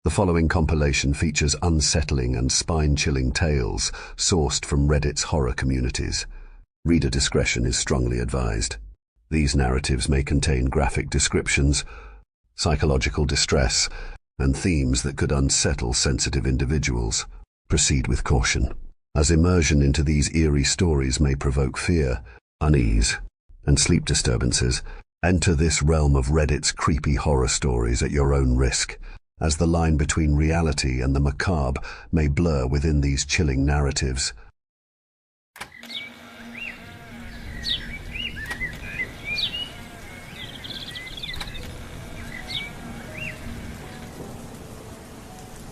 The following compilation features unsettling and spine-chilling tales sourced from Reddit's horror communities. Reader discretion is strongly advised. These narratives may contain graphic descriptions, psychological distress, and themes that could unsettle sensitive individuals. Proceed with caution, as immersion into these eerie stories may provoke fear, unease, and sleep disturbances. Enter this realm of Reddit's creepy horror stories at your own risk, as the line between reality and the macabre may blur within these chilling narratives.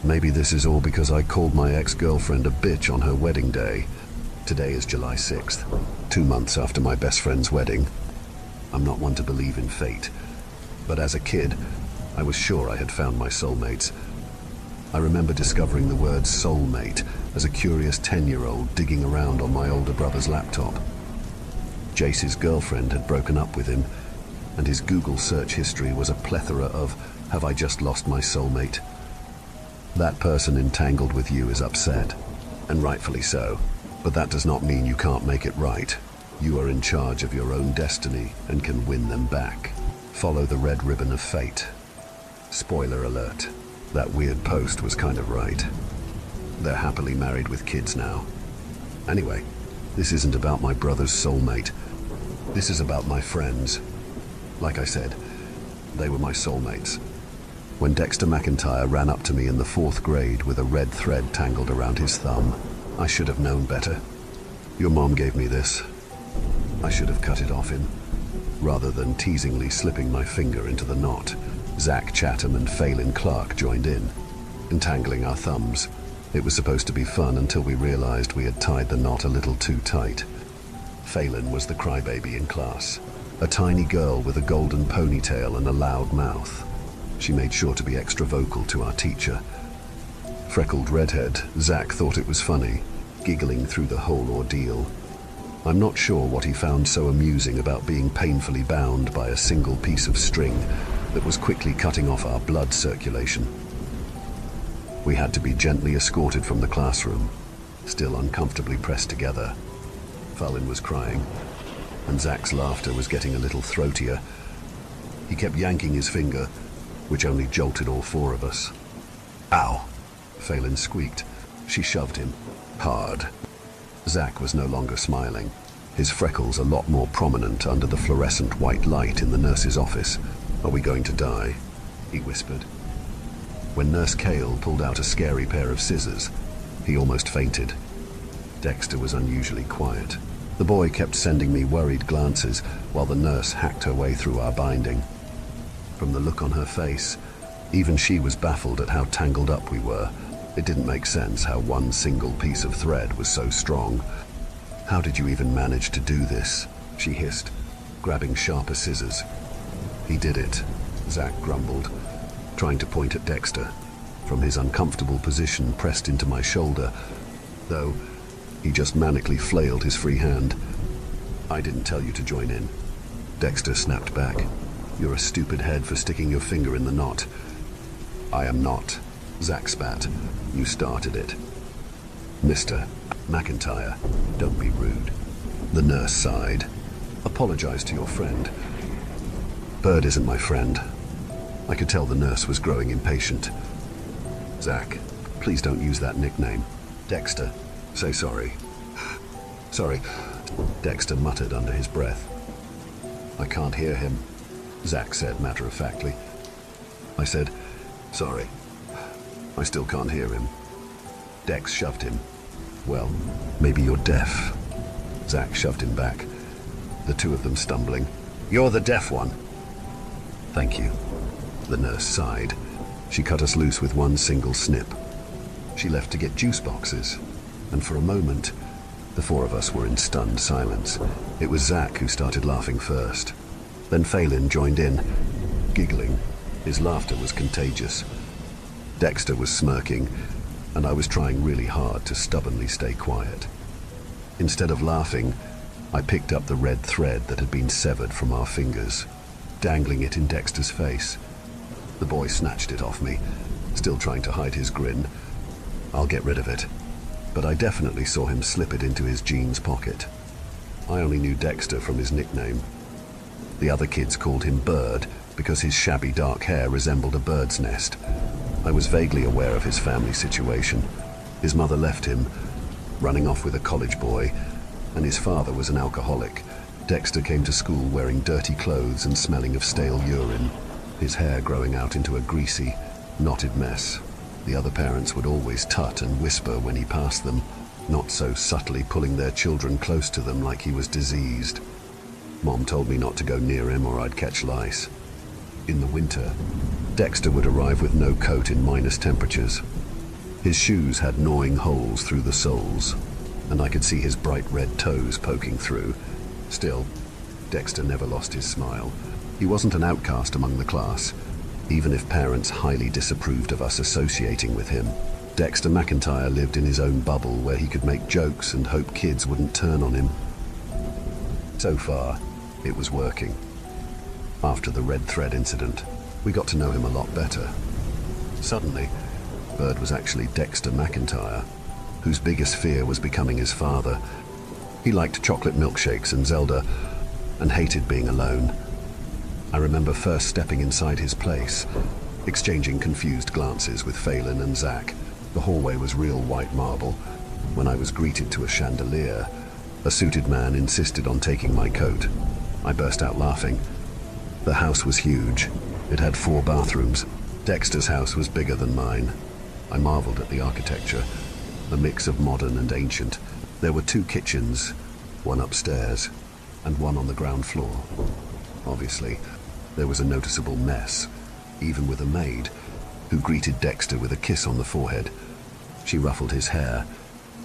Maybe this is all because I called my ex-girlfriend a bitch on her wedding day. Today is July 6th, 2 months after my best friend's wedding. I'm not one to believe in fate, but as a kid, I was sure I had found my soulmates. I remember discovering the word soulmate as a curious 10-year-old digging around on my older brother's laptop. Jace's girlfriend had broken up with him, and his Google search history was a plethora of, "Have I just lost my soulmate?" That person entangled with you is upset, and rightfully so, but that does not mean you can't make it right. You are in charge of your own destiny and can win them back. Follow the red ribbon of fate. Spoiler alert, that weird post was kind of right. They're happily married with kids now. Anyway, this isn't about my brother's soulmate. This is about my friends. Like I said, they were my soulmates. When Dexter McIntyre ran up to me in the 4th grade with a red thread tangled around his thumb, I should have known better. Your mom gave me this. I should have cut it off him, rather than teasingly slipping my finger into the knot. Zach Chatham and Phelan Clark joined in, entangling our thumbs. It was supposed to be fun until we realized we had tied the knot a little too tight. Phelan was the crybaby in class, a tiny girl with a golden ponytail and a loud mouth. She made sure to be extra vocal to our teacher. Freckled redhead, Zach thought it was funny, giggling through the whole ordeal. I'm not sure what he found so amusing about being painfully bound by a single piece of string that was quickly cutting off our blood circulation. We had to be gently escorted from the classroom, still uncomfortably pressed together. Phelan was crying, and Zach's laughter was getting a little throatier. He kept yanking his finger, which only jolted all 4 of us. "Ow!" Phelan squeaked. She shoved him hard. Zach was no longer smiling, his freckles a lot more prominent under the fluorescent white light in the nurse's office. "Are we going to die?" he whispered. When Nurse Cale pulled out a scary pair of scissors, he almost fainted. Dexter was unusually quiet. The boy kept sending me worried glances while the nurse hacked her way through our binding. From the look on her face, even she was baffled at how tangled up we were. It didn't make sense how one single piece of thread was so strong. "How did you even manage to do this?" she hissed, grabbing sharper scissors. "He did it," Zach grumbled, trying to point at Dexter, from his uncomfortable position pressed into my shoulder, though he just manically flailed his free hand. "I didn't tell you to join in." Dexter snapped back. "You're a stupid head for sticking your finger in the knot." "I am not," Zach spat. "You started it." "Mr. McIntyre, don't be rude." The nurse sighed. "Apologize to your friend." "Bird isn't my friend." I could tell the nurse was growing impatient. "Zach, please don't use that nickname." "Dexter, say sorry." "Sorry," Dexter muttered under his breath. "I can't hear him," Zach said matter-of-factly. I said, "Sorry, I still can't hear him." Dex shoved him. "Well, maybe you're deaf." Zach shoved him back, the 2 of them stumbling. "You're the deaf one." "Thank you." The nurse sighed. She cut us loose with one single snip. She left to get juice boxes, and for a moment, the 4 of us were in stunned silence. It was Zach who started laughing first. Then Phelan joined in, giggling. His laughter was contagious. Dexter was smirking, and I was trying really hard to stubbornly stay quiet. Instead of laughing, I picked up the red thread that had been severed from our fingers, dangling it in Dexter's face. The boy snatched it off me, still trying to hide his grin. I'll get rid of it. But I definitely saw him slip it into his jeans pocket. I only knew Dexter from his nickname. The other kids called him Bird because his shabby dark hair resembled a bird's nest. I was vaguely aware of his family situation. His mother left him, running off with a college boy, and his father was an alcoholic. Dexter came to school wearing dirty clothes and smelling of stale urine, his hair growing out into a greasy, knotted mess. The other parents would always tut and whisper when he passed them, not so subtly pulling their children close to them like he was diseased. Mom told me not to go near him or I'd catch lice. In the winter, Dexter would arrive with no coat in minus temperatures. His shoes had gnawing holes through the soles, and I could see his bright red toes poking through. Still, Dexter never lost his smile. He wasn't an outcast among the class, even if parents highly disapproved of us associating with him. Dexter McIntyre lived in his own bubble where he could make jokes and hope kids wouldn't turn on him. So far, it was working. After the red thread incident, we got to know him a lot better. Suddenly, Bird was actually Dexter McIntyre, whose biggest fear was becoming his father. He liked chocolate milkshakes and Zelda, and hated being alone. I remember first stepping inside his place, exchanging confused glances with Phelan and Zach. The hallway was real white marble. When I was greeted to a chandelier, a suited man insisted on taking my coat. I burst out laughing. The house was huge. It had 4 bathrooms. Dexter's house was bigger than mine. I marveled at the architecture, a mix of modern and ancient. There were 2 kitchens, one upstairs and one on the ground floor. Obviously, there was a noticeable mess, even with a maid, who greeted Dexter with a kiss on the forehead. She ruffled his hair,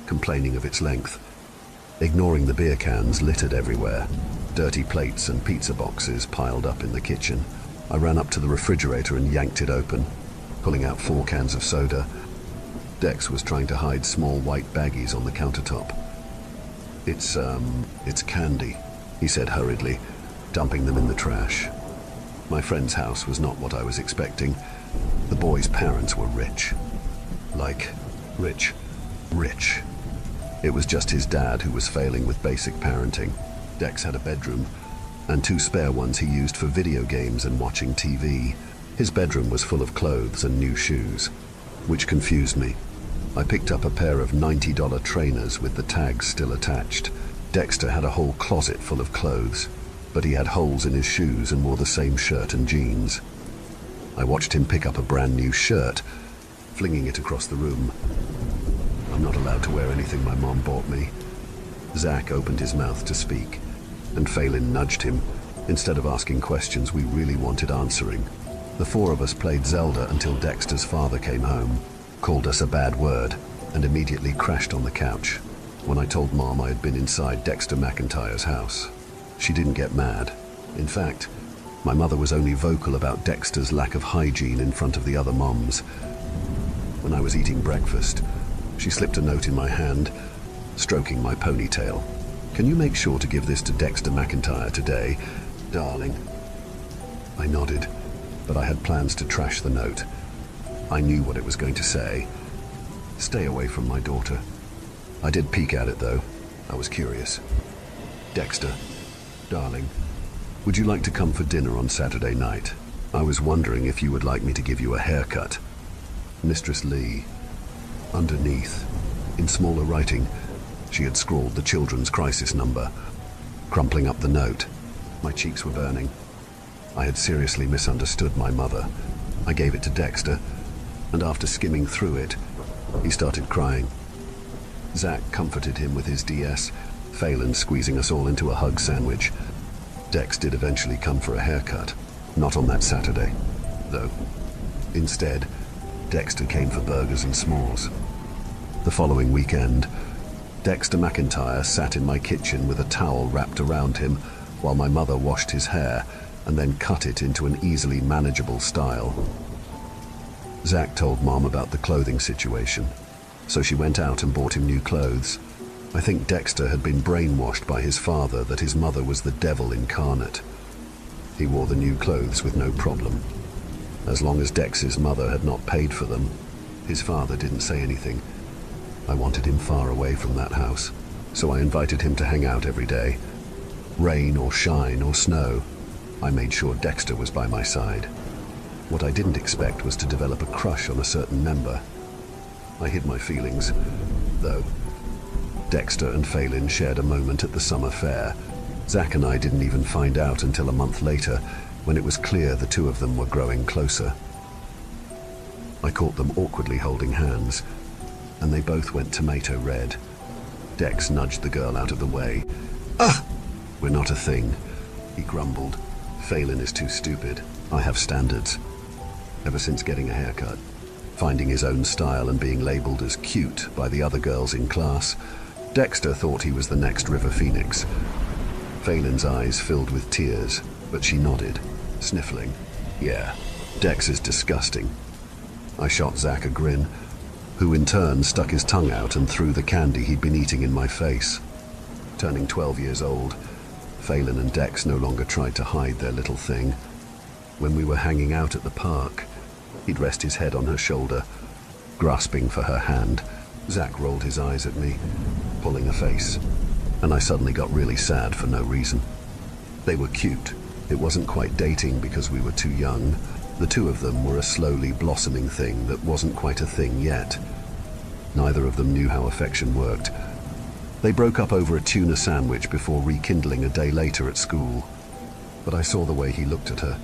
complaining of its length, ignoring the beer cans littered everywhere, dirty plates and pizza boxes piled up in the kitchen. I ran up to the refrigerator and yanked it open, pulling out 4 cans of soda. Dex was trying to hide small white baggies on the countertop. It's candy, he said hurriedly, dumping them in the trash. My friend's house was not what I was expecting. The boy's parents were rich. Like, rich. It was just his dad who was failing with basic parenting. Dex had a bedroom, and 2 spare ones he used for video games and watching TV. His bedroom was full of clothes and new shoes, which confused me. I picked up a pair of $90 trainers with the tags still attached. Dexter had a whole closet full of clothes, but he had holes in his shoes and wore the same shirt and jeans. I watched him pick up a brand new shirt, flinging it across the room. I'm not allowed to wear anything my mom bought me. Zach opened his mouth to speak, and Phelan nudged him. Instead of asking questions we really wanted answering. The 4 of us played Zelda until Dexter's father came home, called us a bad word, and immediately crashed on the couch. When I told Mom I had been inside Dexter McIntyre's house, she didn't get mad. In fact, my mother was only vocal about Dexter's lack of hygiene in front of the other moms. When I was eating breakfast, she slipped a note in my hand, stroking my ponytail. "Can you make sure to give this to Dexter McIntyre today, darling?" I nodded, but I had plans to trash the note. I knew what it was going to say. Stay away from my daughter. I did peek at it, though. I was curious. "Dexter, darling, would you like to come for dinner on Saturday night? I was wondering if you would like me to give you a haircut. Mistress Lee." Underneath, in smaller writing, she had scrawled the children's crisis number. Crumpling up the note, my cheeks were burning. I had seriously misunderstood my mother. I gave it to Dexter, and after skimming through it, he started crying. Zach comforted him with his DS, Phelan squeezing us all into a hug sandwich. Dex did eventually come for a haircut, not on that Saturday, though. Instead, Dexter came for burgers and s'mores. The following weekend, Dexter McIntyre sat in my kitchen with a towel wrapped around him while my mother washed his hair and then cut it into an easily manageable style. Zach told Mom about the clothing situation, so she went out and bought him new clothes. I think Dexter had been brainwashed by his father that his mother was the devil incarnate. He wore the new clothes with no problem. as long as Dex's mother had not paid for them. His father didn't say anything. I wanted him far away from that house, so I invited him to hang out every day. Rain or shine or snow, I made sure Dexter was by my side. What I didn't expect was to develop a crush on a certain member. I hid my feelings, though. Dexter and Phelan shared a moment at the summer fair. Zach and I didn't even find out until a month later, when it was clear the two of them were growing closer. I caught them awkwardly holding hands, and they both went tomato red. Dex nudged the girl out of the way. "Ah! We're not a thing," he grumbled. "Phelan is too stupid. I have standards." Ever since getting a haircut, finding his own style and being labeled as cute by the other girls in class, Dexter thought he was the next River Phoenix. Phelan's eyes filled with tears, but she nodded, sniffling. "Yeah, Dex is disgusting." I shot Zach a grin, who in turn stuck his tongue out and threw the candy he'd been eating in my face. Turning 12 years old, Phelan and Dex no longer tried to hide their little thing. When we were hanging out at the park, he'd rest his head on her shoulder, grasping for her hand. Zach rolled his eyes at me, pulling a face, and I suddenly got really sad for no reason. They were cute. It wasn't quite dating because we were too young. The two of them were a slowly blossoming thing that wasn't quite a thing yet. Neither of them knew how affection worked. They broke up over a tuna sandwich before rekindling a day later at school. But I saw the way he looked at her.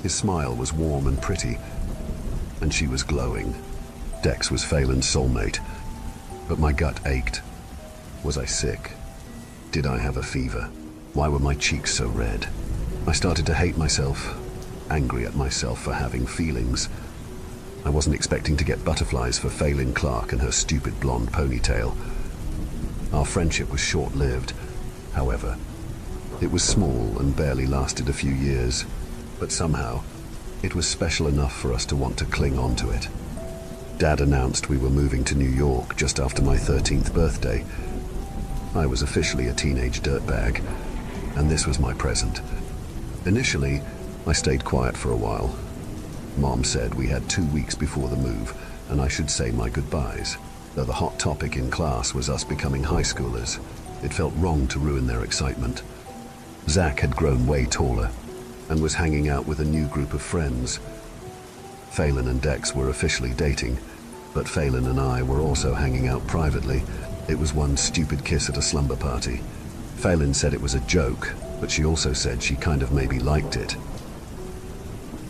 His smile was warm and pretty, and she was glowing. Dex was Phelan's soulmate, but my gut ached. Was I sick? Did I have a fever? Why were my cheeks so red? I started to hate myself, angry at myself for having feelings. I wasn't expecting to get butterflies for Phelan Clark and her stupid blonde ponytail. Our friendship was short-lived, however. It was small and barely lasted a few years, but somehow it was special enough for us to want to cling on to it. Dad announced we were moving to New York just after my 13th birthday. I was officially a teenage dirtbag, and this was my present. Initially, I stayed quiet for a while. Mom said we had 2 weeks before the move, and I should say my goodbyes, though the hot topic in class was us becoming high schoolers. It felt wrong to ruin their excitement. Zach had grown way taller, and was hanging out with a new group of friends. Phelan and Dex were officially dating, but Phelan and I were also hanging out privately. It was one stupid kiss at a slumber party. Phelan said it was a joke, but she also said she kind of maybe liked it.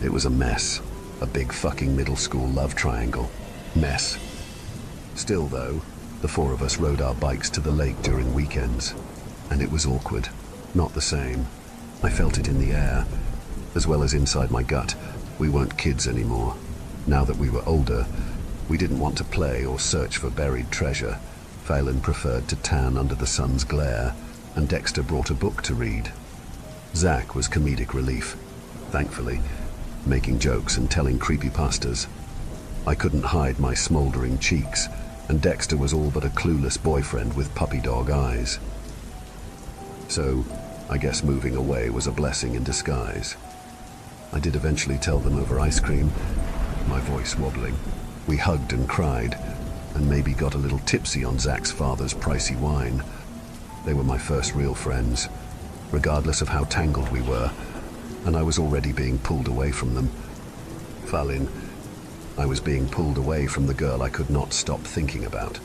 It was a mess. A big fucking middle school love triangle. Mess. Still though, the four of us rode our bikes to the lake during weekends, and it was awkward. Not the same. I felt it in the air, as well as inside my gut. We weren't kids anymore. Now that we were older, we didn't want to play or search for buried treasure. Phelan preferred to tan under the sun's glare, and Dexter brought a book to read. Zach was comedic relief, thankfully, making jokes and telling creepypastas. I couldn't hide my smoldering cheeks, and Dexter was all but a clueless boyfriend with puppy dog eyes. So, I guess moving away was a blessing in disguise. I did eventually tell them over ice cream, my voice wobbling. We hugged and cried, and maybe got a little tipsy on Zach's father's pricey wine. They were my first real friends, regardless of how tangled we were, and I was already being pulled away from them. Phelan, I was being pulled away from the girl I could not stop thinking about.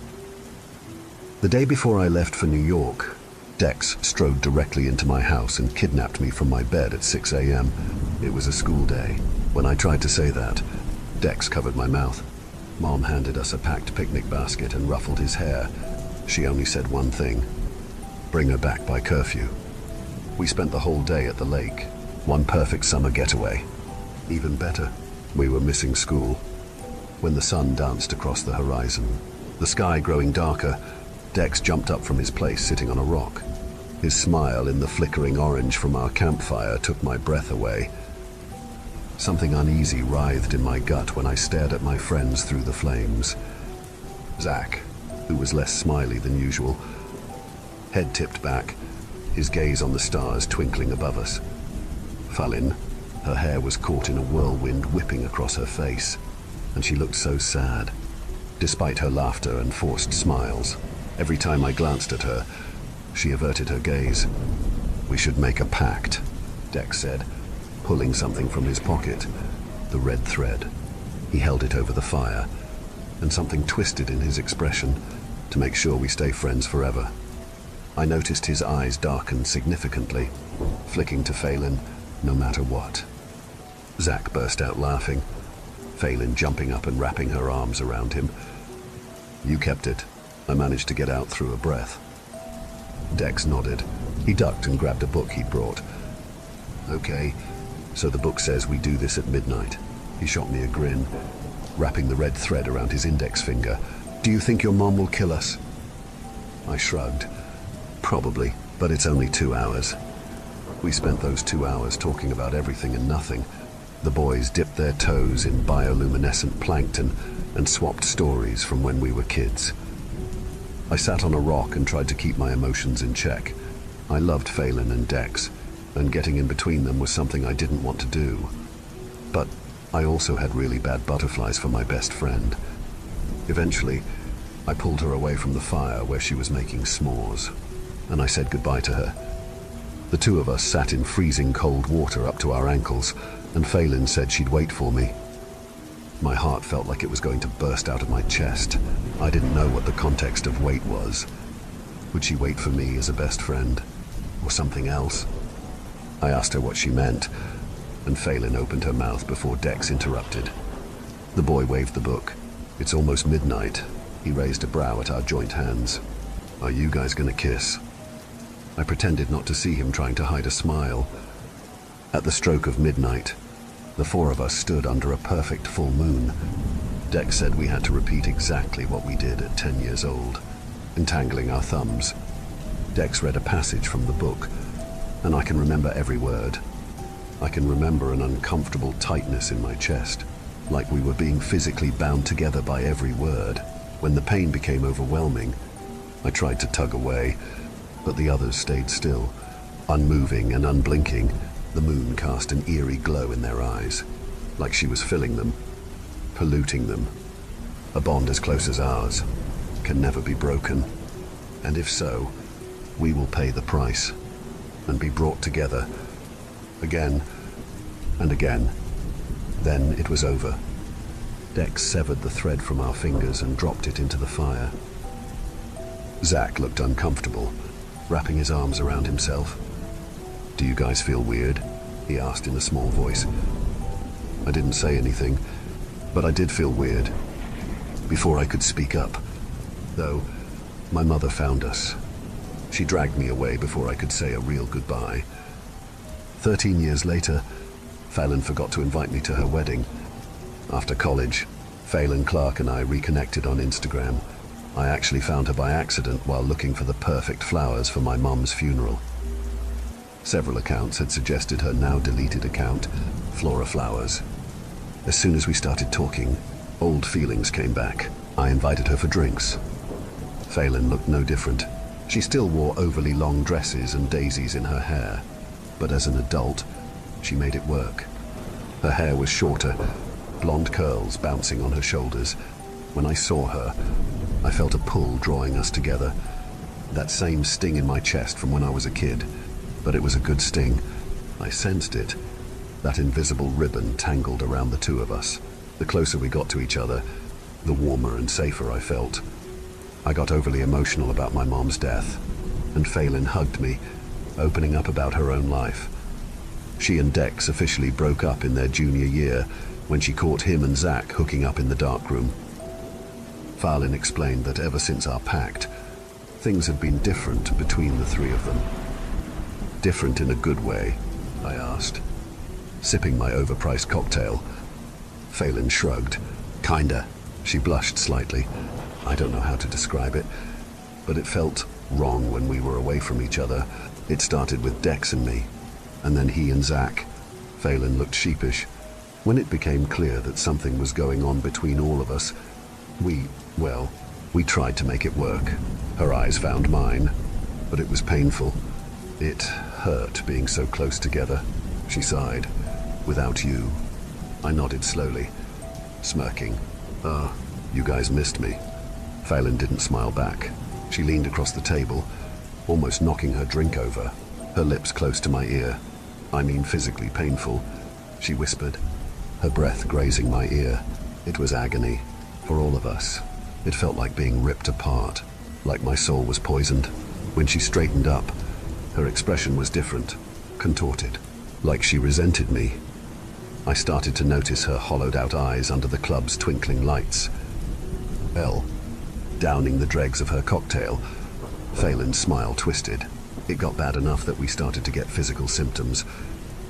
The day before I left for New York, Dex strode directly into my house and kidnapped me from my bed at 6 a.m. It was a school day. When I tried to say that, Dex covered my mouth. Mom handed us a packed picnic basket and ruffled his hair. She only said one thing: bring her back by curfew. We spent the whole day at the lake, one perfect summer getaway. Even better, we were missing school. When the sun danced across the horizon, the sky growing darker, Dex jumped up from his place sitting on a rock. His smile in the flickering orange from our campfire took my breath away. Something uneasy writhed in my gut when I stared at my friends through the flames. Zach, who was less smiley than usual, head tipped back, his gaze on the stars twinkling above us. Phelan, Her hair was caught in a whirlwind whipping across her face, and she looked so sad. Despite her laughter and forced smiles, every time I glanced at her, she averted her gaze. "We should make a pact," Dex said, pulling something from his pocket. The red thread. He held it over the fire, and something twisted in his expression to make sure we stay friends forever. I noticed his eyes darken significantly, flicking to Phelan, no matter what. Zach burst out laughing, Phelan jumping up and wrapping her arms around him. "You kept it," I managed to get out through a breath. Dex nodded. He ducked and grabbed a book he'd brought. "Okay, so the book says we do this at midnight." He shot me a grin, wrapping the red thread around his index finger. "Do you think your mom will kill us?" I shrugged. "Probably, but it's only 2 hours." We spent those 2 hours talking about everything and nothing. The boys dipped their toes in bioluminescent plankton and swapped stories from when we were kids. I sat on a rock and tried to keep my emotions in check. I loved Phelan and Dex, and getting in between them was something I didn't want to do. But I also had really bad butterflies for my best friend. Eventually, I pulled her away from the fire where she was making s'mores, and I said goodbye to her. The two of us sat in freezing cold water up to our ankles, and Phelan said she'd wait for me. My heart felt like it was going to burst out of my chest. I didn't know what the context of wait was. Would she wait for me as a best friend, or something else? I asked her what she meant, and Phelan opened her mouth before Dex interrupted. The boy waved the book. "It's almost midnight." He raised a brow at our joint hands. "Are you guys gonna kiss?" I pretended not to see him trying to hide a smile. At the stroke of midnight, the four of us stood under a perfect full moon. Dex said we had to repeat exactly what we did at 10 years old, entangling our thumbs. Dex read a passage from the book, and I can remember every word. I can remember an uncomfortable tightness in my chest, like we were being physically bound together by every word. When the pain became overwhelming, I tried to tug away, but the others stayed still, unmoving and unblinking. The moon cast an eerie glow in their eyes, like she was filling them, polluting them. A bond as close as ours can never be broken, and if so, we will pay the price and be brought together again and again. Then it was over. Dex severed the thread from our fingers and dropped it into the fire. Zach looked uncomfortable, wrapping his arms around himself. "Do you guys feel weird?" he asked in a small voice. I didn't say anything, but I did feel weird. Before I could speak up, though, my mother found us. She dragged me away before I could say a real goodbye. 13 years later, Phelan forgot to invite me to her wedding. After college, Phelan Clark and I reconnected on Instagram. I actually found her by accident while looking for the perfect flowers for my mom's funeral. Several accounts had suggested her now deleted account, Flora Flowers. As soon as we started talking, old feelings came back. I invited her for drinks. Phelan looked no different. She still wore overly long dresses and daisies in her hair, but as an adult, she made it work. Her hair was shorter, blonde curls bouncing on her shoulders. When I saw her, I felt a pull drawing us together. That same sting in my chest from when I was a kid, but it was a good sting. I sensed it. That invisible ribbon tangled around the two of us. The closer we got to each other, the warmer and safer I felt. I got overly emotional about my mom's death, and Phelan hugged me, opening up about her own life. She and Dex officially broke up in their junior year when she caught him and Zach hooking up in the darkroom. Phelan explained that ever since our pact, things had been different between the three of them. "Different in a good way?" I asked, sipping my overpriced cocktail. Phelan shrugged. "Kinda." She blushed slightly. I don't know how to describe it, but it felt wrong when we were away from each other. It started with Dex and me, and then he and Zach. Phelan looked sheepish. When it became clear that something was going on between all of us, we tried to make it work. Her eyes found mine, but it was painful. It hurt being so close together. She sighed. Without you. I nodded slowly, smirking. Ah, you guys missed me. Phelan didn't smile back. She leaned across the table, almost knocking her drink over, her lips close to my ear. I mean physically painful, she whispered, her breath grazing my ear. It was agony, for all of us. It felt like being ripped apart, like my soul was poisoned. When she straightened up, her expression was different, contorted, like she resented me. I started to notice her hollowed-out eyes under the club's twinkling lights. Downing the dregs of her cocktail, Phelan's smile twisted. It got bad enough that we started to get physical symptoms.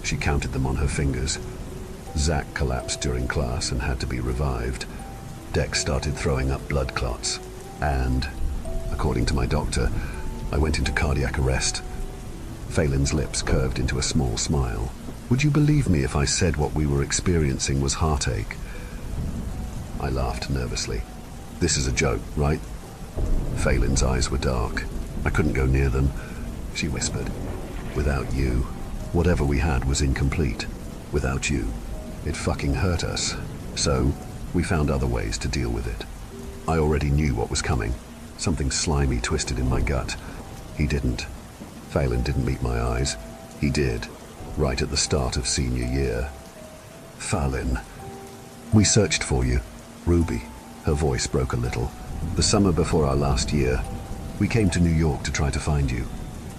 She counted them on her fingers. Zach collapsed during class and had to be revived. Dex started throwing up blood clots. And, according to my doctor, I went into cardiac arrest. Phelan's lips curved into a small smile. Would you believe me if I said what we were experiencing was heartache? I laughed nervously. This is a joke, right? Phelan's eyes were dark. I couldn't go near them. She whispered, without you, whatever we had was incomplete. Without you, it fucking hurt us. So, we found other ways to deal with it. I already knew what was coming. Something slimy twisted in my gut. He didn't. Phelan didn't meet my eyes. He did, right at the start of senior year. Phelan. We searched for you. Ruby. Her voice broke a little. The summer before our last year, we came to New York to try to find you.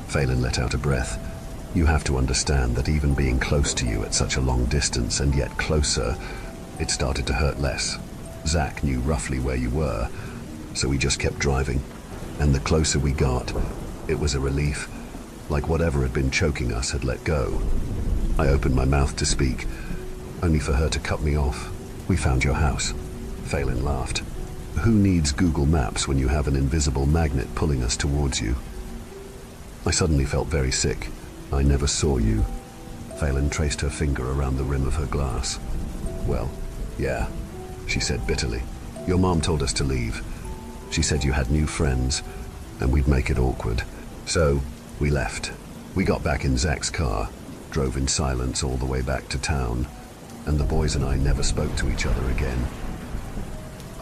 Phelan let out a breath. You have to understand that even being close to you at such a long distance and yet closer, it started to hurt less. Zach knew roughly where you were, so we just kept driving. And the closer we got, it was a relief, like whatever had been choking us had let go. I opened my mouth to speak, only for her to cut me off. We found your house. Phelan laughed. Who needs Google Maps when you have an invisible magnet pulling us towards you? I suddenly felt very sick. I never saw you. Phelan traced her finger around the rim of her glass. Well, yeah, she said bitterly. Your mom told us to leave. She said you had new friends, and we'd make it awkward. So, we left. We got back in Zach's car, drove in silence all the way back to town, and the boys and I never spoke to each other again.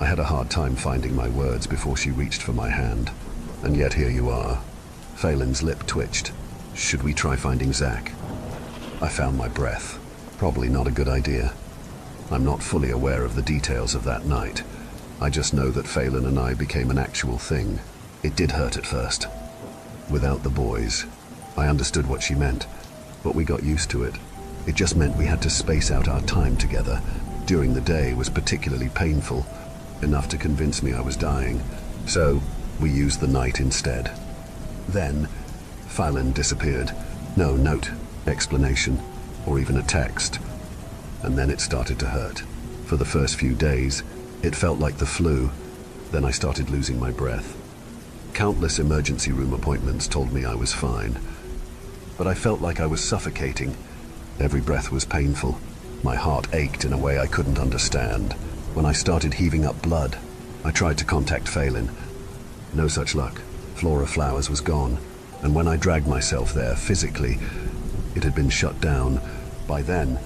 I had a hard time finding my words before she reached for my hand, and yet here you are. Phelan's lip twitched. Should we try finding Zach? I found my breath. Probably not a good idea. I'm not fully aware of the details of that night. I just know that Phelan and I became an actual thing. It did hurt at first. Without the boys. I understood what she meant, but we got used to it. It just meant we had to space out our time together. During the day was particularly painful, enough to convince me I was dying. So, we used the night instead. Then, Phelan disappeared. No note, explanation, or even a text. And then it started to hurt. For the first few days, it felt like the flu. Then I started losing my breath. Countless emergency room appointments told me I was fine. But I felt like I was suffocating. Every breath was painful. My heart ached in a way I couldn't understand. When I started heaving up blood, I tried to contact Phelan. No such luck. Flora Flowers was gone. And when I dragged myself there physically, it had been shut down. By then,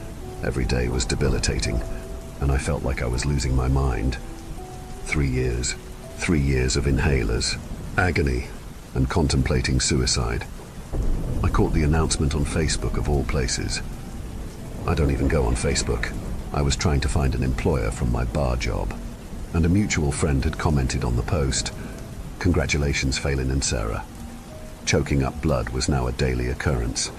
every day was debilitating, and I felt like I was losing my mind. 3 years. 3 years of inhalers, agony, and contemplating suicide. I caught the announcement on Facebook of all places. I don't even go on Facebook. I was trying to find an employer from my bar job, and a mutual friend had commented on the post. Congratulations, Phelan and Sarah. Choking up blood was now a daily occurrence.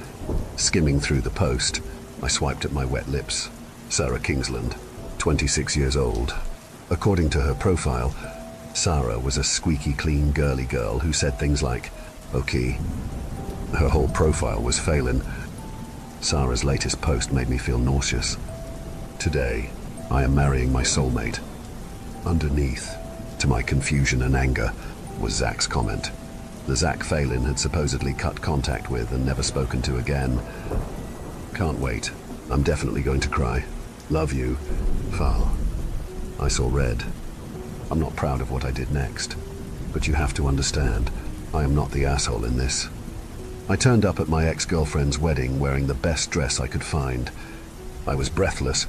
Skimming through the post, I swiped at my wet lips. Sarah Kingsland, 26 years old. According to her profile, Sarah was a squeaky clean girly girl who said things like, okay. Her whole profile was Phelan. Sarah's latest post made me feel nauseous. Today, I am marrying my soulmate. Underneath, to my confusion and anger, was Zach's comment. The Zach Phelan had supposedly cut contact with and never spoken to again. Can't wait. I'm definitely going to cry. Love you, Val. I saw red. I'm not proud of what I did next, but you have to understand, I am not the asshole in this. I turned up at my ex-girlfriend's wedding wearing the best dress I could find. I was breathless,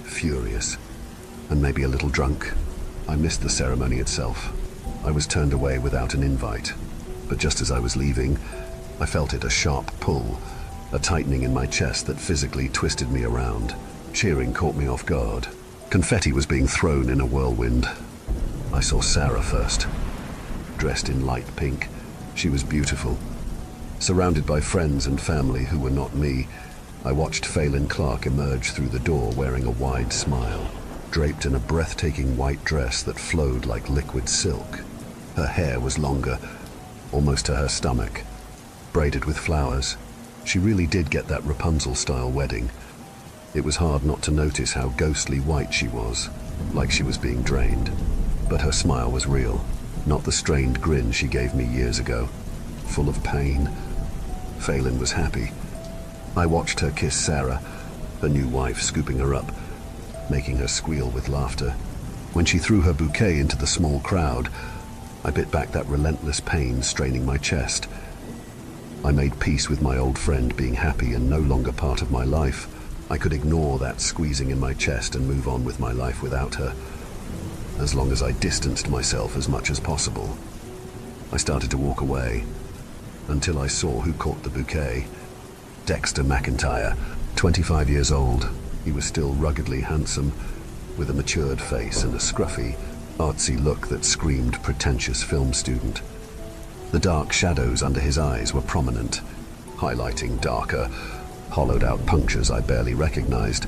furious, and maybe a little drunk. I missed the ceremony itself. I was turned away without an invite, but just as I was leaving, I felt it, a sharp pull, a tightening in my chest that physically twisted me around. Cheering caught me off guard. Confetti was being thrown in a whirlwind. I saw Sarah first, dressed in light pink. She was beautiful. Surrounded by friends and family who were not me, I watched Phelan Clark emerge through the door wearing a wide smile, draped in a breathtaking white dress that flowed like liquid silk. Her hair was longer, almost to her stomach, braided with flowers. She really did get that Rapunzel-style wedding. It was hard not to notice how ghostly white she was, like she was being drained. But her smile was real, not the strained grin she gave me years ago, full of pain. Phelan was happy. I watched her kiss Sarah, her new wife, scooping her up, making her squeal with laughter. When she threw her bouquet into the small crowd, I bit back that relentless pain straining my chest. I made peace with my old friend being happy and no longer part of my life. I could ignore that squeezing in my chest and move on with my life without her, as long as I distanced myself as much as possible. I started to walk away, until I saw who caught the bouquet. Dexter McIntyre, 25 years old. He was still ruggedly handsome, with a matured face and a scruffy, artsy look that screamed pretentious film student. The dark shadows under his eyes were prominent, highlighting darker, hollowed-out punctures I barely recognized.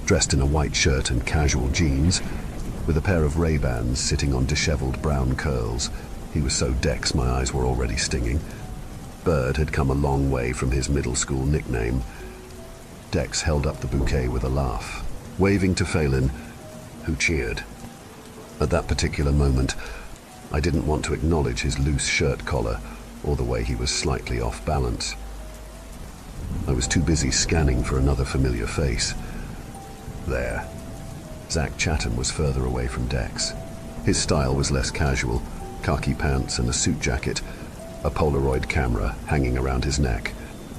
Dressed in a white shirt and casual jeans, with a pair of Ray-Bans sitting on disheveled brown curls, he was so Dex my eyes were already stinging. Bird had come a long way from his middle school nickname. Dex held up the bouquet with a laugh, waving to Phelan, who cheered. At that particular moment, I didn't want to acknowledge his loose shirt collar or the way he was slightly off balance. I was too busy scanning for another familiar face. There. Zach Chatham was further away from Dex. His style was less casual, khaki pants and a suit jacket, a Polaroid camera hanging around his neck.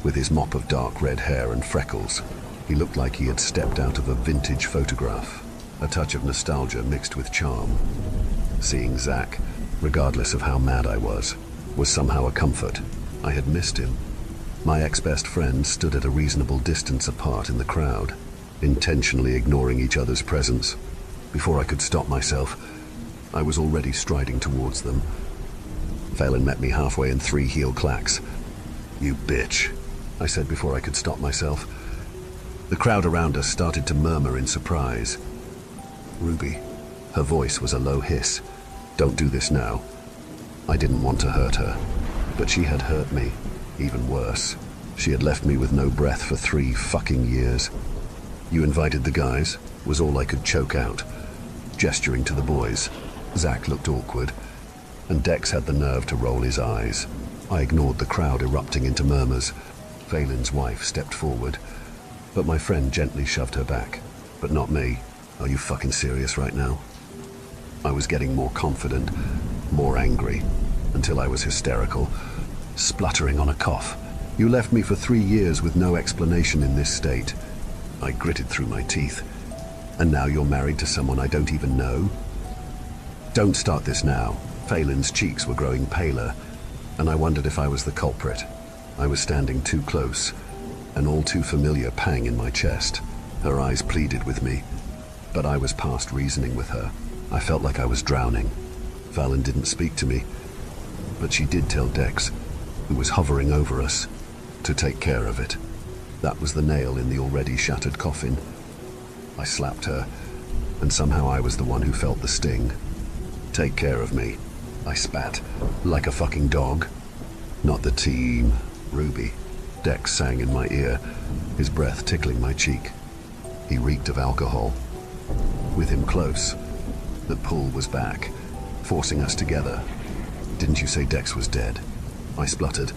With his mop of dark red hair and freckles, he looked like he had stepped out of a vintage photograph, a touch of nostalgia mixed with charm. Seeing Zach, regardless of how mad I was somehow a comfort. I had missed him. My ex-best friends stood at a reasonable distance apart in the crowd, intentionally ignoring each other's presence. Before I could stop myself, I was already striding towards them. Phelan met me halfway in 3 heel clacks. "You bitch," I said before I could stop myself. The crowd around us started to murmur in surprise. "Ruby." Her voice was a low hiss. "Don't do this now." I didn't want to hurt her, but she had hurt me. Even worse, she had left me with no breath for 3 fucking years. "You invited the guys," was all I could choke out, gesturing to the boys. Zach looked awkward, and Dex had the nerve to roll his eyes. I ignored the crowd erupting into murmurs. Phelan's wife stepped forward, but my friend gently shoved her back. "But not me. Are you fucking serious right now?" I was getting more confident, more angry, until I was hysterical, spluttering on a cough. "You left me for 3 years with no explanation in this state." I gritted through my teeth. "And now you're married to someone I don't even know?" "Don't start this now." Phelan's cheeks were growing paler, and I wondered if I was the culprit. I was standing too close, an all too familiar pang in my chest. Her eyes pleaded with me, but I was past reasoning with her. I felt like I was drowning. Phelan didn't speak to me, but she did tell Dex, who was hovering over us, to take care of it. That was the nail in the already shattered coffin. I slapped her, and somehow I was the one who felt the sting. "Take care of me," I spat, like a fucking dog. "Not the team, Ruby," Dex sang in my ear, his breath tickling my cheek. He reeked of alcohol. With him close, the pull was back, forcing us together. "Didn't you say Dex was dead?" I spluttered.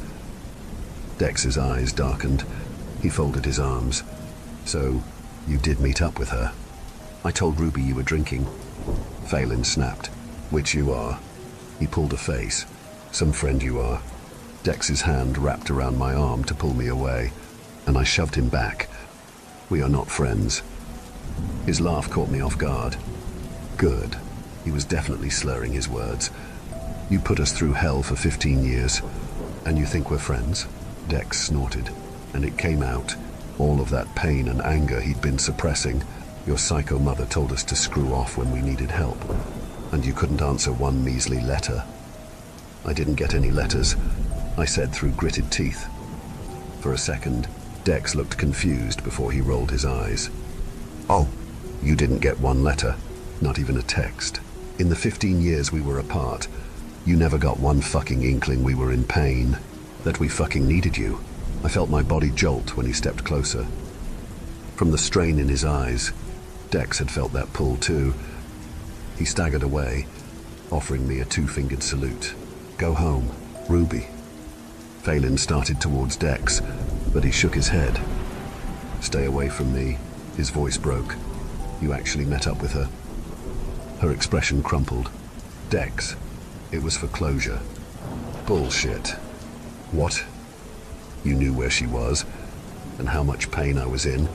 Dex's eyes darkened. He folded his arms. "So, you did meet up with her?" "I told Ruby you were drinking." Phelan snapped. "Which you are." He pulled a face. "Some friend you are." Dex's hand wrapped around my arm to pull me away, and I shoved him back. We are not friends. His laugh caught me off guard. Good. He was definitely slurring his words. You put us through hell for 15 years, and you think we're friends? Dex snorted, and it came out. All of that pain and anger he'd been suppressing. Your psycho mother told us to screw off when we needed help, and you couldn't answer one measly letter. I didn't get any letters, I said through gritted teeth. For a second, Dex looked confused before he rolled his eyes. Oh, you didn't get one letter, not even a text. In the 15 years we were apart, you never got one fucking inkling we were in pain, that we fucking needed you. I felt my body jolt when he stepped closer. From the strain in his eyes, Dex had felt that pull too. He staggered away, offering me a two-fingered salute. Go home, Ruby. Phelan started towards Dex, but he shook his head. Stay away from me, his voice broke. You actually met up with her? Her expression crumpled. Dex, it was for closure. Bullshit. What? You knew where she was, and how much pain I was in,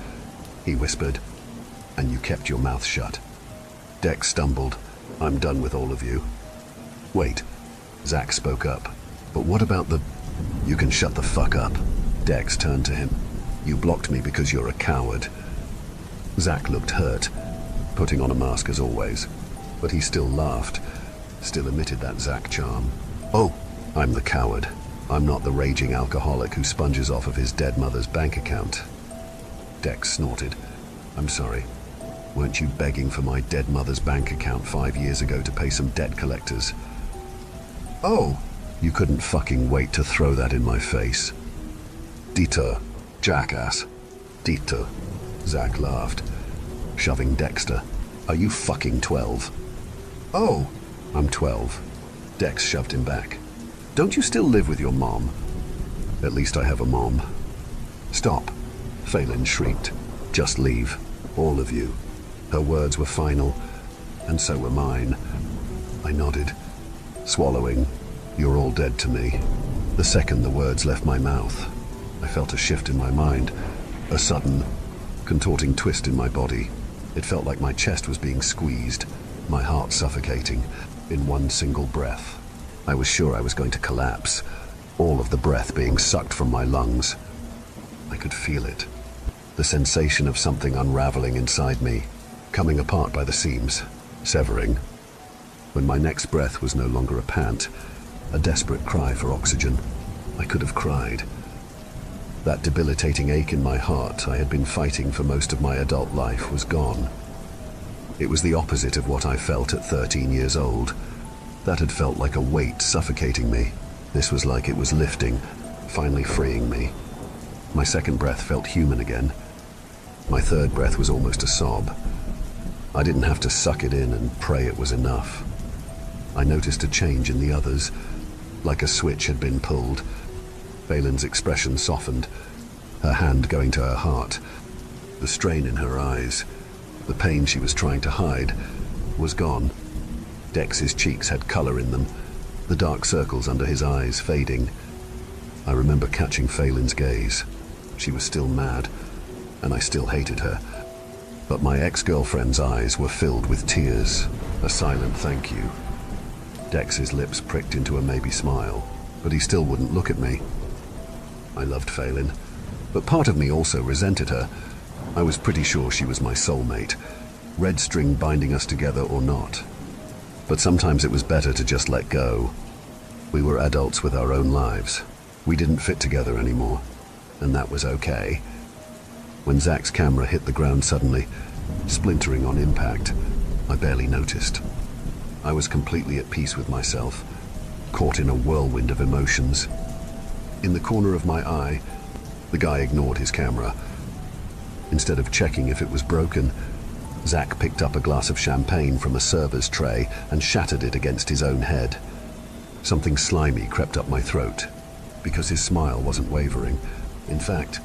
he whispered, and you kept your mouth shut. Dex stumbled. I'm done with all of you. Wait, Zach spoke up. But what about the... You can shut the fuck up. Dex turned to him. You blocked me because you're a coward. Zach looked hurt, putting on a mask as always, but he still laughed, still emitted that Zach charm. Oh, I'm the coward. I'm not the raging alcoholic who sponges off of his dead mother's bank account. Dex snorted. I'm sorry. Weren't you begging for my dead mother's bank account 5 years ago to pay some debt collectors? Oh, you couldn't fucking wait to throw that in my face. Dieter, jackass. Dieter. Zach laughed, shoving Dexter. Are you fucking 12? Oh, I'm 12. Dex shoved him back. Don't you still live with your mom? At least I have a mom. Stop, Phelan shrieked. Just leave, all of you. Her words were final, and so were mine. I nodded, swallowing. You're all dead to me. The second the words left my mouth, I felt a shift in my mind, a sudden, contorting twist in my body. It felt like my chest was being squeezed, my heart suffocating, in one single breath. I was sure I was going to collapse, all of the breath being sucked from my lungs. I could feel it, the sensation of something unraveling inside me, coming apart by the seams, severing. When my next breath was no longer a pant, a desperate cry for oxygen, I could have cried. That debilitating ache in my heart I had been fighting for most of my adult life was gone. It was the opposite of what I felt at 13 years old. That had felt like a weight suffocating me. This was like it was lifting, finally freeing me. My second breath felt human again. My third breath was almost a sob. I didn't have to suck it in and pray it was enough. I noticed a change in the others, like a switch had been pulled. Phelan's expression softened, her hand going to her heart. The strain in her eyes, the pain she was trying to hide, was gone. Dex's cheeks had color in them, the dark circles under his eyes fading. I remember catching Phelan's gaze. She was still mad, and I still hated her. But my ex-girlfriend's eyes were filled with tears, a silent thank you. Dex's lips pricked into a maybe smile, but he still wouldn't look at me. I loved Phelan, but part of me also resented her. I was pretty sure she was my soulmate, red string binding us together or not. But sometimes it was better to just let go. We were adults with our own lives. We didn't fit together anymore, and that was okay. When Zach's camera hit the ground suddenly, splintering on impact, I barely noticed. I was completely at peace with myself, caught in a whirlwind of emotions. In the corner of my eye, the guy ignored his camera. Instead of checking if it was broken, Zach picked up a glass of champagne from a server's tray and shattered it against his own head. Something slimy crept up my throat, because his smile wasn't wavering. In fact,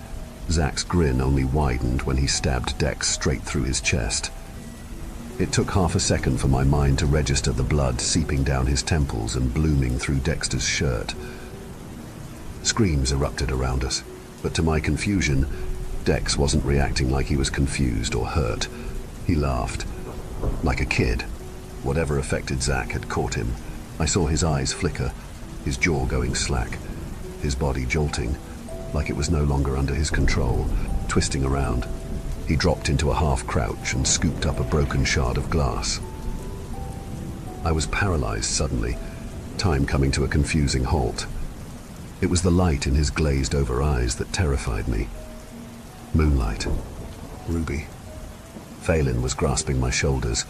Zach's grin only widened when he stabbed Dex straight through his chest. It took half a second for my mind to register the blood seeping down his temples and blooming through Dexter's shirt. Screams erupted around us, but to my confusion, Dex wasn't reacting like he was confused or hurt. He laughed, like a kid. Whatever affected Zach had caught him. I saw his eyes flicker, his jaw going slack, his body jolting, like it was no longer under his control, twisting around. He dropped into a half-crouch and scooped up a broken shard of glass. I was paralyzed suddenly, time coming to a confusing halt. It was the light in his glazed-over eyes that terrified me. Moonlight. Ruby. Phelan was grasping my shoulders,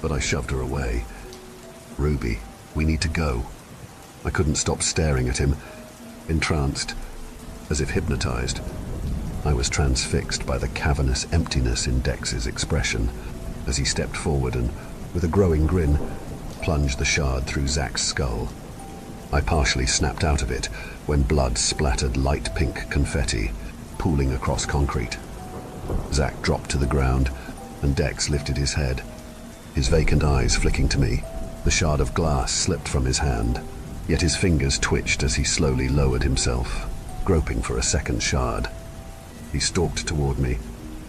but I shoved her away. Ruby, we need to go. I couldn't stop staring at him, entranced, as if hypnotized. I was transfixed by the cavernous emptiness in Dex's expression as he stepped forward and, with a growing grin, plunged the shard through Zach's skull. I partially snapped out of it when blood splattered light pink confetti, pooling across concrete. Zach dropped to the ground, and Dex lifted his head, his vacant eyes flicking to me. The shard of glass slipped from his hand, yet his fingers twitched as he slowly lowered himself, groping for a second shard. He stalked toward me,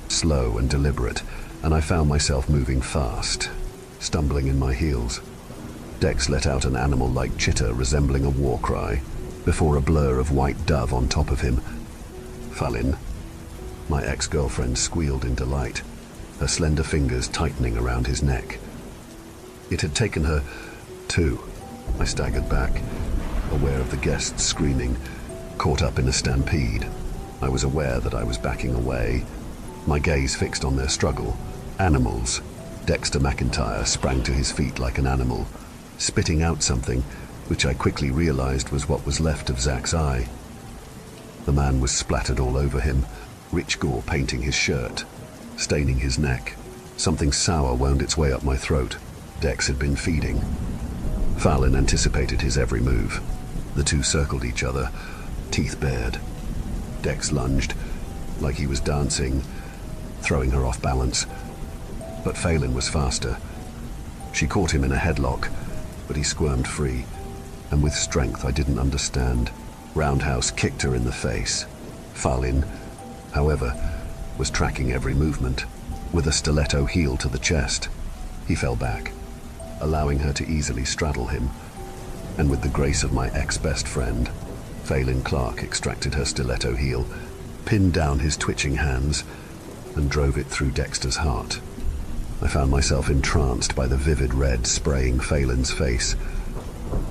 slow and deliberate, and I found myself moving fast, stumbling in my heels. Dex let out an animal-like chitter resembling a war cry, before a blur of white dove on top of him. Phelan. My ex-girlfriend squealed in delight, her slender fingers tightening around his neck. It had taken her, too. I staggered back, aware of the guests screaming, caught up in a stampede. I was aware that I was backing away, my gaze fixed on their struggle. Animals. Dexter McIntyre sprang to his feet like an animal, spitting out something, which I quickly realized was what was left of Zach's eye. The man was splattered all over him, rich gore painting his shirt, staining his neck. Something sour wound its way up my throat. Dex had been feeding. Phelan anticipated his every move. The two circled each other, teeth bared. Dex lunged, like he was dancing, throwing her off balance. But Phelan was faster. She caught him in a headlock, but he squirmed free, and with strength I didn't understand, roundhouse kicked her in the face. Phelan, however, was tracking every movement, with a stiletto heel to the chest. He fell back, allowing her to easily straddle him, and with the grace of my ex-best friend, Phelan Clark extracted her stiletto heel, pinned down his twitching hands, and drove it through Dexter's heart. I found myself entranced by the vivid red spraying Phelan's face.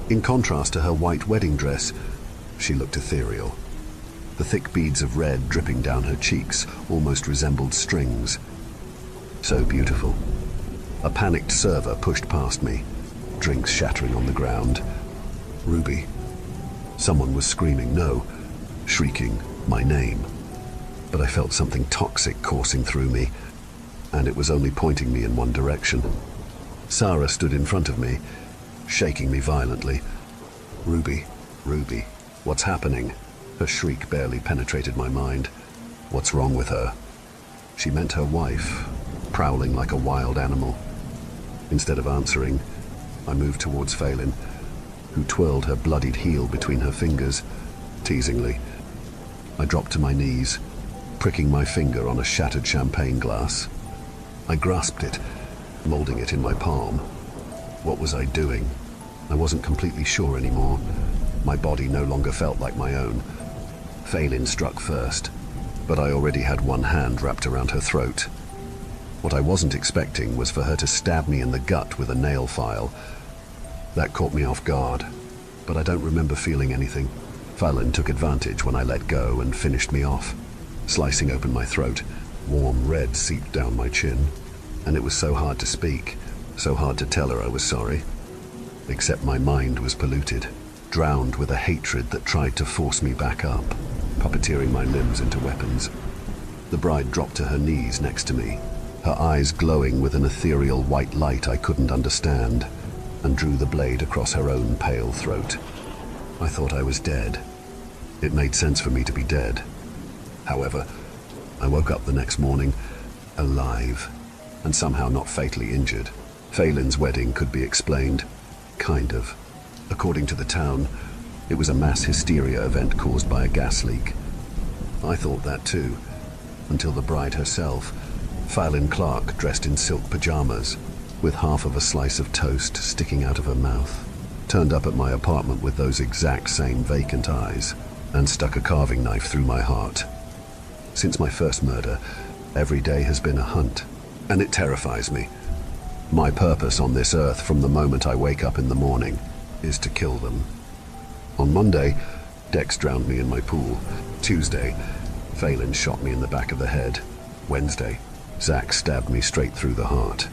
In contrast to her white wedding dress, she looked ethereal. The thick beads of red dripping down her cheeks almost resembled strings. So beautiful. A panicked server pushed past me, drinks shattering on the ground. Ruby. Someone was screaming, no, shrieking my name. But I felt something toxic coursing through me, and it was only pointing me in one direction. Sarah stood in front of me, shaking me violently. Ruby, Ruby, what's happening? Her shriek barely penetrated my mind. What's wrong with her? She meant her wife, prowling like a wild animal. Instead of answering, I moved towards Phelan, who twirled her bloodied heel between her fingers, teasingly. I dropped to my knees, pricking my finger on a shattered champagne glass. I grasped it, molding it in my palm. What was I doing? I wasn't completely sure anymore. My body no longer felt like my own. Phelan struck first, but I already had one hand wrapped around her throat. What I wasn't expecting was for her to stab me in the gut with a nail file. That caught me off guard, but I don't remember feeling anything. Phelan took advantage when I let go and finished me off, slicing open my throat. Warm red seeped down my chin, and it was so hard to speak, so hard to tell her I was sorry. Except my mind was polluted, drowned with a hatred that tried to force me back up, puppeteering my limbs into weapons. The bride dropped to her knees next to me, her eyes glowing with an ethereal white light I couldn't understand, and drew the blade across her own pale throat. I thought I was dead. It made sense for me to be dead. However, I woke up the next morning, alive, and somehow not fatally injured. Phelan's wedding could be explained, kind of. According to the town, it was a mass hysteria event caused by a gas leak. I thought that too, until the bride herself, Phyllis Clark, dressed in silk pajamas, with half of a slice of toast sticking out of her mouth, turned up at my apartment with those exact same vacant eyes and stuck a carving knife through my heart. Since my first murder, every day has been a hunt, and it terrifies me. My purpose on this earth from the moment I wake up in the morning is to kill them. On Monday, Dex drowned me in my pool. Tuesday, Phelan shot me in the back of the head. Wednesday, Zach stabbed me straight through the heart.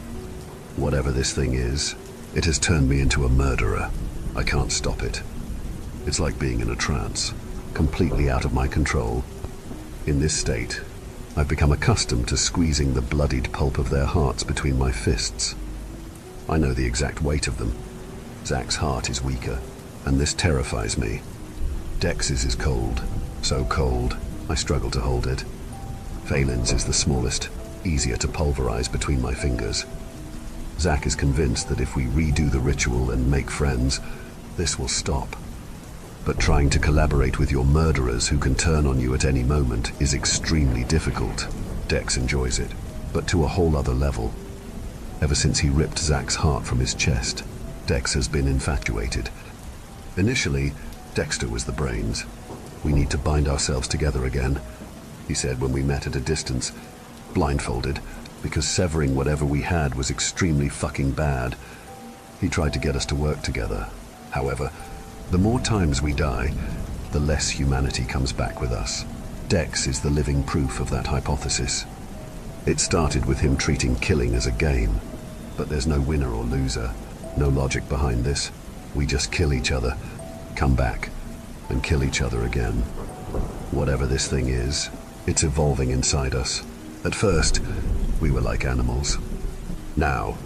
Whatever this thing is, it has turned me into a murderer. I can't stop it. It's like being in a trance, completely out of my control. In this state, I've become accustomed to squeezing the bloodied pulp of their hearts between my fists. I know the exact weight of them. Zach's heart is weaker, and this terrifies me. Dex's is cold, so cold, I struggle to hold it. Phelan's is the smallest, easier to pulverize between my fingers. Zach is convinced that if we redo the ritual and make friends, this will stop. But trying to collaborate with your murderers who can turn on you at any moment is extremely difficult. Dex enjoys it, but to a whole other level. Ever since he ripped Zach's heart from his chest, Dex has been infatuated. Initially, Dexter was the brains. We need to bind ourselves together again, he said when we met at a distance, blindfolded, because severing whatever we had was extremely fucking bad. He tried to get us to work together. However, the more times we die, the less humanity comes back with us. Dex is the living proof of that hypothesis. It started with him treating killing as a game, but there's no winner or loser, no logic behind this. We just kill each other, come back, and kill each other again. Whatever this thing is, it's evolving inside us. At first, we were like animals. Now,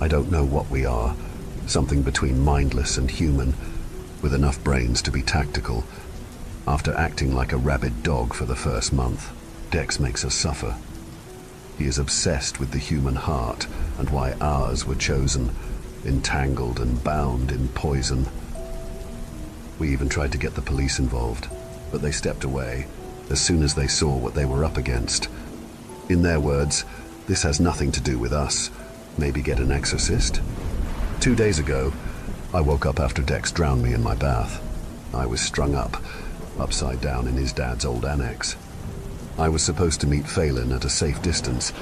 I don't know what we are, something between mindless and human, with enough brains to be tactical. After acting like a rabid dog for the first month, Dex makes us suffer. He is obsessed with the human heart and why ours were chosen, entangled and bound in poison. We even tried to get the police involved, but they stepped away as soon as they saw what they were up against. In their words, this has nothing to do with us. Maybe get an exorcist? 2 days ago, I woke up after Dex drowned me in my bath. I was strung up, upside down in his dad's old annex. I was supposed to meet Phelan at a safe distance,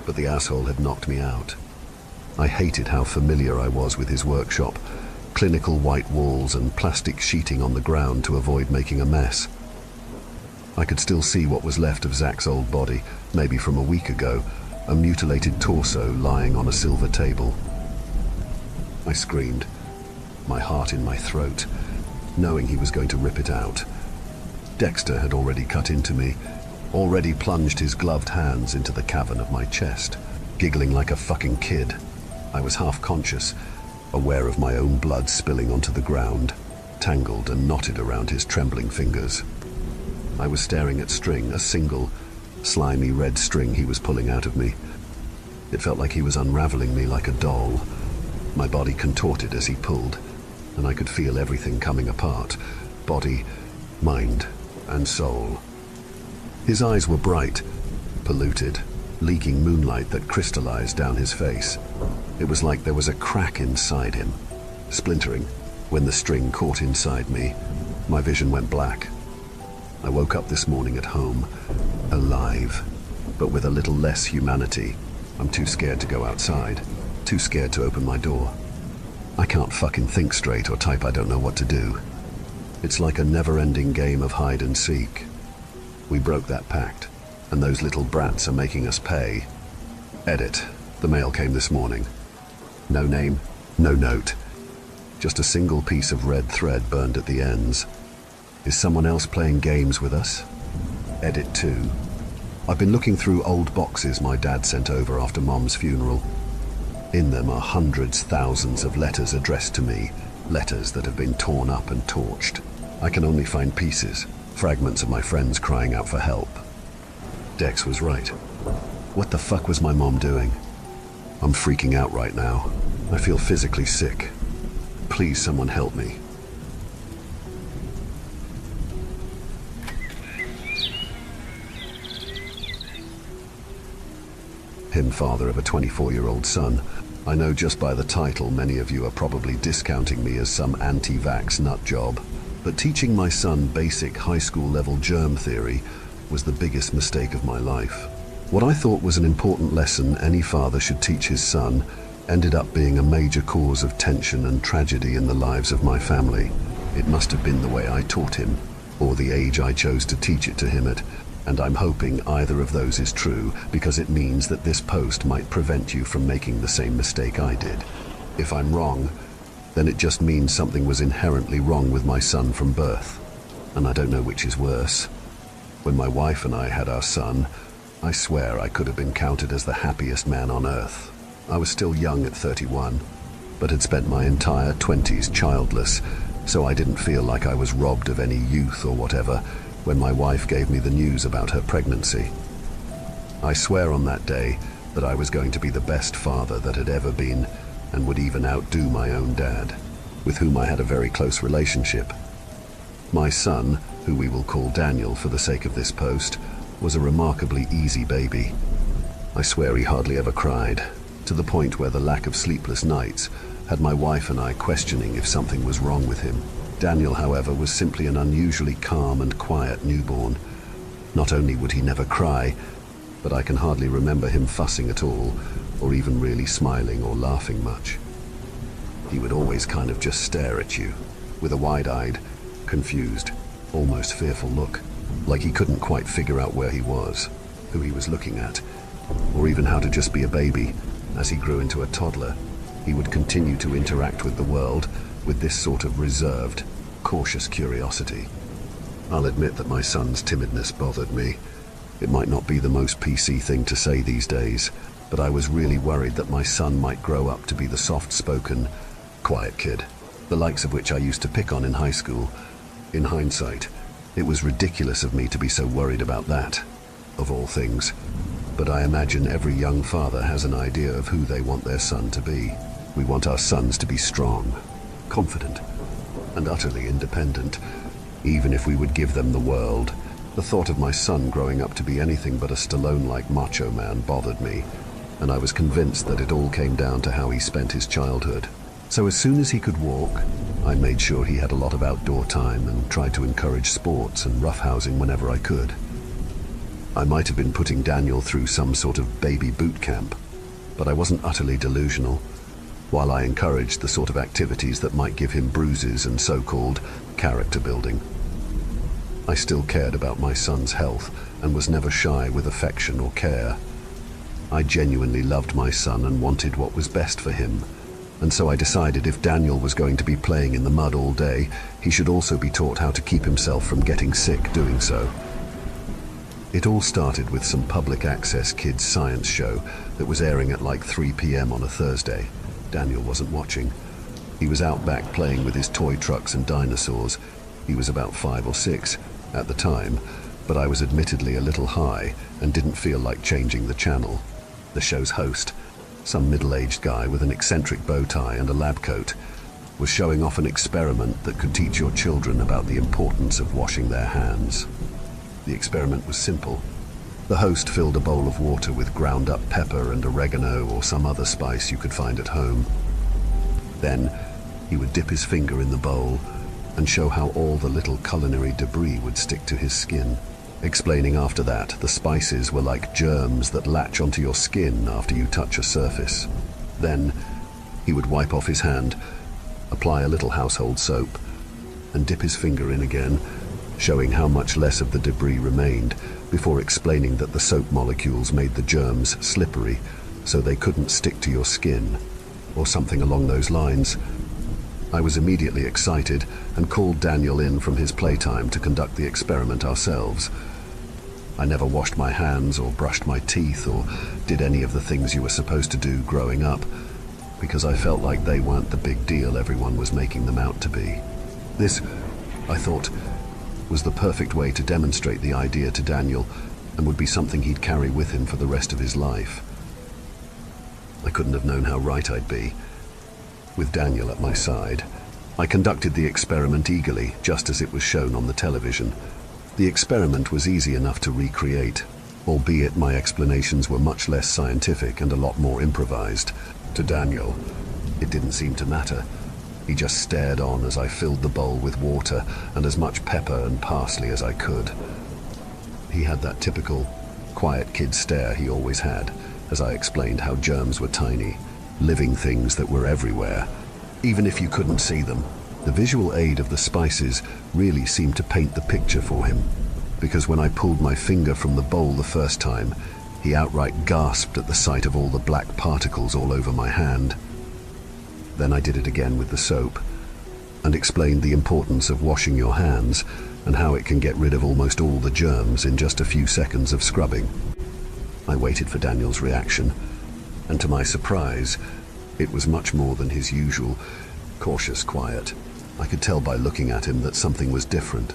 but the asshole had knocked me out. I hated how familiar I was with his workshop, clinical white walls and plastic sheeting on the ground to avoid making a mess. I could still see what was left of Zach's old body, maybe from a week ago, a mutilated torso lying on a silver table. I screamed, my heart in my throat, knowing he was going to rip it out. Dexter had already cut into me, already plunged his gloved hands into the cavern of my chest, giggling like a fucking kid. I was half conscious, aware of my own blood spilling onto the ground, tangled and knotted around his trembling fingers. I was staring at string, a single, slimy red string he was pulling out of me. It felt like he was unraveling me like a doll. My body contorted as he pulled, and I could feel everything coming apart, body, mind, and soul. His eyes were bright, polluted, leaking moonlight that crystallized down his face. It was like there was a crack inside him, splintering. When the string caught inside me, my vision went black. I woke up this morning at home, alive, but with a little less humanity. I'm too scared to go outside, too scared to open my door. I can't fucking think straight or type I don't know what to do. It's like a never-ending game of hide and seek. We broke that pact, and those little brats are making us pay. Edit. The mail came this morning. No name, no note. Just a single piece of red thread burned at the ends. Is someone else playing games with us? Edit 2. I've been looking through old boxes my dad sent over after Mom's funeral. In them are hundreds, thousands of letters addressed to me, letters that have been torn up and torched. I can only find pieces, fragments of my friends crying out for help. Dex was right. What the fuck was my mom doing? I'm freaking out right now. I feel physically sick. Please, someone help me. him father of a 24-year-old son. I know just by the title many of you are probably discounting me as some anti-vax nut job, but teaching my son basic high school level germ theory was the biggest mistake of my life. What I thought was an important lesson any father should teach his son ended up being a major cause of tension and tragedy in the lives of my family. It must have been the way I taught him, or the age I chose to teach it to him at, and I'm hoping either of those is true, because it means that this post might prevent you from making the same mistake I did. If I'm wrong, then it just means something was inherently wrong with my son from birth, and I don't know which is worse. When my wife and I had our son, I swear I could have been counted as the happiest man on earth. I was still young at 31, but had spent my entire 20s childless, so I didn't feel like I was robbed of any youth or whatever when my wife gave me the news about her pregnancy. I swear on that day that I was going to be the best father that had ever been, and would even outdo my own dad, with whom I had a very close relationship. My son, who we will call Daniel for the sake of this post, was a remarkably easy baby. I swear he hardly ever cried, to the point where the lack of sleepless nights had my wife and I questioning if something was wrong with him. Daniel, however, was simply an unusually calm and quiet newborn. Not only would he never cry, but I can hardly remember him fussing at all, or even really smiling or laughing much. He would always kind of just stare at you, with a wide-eyed, confused, almost fearful look, like he couldn't quite figure out where he was, who he was looking at, or even how to just be a baby. As he grew into a toddler, he would continue to interact with the world with this sort of reserved, cautious curiosity. I'll admit that my son's timidness bothered me. It might not be the most PC thing to say these days, but I was really worried that my son might grow up to be the soft-spoken, quiet kid, the likes of which I used to pick on in high school. In hindsight, it was ridiculous of me to be so worried about that, of all things. But I imagine every young father has an idea of who they want their son to be. We want our sons to be strong, confident, and utterly independent, even if we would give them the world. The thought of my son growing up to be anything but a Stallone-like macho man bothered me, and I was convinced that it all came down to how he spent his childhood. So as soon as he could walk, I made sure he had a lot of outdoor time and tried to encourage sports and roughhousing whenever I could. I might have been putting Daniel through some sort of baby boot camp, but I wasn't utterly delusional. While I encouraged the sort of activities that might give him bruises and so-called character building, I still cared about my son's health and was never shy with affection or care. I genuinely loved my son and wanted what was best for him, and so I decided if Daniel was going to be playing in the mud all day, he should also be taught how to keep himself from getting sick doing so. It all started with some public access kids science show that was airing at like 3 p.m. on a Thursday. Daniel wasn't watching. He was out back playing with his toy trucks and dinosaurs. He was about 5 or 6 at the time, but I was admittedly a little high and didn't feel like changing the channel. The show's host, some middle-aged guy with an eccentric bow tie and a lab coat, was showing off an experiment that could teach your children about the importance of washing their hands. The experiment was simple. The host filled a bowl of water with ground-up pepper and oregano or some other spice you could find at home. Then he would dip his finger in the bowl and show how all the little culinary debris would stick to his skin, explaining after that the spices were like germs that latch onto your skin after you touch a surface. Then he would wipe off his hand, apply a little household soap, and dip his finger in again, showing how much less of the debris remained, before explaining that the soap molecules made the germs slippery, so they couldn't stick to your skin, or something along those lines. I was immediately excited and called Daniel in from his playtime to conduct the experiment ourselves. I never washed my hands or brushed my teeth or did any of the things you were supposed to do growing up, because I felt like they weren't the big deal everyone was making them out to be. This, I thought, was the perfect way to demonstrate the idea to Daniel, and would be something he'd carry with him for the rest of his life. I couldn't have known how right I'd be. With Daniel at my side, I conducted the experiment eagerly, just as it was shown on the television. The experiment was easy enough to recreate. albeit my explanations were much less scientific and a lot more improvised. To Daniel, it didn't seem to matter. He just stared on as I filled the bowl with water and as much pepper and parsley as I could. He had that typical, quiet kid stare he always had, as I explained how germs were tiny, living things that were everywhere, even if you couldn't see them. The visual aid of the spices really seemed to paint the picture for him, because when I pulled my finger from the bowl the first time, he outright gasped at the sight of all the black particles all over my hand. Then I did it again with the soap, and explained the importance of washing your hands and how it can get rid of almost all the germs in just a few seconds of scrubbing. I waited for Daniel's reaction, and to my surprise, it was much more than his usual cautious quiet. I could tell by looking at him that something was different.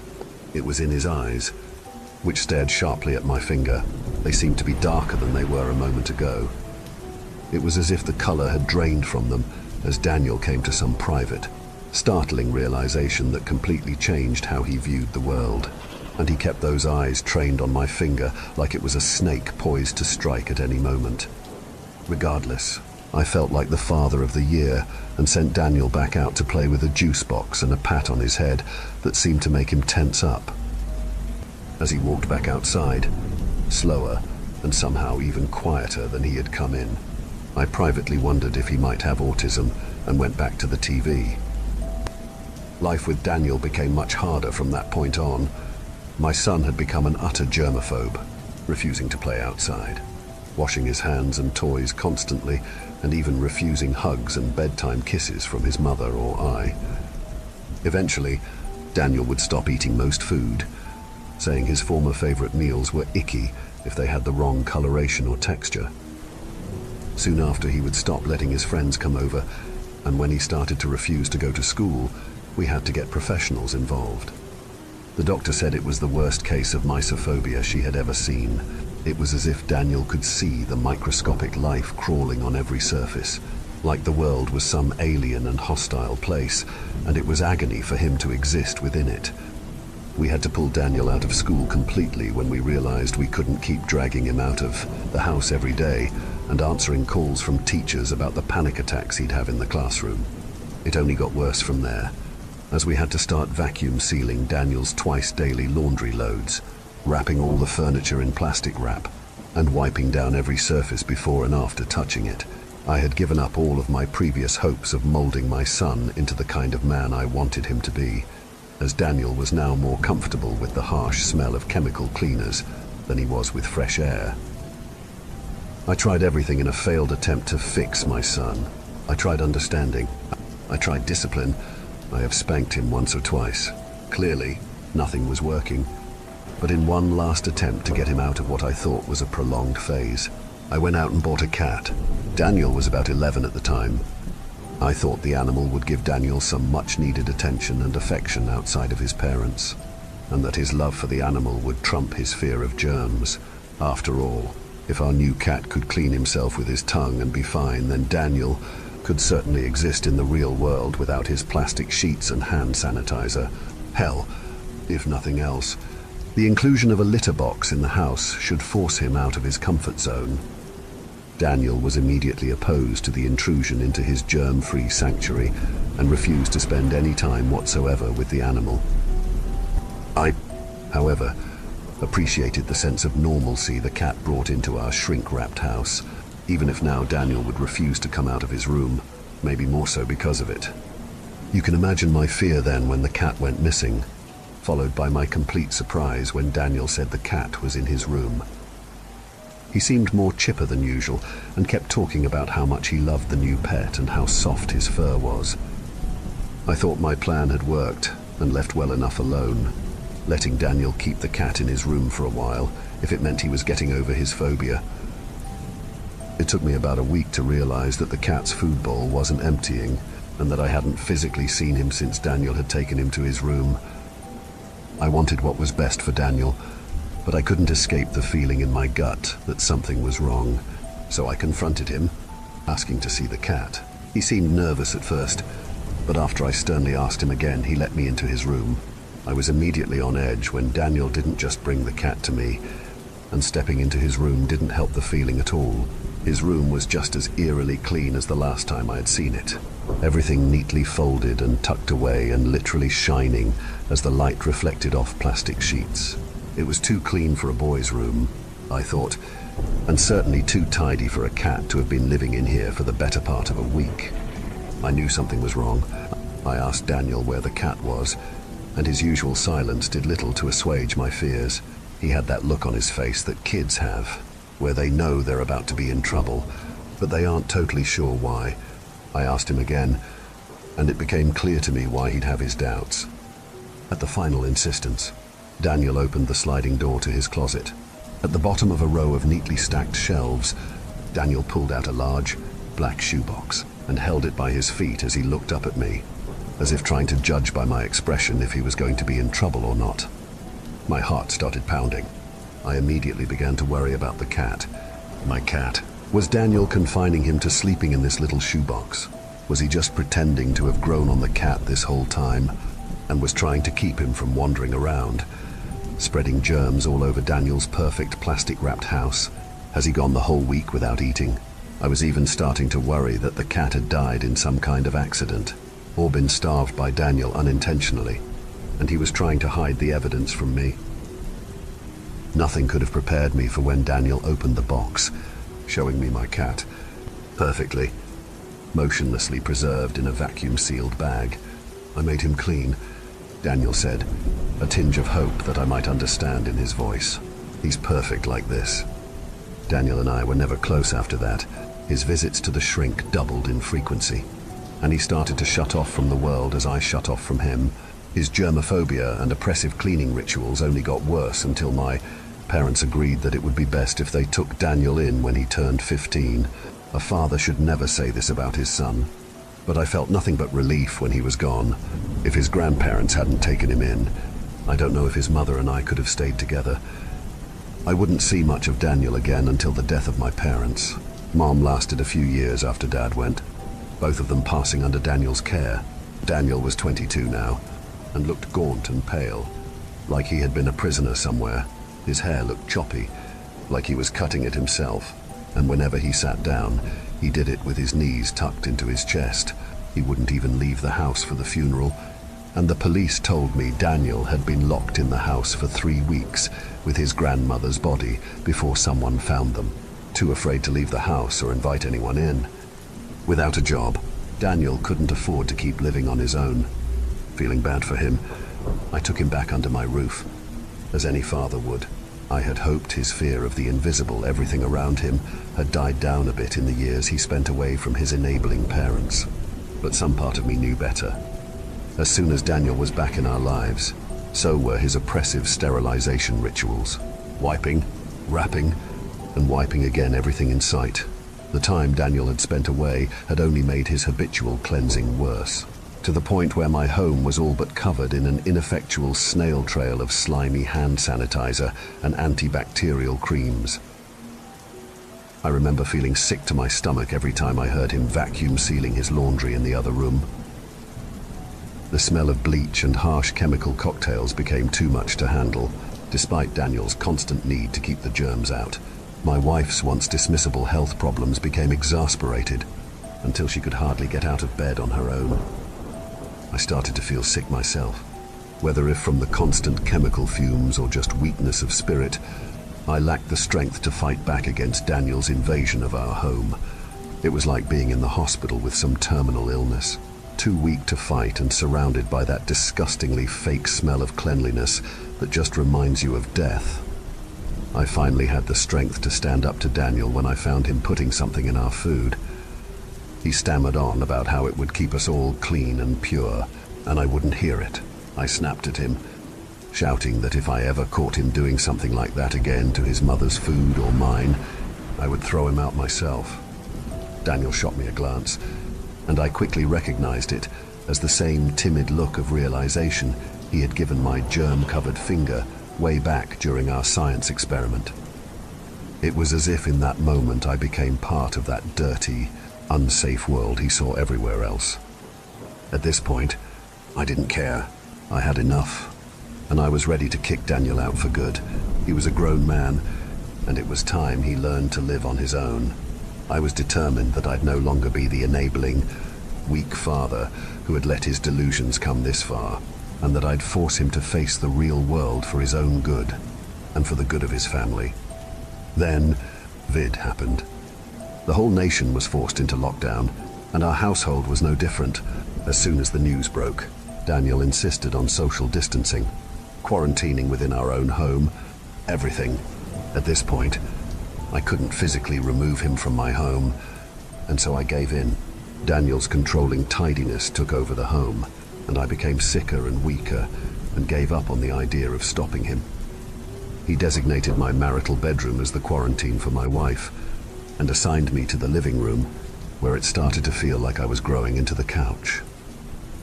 It was in his eyes, which stared sharply at my finger. They seemed to be darker than they were a moment ago. It was as if the color had drained from them as Daniel came to some private, startling realization that completely changed how he viewed the world. And he kept those eyes trained on my finger like it was a snake poised to strike at any moment. Regardless, I felt like the father of the year and sent Daniel back out to play with a juice box and a pat on his head that seemed to make him tense up. As he walked back outside, slower and somehow even quieter than he had come in, I privately wondered if he might have autism and went back to the TV. Life with Daniel became much harder from that point on. My son had become an utter germaphobe, refusing to play outside, washing his hands and toys constantly, and even refusing hugs and bedtime kisses from his mother or I. Eventually, Daniel would stop eating most food, saying his former favorite meals were icky if they had the wrong coloration or texture. Soon after, he would stop letting his friends come over, and when he started to refuse to go to school, we had to get professionals involved. The doctor said it was the worst case of mysophobia she had ever seen. It was as if Daniel could see the microscopic life crawling on every surface, like the world was some alien and hostile place, and it was agony for him to exist within it. We had to pull Daniel out of school completely when we realized we couldn't keep dragging him out of the house every day and answering calls from teachers about the panic attacks he'd have in the classroom. It only got worse from there, as we had to start vacuum sealing Daniel's twice-daily laundry loads, wrapping all the furniture in plastic wrap, and wiping down every surface before and after touching it. I had given up all of my previous hopes of molding my son into the kind of man I wanted him to be, as Daniel was now more comfortable with the harsh smell of chemical cleaners than he was with fresh air. I tried everything in a failed attempt to fix my son. I tried understanding. I tried discipline. I have spanked him once or twice. Clearly, nothing was working. But in one last attempt to get him out of what I thought was a prolonged phase, I went out and bought a cat. Daniel was about 11 at the time. I thought the animal would give Daniel some much-needed attention and affection outside of his parents, and that his love for the animal would trump his fear of germs. After all, if our new cat could clean himself with his tongue and be fine, then Daniel could certainly exist in the real world without his plastic sheets and hand sanitizer. Hell, if nothing else, the inclusion of a litter box in the house should force him out of his comfort zone. Daniel was immediately opposed to the intrusion into his germ-free sanctuary and refused to spend any time whatsoever with the animal. I, however, appreciated the sense of normalcy the cat brought into our shrink-wrapped house, even if now Daniel would refuse to come out of his room, maybe more so because of it. You can imagine my fear then when the cat went missing, followed by my complete surprise when Daniel said the cat was in his room. He seemed more chipper than usual and kept talking about how much he loved the new pet and how soft his fur was. I thought my plan had worked and left well enough alone, letting Daniel keep the cat in his room for a while if it meant he was getting over his phobia. It took me about a week to realize that the cat's food bowl wasn't emptying and that I hadn't physically seen him since Daniel had taken him to his room. I wanted what was best for Daniel, but I couldn't escape the feeling in my gut that something was wrong, so I confronted him, asking to see the cat. He seemed nervous at first, but after I sternly asked him again, he let me into his room. I was immediately on edge when Daniel didn't just bring the cat to me, and stepping into his room didn't help the feeling at all. His room was just as eerily clean as the last time I had seen it. Everything neatly folded and tucked away and literally shining as the light reflected off plastic sheets. It was too clean for a boy's room, I thought, and certainly too tidy for a cat to have been living in here for the better part of a week. I knew something was wrong. I asked Daniel where the cat was, and his usual silence did little to assuage my fears. He had that look on his face that kids have, where they know they're about to be in trouble, but they aren't totally sure why. I asked him again, and it became clear to me why he'd have his doubts. At the final insistence, Daniel opened the sliding door to his closet. At the bottom of a row of neatly stacked shelves, Daniel pulled out a large, black shoebox and held it by his feet as he looked up at me, as if trying to judge by my expression if he was going to be in trouble or not. My heart started pounding. I immediately began to worry about the cat. My cat. Was Daniel confining him to sleeping in this little shoebox? Was he just pretending to have grown on the cat this whole time and was trying to keep him from wandering around, spreading germs all over Daniel's perfect plastic-wrapped house? Has he gone the whole week without eating? I was even starting to worry that the cat had died in some kind of accident or been starved by Daniel unintentionally, and he was trying to hide the evidence from me. Nothing could have prepared me for when Daniel opened the box, showing me my cat, perfectly, motionlessly preserved in a vacuum-sealed bag. I made him clean, Daniel said, a tinge of hope that I might understand in his voice. He's perfect like this. Daniel and I were never close after that. His visits to the shrink doubled in frequency, and he started to shut off from the world as I shut off from him. His germophobia and oppressive cleaning rituals only got worse until my parents agreed that it would be best if they took Daniel in when he turned 15. A father should never say this about his son, but I felt nothing but relief when he was gone. If his grandparents hadn't taken him in, I don't know if his mother and I could have stayed together. I wouldn't see much of Daniel again until the death of my parents. Mom lasted a few years after Dad went, both of them passing under Daniel's care. Daniel was 22 now, and looked gaunt and pale, like he had been a prisoner somewhere. His hair looked choppy, like he was cutting it himself, and whenever he sat down, he did it with his knees tucked into his chest. He wouldn't even leave the house for the funeral, and the police told me Daniel had been locked in the house for 3 weeks with his grandmother's body before someone found them, too afraid to leave the house or invite anyone in. Without a job, Daniel couldn't afford to keep living on his own. Feeling bad for him, I took him back under my roof, as any father would. I had hoped his fear of the invisible, everything around him, had died down a bit in the years he spent away from his enabling parents. But some part of me knew better. As soon as Daniel was back in our lives, so were his oppressive sterilization rituals. Wiping, wrapping, and wiping again everything in sight. The time Daniel had spent away had only made his habitual cleansing worse, to the point where my home was all but covered in an ineffectual snail trail of slimy hand sanitizer and antibacterial creams. I remember feeling sick to my stomach every time I heard him vacuum sealing his laundry in the other room. The smell of bleach and harsh chemical cocktails became too much to handle, despite Daniel's constant need to keep the germs out. My wife's once dismissible health problems became exasperated until she could hardly get out of bed on her own. I started to feel sick myself, whether if from the constant chemical fumes or just weakness of spirit. I lacked the strength to fight back against Daniel's invasion of our home. It was like being in the hospital with some terminal illness, too weak to fight and surrounded by that disgustingly fake smell of cleanliness that just reminds you of death. I finally had the strength to stand up to Daniel when I found him putting something in our food. He stammered on about how it would keep us all clean and pure, and I wouldn't hear it. I snapped at him, shouting that if I ever caught him doing something like that again to his mother's food or mine, I would throw him out myself. Daniel shot me a glance, and I quickly recognized it as the same timid look of realization he had given my germ-covered finger way back during our science experiment. It was as if in that moment I became part of that dirty, unsafe world he saw everywhere else. At this point, I didn't care. I had enough, and I was ready to kick Daniel out for good. He was a grown man, and it was time he learned to live on his own. I was determined that I'd no longer be the enabling, weak father who had let his delusions come this far, and that I'd force him to face the real world for his own good, and for the good of his family. Then, Vid happened. The whole nation was forced into lockdown, and our household was no different. As soon as the news broke, Daniel insisted on social distancing, quarantining within our own home, everything. At this point, I couldn't physically remove him from my home, and so I gave in. Daniel's controlling tidiness took over the home, and I became sicker and weaker and gave up on the idea of stopping him. He designated my marital bedroom as the quarantine for my wife and assigned me to the living room, where it started to feel like I was growing into the couch.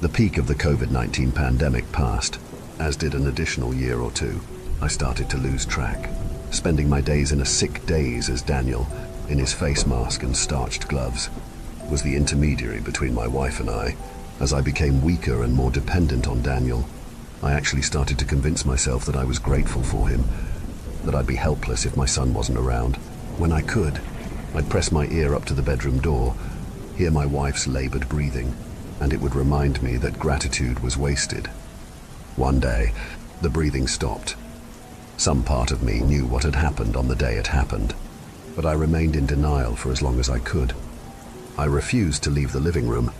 The peak of the COVID-19 pandemic passed, as did an additional year or two. I started to lose track, spending my days in a sick daze as Daniel, in his face mask and starched gloves, was the intermediary between my wife and I. As I became weaker and more dependent on Daniel, I actually started to convince myself that I was grateful for him, that I'd be helpless if my son wasn't around. When I could, I'd press my ear up to the bedroom door, hear my wife's labored breathing, and it would remind me that gratitude was wasted. One day, the breathing stopped. Some part of me knew what had happened on the day it happened, but I remained in denial for as long as I could. I refused to leave the living room,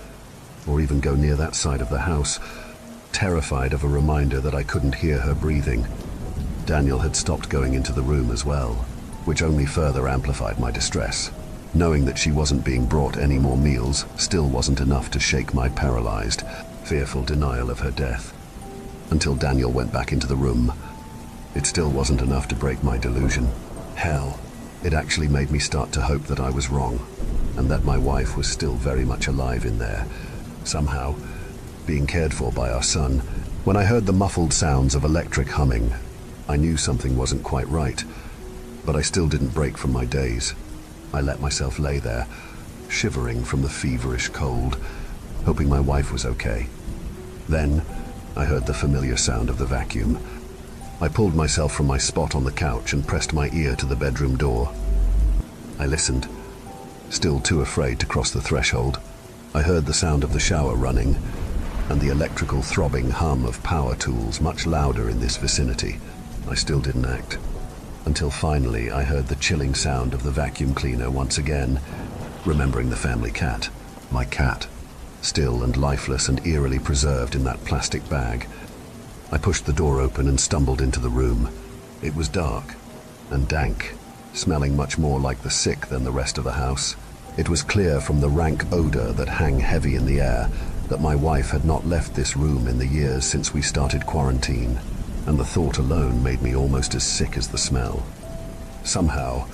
or even go near that side of the house, terrified of a reminder that I couldn't hear her breathing. Daniel had stopped going into the room as well, which only further amplified my distress. Knowing that she wasn't being brought any more meals still wasn't enough to shake my paralyzed, fearful denial of her death. Until Daniel went back into the room, it still wasn't enough to break my delusion. Hell, it actually made me start to hope that I was wrong, and that my wife was still very much alive in there, somehow, being cared for by our son. When I heard the muffled sounds of electric humming, I knew something wasn't quite right, but I still didn't break from my daze. I let myself lay there, shivering from the feverish cold, hoping my wife was okay. Then, I heard the familiar sound of the vacuum. I pulled myself from my spot on the couch and pressed my ear to the bedroom door. I listened, still too afraid to cross the threshold. I heard the sound of the shower running, and the electrical throbbing hum of power tools much louder in this vicinity. I still didn't act, until finally I heard the chilling sound of the vacuum cleaner once again, remembering the family cat. My cat, still and lifeless and eerily preserved in that plastic bag. I pushed the door open and stumbled into the room. It was dark and dank, smelling much more like the sick than the rest of the house. It was clear from the rank odor that hung heavy in the air that my wife had not left this room in the years since we started quarantine, and the thought alone made me almost as sick as the smell. Somehow,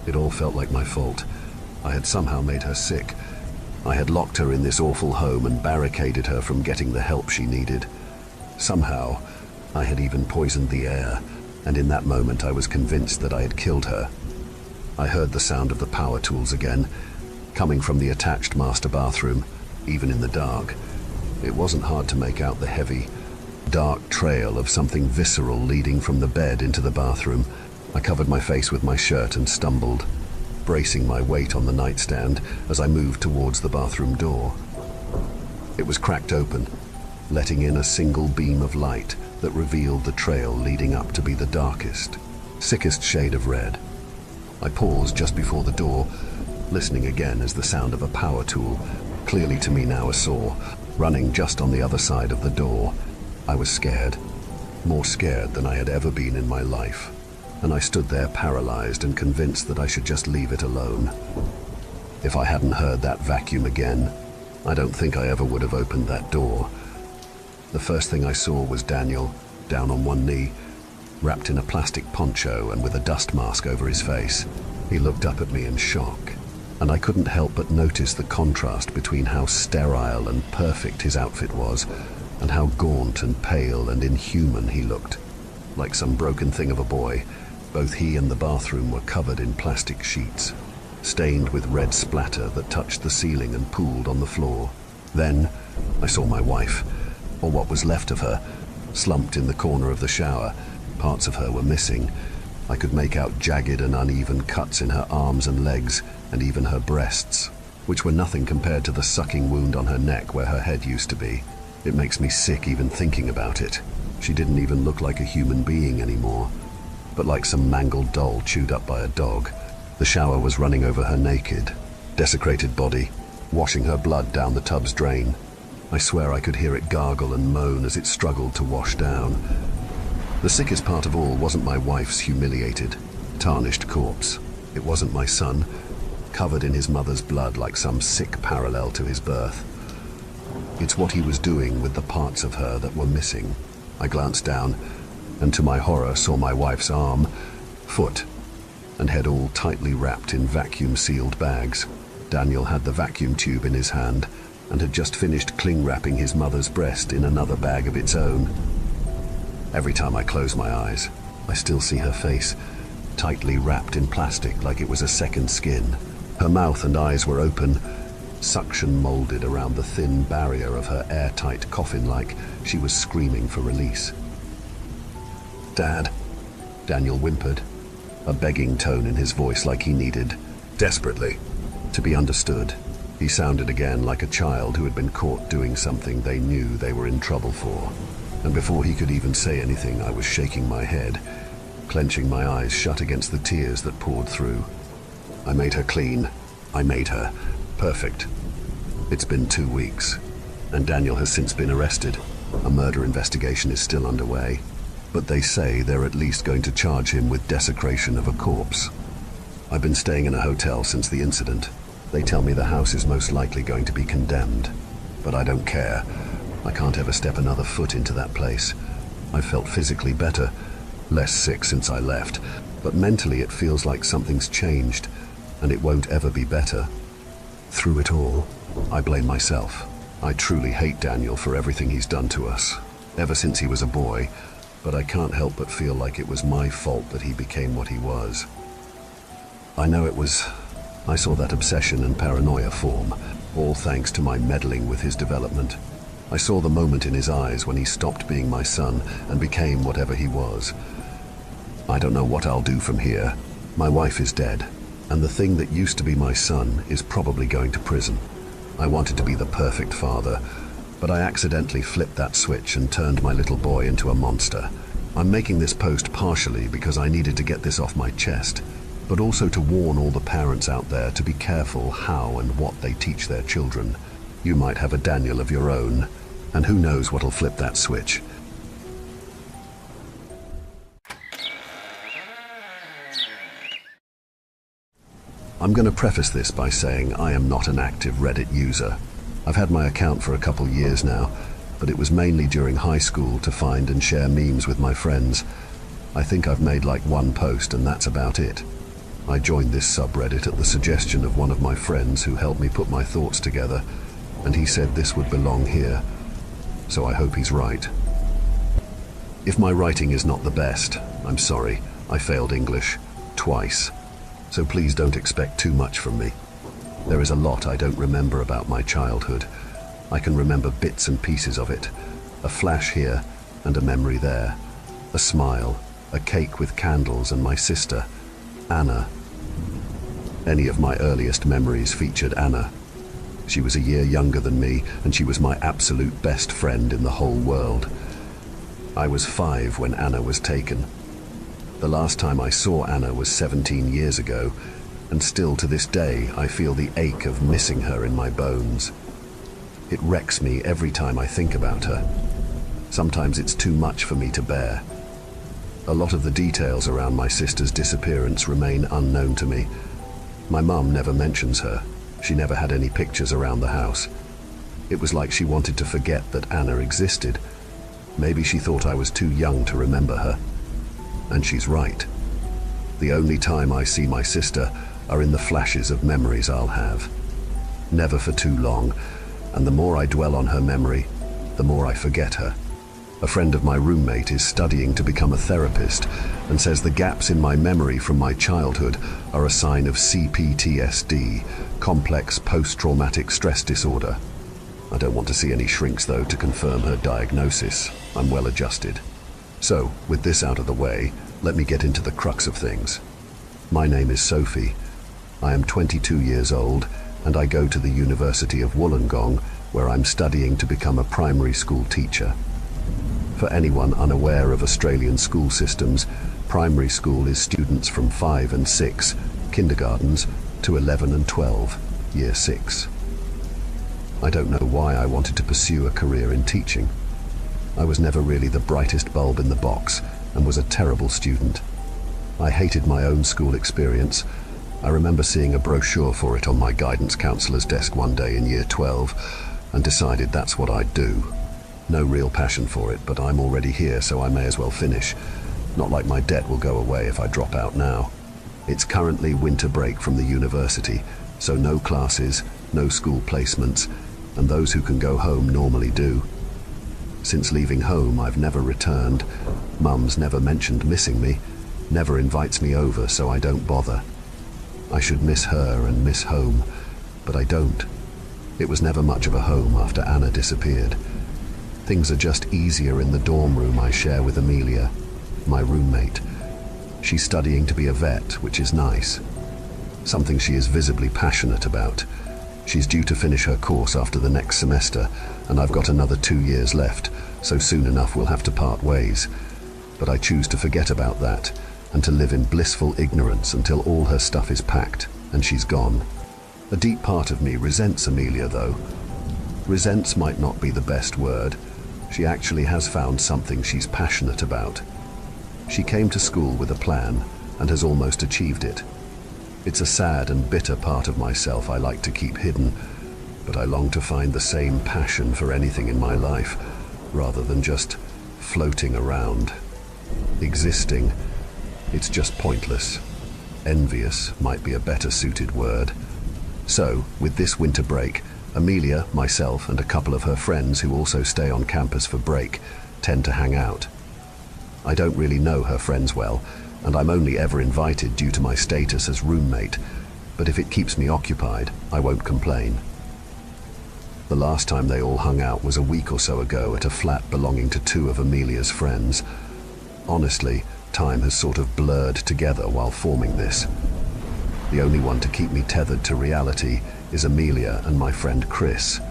it all felt like my fault. I had somehow made her sick. I had locked her in this awful home and barricaded her from getting the help she needed. Somehow, I had even poisoned the air, and in that moment I was convinced that I had killed her. I heard the sound of the power tools again, coming from the attached master bathroom, even in the dark. It wasn't hard to make out the heavy, dark trail of something visceral leading from the bed into the bathroom. I covered my face with my shirt and stumbled, bracing my weight on the nightstand as I moved towards the bathroom door. It was cracked open, letting in a single beam of light that revealed the trail leading up to be the darkest, sickest shade of red. I paused just before the door, listening again as the sound of a power tool, clearly to me now a saw, running just on the other side of the door. I was scared, more scared than I had ever been in my life, and I stood there paralyzed and convinced that I should just leave it alone. If I hadn't heard that vacuum again, I don't think I ever would have opened that door. The first thing I saw was Daniel, down on one knee, wrapped in a plastic poncho and with a dust mask over his face. He looked up at me in shock, and I couldn't help but notice the contrast between how sterile and perfect his outfit was, and how gaunt and pale and inhuman he looked, like some broken thing of a boy. Both he and the bathroom were covered in plastic sheets, stained with red splatter that touched the ceiling and pooled on the floor. Then I saw my wife, or what was left of her, slumped in the corner of the shower. Parts of her were missing, I could make out jagged and uneven cuts in her arms and legs, and even her breasts, which were nothing compared to the sucking wound on her neck where her head used to be. It makes me sick even thinking about it. She didn't even look like a human being anymore, but like some mangled doll chewed up by a dog. The shower was running over her naked, desecrated body, washing her blood down the tub's drain. I swear I could hear it gargle and moan as it struggled to wash down. The sickest part of all wasn't my wife's humiliated, tarnished corpse. It wasn't my son, covered in his mother's blood like some sick parallel to his birth. It's what he was doing with the parts of her that were missing. I glanced down, and to my horror saw my wife's arm, foot, and head all tightly wrapped in vacuum-sealed bags. Daniel had the vacuum tube in his hand, and had just finished cling-wrapping his mother's breast in another bag of its own. Every time I close my eyes, I still see her face, tightly wrapped in plastic like it was a second skin. Her mouth and eyes were open, suction molded around the thin barrier of her airtight coffin like she was screaming for release. "Dad," Daniel whimpered, a begging tone in his voice like he needed, desperately, to be understood. He sounded again like a child who had been caught doing something they knew they were in trouble for. And before he could even say anything, I was shaking my head, clenching my eyes shut against the tears that poured through. I made her clean. I made her perfect. It's been 2 weeks, and Daniel has since been arrested. A murder investigation is still underway, but they say they're at least going to charge him with desecration of a corpse. I've been staying in a hotel since the incident. They tell me the house is most likely going to be condemned, but I don't care. I can't ever step another foot into that place. I've felt physically better, less sick since I left, but mentally it feels like something's changed, and it won't ever be better. Through it all, I blame myself. I truly hate Daniel for everything he's done to us, ever since he was a boy, but I can't help but feel like it was my fault that he became what he was. I saw that obsession and paranoia form, all thanks to my meddling with his development. I saw the moment in his eyes when he stopped being my son and became whatever he was. I don't know what I'll do from here. My wife is dead, and the thing that used to be my son is probably going to prison. I wanted to be the perfect father, but I accidentally flipped that switch and turned my little boy into a monster. I'm making this post partially because I needed to get this off my chest, but also to warn all the parents out there to be careful how and what they teach their children. You might have a Daniel of your own, and who knows what'll flip that switch. I'm going to preface this by saying I am not an active Reddit user. I've had my account for a couple years now, but it was mainly during high school to find and share memes with my friends. I think I've made like one post and that's about it. I joined this subreddit at the suggestion of one of my friends who helped me put my thoughts together, and he said this would belong here. So I hope he's right. If my writing is not the best, I'm sorry. I failed English twice, so please don't expect too much from me. There is a lot I don't remember about my childhood. I can remember bits and pieces of it. A flash here and a memory there. A smile, a cake with candles and my sister, Anna. Any of my earliest memories featured Anna. She was a year younger than me, and she was my absolute best friend in the whole world. I was 5 when Anna was taken. The last time I saw Anna was 17 years ago, and still to this day I feel the ache of missing her in my bones. It wrecks me every time I think about her. Sometimes it's too much for me to bear. A lot of the details around my sister's disappearance remain unknown to me. My mum never mentions her. She never had any pictures around the house. It was like she wanted to forget that Anna existed. Maybe she thought I was too young to remember her. And she's right. The only time I see my sister are in the flashes of memories I'll have. Never for too long, and the more I dwell on her memory, the more I forget her. A friend of my roommate is studying to become a therapist and says the gaps in my memory from my childhood are a sign of CPTSD, complex post-traumatic stress disorder. I don't want to see any shrinks though to confirm her diagnosis. I'm well adjusted. So, with this out of the way, Let me get into the crux of things. My name is Sophie. I am 22 years old, and I go to the University of Wollongong, where I'm studying to become a primary school teacher. For anyone unaware of Australian school systems, primary school is students from 5 and 6, kindergartens, to 11 and 12, year 6. I don't know why I wanted to pursue a career in teaching. I was never really the brightest bulb in the box and was a terrible student. I hated my own school experience. I remember seeing a brochure for it on my guidance counselor's desk one day in year 12 and decided that's what I'd do. No real passion for it, but I'm already here, so I may as well finish. Not like my debt will go away if I drop out now. It's currently winter break from the university, so no classes, no school placements, and those who can go home normally do. Since leaving home, I've never returned. Mum's never mentioned missing me, never invites me over, so I don't bother. I should miss her and miss home, but I don't. It was never much of a home after Anna disappeared. Things are just easier in the dorm room I share with Amelia, my roommate. She's studying to be a vet, which is nice. Something she is visibly passionate about. She's due to finish her course after the next semester, and I've got another 2 years left, so soon enough we'll have to part ways. But I choose to forget about that, and to live in blissful ignorance until all her stuff is packed, and she's gone. A deep part of me resents Amelia, though. Resents might not be the best word. She actually has found something she's passionate about. She came to school with a plan, and has almost achieved it. It's a sad and bitter part of myself I like to keep hidden, but I long to find the same passion for anything in my life, rather than just floating around. Existing. It's just pointless. Envious might be a better suited word. So, with this winter break, Amelia, myself, and a couple of her friends who also stay on campus for break tend to hang out. I don't really know her friends well, and I'm only ever invited due to my status as roommate, but if it keeps me occupied, I won't complain. The last time they all hung out was a week or so ago at a flat belonging to 2 of Amelia's friends. Honestly, time has sort of blurred together while forming this. The only one to keep me tethered to reality is Amelia and my friend Chris.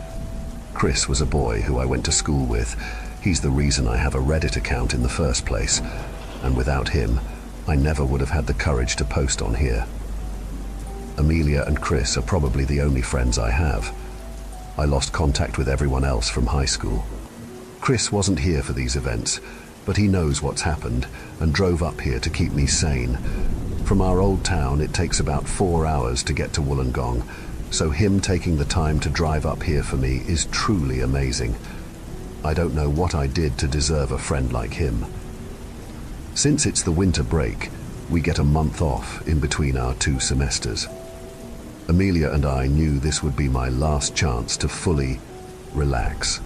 Chris was a boy who I went to school with. He's the reason I have a Reddit account in the first place, and without him, I never would have had the courage to post on here. Amelia and Chris are probably the only friends I have. I lost contact with everyone else from high school. Chris wasn't here for these events, but he knows what's happened and drove up here to keep me sane. From our old town, it takes about 4 hours to get to Wollongong, so him taking the time to drive up here for me is truly amazing. I don't know what I did to deserve a friend like him. Since it's the winter break, we get a month off in between our 2 semesters. Amelia and I knew this would be my last chance to fully relax.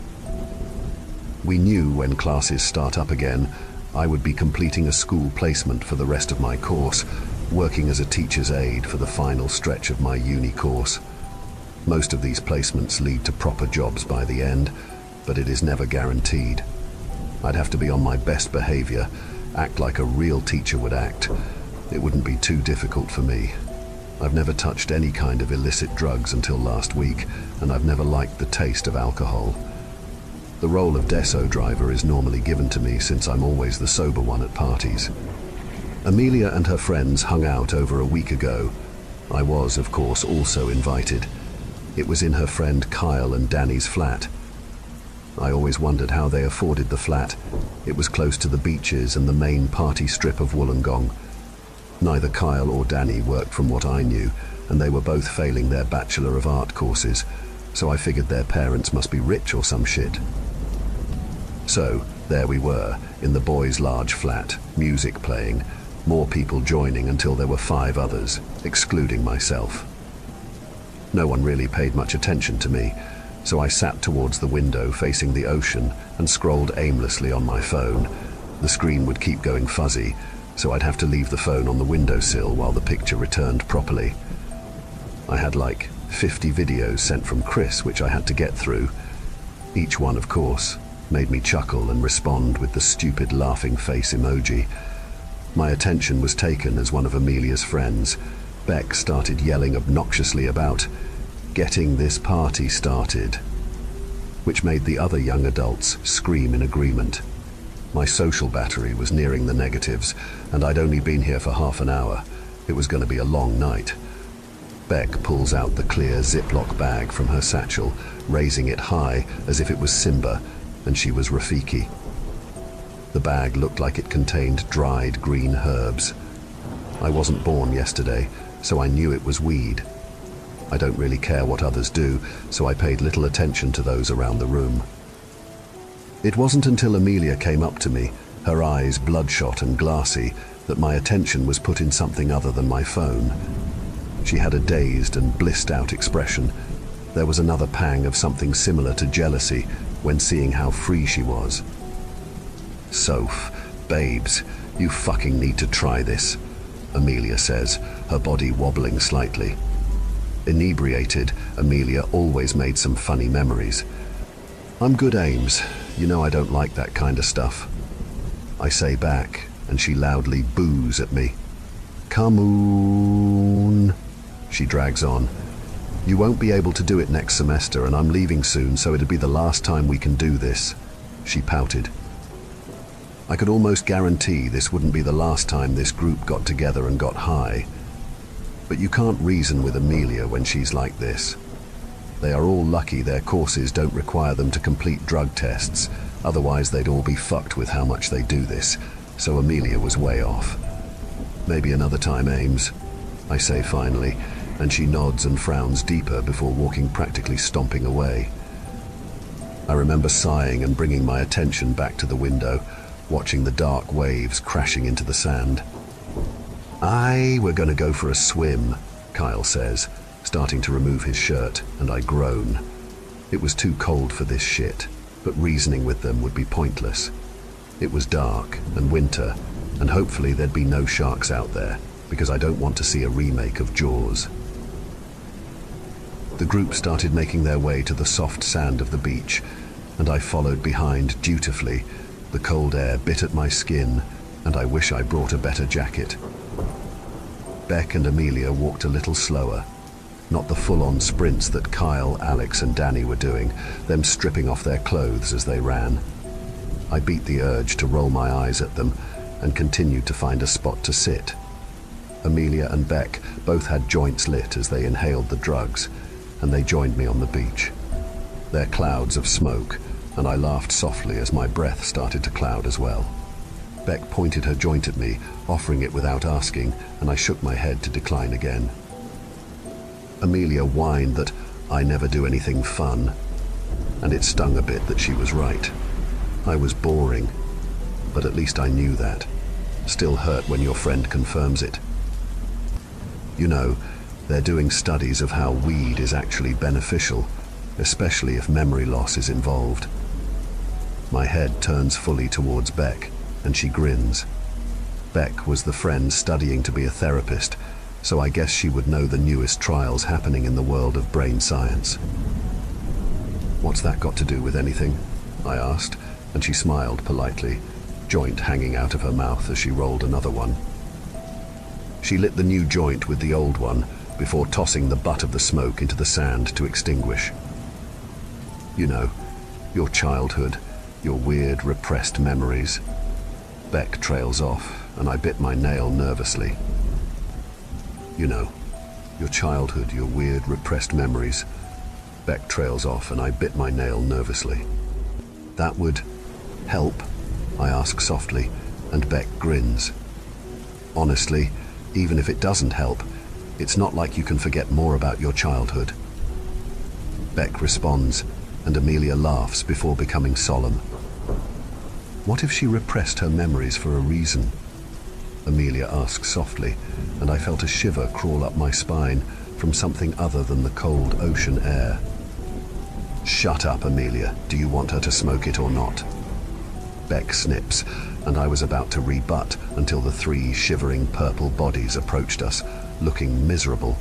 We knew when classes start up again, I would be completing a school placement for the rest of my course, working as a teacher's aide for the final stretch of my uni course. Most of these placements lead to proper jobs by the end, but it is never guaranteed. I'd have to be on my best behavior, act like a real teacher would act. It wouldn't be too difficult for me. I've never touched any kind of illicit drugs until last week, and I've never liked the taste of alcohol. The role of deso driver is normally given to me since I'm always the sober one at parties. Amelia and her friends hung out over a week ago. I was, of course, also invited. It was in her friend Kyle and Danny's flat. I always wondered how they afforded the flat. It was close to the beaches and the main party strip of Wollongong. Neither Kyle or Danny worked from what I knew, and they were both failing their Bachelor of Art courses, so I figured their parents must be rich or some shit. So, there we were, in the boys' large flat, music playing, more people joining until there were 5 others, excluding myself. No one really paid much attention to me, so I sat towards the window facing the ocean and scrolled aimlessly on my phone. The screen would keep going fuzzy, so I'd have to leave the phone on the windowsill while the picture returned properly. I had like 50 videos sent from Chris which I had to get through. Each one, of course, made me chuckle and respond with the stupid laughing face emoji. My attention was taken as one of Amelia's friends, Beck, started yelling obnoxiously about getting this party started, which made the other young adults scream in agreement. My social battery was nearing the negatives, and I'd only been here for half an hour. It was going to be a long night. Beck pulls out the clear Ziploc bag from her satchel, raising it high as if it was Simba and she was Rafiki. The bag looked like it contained dried green herbs. I wasn't born yesterday, so I knew it was weed. I don't really care what others do, so I paid little attention to those around the room. It wasn't until Amelia came up to me, her eyes bloodshot and glassy, that my attention was put in something other than my phone. She had a dazed and blissed-out expression. There was another pang of something similar to jealousy when seeing how free she was. "Soph, babes, you fucking need to try this," Amelia says, her body wobbling slightly. Inebriated, Amelia always made some funny memories. "I'm good, Ames. You know I don't like that kind of stuff." I say back, and she loudly boos at me. "Come on," she drags on. "You won't be able to do it next semester, and I'm leaving soon, so it'd be the last time we can do this." She pouted. I could almost guarantee this wouldn't be the last time this group got together and got high. But you can't reason with Amelia when she's like this. They are all lucky their courses don't require them to complete drug tests, otherwise they'd all be fucked with how much they do this, so Amelia was way off. "Maybe another time, Ames," I say finally, and she nods and frowns deeper before walking, practically stomping away. I remember sighing and bringing my attention back to the window, watching the dark waves crashing into the sand. We're gonna go for a swim," Kyle says, starting to remove his shirt, and I groan. It was too cold for this shit, but reasoning with them would be pointless. It was dark and winter, and hopefully there'd be no sharks out there, because I don't want to see a remake of Jaws. The group started making their way to the soft sand of the beach, and I followed behind dutifully. The cold air bit at my skin, and I wish I brought a better jacket. Beck and Amelia walked a little slower, not the full-on sprints that Kyle, Alex, and Danny were doing, them stripping off their clothes as they ran. I beat the urge to roll my eyes at them and continued to find a spot to sit. Amelia and Beck both had joints lit as they inhaled the drugs, and they joined me on the beach. Their clouds of smoke, and I laughed softly as my breath started to cloud as well. Beck pointed her joint at me, offering it without asking, and I shook my head to decline again. Amelia whined that I never do anything fun, and it stung a bit that she was right. I was boring, but at least I knew that. Still hurt when your friend confirms it. You know, they're doing studies of how weed is actually beneficial, especially if memory loss is involved. My head turns fully towards Beck, and she grins. Beck was the friend studying to be a therapist, so I guess she would know the newest trials happening in the world of brain science. "What's that got to do with anything?" I asked, and she smiled politely, joint hanging out of her mouth as she rolled another one. She lit the new joint with the old one before tossing the butt of the smoke into the sand to extinguish. "You know, your childhood, your weird, repressed memories." Beck trails off, and I bit my nail nervously. "You know, your childhood, your weird, repressed memories." Beck trails off, and I bit my nail nervously. "That would help?" I ask softly, and Beck grins. "Honestly, even if it doesn't help, it's not like you can forget more about your childhood." Beck responds, and Amelia laughs before becoming solemn. "What if she repressed her memories for a reason?" Amelia asks softly, and I felt a shiver crawl up my spine from something other than the cold ocean air. "Shut up, Amelia. Do you want her to smoke it or not?" Beck snips, and I was about to rebut until the three shivering purple bodies approached us, looking miserable.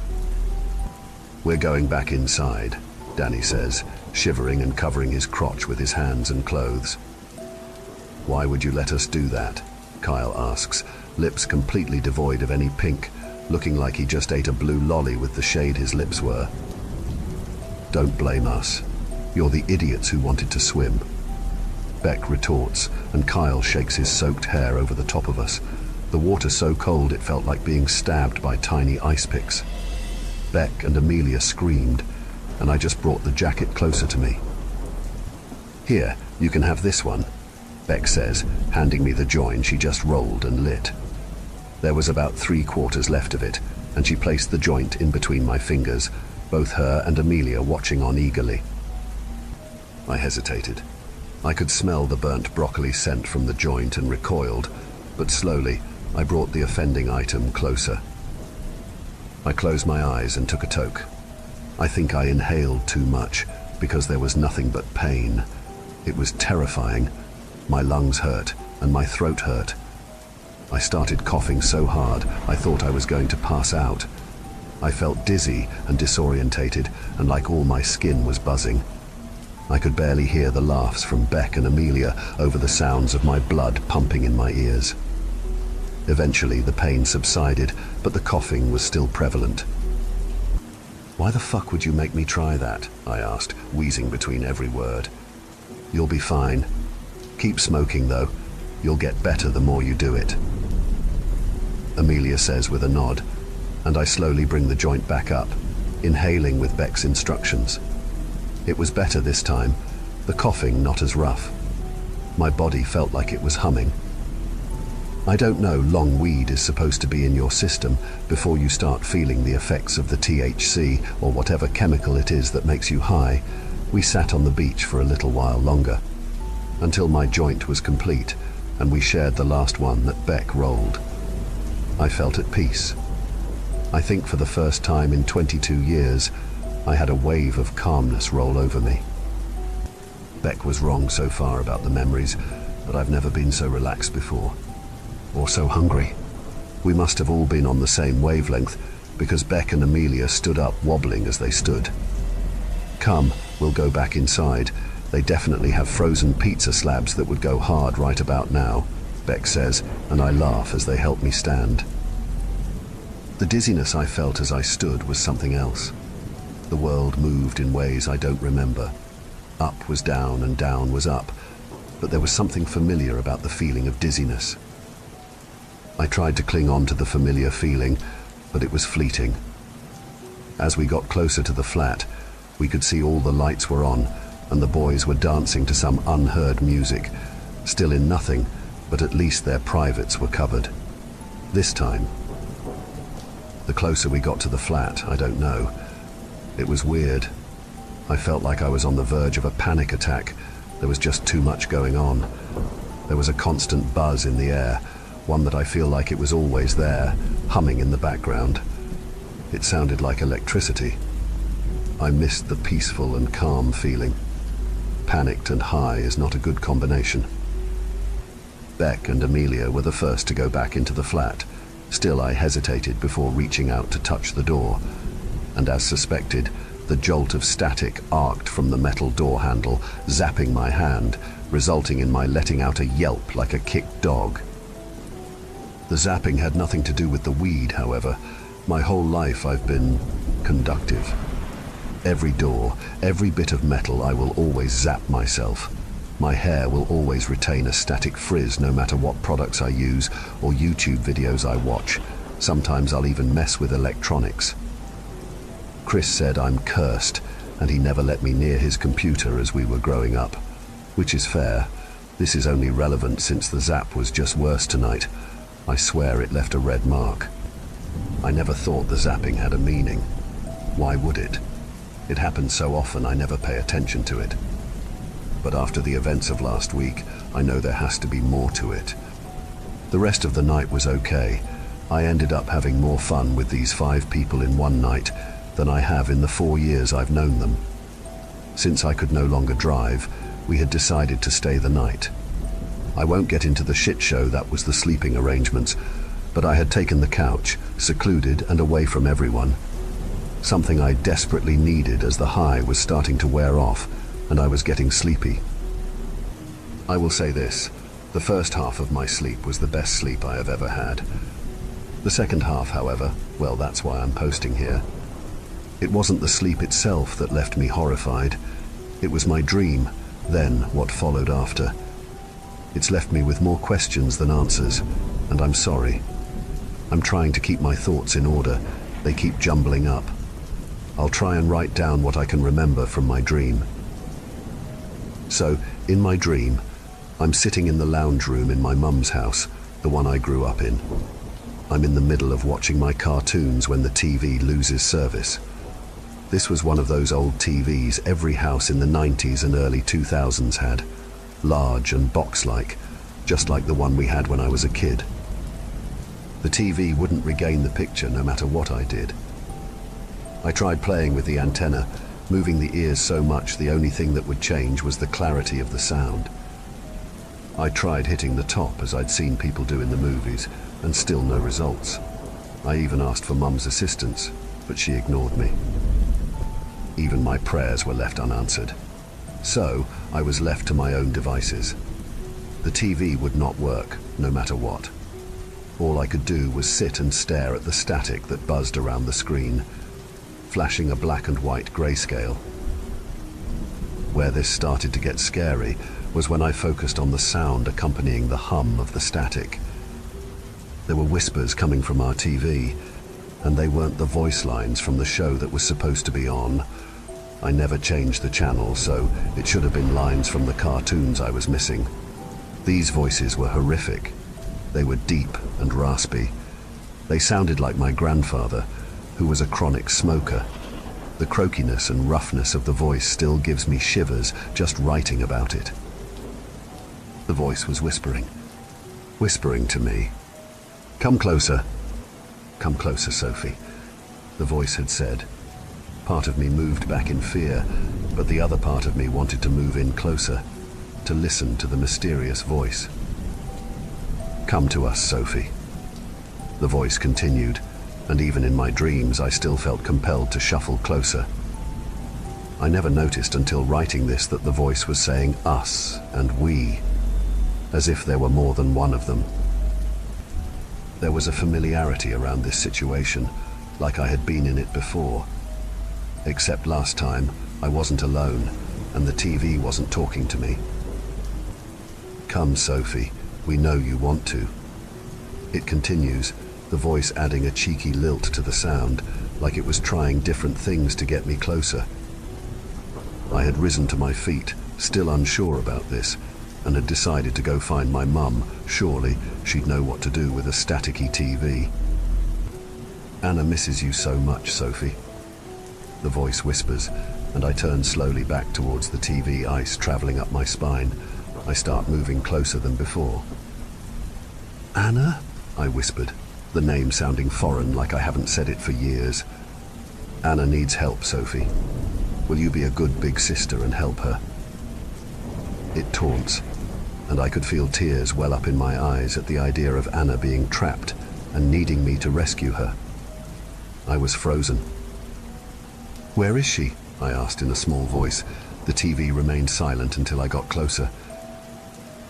"We're going back inside," Danny says, shivering and covering his crotch with his hands and clothes. "Why would you let us do that?" Kyle asks, lips completely devoid of any pink, looking like he just ate a blue lolly with the shade his lips were. "Don't blame us. You're the idiots who wanted to swim." Beck retorts, and Kyle shakes his soaked hair over the top of us, the water so cold it felt like being stabbed by tiny ice picks. Beck and Amelia screamed, and I just brought the jacket closer to me. "Here, you can have this one," Beck says, handing me the joint she just rolled and lit. There was about 3/4 left of it, and she placed the joint in between my fingers, both her and Amelia watching on eagerly. I hesitated. I could smell the burnt broccoli scent from the joint and recoiled, but slowly I brought the offending item closer. I closed my eyes and took a toke. I think I inhaled too much, because there was nothing but pain. It was terrifying. My lungs hurt, and my throat hurt. I started coughing so hard I thought I was going to pass out. I felt dizzy and disorientated, and like all my skin was buzzing. I could barely hear the laughs from Beck and Amelia over the sounds of my blood pumping in my ears. Eventually the pain subsided, but the coughing was still prevalent. "Why the fuck would you make me try that?" I asked, wheezing between every word. "You'll be fine. Keep smoking though. You'll get better the more you do it," Amelia says with a nod, and I slowly bring the joint back up, inhaling with Beck's instructions. It was better this time, the coughing not as rough. My body felt like it was humming. I don't know long weed is supposed to be in your system before you start feeling the effects of the THC or whatever chemical it is that makes you high. We sat on the beach for a little while longer, until my joint was complete and we shared the last one that Beck rolled. I felt at peace. I think for the first time in 22 years, I had a wave of calmness roll over me. Beck was wrong so far about the memories, but I've never been so relaxed before. Or so hungry. We must have all been on the same wavelength, because Beck and Amelia stood up wobbling as they stood. "Come, we'll go back inside. They definitely have frozen pizza slabs that would go hard right about now," Beck says, and I laugh as they help me stand. The dizziness I felt as I stood was something else. The world moved in ways I don't remember. Up was down and down was up, but there was something familiar about the feeling of dizziness. I tried to cling on to the familiar feeling, but it was fleeting. As we got closer to the flat, we could see all the lights were on, and the boys were dancing to some unheard music, still in nothing, but at least their privates were covered. This time. The closer we got to the flat, I don't know. It was weird. I felt like I was on the verge of a panic attack. There was just too much going on. There was a constant buzz in the air, one that I feel like it was always there, humming in the background. It sounded like electricity. I missed the peaceful and calm feeling. Panicked and high is not a good combination. Beck and Amelia were the first to go back into the flat. Still, I hesitated before reaching out to touch the door, and as suspected, the jolt of static arced from the metal door handle, zapping my hand, resulting in my letting out a yelp like a kicked dog. The zapping had nothing to do with the weed, however. My whole life I've been conductive. Every door, every bit of metal, I will always zap myself. My hair will always retain a static frizz no matter what products I use or YouTube videos I watch. Sometimes I'll even mess with electronics. Chris said I'm cursed, and he never let me near his computer as we were growing up. Which is fair. This is only relevant since the zap was just worse tonight. I swear it left a red mark. I never thought the zapping had a meaning. Why would it? It happens so often I never pay attention to it. But after the events of last week, I know there has to be more to it. The rest of the night was okay. I ended up having more fun with these 5 people in one night than I have in the 4 years I've known them. Since I could no longer drive, we had decided to stay the night. I won't get into the shit show that was the sleeping arrangements, but I had taken the couch, secluded and away from everyone. Something I desperately needed as the high was starting to wear off and I was getting sleepy. I will say this, The first half of my sleep was the best sleep I have ever had. The second half, however, well, that's why I'm posting here. It wasn't the sleep itself that left me horrified. It was my dream, then what followed after. It's left me with more questions than answers, and I'm sorry. I'm trying to keep my thoughts in order. They keep jumbling up. I'll try and write down what I can remember from my dream. So, in my dream, I'm sitting in the lounge room in my mum's house, the one I grew up in. I'm in the middle of watching my cartoons when the TV loses service. This was one of those old TVs every house in the 90s and early 2000s had. Large and box-like, just like the one we had when I was a kid. The TV wouldn't regain the picture no matter what I did. I tried playing with the antenna, moving the ears so much the only thing that would change was the clarity of the sound. I tried hitting the top as I'd seen people do in the movies, and still no results. I even asked for Mum's assistance, but she ignored me. Even my prayers were left unanswered. So, I was left to my own devices. The TV would not work, no matter what. All I could do was sit and stare at the static that buzzed around the screen, flashing a black and white grayscale. Where this started to get scary was when I focused on the sound accompanying the hum of the static. There were whispers coming from our TV, and they weren't the voice lines from the show that was supposed to be on. I never changed the channel, so it should have been lines from the cartoons I was missing. These voices were horrific. They were deep and raspy. They sounded like my grandfather, who was a chronic smoker. The croakiness and roughness of the voice still gives me shivers just writing about it. The voice was whispering to me. "Come closer. Come closer, Sophie," the voice had said. Part of me moved back in fear, but the other part of me wanted to move in closer, to listen to the mysterious voice. "Come to us, Sophie." The voice continued, and even in my dreams I still felt compelled to shuffle closer. I never noticed until writing this that the voice was saying us and we, as if there were more than one of them. There was a familiarity around this situation, like I had been in it before. Except last time, I wasn't alone, and the TV wasn't talking to me. "Come, Sophie, we know you want to." It continues, the voice adding a cheeky lilt to the sound, like it was trying different things to get me closer. I had risen to my feet, still unsure about this, and had decided to go find my mum. Surely she'd know what to do with a staticky TV. "Anna misses you so much, Sophie," the voice whispers, and I turn slowly back towards the TV, ice traveling up my spine. I start moving closer than before. "Anna?" I whispered, the name sounding foreign, like I haven't said it for years. "Anna needs help, Sophie. Will you be a good big sister and help her?" It taunts, and I could feel tears well up in my eyes at the idea of Anna being trapped and needing me to rescue her. I was frozen. "Where is she?" I asked in a small voice. The TV remained silent until I got closer.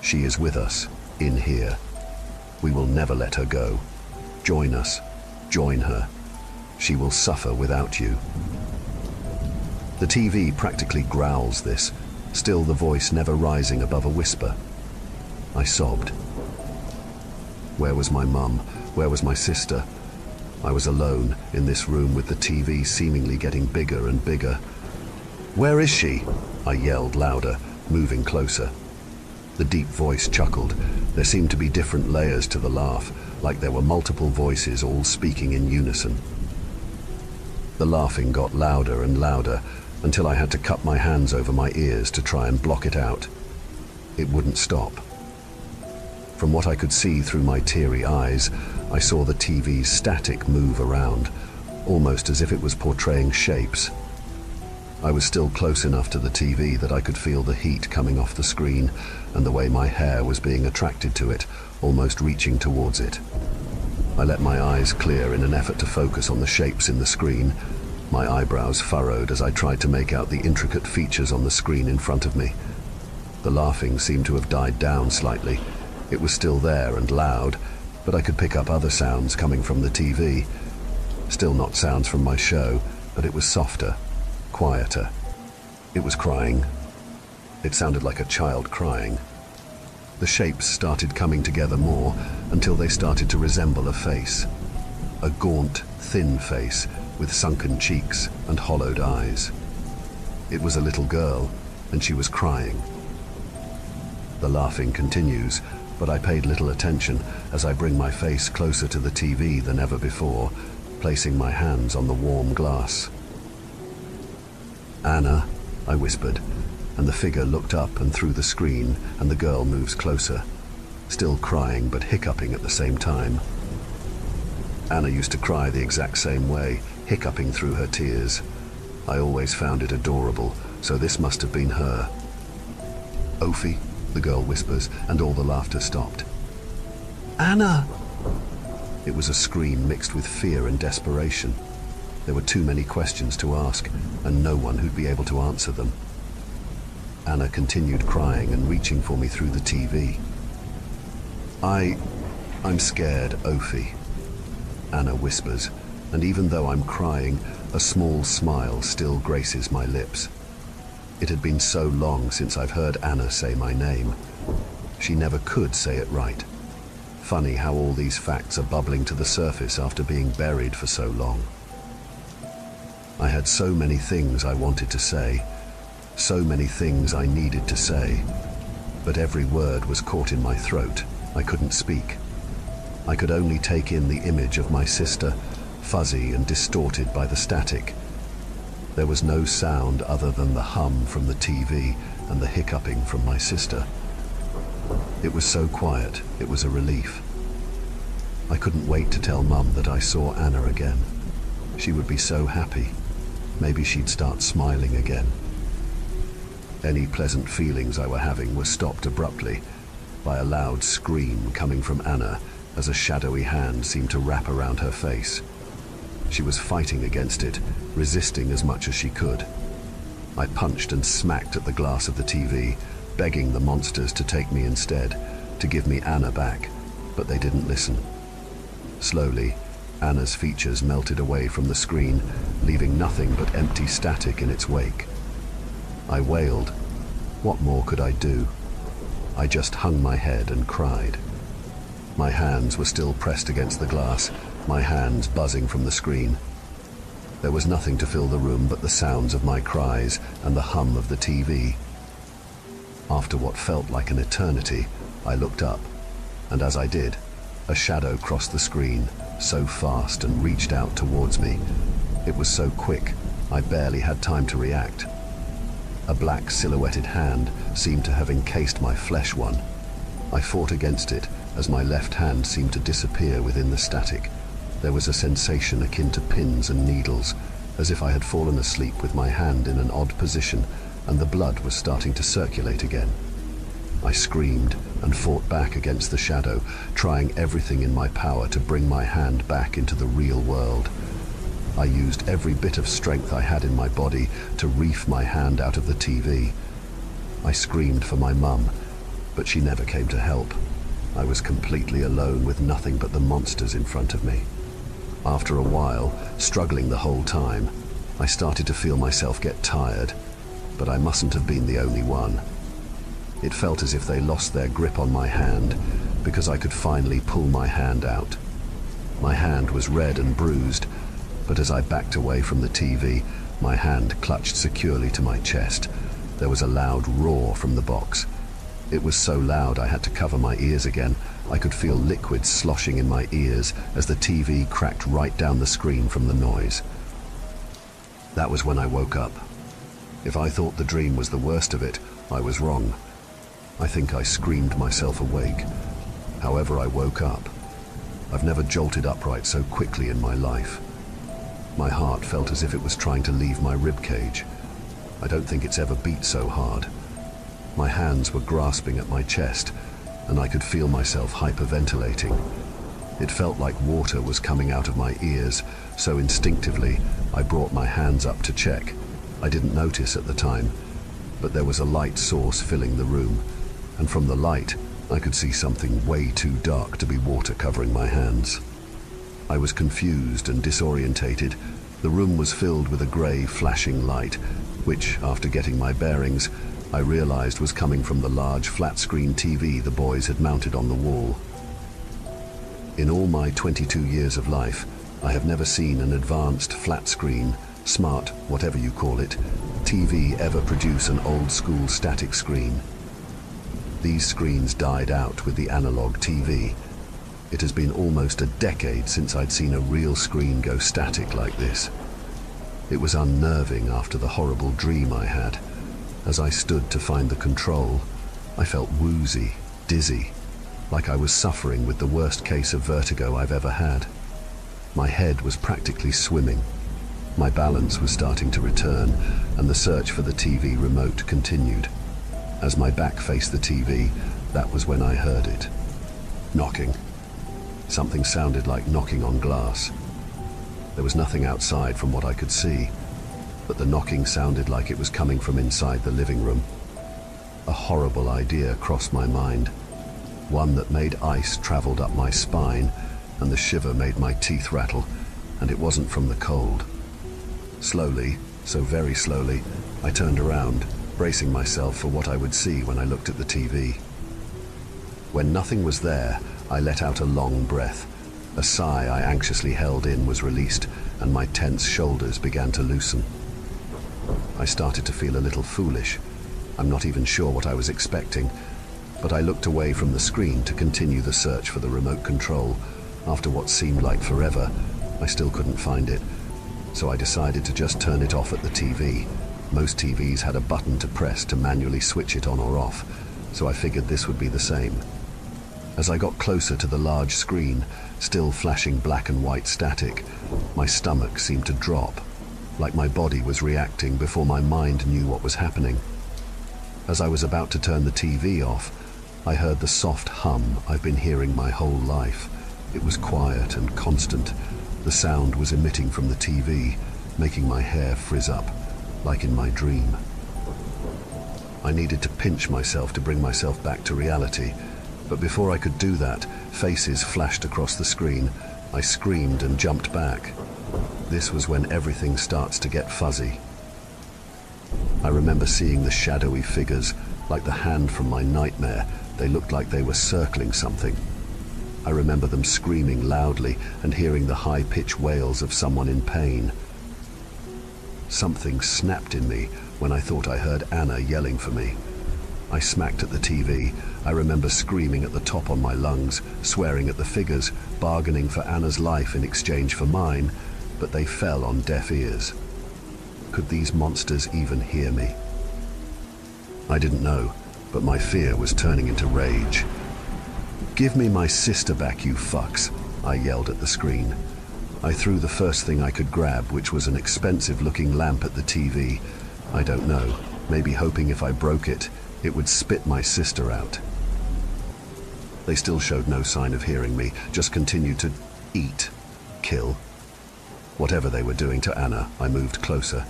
"She is with us, in here. We will never let her go. Join us. Join her. She will suffer without you." The TV practically growls this, still the voice never rising above a whisper. I sobbed. Where was my mum? Where was my sister? I was alone in this room with the TV seemingly getting bigger and bigger. "Where is she?" I yelled louder, moving closer. The deep voice chuckled. There seemed to be different layers to the laugh, like there were multiple voices all speaking in unison. The laughing got louder and louder until I had to cup my hands over my ears to try and block it out. It wouldn't stop. From what I could see through my teary eyes, I saw the TV's static move around, almost as if it was portraying shapes. I was still close enough to the TV that I could feel the heat coming off the screen and the way my hair was being attracted to it, almost reaching towards it. I let my eyes clear in an effort to focus on the shapes in the screen. My eyebrows furrowed as I tried to make out the intricate features on the screen in front of me. The laughing seemed to have died down slightly, It was still there and loud, but I could pick up other sounds coming from the TV. Still not sounds from my show, but it was softer, quieter. It was crying. It sounded like a child crying. The shapes started coming together more until they started to resemble a face. A gaunt, thin face with sunken cheeks and hollowed eyes. It was a little girl, and she was crying. The laughing continues, but I paid little attention as I bring my face closer to the TV than ever before, placing my hands on the warm glass. "Anna," I whispered, and the figure looked up and through the screen, and the girl moves closer, still crying but hiccuping at the same time. Anna used to cry the exact same way, hiccuping through her tears. I always found it adorable, so this must have been her. "Ophi," the girl whispers, and all the laughter stopped. "Anna!" It was a scream mixed with fear and desperation. There were too many questions to ask, and no one who'd be able to answer them. Anna continued crying and reaching for me through the TV. I'm scared, Ophi," Anna whispers, and even though I'm crying, a small smile still graces my lips. It had been so long since I've heard Anna say my name. She never could say it right. Funny how all these facts are bubbling to the surface after being buried for so long. I had so many things I wanted to say, so many things I needed to say, but every word was caught in my throat. I couldn't speak. I could only take in the image of my sister, fuzzy and distorted by the static. There was no sound other than the hum from the TV and the hiccuping from my sister. It was so quiet, it was a relief. I couldn't wait to tell Mum that I saw Anna again. She would be so happy. Maybe she'd start smiling again. Any pleasant feelings I were having were stopped abruptly by a loud scream coming from Anna as a shadowy hand seemed to wrap around her face. She was fighting against it, resisting as much as she could. I punched and smacked at the glass of the TV, begging the monsters to take me instead, to give me Anna back, but they didn't listen. Slowly, Anna's features melted away from the screen, leaving nothing but empty static in its wake. I wailed. What more could I do? I just hung my head and cried. My hands were still pressed against the glass, my hands buzzing from the screen. There was nothing to fill the room but the sounds of my cries and the hum of the TV. After what felt like an eternity, I looked up, and as I did, a shadow crossed the screen, so fast, and reached out towards me. It was so quick, I barely had time to react. A black silhouetted hand seemed to have encased my flesh one. I fought against it as my left hand seemed to disappear within the static. There was a sensation akin to pins and needles, as if I had fallen asleep with my hand in an odd position and the blood was starting to circulate again. I screamed and fought back against the shadow, trying everything in my power to bring my hand back into the real world. I used every bit of strength I had in my body to reef my hand out of the TV. I screamed for my mum, but she never came to help. I was completely alone with nothing but the monsters in front of me. After a while, struggling the whole time, I started to feel myself get tired, but I mustn't have been the only one. It felt as if they lost their grip on my hand because I could finally pull my hand out. My hand was red and bruised, but as I backed away from the TV, my hand clutched securely to my chest. There was a loud roar from the box. It was so loud I had to cover my ears again. I could feel liquid sloshing in my ears as the TV cracked right down the screen from the noise. That was when I woke up. If I thought the dream was the worst of it, I was wrong. I think I screamed myself awake. However, I woke up. I've never jolted upright so quickly in my life. My heart felt as if it was trying to leave my ribcage. I don't think it's ever beat so hard. My hands were grasping at my chest, and I could feel myself hyperventilating. It felt like water was coming out of my ears, so instinctively I brought my hands up to check. I didn't notice at the time, but there was a light source filling the room, and from the light, I could see something way too dark to be water covering my hands. I was confused and disorientated. The room was filled with a grey, flashing light, which, after getting my bearings, I realized was coming from the large flat-screen TV the boys had mounted on the wall. In all my 22 years of life, I have never seen an advanced flat-screen, smart, whatever you call it, TV ever produce an old-school static screen. These screens died out with the analog TV. It has been almost a decade since I'd seen a real screen go static like this. It was unnerving after the horrible dream I had. As I stood to find the control, I felt woozy, dizzy, like I was suffering with the worst case of vertigo I've ever had. My head was practically swimming. My balance was starting to return, and the search for the TV remote continued. As my back faced the TV, that was when I heard it. Knocking. Something sounded like knocking on glass. There was nothing outside from what I could see, but the knocking sounded like it was coming from inside the living room. A horrible idea crossed my mind, one that made ice traveled up my spine, and the shiver made my teeth rattle, and it wasn't from the cold. Slowly, so very slowly, I turned around, bracing myself for what I would see when I looked at the TV. When nothing was there, I let out a long breath. A sigh I anxiously held in was released, and my tense shoulders began to loosen. I started to feel a little foolish. I'm not even sure what I was expecting, but I looked away from the screen to continue the search for the remote control. After what seemed like forever, I still couldn't find it, so I decided to just turn it off at the TV. Most TVs had a button to press to manually switch it on or off, so I figured this would be the same. As I got closer to the large screen, still flashing black and white static, my stomach seemed to drop, like my body was reacting before my mind knew what was happening. As I was about to turn the TV off, I heard the soft hum I've been hearing my whole life. It was quiet and constant. The sound was emitting from the TV, making my hair frizz up, like in my dream. I needed to pinch myself to bring myself back to reality, but before I could do that, faces flashed across the screen. I screamed and jumped back. This was when everything starts to get fuzzy. I remember seeing the shadowy figures, like the hand from my nightmare. They looked like they were circling something. I remember them screaming loudly and hearing the high-pitched wails of someone in pain. Something snapped in me when I thought I heard Anna yelling for me. I smacked at the TV. I remember screaming at the top on my lungs, swearing at the figures, bargaining for Anna's life in exchange for mine, but they fell on deaf ears. Could these monsters even hear me? I didn't know, but my fear was turning into rage. "Give me my sister back, you fucks," I yelled at the screen. I threw the first thing I could grab, which was an expensive-looking lamp at the TV. I don't know, maybe hoping if I broke it, it would spit my sister out. They still showed no sign of hearing me, just continued to eat, kill. Whatever they were doing to Anna, I moved closer.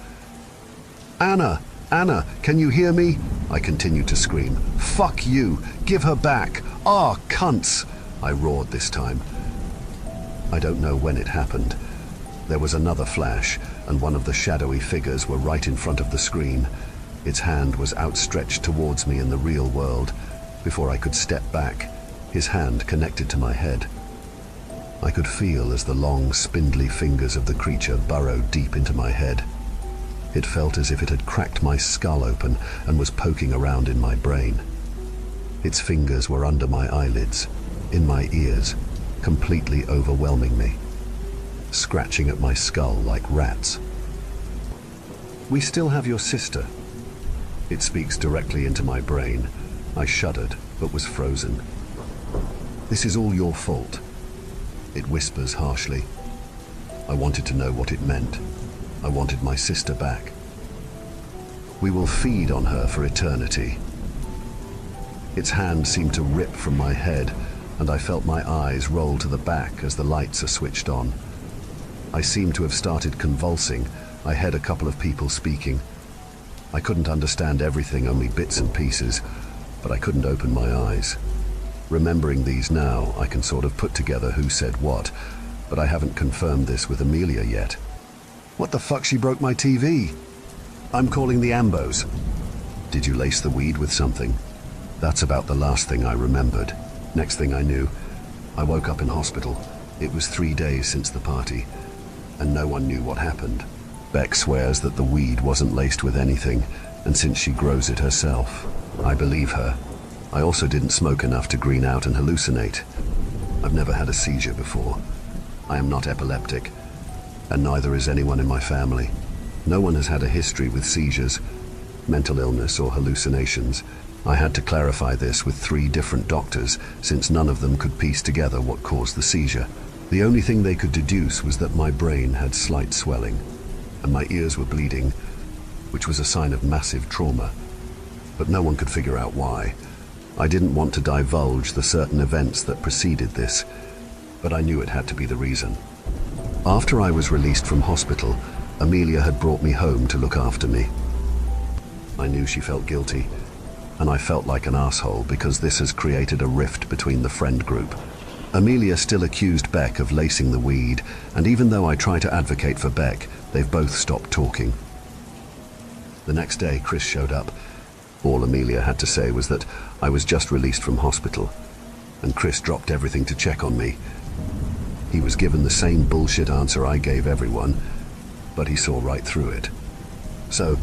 "Anna! Anna, can you hear me?" I continued to scream. "Fuck you! Give her back! Ah, cunts!" I roared this time. I don't know when it happened. There was another flash, and one of the shadowy figures were right in front of the screen. Its hand was outstretched towards me in the real world. Before I could step back, his hand connected to my head. I could feel as the long, spindly fingers of the creature burrowed deep into my head. It felt as if it had cracked my skull open and was poking around in my brain. Its fingers were under my eyelids, in my ears, completely overwhelming me, scratching at my skull like rats. "We still have your sister." It speaks directly into my brain. I shuddered, but was frozen. "This is all your fault," it whispers harshly. I wanted to know what it meant. I wanted my sister back. "We will feed on her for eternity." Its hand seemed to rip from my head, and I felt my eyes roll to the back as the lights are switched on. I seemed to have started convulsing. I heard a couple of people speaking. I couldn't understand everything, only bits and pieces, but I couldn't open my eyes. Remembering these now, I can sort of put together who said what, but I haven't confirmed this with Amelia yet. What the fuck, she broke my TV? I'm calling the Ambos. Did you lace the weed with something? That's about the last thing I remembered. Next thing I knew, I woke up in hospital. It was 3 days since the party, and no one knew what happened. Beck swears that the weed wasn't laced with anything, and since she grows it herself, I believe her. I also didn't smoke enough to green out and hallucinate. I've never had a seizure before. I am not epileptic, and neither is anyone in my family. No one has had a history with seizures, mental illness, or hallucinations. I had to clarify this with 3 different doctors, since none of them could piece together what caused the seizure. The only thing they could deduce was that my brain had slight swelling, and my ears were bleeding, which was a sign of massive trauma. But no one could figure out why. I didn't want to divulge the certain events that preceded this, but I knew it had to be the reason. After I was released from hospital, Amelia had brought me home to look after me. I knew she felt guilty, and I felt like an asshole because this has created a rift between the friend group. Amelia still accused Beck of lacing the weed, and even though I try to advocate for Beck, they've both stopped talking. The next day, Chris showed up. All Amelia had to say was that I was just released from hospital, and Chris dropped everything to check on me. He was given the same bullshit answer I gave everyone, but he saw right through it. So,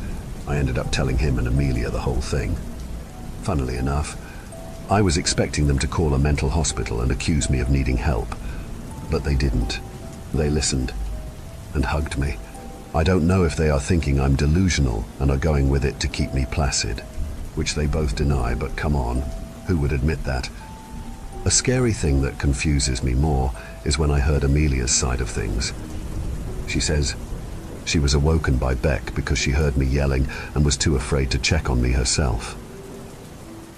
I ended up telling him and Amelia the whole thing. Funnily enough, I was expecting them to call a mental hospital and accuse me of needing help, but they didn't. They listened and hugged me. I don't know if they are thinking I'm delusional and are going with it to keep me placid, which they both deny, but come on, who would admit that? A scary thing that confuses me more is when I heard Amelia's side of things. She says she was awoken by Beck because she heard me yelling and was too afraid to check on me herself.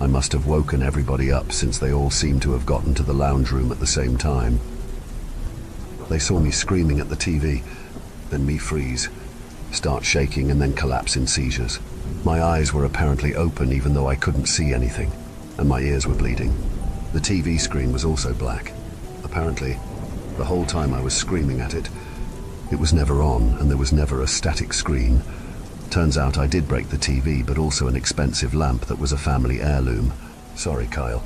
I must have woken everybody up since they all seemed to have gotten to the lounge room at the same time. They saw me screaming at the TV, then me freeze, start shaking and then collapse in seizures. My eyes were apparently open even though I couldn't see anything, and my ears were bleeding. The TV screen was also black. Apparently, the whole time I was screaming at it, it was never on and there was never a static screen. Turns out I did break the TV, but also an expensive lamp that was a family heirloom. Sorry, Kyle.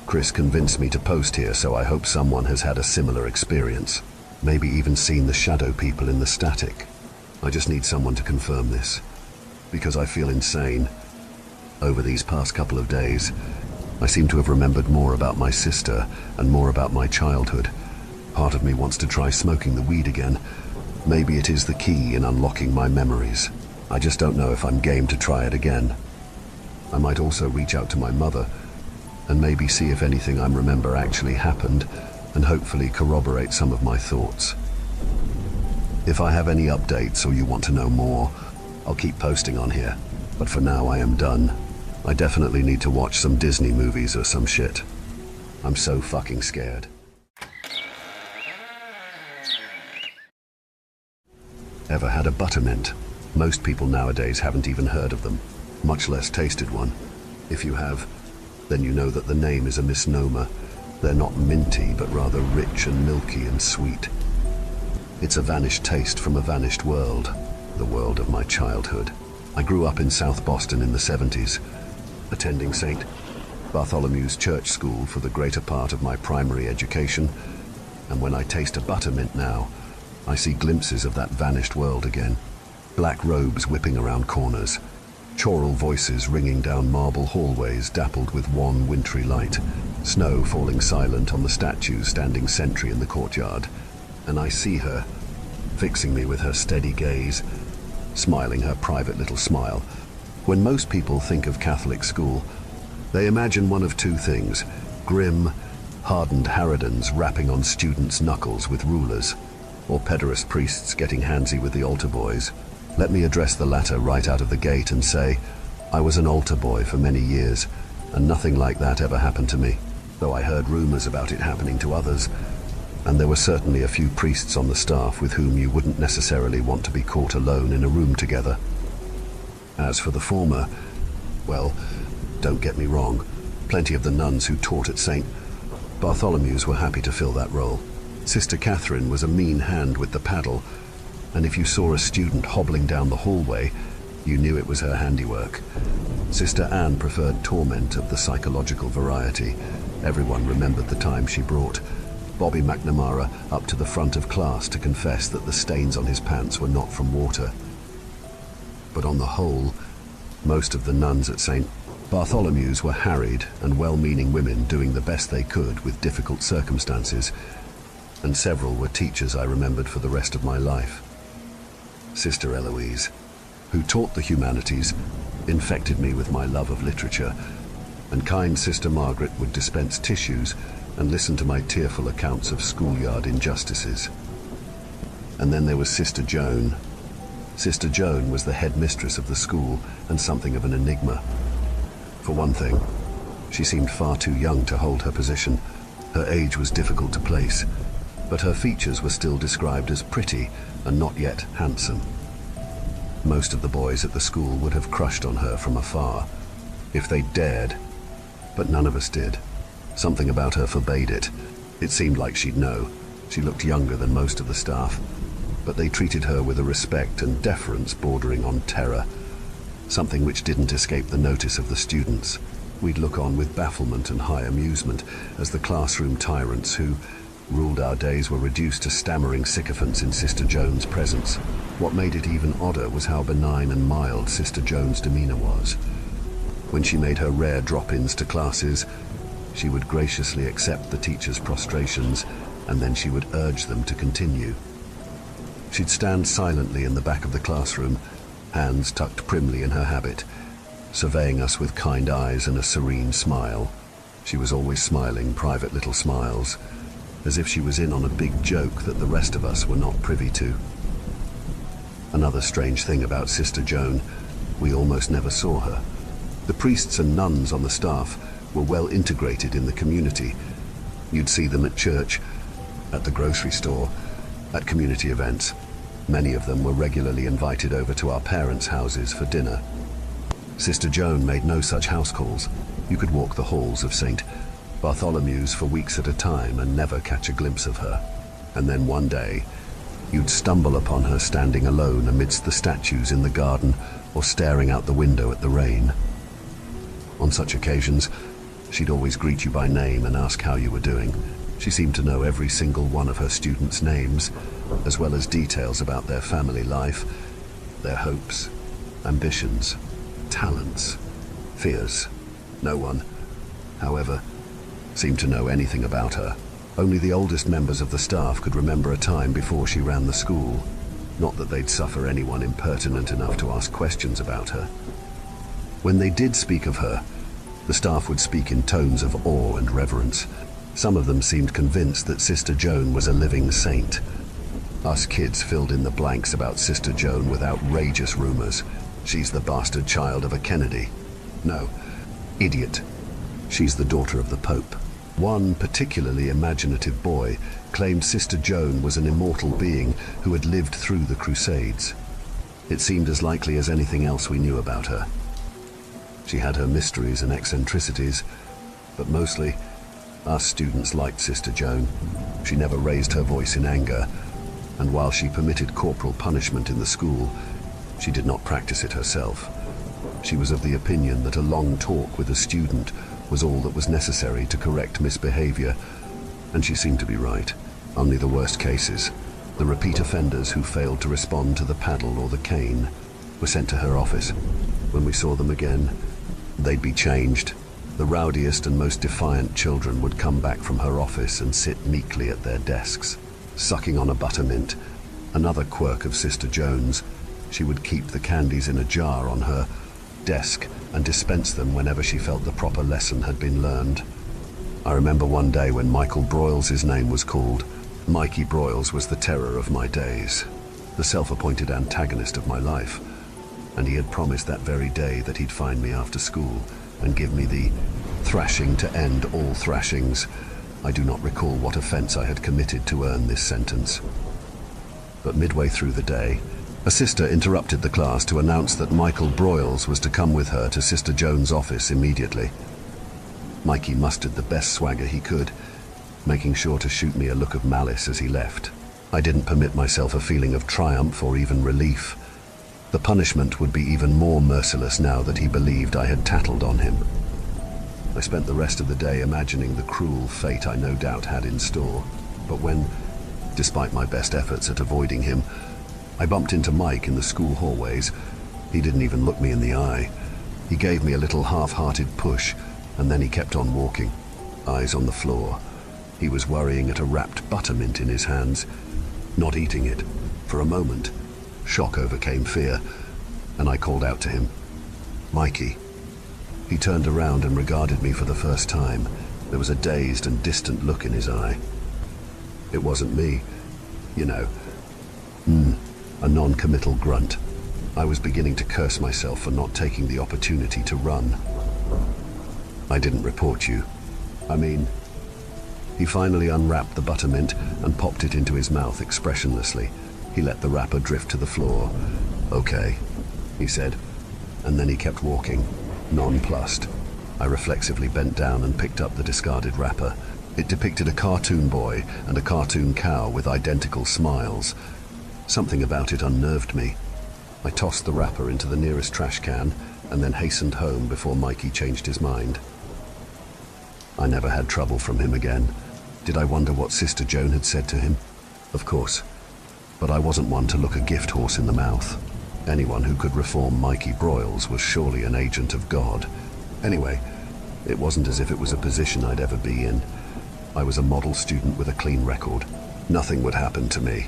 Chris convinced me to post here, so I hope someone has had a similar experience. Maybe even seen the shadow people in the static. I just need someone to confirm this, because I feel insane. Over these past couple of days, I seem to have remembered more about my sister and more about my childhood. Part of me wants to try smoking the weed again. Maybe it is the key in unlocking my memories. I just don't know if I'm game to try it again. I might also reach out to my mother and maybe see if anything I remember actually happened and hopefully corroborate some of my thoughts. If I have any updates or you want to know more, I'll keep posting on here. But for now, I am done. I definitely need to watch some Disney movies or some shit. I'm so fucking scared. Ever had a buttermint? Most people nowadays haven't even heard of them, much less tasted one. If you have, then you know that the name is a misnomer. They're not minty, but rather rich and milky and sweet. It's a vanished taste from a vanished world, the world of my childhood. I grew up in South Boston in the 70s, attending St. Bartholomew's Church School for the greater part of my primary education, and when I taste a buttermint now, I see glimpses of that vanished world again. Black robes whipping around corners, choral voices ringing down marble hallways dappled with wan wintry light, snow falling silent on the statues standing sentry in the courtyard, and I see her, fixing me with her steady gaze, smiling her private little smile. When most people think of Catholic school, they imagine one of two things: grim, hardened harridans rapping on students' knuckles with rulers, or pederast priests getting handsy with the altar boys. Let me address the latter right out of the gate and say, I was an altar boy for many years, and nothing like that ever happened to me, though I heard rumors about it happening to others, and there were certainly a few priests on the staff with whom you wouldn't necessarily want to be caught alone in a room together. As for the former, well, don't get me wrong, Plenty of the nuns who taught at St. Bartholomew's were happy to fill that role. Sister Catherine was a mean hand with the paddle, and if you saw a student hobbling down the hallway, you knew it was her handiwork. Sister Anne preferred torment of the psychological variety. Everyone remembered the time she brought Bobby McNamara up to the front of class to confess that the stains on his pants were not from water. But on the whole, most of the nuns at St. Bartholomew's were harried and well-meaning women doing the best they could with difficult circumstances, and several were teachers I remembered for the rest of my life. Sister Eloise, who taught the humanities, infected me with my love of literature, and kind Sister Margaret would dispense tissues and listen to my tearful accounts of schoolyard injustices. And then there was Sister Joan. Sister Joan was the headmistress of the school and something of an enigma. For one thing, she seemed far too young to hold her position. Her age was difficult to place, but her features were still described as pretty and not yet handsome. Most of the boys at the school would have crushed on her from afar, if they dared, but none of us did. Something about her forbade it. It seemed like she'd know. She looked younger than most of the staff, but they treated her with a respect and deference bordering on terror, something which didn't escape the notice of the students. We'd look on with bafflement and high amusement as the classroom tyrants who ruled our days were reduced to stammering sycophants in Sister Joan's presence. What made it even odder was how benign and mild Sister Joan's demeanor was. When she made her rare drop-ins to classes, she would graciously accept the teachers' prostrations, and then she would urge them to continue. She'd stand silently in the back of the classroom, hands tucked primly in her habit, surveying us with kind eyes and a serene smile. She was always smiling private little smiles, as if she was in on a big joke that the rest of us were not privy to. Another strange thing about Sister Joan, we almost never saw her. The priests and nuns on the staff were well integrated in the community. You'd see them at church, at the grocery store, at community events. Many of them were regularly invited over to our parents' houses for dinner. Sister Joan made no such house calls. You could walk the halls of St. Bartholomew's for weeks at a time and never catch a glimpse of her. And then one day, you'd stumble upon her standing alone amidst the statues in the garden or staring out the window at the rain. On such occasions, she'd always greet you by name and ask how you were doing. She seemed to know every single one of her students' names, as well as details about their family life, their hopes, ambitions, talents, fears. No one, however, seemed to know anything about her. Only the oldest members of the staff could remember a time before she ran the school. Not that they'd suffer anyone impertinent enough to ask questions about her. When they did speak of her, the staff would speak in tones of awe and reverence. Some of them seemed convinced that Sister Joan was a living saint. Us kids filled in the blanks about Sister Joan with outrageous rumors. She's the bastard child of a Kennedy. No, idiot. She's the daughter of the Pope. One particularly imaginative boy claimed Sister Joan was an immortal being who had lived through the Crusades. It seemed as likely as anything else we knew about her. She had her mysteries and eccentricities, but mostly, us students liked Sister Joan. She never raised her voice in anger, and while she permitted corporal punishment in the school, she did not practice it herself. She was of the opinion that a long talk with a student was all that was necessary to correct misbehavior, and she seemed to be right. Only the worst cases, the repeat offenders who failed to respond to the paddle or the cane, were sent to her office. When we saw them again, they'd be changed. The rowdiest and most defiant children would come back from her office and sit meekly at their desks, sucking on a buttermint. Another quirk of Sister Joan's, she would keep the candies in a jar on her desk and dispense them whenever she felt the proper lesson had been learned. I remember one day when Michael Broyles' name was called. Mikey Broyles was the terror of my days, the self-appointed antagonist of my life, and he had promised that very day that he'd find me after school and give me the thrashing to end all thrashings. I do not recall what offense I had committed to earn this sentence. But midway through the day, a sister interrupted the class to announce that Michael Broyles was to come with her to Sister Joan's office immediately. Mikey mustered the best swagger he could, making sure to shoot me a look of malice as he left. I didn't permit myself a feeling of triumph or even relief. The punishment would be even more merciless now that he believed I had tattled on him. I spent the rest of the day imagining the cruel fate I no doubt had in store, but when, despite my best efforts at avoiding him, I bumped into Mike in the school hallways, he didn't even look me in the eye. He gave me a little half-hearted push, and then he kept on walking, eyes on the floor. He was worrying at a wrapped buttermint in his hands, not eating it. For a moment, shock overcame fear, and I called out to him, "Mikey." He turned around and regarded me for the first time. There was a dazed and distant look in his eye. It wasn't me, you know. A non-committal grunt. I was beginning to curse myself for not taking the opportunity to run. "I didn't report you. I mean..." He finally unwrapped the buttermint and popped it into his mouth expressionlessly. He let the wrapper drift to the floor. "Okay," he said, and then he kept walking, nonplussed. I reflexively bent down and picked up the discarded wrapper. It depicted a cartoon boy and a cartoon cow with identical smiles. Something about it unnerved me. I tossed the wrapper into the nearest trash can and then hastened home before Mikey changed his mind. I never had trouble from him again. Did I wonder what Sister Joan had said to him? Of course. But I wasn't one to look a gift horse in the mouth. Anyone who could reform Mikey Broyles was surely an agent of God. Anyway, it wasn't as if it was a position I'd ever be in. I was a model student with a clean record. Nothing would happen to me.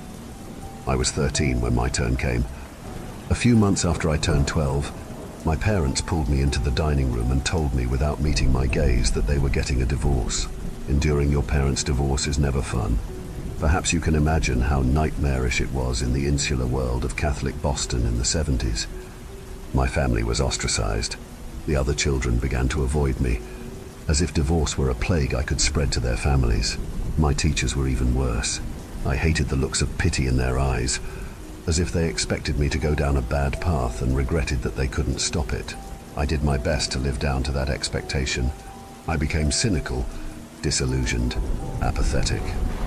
I was 13 when my turn came. A few months after I turned 12, my parents pulled me into the dining room and told me without meeting my gaze that they were getting a divorce. Enduring your parents' divorce is never fun. Perhaps you can imagine how nightmarish it was in the insular world of Catholic Boston in the 70s. My family was ostracized. The other children began to avoid me, as if divorce were a plague I could spread to their families. My teachers were even worse. I hated the looks of pity in their eyes, as if they expected me to go down a bad path and regretted that they couldn't stop it. I did my best to live down to that expectation. I became cynical, disillusioned, apathetic.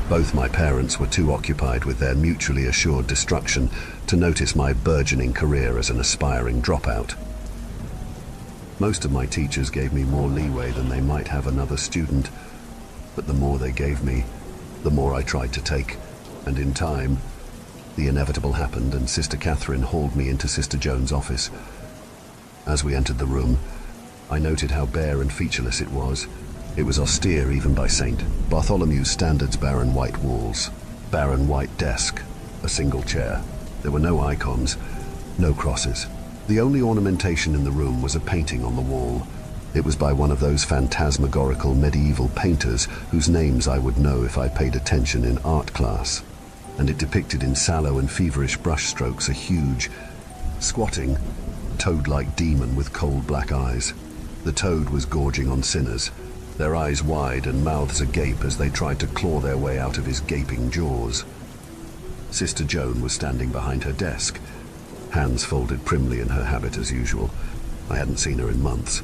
Both my parents were too occupied with their mutually assured destruction to notice my burgeoning career as an aspiring dropout. Most of my teachers gave me more leeway than they might have another student, but the more they gave me, the more I tried to take, and in time, the inevitable happened and Sister Catherine hauled me into Sister Joan's office. As we entered the room, I noted how bare and featureless it was. It was austere even by St. Bartholomew's standards, barren white walls, barren white desk, a single chair. There were no icons, no crosses. The only ornamentation in the room was a painting on the wall. It was by one of those phantasmagorical medieval painters whose names I would know if I paid attention in art class. And it depicted in sallow and feverish brushstrokes a huge, squatting, toad-like demon with cold black eyes. The toad was gorging on sinners, their eyes wide and mouths agape as they tried to claw their way out of his gaping jaws. Sister Joan was standing behind her desk, hands folded primly in her habit as usual. I hadn't seen her in months.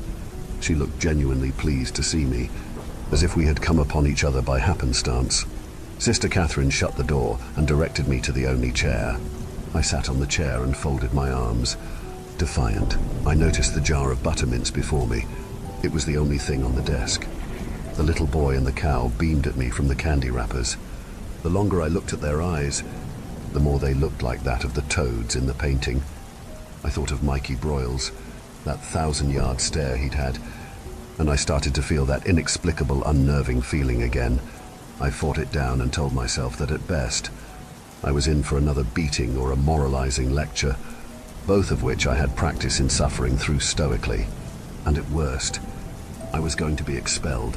She looked genuinely pleased to see me, as if we had come upon each other by happenstance. Sister Catherine shut the door and directed me to the only chair. I sat on the chair and folded my arms, defiant. I noticed the jar of buttermints before me. It was the only thing on the desk. The little boy and the cow beamed at me from the candy wrappers. The longer I looked at their eyes, the more they looked like that of the toads in the painting. I thought of Mikey Broyles, that 1,000-yard stare he'd had, and I started to feel that inexplicable, unnerving feeling again. I fought it down and told myself that at best, I was in for another beating or a moralizing lecture, both of which I had practice in suffering through stoically. And at worst, I was going to be expelled,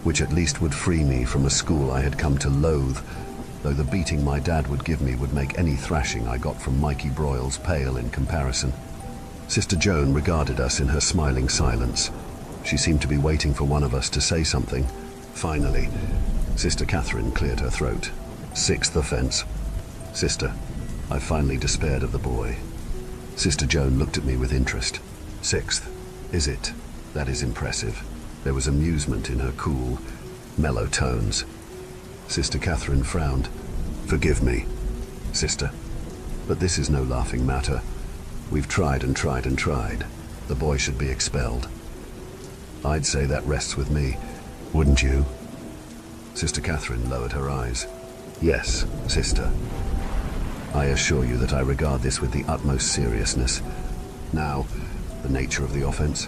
which at least would free me from a school I had come to loathe, though the beating my dad would give me would make any thrashing I got from Mikey Broyles pale in comparison. Sister Joan regarded us in her smiling silence. She seemed to be waiting for one of us to say something. Finally, Sister Catherine cleared her throat. "Sixth offense. Sister, I finally despaired of the boy." Sister Joan looked at me with interest. "Sixth, is it? That is impressive. There was amusement in her cool, mellow tones. Sister Catherine frowned. "Forgive me, sister, but this is no laughing matter. We've tried and tried and tried. The boy should be expelled." "I'd say that rests with me, wouldn't you?" Sister Catherine lowered her eyes. "Yes, sister. I assure you that I regard this with the utmost seriousness. Now, the nature of the offense?"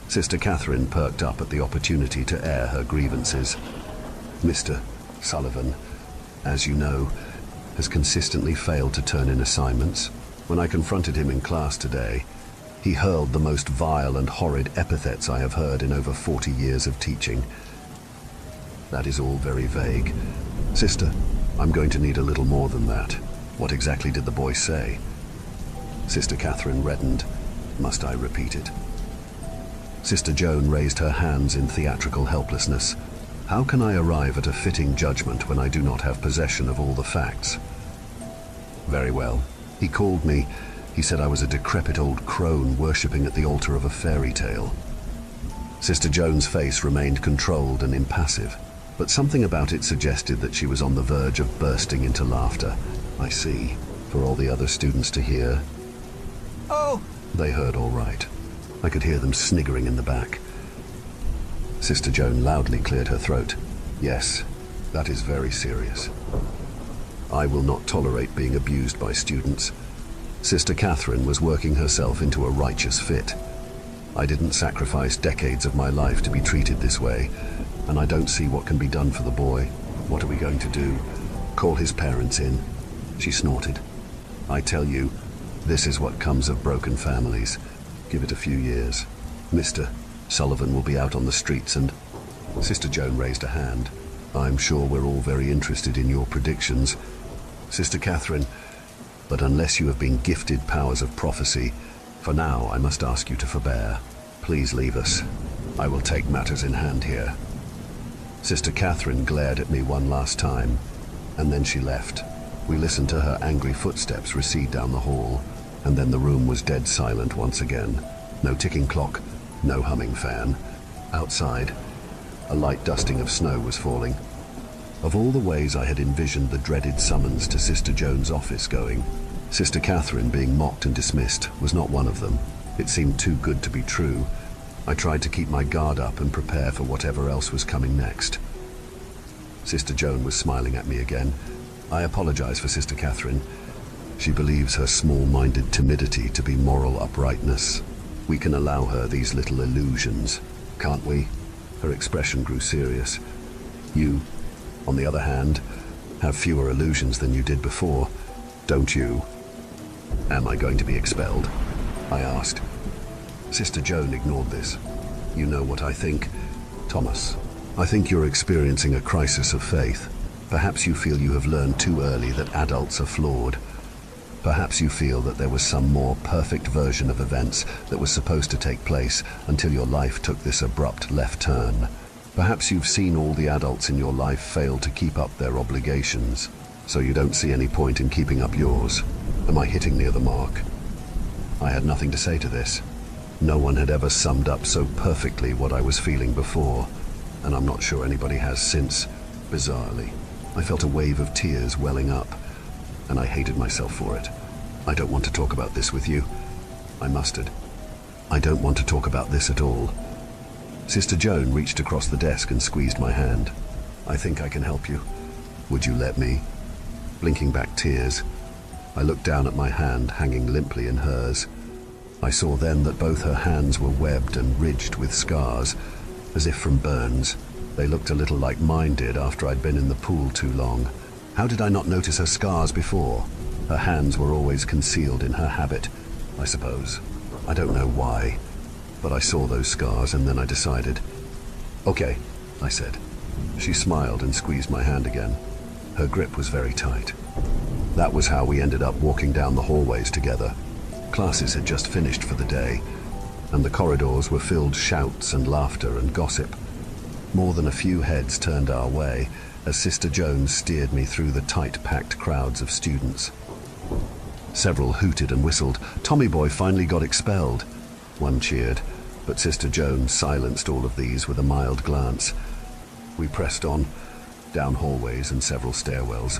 Sister Catherine perked up at the opportunity to air her grievances. "Mr. Sullivan, as you know, has consistently failed to turn in assignments. When I confronted him in class today, he hurled the most vile and horrid epithets I have heard in over 40 years of teaching." "That is all very vague. Sister, I'm going to need a little more than that. What exactly did the boy say?" Sister Catherine reddened. "Must I repeat it?" Sister Joan raised her hands in theatrical helplessness. "How can I arrive at a fitting judgment when I do not have possession of all the facts?" "Very well. He called me. He said I was a decrepit old crone worshipping at the altar of a fairy tale." Sister Joan's face remained controlled and impassive, but something about it suggested that she was on the verge of bursting into laughter. "I see." For all the other students to hear. "Oh!" They heard all right. I could hear them sniggering in the back. Sister Joan loudly cleared her throat. "Yes, that is very serious. I will not tolerate being abused by students." Sister Catherine was working herself into a righteous fit. "I didn't sacrifice decades of my life to be treated this way, and I don't see what can be done for the boy. What are we going to do? Call his parents in?" She snorted. "I tell you, this is what comes of broken families. Give it a few years. Mr. Sullivan will be out on the streets and..." Sister Joan raised a hand. "I'm sure we're all very interested in your predictions, Sister Catherine, but unless you have been gifted powers of prophecy, for now I must ask you to forbear. Please leave us. I will take matters in hand here." Sister Catherine glared at me one last time, and then she left. We listened to her angry footsteps recede down the hall, and then the room was dead silent once again. No ticking clock, no humming fan. Outside, a light dusting of snow was falling. Of all the ways I had envisioned the dreaded summons to Sister Joan's office going, Sister Catherine being mocked and dismissed was not one of them. It seemed too good to be true. I tried to keep my guard up and prepare for whatever else was coming next. Sister Joan was smiling at me again. "I apologize for Sister Catherine. She believes her small-minded timidity to be moral uprightness. We can allow her these little illusions, can't we?" Her expression grew serious. "You, on the other hand, have fewer illusions than you did before, don't you?" "Am I going to be expelled?" I asked. Sister Joan ignored this. "You know what I think, Thomas. I think you're experiencing a crisis of faith. Perhaps you feel you have learned too early that adults are flawed. Perhaps you feel that there was some more perfect version of events that was supposed to take place until your life took this abrupt left turn. Perhaps you've seen all the adults in your life fail to keep up their obligations, so you don't see any point in keeping up yours. Am I hitting near the mark?" I had nothing to say to this. No one had ever summed up so perfectly what I was feeling before, and I'm not sure anybody has since, bizarrely. I felt a wave of tears welling up, and I hated myself for it. "I don't want to talk about this with you," I mustered. "I don't want to talk about this at all." Sister Joan reached across the desk and squeezed my hand. "I think I can help you. Would you let me?" Blinking back tears, I looked down at my hand hanging limply in hers. I saw then that both her hands were webbed and ridged with scars, as if from burns. They looked a little like mine did after I'd been in the pool too long. How did I not notice her scars before? Her hands were always concealed in her habit, I suppose. I don't know why, but I saw those scars and then I decided. "Okay," I said. She smiled and squeezed my hand again. Her grip was very tight. That was how we ended up walking down the hallways together. Classes had just finished for the day, and the corridors were filled with shouts and laughter and gossip. More than a few heads turned our way as Sister Joan steered me through the tight-packed crowds of students. Several hooted and whistled. "Tommy boy finally got expelled," one cheered. but Sister Joan silenced all of these with a mild glance. We pressed on, down hallways and several stairwells,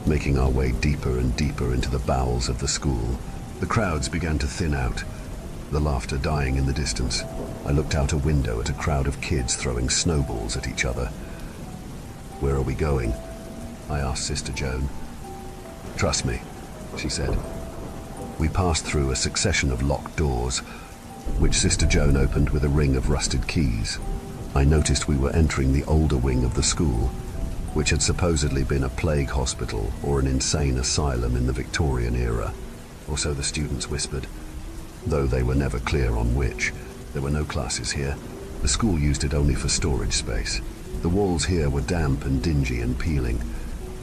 making our way deeper and deeper into the bowels of the school. The crowds began to thin out, the laughter dying in the distance. I looked out a window at a crowd of kids throwing snowballs at each other. "Where are we going?" I asked Sister Joan. "Trust me," she said. We passed through a succession of locked doors, which Sister Joan opened with a ring of rusted keys. I noticed we were entering the older wing of the school, which had supposedly been a plague hospital or an insane asylum in the Victorian era, or so the students whispered, though they were never clear on which. There were no classes here. The school used it only for storage space. The walls here were damp and dingy and peeling.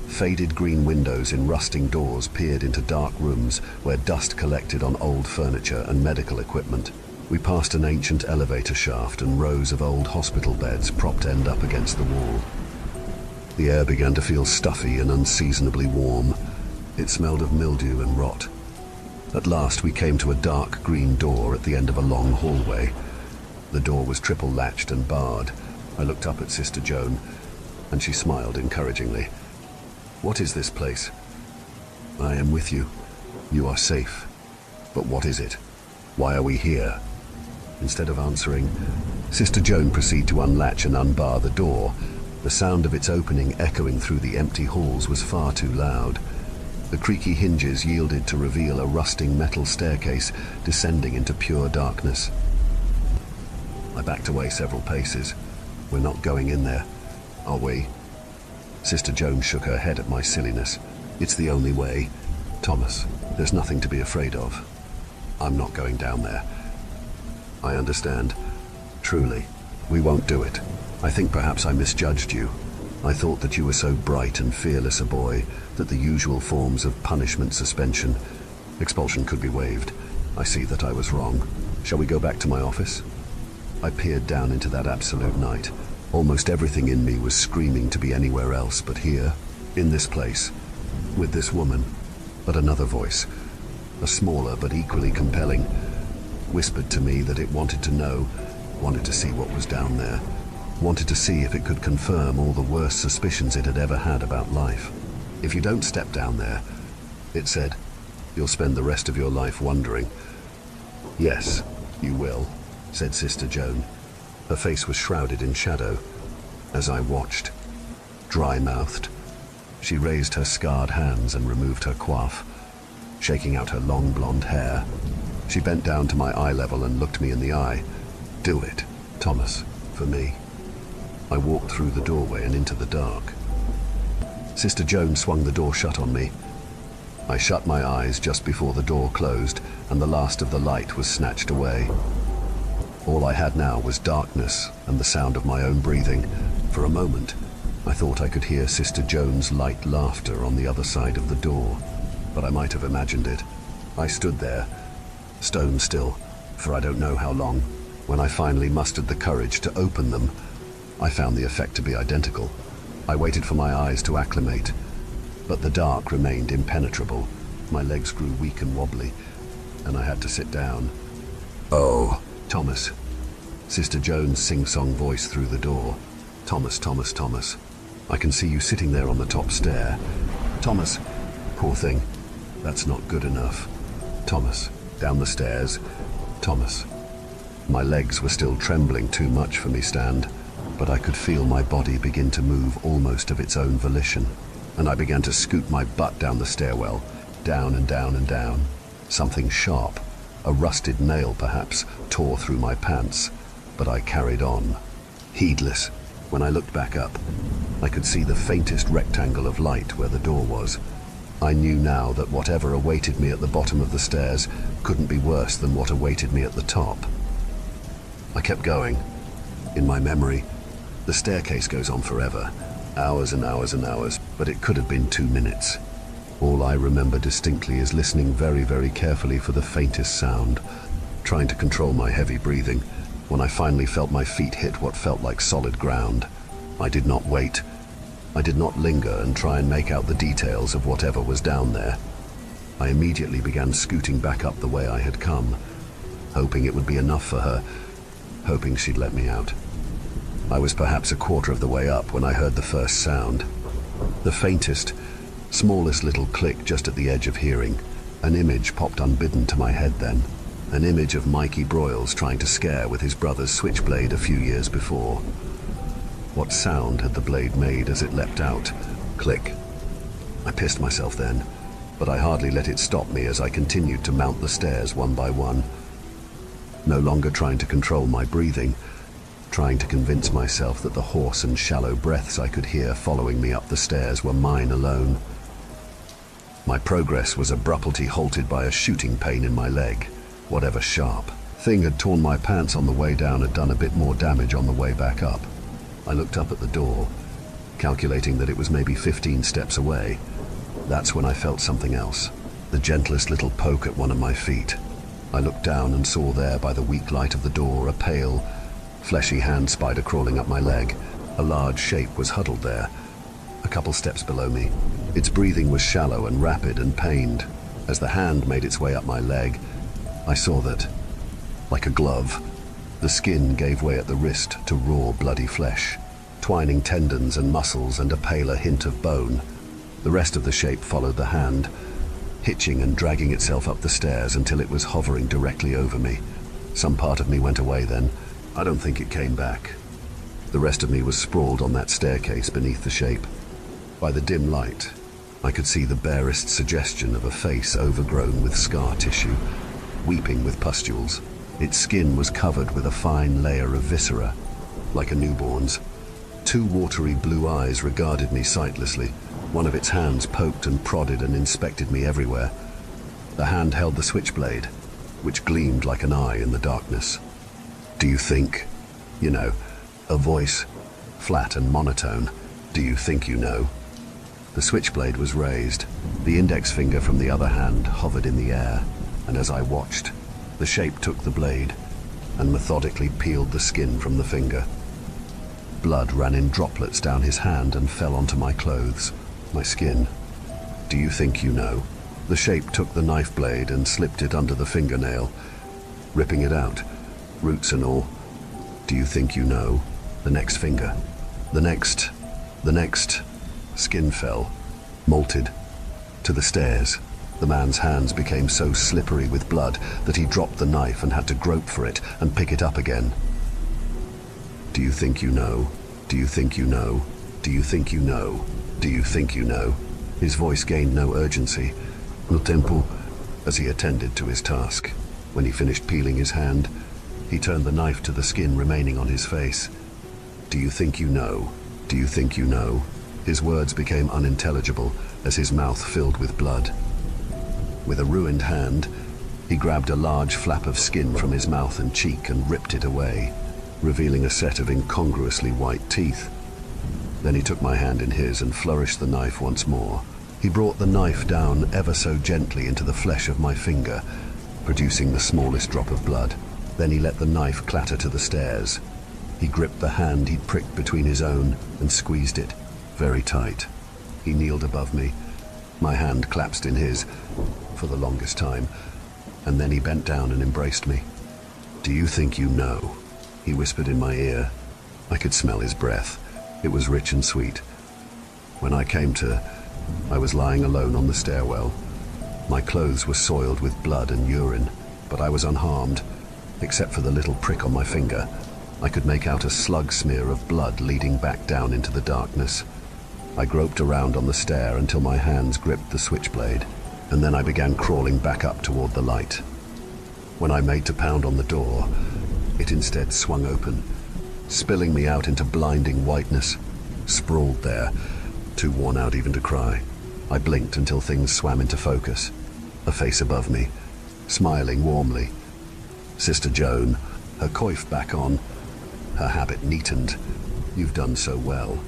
Faded green windows in rusting doors peered into dark rooms where dust collected on old furniture and medical equipment. We passed an ancient elevator shaft and rows of old hospital beds propped end up against the wall. The air began to feel stuffy and unseasonably warm. It smelled of mildew and rot. At last we came to a dark green door at the end of a long hallway. The door was triple latched and barred. I looked up at Sister Joan, and she smiled encouragingly. "What is this place?" "I am with you. You are safe. But what is it? Why are we here?" Instead of answering, Sister Joan proceeded to unlatch and unbar the door. The sound of its opening echoing through the empty halls was far too loud. The creaky hinges yielded to reveal a rusting metal staircase descending into pure darkness. I backed away several paces. "We're not going in there, are we?" Sister Joan shook her head at my silliness. "It's the only way. Thomas, there's nothing to be afraid of. I'm not going down there." "I understand. Truly, we won't do it. I think perhaps I misjudged you. I thought that you were so bright and fearless a boy that the usual forms of punishment, suspension, expulsion could be waived. I see that I was wrong. Shall we go back to my office?" I peered down into that absolute night. Almost everything in me was screaming to be anywhere else but here, in this place, with this woman. But another voice, a smaller but equally compelling, whispered to me that it wanted to know, wanted to see what was down there, wanted to see if it could confirm all the worst suspicions it had ever had about life. "If you don't step down there," it said, "you'll spend the rest of your life wondering." "Yes, you will," said Sister Joan. Her face was shrouded in shadow. As I watched, dry-mouthed, she raised her scarred hands and removed her coif, shaking out her long blonde hair. She bent down to my eye level and looked me in the eye. "Do it, Thomas, for me." I walked through the doorway and into the dark. Sister Joan swung the door shut on me. I shut my eyes just before the door closed and the last of the light was snatched away. All I had now was darkness and the sound of my own breathing. For a moment, I thought I could hear Sister Joan's light laughter on the other side of the door, but I might have imagined it. I stood there, stone still, for I don't know how long. When I finally mustered the courage to open them, I found the effect to be identical. I waited for my eyes to acclimate, but the dark remained impenetrable. My legs grew weak and wobbly, and I had to sit down. "Oh, Thomas," Sister Joan's sing-song voice through the door. "Thomas, Thomas, Thomas. I can see you sitting there on the top stair. Thomas, poor thing, that's not good enough. Thomas, down the stairs. Thomas." My legs were still trembling too much for me stand, but I could feel my body begin to move almost of its own volition, and I began to scoot my butt down the stairwell, down and down and down. Something sharp, a rusted nail perhaps, tore through my pants, but I carried on, heedless. When I looked back up, I could see the faintest rectangle of light where the door was. I knew now that whatever awaited me at the bottom of the stairs couldn't be worse than what awaited me at the top. I kept going. In my memory, the staircase goes on forever, hours and hours and hours, but it could have been 2 minutes. All I remember distinctly is listening very, very carefully for the faintest sound, trying to control my heavy breathing. When I finally felt my feet hit what felt like solid ground, I did not wait. I did not linger and try and make out the details of whatever was down there. I immediately began scooting back up the way I had come, hoping it would be enough for her, hoping she'd let me out. I was perhaps a quarter of the way up when I heard the first sound. The faintest, smallest little click just at the edge of hearing. An image popped unbidden to my head then. An image of Mikey Broyles trying to scare with his brother's switchblade a few years before. What sound had the blade made as it leapt out? Click. I pissed myself then, but I hardly let it stop me as I continued to mount the stairs one by one. No longer trying to control my breathing, trying to convince myself that the hoarse and shallow breaths I could hear following me up the stairs were mine alone. My progress was abruptly halted by a shooting pain in my leg. Whatever sharp thing had torn my pants on the way down had done a bit more damage on the way back up. I looked up at the door, calculating that it was maybe 15 steps away. That's when I felt something else, the gentlest little poke at one of my feet. I looked down and saw there by the weak light of the door a pale, fleshy hand spider crawling up my leg. A large shape was huddled there, a couple steps below me. Its breathing was shallow and rapid and pained. As the hand made its way up my leg, I saw that, like a glove, the skin gave way at the wrist to raw, bloody flesh, twining tendons and muscles and a paler hint of bone. The rest of the shape followed the hand, hitching and dragging itself up the stairs until it was hovering directly over me. Some part of me went away then. I don't think it came back. The rest of me was sprawled on that staircase beneath the shape. By the dim light, I could see the barest suggestion of a face overgrown with scar tissue, weeping with pustules. Its skin was covered with a fine layer of viscera, like a newborn's. Two watery blue eyes regarded me sightlessly. One of its hands poked and prodded and inspected me everywhere. The hand held the switchblade, which gleamed like an eye in the darkness. Do you think, you know, a voice, flat and monotone, do you think you know? The switchblade was raised. The index finger from the other hand hovered in the air, and as I watched, the shape took the blade and methodically peeled the skin from the finger. Blood ran in droplets down his hand and fell onto my clothes, my skin. Do you think you know? The shape took the knife blade and slipped it under the fingernail, ripping it out, roots and all. Do you think you know? The next finger. The next. Skin fell, molted, to the stairs. The man's hands became so slippery with blood that he dropped the knife and had to grope for it and pick it up again. Do you think you know? Do you think you know? Do you think you know? Do you think you know? His voice gained no urgency, no tempo, as he attended to his task. When he finished peeling his hand, he turned the knife to the skin remaining on his face. Do you think you know? Do you think you know? His words became unintelligible as his mouth filled with blood. With a ruined hand, he grabbed a large flap of skin from his mouth and cheek and ripped it away, revealing a set of incongruously white teeth. Then he took my hand in his and flourished the knife once more. He brought the knife down ever so gently into the flesh of my finger, producing the smallest drop of blood. Then he let the knife clatter to the stairs. He gripped the hand he'd pricked between his own and squeezed it very tight. He kneeled above me. My hand clasped in his for the longest time, and then he bent down and embraced me. Do you think you know? He whispered in my ear. I could smell his breath. It was rich and sweet. When I came to, I was lying alone on the stairwell. My clothes were soiled with blood and urine, but I was unharmed, except for the little prick on my finger. I could make out a slug smear of blood leading back down into the darkness. I groped around on the stair until my hands gripped the switchblade, and then I began crawling back up toward the light. When I made to pound on the door, it instead swung open, spilling me out into blinding whiteness. Sprawled there, too worn out even to cry. I blinked until things swam into focus. A face above me, smiling warmly. Sister Joan, her coif back on, her habit neatened. You've done so well.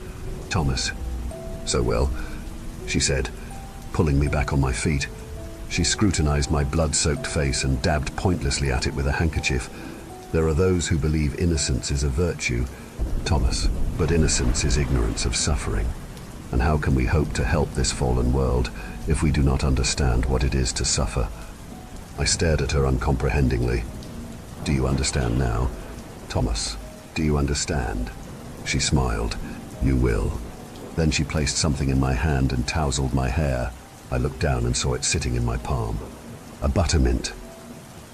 Thomas. So well, she said, pulling me back on my feet. She scrutinized my blood-soaked face and dabbed pointlessly at it with a handkerchief. There are those who believe innocence is a virtue, Thomas, but innocence is ignorance of suffering. And how can we hope to help this fallen world if we do not understand what it is to suffer? I stared at her uncomprehendingly. Do you understand now? Thomas, do you understand? She smiled. You will. Then she placed something in my hand and tousled my hair. I looked down and saw it sitting in my palm. A buttermint.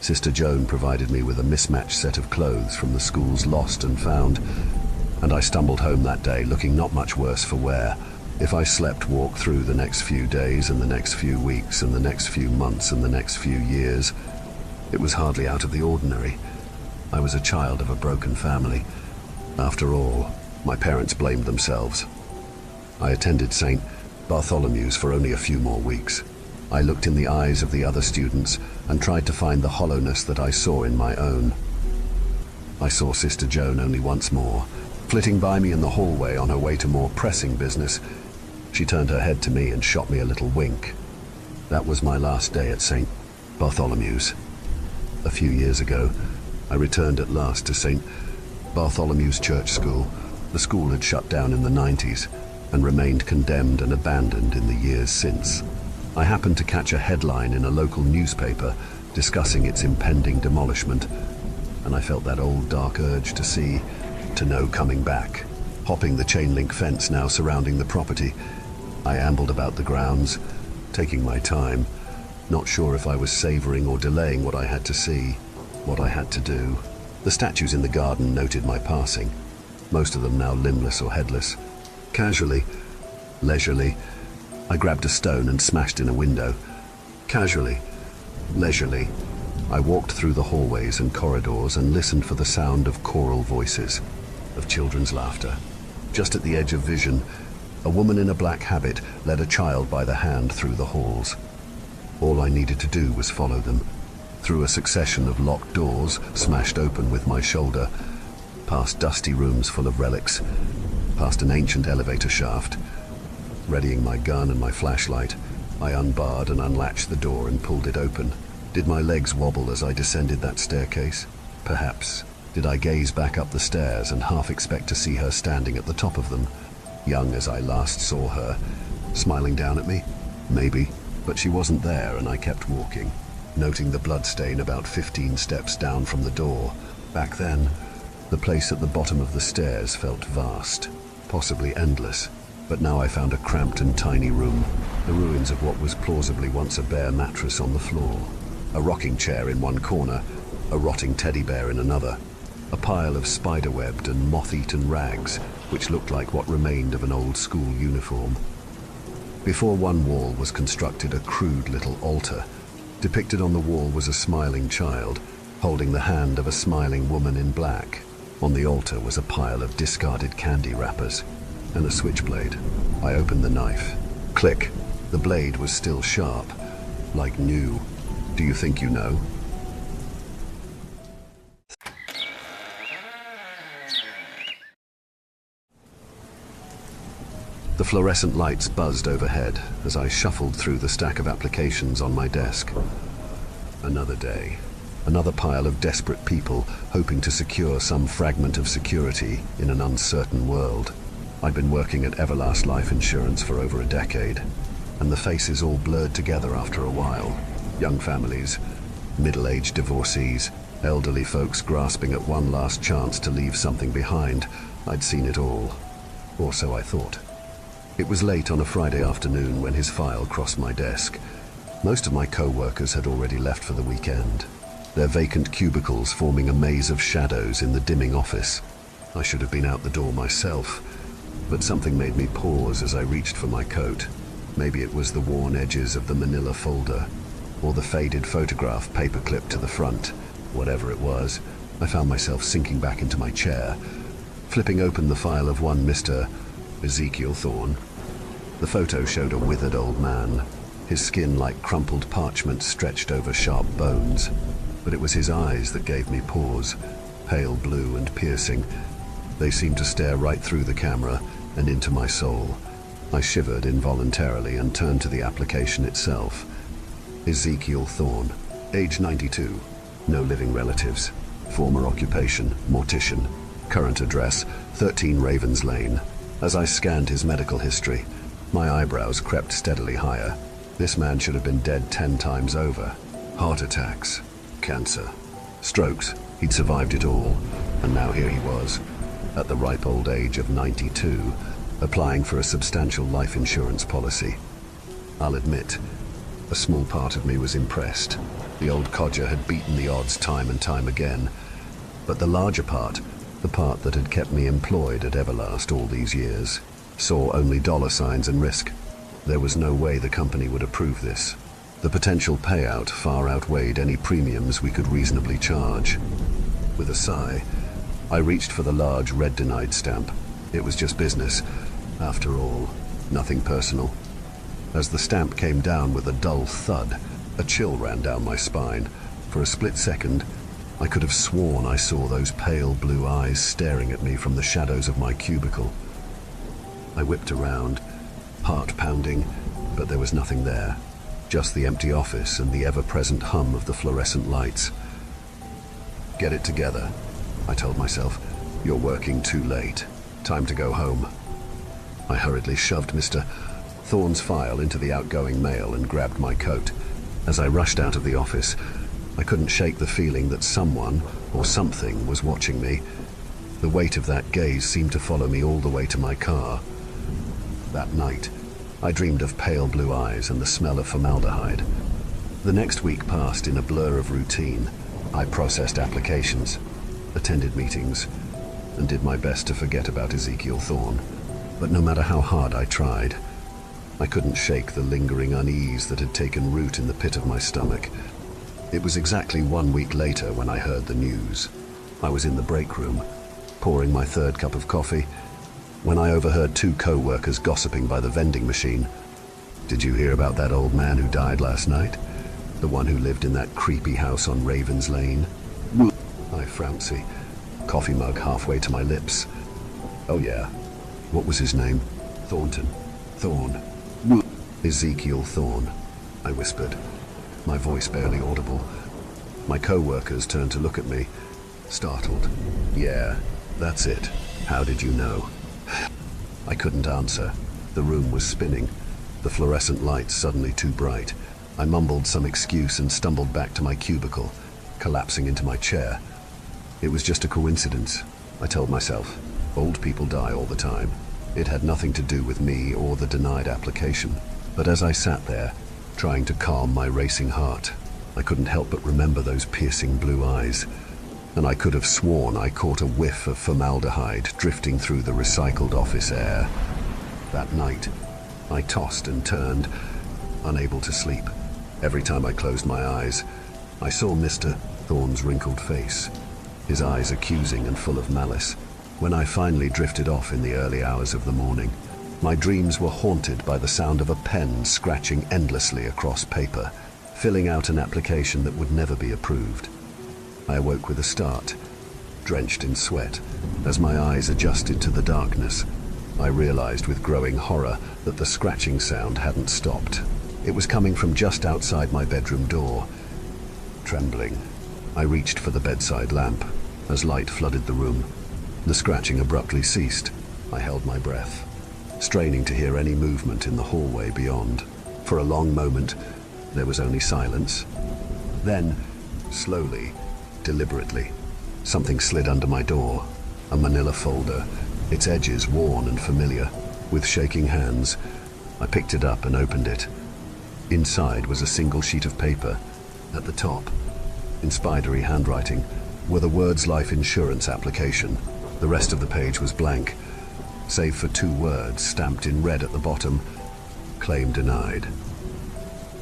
Sister Joan provided me with a mismatched set of clothes from the school's lost and found, and I stumbled home that day looking not much worse for wear. If I walked through the next few days and the next few weeks and the next few months and the next few years, it was hardly out of the ordinary. I was a child of a broken family. After all, my parents blamed themselves. I attended St. Bartholomew's for only a few more weeks. I looked in the eyes of the other students and tried to find the hollowness that I saw in my own. I saw Sister Joan only once more, flitting by me in the hallway on her way to more pressing business. She turned her head to me and shot me a little wink. That was my last day at St. Bartholomew's. A few years ago, I returned at last to St. Bartholomew's Church School. The school had shut down in the 90s and remained condemned and abandoned in the years since. I happened to catch a headline in a local newspaper discussing its impending demolishment, and I felt that old dark urge to see, to know coming back. Hopping the chain-link fence now surrounding the property, I ambled about the grounds, taking my time, not sure if I was savoring or delaying what I had to see, what I had to do. The statues in the garden noted my passing, most of them now limbless or headless. Casually, leisurely, I grabbed a stone and smashed in a window. Casually, leisurely, I walked through the hallways and corridors and listened for the sound of choral voices, of children's laughter. Just at the edge of vision, a woman in a black habit led a child by the hand through the halls. All I needed to do was follow them, through a succession of locked doors smashed open with my shoulder, past dusty rooms full of relics, past an ancient elevator shaft. Readying my gun and my flashlight, I unbarred and unlatched the door and pulled it open. Did my legs wobble as I descended that staircase? Perhaps. Did I gaze back up the stairs and half expect to see her standing at the top of them, young as I last saw her, smiling down at me? Maybe, but she wasn't there, and I kept walking, noting the bloodstain about 15 steps down from the door. Back then, the place at the bottom of the stairs felt vast, possibly endless. But now I found a cramped and tiny room, the ruins of what was plausibly once a bare mattress on the floor, a rocking chair in one corner, a rotting teddy bear in another, a pile of spider-webbed and moth-eaten rags which looked like what remained of an old school uniform. Before one wall was constructed a crude little altar. Depicted on the wall was a smiling child, holding the hand of a smiling woman in black. On the altar was a pile of discarded candy wrappers and a switchblade. I opened the knife. Click. The blade was still sharp, like new. Do you think you know? The fluorescent lights buzzed overhead as I shuffled through the stack of applications on my desk. Another day. Another pile of desperate people hoping to secure some fragment of security in an uncertain world. I'd been working at Everlast Life Insurance for over a decade, and the faces all blurred together after a while. Young families, middle-aged divorcees, elderly folks grasping at one last chance to leave something behind. I'd seen it all, or so I thought. It was late on a Friday afternoon when his file crossed my desk. Most of my co-workers had already left for the weekend, their vacant cubicles forming a maze of shadows in the dimming office. I should have been out the door myself, but something made me pause as I reached for my coat. Maybe it was the worn edges of the manila folder, or the faded photograph paperclipped to the front. Whatever it was, I found myself sinking back into my chair, flipping open the file of one Mr. Ezekiel Thorne. The photo showed a withered old man, his skin like crumpled parchment stretched over sharp bones. But it was his eyes that gave me pause, pale blue and piercing. They seemed to stare right through the camera and into my soul. I shivered involuntarily and turned to the application itself. Ezekiel Thorne, age 92, no living relatives, former occupation, mortician, current address, 13 Ravens Lane. As I scanned his medical history, my eyebrows crept steadily higher. This man should have been dead 10 times over. Heart attacks, cancer, strokes, he'd survived it all. And now here he was, at the ripe old age of 92, applying for a substantial life insurance policy. I'll admit, a small part of me was impressed. The old codger had beaten the odds time and time again. But the larger part, the part that had kept me employed at Everlast all these years, saw only dollar signs and risk. There was no way the company would approve this. The potential payout far outweighed any premiums we could reasonably charge. With a sigh, I reached for the large red denied stamp. It was just business. After all, nothing personal. As the stamp came down with a dull thud, a chill ran down my spine. For a split second, I could have sworn I saw those pale blue eyes staring at me from the shadows of my cubicle. I whipped around, heart pounding, but there was nothing there. Just the empty office and the ever-present hum of the fluorescent lights. Get it together, I told myself. You're working too late. Time to go home. I hurriedly shoved Mr. Thorne's file into the outgoing mail and grabbed my coat. As I rushed out of the office, I couldn't shake the feeling that someone or something was watching me. The weight of that gaze seemed to follow me all the way to my car. That night, I dreamed of pale blue eyes and the smell of formaldehyde. The next week passed in a blur of routine. I processed applications, attended meetings, and did my best to forget about Ezekiel Thorne. But no matter how hard I tried, I couldn't shake the lingering unease that had taken root in the pit of my stomach. It was exactly 1 week later when I heard the news. I was in the break room, pouring my third cup of coffee, when I overheard 2 co-workers gossiping by the vending machine. Did you hear about that old man who died last night? The one who lived in that creepy house on Ravens Lane? I flouncy, coffee mug halfway to my lips. Oh yeah. What was his name? Thornton. Thorne. Ezekiel Thorne, I whispered, my voice barely audible. My co-workers turned to look at me, startled. Yeah, that's it. How did you know? I couldn't answer. The room was spinning, the fluorescent lights suddenly too bright. I mumbled some excuse and stumbled back to my cubicle, collapsing into my chair. It was just a coincidence, I told myself. Old people die all the time. It had nothing to do with me or the denied application. But as I sat there, trying to calm my racing heart, I couldn't help but remember those piercing blue eyes. And I could have sworn I caught a whiff of formaldehyde drifting through the recycled office air. That night, I tossed and turned, unable to sleep. Every time I closed my eyes, I saw Mr. Thorne's wrinkled face, his eyes accusing and full of malice. When I finally drifted off in the early hours of the morning, my dreams were haunted by the sound of a pen scratching endlessly across paper, filling out an application that would never be approved. I awoke with a start, drenched in sweat. As my eyes adjusted to the darkness, I realized with growing horror that the scratching sound hadn't stopped. It was coming from just outside my bedroom door. Trembling, I reached for the bedside lamp. As light flooded the room, the scratching abruptly ceased. I held my breath, straining to hear any movement in the hallway beyond. For a long moment, there was only silence. Then, slowly, deliberately, something slid under my door. A manila folder, its edges worn and familiar. With shaking hands, I picked it up and opened it. Inside was a single sheet of paper. At the top, in spidery handwriting, were the words life insurance application. The rest of the page was blank, save for 2 words stamped in red at the bottom: claim denied.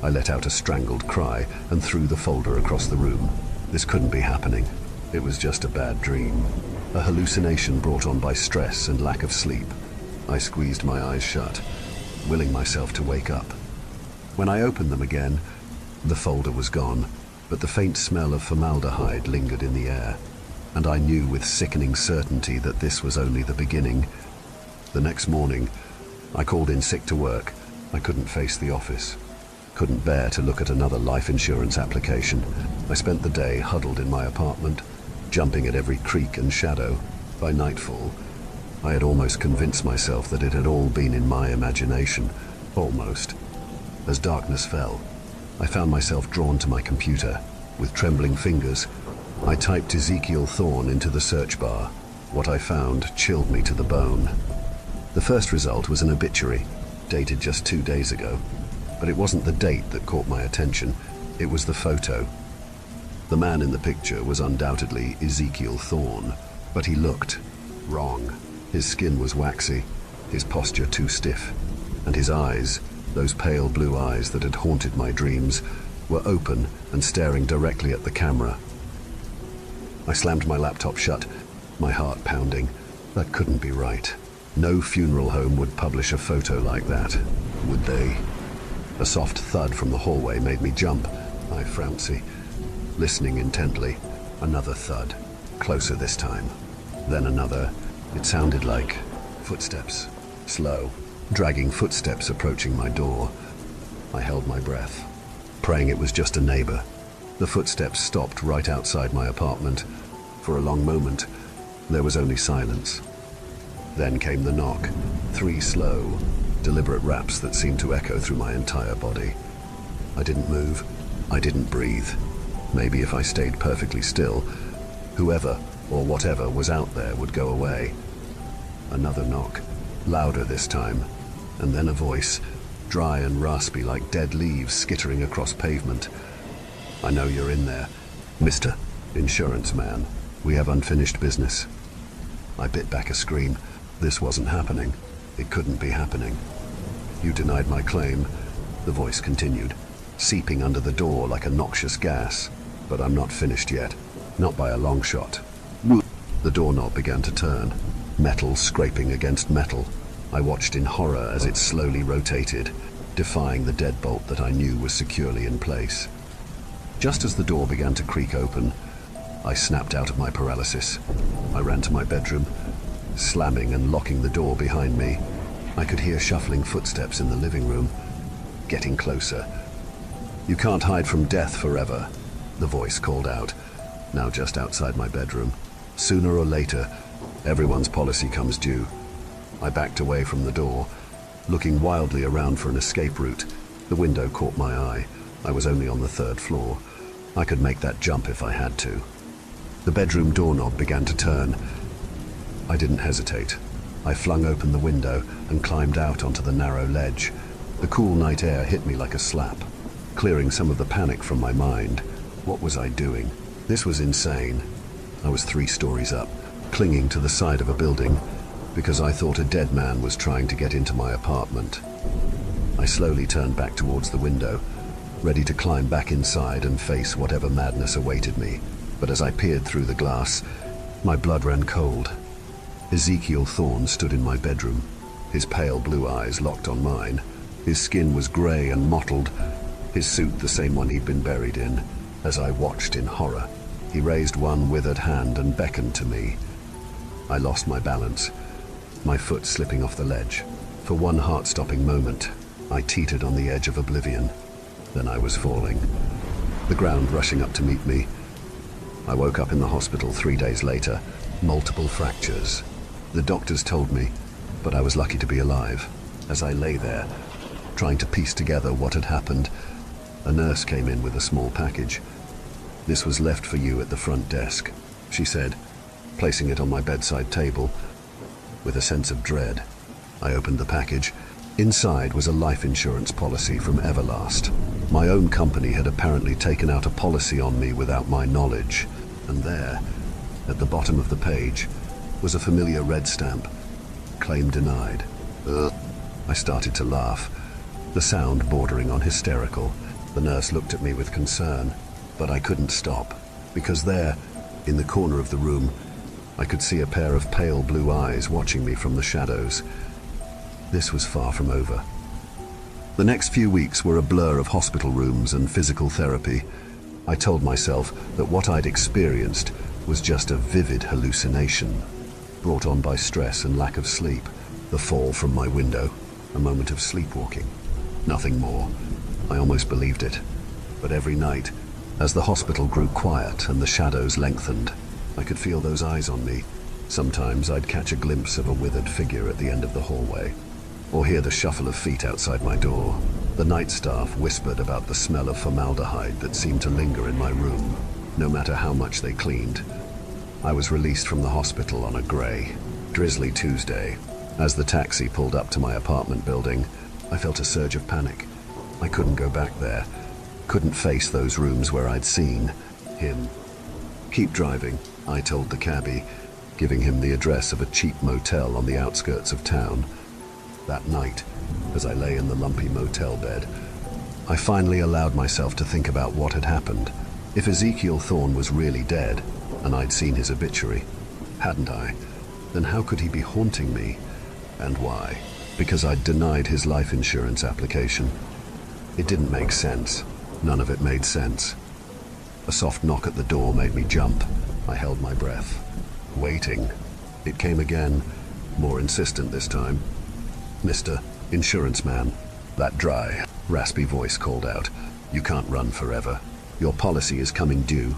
I let out a strangled cry and threw the folder across the room. This couldn't be happening. It was just a bad dream, a hallucination brought on by stress and lack of sleep. I squeezed my eyes shut, willing myself to wake up. When I opened them again, the folder was gone, but the faint smell of formaldehyde lingered in the air, and I knew with sickening certainty that this was only the beginning. The next morning, I called in sick to work. I couldn't face the office, couldn't bear to look at another life insurance application. I spent the day huddled in my apartment, jumping at every creak and shadow. By nightfall, I had almost convinced myself that it had all been in my imagination. Almost. As darkness fell, I found myself drawn to my computer. With trembling fingers, I typed Ezekiel Thorne into the search bar. What I found chilled me to the bone. The first result was an obituary, dated just 2 days ago. But it wasn't the date that caught my attention, it was the photo. The man in the picture was undoubtedly Ezekiel Thorne, but he looked wrong. His skin was waxy, his posture too stiff, and his eyes, those pale blue eyes that had haunted my dreams, were open and staring directly at the camera. I slammed my laptop shut, my heart pounding. That couldn't be right. No funeral home would publish a photo like that, would they? A soft thud from the hallway made me jump. I frowncy, listening intently. Another thud, closer this time. Then another. It sounded like footsteps, slow, dragging footsteps approaching my door. I held my breath, praying it was just a neighbor. The footsteps stopped right outside my apartment. For a long moment, there was only silence. Then came the knock, 3 slow, deliberate raps that seemed to echo through my entire body. I didn't move, I didn't breathe. Maybe if I stayed perfectly still, whoever or whatever was out there would go away. Another knock, louder this time, and then a voice, dry and raspy like dead leaves skittering across pavement. I know you're in there, Mr. Insurance Man. We have unfinished business. I bit back a scream. This wasn't happening. It couldn't be happening. You denied my claim, the voice continued, seeping under the door like a noxious gas. But I'm not finished yet. Not by a long shot. The doorknob began to turn, metal scraping against metal. I watched in horror as it slowly rotated, defying the deadbolt that I knew was securely in place. Just as the door began to creak open, I snapped out of my paralysis. I ran to my bedroom, slamming and locking the door behind me. I could hear shuffling footsteps in the living room, getting closer. You can't hide from death forever, the voice called out, now just outside my bedroom. Sooner or later, everyone's policy comes due. I backed away from the door, looking wildly around for an escape route. The window caught my eye. I was only on the 3rd floor. I could make that jump if I had to. The bedroom doorknob began to turn. I didn't hesitate. I flung open the window and climbed out onto the narrow ledge. The cool night air hit me like a slap, clearing some of the panic from my mind. What was I doing? This was insane. I was 3 stories up, clinging to the side of a building, because I thought a dead man was trying to get into my apartment. I slowly turned back towards the window, ready to climb back inside and face whatever madness awaited me. But as I peered through the glass, my blood ran cold. Ezekiel Thorne stood in my bedroom, his pale blue eyes locked on mine. His skin was grey and mottled, his suit the same one he'd been buried in. As I watched in horror, he raised one withered hand and beckoned to me. I lost my balance, my foot slipping off the ledge. For one heart-stopping moment, I teetered on the edge of oblivion. Then I was falling, the ground rushing up to meet me. I woke up in the hospital 3 days later, multiple fractures. The doctors told me, but I was lucky to be alive. As I lay there, trying to piece together what had happened, a nurse came in with a small package. "This was left for you at the front desk," she said, placing it on my bedside table. With a sense of dread, I opened the package. Inside was a life insurance policy from Everlast. My own company had apparently taken out a policy on me without my knowledge. And there, at the bottom of the page, was a familiar red stamp. Claim denied. I started to laugh, the sound bordering on hysterical. The nurse looked at me with concern, but I couldn't stop, because there, in the corner of the room, I could see a pair of pale blue eyes watching me from the shadows. This was far from over. The next few weeks were a blur of hospital rooms and physical therapy. I told myself that what I'd experienced was just a vivid hallucination, brought on by stress and lack of sleep. The fall from my window, a moment of sleepwalking. Nothing more. I almost believed it. But every night, as the hospital grew quiet and the shadows lengthened, I could feel those eyes on me. Sometimes I'd catch a glimpse of a withered figure at the end of the hallway, or hear the shuffle of feet outside my door. The night staff whispered about the smell of formaldehyde that seemed to linger in my room. no matter how much they cleaned. I was released from the hospital on a grey, drizzly Tuesday. As the taxi pulled up to my apartment building, I felt a surge of panic. I couldn't go back there, couldn't face those rooms where I'd seen him. "Keep driving," I told the cabbie, giving him the address of a cheap motel on the outskirts of town. That night, as I lay in the lumpy motel bed, I finally allowed myself to think about what had happened. If Ezekiel Thorne was really dead, and I'd seen his obituary, hadn't I? Then how could he be haunting me? And why? Because I'd denied his life insurance application. It didn't make sense. None of it made sense. A soft knock at the door made me jump. I held my breath, waiting. It came again, more insistent this time. "Mr. Insurance Man," that dry, raspy voice called out. "You can't run forever. Your policy is coming due."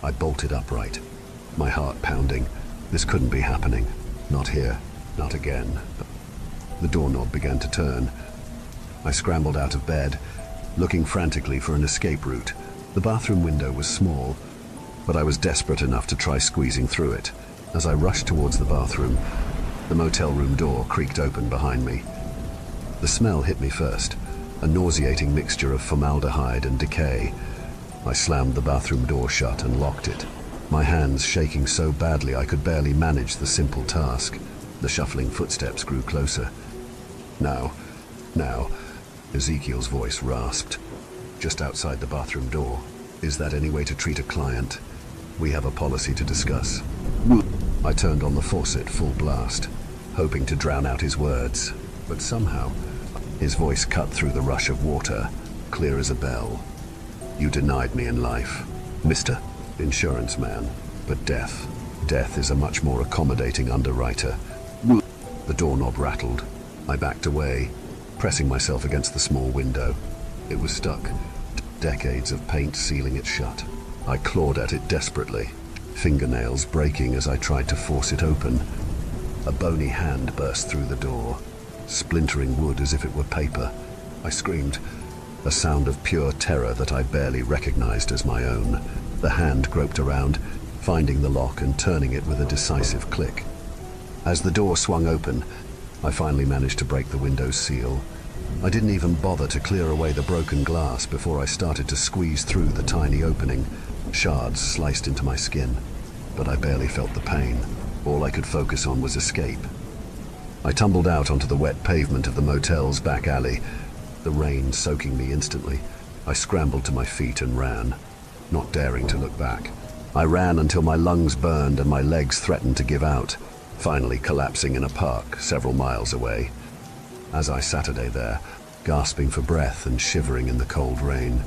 I bolted upright, my heart pounding. This couldn't be happening. Not here, not again. The doorknob began to turn. I scrambled out of bed, looking frantically for an escape route. The bathroom window was small, but I was desperate enough to try squeezing through it. As I rushed towards the bathroom, the motel room door creaked open behind me. The smell hit me first, a nauseating mixture of formaldehyde and decay. I slammed the bathroom door shut and locked it, my hands shaking so badly I could barely manage the simple task. The shuffling footsteps grew closer. Now, Ezekiel's voice rasped, just outside the bathroom door. "Is that any way to treat a client? We have a policy to discuss." I turned on the faucet full blast, hoping to drown out his words, but somehow his voice cut through the rush of water, clear as a bell. "You denied me in life, Mr. Insurance Man, but death is a much more accommodating underwriter." The doorknob rattled. I backed away, pressing myself against the small window. It was stuck, decades of paint sealing it shut. I clawed at it desperately, fingernails breaking as I tried to force it open. A bony hand burst through the door, splintering wood as if it were paper. I screamed, a sound of pure terror that I barely recognized as my own. The hand groped around, finding the lock and turning it with a decisive click. As the door swung open, I finally managed to break the window's seal. I didn't even bother to clear away the broken glass before I started to squeeze through the tiny opening. Shards sliced into my skin, but I barely felt the pain. All I could focus on was escape. I tumbled out onto the wet pavement of the motel's back alley, the rain soaking me instantly. I scrambled to my feet and ran, not daring to look back. I ran until my lungs burned and my legs threatened to give out, finally collapsing in a park several miles away. As I sat there, gasping for breath and shivering in the cold rain,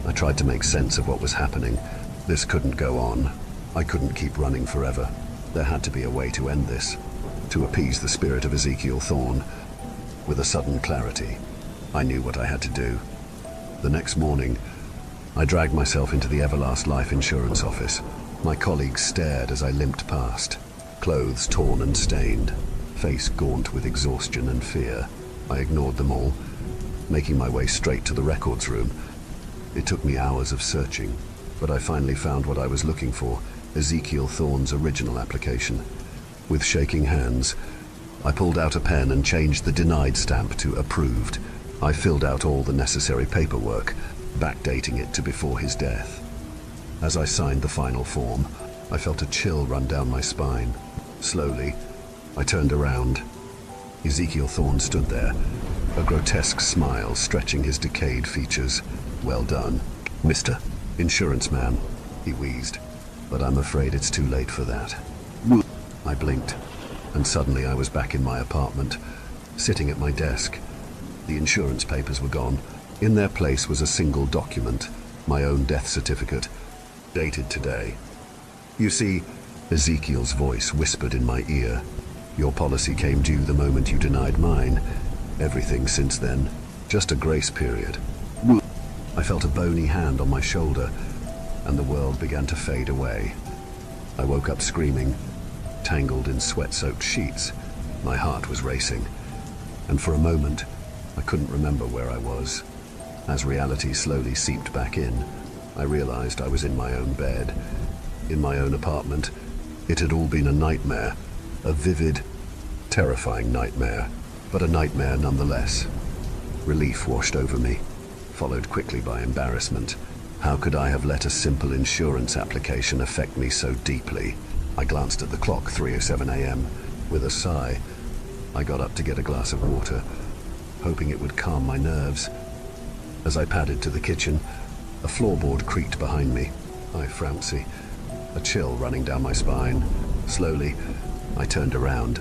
I tried to make sense of what was happening. This couldn't go on. I couldn't keep running forever. There had to be a way to end this, to appease the spirit of Ezekiel Thorne. With a sudden clarity, I knew what I had to do. The next morning, I dragged myself into the Everlast Life Insurance office. My colleagues stared as I limped past, clothes torn and stained, face gaunt with exhaustion and fear. I ignored them all, making my way straight to the records room. It took me hours of searching, but I finally found what I was looking for, Ezekiel Thorne's original application. With shaking hands, I pulled out a pen and changed the denied stamp to approved. I filled out all the necessary paperwork, backdating it to before his death. As I signed the final form, I felt a chill run down my spine. Slowly, I turned around. Ezekiel Thorne stood there, a grotesque smile stretching his decayed features. "Well done, Mr. Insurance Man," he wheezed, "but I'm afraid it's too late for that." I blinked, and suddenly I was back in my apartment, sitting at my desk. The insurance papers were gone. In their place was a single document, my own death certificate, dated today. "You see," Ezekiel's voice whispered in my ear, "your policy came due the moment you denied mine. Everything since then, just a grace period." I felt a bony hand on my shoulder, and the world began to fade away. I woke up screaming, tangled in sweat-soaked sheets. My heart was racing, and for a moment, I couldn't remember where I was. As reality slowly seeped back in, I realized I was in my own bed, in my own apartment. It had all been a nightmare, a vivid, terrifying nightmare, but a nightmare nonetheless. Relief washed over me, followed quickly by embarrassment. How could I have let a simple insurance application affect me so deeply? I glanced at the clock, 3:07 a.m. With a sigh, I got up to get a glass of water, hoping it would calm my nerves. As I padded to the kitchen, a floorboard creaked behind me. I flouncy, a chill running down my spine. Slowly, I turned around.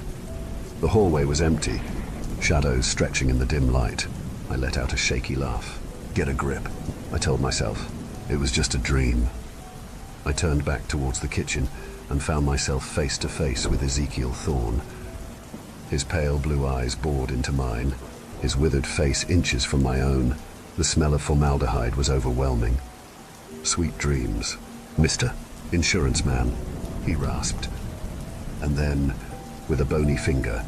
The hallway was empty, shadows stretching in the dim light. I let out a shaky laugh. Get a grip, I told myself. It was just a dream. I turned back towards the kitchen and found myself face to face with Ezekiel Thorne. His pale blue eyes bored into mine, his withered face inches from my own. The smell of formaldehyde was overwhelming. Sweet dreams, Mr. Insurance Man, he rasped. And then, with a bony finger,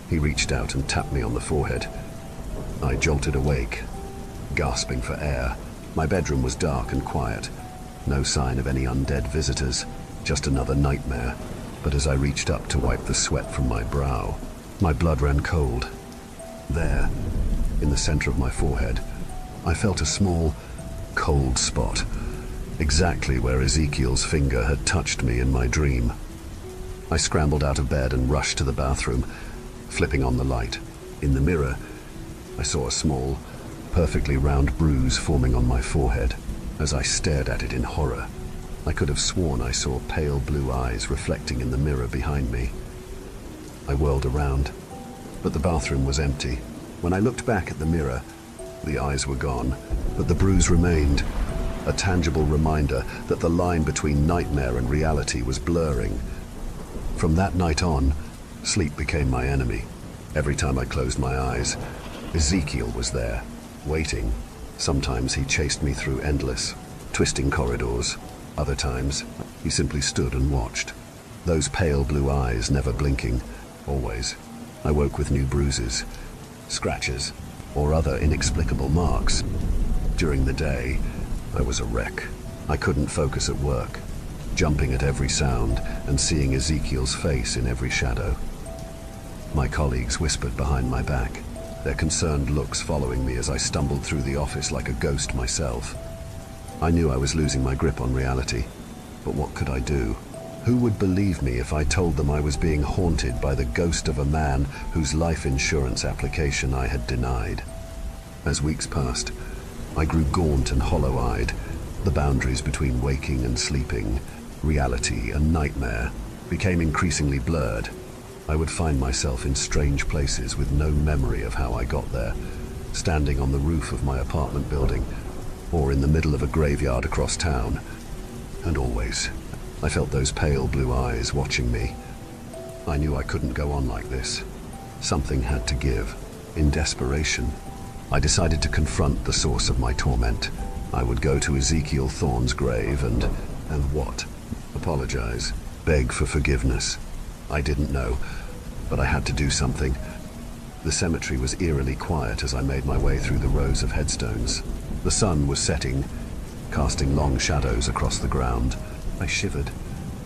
he reached out and tapped me on the forehead. I jolted awake, gasping for air. My bedroom was dark and quiet. No sign of any undead visitors, just another nightmare. But as I reached up to wipe the sweat from my brow, my blood ran cold. There, in the center of my forehead, I felt a small, cold spot, exactly where Ezekiel's finger had touched me in my dream. I scrambled out of bed and rushed to the bathroom, flipping on the light. In the mirror, I saw a small, perfectly round bruise forming on my forehead. As I stared at it in horror, I could have sworn I saw pale blue eyes reflecting in the mirror behind me. I whirled around, but the bathroom was empty. When I looked back at the mirror, the eyes were gone, but the bruise remained, a tangible reminder that the line between nightmare and reality was blurring. From that night on, sleep became my enemy. Every time I closed my eyes, Ezekiel was there, waiting. Sometimes he chased me through endless, twisting corridors. Other times, he simply stood and watched. Those pale blue eyes never blinking, always. I woke with new bruises, scratches, or other inexplicable marks. During the day, I was a wreck. I couldn't focus at work, jumping at every sound and seeing Ezekiel's face in every shadow. My colleagues whispered behind my back, their concerned looks following me as I stumbled through the office like a ghost myself. I knew I was losing my grip on reality, but what could I do? Who would believe me if I told them I was being haunted by the ghost of a man whose life insurance application I had denied? As weeks passed, I grew gaunt and hollow-eyed. The boundaries between waking and sleeping, reality and nightmare, became increasingly blurred. I would find myself in strange places with no memory of how I got there, standing on the roof of my apartment building, or in the middle of a graveyard across town. And always, I felt those pale blue eyes watching me. I knew I couldn't go on like this. Something had to give. In desperation, I decided to confront the source of my torment. I would go to Ezekiel Thorne's grave and what? Apologize, beg for forgiveness. I didn't know, but I had to do something. The cemetery was eerily quiet as I made my way through the rows of headstones. The sun was setting, casting long shadows across the ground. I shivered,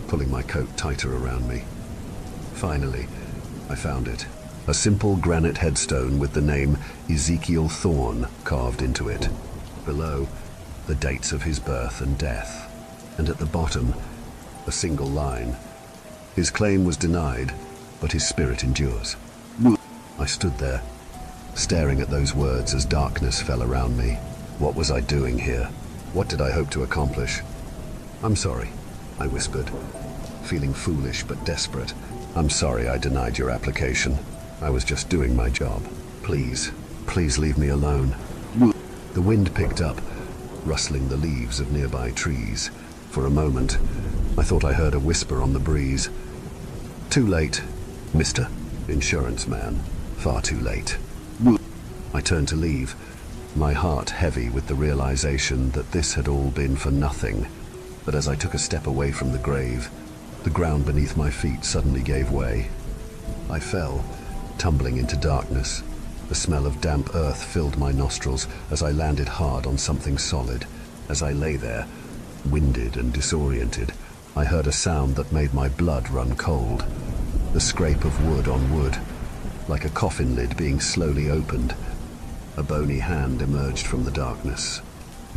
pulling my coat tighter around me. Finally, I found it. A simple granite headstone with the name Ezekiel Thorne carved into it. Below, the dates of his birth and death. And at the bottom, a single line. His claim was denied, but his spirit endures. I stood there, staring at those words as darkness fell around me. What was I doing here? What did I hope to accomplish? I'm sorry, I whispered, feeling foolish but desperate. I'm sorry I denied your application. I was just doing my job. Please leave me alone. The wind picked up, rustling the leaves of nearby trees. For a moment, I thought I heard a whisper on the breeze. Too late, Mr. Insurance Man. Far too late. I turned to leave, my heart heavy with the realization that this had all been for nothing. But as I took a step away from the grave, the ground beneath my feet suddenly gave way. I fell, tumbling into darkness. The smell of damp earth filled my nostrils as I landed hard on something solid, As I lay there, winded and disoriented, I heard a sound that made my blood run cold. The scrape of wood on wood, like a coffin lid being slowly opened. A bony hand emerged from the darkness,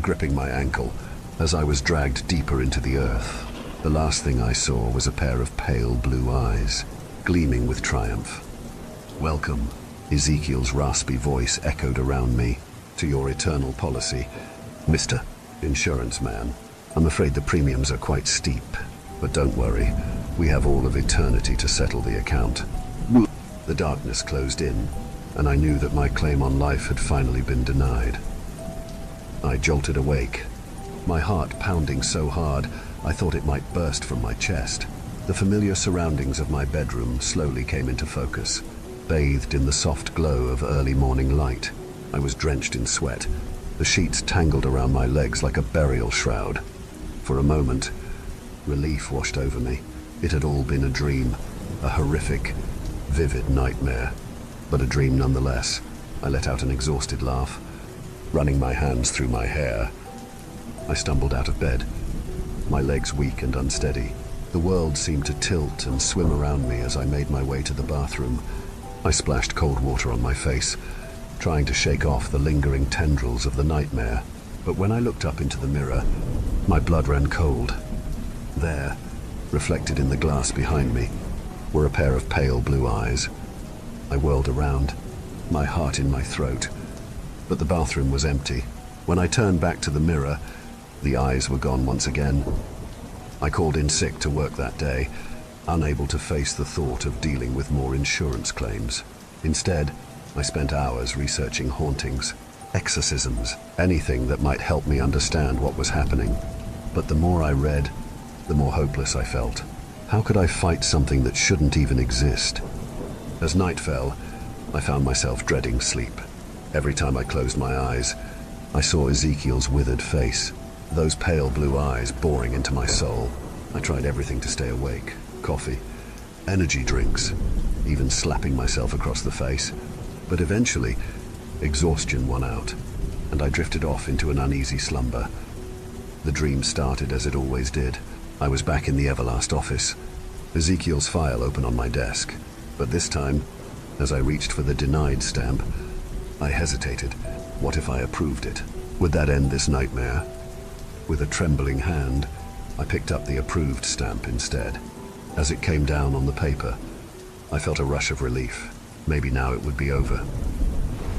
gripping my ankle as I was dragged deeper into the earth. The last thing I saw was a pair of pale blue eyes, gleaming with triumph. "Welcome," Ezekiel's raspy voice echoed around me, "to your eternal policy, Mr. Insurance Man. I'm afraid the premiums are quite steep, but don't worry, we have all of eternity to settle the account." The darkness closed in, and I knew that my claim on life had finally been denied. I jolted awake, my heart pounding so hard I thought it might burst from my chest. The familiar surroundings of my bedroom slowly came into focus, bathed in the soft glow of early morning light. I was drenched in sweat, the sheets tangled around my legs like a burial shroud. For a moment, relief washed over me. It had all been a dream, a horrific, vivid nightmare, but a dream nonetheless. I let out an exhausted laugh, running my hands through my hair. I stumbled out of bed, my legs weak and unsteady. The world seemed to tilt and swim around me as I made my way to the bathroom. I splashed cold water on my face, trying to shake off the lingering tendrils of the nightmare. But when I looked up into the mirror, my blood ran cold. There, reflected in the glass behind me, were a pair of pale blue eyes. I whirled around, my heart in my throat, but the bathroom was empty. When I turned back to the mirror, the eyes were gone once again. I called in sick to work that day, unable to face the thought of dealing with more insurance claims. Instead, I spent hours researching hauntings, exorcisms, anything that might help me understand what was happening. But the more I read, the more hopeless I felt. How could I fight something that shouldn't even exist? As night fell, I found myself dreading sleep. Every time I closed my eyes, I saw Ezekiel's withered face, those pale blue eyes boring into my soul. I tried everything to stay awake. Coffee, energy drinks, even slapping myself across the face. But eventually, exhaustion won out, and I drifted off into an uneasy slumber. The dream started as it always did. I was back in the Everlast office, Ezekiel's file open on my desk. But this time, as I reached for the denied stamp, I hesitated. What if I approved it? Would that end this nightmare? With a trembling hand, I picked up the approved stamp instead. As it came down on the paper, I felt a rush of relief. Maybe now it would be over.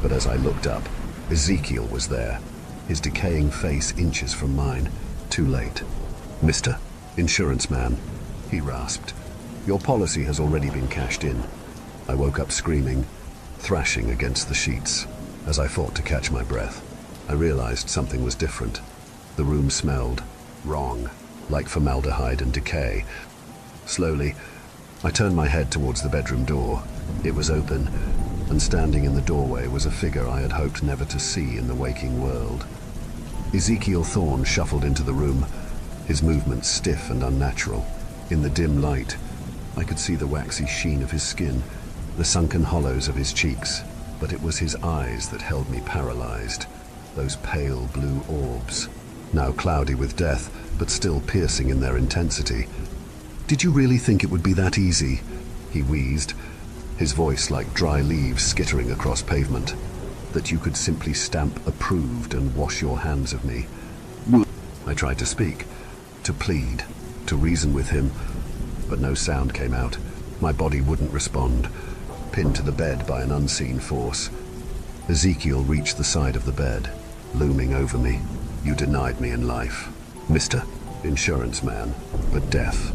But as I looked up, Ezekiel was there, his decaying face inches from mine. Too late. "Mr. Insurance Man," he rasped, "your policy has already been cashed in." I woke up screaming, thrashing against the sheets. As I fought to catch my breath, I realized something was different. The room smelled wrong, like formaldehyde and decay. Slowly, I turned my head towards the bedroom door. It was open, and standing in the doorway was a figure I had hoped never to see in the waking world. Ezekiel Thorne shuffled into the room, his movements stiff and unnatural. In the dim light, I could see the waxy sheen of his skin, the sunken hollows of his cheeks, but it was his eyes that held me paralyzed. Those pale blue orbs, now cloudy with death, but still piercing in their intensity. "Did you really think it would be that easy?" he wheezed, his voice like dry leaves skittering across pavement. "That you could simply stamp approved and wash your hands of me?" I tried to speak, to plead, to reason with him, but no sound came out. My body wouldn't respond, pinned to the bed by an unseen force. Ezekiel reached the side of the bed, looming over me. "You denied me in life, Mr. Insurance Man, but death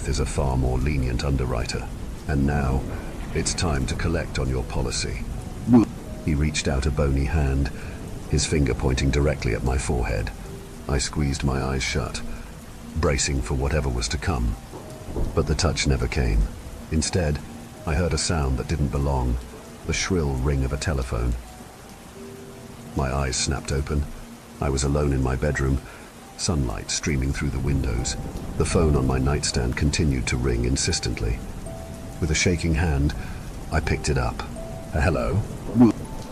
is a far more lenient underwriter. And now, it's time to collect on your policy." He reached out a bony hand, his finger pointing directly at my forehead. I squeezed my eyes shut, bracing for whatever was to come. But the touch never came. Instead, I heard a sound that didn't belong, the shrill ring of a telephone. My eyes snapped open. I was alone in my bedroom, sunlight streaming through the windows. The phone on my nightstand continued to ring insistently. With a shaking hand, I picked it up. "Hello?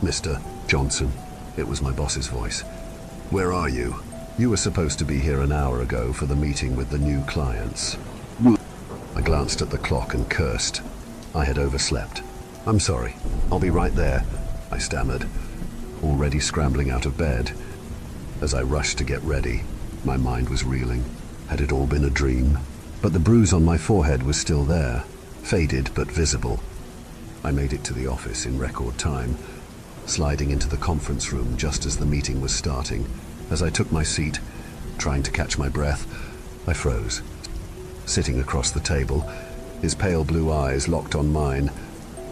Mr. Johnson." It was my boss's voice. "Where are you?" You were supposed to be here an hour ago for the meeting with the new clients. I glanced at the clock and cursed. I had overslept. I'm sorry. I'll be right there, I stammered, already scrambling out of bed. As I rushed to get ready, my mind was reeling. Had it all been a dream? But the bruise on my forehead was still there, faded but visible. I made it to the office in record time, sliding into the conference room just as the meeting was starting. As I took my seat, trying to catch my breath, I froze. Sitting across the table, his pale blue eyes locked on mine,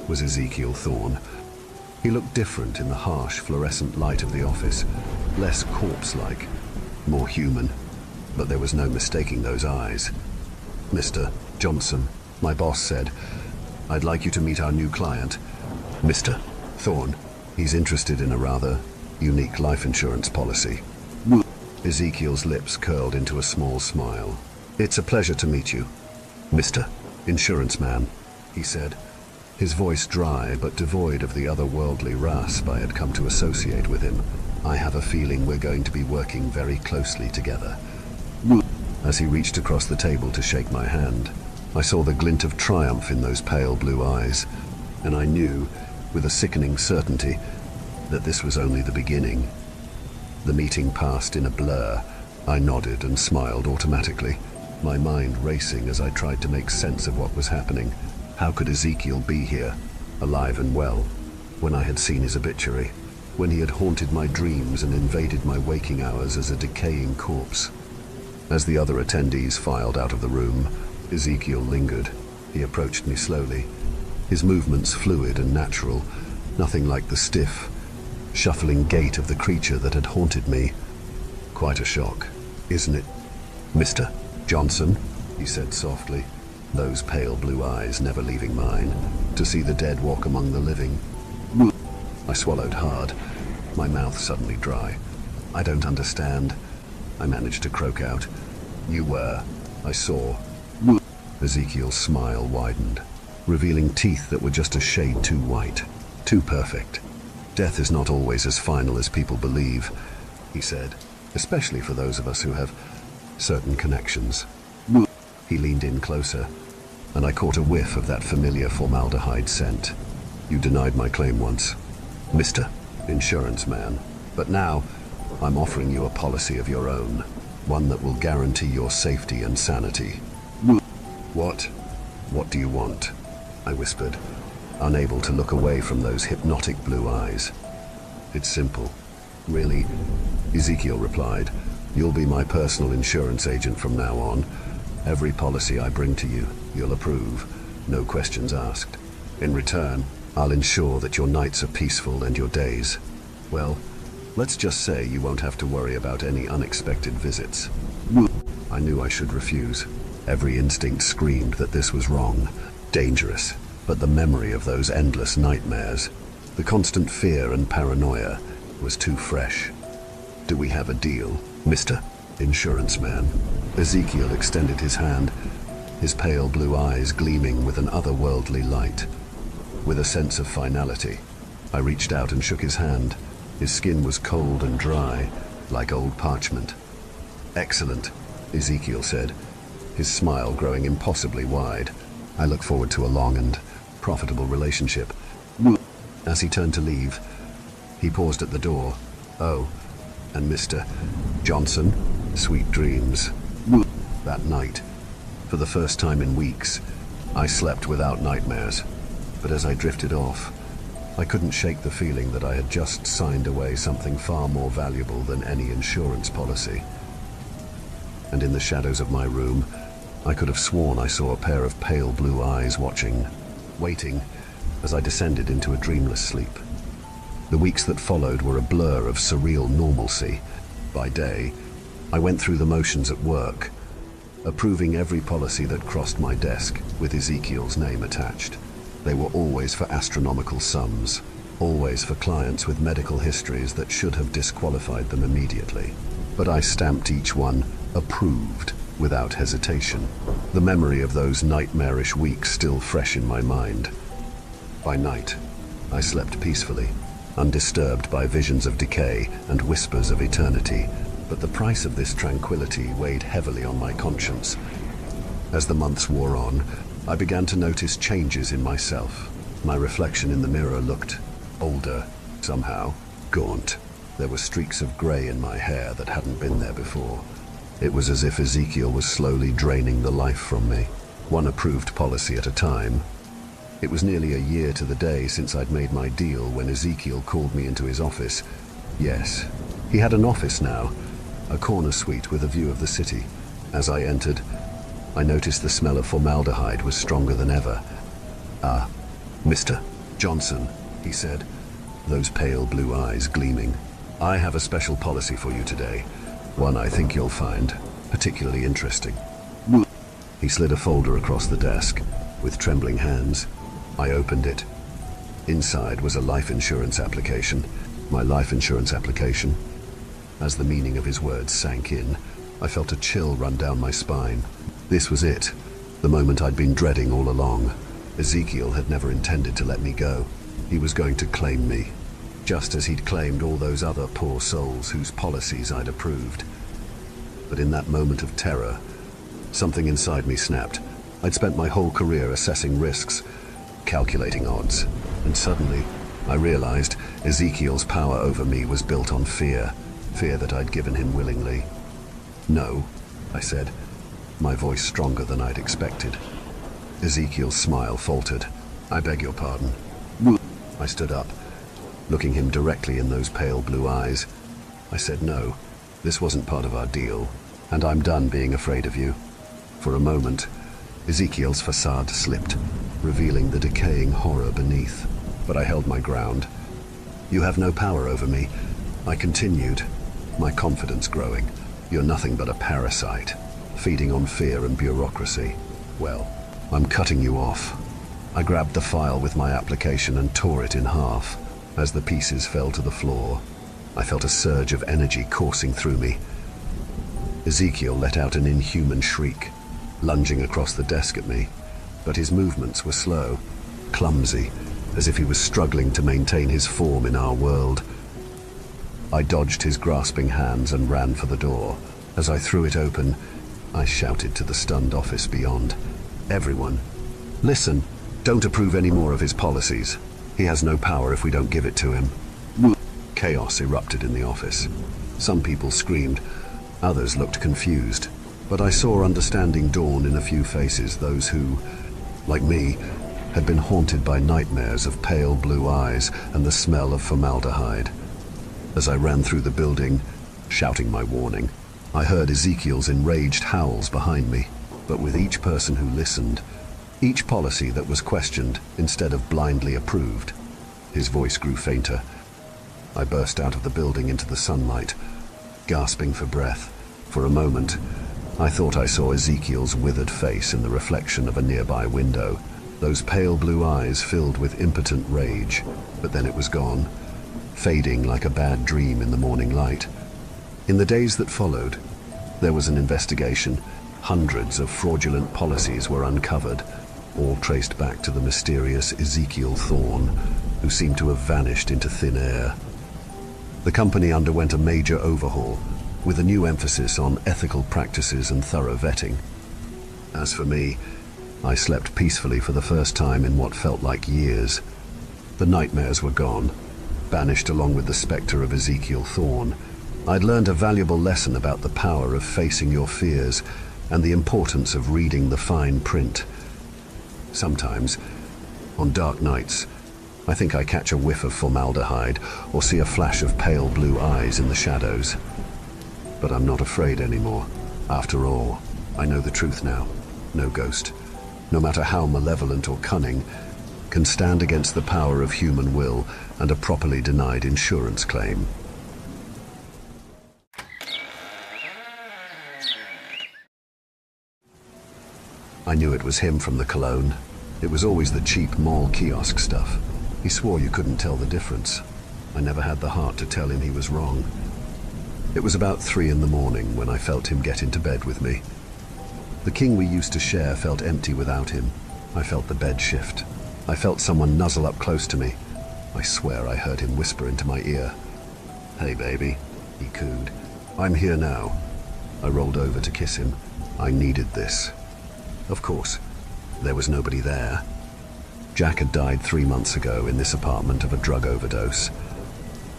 was Ezekiel Thorne. He looked different in the harsh, fluorescent light of the office, less corpse-like, more human, but there was no mistaking those eyes. Mr. Johnson, my boss said, I'd like you to meet our new client, Mr. Thorne. He's interested in a rather unique life insurance policy. Ezekiel's lips curled into a small smile. It's a pleasure to meet you, Mr. Insurance Man, he said, his voice dry but devoid of the otherworldly rasp I had come to associate with him. I have a feeling we're going to be working very closely together. As he reached across the table to shake my hand, I saw the glint of triumph in those pale blue eyes, and I knew, with a sickening certainty, that this was only the beginning. The meeting passed in a blur. I nodded and smiled automatically, my mind racing as I tried to make sense of what was happening. How could Ezekiel be here, alive and well, when I had seen his obituary, when he had haunted my dreams and invaded my waking hours as a decaying corpse? As the other attendees filed out of the room, Ezekiel lingered. He approached me slowly, his movements fluid and natural, nothing like the stiff, shuffling gait of the creature that had haunted me. Quite a shock, isn't it, Mr. Johnson? He said softly, those pale blue eyes never leaving mine, to see the dead walk among the living. I swallowed hard, my mouth suddenly dry. I don't understand, I managed to croak out. You were. I saw. Ezekiel's smile widened, revealing teeth that were just a shade too white, too perfect. Death is not always as final as people believe, he said, especially for those of us who have certain connections. He leaned in closer, and I caught a whiff of that familiar formaldehyde scent. You denied my claim once, Mr. Insurance Man, but now I'm offering you a policy of your own, one that will guarantee your safety and sanity. What? What do you want? I whispered, unable to look away from those hypnotic blue eyes. It's simple. Really, Ezekiel replied. You'll be my personal insurance agent from now on. Every policy I bring to you, you'll approve, no questions asked. In return, I'll ensure that your nights are peaceful and your days, well, let's just say you won't have to worry about any unexpected visits. I knew I should refuse. Every instinct screamed that this was wrong, dangerous, but the memory of those endless nightmares, the constant fear and paranoia, was too fresh. Do we have a deal, Mr. Insurance Man? Ezekiel extended his hand, his pale blue eyes gleaming with an otherworldly light. With a sense of finality, I reached out and shook his hand. His skin was cold and dry, like old parchment. Excellent, Ezekiel said, his smile growing impossibly wide. I look forward to a long and profitable relationship. As he turned to leave, he paused at the door. Oh, and Mr. Johnson, sweet dreams. That night, for the first time in weeks, I slept without nightmares. But as I drifted off, I couldn't shake the feeling that I had just signed away something far more valuable than any insurance policy. And in the shadows of my room, I could have sworn I saw a pair of pale blue eyes watching, waiting, as I descended into a dreamless sleep. The weeks that followed were a blur of surreal normalcy. By day, I went through the motions at work, approving every policy that crossed my desk with Ezekiel's name attached. They were always for astronomical sums, always for clients with medical histories that should have disqualified them immediately. But I stamped each one approved without hesitation, the memory of those nightmarish weeks still fresh in my mind. By night, I slept peacefully, undisturbed by visions of decay and whispers of eternity. but the price of this tranquility weighed heavily on my conscience. As the months wore on, I began to notice changes in myself. My reflection in the mirror looked older, somehow, gaunt. There were streaks of grey in my hair that hadn't been there before. It was as if Ezekiel was slowly draining the life from me, one approved policy at a time. It was nearly a year to the day since I'd made my deal when Ezekiel called me into his office. Yes, he had an office now, a corner suite with a view of the city. As I entered, I noticed the smell of formaldehyde was stronger than ever. "Ah, Mr. Johnson," he said, those pale blue eyes gleaming. "I have a special policy for you today, one I think you'll find particularly interesting." He slid a folder across the desk. With trembling hands, I opened it. Inside was a life insurance application. My life insurance application. As the meaning of his words sank in, I felt a chill run down my spine. This was it, the moment I'd been dreading all along. Ezekiel had never intended to let me go. He was going to claim me, just as he'd claimed all those other poor souls whose policies I'd approved. But in that moment of terror, something inside me snapped. I'd spent my whole career assessing risks, calculating odds, and suddenly I realized Ezekiel's power over me was built on fear that I'd given him willingly. "No," I said, my voice stronger than I'd expected. Ezekiel's smile faltered. "I beg your pardon." I stood up, looking him directly in those pale blue eyes. I said, "No, this wasn't part of our deal, and I'm done being afraid of you." For a moment, Ezekiel's facade slipped, revealing the decaying horror beneath, but I held my ground. "You have no power over me," I continued, my confidence growing. "You're nothing but a parasite, feeding on fear and bureaucracy. Well, I'm cutting you off." I grabbed the file with my application and tore it in half. As the pieces fell to the floor, I felt a surge of energy coursing through me. Ezekiel let out an inhuman shriek, lunging across the desk at me, but his movements were slow, clumsy, as if he was struggling to maintain his form in our world. I dodged his grasping hands and ran for the door. As I threw it open, I shouted to the stunned office beyond. "Everyone, listen, don't approve any more of his policies. He has no power if we don't give it to him." Chaos erupted in the office. Some people screamed, others looked confused, but I saw understanding dawn in a few faces, those who, like me, had been haunted by nightmares of pale blue eyes and the smell of formaldehyde. As I ran through the building, shouting my warning, I heard Ezekiel's enraged howls behind me, but with each person who listened, each policy that was questioned instead of blindly approved, his voice grew fainter. I burst out of the building into the sunlight, gasping for breath. For a moment, I thought I saw Ezekiel's withered face in the reflection of a nearby window, those pale blue eyes filled with impotent rage, but then it was gone, fading like a bad dream in the morning light. In the days that followed, there was an investigation. Hundreds of fraudulent policies were uncovered, all traced back to the mysterious Ezekiel Thorne, who seemed to have vanished into thin air. The company underwent a major overhaul, with a new emphasis on ethical practices and thorough vetting. As for me, I slept peacefully for the first time in what felt like years. The nightmares were gone, banished along with the specter of Ezekiel Thorne. I'd learned a valuable lesson about the power of facing your fears and the importance of reading the fine print. Sometimes, on dark nights, I think I catch a whiff of formaldehyde or see a flash of pale blue eyes in the shadows. But I'm not afraid anymore. After all, I know the truth now. No ghost, no matter how malevolent or cunning, can stand against the power of human will and a properly denied insurance claim. I knew it was him from the cologne. It was always the cheap mall kiosk stuff. He swore you couldn't tell the difference. I never had the heart to tell him he was wrong. It was about 3 in the morning when I felt him get into bed with me. The king we used to share felt empty without him. I felt the bed shift. I felt someone nuzzle up close to me. I swear I heard him whisper into my ear. "Hey baby," he cooed. I'm here now. I rolled over to kiss him. I needed this. Of course, there was nobody there. Jack had died 3 months ago in this apartment of a drug overdose.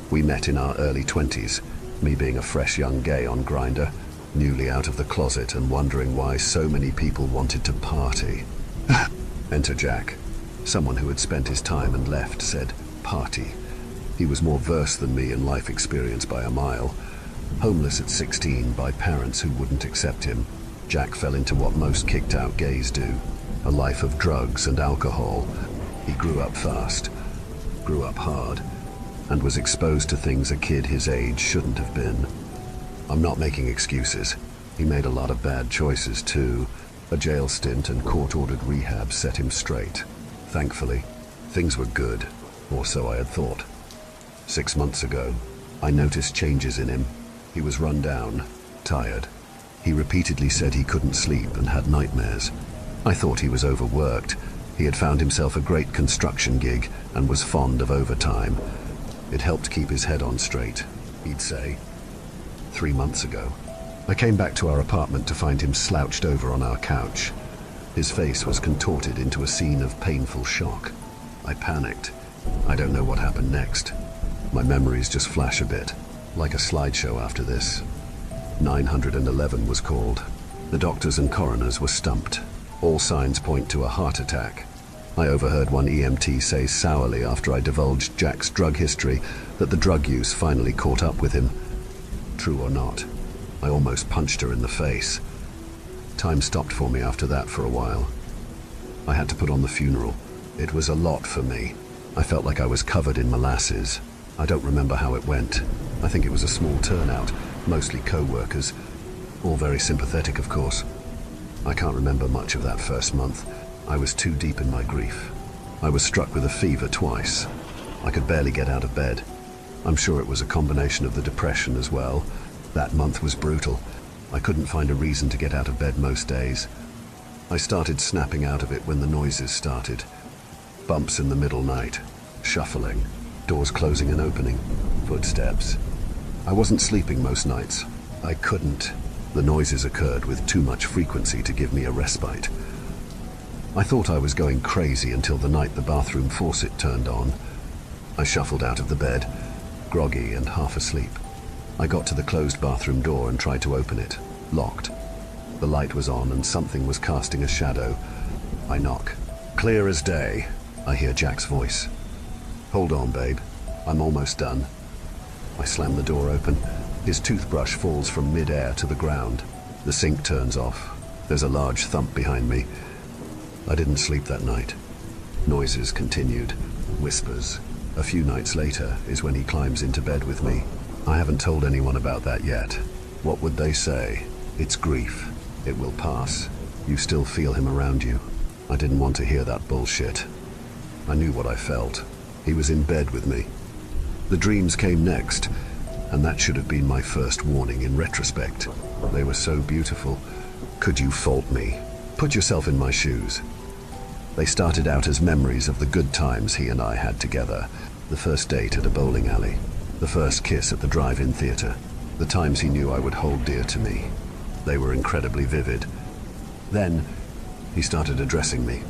We met in our early 20s, me being a fresh young gay on Grindr, newly out of the closet and wondering why so many people wanted to party. Enter Jack. Someone who had spent his time and left said, party. He was more versed than me in life experience by a mile. Homeless at 16 by parents who wouldn't accept him, Jack fell into what most kicked-out gays do, a life of drugs and alcohol. He grew up fast, grew up hard, and was exposed to things a kid his age shouldn't have been. I'm not making excuses. He made a lot of bad choices too. A jail stint and court-ordered rehab set him straight. Thankfully, things were good, or so I had thought. 6 months ago, I noticed changes in him. He was run down, tired. He repeatedly said he couldn't sleep and had nightmares. I thought he was overworked. He had found himself a great construction gig and was fond of overtime. It helped keep his head on straight, he'd say. 3 months ago, I came back to our apartment to find him slouched over on our couch. His face was contorted into a scene of painful shock. I panicked. I don't know what happened next. My memories just flash a bit, like a slideshow after this. 911 was called. The doctors and coroners were stumped. All signs point to a heart attack. I overheard one EMT say sourly after I divulged Jack's drug history that the drug use finally caught up with him. True or not, I almost punched her in the face. Time stopped for me after that for a while. I had to put on the funeral. It was a lot for me. I felt like I was covered in molasses. I don't remember how it went. I think it was a small turnout, mostly co-workers. All very sympathetic, of course. I can't remember much of that first month. I was too deep in my grief. I was struck with a fever twice. I could barely get out of bed. I'm sure it was a combination of the depression as well. That month was brutal. I couldn't find a reason to get out of bed most days. I started snapping out of it when the noises started. Bumps in the middle night, shuffling, doors closing and opening, footsteps. I wasn't sleeping most nights. I couldn't. The noises occurred with too much frequency to give me a respite. I thought I was going crazy until the night the bathroom faucet turned on. I shuffled out of the bed, groggy and half asleep. I got to the closed bathroom door and tried to open it. Locked. The light was on and something was casting a shadow. I knock. Clear as day. I hear Jack's voice. Hold on, babe. I'm almost done. I slam the door open. His toothbrush falls from mid-air to the ground. The sink turns off. There's a large thump behind me. I didn't sleep that night. Noises continued. Whispers. A few nights later is when he climbs into bed with me. I haven't told anyone about that yet. What would they say? It's grief. It will pass. You still feel him around you. I didn't want to hear that bullshit. I knew what I felt. He was in bed with me. The dreams came next, and that should have been my first warning in retrospect. They were so beautiful. Could you fault me? Put yourself in my shoes. They started out as memories of the good times he and I had together. The first date at a bowling alley. The first kiss at the drive-in theater. The times he knew I would hold dear to me. They were incredibly vivid. Then, he started addressing me.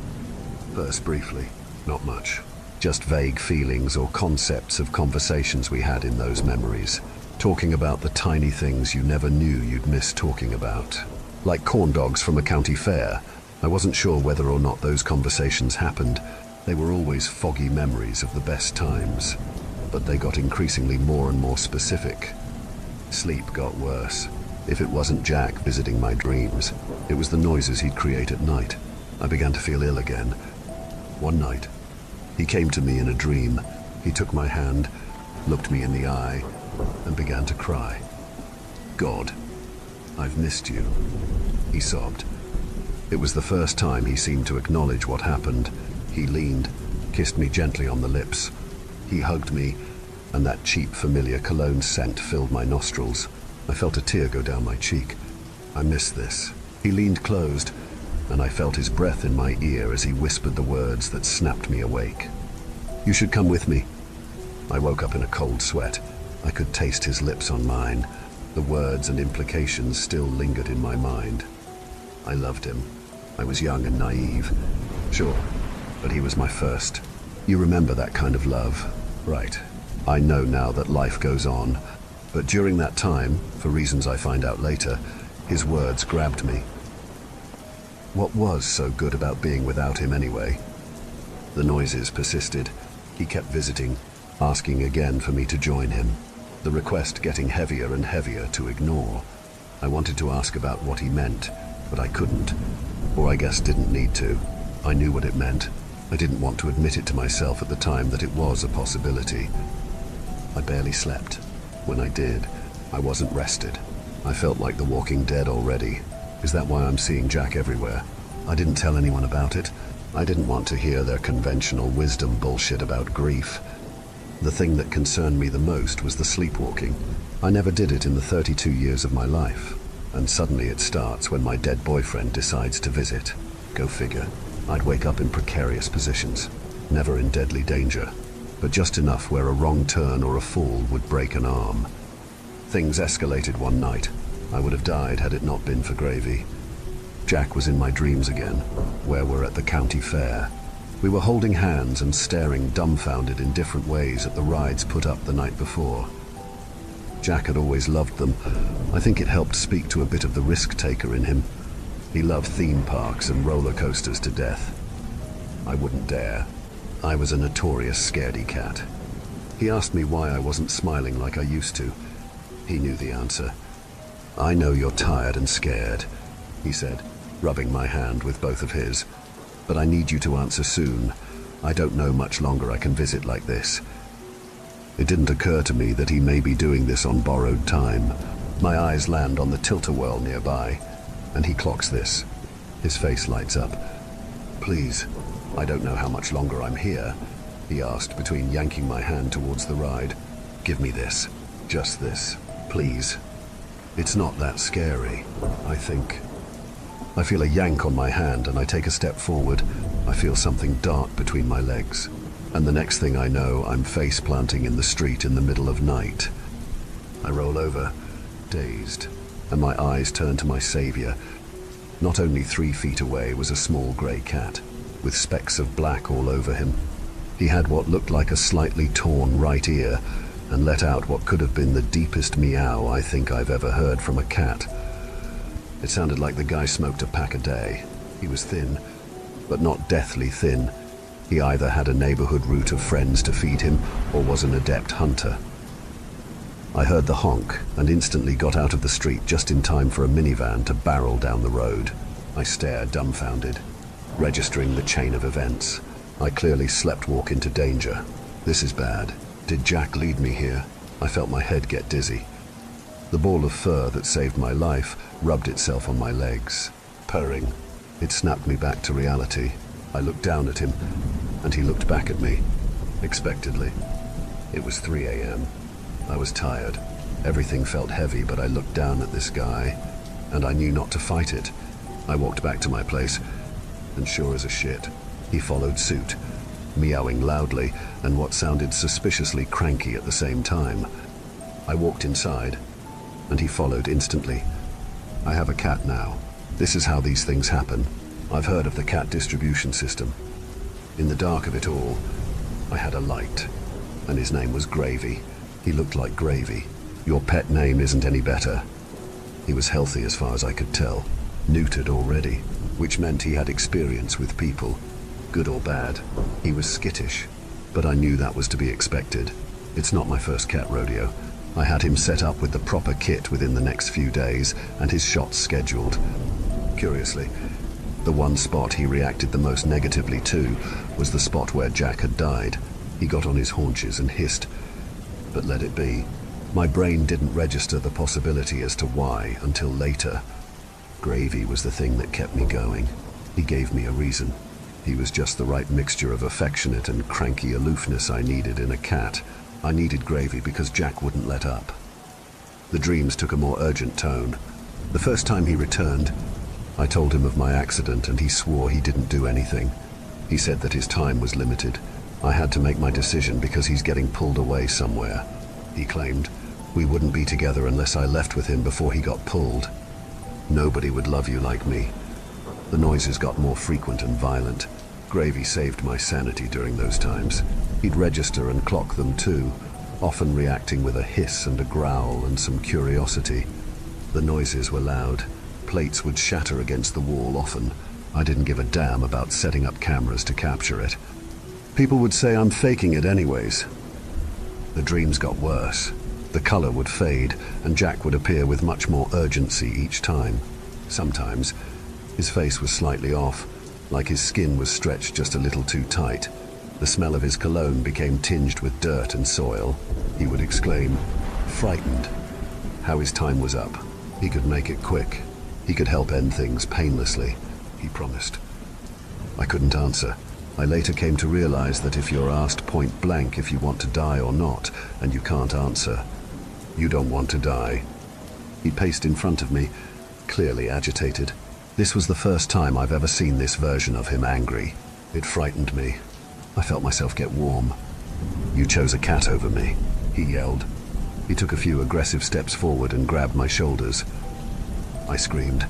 First briefly, not much. Just vague feelings or concepts of conversations we had in those memories. Talking about the tiny things you never knew you'd miss talking about. Like corn dogs from a county fair. I wasn't sure whether or not those conversations happened. They were always foggy memories of the best times. But they got increasingly more and more specific. Sleep got worse. If it wasn't Jack visiting my dreams, it was the noises he'd create at night. I began to feel ill again. One night, he came to me in a dream. He took my hand, looked me in the eye, and began to cry. God, I've missed you, he sobbed. It was the first time he seemed to acknowledge what happened. He leaned, kissed me gently on the lips. He hugged me, and that cheap, familiar cologne scent filled my nostrils. I felt a tear go down my cheek. I missed this. He leaned closed, and I felt his breath in my ear as he whispered the words that snapped me awake. You should come with me. I woke up in a cold sweat. I could taste his lips on mine. The words and implications still lingered in my mind. I loved him. I was young and naive. Sure, but he was my first. You remember that kind of love, right? I know now that life goes on, but during that time, for reasons I find out later, his words grabbed me. What was so good about being without him anyway? The noises persisted. He kept visiting, asking again for me to join him. The request getting heavier and heavier to ignore. I wanted to ask about what he meant, but I couldn't. Or I guess didn't need to. I knew what it meant. I didn't want to admit it to myself at the time that it was a possibility. I barely slept. When I did, I wasn't rested. I felt like the walking dead already. Is that why I'm seeing Jack everywhere? I didn't tell anyone about it. I didn't want to hear their conventional wisdom bullshit about grief. The thing that concerned me the most was the sleepwalking. I never did it in the 32 years of my life. And suddenly it starts when my dead boyfriend decides to visit. Go figure. I'd wake up in precarious positions. Never in deadly danger, but just enough where a wrong turn or a fall would break an arm. Things escalated one night. I would have died had it not been for Gravy. Jack was in my dreams again, where we're at the county fair. We were holding hands and staring dumbfounded in different ways at the rides put up the night before. Jack had always loved them. I think it helped speak to a bit of the risk-taker in him. He loved theme parks and roller coasters to death. I wouldn't dare. I was a notorious scaredy cat. He asked me why I wasn't smiling like I used to. He knew the answer. "I know you're tired and scared," he said, rubbing my hand with both of his. "But I need you to answer soon. I don't know much longer I can visit like this." It didn't occur to me that he may be doing this on borrowed time. My eyes land on the tilt-a-whirl nearby, and he clocks this. His face lights up. "Please, I don't know how much longer I'm here," he asked between yanking my hand towards the ride. "Give me this. Just this. Please." It's not that scary, I think. I feel a yank on my hand and I take a step forward. I feel something dart between my legs. And the next thing I know, I'm face planting in the street in the middle of night. I roll over, dazed, and my eyes turn to my savior. Not only 3 feet away was a small grey cat, with specks of black all over him. He had what looked like a slightly torn right ear, and let out what could have been the deepest meow I think I've ever heard from a cat. It sounded like the guy smoked a pack a day. He was thin, but not deathly thin. He either had a neighborhood route of friends to feed him, or was an adept hunter. I heard the honk, and instantly got out of the street just in time for a minivan to barrel down the road. I stared dumbfounded, registering the chain of events. I clearly sleptwalk into danger. This is bad. Did Jack lead me here? I felt my head get dizzy. The ball of fur that saved my life rubbed itself on my legs, purring. It snapped me back to reality. I looked down at him, and he looked back at me, expectedly. It was 3 a.m. I was tired. Everything felt heavy, but I looked down at this guy, and I knew not to fight it. I walked back to my place, and sure as a shit, he followed suit, meowing loudly and what sounded suspiciously cranky at the same time. I walked inside, and he followed instantly. I have a cat now. This is how these things happen. I've heard of the cat distribution system. In the dark of it all, I had a light, and his name was Gravy. He looked like gravy. Your pet name isn't any better. He was healthy as far as I could tell, neutered already, which meant he had experience with people, good or bad. He was skittish, but I knew that was to be expected. It's not my first cat rodeo. I had him set up with the proper kit within the next few days, and his shots scheduled. Curiously, the one spot he reacted the most negatively to was the spot where Jack had died. He got on his haunches and hissed, but let it be. My brain didn't register the possibility as to why until later. Gravy was the thing that kept me going. He gave me a reason. He was just the right mixture of affectionate and cranky aloofness I needed in a cat. I needed Gravy because Jack wouldn't let up. The dreams took a more urgent tone. The first time he returned, I told him of my accident and he swore he didn't do anything. He said that his time was limited. I had to make my decision because he's getting pulled away somewhere, he claimed. We wouldn't be together unless I left with him before he got pulled. Nobody would love you like me. The noises got more frequent and violent. Gravy saved my sanity during those times. He'd register and clock them too, often reacting with a hiss and a growl and some curiosity. The noises were loud. Plates would shatter against the wall often. I didn't give a damn about setting up cameras to capture it. People would say I'm faking it anyways. The dreams got worse. The color would fade, and Jack would appear with much more urgency each time. Sometimes, his face was slightly off, like his skin was stretched just a little too tight. The smell of his cologne became tinged with dirt and soil. He would exclaim, frightened, how his time was up. He could make it quick. He could help end things painlessly, he promised. I couldn't answer. I later came to realize that if you're asked point blank if you want to die or not, and you can't answer, you don't want to die. He paced in front of me, clearly agitated. This was the first time I've ever seen this version of him angry. It frightened me. I felt myself get warm. You chose a cat over me, he yelled. He took a few aggressive steps forward and grabbed my shoulders. I screamed.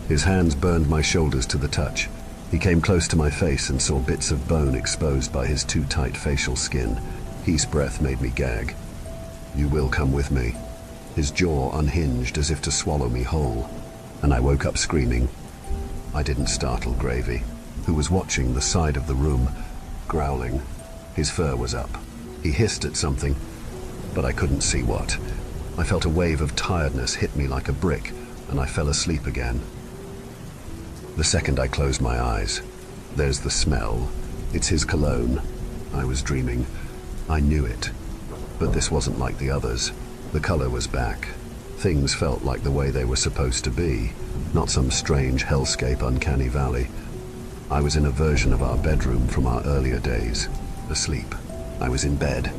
His hands burned my shoulders to the touch. He came close to my face and saw bits of bone exposed by his too tight facial skin. His breath made me gag. You will come with me. His jaw unhinged as if to swallow me whole, and I woke up screaming. I didn't startle Gravy, who was watching the side of the room, growling. His fur was up. He hissed at something, but I couldn't see what. I felt a wave of tiredness hit me like a brick, and I fell asleep again. The second I closed my eyes, there's the smell. It's his cologne. I was dreaming. I knew it. But this wasn't like the others. The color was back. Things felt like the way they were supposed to be, not some strange hellscape uncanny valley. I was in a version of our bedroom from our earlier days, asleep. I was in bed,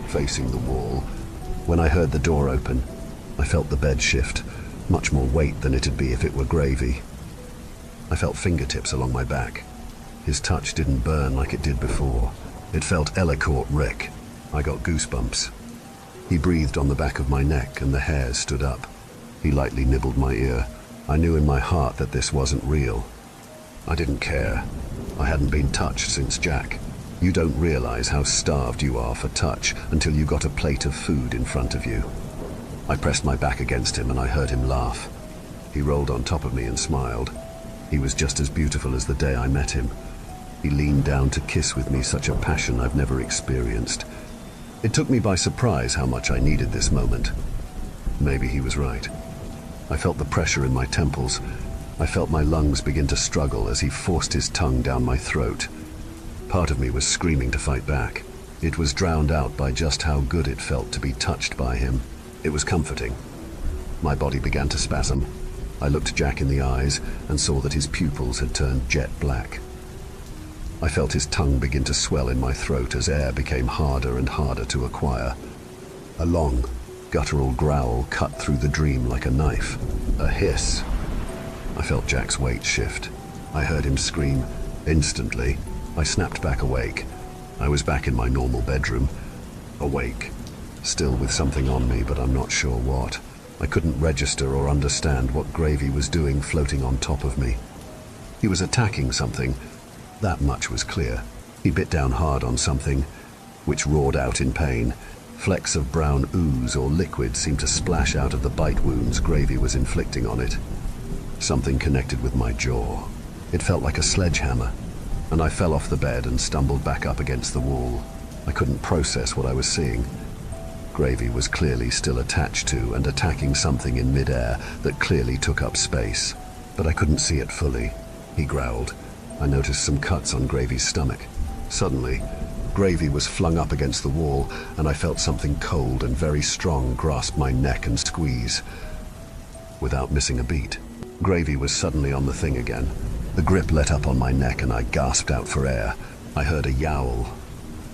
facing the wall. When I heard the door open, I felt the bed shift, much more weight than it'd be if it were Gravy. I felt fingertips along my back. His touch didn't burn like it did before. It felt Ellicourt Rick. I got goosebumps. He breathed on the back of my neck and the hairs stood up. He lightly nibbled my ear. I knew in my heart that this wasn't real. I didn't care. I hadn't been touched since Jack. You don't realize how starved you are for touch until you got a plate of food in front of you. I pressed my back against him and I heard him laugh. He rolled on top of me and smiled. He was just as beautiful as the day I met him. He leaned down to kiss with me, such a passion I've never experienced. It took me by surprise how much I needed this moment. Maybe he was right. I felt the pressure in my temples. I felt my lungs begin to struggle as he forced his tongue down my throat. Part of me was screaming to fight back. It was drowned out by just how good it felt to be touched by him. It was comforting. My body began to spasm. I looked Jack in the eyes and saw that his pupils had turned jet black. I felt his tongue begin to swell in my throat as air became harder and harder to acquire. A long, guttural growl cut through the dream like a knife. A hiss. I felt Jack's weight shift. I heard him scream. Instantly, I snapped back awake. I was back in my normal bedroom. Awake. Still with something on me, but I'm not sure what. I couldn't register or understand what Gravy was doing floating on top of me. He was attacking something. That much was clear. He bit down hard on something, which roared out in pain. Flecks of brown ooze or liquid seemed to splash out of the bite wounds Gravy was inflicting on it. Something connected with my jaw. It felt like a sledgehammer, and I fell off the bed and stumbled back up against the wall. I couldn't process what I was seeing. Gravy was clearly still attached to and attacking something in midair that clearly took up space, but I couldn't see it fully. He growled. I noticed some cuts on Gravy's stomach. Suddenly, Gravy was flung up against the wall, and I felt something cold and very strong grasp my neck and squeeze. Without missing a beat, Gravy was suddenly on the thing again. The grip let up on my neck and I gasped out for air. I heard a yowl,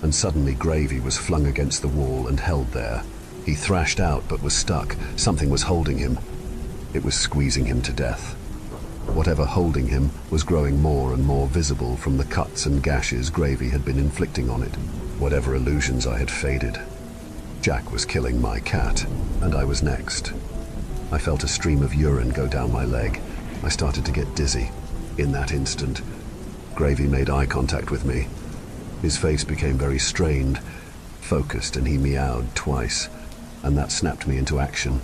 and suddenly Gravy was flung against the wall and held there. He thrashed out but was stuck. Something was holding him. It was squeezing him to death. Whatever holding him was growing more and more visible from the cuts and gashes Gravy had been inflicting on it. Whatever illusions I had faded. Jack was killing my cat, and I was next. I felt a stream of urine go down my leg. I started to get dizzy. In that instant, Gravy made eye contact with me. His face became very strained, focused, and he meowed twice, and that snapped me into action.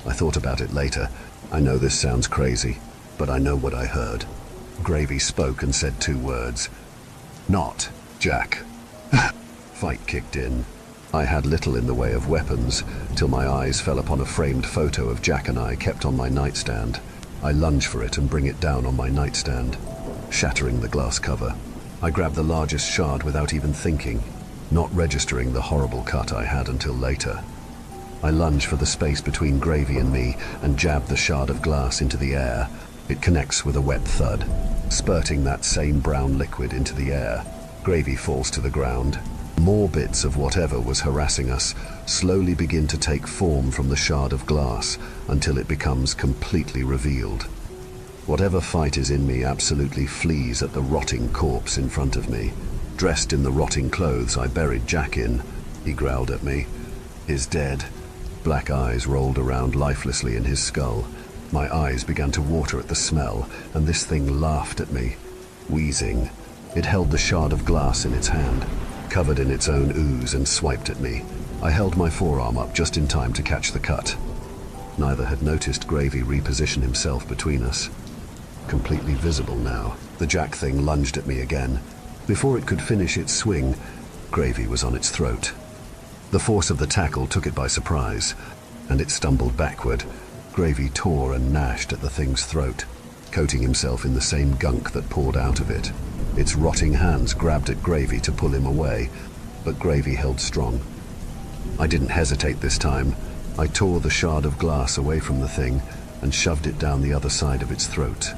I thought about it later. I know this sounds crazy, but I know what I heard. Gravy spoke and said 2 words. "Not Jack." Fight kicked in. I had little in the way of weapons, till my eyes fell upon a framed photo of Jack and I kept on my nightstand. I lunge for it and bring it down on my nightstand, shattering the glass cover. I grabbed the largest shard without even thinking, not registering the horrible cut I had until later. I lunge for the space between Gravy and me and jab the shard of glass into the air. It connects with a wet thud, spurting that same brown liquid into the air. Gravy falls to the ground. More bits of whatever was harassing us slowly begin to take form from the shard of glass until it becomes completely revealed. Whatever fight is in me absolutely flees at the rotting corpse in front of me. Dressed in the rotting clothes I buried Jack in, he growled at me. His dead, black eyes rolled around lifelessly in his skull. My eyes began to water at the smell, and this thing laughed at me, wheezing. It held the shard of glass in its hand, covered in its own ooze, and swiped at me. I held my forearm up just in time to catch the cut. Neither had noticed Gravy reposition himself between us. Completely visible now, the Jack thing lunged at me again. Before it could finish its swing, Gravy was on its throat. The force of the tackle took it by surprise, and it stumbled backward. Gravy tore and gnashed at the thing's throat, coating himself in the same gunk that poured out of it. Its rotting hands grabbed at Gravy to pull him away, but Gravy held strong. I didn't hesitate this time. I tore the shard of glass away from the thing and shoved it down the other side of its throat.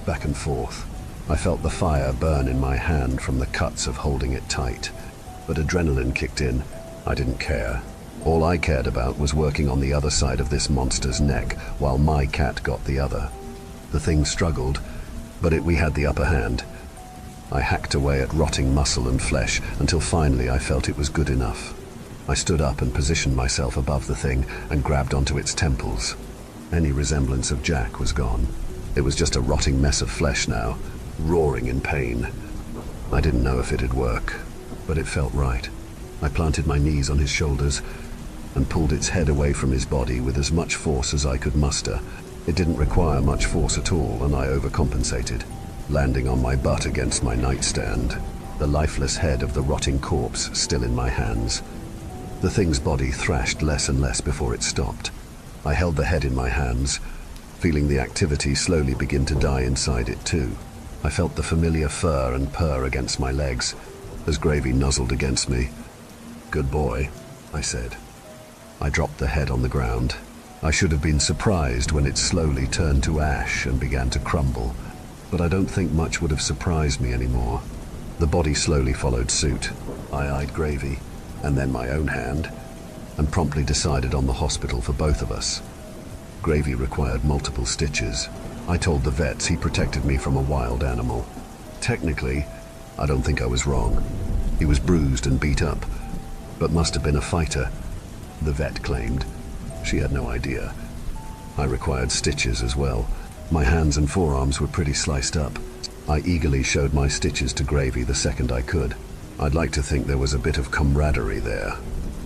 Back and forth. I felt the fire burn in my hand from the cuts of holding it tight. But adrenaline kicked in. I didn't care. All I cared about was working on the other side of this monster's neck while my cat got the other. The thing struggled, but we had the upper hand. I hacked away at rotting muscle and flesh until finally I felt it was good enough. I stood up and positioned myself above the thing and grabbed onto its temples. Any resemblance of Jack was gone. It was just a rotting mess of flesh now, roaring in pain. I didn't know if it'd work, but it felt right. I planted my knees on his shoulders and pulled its head away from his body with as much force as I could muster. It didn't require much force at all, and I overcompensated, landing on my butt against my nightstand, the lifeless head of the rotting corpse still in my hands. The thing's body thrashed less and less before it stopped. I held the head in my hands, feeling the activity slowly begin to die inside it too. I felt the familiar fur and purr against my legs as Gravy nuzzled against me. "Good boy," I said. I dropped the head on the ground. I should have been surprised when it slowly turned to ash and began to crumble, but I don't think much would have surprised me anymore. The body slowly followed suit. I eyed Gravy, and then my own hand, and promptly decided on the hospital for both of us. Gravy required multiple stitches. I told the vets he protected me from a wild animal. Technically, I don't think I was wrong. He was bruised and beat up, but must have been a fighter, the vet claimed. She had no idea. I required stitches as well. My hands and forearms were pretty sliced up. I eagerly showed my stitches to Gravy the second I could. I'd like to think there was a bit of camaraderie there.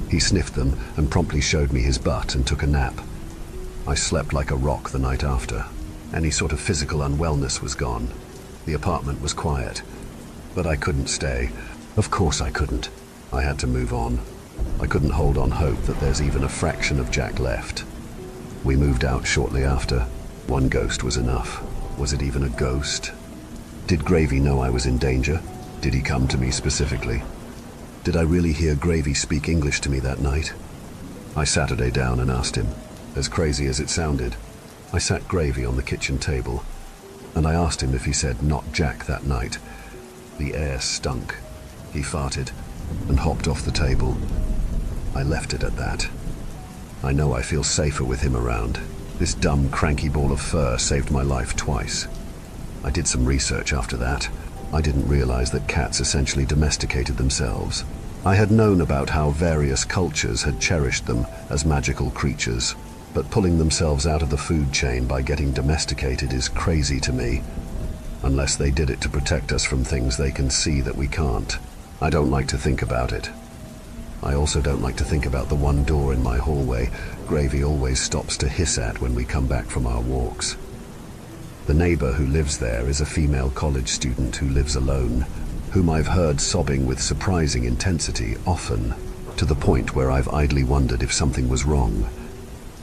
He sniffed them and promptly showed me his butt and took a nap. I slept like a rock the night after. Any sort of physical unwellness was gone. The apartment was quiet, but I couldn't stay. Of course I couldn't. I had to move on. I couldn't hold on hope that there's even a fraction of Jack left. We moved out shortly after. One ghost was enough. Was it even a ghost? Did Gravy know I was in danger? Did he come to me specifically? Did I really hear Gravy speak English to me that night? I Saturday down and asked him, as crazy as it sounded. I sat Gravy on the kitchen table, and I asked him if he said "not Jack" that night. The air stunk. He farted and hopped off the table. I left it at that. I know I feel safer with him around. This dumb, cranky ball of fur saved my life twice. I did some research after that. I didn't realize that cats essentially domesticated themselves. I had known about how various cultures had cherished them as magical creatures, but pulling themselves out of the food chain by getting domesticated is crazy to me, unless they did it to protect us from things they can see that we can't. I don't like to think about it. I also don't like to think about the one door in my hallway Gravy always stops to hiss at when we come back from our walks. The neighbor who lives there is a female college student who lives alone, whom I've heard sobbing with surprising intensity often, to the point where I've idly wondered if something was wrong.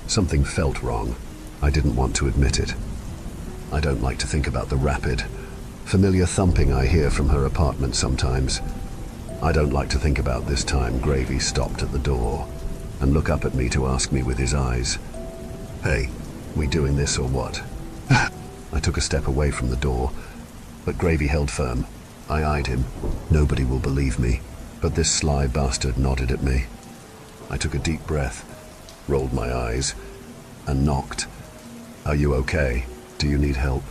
Something felt wrong. I didn't want to admit it. I don't like to think about the rapid, familiar thumping I hear from her apartment sometimes. I don't like to think about this time Gravy stopped at the door and look up at me to ask me with his eyes, "Hey, we doing this or what?" I took a step away from the door, but Gravy held firm. I eyed him. Nobody will believe me, but this sly bastard nodded at me. I took a deep breath, rolled my eyes, and knocked. "Are you okay? Do you need help?"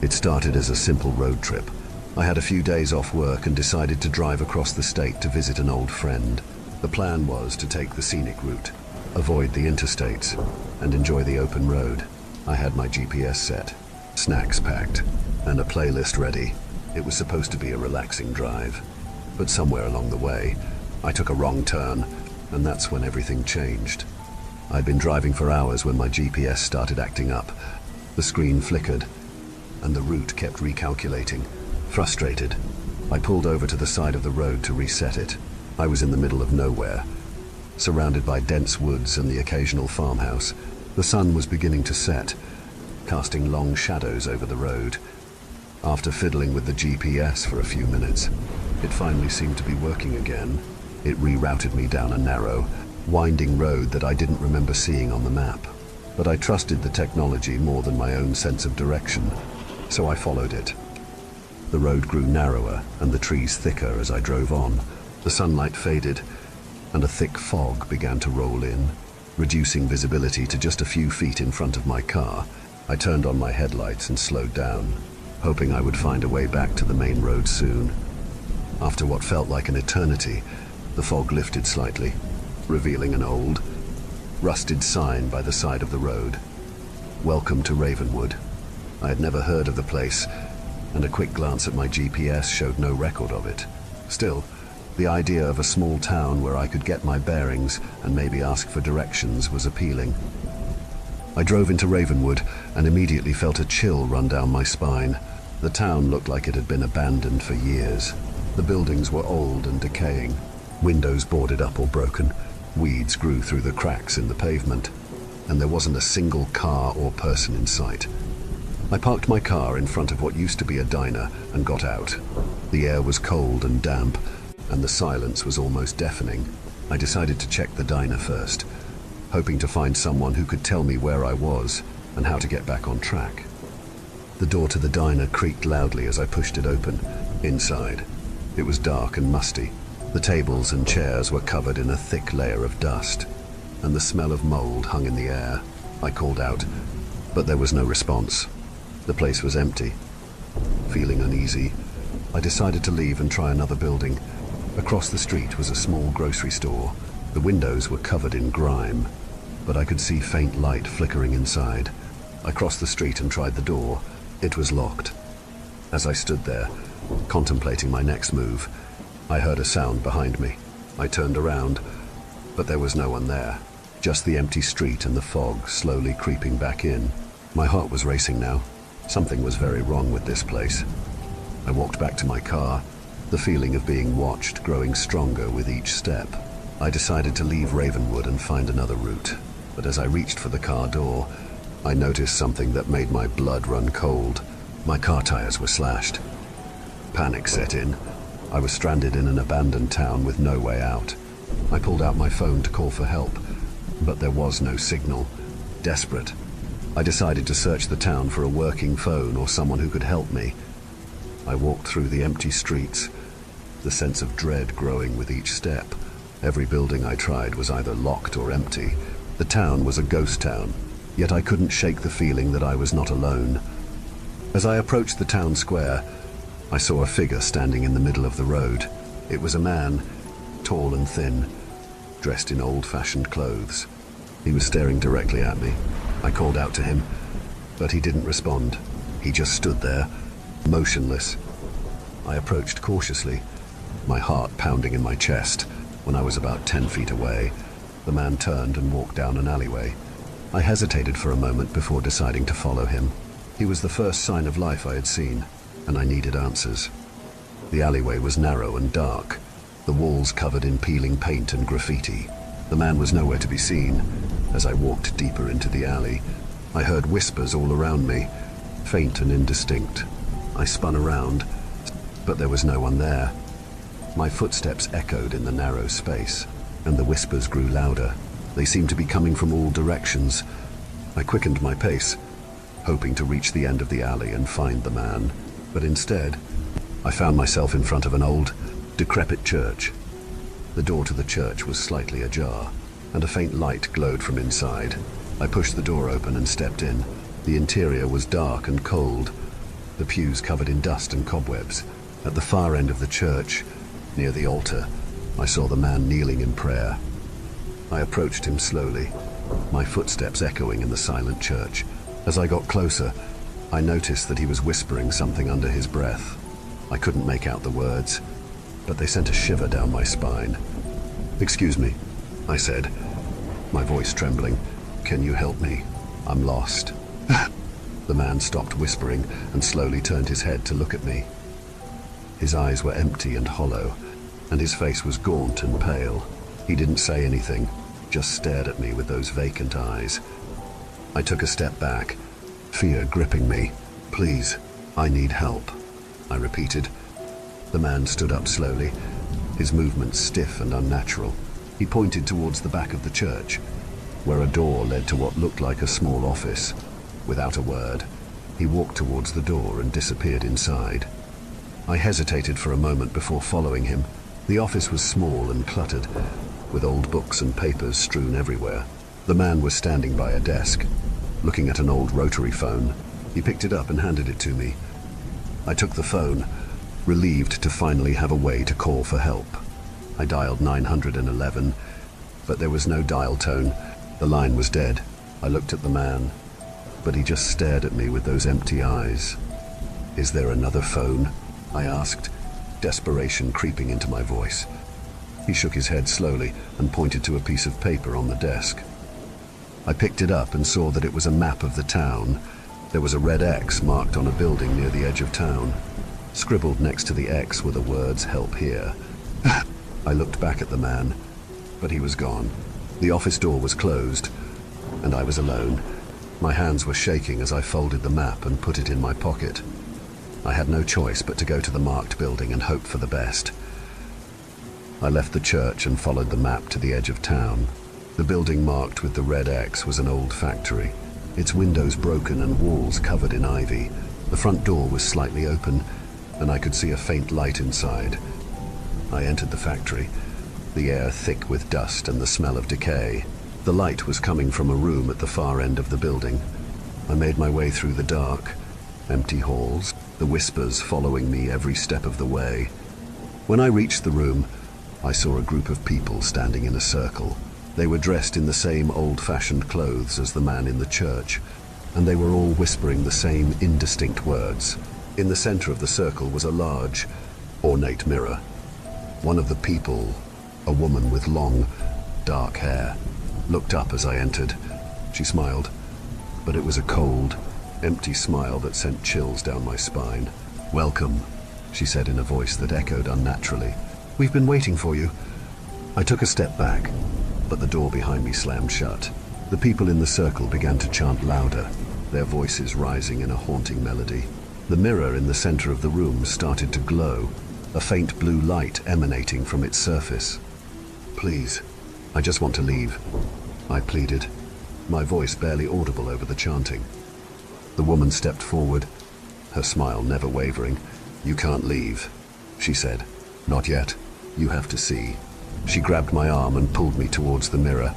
It started as a simple road trip. I had a few days off work and decided to drive across the state to visit an old friend. The plan was to take the scenic route, avoid the interstates, and enjoy the open road. I had my GPS set, snacks packed, and a playlist ready. It was supposed to be a relaxing drive. But somewhere along the way, I took a wrong turn, and that's when everything changed. I'd been driving for hours when my GPS started acting up. The screen flickered, and the route kept recalculating. Frustrated, I pulled over to the side of the road to reset it. I was in the middle of nowhere, surrounded by dense woods and the occasional farmhouse. The sun was beginning to set, casting long shadows over the road. After fiddling with the GPS for a few minutes, it finally seemed to be working again. It rerouted me down a narrow, winding road that I didn't remember seeing on the map. But I trusted the technology more than my own sense of direction, so I followed it. The road grew narrower and the trees thicker as I drove on. The sunlight faded, and a thick fog began to roll in, reducing visibility to just a few feet in front of my car. I turned on my headlights and slowed down, hoping I would find a way back to the main road soon. After what felt like an eternity, the fog lifted slightly, revealing an old, rusted sign by the side of the road. "Welcome to Ravenwood." I had never heard of the place, and a quick glance at my GPS showed no record of it. Still, the idea of a small town where I could get my bearings and maybe ask for directions was appealing. I drove into Ravenwood and immediately felt a chill run down my spine. The town looked like it had been abandoned for years. The buildings were old and decaying, windows boarded up or broken, weeds grew through the cracks in the pavement, and there wasn't a single car or person in sight. I parked my car in front of what used to be a diner and got out. The air was cold and damp, and the silence was almost deafening. I decided to check the diner first, hoping to find someone who could tell me where I was and how to get back on track. The door to the diner creaked loudly as I pushed it open. Inside, it was dark and musty. The tables and chairs were covered in a thick layer of dust, and the smell of mold hung in the air. I called out, but there was no response. The place was empty. Feeling uneasy, I decided to leave and try another building. Across the street was a small grocery store. The windows were covered in grime, but I could see faint light flickering inside. I crossed the street and tried the door. It was locked. As I stood there, contemplating my next move, I heard a sound behind me. I turned around, but there was no one there. Just the empty street and the fog slowly creeping back in. My heart was racing now. Something was very wrong with this place. I walked back to my car, the feeling of being watched growing stronger with each step. I decided to leave Ravenwood and find another route, but as I reached for the car door, I noticed something that made my blood run cold. My car tires were slashed. Panic set in. I was stranded in an abandoned town with no way out. I pulled out my phone to call for help, but there was no signal. Desperate, I decided to search the town for a working phone or someone who could help me. I walked through the empty streets, the sense of dread growing with each step. Every building I tried was either locked or empty. The town was a ghost town, yet I couldn't shake the feeling that I was not alone. As I approached the town square, I saw a figure standing in the middle of the road. It was a man, tall and thin, dressed in old-fashioned clothes. He was staring directly at me. I called out to him, but he didn't respond. He just stood there, motionless. I approached cautiously, my heart pounding in my chest. When I was about 10 feet away, the man turned and walked down an alleyway. I hesitated for a moment before deciding to follow him. He was the first sign of life I had seen, and I needed answers. The alleyway was narrow and dark, the walls covered in peeling paint and graffiti. The man was nowhere to be seen. As I walked deeper into the alley, I heard whispers all around me, faint and indistinct. I spun around, but there was no one there. My footsteps echoed in the narrow space, and the whispers grew louder. They seemed to be coming from all directions. I quickened my pace, hoping to reach the end of the alley and find the man. But instead, I found myself in front of an old, decrepit church. The door to the church was slightly ajar, and a faint light glowed from inside. I pushed the door open and stepped in. The interior was dark and cold, the pews covered in dust and cobwebs. At the far end of the church, near the altar, I saw the man kneeling in prayer. I approached him slowly, my footsteps echoing in the silent church. As I got closer, I noticed that he was whispering something under his breath. I couldn't make out the words, but they sent a shiver down my spine. "Excuse me," I said, my voice trembling. "Can you help me? I'm lost." The man stopped whispering and slowly turned his head to look at me. His eyes were empty and hollow, and his face was gaunt and pale. He didn't say anything, just stared at me with those vacant eyes. I took a step back, fear gripping me. "Please, I need help," I repeated. The man stood up slowly, his movements stiff and unnatural. He pointed towards the back of the church, where a door led to what looked like a small office. Without a word, he walked towards the door and disappeared inside. I hesitated for a moment before following him. The office was small and cluttered, with old books and papers strewn everywhere. The man was standing by a desk, looking at an old rotary phone. He picked it up and handed it to me. I took the phone, relieved to finally have a way to call for help. I dialed 911, but there was no dial tone. The line was dead. I looked at the man, but he just stared at me with those empty eyes. "Is there another phone?" I asked, desperation creeping into my voice. He shook his head slowly and pointed to a piece of paper on the desk. I picked it up and saw that it was a map of the town. There was a red X marked on a building near the edge of town. Scribbled next to the X were the words, "Help here." I looked back at the man, but he was gone. The office door was closed, and I was alone. My hands were shaking as I folded the map and put it in my pocket. I had no choice but to go to the marked building and hope for the best. I left the church and followed the map to the edge of town. The building marked with the red X was an old factory, its windows broken and walls covered in ivy. The front door was slightly open, and I could see a faint light inside. I entered the factory, the air thick with dust and the smell of decay. The light was coming from a room at the far end of the building. I made my way through the dark, empty halls, the whispers following me every step of the way. When I reached the room, I saw a group of people standing in a circle. They were dressed in the same old-fashioned clothes as the man in the church, and they were all whispering the same indistinct words. In the center of the circle was a large, ornate mirror. One of the people, a woman with long, dark hair, looked up as I entered. She smiled, but it was a cold, empty smile that sent chills down my spine. "Welcome," she said in a voice that echoed unnaturally. "We've been waiting for you." I took a step back, but the door behind me slammed shut. The people in the circle began to chant louder, their voices rising in a haunting melody. The mirror in the center of the room started to glow, a faint blue light emanating from its surface. "Please, I just want to leave," I pleaded, my voice barely audible over the chanting. The woman stepped forward, her smile never wavering. "You can't leave," she said. "Not yet. You have to see." She grabbed my arm and pulled me towards the mirror.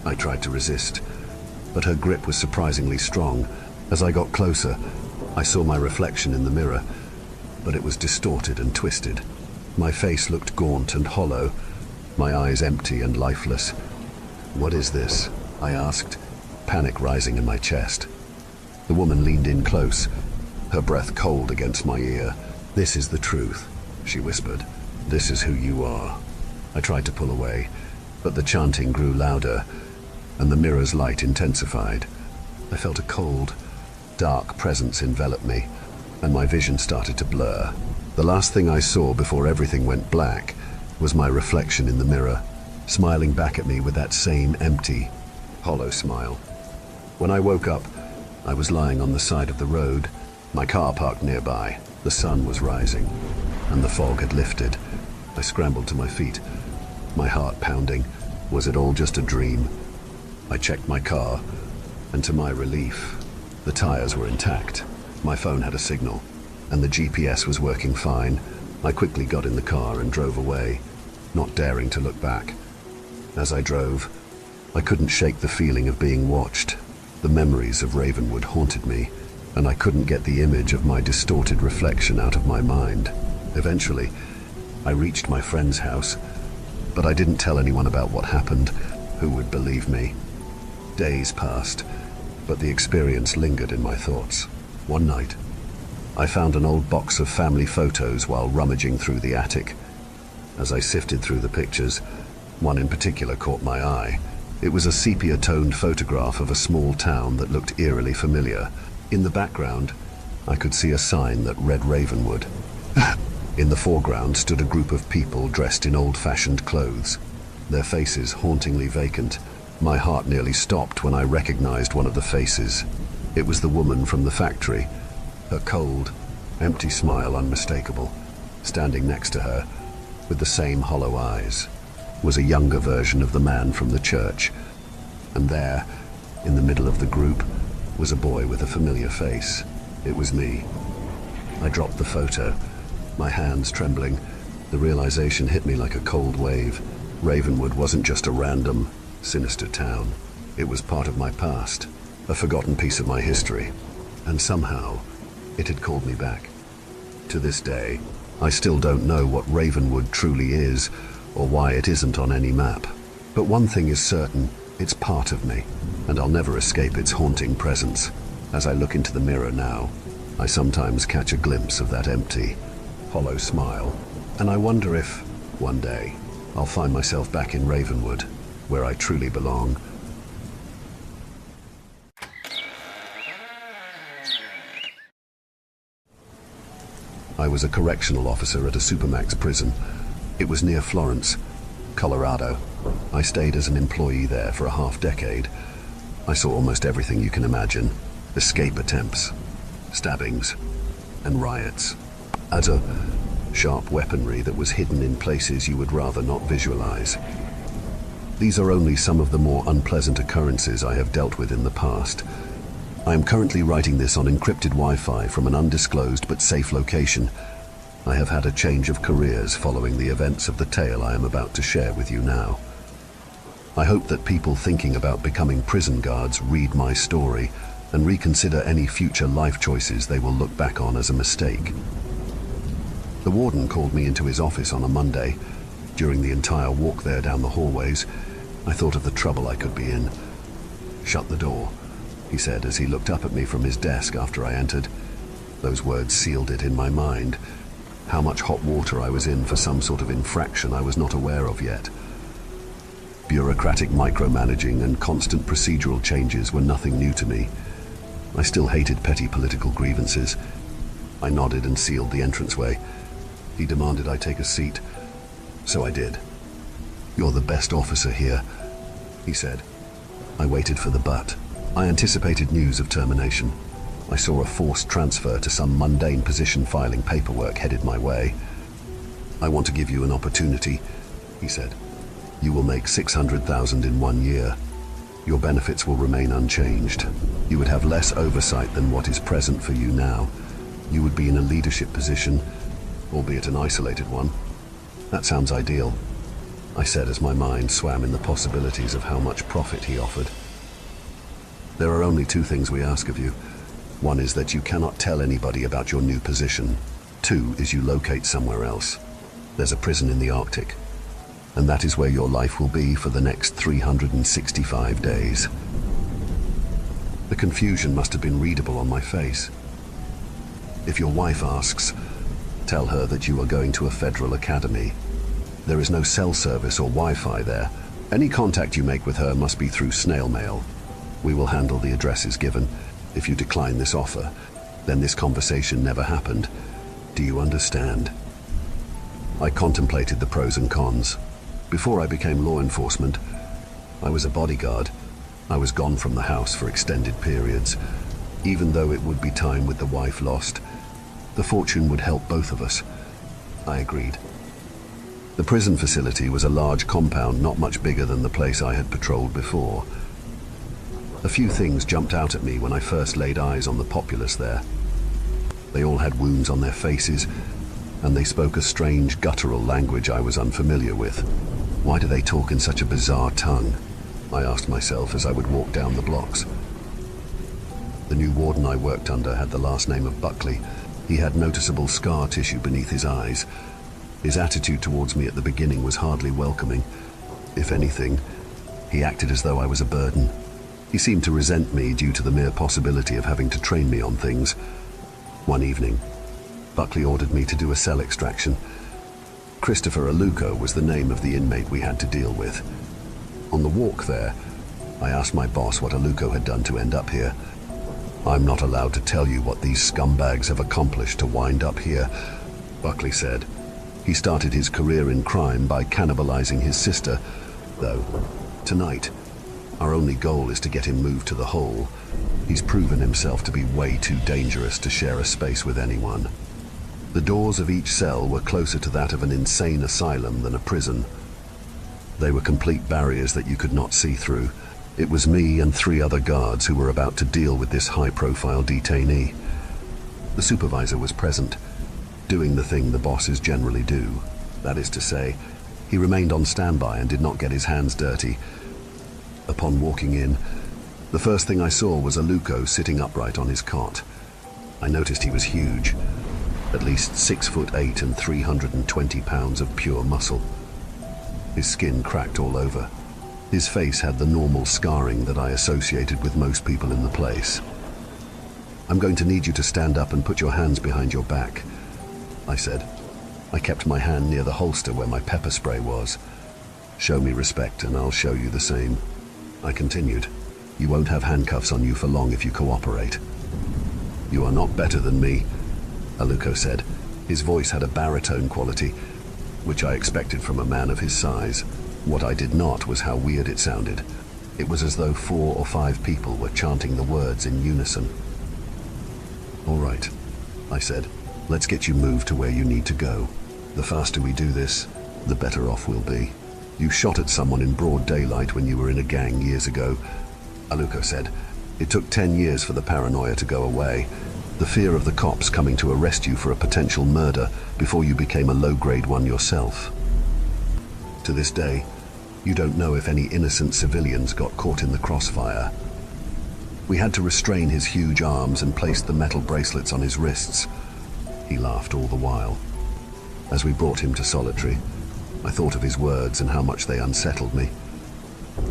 I tried to resist, but her grip was surprisingly strong. As I got closer, I saw my reflection in the mirror, but it was distorted and twisted. My face looked gaunt and hollow, my eyes empty and lifeless. "What is this?" I asked, panic rising in my chest. The woman leaned in close, her breath cold against my ear. "This is the truth," she whispered. "This is who you are." I tried to pull away, but the chanting grew louder, and the mirror's light intensified. I felt a cold, dark presence envelop me, and my vision started to blur. The last thing I saw before everything went black was my reflection in the mirror, smiling back at me with that same empty, hollow smile. When I woke up, I was lying on the side of the road, my car parked nearby. The sun was rising, and the fog had lifted. I scrambled to my feet, my heart pounding. Was it all just a dream? I checked my car, and to my relief, the tires were intact. My phone had a signal, and the GPS was working fine. I quickly got in the car and drove away, not daring to look back. As I drove, I couldn't shake the feeling of being watched. The memories of Ravenwood haunted me, and I couldn't get the image of my distorted reflection out of my mind. Eventually, I reached my friend's house, but I didn't tell anyone about what happened. Who would believe me? Days passed, but the experience lingered in my thoughts. One night, I found an old box of family photos while rummaging through the attic. As I sifted through the pictures, one in particular caught my eye. It was a sepia-toned photograph of a small town that looked eerily familiar. In the background, I could see a sign that read Ravenwood. In the foreground stood a group of people dressed in old-fashioned clothes, their faces hauntingly vacant. My heart nearly stopped when I recognized one of the faces. It was the woman from the factory, her cold, empty smile unmistakable. Standing next to her, with the same hollow eyes, was a younger version of the man from the church. And there, in the middle of the group, was a boy with a familiar face. It was me. I dropped the photo, my hands trembling. The realization hit me like a cold wave. Ravenwood wasn't just a random, sinister town. It was part of my past, a forgotten piece of my history, and somehow it had called me back. To this day, I still don't know what Ravenwood truly is, or why it isn't on any map. But one thing is certain, it's part of me, and I'll never escape its haunting presence. As I look into the mirror now, I sometimes catch a glimpse of that empty, hollow smile, and I wonder if, one day, I'll find myself back in Ravenwood, where I truly belong. I was a correctional officer at a supermax prison. It was near Florence, Colorado. I stayed as an employee there for a half-decade. I saw almost everything you can imagine. Escape attempts, stabbings, and riots. As a sharp weaponry that was hidden in places you would rather not visualize. These are only some of the more unpleasant occurrences I have dealt with in the past. I am currently writing this on encrypted Wi-Fi from an undisclosed but safe location. I have had a change of careers following the events of the tale I am about to share with you now. I hope that people thinking about becoming prison guards read my story and reconsider any future life choices they will look back on as a mistake. The warden called me into his office on a Monday. During the entire walk there down the hallways, I thought of the trouble I could be in. "Shut the door," he said as he looked up at me from his desk after I entered. Those words sealed it in my mind. How much hot water I was in for some sort of infraction I was not aware of yet. Bureaucratic micromanaging and constant procedural changes were nothing new to me. I still hated petty political grievances. I nodded and sealed the entranceway. He demanded I take a seat, so I did. "You're the best officer here," he said. I waited for the but. I anticipated news of termination. I saw a forced transfer to some mundane position filing paperwork headed my way. "I want to give you an opportunity," he said. "You will make $600,000 in 1 year. Your benefits will remain unchanged. You would have less oversight than what is present for you now. You would be in a leadership position, albeit an isolated one. That sounds ideal," I said as my mind swam in the possibilities of how much profit he offered. There are only two things we ask of you. One is that you cannot tell anybody about your new position. Two is you locate somewhere else. There's a prison in the Arctic, and that is where your life will be for the next 365 days. The confusion must have been readable on my face. If your wife asks, tell her that you are going to a federal academy. There is no cell service or Wi-Fi there. Any contact you make with her must be through snail mail. We will handle the addresses given. If you decline this offer, then this conversation never happened. Do you understand? I contemplated the pros and cons. Before I became law enforcement, I was a bodyguard. I was gone from the house for extended periods. Even though it would be time with the wife lost, the fortune would help both of us. I agreed. The prison facility was a large compound, not much bigger than the place I had patrolled before. A few things jumped out at me when I first laid eyes on the populace there. They all had wounds on their faces, and they spoke a strange guttural language I was unfamiliar with. Why do they talk in such a bizarre tongue? I asked myself as I would walk down the blocks. The new warden I worked under had the last name of Buckley. He had noticeable scar tissue beneath his eyes. His attitude towards me at the beginning was hardly welcoming. If anything, he acted as though I was a burden. He seemed to resent me due to the mere possibility of having to train me on things. One evening, Buckley ordered me to do a cell extraction. Christopher Aluko was the name of the inmate we had to deal with. On the walk there, I asked my boss what Aluko had done to end up here. I'm not allowed to tell you what these scumbags have accomplished to wind up here, Buckley said. He started his career in crime by cannibalizing his sister, though tonight, our only goal is to get him moved to the hole. He's proven himself to be way too dangerous to share a space with anyone. The doors of each cell were closer to that of an insane asylum than a prison. They were complete barriers that you could not see through. It was me and 3 other guards who were about to deal with this high-profile detainee. The supervisor was present, doing the thing the bosses generally do. That is to say, he remained on standby and did not get his hands dirty. Upon walking in, the first thing I saw was Aluko sitting upright on his cot. I noticed he was huge, at least 6'8" and 320 pounds of pure muscle. His skin cracked all over. His face had the normal scarring that I associated with most people in the place. I'm going to need you to stand up and put your hands behind your back, I said. I kept my hand near the holster where my pepper spray was. Show me respect and I'll show you the same. I continued. You won't have handcuffs on you for long if you cooperate. You are not better than me, Aluko said. His voice had a baritone quality, which I expected from a man of his size. What I did not was how weird it sounded. It was as though 4 or 5 people were chanting the words in unison. All right, I said. Let's get you moved to where you need to go. The faster we do this, the better off we'll be. You shot at someone in broad daylight when you were in a gang years ago, Aluko said. It took 10 years for the paranoia to go away. The fear of the cops coming to arrest you for a potential murder before you became a low-grade one yourself. To this day, you don't know if any innocent civilians got caught in the crossfire. We had to restrain his huge arms and placed the metal bracelets on his wrists. He laughed all the while. As we brought him to solitary, I thought of his words and how much they unsettled me.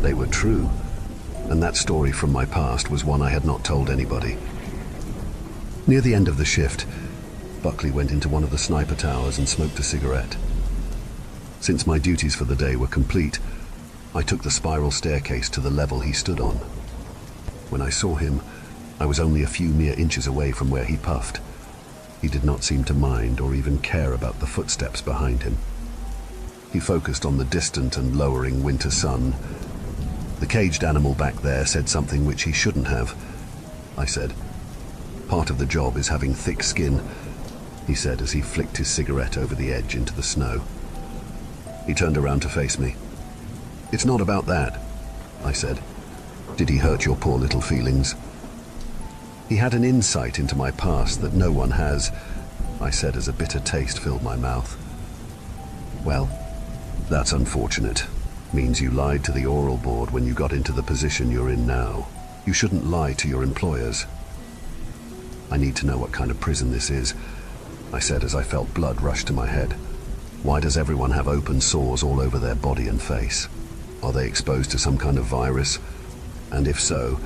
They were true, and that story from my past was one I had not told anybody. Near the end of the shift, Buckley went into one of the sniper towers and smoked a cigarette. Since my duties for the day were complete, I took the spiral staircase to the level he stood on. When I saw him, I was only a few mere inches away from where he puffed. He did not seem to mind or even care about the footsteps behind him. He focused on the distant and lowering winter sun. The caged animal back there said something which he shouldn't have, I said. Part of the job is having thick skin, he said as he flicked his cigarette over the edge into the snow. He turned around to face me. It's not about that, I said. Did he hurt your poor little feelings? He had an insight into my past that no one has, I said as a bitter taste filled my mouth. Well, that's unfortunate. Means you lied to the oral board when you got into the position you're in now. You shouldn't lie to your employers. I need to know what kind of prison this is, I said as I felt blood rush to my head. Why does everyone have open sores all over their body and face? Are they exposed to some kind of virus? And if so,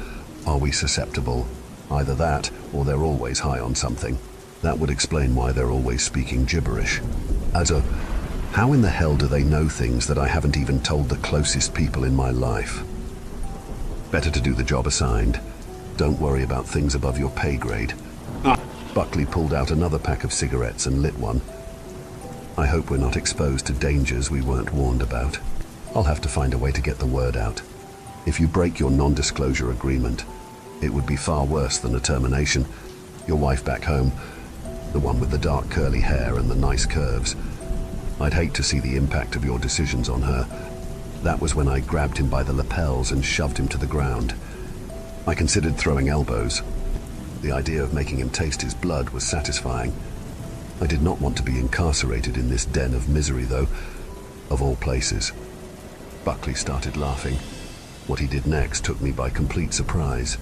are we susceptible? Either that, or they're always high on something. That would explain why they're always speaking gibberish. How in the hell do they know things that I haven't even told the closest people in my life? Better to do the job assigned. Don't worry about things above your pay grade. Buckley pulled out another pack of cigarettes and lit one. I hope we're not exposed to dangers we weren't warned about. I'll have to find a way to get the word out. If you break your non-disclosure agreement, it would be far worse than a termination. Your wife back home, the one with the dark curly hair and the nice curves. I'd hate to see the impact of your decisions on her. That was when I grabbed him by the lapels and shoved him to the ground. I considered throwing elbows. The idea of making him taste his blood was satisfying. I did not want to be incarcerated in this den of misery, though, of all places. Buckley started laughing. What he did next took me by complete surprise.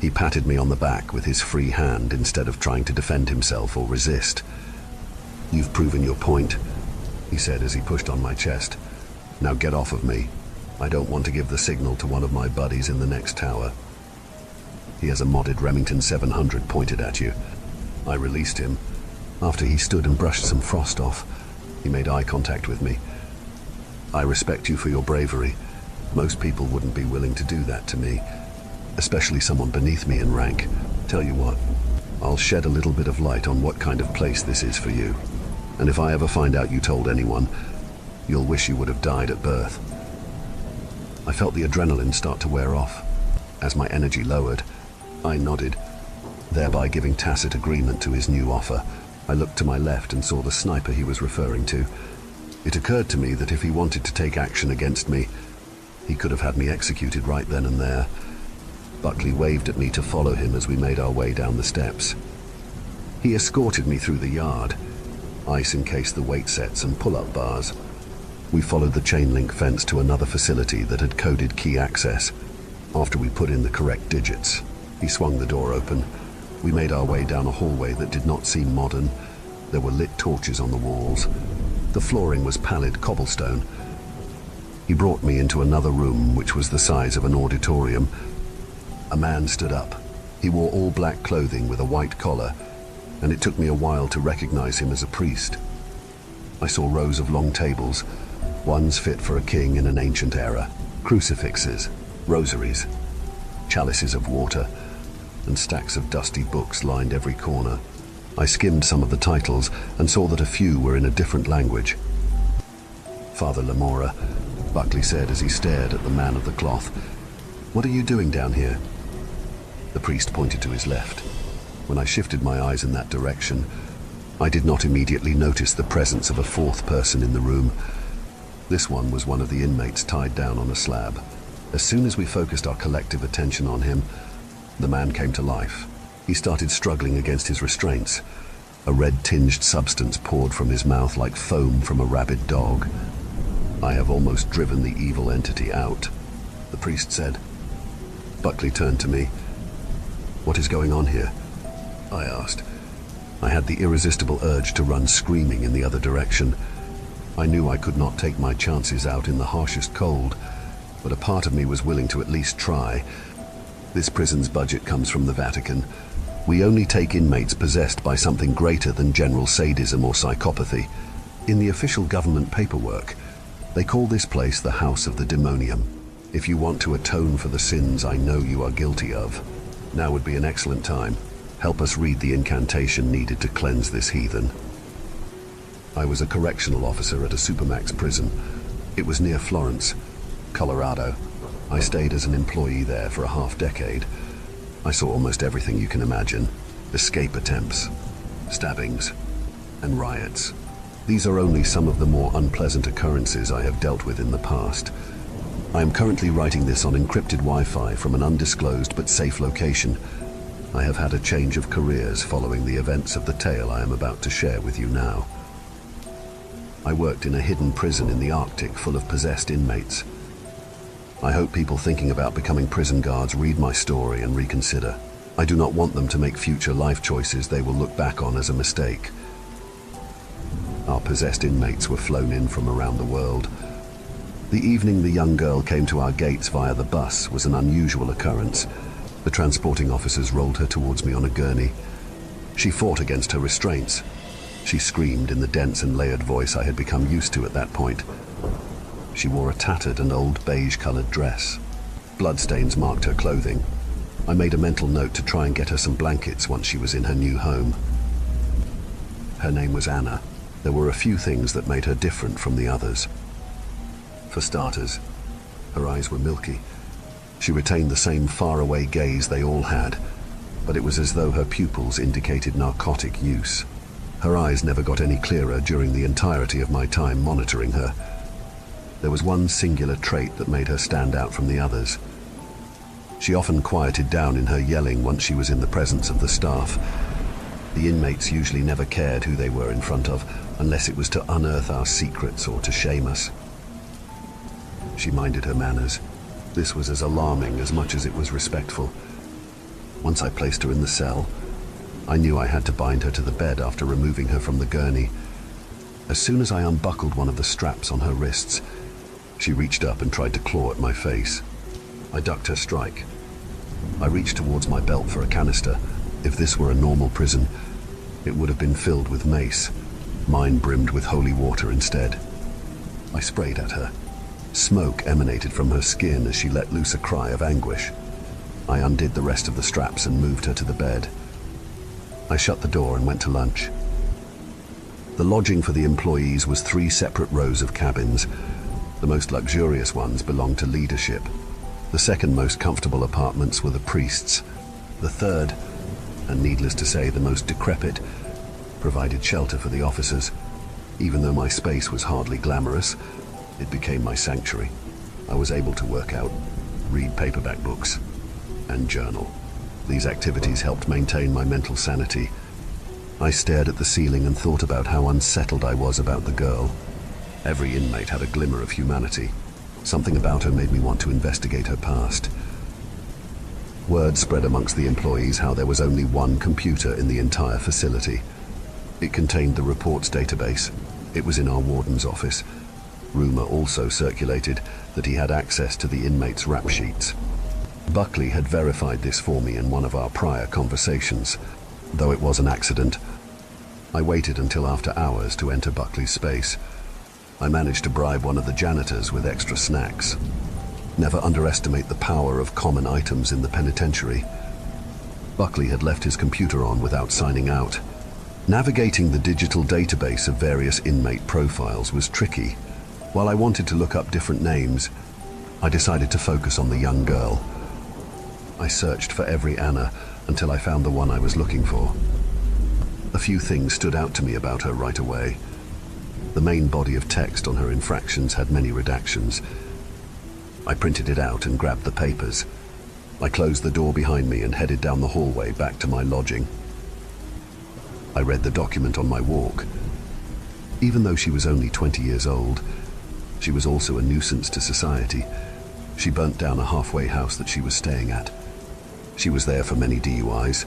He patted me on the back with his free hand instead of trying to defend himself or resist. "You've proven your point," he said as he pushed on my chest. "Now get off of me. I don't want to give the signal to one of my buddies in the next tower. He has a modded Remington 700 pointed at you." I released him. After he stood and brushed some frost off, he made eye contact with me. "I respect you for your bravery. Most people wouldn't be willing to do that to me, especially someone beneath me in rank. Tell you what, I'll shed a little bit of light on what kind of place this is for you. And if I ever find out you told anyone, you'll wish you would have died at birth." I felt the adrenaline start to wear off. As my energy lowered, I nodded, thereby giving tacit agreement to his new offer. I looked to my left and saw the sniper he was referring to. It occurred to me that if he wanted to take action against me, he could have had me executed right then and there. Buckley waved at me to follow him as we made our way down the steps. He escorted me through the yard. Ice encased the weight sets and pull-up bars. We followed the chain-link fence to another facility that had coded key access. After we put in the correct digits, he swung the door open. We made our way down a hallway that did not seem modern. There were lit torches on the walls. The flooring was pallid cobblestone. He brought me into another room which was the size of an auditorium. A man stood up. He wore all black clothing with a white collar, and it took me a while to recognize him as a priest. I saw rows of long tables, ones fit for a king in an ancient era, crucifixes, rosaries, chalices of water, and stacks of dusty books lined every corner. I skimmed some of the titles and saw that a few were in a different language. "Father Lamora," Buckley said as he stared at the man of the cloth. "What are you doing down here?" The priest pointed to his left. When I shifted my eyes in that direction, I did not immediately notice the presence of a fourth person in the room. This one was one of the inmates tied down on a slab. As soon as we focused our collective attention on him, the man came to life. He started struggling against his restraints. A red-tinged substance poured from his mouth like foam from a rabid dog. "I have almost driven the evil entity out," the priest said. Buckley turned to me. "What is going on here?" I asked. I had the irresistible urge to run screaming in the other direction. I knew I could not take my chances out in the harshest cold, but a part of me was willing to at least try. This prison's budget comes from the Vatican. We only take inmates possessed by something greater than general sadism or psychopathy. In the official government paperwork, they call this place the House of the Demonium. If you want to atone for the sins I know you are guilty of, now would be an excellent time. Help us read the incantation needed to cleanse this heathen. I was a correctional officer at a supermax prison. It was near Florence, Colorado. I stayed as an employee there for a half-decade. I saw almost everything you can imagine. Escape attempts, stabbings, and riots. These are only some of the more unpleasant occurrences I have dealt with in the past. I am currently writing this on encrypted Wi-Fi from an undisclosed but safe location. I have had a change of careers following the events of the tale I am about to share with you now. I worked in a hidden prison in the Arctic full of possessed inmates. I hope people thinking about becoming prison guards read my story and reconsider. I do not want them to make future life choices they will look back on as a mistake. Our possessed inmates were flown in from around the world. The evening the young girl came to our gates via the bus was an unusual occurrence. The transporting officers rolled her towards me on a gurney. She fought against her restraints. She screamed in the dense and layered voice I had become used to at that point. She wore a tattered and old beige-colored dress. Bloodstains marked her clothing. I made a mental note to try and get her some blankets once she was in her new home. Her name was Anna. There were a few things that made her different from the others. For starters, her eyes were milky. She retained the same faraway gaze they all had, but it was as though her pupils indicated narcotic use. Her eyes never got any clearer during the entirety of my time monitoring her. There was one singular trait that made her stand out from the others. She often quieted down in her yelling once she was in the presence of the staff. The inmates usually never cared who they were in front of, unless it was to unearth our secrets or to shame us. She minded her manners. This was as alarming as much as it was respectful. Once I placed her in the cell, I knew I had to bind her to the bed after removing her from the gurney. As soon as I unbuckled one of the straps on her wrists, she reached up and tried to claw at my face. I ducked her strike. I reached towards my belt for a canister. If this were a normal prison, it would have been filled with mace. Mine brimmed with holy water instead. I sprayed at her. Smoke emanated from her skin as she let loose a cry of anguish. I undid the rest of the straps and moved her to the bed. I shut the door and went to lunch. The lodging for the employees was 3 separate rows of cabins. The most luxurious ones belonged to leadership. The second most comfortable apartments were the priests. The third, and needless to say the most decrepit, provided shelter for the officers. Even though my space was hardly glamorous, it became my sanctuary. I was able to work out, read paperback books, and journal. These activities helped maintain my mental sanity. I stared at the ceiling and thought about how unsettled I was about the girl. Every inmate had a glimmer of humanity. Something about her made me want to investigate her past. Word spread amongst the employees how there was only one computer in the entire facility. It contained the reports database. It was in our warden's office. Rumor also circulated that he had access to the inmates' rap sheets. Buckley had verified this for me in one of our prior conversations. Though it was an accident, I waited until after hours to enter Buckley's space. I managed to bribe one of the janitors with extra snacks. Never underestimate the power of common items in the penitentiary. Buckley had left his computer on without signing out. Navigating the digital database of various inmate profiles was tricky. While I wanted to look up different names, I decided to focus on the young girl. I searched for every Anna until I found the one I was looking for. A few things stood out to me about her right away. The main body of text on her infractions had many redactions. I printed it out and grabbed the papers. I closed the door behind me and headed down the hallway back to my lodging. I read the document on my walk. Even though she was only 20 years old, she was also a nuisance to society. She burnt down a halfway house that she was staying at. She was there for many DUIs.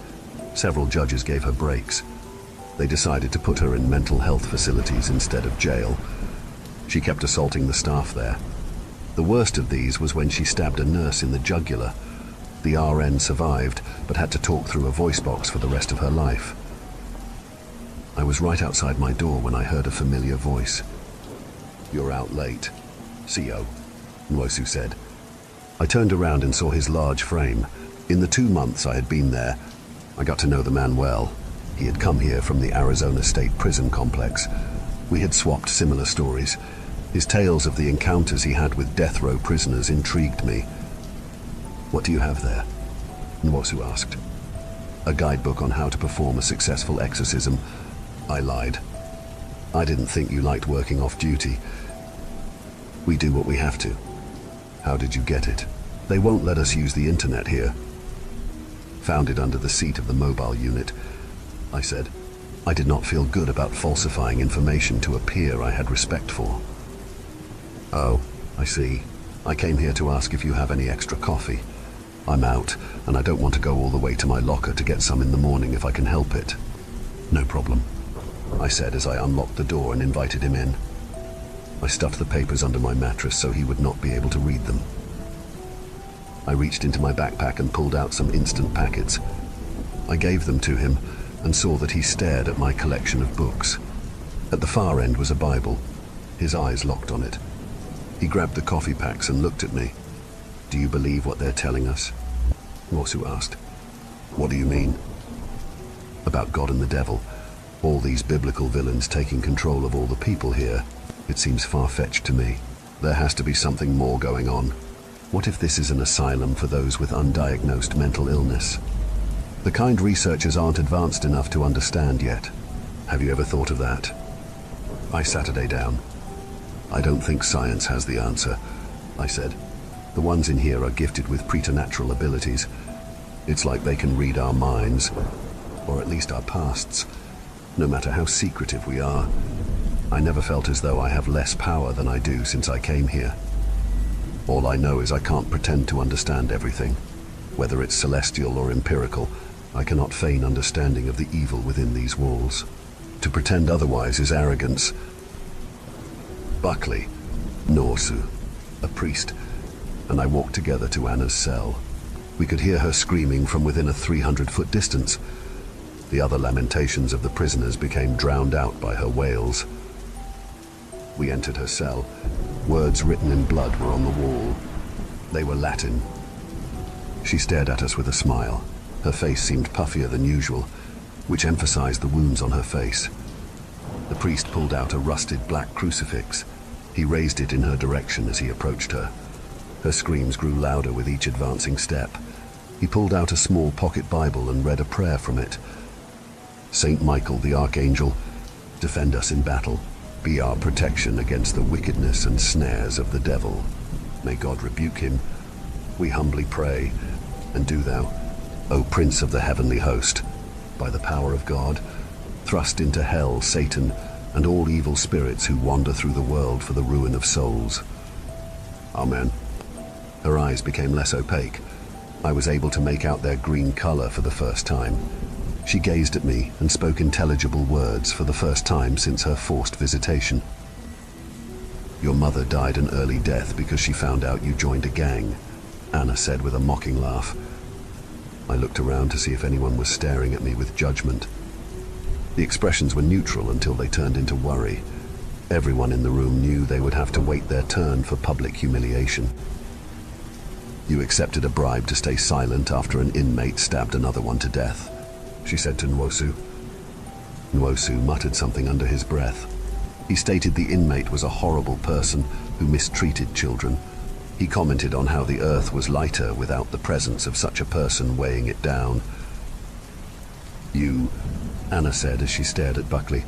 Several judges gave her breaks. They decided to put her in mental health facilities instead of jail. She kept assaulting the staff there. The worst of these was when she stabbed a nurse in the jugular. The RN survived, but had to talk through a voice box for the rest of her life. I was right outside my door when I heard a familiar voice. "You're out late, CO," Nwosu said. I turned around and saw his large frame. In the 2 months I had been there, I got to know the man well. He had come here from the Arizona State Prison Complex. We had swapped similar stories. His tales of the encounters he had with death row prisoners intrigued me. "What do you have there?" Nwosu asked. "A guidebook on how to perform a successful exorcism." I lied. "I didn't think you liked working off duty." "We do what we have to." "How did you get it?" "They won't let us use the internet here." "Found it under the seat of the mobile unit," I said. I did not feel good about falsifying information to a peer I had respect for. "Oh, I see. I came here to ask if you have any extra coffee. I'm out, and I don't want to go all the way to my locker to get some in the morning if I can help it." "No problem," I said as I unlocked the door and invited him in. I stuffed the papers under my mattress so he would not be able to read them. I reached into my backpack and pulled out some instant packets. I gave them to him and saw that he stared at my collection of books. At the far end was a Bible. His eyes locked on it. He grabbed the coffee packs and looked at me. "Do you believe what they're telling us?" Wosu asked. "What do you mean?" "About God and the devil. All these biblical villains taking control of all the people here. It seems far-fetched to me. There has to be something more going on. What if this is an asylum for those with undiagnosed mental illness? The kind researchers aren't advanced enough to understand yet. Have you ever thought of that?" I sat down. "I don't think science has the answer," I said. "The ones in here are gifted with preternatural abilities. It's like they can read our minds, or at least our pasts, no matter how secretive we are. I never felt as though I have less power than I do since I came here. All I know is I can't pretend to understand everything. Whether it's celestial or empirical, I cannot feign understanding of the evil within these walls. To pretend otherwise is arrogance." Buckley, Norsu, a priest, and I walked together to Anna's cell. We could hear her screaming from within a 300-foot distance. The other lamentations of the prisoners became drowned out by her wails. We entered her cell. Words written in blood were on the wall. They were Latin. She stared at us with a smile. Her face seemed puffier than usual, which emphasized the wounds on her face. The priest pulled out a rusted black crucifix. He raised it in her direction as he approached her. Her screams grew louder with each advancing step. He pulled out a small pocket Bible and read a prayer from it. "Saint Michael the Archangel, defend us in battle. Be our protection against the wickedness and snares of the devil. May God rebuke him. We humbly pray, and do thou, O Prince of the heavenly host, by the power of God, thrust into hell Satan and all evil spirits who wander through the world for the ruin of souls. Amen." Her eyes became less opaque. I was able to make out their green color for the first time. She gazed at me and spoke intelligible words for the first time since her forced visitation. "Your mother died an early death because she found out you joined a gang," Anna said with a mocking laugh. I looked around to see if anyone was staring at me with judgment. The expressions were neutral until they turned into worry. Everyone in the room knew they would have to wait their turn for public humiliation. "You accepted a bribe to stay silent after an inmate stabbed another one to death," she said to Nwosu. Nwosu muttered something under his breath. He stated the inmate was a horrible person who mistreated children. He commented on how the earth was lighter without the presence of such a person weighing it down. "You," Anna said as she stared at Buckley,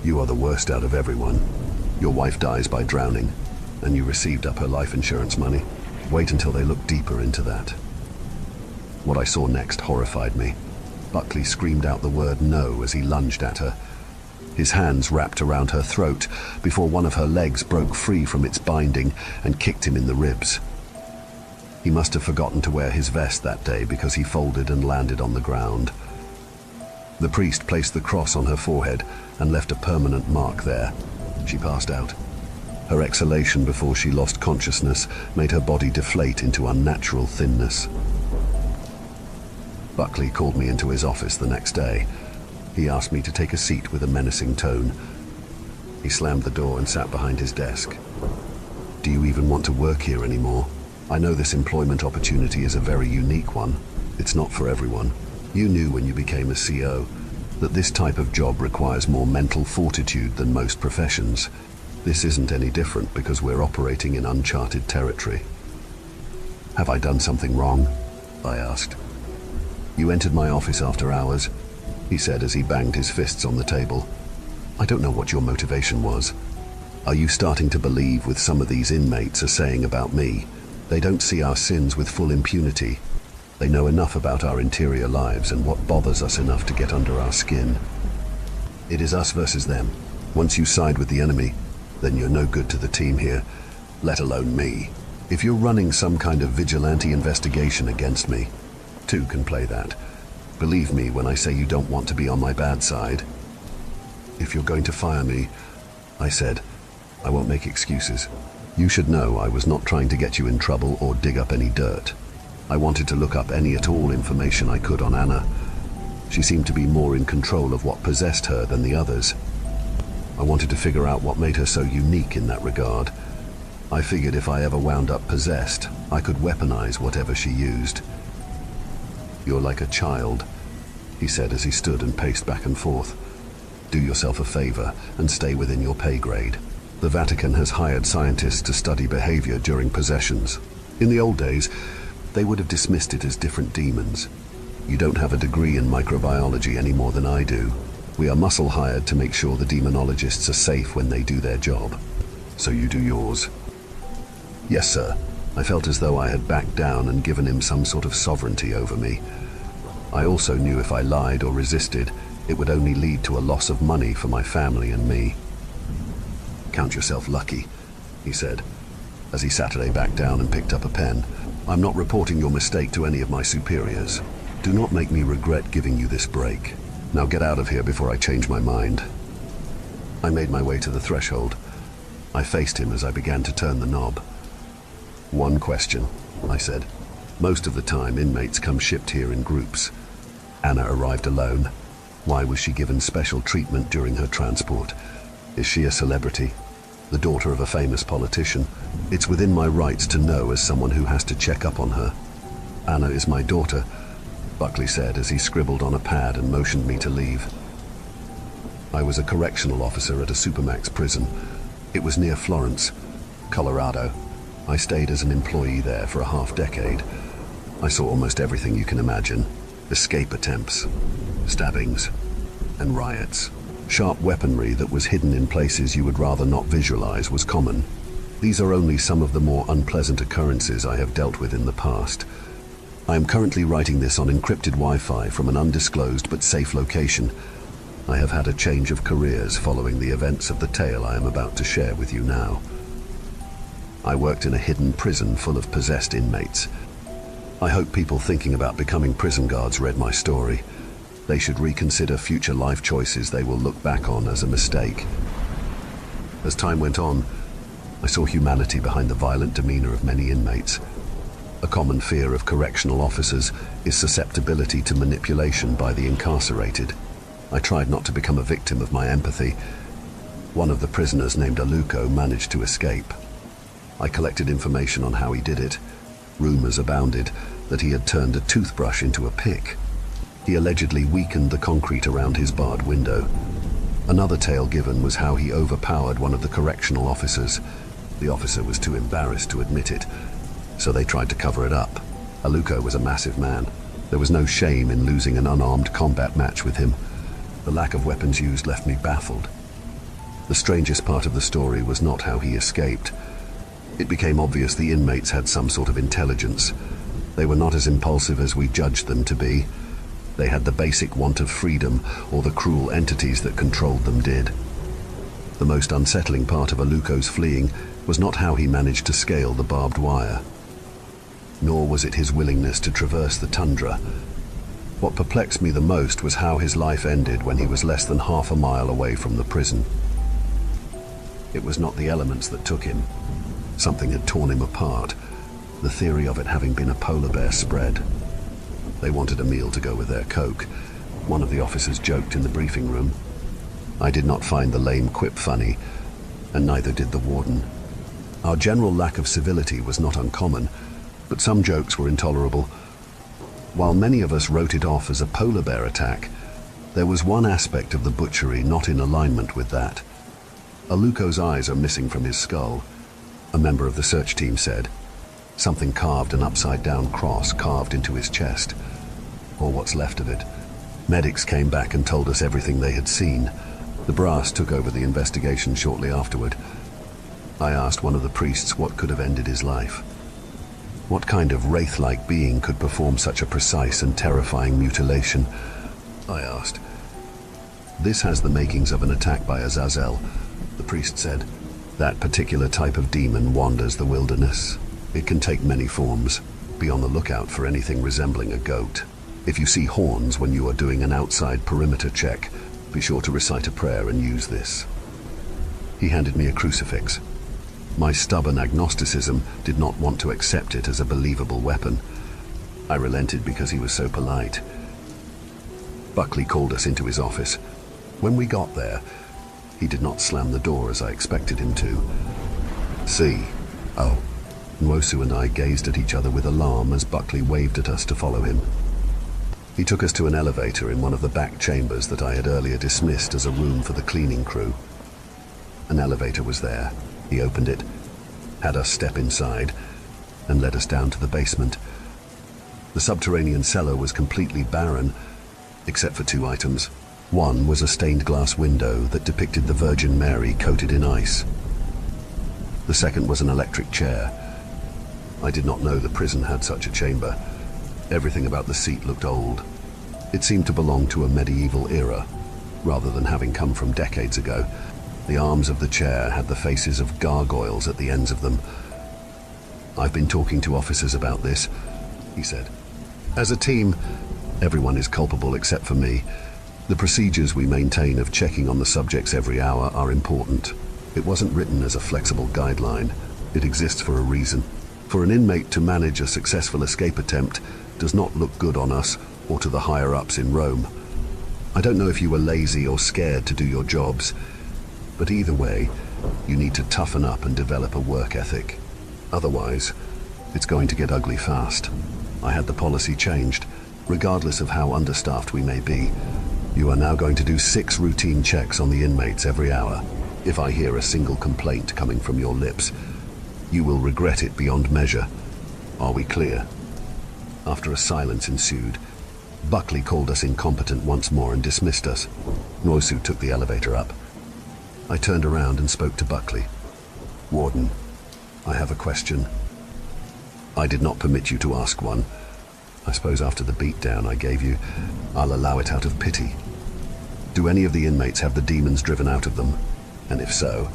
"you are the worst out of everyone. Your wife dies by drowning, and you received up her life insurance money. Wait until they look deeper into that." What I saw next horrified me. Buckley screamed out the word no as he lunged at her. His hands wrapped around her throat before one of her legs broke free from its binding and kicked him in the ribs. He must have forgotten to wear his vest that day because he folded and landed on the ground. The priest placed the cross on her forehead and left a permanent mark there. She passed out. Her exhalation before she lost consciousness made her body deflate into unnatural thinness. Buckley called me into his office the next day. He asked me to take a seat with a menacing tone. He slammed the door and sat behind his desk. "Do you even want to work here anymore? I know this employment opportunity is a very unique one. It's not for everyone. You knew when you became a CO that this type of job requires more mental fortitude than most professions. This isn't any different because we're operating in uncharted territory." "Have I done something wrong?" I asked. "You entered my office after hours," he said as he banged his fists on the table. "I don't know what your motivation was. Are you starting to believe what some of these inmates are saying about me? They don't see our sins with full impunity. They know enough about our interior lives and what bothers us enough to get under our skin. It is us versus them. Once you side with the enemy, then you're no good to the team here, let alone me." If you're running some kind of vigilante investigation against me, two can play that. Believe me when I say you don't want to be on my bad side. If you're going to fire me, I said, I won't make excuses. You should know I was not trying to get you in trouble or dig up any dirt. I wanted to look up any at all information I could on Anna. She seemed to be more in control of what possessed her than the others. I wanted to figure out what made her so unique in that regard. I figured if I ever wound up possessed, I could weaponize whatever she used. You're like a child, he said as he stood and paced back and forth. Do yourself a favor and stay within your pay grade. The Vatican has hired scientists to study behavior during possessions. In the old days, they would have dismissed it as different demons. You don't have a degree in microbiology any more than I do. We are muscle hired to make sure the demonologists are safe when they do their job. So you do yours. Yes, sir. I felt as though I had backed down and given him some sort of sovereignty over me. I also knew if I lied or resisted, it would only lead to a loss of money for my family and me. Count yourself lucky, he said, as he Saturday back down and picked up a pen. I'm not reporting your mistake to any of my superiors. Do not make me regret giving you this break. Now get out of here before I change my mind. I made my way to the threshold. I faced him as I began to turn the knob. One question, I said. Most of the time, inmates come shipped here in groups. Anna arrived alone. Why was she given special treatment during her transport? Is she a celebrity? The daughter of a famous politician? It's within my rights to know as someone who has to check up on her. Anna is my daughter, Buckley said as he scribbled on a pad and motioned me to leave. I was a correctional officer at a supermax prison. It was near Florence, Colorado. I stayed as an employee there for a half-decade. I saw almost everything you can imagine. Escape attempts, stabbings, and riots. Sharp weaponry that was hidden in places you would rather not visualize was common. These are only some of the more unpleasant occurrences I have dealt with in the past. I am currently writing this on encrypted Wi-Fi from an undisclosed but safe location. I have had a change of careers following the events of the tale I am about to share with you now. I worked in a hidden prison full of possessed inmates. I hope people thinking about becoming prison guards read my story. They should reconsider future life choices they will look back on as a mistake. As time went on, I saw humanity behind the violent demeanor of many inmates. A common fear of correctional officers is susceptibility to manipulation by the incarcerated. I tried not to become a victim of my empathy. One of the prisoners, named Aluko, managed to escape. I collected information on how he did it. Rumors abounded that he had turned a toothbrush into a pick. He allegedly weakened the concrete around his barred window. Another tale given was how he overpowered one of the correctional officers. The officer was too embarrassed to admit it, so they tried to cover it up. Aluko was a massive man. There was no shame in losing an unarmed combat match with him. The lack of weapons used left me baffled. The strangest part of the story was not how he escaped. It became obvious the inmates had some sort of intelligence. They were not as impulsive as we judged them to be. They had the basic want of freedom, or the cruel entities that controlled them did. The most unsettling part of Aluko's fleeing was not how he managed to scale the barbed wire, nor was it his willingness to traverse the tundra. What perplexed me the most was how his life ended when he was less than half a mile away from the prison. It was not the elements that took him. Something had torn him apart, the theory of it having been a polar bear spread. They wanted a meal to go with their coke. One of the officers joked in the briefing room. I did not find the lame quip funny, and neither did the warden. Our general lack of civility was not uncommon, but some jokes were intolerable. While many of us wrote it off as a polar bear attack, there was one aspect of the butchery not in alignment with that. Aluko's eyes are missing from his skull, a member of the search team said. Something carved an upside-down cross carved into his chest, or what's left of it. Medics came back and told us everything they had seen. The brass took over the investigation shortly afterward. I asked one of the priests what could have ended his life. What kind of wraith-like being could perform such a precise and terrifying mutilation? I asked. This has the makings of an attack by Azazel, the priest said. That particular type of demon wanders the wilderness. It can take many forms. Be on the lookout for anything resembling a goat. If you see horns when you are doing an outside perimeter check, be sure to recite a prayer and use this. He handed me a crucifix. My stubborn agnosticism did not want to accept it as a believable weapon. I relented because he was so polite. Buckley called us into his office. When we got there, he did not slam the door as I expected him to. See. Oh. Nwosu and I gazed at each other with alarm as Buckley waved at us to follow him. He took us to an elevator in one of the back chambers that I had earlier dismissed as a room for the cleaning crew. An elevator was there. He opened it, had us step inside, and led us down to the basement. The subterranean cellar was completely barren, except for two items. One was a stained glass window that depicted the Virgin Mary coated in ice. The second was an electric chair. I did not know the prison had such a chamber. Everything about the seat looked old. It seemed to belong to a medieval era, rather than having come from decades ago. The arms of the chair had the faces of gargoyles at the ends of them. I've been talking to officers about this, he said. As a team, everyone is culpable except for me. The procedures we maintain of checking on the subjects every hour are important. It wasn't written as a flexible guideline. It exists for a reason. For an inmate to manage a successful escape attempt does not look good on us or to the higher-ups in Rome. I don't know if you were lazy or scared to do your jobs, but either way, you need to toughen up and develop a work ethic. Otherwise, it's going to get ugly fast. I had the policy changed. Regardless of how understaffed we may be, you are now going to do 6 routine checks on the inmates every hour. If I hear a single complaint coming from your lips, you will regret it beyond measure. Are we clear? After a silence ensued, Buckley called us incompetent once more and dismissed us. Nwosu took the elevator up. I turned around and spoke to Buckley. Warden, I have a question. I did not permit you to ask one. I suppose after the beatdown I gave you, I'll allow it out of pity. Do any of the inmates have the demons driven out of them? And if so,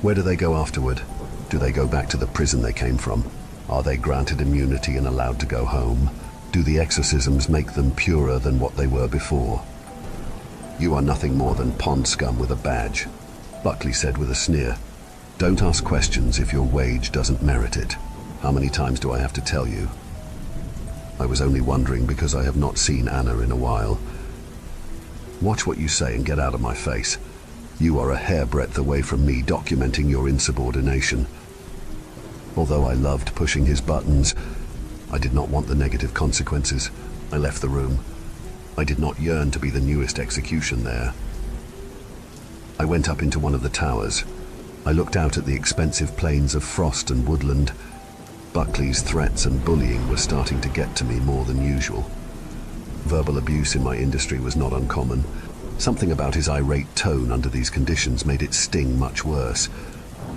where do they go afterward? Do they go back to the prison they came from? Are they granted immunity and allowed to go home? Do the exorcisms make them purer than what they were before? You are nothing more than pond scum with a badge, Buckley said with a sneer. Don't ask questions if your wage doesn't merit it. How many times do I have to tell you? I was only wondering because I have not seen Anna in a while. Watch what you say and get out of my face. You are a hairbreadth away from me documenting your insubordination. Although I loved pushing his buttons, I did not want the negative consequences. I left the room. I did not yearn to be the newest execution there. I went up into one of the towers. I looked out at the expensive plains of frost and woodland. Buckley's threats and bullying were starting to get to me more than usual. Verbal abuse in my industry was not uncommon. Something about his irate tone under these conditions made it sting much worse.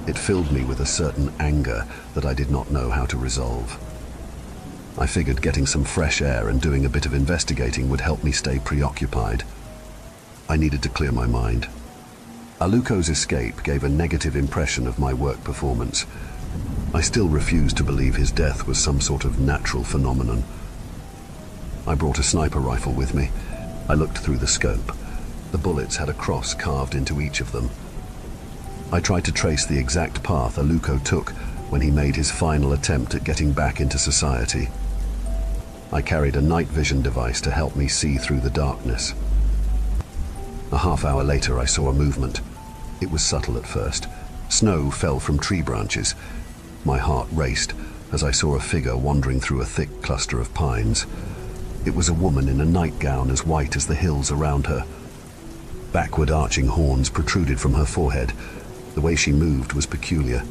It filled me with a certain anger that I did not know how to resolve. I figured getting some fresh air and doing a bit of investigating would help me stay preoccupied. I needed to clear my mind. Aluko's escape gave a negative impression of my work performance. I still refused to believe his death was some sort of natural phenomenon. I brought a sniper rifle with me. I looked through the scope. The bullets had a cross carved into each of them. I tried to trace the exact path Aluko took when he made his final attempt at getting back into society. I carried a night vision device to help me see through the darkness. A half hour later I saw a movement. It was subtle at first. Snow fell from tree branches. My heart raced as I saw a figure wandering through a thick cluster of pines. It was a woman in a nightgown as white as the hills around her. Backward arching horns protruded from her forehead. The way she moved was peculiar.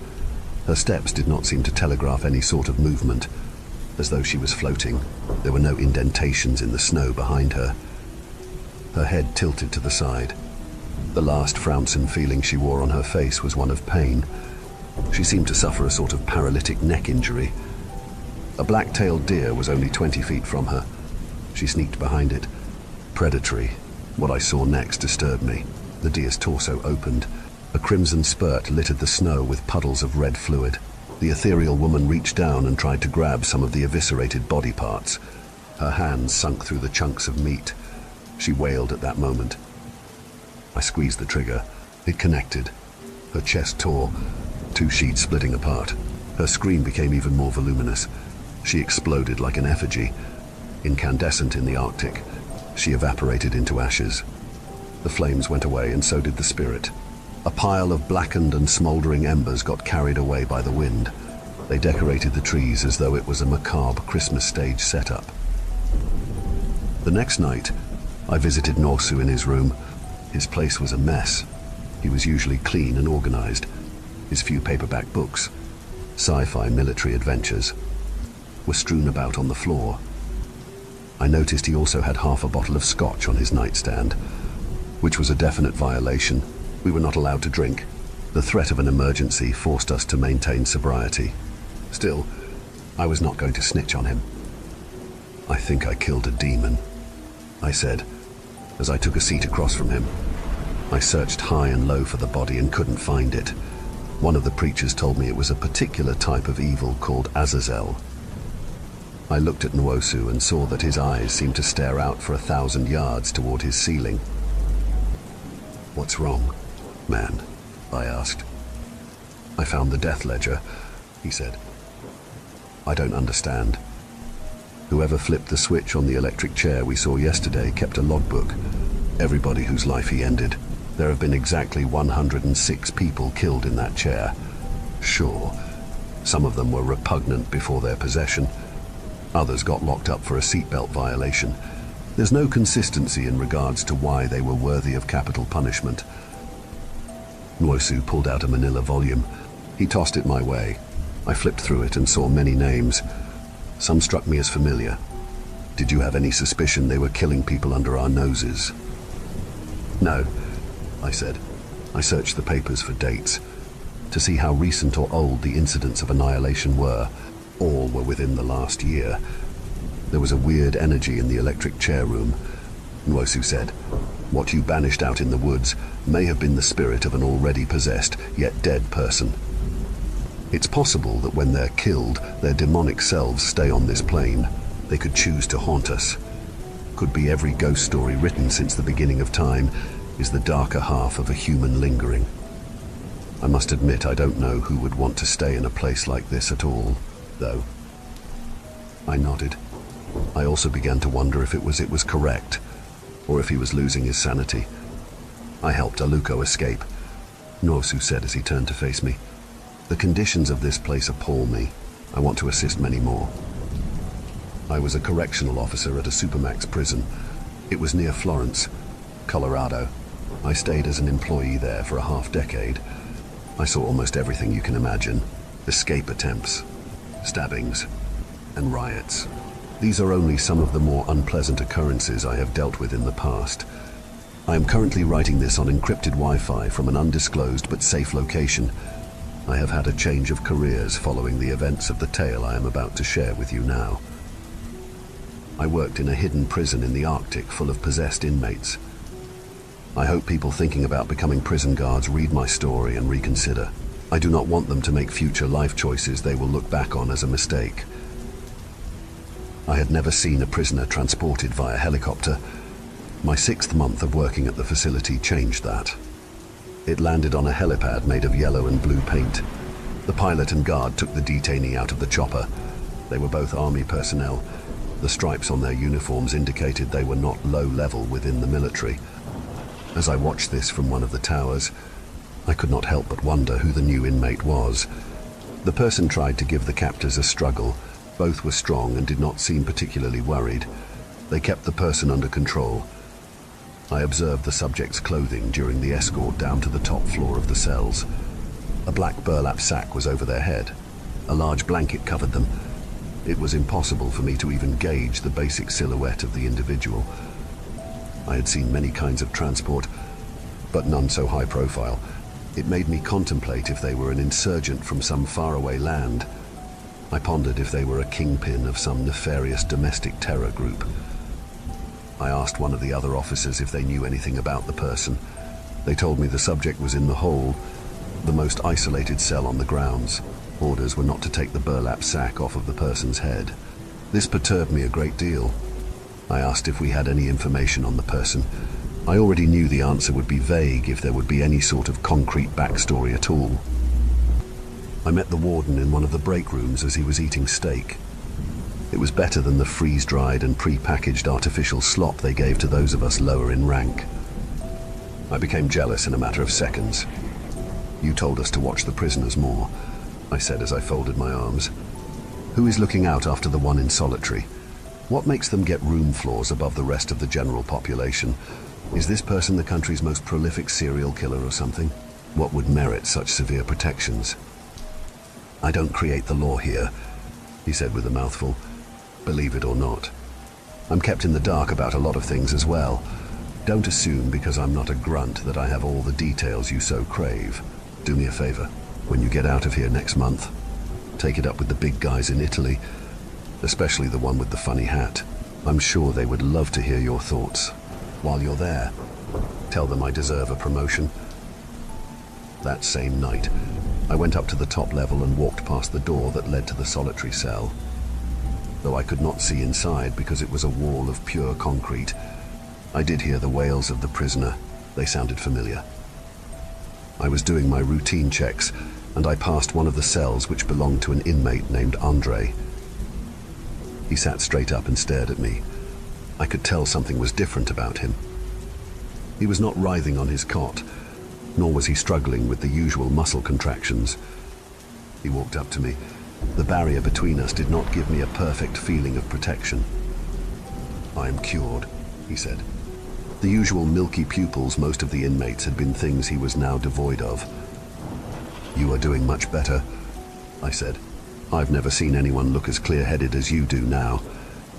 Her steps did not seem to telegraph any sort of movement, as though she was floating. There were no indentations in the snow behind her. Her head tilted to the side. The last frownsome feeling she wore on her face was one of pain. She seemed to suffer a sort of paralytic neck injury. A black-tailed deer was only 20 feet from her. She sneaked behind it. Predatory. What I saw next disturbed me. The deer's torso opened. A crimson spurt littered the snow with puddles of red fluid. The ethereal woman reached down and tried to grab some of the eviscerated body parts. Her hands sunk through the chunks of meat. She wailed at that moment. I squeezed the trigger. It connected. Her chest tore, 2 sheets splitting apart. Her scream became even more voluminous. She exploded like an effigy. Incandescent in the Arctic, she evaporated into ashes. The flames went away, and so did the spirit. A pile of blackened and smoldering embers got carried away by the wind. They decorated the trees as though it was a macabre Christmas stage setup. The next night, I visited Norsu in his room. His place was a mess. He was usually clean and organized. His few paperback books, sci-fi military adventures, were strewn about on the floor. I noticed he also had half a bottle of scotch on his nightstand, which was a definite violation. We were not allowed to drink. The threat of an emergency forced us to maintain sobriety. Still, I was not going to snitch on him. "I think I killed a demon," I said, as I took a seat across from him. I searched high and low for the body and couldn't find it. One of the preachers told me it was a particular type of evil called Azazel. I looked at Nwosu and saw that his eyes seemed to stare out for 1,000 yards toward his ceiling. "What's wrong, man?" I asked. "I found the death ledger," he said. "I don't understand. Whoever flipped the switch on the electric chair we saw yesterday kept a logbook. Everybody whose life he ended. There have been exactly 106 people killed in that chair. Sure, some of them were repugnant before their possession. Others got locked up for a seatbelt violation. There's no consistency in regards to why they were worthy of capital punishment." Nwosu pulled out a manila volume. He tossed it my way. I flipped through it and saw many names. Some struck me as familiar. "Did you have any suspicion they were killing people under our noses?" "No," I said. I searched the papers for dates, to see how recent or old the incidents of annihilation were. All were within the last year. There was a weird energy in the electric chair room. Nwosu said, "What you banished out in the woods may have been the spirit of an already possessed, yet dead person. It's possible that when they're killed, their demonic selves stay on this plane. They could choose to haunt us. Could be every ghost story written since the beginning of time is the darker half of a human lingering. I must admit I don't know who would want to stay in a place like this at all, though." I nodded. I also began to wonder if it was correct, or if he was losing his sanity. "I helped Aluko escape," Nwosu said as he turned to face me. "The conditions of this place appall me. I want to assist many more." I was a correctional officer at a Supermax prison. It was near Florence, Colorado. I stayed as an employee there for a half-decade. I saw almost everything you can imagine. Escape attempts, stabbings, and riots. These are only some of the more unpleasant occurrences I have dealt with in the past. I am currently writing this on encrypted Wi-Fi from an undisclosed but safe location. I have had a change of careers following the events of the tale I am about to share with you now. I worked in a hidden prison in the Arctic full of possessed inmates. I hope people thinking about becoming prison guards read my story and reconsider. I do not want them to make future life choices they will look back on as a mistake. I had never seen a prisoner transported via helicopter. My 6th month of working at the facility changed that. It landed on a helipad made of yellow and blue paint. The pilot and guard took the detainee out of the chopper. They were both army personnel. The stripes on their uniforms indicated they were not low-level within the military. As I watched this from one of the towers, I could not help but wonder who the new inmate was. The person tried to give the captors a struggle. Both were strong and did not seem particularly worried. They kept the person under control. I observed the subject's clothing during the escort down to the top floor of the cells. A black burlap sack was over their head. A large blanket covered them. It was impossible for me to even gauge the basic silhouette of the individual. I had seen many kinds of transport, but none so high profile. It made me contemplate if they were an insurgent from some faraway land. I pondered if they were a kingpin of some nefarious domestic terror group. I asked one of the other officers if they knew anything about the person. They told me the subject was in the hole, the most isolated cell on the grounds. Orders were not to take the burlap sack off of the person's head. This perturbed me a great deal. I asked if we had any information on the person. I already knew the answer would be vague if there would be any sort of concrete backstory at all. I met the warden in one of the break rooms as he was eating steak. It was better than the freeze-dried and pre-packaged artificial slop they gave to those of us lower in rank. I became jealous in a matter of seconds. "You told us to watch the prisoners more," I said as I folded my arms. "Who is looking out after the one in solitary? What makes them get room floors above the rest of the general population? Is this person the country's most prolific serial killer or something? What would merit such severe protections?" "I don't create the law here," he said with a mouthful. "Believe it or not. I'm kept in the dark about a lot of things as well. Don't assume because I'm not a grunt that I have all the details you so crave. Do me a favor. When you get out of here next month, take it up with the big guys in Italy, especially the one with the funny hat. I'm sure they would love to hear your thoughts. While you're there, tell them I deserve a promotion." That same night, I went up to the top level and walked past the door that led to the solitary cell. Though I could not see inside because it was a wall of pure concrete, I did hear the wails of the prisoner. They sounded familiar. I was doing my routine checks, and I passed one of the cells which belonged to an inmate named Andre. He sat straight up and stared at me. I could tell something was different about him. He was not writhing on his cot, nor was he struggling with the usual muscle contractions. He walked up to me. The barrier between us did not give me a perfect feeling of protection. "I am cured," he said. The usual milky pupils most of the inmates had been things he was now devoid of. "You are doing much better," I said. "I've never seen anyone look as clear-headed as you do now.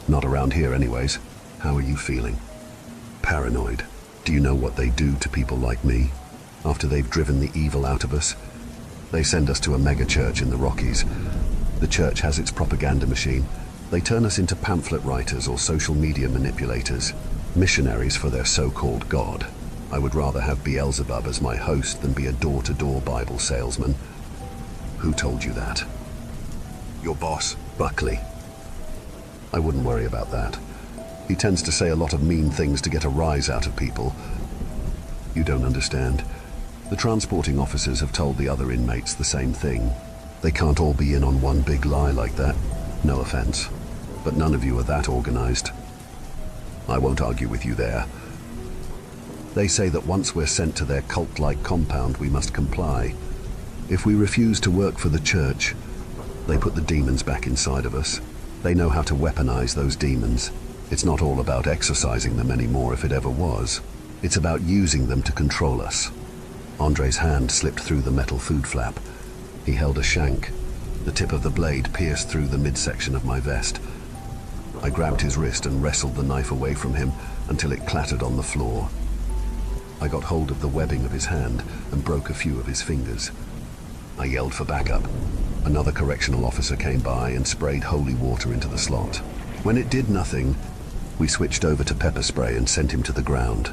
Not around here anyways. How are you feeling?" "Paranoid. Do you know what they do to people like me? After they've driven the evil out of us, they send us to a mega-church in the Rockies. The church has its propaganda machine. They turn us into pamphlet writers or social media manipulators, missionaries for their so-called God. I would rather have Beelzebub as my host than be a door-to-door Bible salesman." "Who told you that?" "Your boss, Buckley." "I wouldn't worry about that. He tends to say a lot of mean things to get a rise out of people." "You don't understand. The transporting officers have told the other inmates the same thing. They can't all be in on one big lie like that. No offense, but none of you are that organized. I won't argue with you there. They say that once we're sent to their cult-like compound, we must comply. If we refuse to work for the church, they put the demons back inside of us. They know how to weaponize those demons. It's not all about exorcising them anymore if it ever was. It's about using them to control us." Andre's hand slipped through the metal food flap. He held a shank. The tip of the blade pierced through the midsection of my vest. I grabbed his wrist and wrestled the knife away from him until it clattered on the floor. I got hold of the webbing of his hand and broke a few of his fingers. I yelled for backup. Another correctional officer came by and sprayed holy water into the slot. When it did nothing, we switched over to pepper spray and sent him to the ground.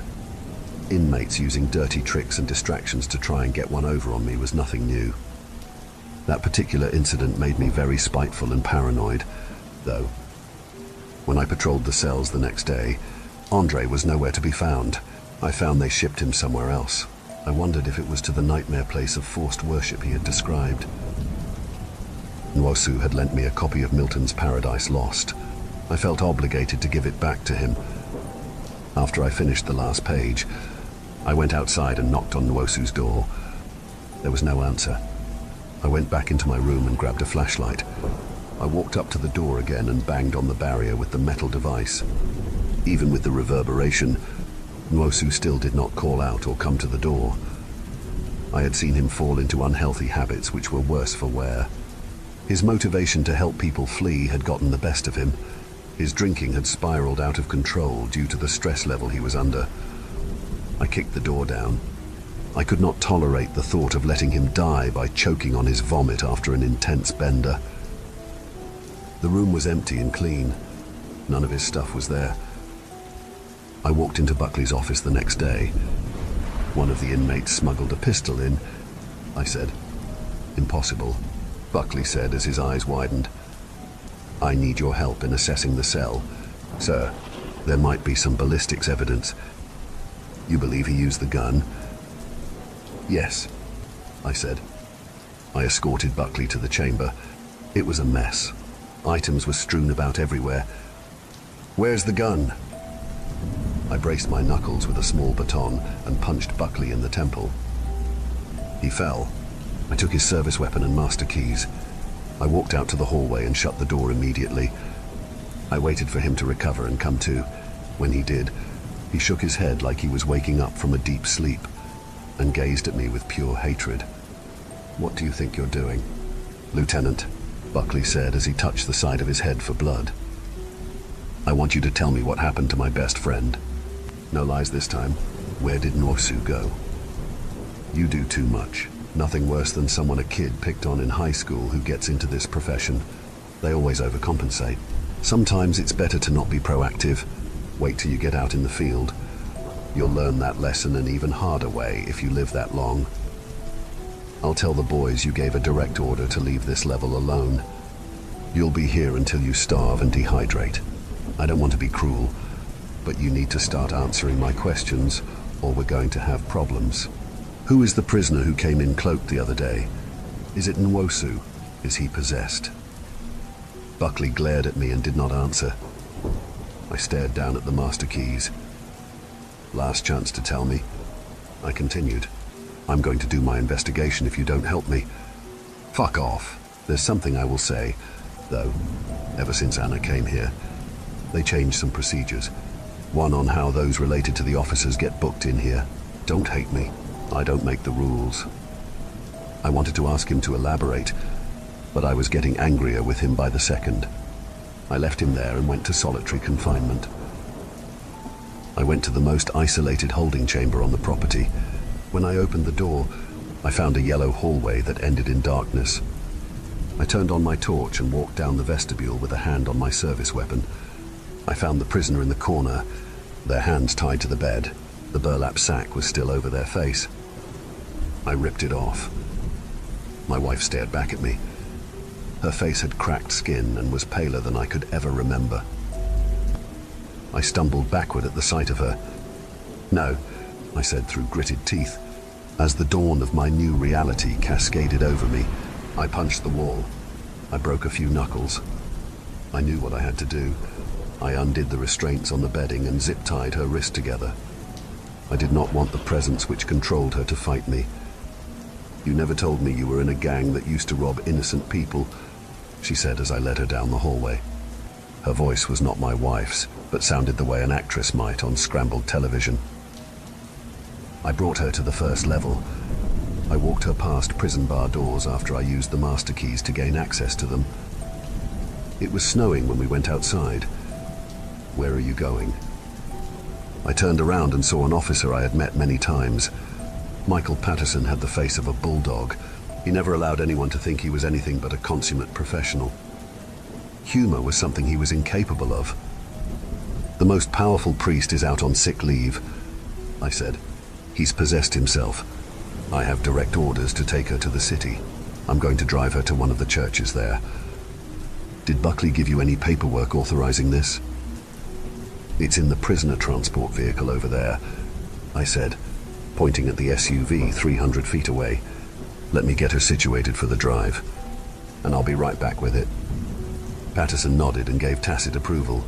Inmates using dirty tricks and distractions to try and get one over on me was nothing new. That particular incident made me very spiteful and paranoid, though. When I patrolled the cells the next day, Andre was nowhere to be found. I found they shipped him somewhere else. I wondered if it was to the nightmare place of forced worship he had described. Nwosu had lent me a copy of Milton's Paradise Lost. I felt obligated to give it back to him. After I finished the last page, I went outside and knocked on Nwosu's door. There was no answer. I went back into my room and grabbed a flashlight. I walked up to the door again and banged on the barrier with the metal device. Even with the reverberation, Nwosu still did not call out or come to the door. I had seen him fall into unhealthy habits which were worse for wear. His motivation to help people flee had gotten the best of him. His drinking had spiraled out of control due to the stress level he was under. I kicked the door down. I could not tolerate the thought of letting him die by choking on his vomit after an intense bender. The room was empty and clean. None of his stuff was there. I walked into Buckley's office the next day. "One of the inmates smuggled a pistol in," I said. "Impossible. Buckley said as his eyes widened. I need your help in assessing the cell. Sir, there might be some ballistics evidence. You believe he used the gun? Yes, I said. I escorted Buckley to the chamber. It was a mess. Items were strewn about everywhere. Where's the gun? I braced my knuckles with a small baton and punched Buckley in the temple. He fell. I took his service weapon and master keys. I walked out to the hallway and shut the door immediately. I waited for him to recover and come to. When he did, he shook his head like he was waking up from a deep sleep and gazed at me with pure hatred. What do you think you're doing? Lieutenant, Buckley said as he touched the side of his head for blood. I want you to tell me what happened to my best friend. No lies this time. Where did Norsu go? You do too much. Nothing worse than someone a kid picked on in high school who gets into this profession. They always overcompensate. Sometimes it's better to not be proactive. Wait till you get out in the field. You'll learn that lesson an even harder way if you live that long. I'll tell the boys you gave a direct order to leave this level alone. You'll be here until you starve and dehydrate. I don't want to be cruel, but you need to start answering my questions or we're going to have problems. Who is the prisoner who came in cloaked the other day? Is it Nwosu? Is he possessed? Buckley glared at me and did not answer. I stared down at the master keys. Last chance to tell me. I continued. I'm going to do my investigation if you don't help me. Fuck off. There's something I will say, though. Ever since Anna came here, they changed some procedures. One on how those related to the officers get booked in here. Don't hate me. I don't make the rules. I wanted to ask him to elaborate, but I was getting angrier with him by the second. I left him there and went to solitary confinement. I went to the most isolated holding chamber on the property. When I opened the door, I found a yellow hallway that ended in darkness. I turned on my torch and walked down the vestibule with a hand on my service weapon. I found the prisoner in the corner, their hands tied to the bed. The burlap sack was still over their face. I ripped it off. My wife stared back at me. Her face had cracked skin and was paler than I could ever remember. I stumbled backward at the sight of her. No, I said through gritted teeth. As the dawn of my new reality cascaded over me, I punched the wall. I broke a few knuckles. I knew what I had to do. I undid the restraints on the bedding and zip-tied her wrist together. I did not want the presence which controlled her to fight me. You never told me you were in a gang that used to rob innocent people, she said as I led her down the hallway. Her voice was not my wife's, but sounded the way an actress might on scrambled television. I brought her to the first level. I walked her past prison bar doors after I used the master keys to gain access to them. It was snowing when we went outside. Where are you going? I turned around and saw an officer I had met many times. Michael Patterson had the face of a bulldog. He never allowed anyone to think he was anything but a consummate professional. Humor was something he was incapable of. The most powerful priest is out on sick leave, I said. He's possessed himself. I have direct orders to take her to the city. I'm going to drive her to one of the churches there. Did Buckley give you any paperwork authorizing this? It's in the prisoner transport vehicle over there, I said, pointing at the SUV 300 feet away. Let me get her situated for the drive, and I'll be right back with it. Patterson nodded and gave tacit approval.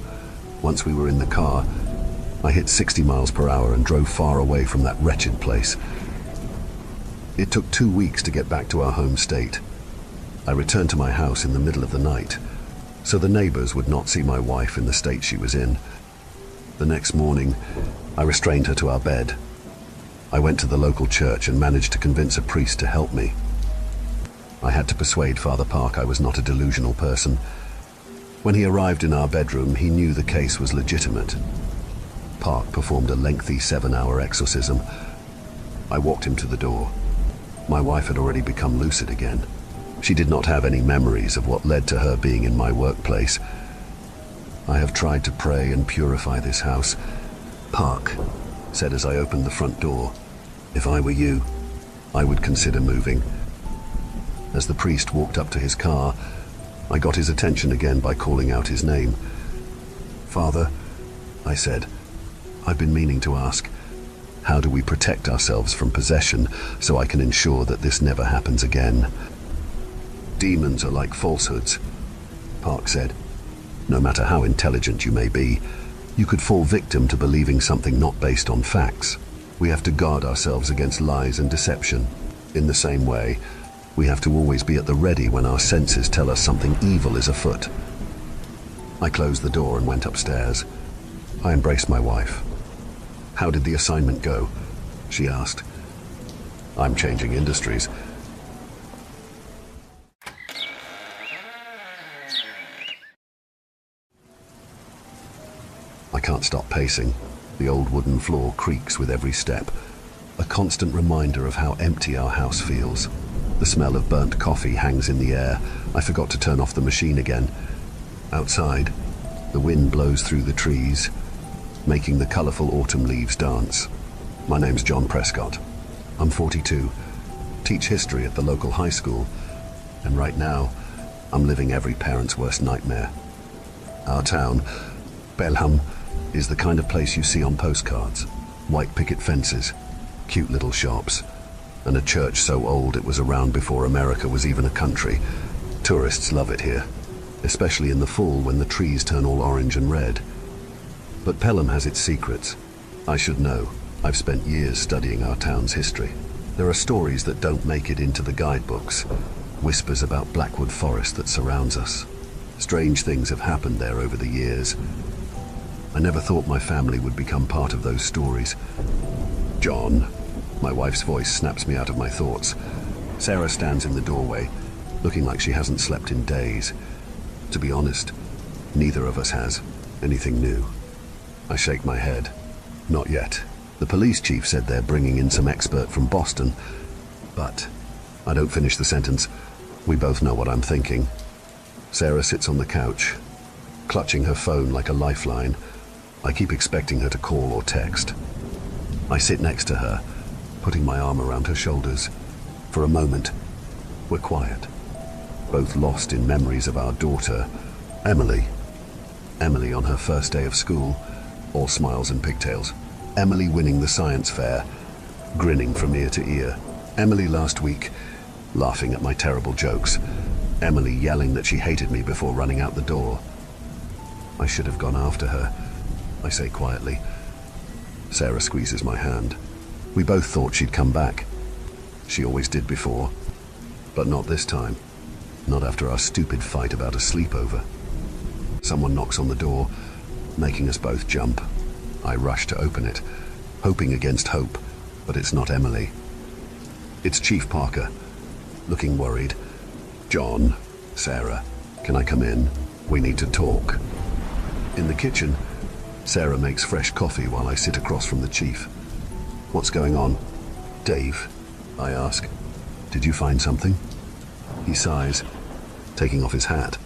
Once we were in the car, I hit 60 miles per hour and drove far away from that wretched place. It took 2 weeks to get back to our home state. I returned to my house in the middle of the night, so the neighbors would not see my wife in the state she was in. The next morning, I restrained her to our bed. I went to the local church and managed to convince a priest to help me. I had to persuade Father Park I was not a delusional person. When he arrived in our bedroom, he knew the case was legitimate. Park performed a lengthy 7-hour exorcism. I walked him to the door. My wife had already become lucid again. She did not have any memories of what led to her being in my workplace. I have tried to pray and purify this house. Park said as I opened the front door, if I were you, I would consider moving. As the priest walked up to his car, I got his attention again by calling out his name. "Father," I said, "I've been meaning to ask, how do we protect ourselves from possession so I can ensure that this never happens again?" "Demons are like falsehoods," Park said. "No matter how intelligent you may be, you could fall victim to believing something not based on facts. We have to guard ourselves against lies and deception. In the same way, we have to always be at the ready when our senses tell us something evil is afoot." I closed the door and went upstairs. I embraced my wife. "How did the assignment go?" she asked. "I'm changing industries." I can't stop pacing. The old wooden floor creaks with every step, a constant reminder of how empty our house feels. The smell of burnt coffee hangs in the air. I forgot to turn off the machine again. Outside, the wind blows through the trees, making the colourful autumn leaves dance. My name's John Prescott. I'm 42, teach history at the local high school, and right now, I'm living every parent's worst nightmare. Our town, Pelham, is the kind of place you see on postcards. White picket fences, cute little shops, and a church so old it was around before America was even a country. Tourists love it here, especially in the fall when the trees turn all orange and red. But Pelham has its secrets. I should know. I've spent years studying our town's history. There are stories that don't make it into the guidebooks, whispers about Blackwood Forest that surrounds us. Strange things have happened there over the years. I never thought my family would become part of those stories. "John," my wife's voice snaps me out of my thoughts. Sarah stands in the doorway, looking like she hasn't slept in days. To be honest, neither of us has anything new. I shake my head. "Not yet. The police chief said they're bringing in some expert from Boston, but..." I don't finish the sentence. We both know what I'm thinking. Sarah sits on the couch, clutching her phone like a lifeline. I keep expecting her to call or text. I sit next to her, putting my arm around her shoulders. For a moment, we're quiet, both lost in memories of our daughter, Emily. Emily on her first day of school, all smiles and pigtails. Emily winning the science fair, grinning from ear to ear. Emily last week, laughing at my terrible jokes. Emily yelling that she hated me before running out the door. I should have gone after her, I say quietly. Sarah squeezes my hand. We both thought she'd come back. She always did before, but not this time. Not after our stupid fight about a sleepover. Someone knocks on the door, making us both jump. I rush to open it, hoping against hope, but it's not Emily. It's Chief Parker, looking worried. "John, Sarah, can I come in? We need to talk." In the kitchen, Sarah makes fresh coffee while I sit across from the chief. "What's going on?" "Dave," I ask, "did you find something?" He sighs, taking off his hat.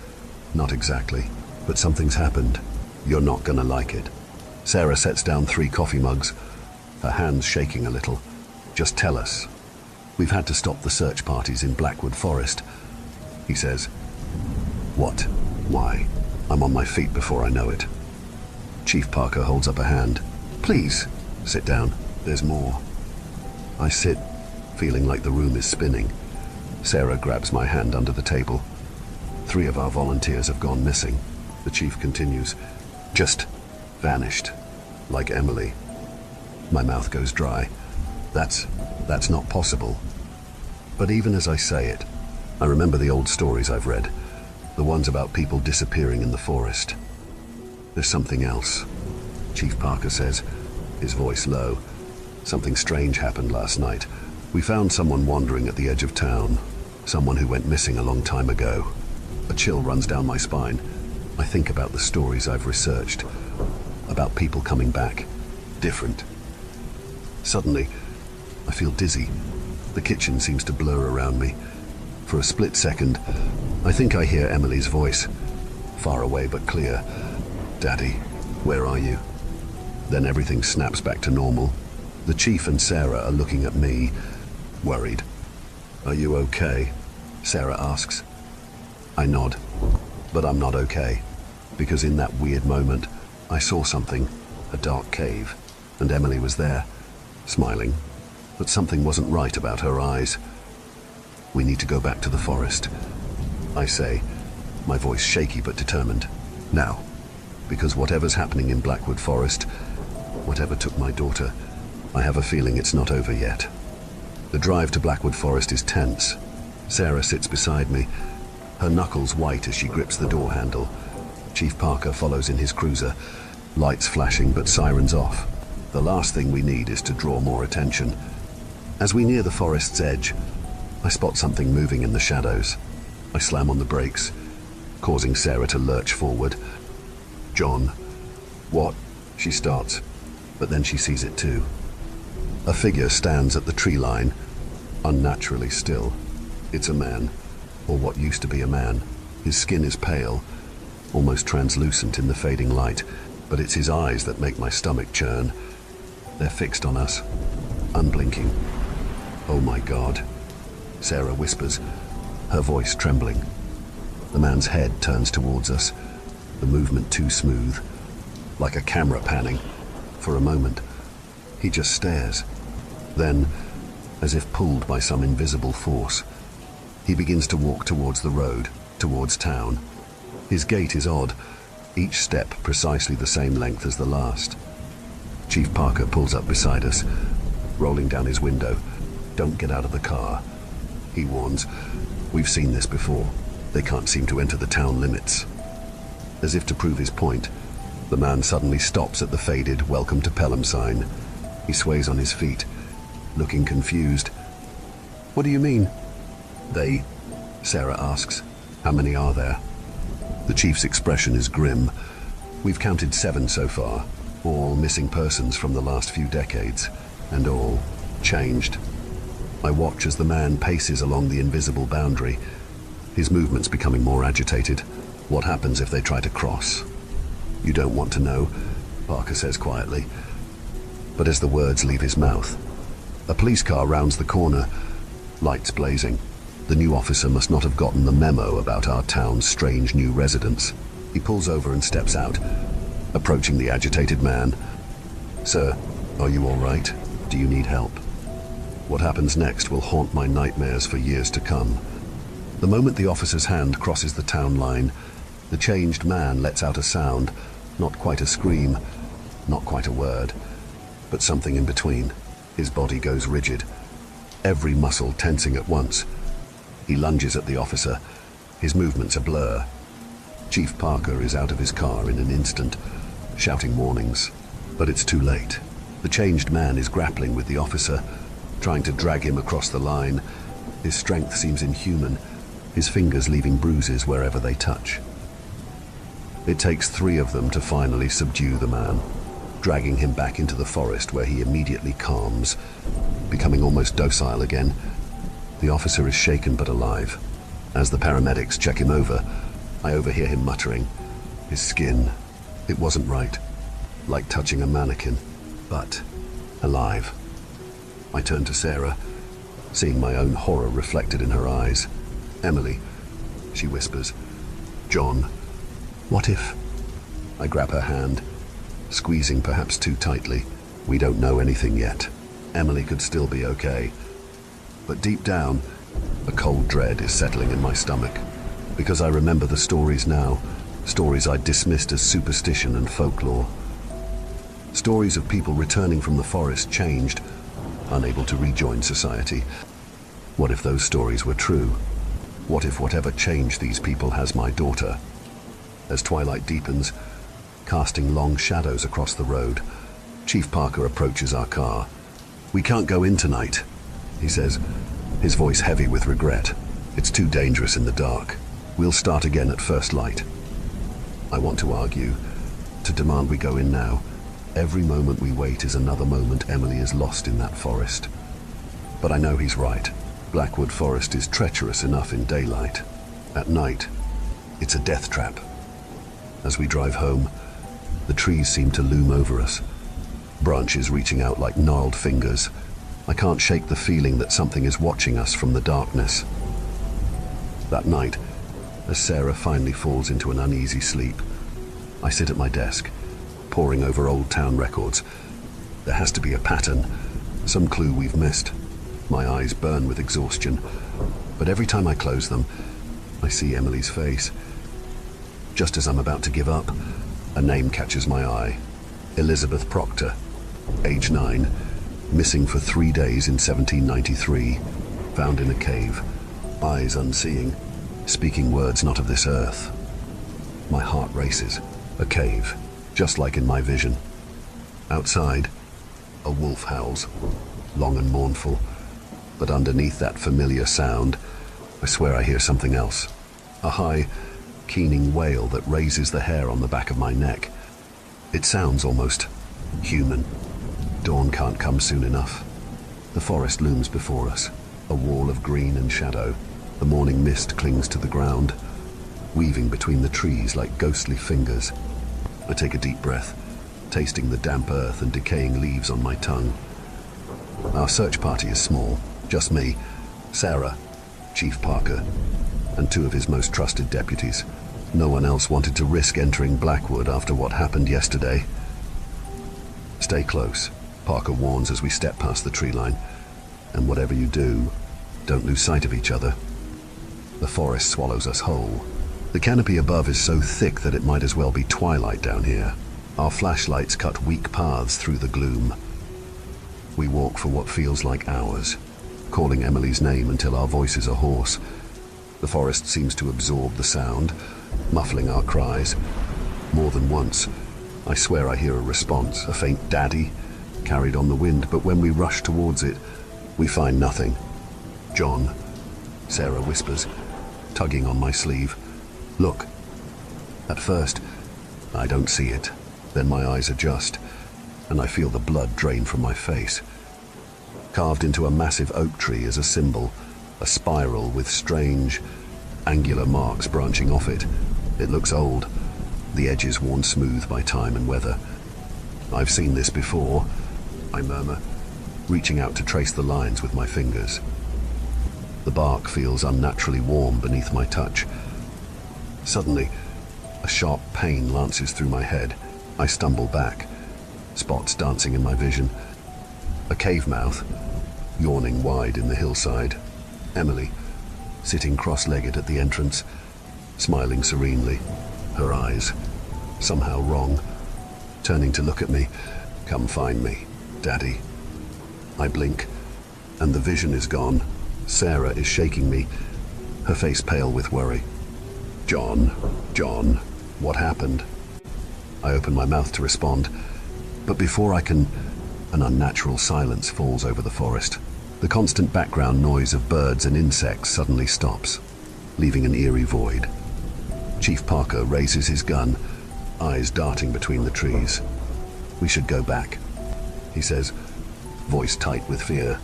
"Not exactly, but something's happened. You're not gonna like it." Sarah sets down 3 coffee mugs, her hands shaking a little. "Just tell us. We've had to stop the search parties in Blackwood Forest," he says. "What? Why?" I'm on my feet before I know it. Chief Parker holds up a hand. "Please, sit down. There's more." I sit, feeling like the room is spinning. Sarah grabs my hand under the table. 3 of our volunteers have gone missing. The chief continues. "Just vanished, like Emily." My mouth goes dry. That's not possible. But even as I say it, I remember the old stories I've read, the ones about people disappearing in the forest. "There's something else," Chief Parker says, his voice low. "Something strange happened last night. We found someone wandering at the edge of town, someone who went missing a long time ago." A chill runs down my spine. I think about the stories I've researched, about people coming back, different. Suddenly, I feel dizzy. The kitchen seems to blur around me. For a split second, I think I hear Emily's voice, far away but clear. "Daddy, where are you?" Then everything snaps back to normal. The chief and Sarah are looking at me, worried. "Are you okay?" Sarah asks. I nod, but I'm not okay, because in that weird moment, I saw something, a dark cave, and Emily was there, smiling, but something wasn't right about her eyes. We need to go back to the forest, I say, my voice shaky but determined. Now, because whatever's happening in Blackwood Forest, whatever took my daughter, I have a feeling it's not over yet. The drive to Blackwood Forest is tense. Sarah sits beside me, her knuckles white as she grips the door handle. Chief Parker follows in his cruiser, lights flashing but sirens off. The last thing we need is to draw more attention. As we near the forest's edge, I spot something moving in the shadows. I slam on the brakes, causing Sarah to lurch forward. John. What? She starts, but then she sees it too. A figure stands at the tree line, unnaturally still. It's a man, or what used to be a man. His skin is pale, almost translucent in the fading light, but it's his eyes that make my stomach churn. They're fixed on us, unblinking. Oh my God, Sarah whispers, her voice trembling. The man's head turns towards us, the movement too smooth, like a camera panning. For a moment, he just stares. Then, as if pulled by some invisible force, he begins to walk towards the road, towards town. His gait is odd, each step precisely the same length as the last. Chief Parker pulls up beside us, rolling down his window. Don't get out of the car, he warns. We've seen this before. They can't seem to enter the town limits. As if to prove his point, the man suddenly stops at the faded "Welcome to Pelham" sign. He sways on his feet, looking confused. What do you mean? They? Sarah asks. How many are there? The chief's expression is grim. We've counted 7 so far, all missing persons from the last few decades, and all changed. I watch as the man paces along the invisible boundary, his movements becoming more agitated. What happens if they try to cross? You don't want to know, Parker says quietly. But as the words leave his mouth, a police car rounds the corner, lights blazing. The new officer must not have gotten the memo about our town's strange new residents. He pulls over and steps out, approaching the agitated man. Sir, are you all right? Do you need help? What happens next will haunt my nightmares for years to come. The moment the officer's hand crosses the town line, the changed man lets out a sound, not quite a scream, not quite a word, but something in between. His body goes rigid, every muscle tensing at once. He lunges at the officer, his movements a blur. Chief Parker is out of his car in an instant, shouting warnings. But it's too late. The changed man is grappling with the officer, trying to drag him across the line. His strength seems inhuman, his fingers leaving bruises wherever they touch. It takes 3 of them to finally subdue the man, dragging him back into the forest where he immediately calms, becoming almost docile again. The officer is shaken but alive. As the paramedics check him over, I overhear him muttering. His skin, it wasn't right, like touching a mannequin, but alive. I turn to Sarah, seeing my own horror reflected in her eyes. Emily, she whispers. John, what if? I grab her hand, squeezing perhaps too tightly. We don't know anything yet. Emily could still be okay. But deep down, a cold dread is settling in my stomach, because I remember the stories now, stories I dismissed as superstition and folklore. Stories of people returning from the forest changed, unable to rejoin society. What if those stories were true? What if whatever changed these people has my daughter? As twilight deepens, casting long shadows across the road, Chief Parker approaches our car. We can't go in tonight, he says, his voice heavy with regret. It's too dangerous in the dark. We'll start again at first light. I want to argue, to demand we go in now. Every moment we wait is another moment Emily is lost in that forest. But I know he's right. Blackwood Forest is treacherous enough in daylight. At night, it's a death trap. As we drive home, the trees seem to loom over us, branches reaching out like gnarled fingers. I can't shake the feeling that something is watching us from the darkness. That night, as Sarah finally falls into an uneasy sleep, I sit at my desk, poring over old town records. There has to be a pattern, some clue we've missed. My eyes burn with exhaustion, but every time I close them, I see Emily's face. Just as I'm about to give up, a name catches my eye. Elizabeth Proctor, age 9, missing for 3 days in 1793, found in a cave, eyes unseeing, speaking words not of this earth. My heart races. A cave, just like in my vision. Outside, a wolf howls, long and mournful, but underneath that familiar sound, I swear I hear something else. A high, keening wail that raises the hair on the back of my neck. It sounds almost human. Dawn can't come soon enough. The forest looms before us, a wall of green and shadow. The morning mist clings to the ground, weaving between the trees like ghostly fingers. I take a deep breath, tasting the damp earth and decaying leaves on my tongue. Our search party is small, just me, Sarah, Chief Parker, and 2 of his most trusted deputies. No one else wanted to risk entering Blackwood after what happened yesterday. Stay close, Parker warns as we step past the tree line, and whatever you do, don't lose sight of each other. The forest swallows us whole. The canopy above is so thick that it might as well be twilight down here. Our flashlights cut weak paths through the gloom. We walk for what feels like hours, calling Emily's name until our voices are hoarse. The forest seems to absorb the sound, muffling our cries. More than once, I swear I hear a response, a faint "daddy," carried on the wind, but when we rush towards it, we find nothing. "John," Sarah whispers, tugging on my sleeve. "Look." At first, I don't see it. Then my eyes adjust, and I feel the blood drain from my face. Carved into a massive oak tree is a symbol, a spiral with strange, angular marks branching off it. It looks old, the edges worn smooth by time and weather. "I've seen this before," I murmur, reaching out to trace the lines with my fingers. The bark feels unnaturally warm beneath my touch. Suddenly, a sharp pain lances through my head. I stumble back, spots dancing in my vision. A cave mouth, yawning wide in the hillside. Emily, sitting cross-legged at the entrance, smiling serenely, her eyes, somehow wrong, turning to look at me. "Come find me, Daddy." I blink, and the vision is gone. Sarah is shaking me, her face pale with worry. John, what happened?" I open my mouth to respond, but before I can, an unnatural silence falls over the forest. The constant background noise of birds and insects suddenly stops, leaving an eerie void. Chief Parker raises his gun, eyes darting between the trees. "We should go back," he says, voice tight with fear.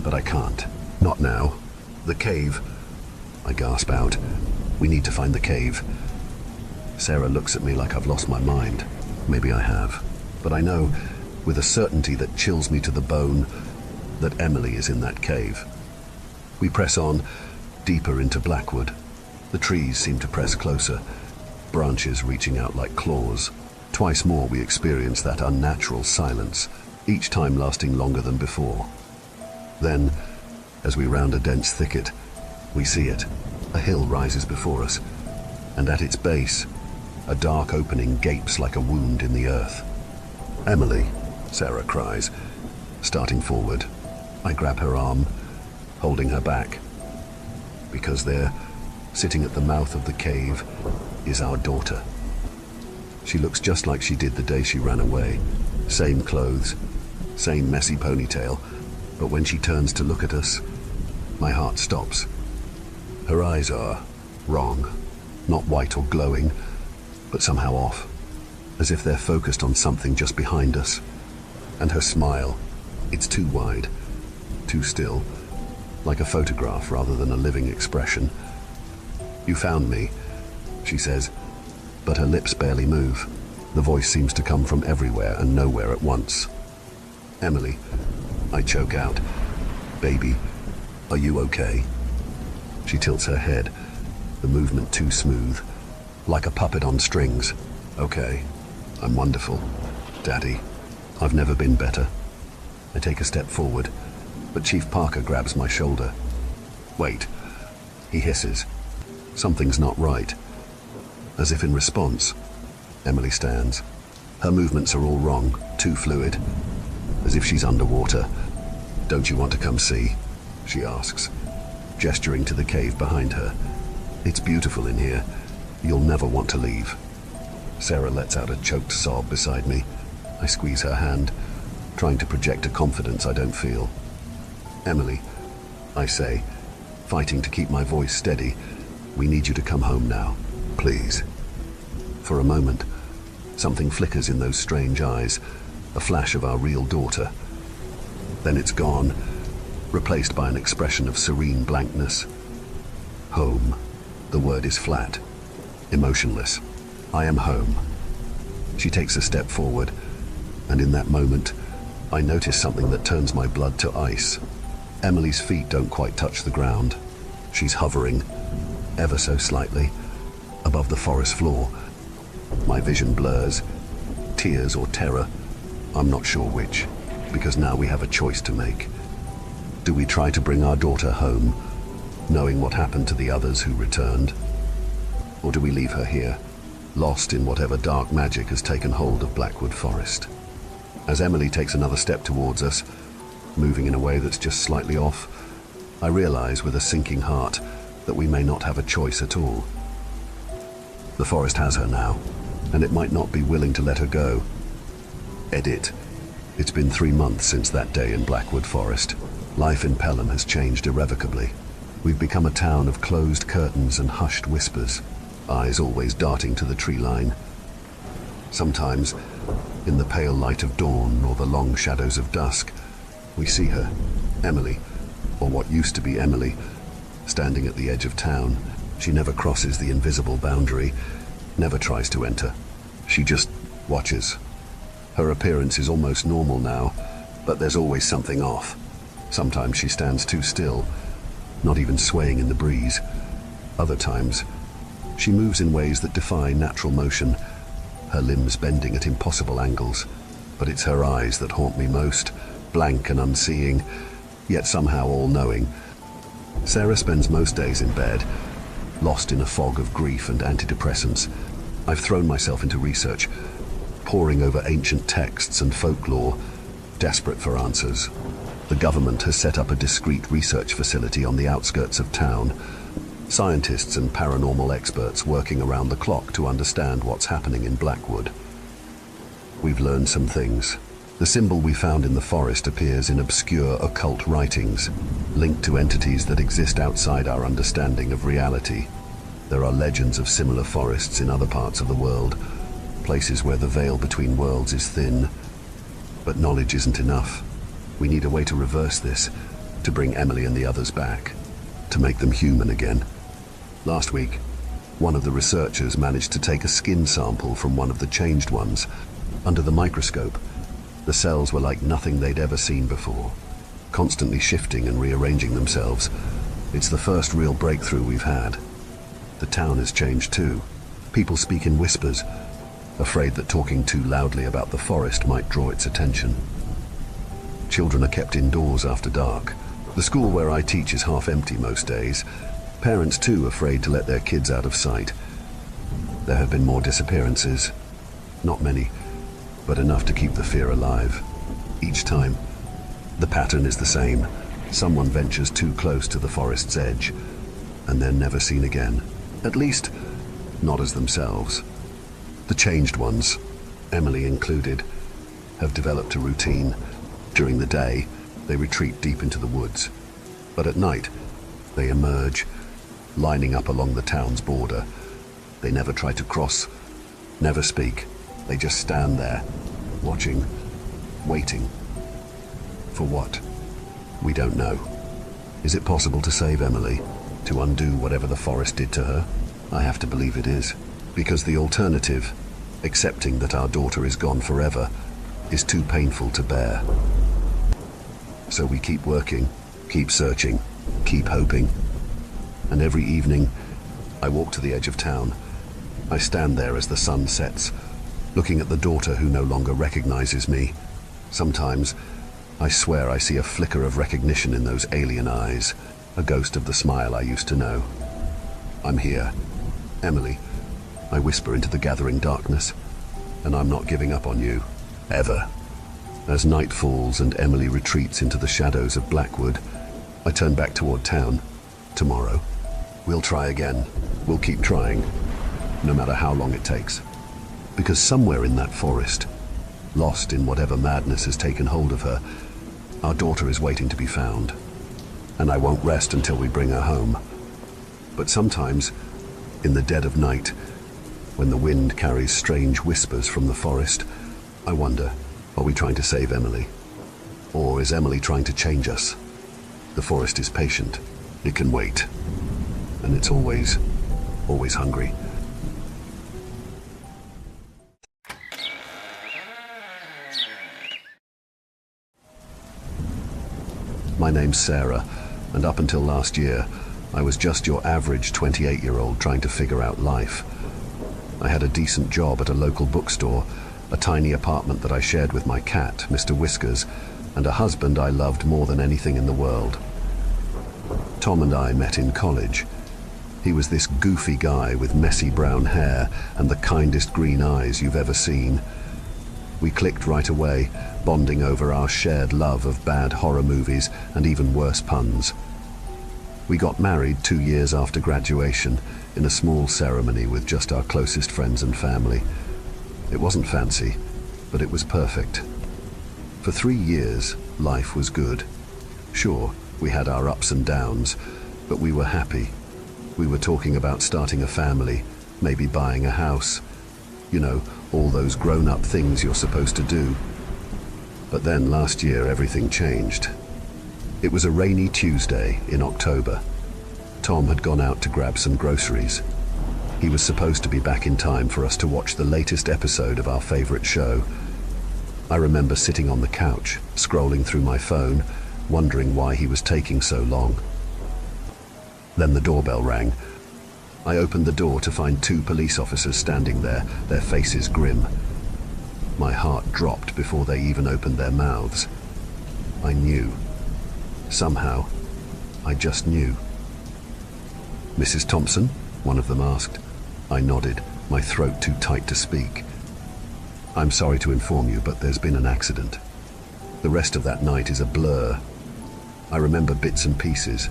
But I can't. Not now. "The cave," I gasp out. "We need to find the cave." Sarah looks at me like I've lost my mind. Maybe I have. But I know, with a certainty that chills me to the bone, that Emily is in that cave. We press on, deeper into Blackwood. The trees seem to press closer, branches reaching out like claws. Twice more we experience that unnatural silence, each time lasting longer than before. Then, as we round a dense thicket, we see it. A hill rises before us, and at its base, a dark opening gapes like a wound in the earth. "Emily," Sarah cries, starting forward. I grab her arm, holding her back, because there, sitting at the mouth of the cave, is our daughter. She looks just like she did the day she ran away. Same clothes, same messy ponytail, but when she turns to look at us, my heart stops. Her eyes are wrong, not white or glowing, but somehow off, as if they're focused on something just behind us. And her smile, it's too wide, too still, like a photograph rather than a living expression. "You found me," she says, but her lips barely move. The voice seems to come from everywhere and nowhere at once. "Emily," I choke out. "Baby, are you okay?" She tilts her head, the movement too smooth, like a puppet on strings. Okay, I'm wonderful, Daddy. I've never been better. I take a step forward, but Chief Parker grabs my shoulder. Wait, he hisses. Something's not right. As if in response, Emily stands. Her movements are all wrong, too fluid, as if she's underwater. Don't you want to come see? She asks, gesturing to the cave behind her. It's beautiful in here. You'll never want to leave. Sarah lets out a choked sob beside me. I squeeze her hand, trying to project a confidence I don't feel. Emily, I say, fighting to keep my voice steady, we need you to come home now, please. For a moment, something flickers in those strange eyes, a flash of our real daughter. Then it's gone, replaced by an expression of serene blankness. Home. The word is flat, emotionless. I am home. She takes a step forward, and in that moment, I notice something that turns my blood to ice. Emily's feet don't quite touch the ground. She's hovering, ever so slightly, above the forest floor. My vision blurs, tears or terror. I'm not sure which, because now we have a choice to make. Do we try to bring our daughter home, knowing what happened to the others who returned? Or do we leave her here, lost in whatever dark magic has taken hold of Blackwood Forest? As Emily takes another step towards us, moving in a way that's just slightly off, I realize with a sinking heart that we may not have a choice at all. The forest has her now, and it might not be willing to let her go. Edit. It's been 3 months since that day in Blackwood Forest. Life in Pelham has changed irrevocably. We've become a town of closed curtains and hushed whispers, eyes always darting to the tree line. Sometimes, in the pale light of dawn or the long shadows of dusk, we see her, Emily, or what used to be Emily, standing at the edge of town. She never crosses the invisible boundary, never tries to enter. She just watches. Her appearance is almost normal now, but there's always something off. Sometimes she stands too still, not even swaying in the breeze. Other times, she moves in ways that defy natural motion, her limbs bending at impossible angles. But it's her eyes that haunt me most, blank and unseeing, yet somehow all-knowing. Sarah spends most days in bed, lost in a fog of grief and antidepressants. I've thrown myself into research, poring over ancient texts and folklore, desperate for answers. The government has set up a discreet research facility on the outskirts of town. Scientists and paranormal experts working around the clock to understand what's happening in Blackwood. We've learned some things. The symbol we found in the forest appears in obscure occult writings, linked to entities that exist outside our understanding of reality. There are legends of similar forests in other parts of the world, places where the veil between worlds is thin. But knowledge isn't enough. We need a way to reverse this, to bring Emily and the others back, to make them human again. Last week, one of the researchers managed to take a skin sample from one of the changed ones. Under the microscope, the cells were like nothing they'd ever seen before, constantly shifting and rearranging themselves. It's the first real breakthrough we've had. The town has changed too. People speak in whispers, afraid that talking too loudly about the forest might draw its attention. Children are kept indoors after dark. The school where I teach is half empty most days. Parents too afraid to let their kids out of sight. There have been more disappearances. Not many, but enough to keep the fear alive. Each time, the pattern is the same. Someone ventures too close to the forest's edge, and they're never seen again. At least, not as themselves. The changed ones, Emily included, have developed a routine. During the day, they retreat deep into the woods. But at night, they emerge, lining up along the town's border. They never try to cross, never speak. They just stand there, watching, waiting. For what? We don't know. Is it possible to save Emily? To undo whatever the forest did to her? I have to believe it is. Because the alternative, accepting that our daughter is gone forever, is too painful to bear. So we keep working, keep searching, keep hoping. And every evening, I walk to the edge of town. I stand there as the sun sets, looking at the daughter who no longer recognizes me. Sometimes, I swear I see a flicker of recognition in those alien eyes, a ghost of the smile I used to know. I'm here, Emily, I whisper into the gathering darkness, and I'm not giving up on you, ever. As night falls and Emily retreats into the shadows of Blackwood, I turn back toward town. Tomorrow, we'll try again. We'll keep trying, no matter how long it takes. Because somewhere in that forest, lost in whatever madness has taken hold of her, our daughter is waiting to be found. And I won't rest until we bring her home. But sometimes, in the dead of night, when the wind carries strange whispers from the forest, I wonder, are we trying to save Emily? Or is Emily trying to change us? The forest is patient. It can wait. And it's always hungry. My name's Sarah, and up until last year, I was just your average 28-year-old trying to figure out life. I had a decent job at a local bookstore, a tiny apartment that I shared with my cat, Mr. Whiskers, and a husband I loved more than anything in the world. Tom and I met in college. He was this goofy guy with messy brown hair and the kindest green eyes you've ever seen. We clicked right away, bonding over our shared love of bad horror movies and even worse puns. We got married 2 years after graduation in a small ceremony with just our closest friends and family. It wasn't fancy, but it was perfect. For 3 years, life was good. Sure, we had our ups and downs, but we were happy. We were talking about starting a family, maybe buying a house. You know, all those grown-up things you're supposed to do. But then last year everything changed. It was a rainy Tuesday in October. Tom had gone out to grab some groceries. He was supposed to be back in time for us to watch the latest episode of our favorite show. I remember sitting on the couch, scrolling through my phone, wondering why he was taking so long. Then the doorbell rang. I opened the door to find 2 police officers standing there, their faces grim. My heart dropped before they even opened their mouths. I knew. Somehow, I just knew. "Mrs. Thompson?" one of them asked. I nodded, my throat too tight to speak. "I'm sorry to inform you, but there's been an accident." The rest of that night is a blur. I remember bits and pieces.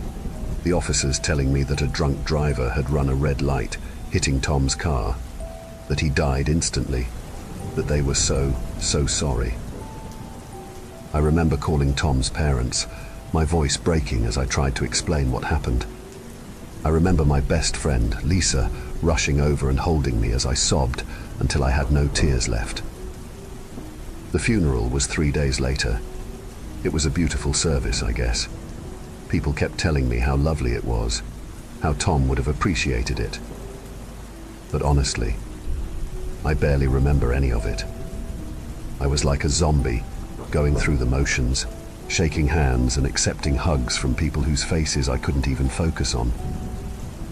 The officers telling me that a drunk driver had run a red light, hitting Tom's car, that he died instantly, that they were so sorry. I remember calling Tom's parents, my voice breaking as I tried to explain what happened. I remember my best friend, Lisa, rushing over and holding me as I sobbed until I had no tears left. The funeral was 3 days later. It was a beautiful service, I guess. People kept telling me how lovely it was, how Tom would have appreciated it. But honestly, I barely remember any of it. I was like a zombie, going through the motions, shaking hands and accepting hugs from people whose faces I couldn't even focus on.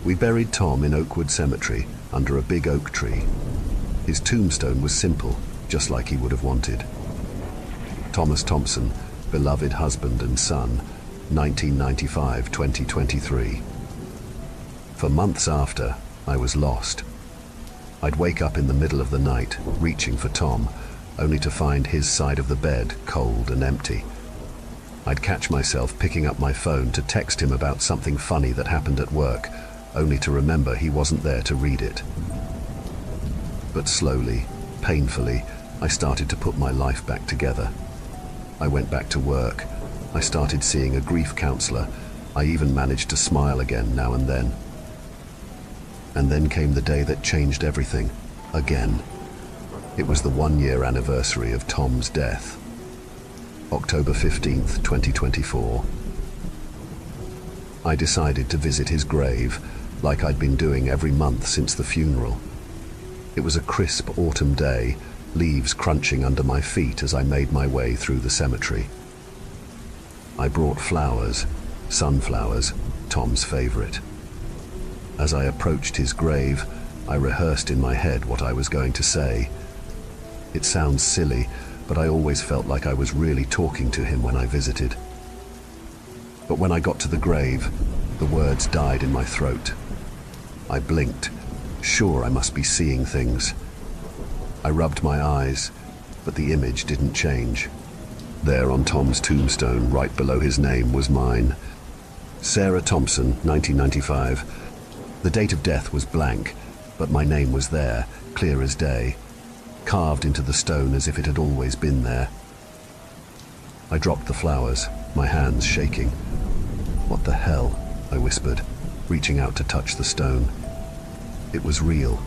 We buried Tom in Oakwood Cemetery, under a big oak tree. His tombstone was simple, just like he would have wanted. Thomas Thompson, beloved husband and son, 1995-2023. For months after, I was lost. I'd wake up in the middle of the night, reaching for Tom, only to find his side of the bed cold and empty. I'd catch myself picking up my phone to text him about something funny that happened at work, only to remember he wasn't there to read it. But slowly, painfully, I started to put my life back together. I went back to work. I started seeing a grief counselor. I even managed to smile again now and then. And then came the day that changed everything, again. It was the 1-year anniversary of Tom's death. October 15th, 2024. I decided to visit his grave, like I'd been doing every month since the funeral. It was a crisp autumn day, leaves crunching under my feet as I made my way through the cemetery. I brought flowers, sunflowers, Tom's favorite. As I approached his grave, I rehearsed in my head what I was going to say. It sounds silly, but I always felt like I was really talking to him when I visited. But when I got to the grave, the words died in my throat. I blinked, sure I must be seeing things. I rubbed my eyes, but the image didn't change. There on Tom's tombstone, right below his name, was mine. Sarah Thompson, 1995. The date of death was blank, but my name was there, clear as day, carved into the stone as if it had always been there. I dropped the flowers, my hands shaking. "What the hell?" I whispered, reaching out to touch the stone. It was real.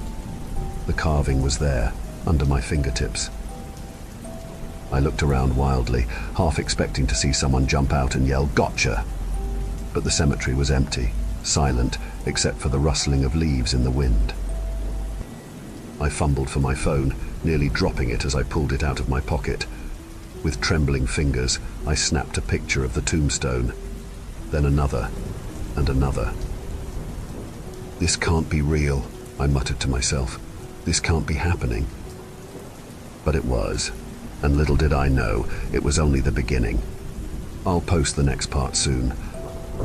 The carving was there, under my fingertips. I looked around wildly, half expecting to see someone jump out and yell, "Gotcha!" But the cemetery was empty, silent, except for the rustling of leaves in the wind. I fumbled for my phone, nearly dropping it as I pulled it out of my pocket. With trembling fingers, I snapped a picture of the tombstone, then another, and another. "This can't be real," I muttered to myself. "This can't be happening." But it was, and little did I know, it was only the beginning. I'll post the next part soon.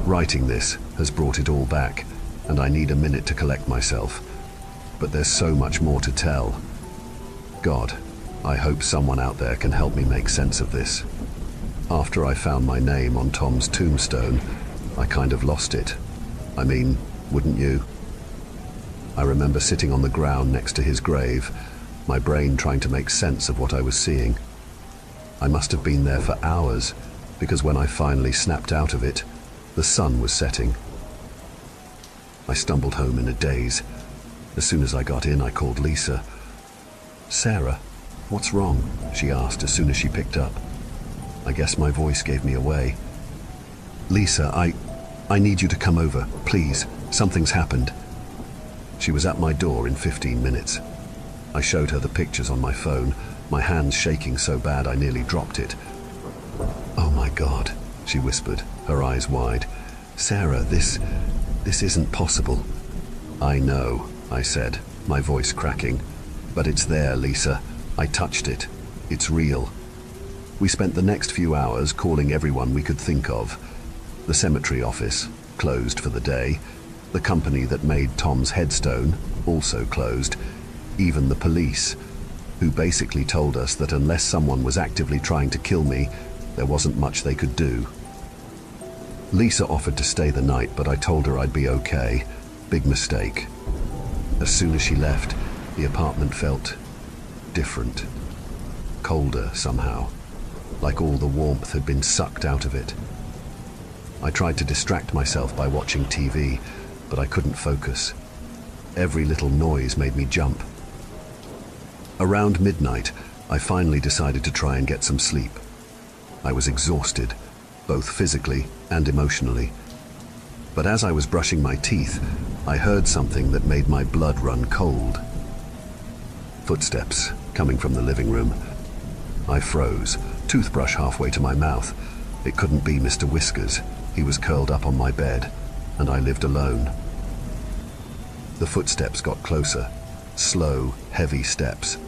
Writing this has brought it all back, and I need a minute to collect myself. But there's so much more to tell. God, I hope someone out there can help me make sense of this. After I found my name on Tom's tombstone, I kind of lost it. I mean, wouldn't you? I remember sitting on the ground next to his grave, my brain trying to make sense of what I was seeing. I must have been there for hours, because when I finally snapped out of it, the sun was setting. I stumbled home in a daze. As soon as I got in, I called Lisa. "Sarah, what's wrong?" she asked as soon as she picked up. I guess my voice gave me away. "Lisa, I need you to come over, please. Something's happened." She was at my door in 15 minutes. I showed her the pictures on my phone, my hands shaking so bad I nearly dropped it. "Oh my God," she whispered, her eyes wide. "Sarah, this isn't possible." "I know," I said, my voice cracking. "But it's there, Lisa. I touched it. It's real." We spent the next few hours calling everyone we could think of. The cemetery office, closed for the day. The company that made Tom's headstone, also closed. Even the police, who basically told us that unless someone was actively trying to kill me, there wasn't much they could do. Lisa offered to stay the night, but I told her I'd be okay. Big mistake. As soon as she left, the apartment felt different. Colder somehow, like all the warmth had been sucked out of it. I tried to distract myself by watching TV, but I couldn't focus. Every little noise made me jump. Around midnight, I finally decided to try and get some sleep. I was exhausted, both physically and emotionally. But as I was brushing my teeth, I heard something that made my blood run cold. Footsteps coming from the living room. I froze, toothbrush halfway to my mouth. It couldn't be Mr. Whiskers. He was curled up on my bed, and I lived alone. The footsteps got closer, slow, heavy steps,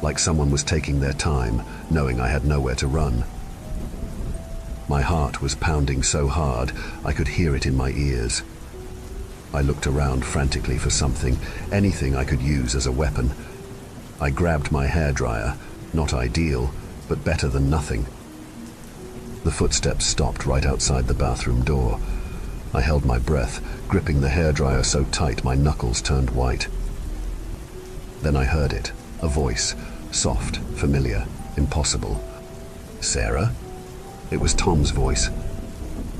like someone was taking their time, knowing I had nowhere to run. My heart was pounding so hard I could hear it in my ears. I looked around frantically for something, anything I could use as a weapon. I grabbed my hairdryer, not ideal, but better than nothing. The footsteps stopped right outside the bathroom door. I held my breath, gripping the hairdryer so tight my knuckles turned white. Then I heard it, a voice, soft, familiar, impossible. "Sarah?" It was Tom's voice.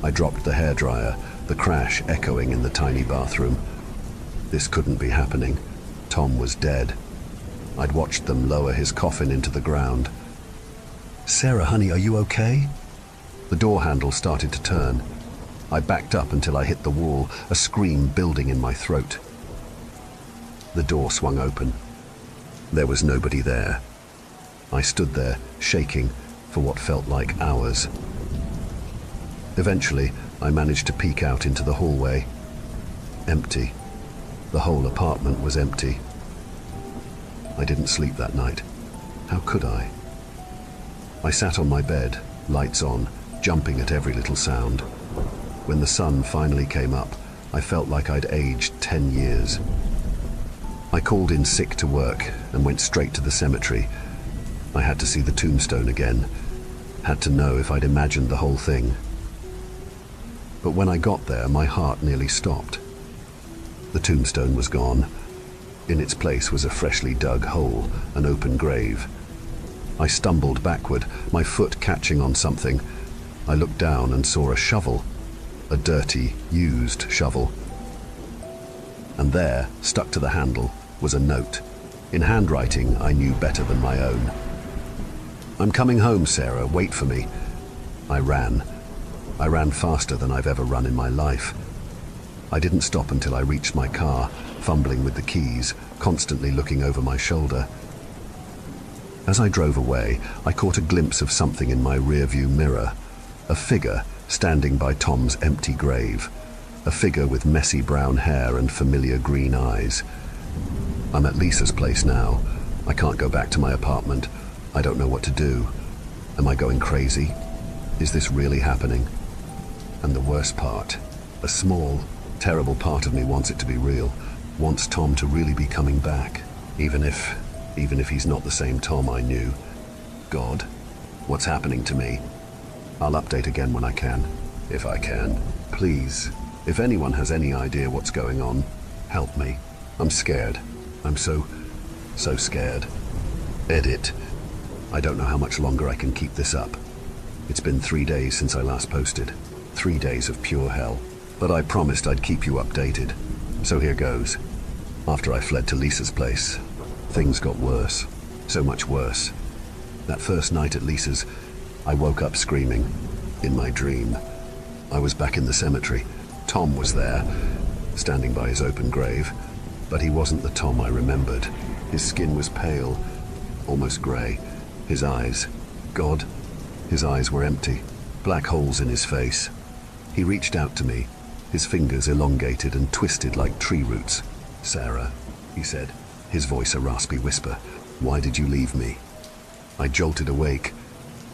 I dropped the hairdryer, the crash echoing in the tiny bathroom. This couldn't be happening. Tom was dead. I'd watched them lower his coffin into the ground. "Sarah, honey, are you okay?" The door handle started to turn. I backed up until I hit the wall, a scream building in my throat. The door swung open. There was nobody there. I stood there, shaking, for what felt like hours. Eventually, I managed to peek out into the hallway. Empty. The whole apartment was empty. I didn't sleep that night. How could I? I sat on my bed, lights on, jumping at every little sound. When the sun finally came up, I felt like I'd aged 10 years. I called in sick to work and went straight to the cemetery. I had to see the tombstone again. Had to know if I'd imagined the whole thing. But when I got there, my heart nearly stopped. The tombstone was gone. In its place was a freshly dug hole, an open grave. I stumbled backward, my foot catching on something. I looked down and saw a shovel, a dirty, used shovel. And there, stuck to the handle, was a note. In handwriting I knew better than my own. "I'm coming home, Sarah, wait for me." I ran. I ran faster than I've ever run in my life. I didn't stop until I reached my car, fumbling with the keys, constantly looking over my shoulder. As I drove away, I caught a glimpse of something in my rearview mirror. A figure standing by Tom's empty grave. A figure with messy brown hair and familiar green eyes. I'm at Lisa's place now. I can't go back to my apartment. I don't know what to do. Am I going crazy? Is this really happening? And the worst part, a small, terrible part of me wants it to be real, wants Tom to really be coming back, even if he's not the same Tom I knew. God, what's happening to me? I'll update again when I can, if I can. Please, if anyone has any idea what's going on, help me. I'm scared. I'm so scared. Edit. I don't know how much longer I can keep this up. It's been 3 days since I last posted. 3 days of pure hell. But I promised I'd keep you updated. So here goes. After I fled to Lisa's place, things got worse. So much worse. That first night at Lisa's, I woke up screaming. In my dream. I was back in the cemetery. Tom was there, standing by his open grave. But he wasn't the Tom I remembered. His skin was pale, almost grey. His eyes, God, his eyes were empty. Black holes in his face. He reached out to me, his fingers elongated and twisted like tree roots. "Sarah," he said, his voice a raspy whisper, "why did you leave me?" I jolted awake,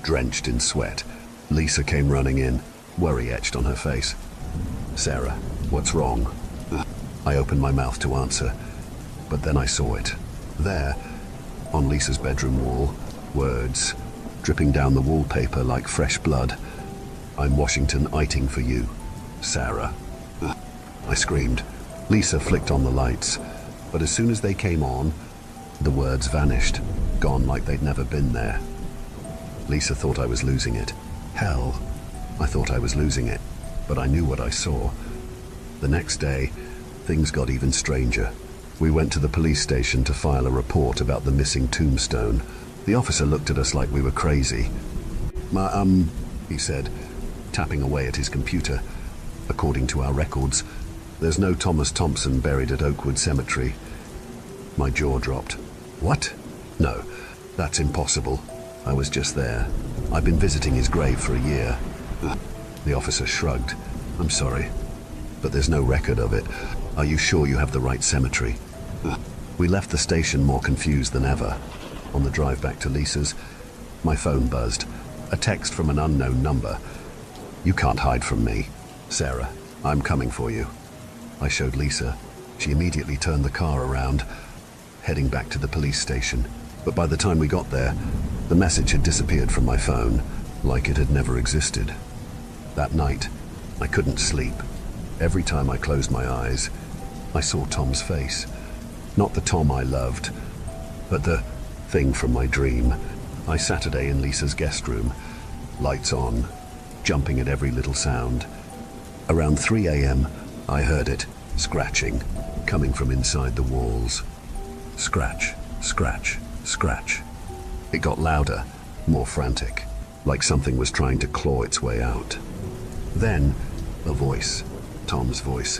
drenched in sweat. Lisa came running in, worry etched on her face. "Sarah, what's wrong?" I opened my mouth to answer, but then I saw it. There, on Lisa's bedroom wall, words, dripping down the wallpaper like fresh blood. "I'm Washington iting for you, Sarah." I screamed. Lisa flicked on the lights, but as soon as they came on, the words vanished, gone like they'd never been there. Lisa thought I was losing it. Hell, I thought I was losing it, but I knew what I saw. The next day, things got even stranger. We went to the police station to file a report about the missing tombstone. The officer looked at us like we were crazy. He said, tapping away at his computer. "According to our records, there's no Thomas Thompson buried at Oakwood Cemetery." My jaw dropped. "What? No, that's impossible. I was just there. I've been visiting his grave for a year." The officer shrugged. "I'm sorry, but there's no record of it. Are you sure you have the right cemetery?" We left the station more confused than ever. On the drive back to Lisa's, my phone buzzed. A text from an unknown number. "You can't hide from me, Sarah. I'm coming for you." I showed Lisa. She immediately turned the car around, heading back to the police station. But by the time we got there, the message had disappeared from my phone, like it had never existed. That night, I couldn't sleep. Every time I closed my eyes, I saw Tom's face. Not the Tom I loved, but the thing from my dream. I Saturday in Lisa's guest room, lights on, jumping at every little sound. Around 3 a.m., I heard it, scratching, coming from inside the walls. Scratch, scratch, scratch. It got louder, more frantic, like something was trying to claw its way out. Then, a voice, Tom's voice,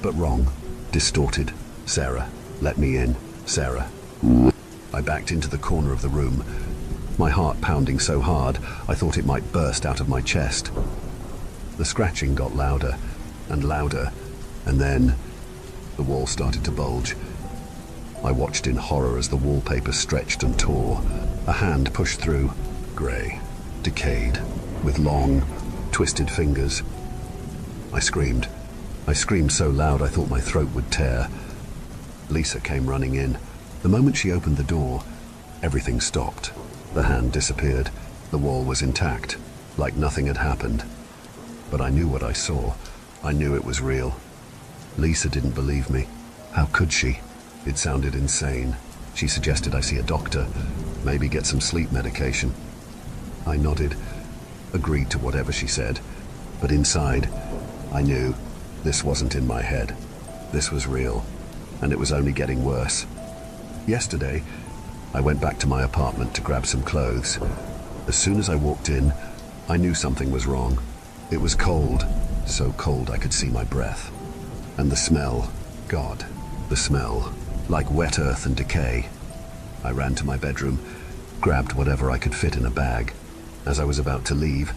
but wrong, distorted. "Sarah, let me in, Sarah." I backed into the corner of the room, my heart pounding so hard I thought it might burst out of my chest. The scratching got louder and louder, and then The wall started to bulge. I watched in horror as the wallpaper stretched and tore. A hand pushed through, grey, decayed, with long, twisted fingers. I screamed. I screamed so loud I thought my throat would tear. Lisa came running in. The moment she opened the door, everything stopped. The hand disappeared. The wall was intact, like nothing had happened. But I knew what I saw. I knew it was real. Lisa didn't believe me. How could she? It sounded insane. She suggested I see a doctor, maybe get some sleep medication. I nodded, agreed to whatever she said, but inside, I knew this wasn't in my head. This was real, and it was only getting worse. Yesterday, I went back to my apartment to grab some clothes. As soon as I walked in, I knew something was wrong. It was cold, so cold I could see my breath. And the smell, God, the smell, like wet earth and decay. I ran to my bedroom, grabbed whatever I could fit in a bag. As I was about to leave,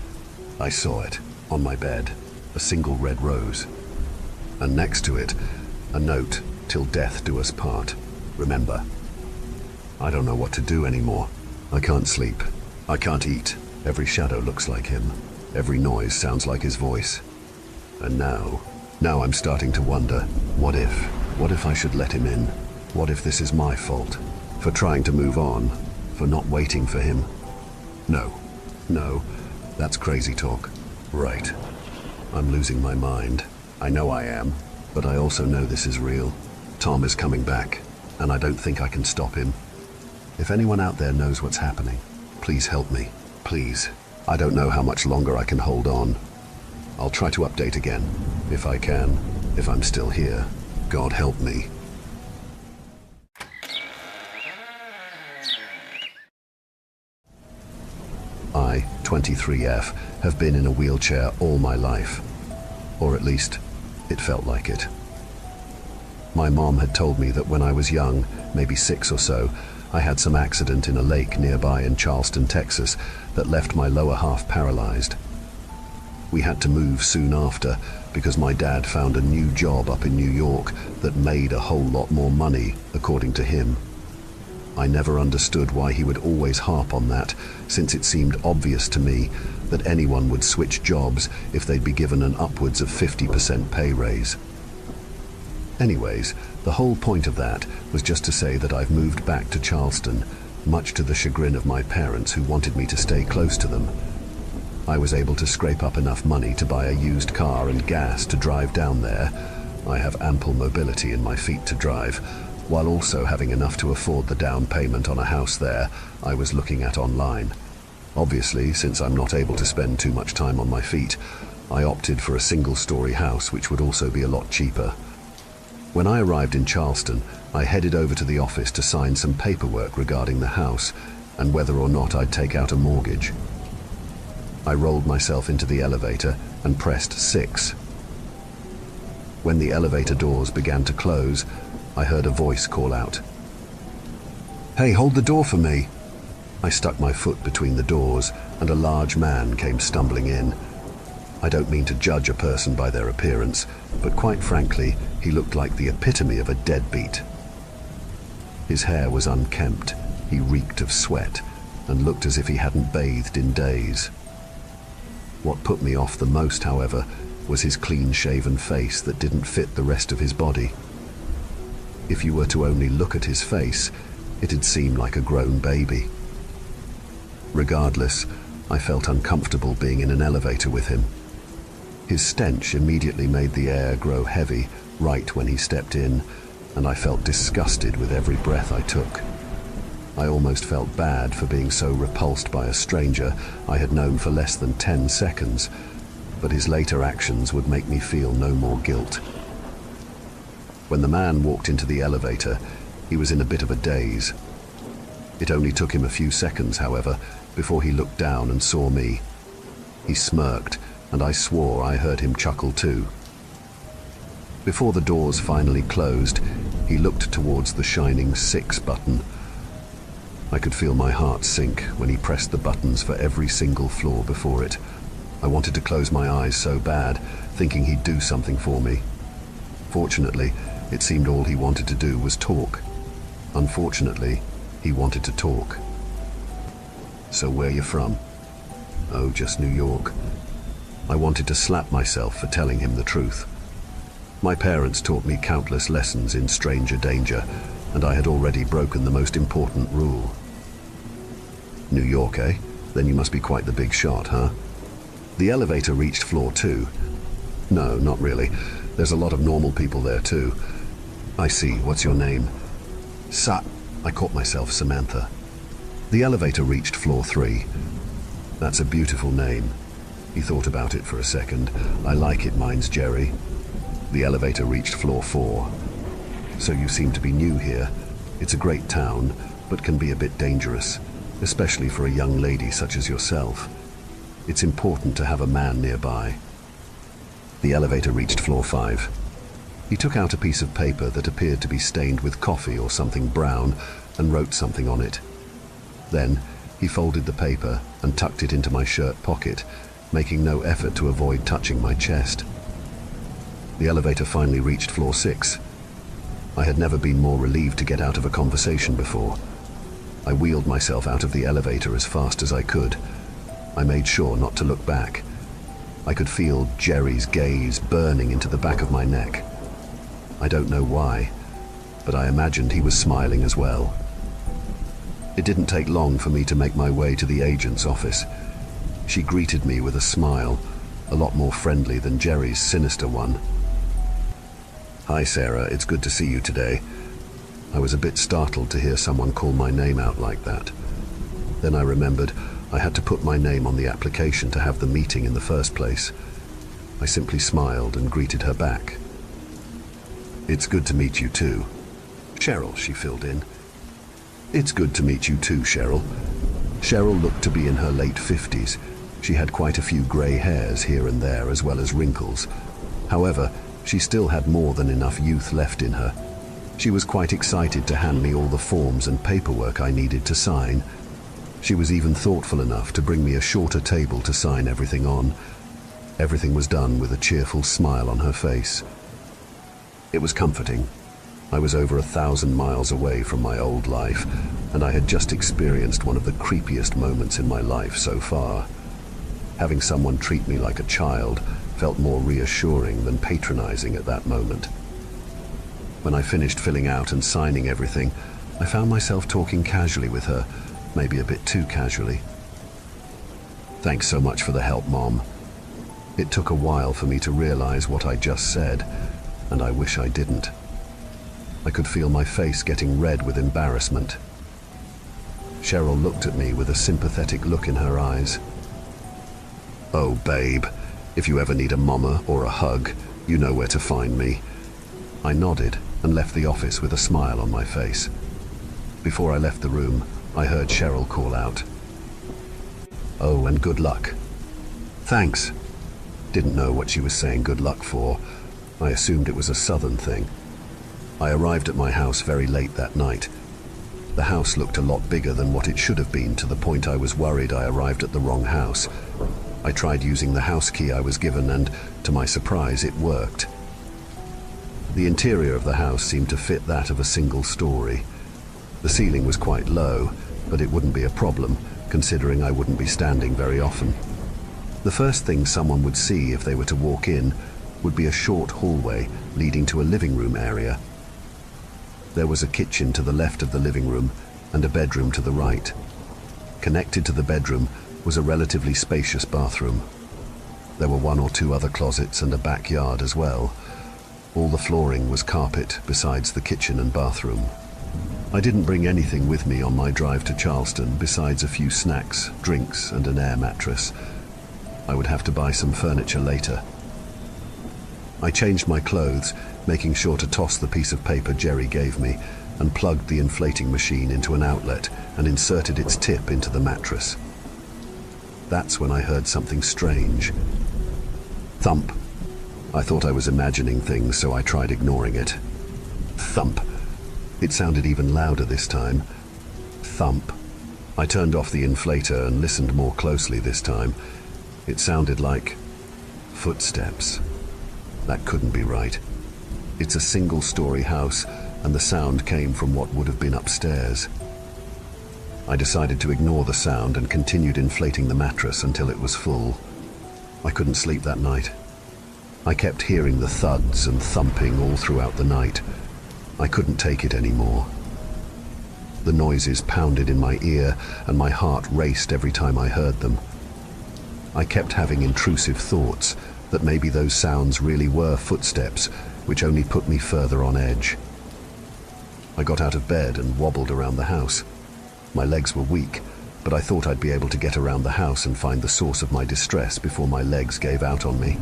I saw it, on my bed, a single red rose. And next to it, a note, "Till death do us part. Remember." I don't know what to do anymore. I can't sleep. I can't eat. Every shadow looks like him. Every noise sounds like his voice. And now I'm starting to wonder, what if I should let him in? What if this is my fault? For trying to move on? For not waiting for him? No, that's crazy talk. Right. I'm losing my mind. I know I am, but I also know this is real. Tom is coming back, and I don't think I can stop him. If anyone out there knows what's happening, please help me. Please. I don't know how much longer I can hold on. I'll try to update again, if I can, if I'm still here. God help me. I, 23F, have been in a wheelchair all my life. Or at least, it felt like it. My mom had told me that when I was young, maybe 6 or so, I had some accident in a lake nearby in Charleston, Texas, that left my lower half paralyzed. We had to move soon after because my dad found a new job up in New York that made a whole lot more money, according to him. I never understood why he would always harp on that, since it seemed obvious to me that anyone would switch jobs if they'd be given an upwards of 50% pay raise. Anyways, the whole point of that was just to say that I've moved back to Charleston, much to the chagrin of my parents who wanted me to stay close to them. I was able to scrape up enough money to buy a used car and gas to drive down there. I have ample mobility in my feet to drive, while also having enough to afford the down payment on a house there I was looking at online. Obviously, since I'm not able to spend too much time on my feet, I opted for a single-story house which would also be a lot cheaper. When I arrived in Charleston, I headed over to the office to sign some paperwork regarding the house and whether or not I'd take out a mortgage. I rolled myself into the elevator and pressed 6. When the elevator doors began to close, I heard a voice call out, "Hey, hold the door for me." I stuck my foot between the doors and a large man came stumbling in. I don't mean to judge a person by their appearance, but quite frankly, he looked like the epitome of a deadbeat. His hair was unkempt, he reeked of sweat, and looked as if he hadn't bathed in days. What put me off the most, however, was his clean-shaven face that didn't fit the rest of his body. If you were to only look at his face, it'd seem like a grown baby. Regardless, I felt uncomfortable being in an elevator with him. His stench immediately made the air grow heavy right when he stepped in, and I felt disgusted with every breath I took. I almost felt bad for being so repulsed by a stranger I had known for less than 10 seconds, but his later actions would make me feel no more guilt. When the man walked into the elevator, he was in a bit of a daze. It only took him a few seconds, however, before he looked down and saw me. He smirked, and I swore I heard him chuckle too. Before the doors finally closed, he looked towards the shining 6 button. I could feel my heart sink when he pressed the buttons for every single floor before it. I wanted to close my eyes so bad, thinking he'd do something for me. Fortunately, It seemed all he wanted to do was talk. Unfortunately, he wanted to talk. "So where you from?" "Oh, just New York." I wanted to slap myself for telling him the truth. My parents taught me countless lessons in stranger danger, and I had already broken the most important rule. "New York, eh? Then you must be quite the big shot, huh?" The elevator reached floor 2. "No, not really. There's a lot of normal people there too." "I see. What's your name?" I caught myself, Samantha. The elevator reached floor 3. "That's a beautiful name." He thought about it for a second. "I like it, mine's Jerry." The elevator reached floor 4. "So you seem to be new here. It's a great town, but can be a bit dangerous, especially for a young lady such as yourself. It's important to have a man nearby." The elevator reached floor 5. He took out a piece of paper that appeared to be stained with coffee or something brown and wrote something on it. Then he folded the paper and tucked it into my shirt pocket, making no effort to avoid touching my chest. The elevator finally reached floor 6. I had never been more relieved to get out of a conversation before. I wheeled myself out of the elevator as fast as I could. I made sure not to look back. I could feel Jerry's gaze burning into the back of my neck. I don't know why, but I imagined he was smiling as well. It didn't take long for me to make my way to the agent's office. She greeted me with a smile, a lot more friendly than Jerry's sinister one. "Hi, Sarah, it's good to see you today." I was a bit startled to hear someone call my name out like that. Then I remembered I had to put my name on the application to have the meeting in the first place. I simply smiled and greeted her back. "It's good to meet you too." "Cheryl," she filled in. "It's good to meet you too, Cheryl." Cheryl looked to be in her late 50s. She had quite a few grey hairs here and there, as well as wrinkles. However, she still had more than enough youth left in her. She was quite excited to hand me all the forms and paperwork I needed to sign. She was even thoughtful enough to bring me a shorter table to sign everything on. Everything was done with a cheerful smile on her face. It was comforting. I was over 1,000 miles away from my old life, and I had just experienced one of the creepiest moments in my life so far. Having someone treat me like a child felt more reassuring than patronizing at that moment. When I finished filling out and signing everything, I found myself talking casually with her, maybe a bit too casually. "Thanks so much for the help, Mom." It took a while for me to realize what I just said, and I wish I didn't. I could feel my face getting red with embarrassment. Cheryl looked at me with a sympathetic look in her eyes. "Oh, babe, if you ever need a mama or a hug, you know where to find me." I nodded and left the office with a smile on my face. Before I left the room, I heard Cheryl call out, "Oh, and good luck." "Thanks." Didn't know what she was saying good luck for. I assumed it was a southern thing. I arrived at my house very late that night. The house looked a lot bigger than what it should have been, to the point I was worried I arrived at the wrong house. I tried using the house key I was given, and to my surprise, it worked. The interior of the house seemed to fit that of a single story. The ceiling was quite low, but it wouldn't be a problem, considering I wouldn't be standing very often. The first thing someone would see if they were to walk in would be a short hallway leading to a living room area. There was a kitchen to the left of the living room and a bedroom to the right. Connected to the bedroom was a relatively spacious bathroom. There were 1 or 2 other closets and a backyard as well. All the flooring was carpet besides the kitchen and bathroom. I didn't bring anything with me on my drive to Charleston besides a few snacks, drinks, and an air mattress. I would have to buy some furniture later. I changed my clothes, making sure to toss the piece of paper Jerry gave me, and plugged the inflating machine into an outlet and inserted its tip into the mattress. That's when I heard something strange. Thump. I thought I was imagining things, so I tried ignoring it. Thump. It sounded even louder this time. Thump. I turned off the inflator and listened more closely this time. It sounded like footsteps. That couldn't be right. It's a single-story house, and the sound came from what would have been upstairs. I decided to ignore the sound and continued inflating the mattress until it was full. I couldn't sleep that night. I kept hearing the thuds and thumping all throughout the night. I couldn't take it anymore. The noises pounded in my ear, and my heart raced every time I heard them. I kept having intrusive thoughts that maybe those sounds really were footsteps, which only put me further on edge. I got out of bed and wobbled around the house. My legs were weak, but I thought I'd be able to get around the house and find the source of my distress before my legs gave out on me.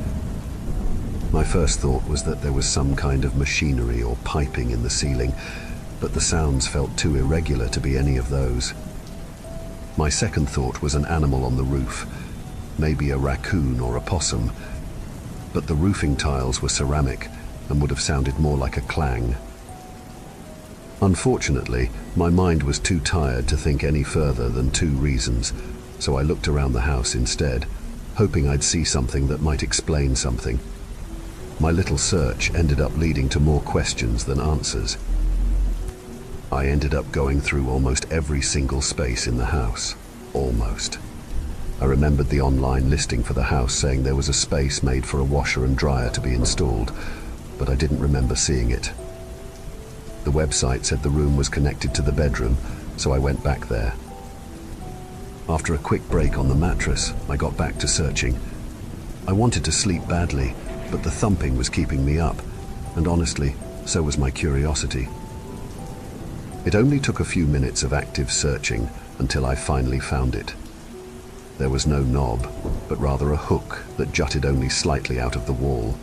My first thought was that there was some kind of machinery or piping in the ceiling, but the sounds felt too irregular to be any of those. My second thought was an animal on the roof, maybe a raccoon or a possum, but the roofing tiles were ceramic and would have sounded more like a clang. Unfortunately, my mind was too tired to think any further than two reasons, so I looked around the house instead, hoping I'd see something that might explain something. My little search ended up leading to more questions than answers. I ended up going through almost every single space in the house. Almost. I remembered the online listing for the house saying there was a space made for a washer and dryer to be installed, but I didn't remember seeing it. The website said the room was connected to the bedroom, so I went back there. After a quick break on the mattress, I got back to searching. I wanted to sleep badly, but the thumping was keeping me up, and honestly, so was my curiosity. It only took a few minutes of active searching until I finally found it. There was no knob, but rather a hook that jutted only slightly out of the wall.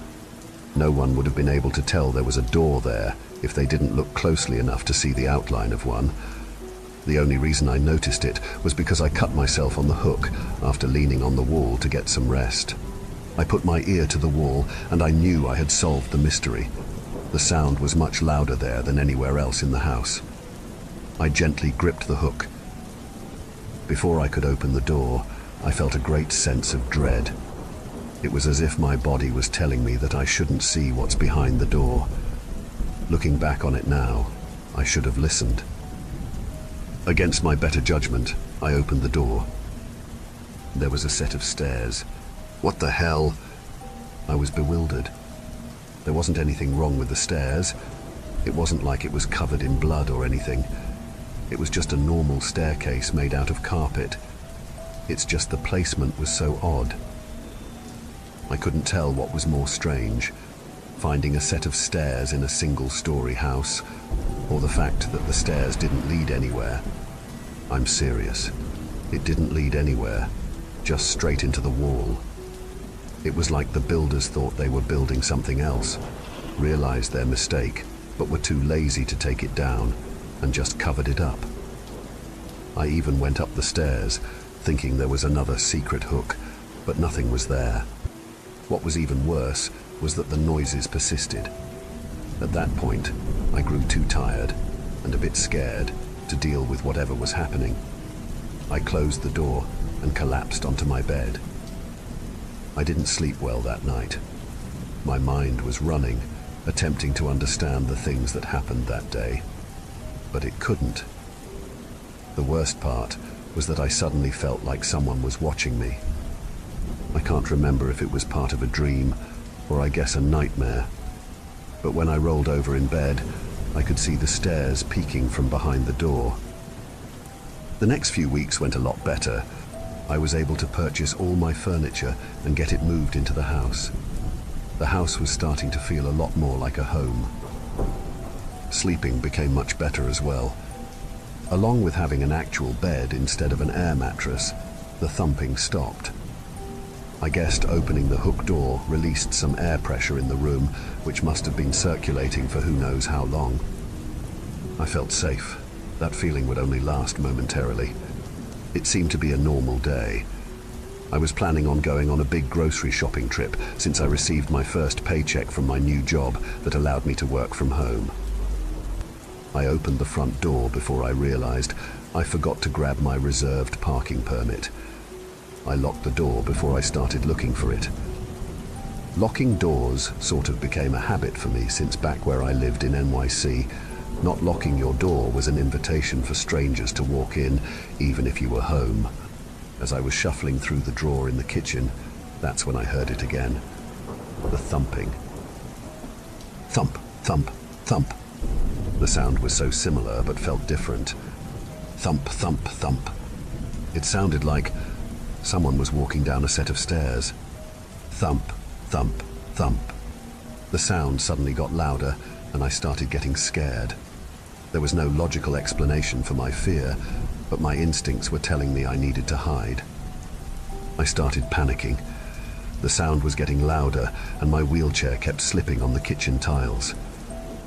No one would have been able to tell there was a door there if they didn't look closely enough to see the outline of one. The only reason I noticed it was because I cut myself on the hook after leaning on the wall to get some rest. I put my ear to the wall, and I knew I had solved the mystery. The sound was much louder there than anywhere else in the house. I gently gripped the hook. Before I could open the door, I felt a great sense of dread. It was as if my body was telling me that I shouldn't see what's behind the door. Looking back on it now, I should have listened. Against my better judgment, I opened the door. There was a set of stairs. What the hell? I was bewildered. There wasn't anything wrong with the stairs. It wasn't like it was covered in blood or anything. It was just a normal staircase made out of carpet. It's just the placement was so odd. I couldn't tell what was more strange, finding a set of stairs in a single-story house, or the fact that the stairs didn't lead anywhere. I'm serious. It didn't lead anywhere, just straight into the wall. It was like the builders thought they were building something else, realized their mistake, but were too lazy to take it down, and just covered it up. I even went up the stairs, thinking there was another secret hook, but nothing was there. What was even worse was that the noises persisted. At that point, I grew too tired and a bit scared to deal with whatever was happening. I closed the door and collapsed onto my bed. I didn't sleep well that night. My mind was running, attempting to understand the things that happened that day. But it couldn't. The worst part was that I suddenly felt like someone was watching me. I can't remember if it was part of a dream, or I guess a nightmare. But when I rolled over in bed, I could see the stairs peeking from behind the door. The next few weeks went a lot better. I was able to purchase all my furniture and get it moved into the house. The house was starting to feel a lot more like a home. Sleeping became much better as well. Along with having an actual bed instead of an air mattress, the thumping stopped. I guessed opening the hook door released some air pressure in the room, which must have been circulating for who knows how long. I felt safe. That feeling would only last momentarily. It seemed to be a normal day. I was planning on going on a big grocery shopping trip since I received my first paycheck from my new job that allowed me to work from home. I opened the front door before I realized I forgot to grab my reserved parking permit. I locked the door before I started looking for it. Locking doors sort of became a habit for me since back where I lived in NYC. Not locking your door was an invitation for strangers to walk in, even if you were home. As I was shuffling through the drawer in the kitchen, that's when I heard it again. The thumping. Thump, thump, thump. The sound was so similar but felt different. Thump, thump, thump. It sounded like someone was walking down a set of stairs. Thump, thump, thump. The sound suddenly got louder and I started getting scared. There was no logical explanation for my fear, but my instincts were telling me I needed to hide. I started panicking. The sound was getting louder and my wheelchair kept slipping on the kitchen tiles.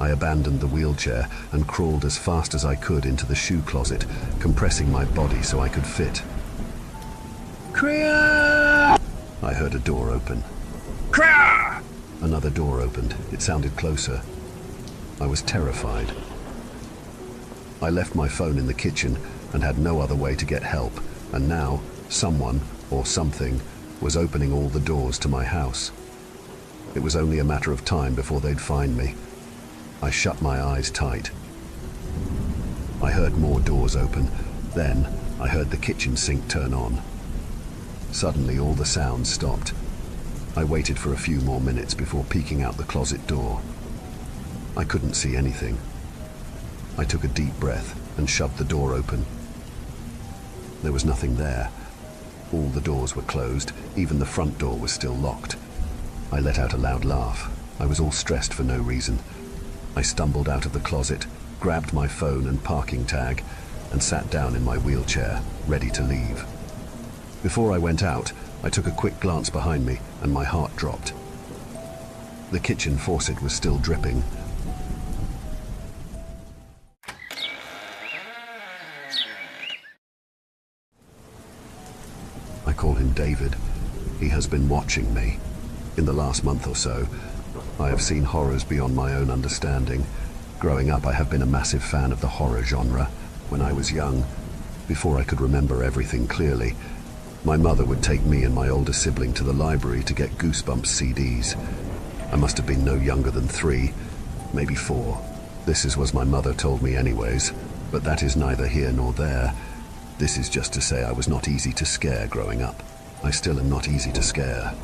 I abandoned the wheelchair and crawled as fast as I could into the shoe closet, compressing my body so I could fit. Kriya! I heard a door open. Kriya! Another door opened. It sounded closer. I was terrified. I left my phone in the kitchen and had no other way to get help, and now someone, or something, was opening all the doors to my house. It was only a matter of time before they'd find me. I shut my eyes tight. I heard more doors open. Then I heard the kitchen sink turn on. Suddenly all the sounds stopped. I waited for a few more minutes before peeking out the closet door. I couldn't see anything. I took a deep breath and shoved the door open. There was nothing there. All the doors were closed, even the front door was still locked. I let out a loud laugh. I was all stressed for no reason. I stumbled out of the closet, grabbed my phone and parking tag, and sat down in my wheelchair, ready to leave. Before I went out, I took a quick glance behind me, and my heart dropped. The kitchen faucet was still dripping. I call him David. He has been watching me. In the last month or so, I have seen horrors beyond my own understanding. Growing up, I have been a massive fan of the horror genre. When I was young, before I could remember everything clearly, my mother would take me and my older sibling to the library to get Goosebumps CDs. I must have been no younger than 3, maybe 4. This is what my mother told me anyways, but that is neither here nor there. This is just to say I was not easy to scare growing up. I still am not easy to scare.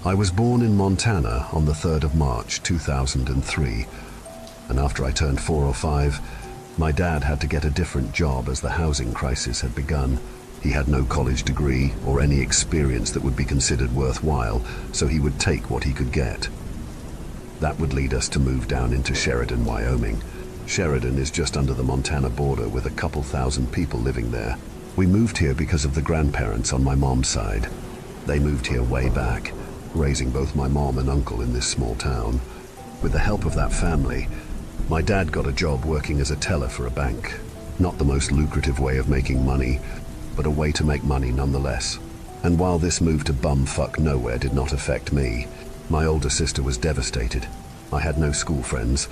I was born in Montana on the 3rd of March 2003, and after I turned 4 or 5, my dad had to get a different job as the housing crisis had begun. He had no college degree or any experience that would be considered worthwhile, so he would take what he could get. That would lead us to move down into Sheridan, Wyoming. Sheridan is just under the Montana border with a couple thousand people living there. We moved here because of the grandparents on my mom's side. They moved here way back, raising both my mom and uncle in this small town. With the help of that family, my dad got a job working as a teller for a bank. Not the most lucrative way of making money, but a way to make money nonetheless. And while this move to bumfuck nowhere did not affect me, my older sister was devastated. I had no school friends.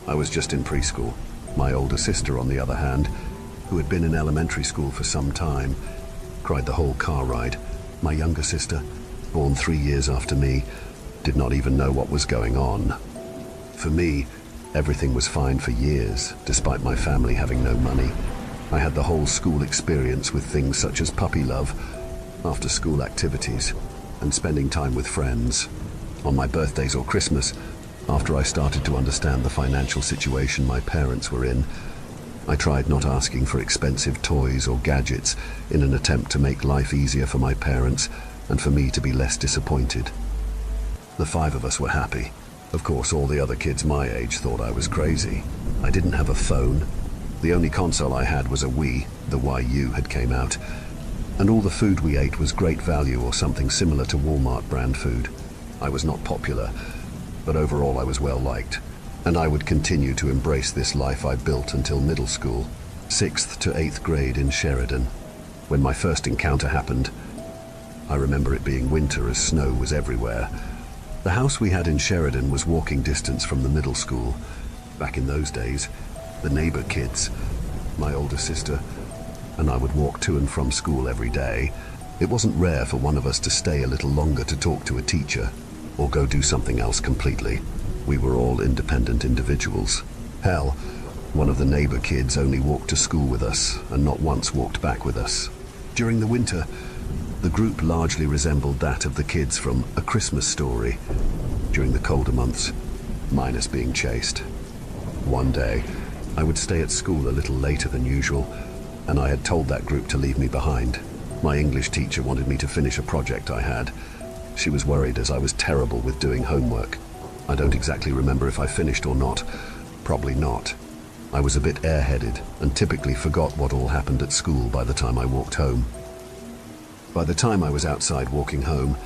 I was just in preschool. My older sister, on the other hand, who had been in elementary school for some time, cried the whole car ride. My younger sister, born 3 years after me, did not even know what was going on. For me, everything was fine for years, despite my family having no money. I had the whole school experience with things such as puppy love, after-school activities, and spending time with friends. On my birthdays or Christmas, after I started to understand the financial situation my parents were in, I tried not asking for expensive toys or gadgets in an attempt to make life easier for my parents and for me to be less disappointed. The 5 of us were happy. Of course, all the other kids my age thought I was crazy. I didn't have a phone. The only console I had was a Wii, the YU had came out, and all the food we ate was great value or something similar to Walmart brand food. I was not popular, but overall I was well liked, and I would continue to embrace this life I built until middle school, 6th to 8th grade in Sheridan. When my first encounter happened, I remember it being winter as snow was everywhere. The house we had in Sheridan was walking distance from the middle school. Back in those days, the neighbor kids, my older sister, and I would walk to and from school every day. It wasn't rare for one of us to stay a little longer to talk to a teacher. or go do something else completely. We were all independent individuals. Hell, one of the neighbor kids only walked to school with us and not once walked back with us. During the winter, the group largely resembled that of the kids from A Christmas Story. During the colder months, minus being chased. One day, I would stay at school a little later than usual, and I had told that group to leave me behind. My English teacher wanted me to finish a project I had. She was worried as I was terrible with doing homework. I don't exactly remember if I finished or not. Probably not. I was a bit airheaded and typically forgot what all happened at school by the time I walked home. By the time I was outside walking home,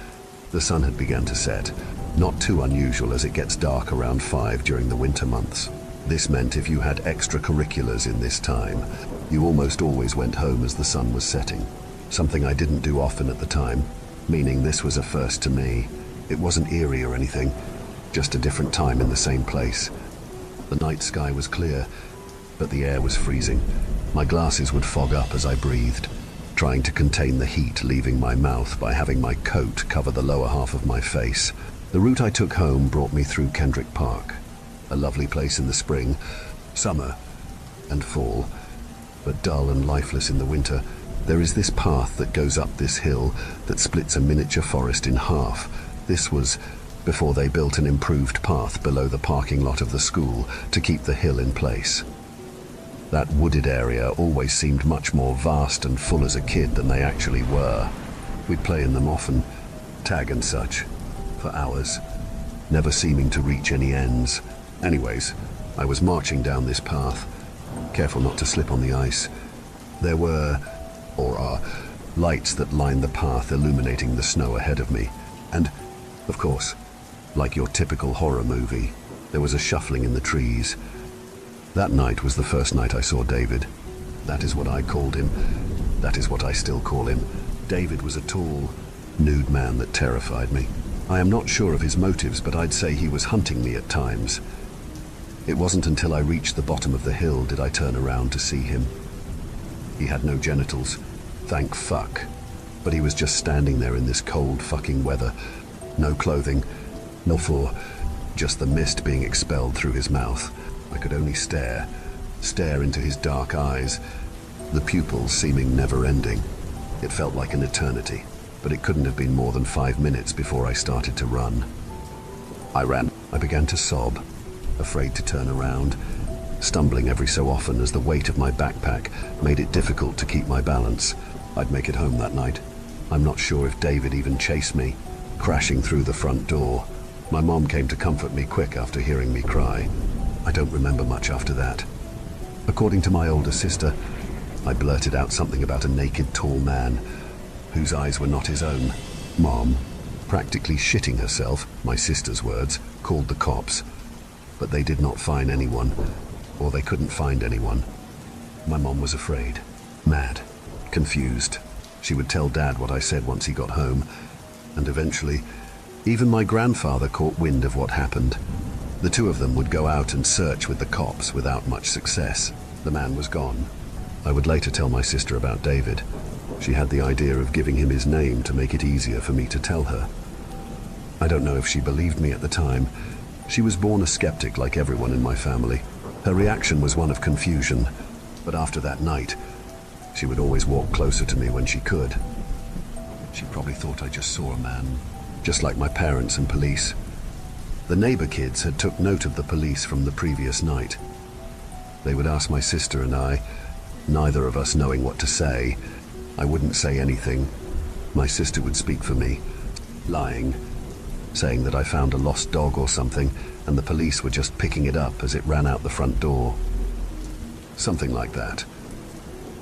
the sun had begun to set. Not too unusual as it gets dark around 5 during the winter months. This meant if you had extracurriculars in this time, you almost always went home as the sun was setting. Something I didn't do often at the time, meaning this was a first to me. It wasn't eerie or anything, just a different time in the same place. The night sky was clear, but the air was freezing. My glasses would fog up as I breathed, trying to contain the heat leaving my mouth by having my coat cover the lower half of my face. The route I took home brought me through Kendrick Park, a lovely place in the spring, summer, and fall, but dull and lifeless in the winter. There is this path that goes up this hill that splits a miniature forest in half. This was before they built an improved path below the parking lot of the school to keep the hill in place. That wooded area always seemed much more vast and full as a kid than they actually were. We'd play in them often, tag and such, for hours, never seeming to reach any ends. Anyways, I was marching down this path, careful not to slip on the ice. There were, or are, lights that lined the path illuminating the snow ahead of me. And, of course, like your typical horror movie, there was a shuffling in the trees. That night was the first night I saw David. That is what I called him. That is what I still call him. David was a tall, nude man that terrified me. I am not sure of his motives, but I'd say he was hunting me at times. It wasn't until I reached the bottom of the hill did I turn around to see him. He had no genitals, thank fuck, but he was just standing there in this cold fucking weather. No clothing, no floor, just the mist being expelled through his mouth. I could only stare into his dark eyes, the pupils seeming never-ending. It felt like an eternity, but it couldn't have been more than 5 minutes before I started to run. I ran. I began to sob, afraid to turn around, stumbling every so often as the weight of my backpack made it difficult to keep my balance. I'd make it home that night. I'm not sure if David even chased me, crashing through the front door. My mom came to comfort me quick after hearing me cry. I don't remember much after that. According to my older sister, I blurted out something about a naked tall man whose eyes were not his own. Mom, practically shitting herself, my sister's words, called the cops, but they did not find anyone, or they couldn't find anyone. My mom was afraid, mad, confused. She would tell Dad what I said once he got home, and eventually, even my grandfather caught wind of what happened. The two of them would go out and search with the cops without much success. The man was gone. I would later tell my sister about David. She had the idea of giving him his name to make it easier for me to tell her. I don't know if she believed me at the time. She was born a skeptic like everyone in my family. Her reaction was one of confusion, but after that night, she would always walk closer to me when she could. She probably thought I just saw a man, just like my parents and police. The neighbor kids had took note of the police from the previous night. They would ask my sister and I, neither of us knowing what to say. I wouldn't say anything. My sister would speak for me, lying, saying that I found a lost dog or something, and the police were just picking it up as it ran out the front door. Something like that.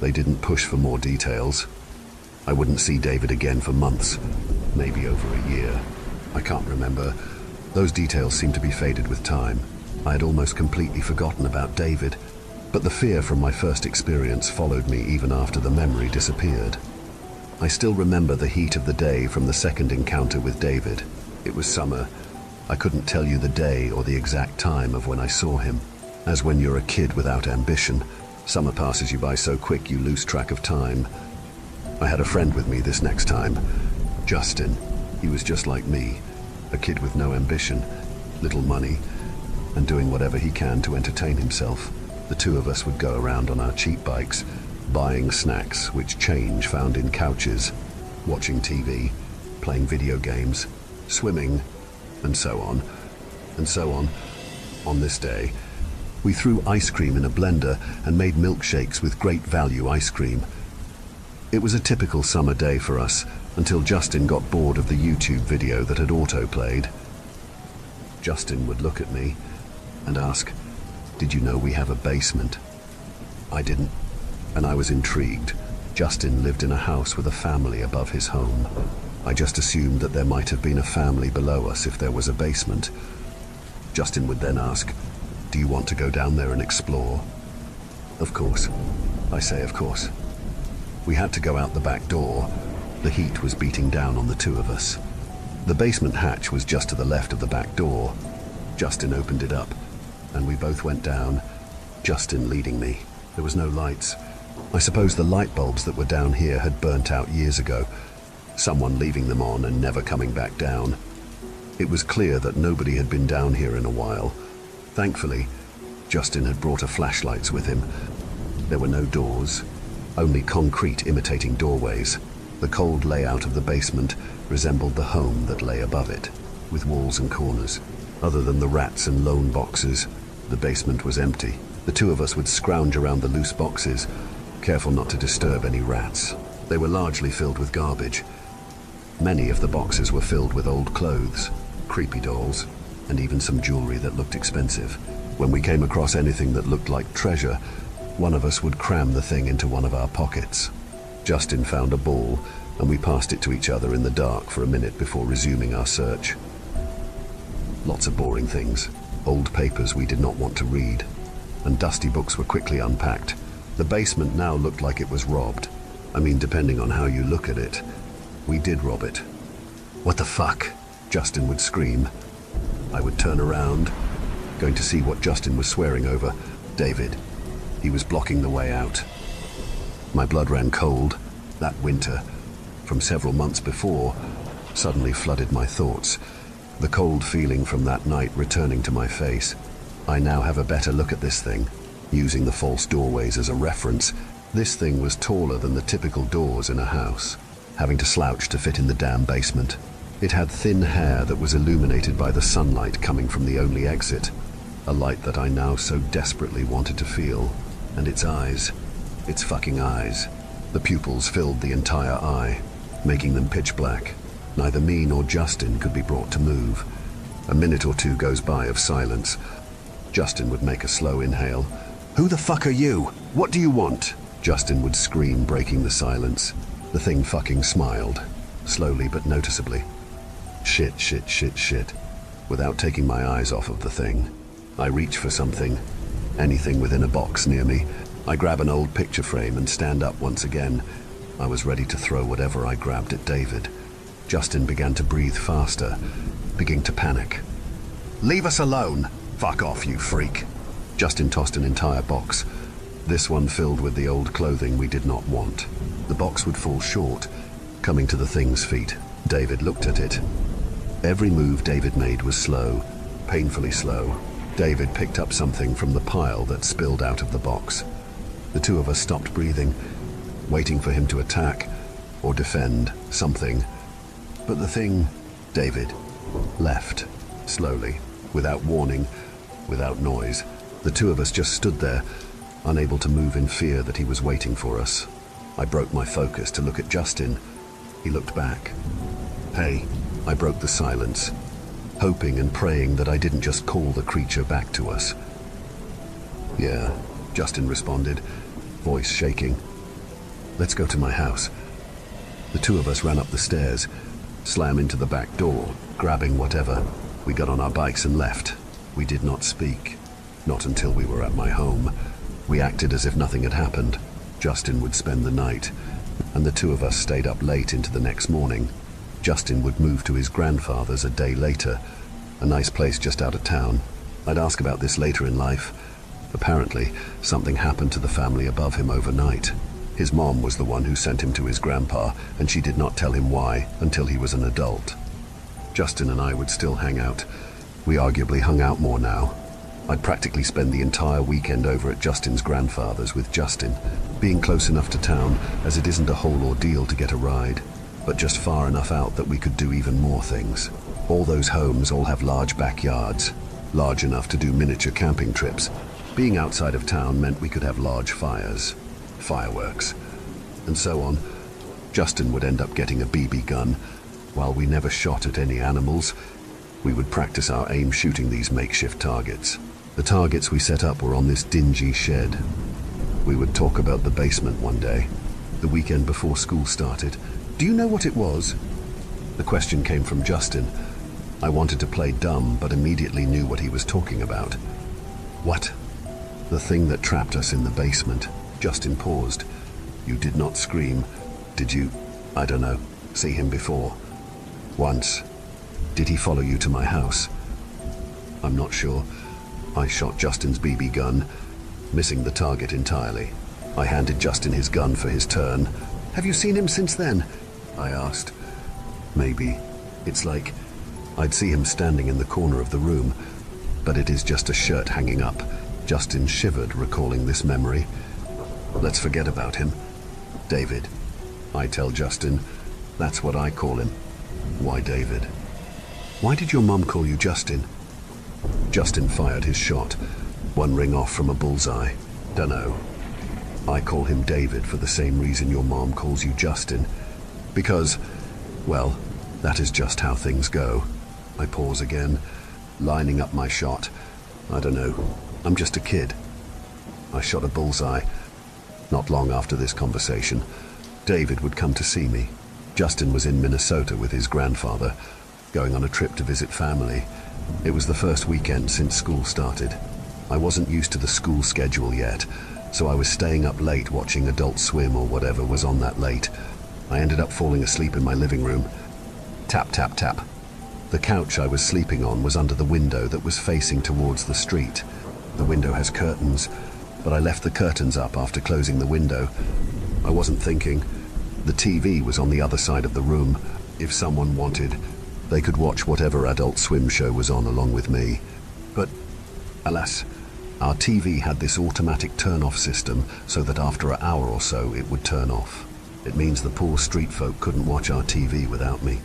They didn't push for more details. I wouldn't see David again for months, maybe over a year. I can't remember. Those details seemed to be faded with time. I had almost completely forgotten about David, but the fear from my first experience followed me even after the memory disappeared. I still remember the heat of the day from the second encounter with David. It was summer. I couldn't tell you the day or the exact time of when I saw him. As when you're a kid without ambition, summer passes you by so quick you lose track of time. I had a friend with me this next time, Justin. He was just like me, a kid with no ambition, little money, and doing whatever he can to entertain himself. The two of us would go around on our cheap bikes, buying snacks which change found in couches, watching TV, playing video games, swimming, and so on, and so on. On this day, we threw ice cream in a blender and made milkshakes with Great Value ice cream. It was a typical summer day for us until Justin got bored of the YouTube video that had auto-played. Justin would look at me and ask, "Did you know we have a basement?" I didn't, and I was intrigued. Justin lived in a house with a family above his home. I just assumed that there might have been a family below us if there was a basement. Justin would then ask, "Do you want to go down there and explore?" Of course. I say of course. We had to go out the back door. The heat was beating down on the two of us. The basement hatch was just to the left of the back door. Justin opened it up, and we both went down, Justin leading me. There was no lights. I suppose the light bulbs that were down here had burnt out years ago, someone leaving them on and never coming back down. It was clear that nobody had been down here in a while. Thankfully, Justin had brought a flashlight with him. There were no doors, only concrete imitating doorways. The cold layout of the basement resembled the home that lay above it, with walls and corners. Other than the rats and lone boxes, the basement was empty. The two of us would scrounge around the loose boxes, careful not to disturb any rats. They were largely filled with garbage. Many of the boxes were filled with old clothes, creepy dolls, and even some jewelry that looked expensive. When we came across anything that looked like treasure, one of us would cram the thing into one of our pockets. Justin found a ball, and we passed it to each other in the dark for a minute before resuming our search. Lots of boring things, old papers we did not want to read, and dusty books were quickly unpacked. The basement now looked like it was robbed. I mean, depending on how you look at it, we did rob it. "What the fuck?" Justin would scream. I would turn around, going to see what Justin was swearing over. David. He was blocking the way out. My blood ran cold. That winter, from several months before, suddenly flooded my thoughts. The cold feeling from that night returning to my face. I now have a better look at this thing, using the false doorways as a reference. This thing was taller than the typical doors in a house, having to slouch to fit in the damn basement. It had thin hair that was illuminated by the sunlight coming from the only exit, a light that I now so desperately wanted to feel. And its eyes, its fucking eyes. The pupils filled the entire eye, making them pitch black. Neither me nor Justin could be brought to move. A minute or two goes by of silence. Justin would make a slow inhale. "Who the fuck are you? What do you want?" Justin would scream, breaking the silence. The thing fucking smiled, slowly but noticeably. Shit, shit, shit, shit. Without taking my eyes off of the thing, I reach for something, anything within a box near me. I grab an old picture frame and stand up once again. I was ready to throw whatever I grabbed at David. Justin began to breathe faster, beginning to panic. "Leave us alone! Fuck off, you freak!" Justin tossed an entire box, this one filled with the old clothing we did not want. The box would fall short, coming to the thing's feet. David looked at it. Every move David made was slow, painfully slow. David picked up something from the pile that spilled out of the box. The two of us stopped breathing, waiting for him to attack or defend something. But the thing, David, left, slowly, without warning, without noise. The two of us just stood there, unable to move in fear that he was waiting for us. I broke my focus to look at Justin. He looked back. "Hey," I broke the silence, hoping and praying that I didn't just call the creature back to us. "Yeah," Justin responded, voice shaking. "Let's go to my house." The two of us ran up the stairs, slam into the back door, grabbing whatever. We got on our bikes and left. We did not speak, not until we were at my home. We acted as if nothing had happened. Justin would spend the night, and the two of us stayed up late into the next morning. Justin would move to his grandfather's a day later, a nice place just out of town. I'd ask about this later in life. Apparently, something happened to the family above him overnight. His mom was the one who sent him to his grandpa, and she did not tell him why until he was an adult. Justin and I would still hang out. We arguably hung out more now. I'd practically spend the entire weekend over at Justin's grandfather's with Justin, being close enough to town as it isn't a whole ordeal to get a ride, but just far enough out that we could do even more things. All those homes all have large backyards, large enough to do miniature camping trips. Being outside of town meant we could have large fires, fireworks, and so on. Justin would end up getting a BB gun. While we never shot at any animals, we would practice our aim shooting these makeshift targets. The targets we set up were on this dingy shed. We would talk about the basement one day, the weekend before school started. "Do you know what it was?" The question came from Justin. I wanted to play dumb, but immediately knew what he was talking about. "What?" "The thing that trapped us in the basement." Justin paused. "You did not scream, did you?" "I don't know. See him before?" "Once." "Did he follow you to my house?" "I'm not sure." I shot Justin's BB gun, missing the target entirely. I handed Justin his gun for his turn. "Have you seen him since then?" I asked. "Maybe. It's like I'd see him standing in the corner of the room, but it is just a shirt hanging up." Justin shivered, recalling this memory. "Let's forget about him." "David." I tell Justin. "That's what I call him." "Why David?" "Why did your mom call you Justin?" Justin fired his shot, one ring off from a bullseye. "Dunno. I call him David for the same reason your mom calls you Justin. Because, well, that is just how things go." I pause again, lining up my shot. "I don't know. I'm just a kid." I shot a bullseye. Not long after this conversation, David would come to see me. Justin was in Minnesota with his grandfather, going on a trip to visit family. It was the first weekend since school started. I wasn't used to the school schedule yet, so I was staying up late watching Adult Swim or whatever was on that late. I ended up falling asleep in my living room. Tap, tap, tap. The couch I was sleeping on was under the window that was facing towards the street. The window has curtains, but I left the curtains up after closing the window. I wasn't thinking. The TV was on the other side of the room. If someone wanted, they could watch whatever Adult Swim show was on along with me. But, alas, our TV had this automatic turn-off system so that after an hour or so it would turn off. It means the poor street folk couldn't watch our TV without me.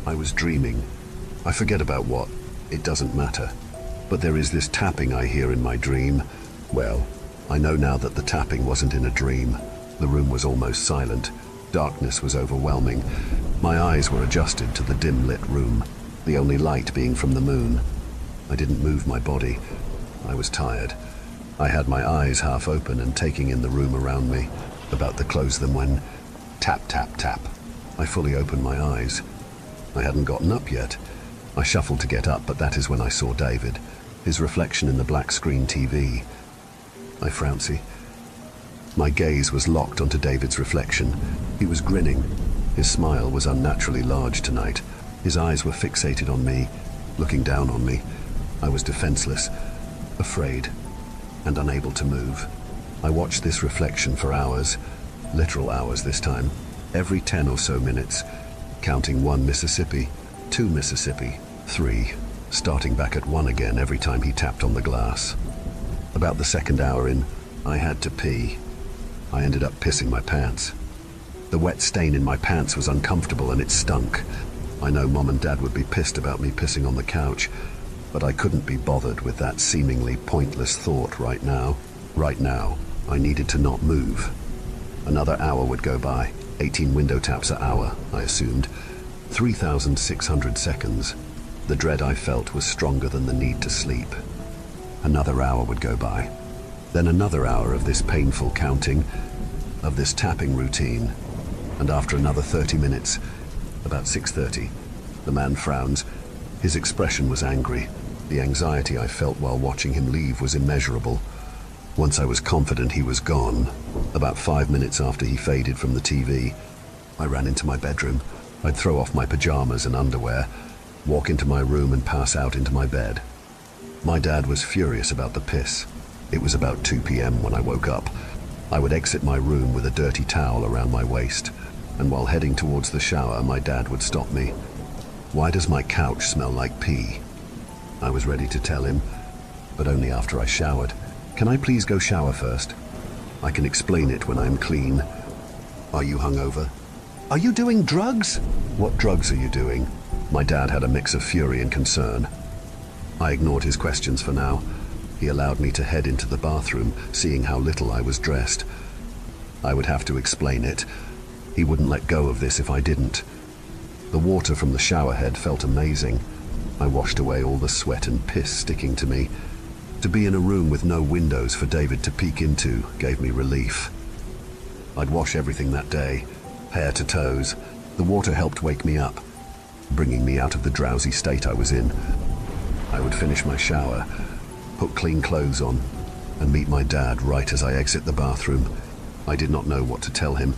I was dreaming. I forget about what. It doesn't matter. But there is this tapping I hear in my dream. Well, I know now that the tapping wasn't in a dream. The room was almost silent. Darkness was overwhelming. My eyes were adjusted to the dim-lit room, the only light being from the moon. I didn't move my body. I was tired. I had my eyes half open and taking in the room around me, about to close them when tap, tap, tap. I fully opened my eyes. I hadn't gotten up yet. I shuffled to get up, but that is when I saw David, his reflection in the black screen TV. I frowned. My gaze was locked onto David's reflection. He was grinning. His smile was unnaturally large tonight. His eyes were fixated on me, looking down on me. I was defenseless, afraid, and unable to move. I watched this reflection for hours, literal hours this time, every 10 or so minutes, counting 1 Mississippi, 2 Mississippi, 3, starting back at 1 again every time he tapped on the glass. About the second hour in, I had to pee. I ended up pissing my pants. The wet stain in my pants was uncomfortable and it stunk. I know Mom and Dad would be pissed about me pissing on the couch, but I couldn't be bothered with that seemingly pointless thought right now. Right now, I needed to not move. Another hour would go by, 18 window taps an hour, I assumed. 3,600 seconds. The dread I felt was stronger than the need to sleep. Another hour would go by. Then another hour of this painful counting, of this tapping routine. And after another 30 minutes, about 6:30, the man frowns. His expression was angry. The anxiety I felt while watching him leave was immeasurable. Once I was confident he was gone, about 5 minutes after he faded from the TV, I ran into my bedroom. I'd throw off my pajamas and underwear, walk into my room and pass out into my bed. My dad was furious about the piss. It was about 2 p.m. when I woke up. I would exit my room with a dirty towel around my waist, and while heading towards the shower, my dad would stop me. Why does my couch smell like pee? I was ready to tell him, but only after I showered. Can I please go shower first? I can explain it when I'm clean. Are you hungover? Are you doing drugs? What drugs are you doing? My dad had a mix of fury and concern. I ignored his questions for now. He allowed me to head into the bathroom, seeing how little I was dressed. I would have to explain it. He wouldn't let go of this if I didn't. The water from the shower head felt amazing. I washed away all the sweat and piss sticking to me. To be in a room with no windows for David to peek into gave me relief. I'd wash everything that day, hair to toes. The water helped wake me up, bringing me out of the drowsy state I was in. I would finish my shower, put clean clothes on, and meet my dad right as I exit the bathroom. I did not know what to tell him.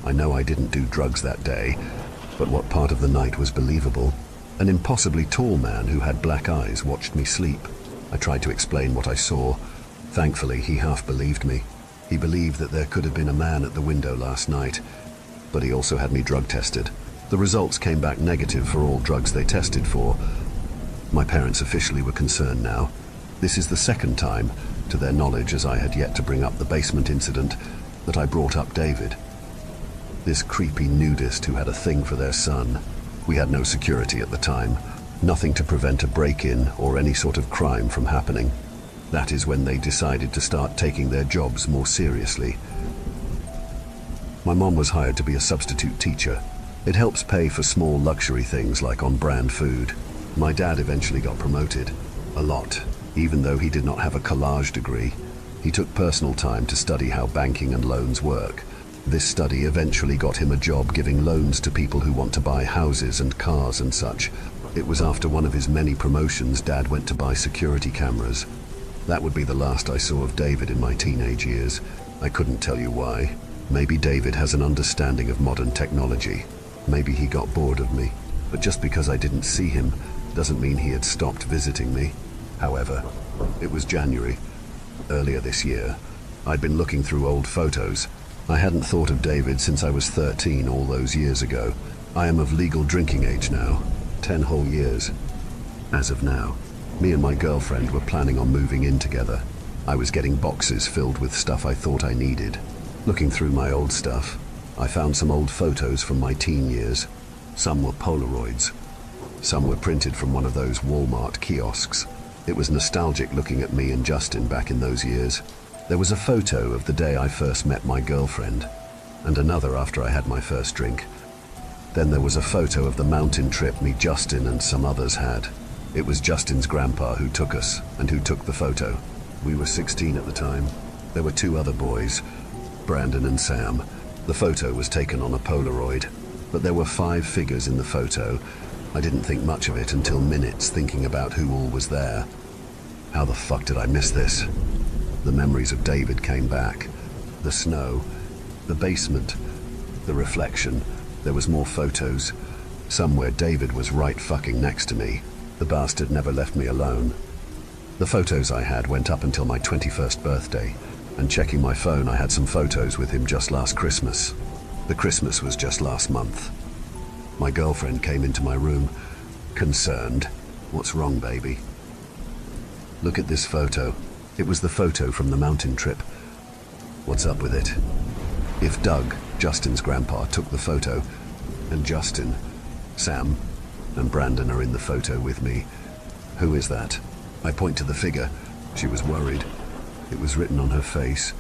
I know I didn't do drugs that day, but what part of the night was believable? An impossibly tall man who had black eyes watched me sleep. I tried to explain what I saw. Thankfully, he half believed me. He believed that there could have been a man at the window last night, but he also had me drug tested. The results came back negative for all drugs they tested for. My parents officially were concerned now. This is the second time, to their knowledge, as I had yet to bring up the basement incident, that I brought up David. This creepy nudist who had a thing for their son. We had no security at the time, nothing to prevent a break-in or any sort of crime from happening. That is when they decided to start taking their jobs more seriously. My mom was hired to be a substitute teacher. It helps pay for small luxury things like on-brand food. My dad eventually got promoted. A lot, even though he did not have a collage degree. He took personal time to study how banking and loans work. This study eventually got him a job giving loans to people who want to buy houses and cars and such. It was after one of his many promotions Dad went to buy security cameras. That would be the last I saw of David in my teenage years. I couldn't tell you why. Maybe David has an understanding of modern technology. Maybe he got bored of me. But just because I didn't see him doesn't mean he had stopped visiting me. However, it was January, earlier this year. I'd been looking through old photos. I hadn't thought of David since I was 13 all those years ago. I am of legal drinking age now, 10 whole years. As of now, me and my girlfriend were planning on moving in together. I was getting boxes filled with stuff I thought I needed. Looking through my old stuff, I found some old photos from my teen years. Some were Polaroids. Some were printed from one of those Walmart kiosks. It was nostalgic looking at me and Justin back in those years. There was a photo of the day I first met my girlfriend, and another after I had my first drink. Then there was a photo of the mountain trip me, Justin, and some others had. It was Justin's grandpa who took us, and who took the photo. We were 16 at the time. There were 2 other boys, Brandon and Sam. The photo was taken on a Polaroid, but there were 5 figures in the photo. I didn't think much of it until minutes thinking about who all was there. How the fuck did I miss this? The memories of David came back. The snow, the basement, the reflection. There was more photos. Somewhere David was right fucking next to me. The bastard never left me alone. The photos I had went up until my 21st birthday, and checking my phone I had some photos with him just last Christmas. The Christmas was just last month. My girlfriend came into my room, concerned. What's wrong, baby? Look at this photo. It was the photo from the mountain trip. What's up with it? If Doug, Justin's grandpa, took the photo, and Justin, Sam, and Brandon are in the photo with me, who is that? I point to the figure. She was worried. It was written on her face,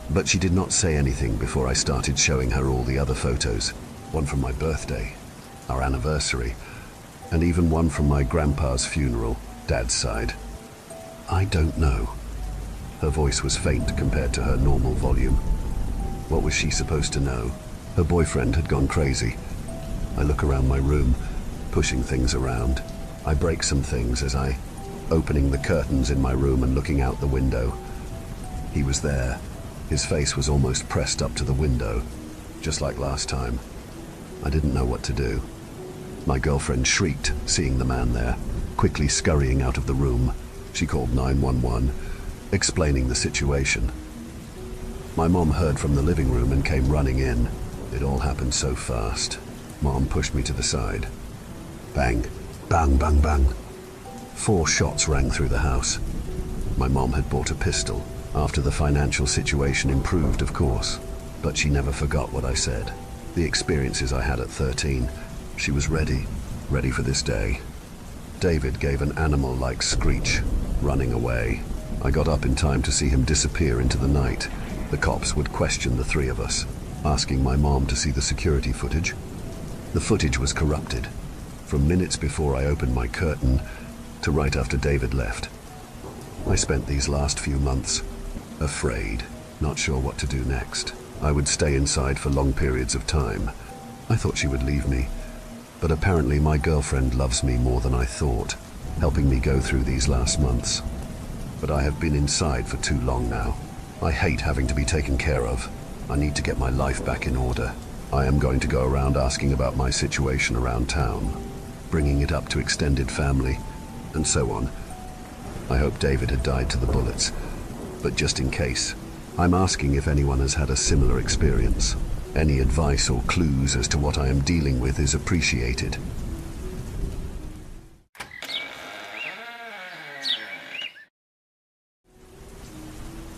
but she did not say anything before I started showing her all the other photos. One from my birthday, our anniversary, and even one from my grandpa's funeral, Dad's side. I don't know. Her voice was faint compared to her normal volume. What was she supposed to know? Her boyfriend had gone crazy. I look around my room, pushing things around. I break some things as I, opening the curtains in my room and looking out the window. He was there. His face was almost pressed up to the window, just like last time. I didn't know what to do. My girlfriend shrieked, seeing the man there, quickly scurrying out of the room. She called 911, explaining the situation. My mom heard from the living room and came running in. It all happened so fast. Mom pushed me to the side. Bang, bang, bang, bang. 4 shots rang through the house. My mom had bought a pistol, after the financial situation improved, of course. But she never forgot what I said. The experiences I had at 13. She was ready for this day. David gave an animal-like screech, running away. I got up in time to see him disappear into the night. The cops would question the 3 of us, asking my mom to see the security footage. The footage was corrupted, from minutes before I opened my curtain to right after David left. I spent these last few months afraid, not sure what to do next. I would stay inside for long periods of time. I thought she would leave me, but apparently my girlfriend loves me more than I thought, helping me go through these last months. But I have been inside for too long now. I hate having to be taken care of. I need to get my life back in order. I am going to go around asking about my situation around town, bringing it up to extended family, and so on. I hope David had died to the bullets, but just in case, I'm asking if anyone has had a similar experience. Any advice or clues as to what I am dealing with is appreciated.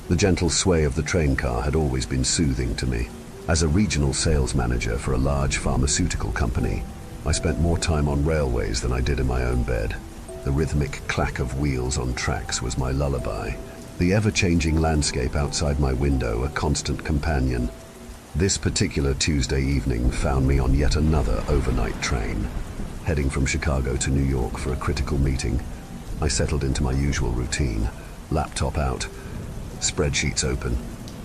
The gentle sway of the train car had always been soothing to me. As a regional sales manager for a large pharmaceutical company, I spent more time on railways than I did in my own bed. The rhythmic clack of wheels on tracks was my lullaby. The ever-changing landscape outside my window a constant companion. This particular Tuesday evening found me on yet another overnight train, heading from Chicago to New York for a critical meeting. I settled into my usual routine, laptop out, spreadsheets open,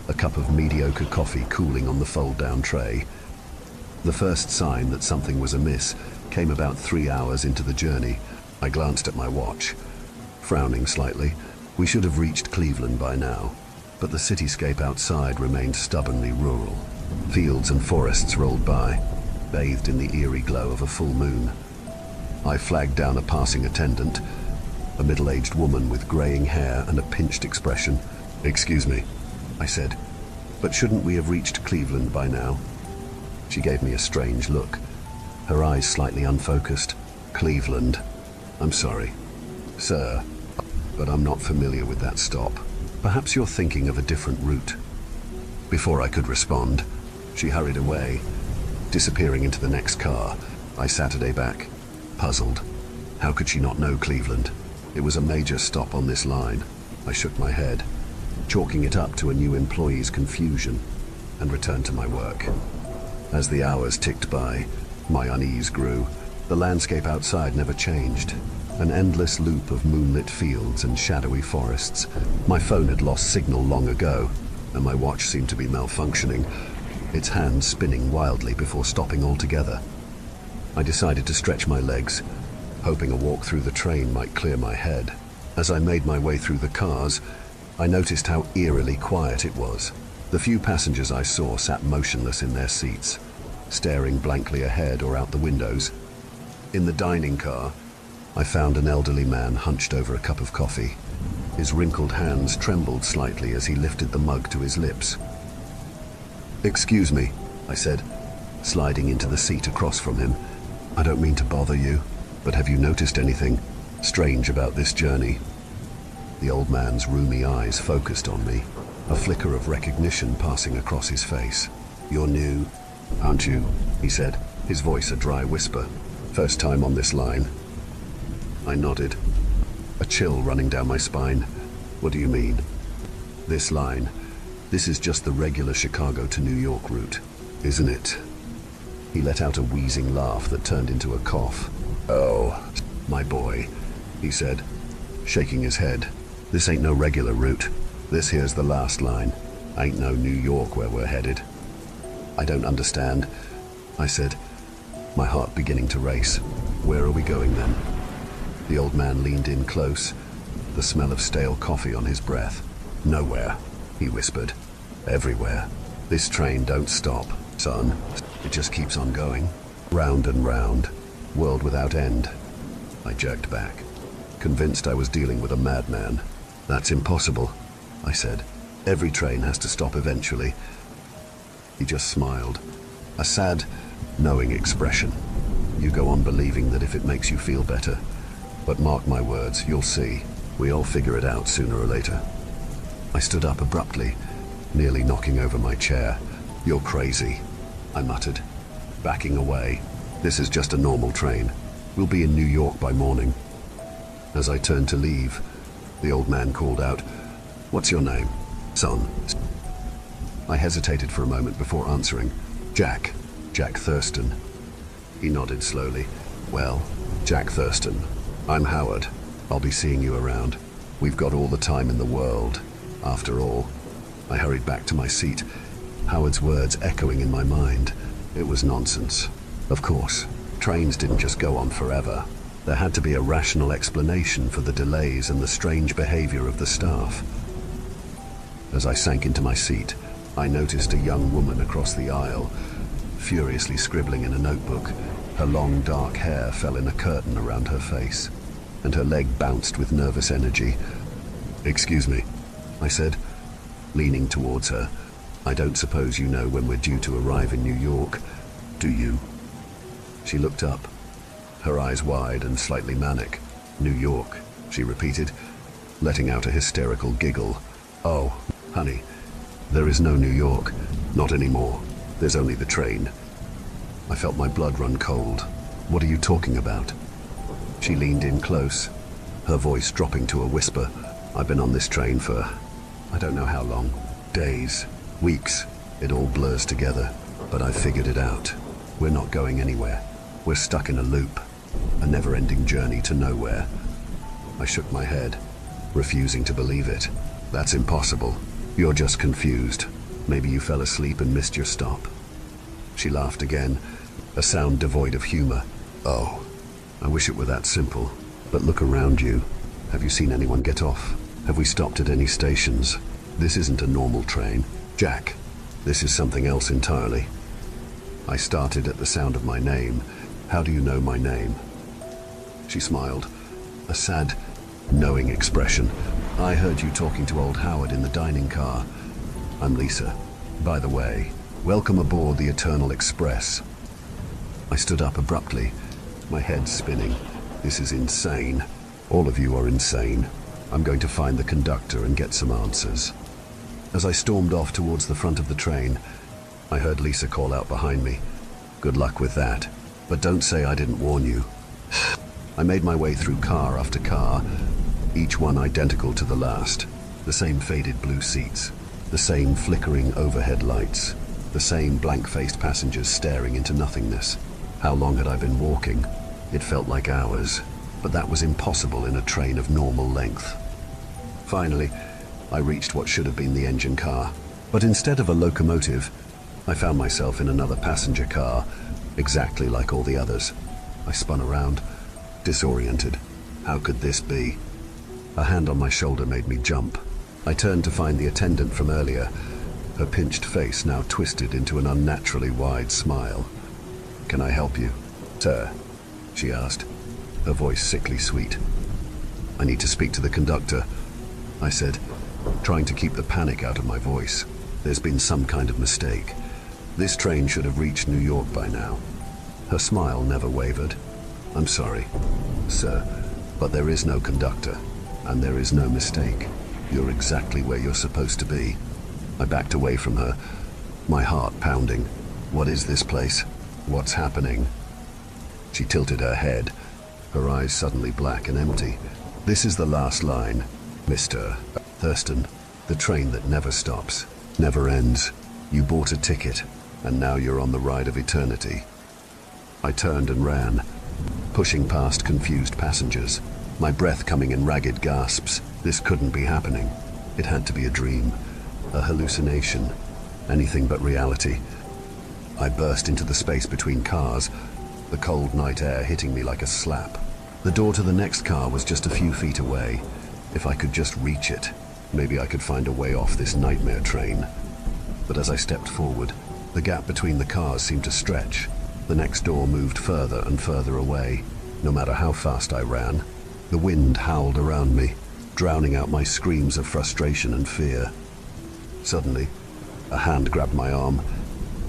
a cup of mediocre coffee cooling on the fold-down tray. The first sign that something was amiss came about 3 hours into the journey. I glanced at my watch, frowning slightly. We should have reached Cleveland by now, but the cityscape outside remained stubbornly rural. Fields and forests rolled by, bathed in the eerie glow of a full moon. I flagged down a passing attendant, a middle-aged woman with graying hair and a pinched expression. "Excuse me," I said, "but shouldn't we have reached Cleveland by now?" She gave me a strange look, her eyes slightly unfocused. "Cleveland? I'm sorry, sir, but I'm not familiar with that stop. Perhaps you're thinking of a different route." Before I could respond, she hurried away, disappearing into the next car. I sat at her back, puzzled. How could she not know Cleveland? It was a major stop on this line. I shook my head, chalking it up to a new employee's confusion, and returned to my work. As the hours ticked by, my unease grew. The landscape outside never changed. An endless loop of moonlit fields and shadowy forests. My phone had lost signal long ago, and my watch seemed to be malfunctioning, its hands spinning wildly before stopping altogether. I decided to stretch my legs, hoping a walk through the train might clear my head. As I made my way through the cars, I noticed how eerily quiet it was. The few passengers I saw sat motionless in their seats, staring blankly ahead or out the windows. In the dining car, I found an elderly man hunched over a cup of coffee. His wrinkled hands trembled slightly as he lifted the mug to his lips. "Excuse me," I said, sliding into the seat across from him. "I don't mean to bother you, but have you noticed anything strange about this journey?" The old man's rheumy eyes focused on me, a flicker of recognition passing across his face. "You're new, aren't you?" he said, his voice a dry whisper. "First time on this line?" I nodded, a chill running down my spine. "What do you mean?" "This line. This is just the regular Chicago to New York route, isn't it?" He let out a wheezing laugh that turned into a cough. "Oh, my boy," he said, shaking his head. "This ain't no regular route. This here's the last line. Ain't no New York where we're headed." "I don't understand," I said, my heart beginning to race. "Where are we going then?" The old man leaned in close, the smell of stale coffee on his breath. "Nowhere," he whispered. "Everywhere. This train don't stop, son. It just keeps on going, round and round, world without end." I jerked back, convinced I was dealing with a madman. "That's impossible," I said. "Every train has to stop eventually." He just smiled, a sad, knowing expression. You go on believing that if it makes you feel better. But mark my words, you'll see. We all figure it out sooner or later. I stood up abruptly, nearly knocking over my chair. You're crazy, I muttered, backing away. This is just a normal train. We'll be in New York by morning. As I turned to leave, the old man called out, "What's your name, son?" I hesitated for a moment before answering. Jack Thurston." He nodded slowly. "Well, Jack Thurston, I'm Howard. I'll be seeing you around. We've got all the time in the world, after all." I hurried back to my seat, Howard's words echoing in my mind. It was nonsense. Of course, trains didn't just go on forever. There had to be a rational explanation for the delays and the strange behavior of the staff. As I sank into my seat, I noticed a young woman across the aisle, furiously scribbling in a notebook. Her long dark hair fell in a curtain around her face, and her leg bounced with nervous energy. "Excuse me," I said, leaning towards her. "I don't suppose you know when we're due to arrive in New York, do you?" She looked up, her eyes wide and slightly manic. "New York," she repeated, letting out a hysterical giggle. "Oh, honey, there is no New York. Not anymore. There's only the train." I felt my blood run cold. "What are you talking about?" She leaned in close, her voice dropping to a whisper. "I've been on this train for, I don't know how long. Days, weeks. It all blurs together. But I've figured it out. We're not going anywhere. We're stuck in a loop, a never-ending journey to nowhere." I shook my head, refusing to believe it. "That's impossible. You're just confused. Maybe you fell asleep and missed your stop." She laughed again, a sound devoid of humor. "Oh, I wish it were that simple. But look around you. Have you seen anyone get off? Have we stopped at any stations? This isn't a normal train. Jack, this is something else entirely." I started at the sound of my name. "How do you know my name?" She smiled, a sad, knowing expression. "I heard you talking to old Howard in the dining car. I'm Lisa. By the way, welcome aboard the Eternal Express." I stood up abruptly, my head spinning. This is insane. All of you are insane. I'm going to find the conductor and get some answers. As I stormed off towards the front of the train, I heard Lisa call out behind me. "Good luck with that. But don't say I didn't warn you." I made my way through car after car, each one identical to the last. The same faded blue seats, the same flickering overhead lights, the same blank-faced passengers staring into nothingness. How long had I been walking? It felt like hours, but that was impossible in a train of normal length. Finally, I reached what should have been the engine car, but instead of a locomotive, I found myself in another passenger car, exactly like all the others. I spun around, disoriented. How could this be? A hand on my shoulder made me jump. I turned to find the attendant from earlier, her pinched face now twisted into an unnaturally wide smile. "Can I help you, sir?" she asked, her voice sickly sweet. "I need to speak to the conductor," I said, trying to keep the panic out of my voice. "There's been some kind of mistake. This train should have reached New York by now." Her smile never wavered. "I'm sorry, sir, but there is no conductor, and there is no mistake. You're exactly where you're supposed to be." I backed away from her, my heart pounding. "What is this place? What's happening?" She tilted her head, her eyes suddenly black and empty. "This is the last line, Mr. Thurston. The train that never stops, never ends. You bought a ticket, and now you're on the ride of eternity." I turned and ran, pushing past confused passengers, my breath coming in ragged gasps. This couldn't be happening. It had to be a dream, a hallucination, anything but reality. I burst into the space between cars, the cold night air hitting me like a slap. The door to the next car was just a few feet away. If I could just reach it, maybe I could find a way off this nightmare train. But as I stepped forward, the gap between the cars seemed to stretch. The next door moved further and further away, no matter how fast I ran. The wind howled around me, drowning out my screams of frustration and fear. Suddenly, a hand grabbed my arm,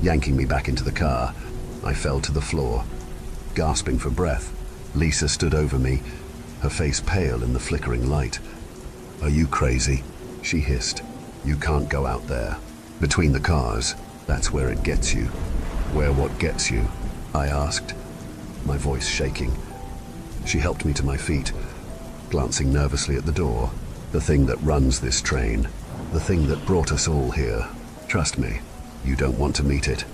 yanking me back into the car. I fell to the floor, gasping for breath. Lisa stood over me, her face pale in the flickering light. "Are you crazy?" she hissed. "You can't go out there. Between the cars, that's where it gets you." "Where what gets you?" I asked, my voice shaking. She helped me to my feet, glancing nervously at the door. "The thing that runs this train, the thing that brought us all here. Trust me, you don't want to meet it."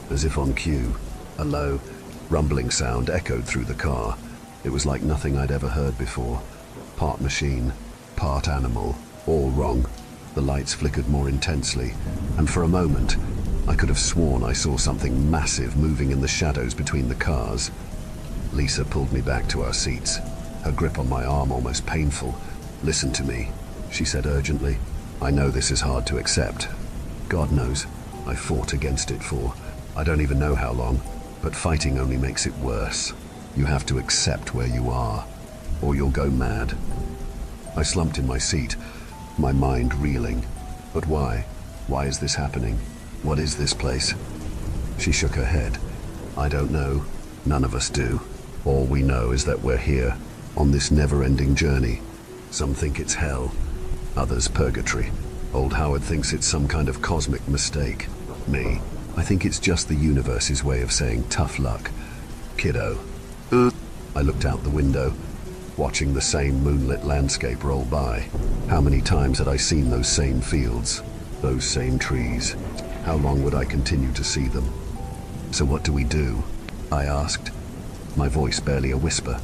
As if on cue, a low, rumbling sound echoed through the car. It was like nothing I'd ever heard before. Part machine, part animal, all wrong. The lights flickered more intensely, and for a moment, I could have sworn I saw something massive moving in the shadows between the cars. Lisa pulled me back to our seats, her grip on my arm almost painful. "Listen to me," she said urgently. "I know this is hard to accept. God knows, I fought against it for I don't even know how long, but fighting only makes it worse. You have to accept where you are, or you'll go mad." I slumped in my seat, my mind reeling. But why? Why is this happening? What is this place? She shook her head. "I don't know. None of us do. All we know is that we're here, on this never-ending journey. Some think it's hell, others purgatory. Old Howard thinks it's some kind of cosmic mistake. Me, I think it's just the universe's way of saying tough luck. Kiddo." I looked out the window, watching the same moonlit landscape roll by. How many times had I seen those same fields, those same trees? How long would I continue to see them? "So what do we do?" I asked, my voice barely a whisper.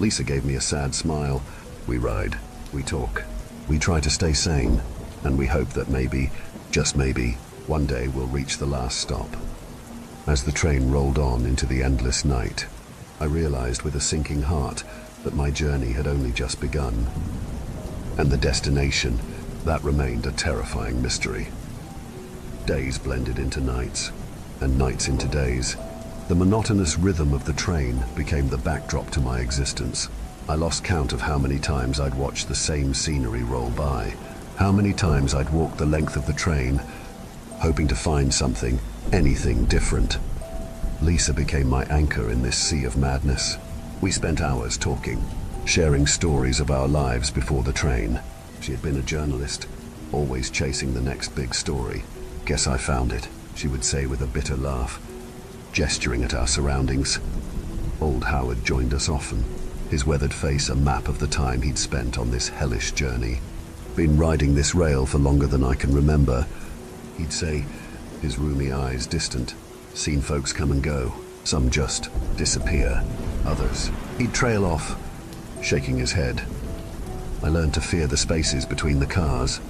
Lisa gave me a sad smile. "We ride, we talk, we try to stay sane, and we hope that maybe, just maybe, one day we'll reach the last stop." As the train rolled on into the endless night, I realized with a sinking heart that my journey had only just begun. And the destination, that remained a terrifying mystery. Days blended into nights, and nights into days. The monotonous rhythm of the train became the backdrop to my existence. I lost count of how many times I'd watched the same scenery roll by, how many times I'd walked the length of the train, hoping to find something, anything different. Lisa became my anchor in this sea of madness. We spent hours talking, sharing stories of our lives before the train. She had been a journalist, always chasing the next big story. "Guess I found it," she would say with a bitter laugh, gesturing at our surroundings. Old Howard joined us often, his weathered face a map of the time he'd spent on this hellish journey. "Been riding this rail for longer than I can remember," he'd say, his rheumy eyes distant. "Seen folks come and go, some just disappear, others." He'd trail off, shaking his head. I learned to fear the spaces between the cars,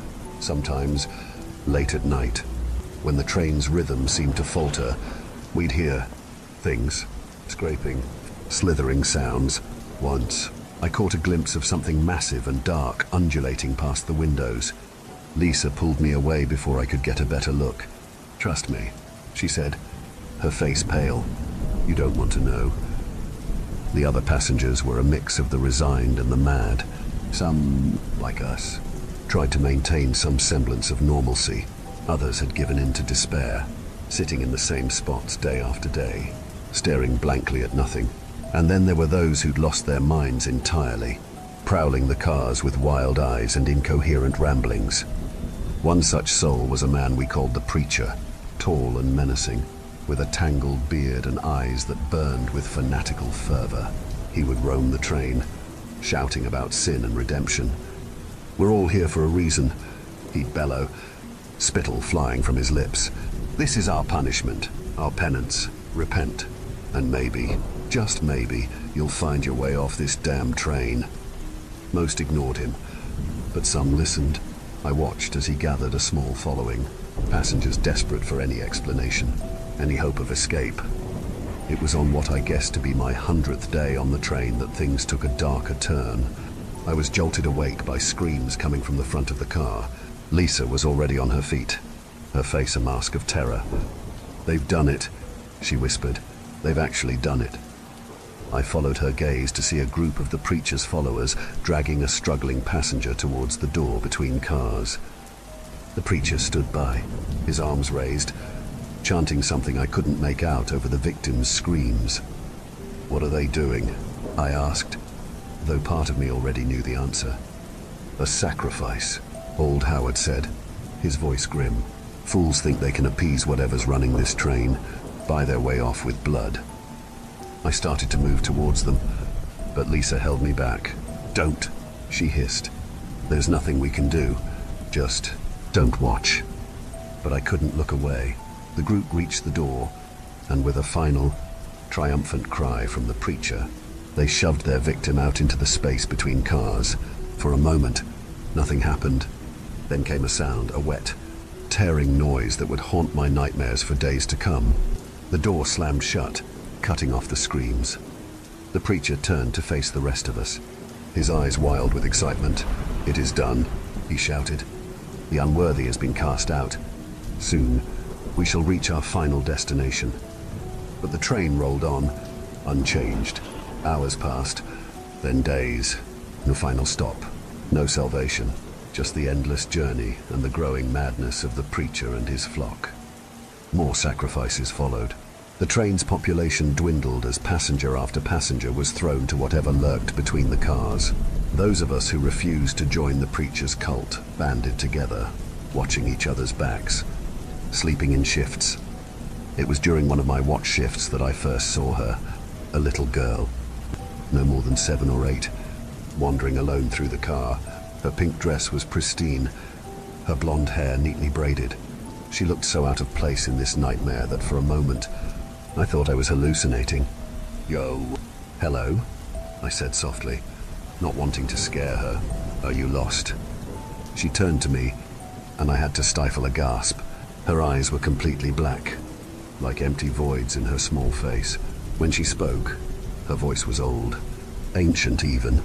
sometimes late at night. When the train's rhythm seemed to falter, we'd hear things, scraping, slithering sounds. Once, I caught a glimpse of something massive and dark undulating past the windows. Lisa pulled me away before I could get a better look. "Trust me," she said, her face pale. "You don't want to know." The other passengers were a mix of the resigned and the mad. Some, like us, tried to maintain some semblance of normalcy. Others had given in to despair, sitting in the same spots day after day, staring blankly at nothing. And then there were those who'd lost their minds entirely, prowling the cars with wild eyes and incoherent ramblings. One such soul was a man we called the Preacher, tall and menacing, with a tangled beard and eyes that burned with fanatical fervor. He would roam the train, shouting about sin and redemption. "We're all here for a reason," he'd bellow, spittle flying from his lips. "This is our punishment, our penance. Repent, and maybe, just maybe, you'll find your way off this damn train." Most ignored him, but some listened. I watched as he gathered a small following, passengers desperate for any explanation, any hope of escape. It was on what I guessed to be my 100th day on the train that things took a darker turn. I was jolted awake by screams coming from the front of the car. Lisa was already on her feet, her face a mask of terror. "They've done it," she whispered. "They've actually done it." I followed her gaze to see a group of the Preacher's followers dragging a struggling passenger towards the door between cars. The Preacher stood by, his arms raised, chanting something I couldn't make out over the victim's screams. What are they doing? I asked, though part of me already knew the answer. A sacrifice, old Howard said, his voice grim. Fools think they can appease whatever's running this train, buy their way off with blood. I started to move towards them, but Lisa held me back. Don't, she hissed. There's nothing we can do. Just don't watch. But I couldn't look away. The group reached the door, and with a final, triumphant cry from the preacher, they shoved their victim out into the space between cars. For a moment, nothing happened. Then came a sound, a wet, tearing noise that would haunt my nightmares for days to come. The door slammed shut, cutting off the screams. The preacher turned to face the rest of us, his eyes wild with excitement. "It is done," he shouted. "The unworthy has been cast out. Soon, we shall reach our final destination." But the train rolled on, unchanged. Hours passed, then days. No final stop, no salvation, just the endless journey and the growing madness of the preacher and his flock. More sacrifices followed. The train's population dwindled as passenger after passenger was thrown to whatever lurked between the cars. Those of us who refused to join the preacher's cult banded together, watching each other's backs, sleeping in shifts. It was during one of my watch shifts that I first saw her, a little girl, no more than 7 or 8, wandering alone through the car. Her pink dress was pristine, her blonde hair neatly braided. She looked so out of place in this nightmare that for a moment I thought I was hallucinating. "Yo." "Hello," I said softly, not wanting to scare her. "Are you lost?" She turned to me, and I had to stifle a gasp. Her eyes were completely black, like empty voids in her small face. When she spoke, her voice was old, ancient even.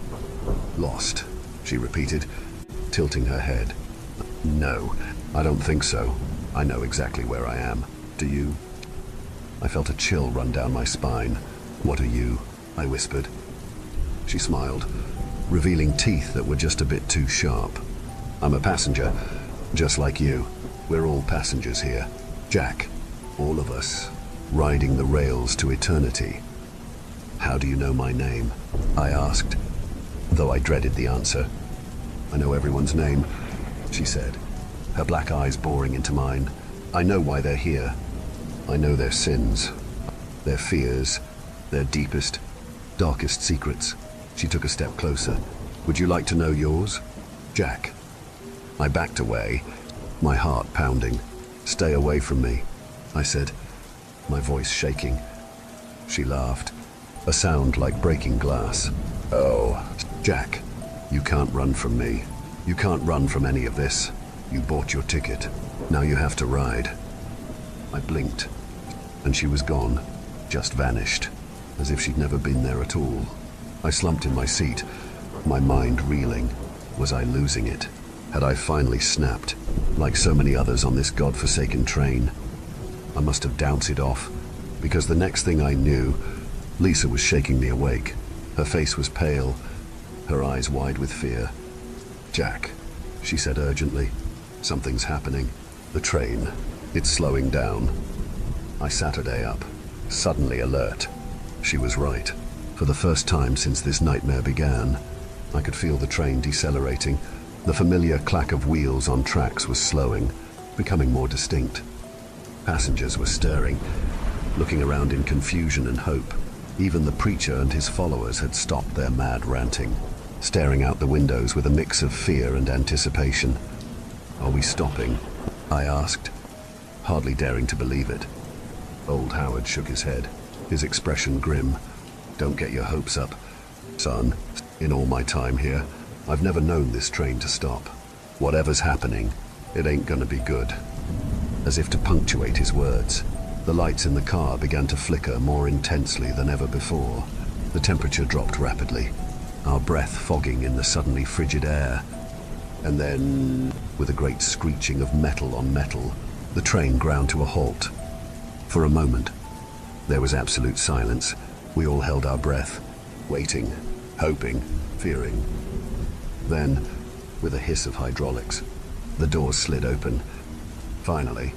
"Lost," she repeated, tilting her head. "No, I don't think so. I know exactly where I am. Do you?" I felt a chill run down my spine. "What are you?" I whispered. She smiled, revealing teeth that were just a bit too sharp. "I'm a passenger, just like you. We're all passengers here. Jack, all of us, riding the rails to eternity." "How do you know my name?" I asked, though I dreaded the answer. "I know everyone's name," she said, her black eyes boring into mine. "I know why they're here. I know their sins, their fears, their deepest, darkest secrets." She took a step closer. "Would you like to know yours?" "Jack." I backed away, my heart pounding. "Stay away from me," I said, my voice shaking. She laughed, a sound like breaking glass. "Oh, Jack, you can't run from me. You can't run from any of this. You bought your ticket. Now you have to ride." I blinked, and she was gone, just vanished, as if she'd never been there at all. I slumped in my seat, my mind reeling. Was I losing it? Had I finally snapped, like so many others on this godforsaken train? I must have dounced it off, because the next thing I knew, Lisa was shaking me awake. Her face was pale, her eyes wide with fear. "Jack," she said urgently, "something's happening. The train, it's slowing down." I sat up, suddenly alert. She was right. For the first time since this nightmare began, I could feel the train decelerating. The familiar clack of wheels on tracks was slowing, becoming more distinct. Passengers were stirring, looking around in confusion and hope. Even the preacher and his followers had stopped their mad ranting, staring out the windows with a mix of fear and anticipation. "Are we stopping?" I asked, hardly daring to believe it. Old Howard shook his head, his expression grim. "Don't get your hopes up, son. In all my time here, I've never known this train to stop. Whatever's happening, it ain't gonna be good." As if to punctuate his words, the lights in the car began to flicker more intensely than ever before. The temperature dropped rapidly, our breath fogging in the suddenly frigid air. And then, with a great screeching of metal on metal, the train ground to a halt. For a moment, there was absolute silence. We all held our breath, waiting, hoping, fearing. Then, with a hiss of hydraulics, the doors slid open. Finally,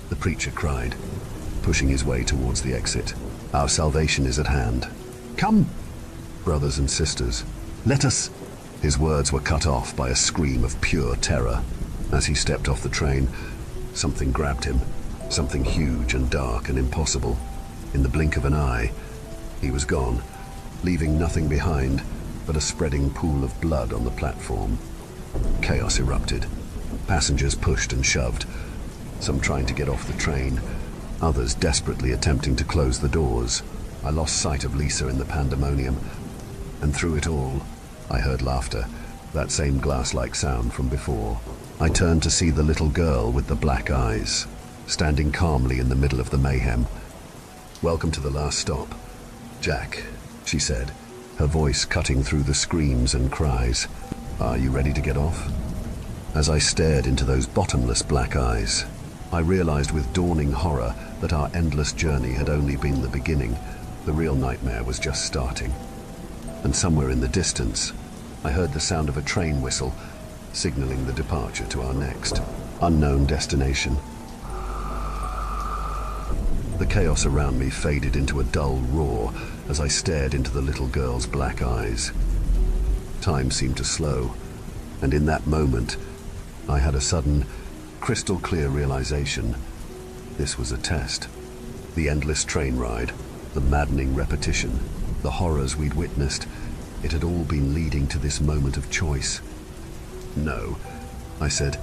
the preacher cried, pushing his way towards the exit. "Our salvation is at hand. Come, brothers and sisters, let us. His words were cut off by a scream of pure terror. As he stepped off the train, something grabbed him, something huge and dark and impossible. In the blink of an eye, he was gone, leaving nothing behind but a spreading pool of blood on the platform. Chaos erupted. Passengers pushed and shoved, some trying to get off the train, others desperately attempting to close the doors. I lost sight of Lisa in the pandemonium, and through it all, I heard laughter, that same glass-like sound from before. I turned to see the little girl with the black eyes, standing calmly in the middle of the mayhem. "Welcome to the last stop, Jack," she said, her voice cutting through the screams and cries. "Are you ready to get off?" As I stared into those bottomless black eyes, I realized with dawning horror that our endless journey had only been the beginning. The real nightmare was just starting. And somewhere in the distance, I heard the sound of a train whistle, signaling the departure to our next unknown destination. The chaos around me faded into a dull roar as I stared into the little girl's black eyes. Time seemed to slow, and in that moment, I had a sudden, crystal-clear realization. This was a test. The endless train ride, the maddening repetition, the horrors we'd witnessed, it had all been leading to this moment of choice. "No," I said,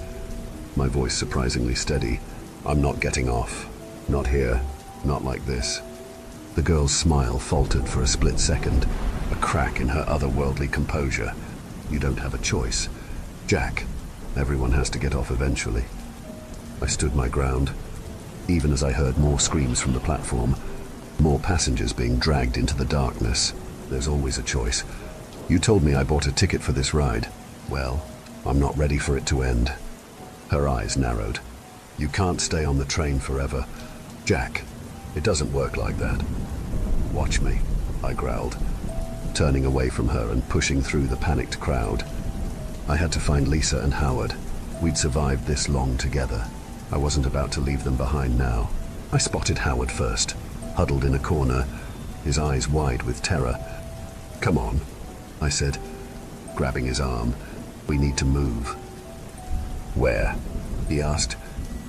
my voice surprisingly steady. "I'm not getting off. Not here. Not like this." The girl's smile faltered for a split second, a crack in her otherworldly composure. "You don't have a choice, Jack. Everyone has to get off eventually." I stood my ground, even as I heard more screams from the platform, more passengers being dragged into the darkness. There's always a choice. You told me I bought a ticket for this ride. Well, I'm not ready for it to end. Her eyes narrowed. "You can't stay on the train forever, Jack. It doesn't work like that." "Watch me," I growled, turning away from her and pushing through the panicked crowd. I had to find Lisa and Howard. We'd survived this long together. I wasn't about to leave them behind now. I spotted Howard first, huddled in a corner, his eyes wide with terror. "Come on," I said, grabbing his arm. "We need to move." "Where?" he asked,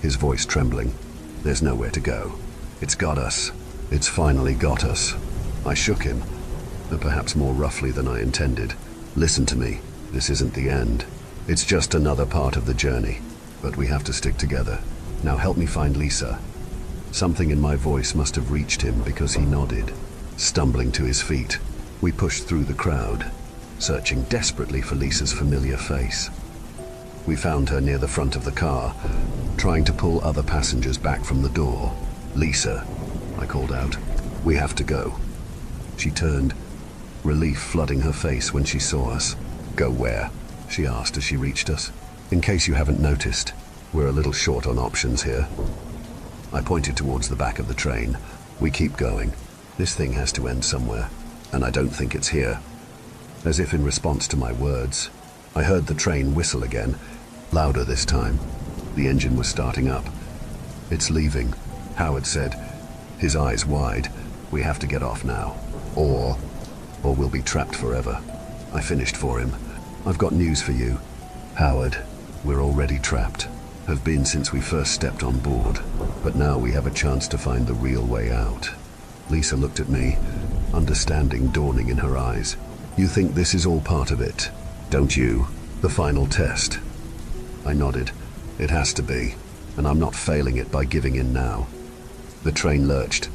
his voice trembling. "There's nowhere to go. It's got us. It's finally got us." I shook him, but perhaps more roughly than I intended. "Listen to me. This isn't the end. It's just another part of the journey, but we have to stick together. Now help me find Lisa." Something in my voice must have reached him because he nodded, stumbling to his feet. We pushed through the crowd, searching desperately for Lisa's familiar face. We found her near the front of the car, trying to pull other passengers back from the door. "Lisa," I called out, "we have to go." She turned, relief flooding her face when she saw us. "Go where?" she asked as she reached us. "In case you haven't noticed, we're a little short on options here." I pointed towards the back of the train. "We keep going. This thing has to end somewhere, and I don't think it's here." As if in response to my words, I heard the train whistle again, louder this time. The engine was starting up. "It's leaving," Howard said, his eyes wide. "We have to get off now, or we'll be trapped forever." I finished for him. "I've got news for you, Howard. We're already trapped. Have been since we first stepped on board, but now we have a chance to find the real way out." Lisa looked at me, understanding dawning in her eyes. "You think this is all part of it, don't you? The final test?" I nodded. "It has to be, and I'm not failing it by giving in now." The train lurched,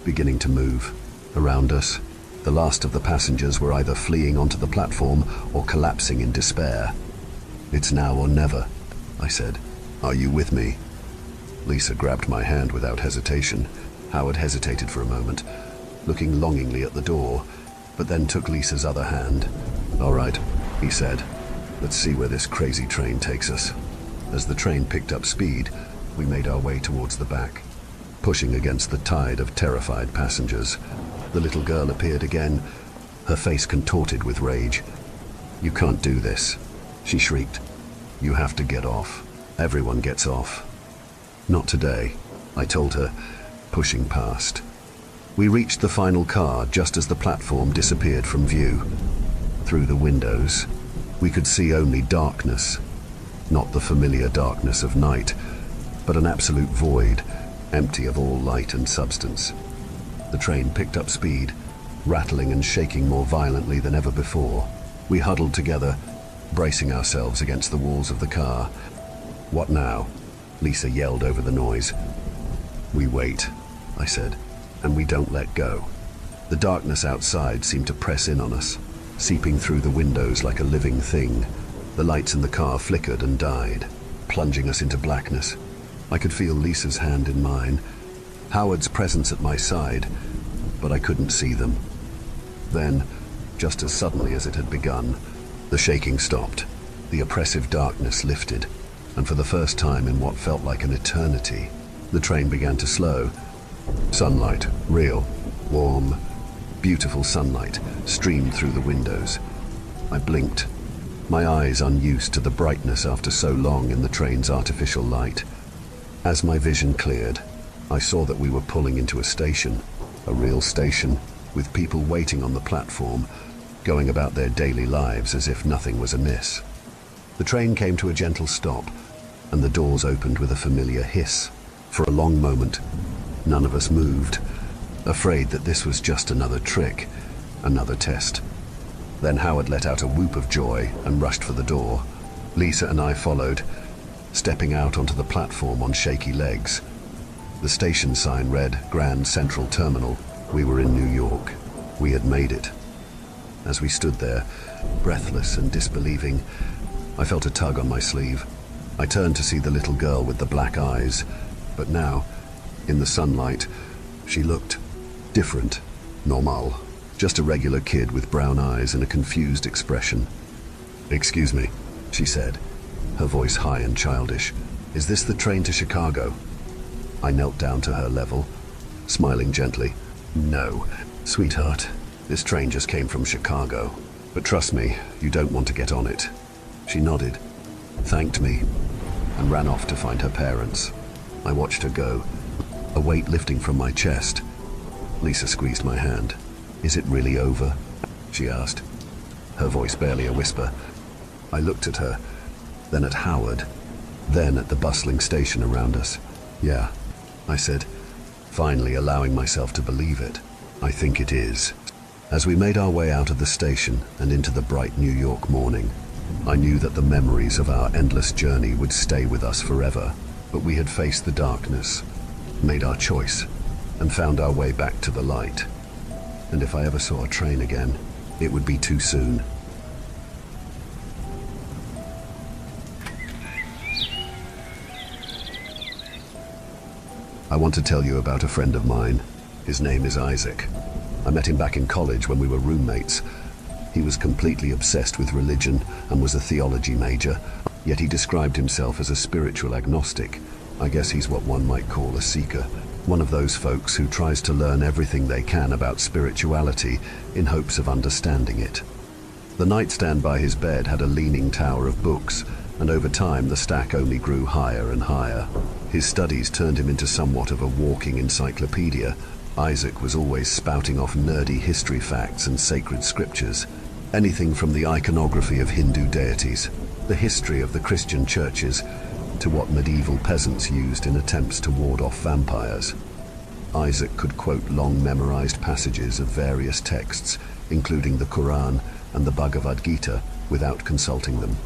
beginning to move. Around us, the last of the passengers were either fleeing onto the platform or collapsing in despair. "It's now or never," I said. "Are you with me?" Lisa grabbed my hand without hesitation. Howard hesitated for a moment, looking longingly at the door, but then took Lisa's other hand. "All right," he said. "Let's see where this crazy train takes us." As the train picked up speed, we made our way towards the back, pushing against the tide of terrified passengers. The little girl appeared again, her face contorted with rage. "You can't do this," she shrieked. "You have to get off. Everyone gets off." "Not today," I told her, pushing past. We reached the final car just as the platform disappeared from view. Through the windows, we could see only darkness. Not the familiar darkness of night, but an absolute void, empty of all light and substance. The train picked up speed, rattling and shaking more violently than ever before. We huddled together, bracing ourselves against the walls of the car. "What now?" Lisa yelled over the noise. "We wait," I said, "and we don't let go." The darkness outside seemed to press in on us, seeping through the windows like a living thing. The lights in the car flickered and died, plunging us into blackness. I could feel Lisa's hand in mine, Howard's presence at my side, but I couldn't see them. Then, just as suddenly as it had begun, the shaking stopped. The oppressive darkness lifted, and for the first time in what felt like an eternity, the train began to slow. Sunlight, real, warm, beautiful sunlight, streamed through the windows. I blinked, my eyes unused to the brightness after so long in the train's artificial light. As my vision cleared, I saw that we were pulling into a station, a real station, with people waiting on the platform, going about their daily lives as if nothing was amiss. The train came to a gentle stop, and the doors opened with a familiar hiss. For a long moment, none of us moved, afraid that this was just another trick, another test. Then Howard let out a whoop of joy and rushed for the door. Lisa and I followed, stepping out onto the platform on shaky legs. The station sign read Grand Central Terminal. We were in New York. We had made it. As we stood there, breathless and disbelieving, I felt a tug on my sleeve. I turned to see the little girl with the black eyes, but now, in the sunlight, she looked different, normal, just a regular kid with brown eyes and a confused expression. "Excuse me," she said, her voice high and childish. "Is this the train to Chicago?" I knelt down to her level, smiling gently. "No, sweetheart, this train just came from Chicago. But trust me, you don't want to get on it." She nodded, thanked me, and ran off to find her parents. I watched her go, a weight lifting from my chest. Lisa squeezed my hand. "Is it really over?" she asked, her voice barely a whisper. I looked at her, then at Howard, then at the bustling station around us. "Yeah," I said, finally allowing myself to believe it. "I think it is." As we made our way out of the station and into the bright New York morning, I knew that the memories of our endless journey would stay with us forever. But we had faced the darkness, made our choice, and found our way back to the light. And if I ever saw a train again, it would be too soon. I want to tell you about a friend of mine. His name is Isaac. I met him back in college when we were roommates. He was completely obsessed with religion and was a theology major, yet he described himself as a spiritual agnostic. I guess he's what one might call a seeker, one of those folks who tries to learn everything they can about spirituality in hopes of understanding it. The nightstand by his bed had a leaning tower of books, and over time the stack only grew higher and higher. His studies turned him into somewhat of a walking encyclopedia. Isaac was always spouting off nerdy history facts and sacred scriptures, anything from the iconography of Hindu deities, the history of the Christian churches, to what medieval peasants used in attempts to ward off vampires. Isaac could quote long memorized passages of various texts, including the Quran and the Bhagavad Gita, without consulting them.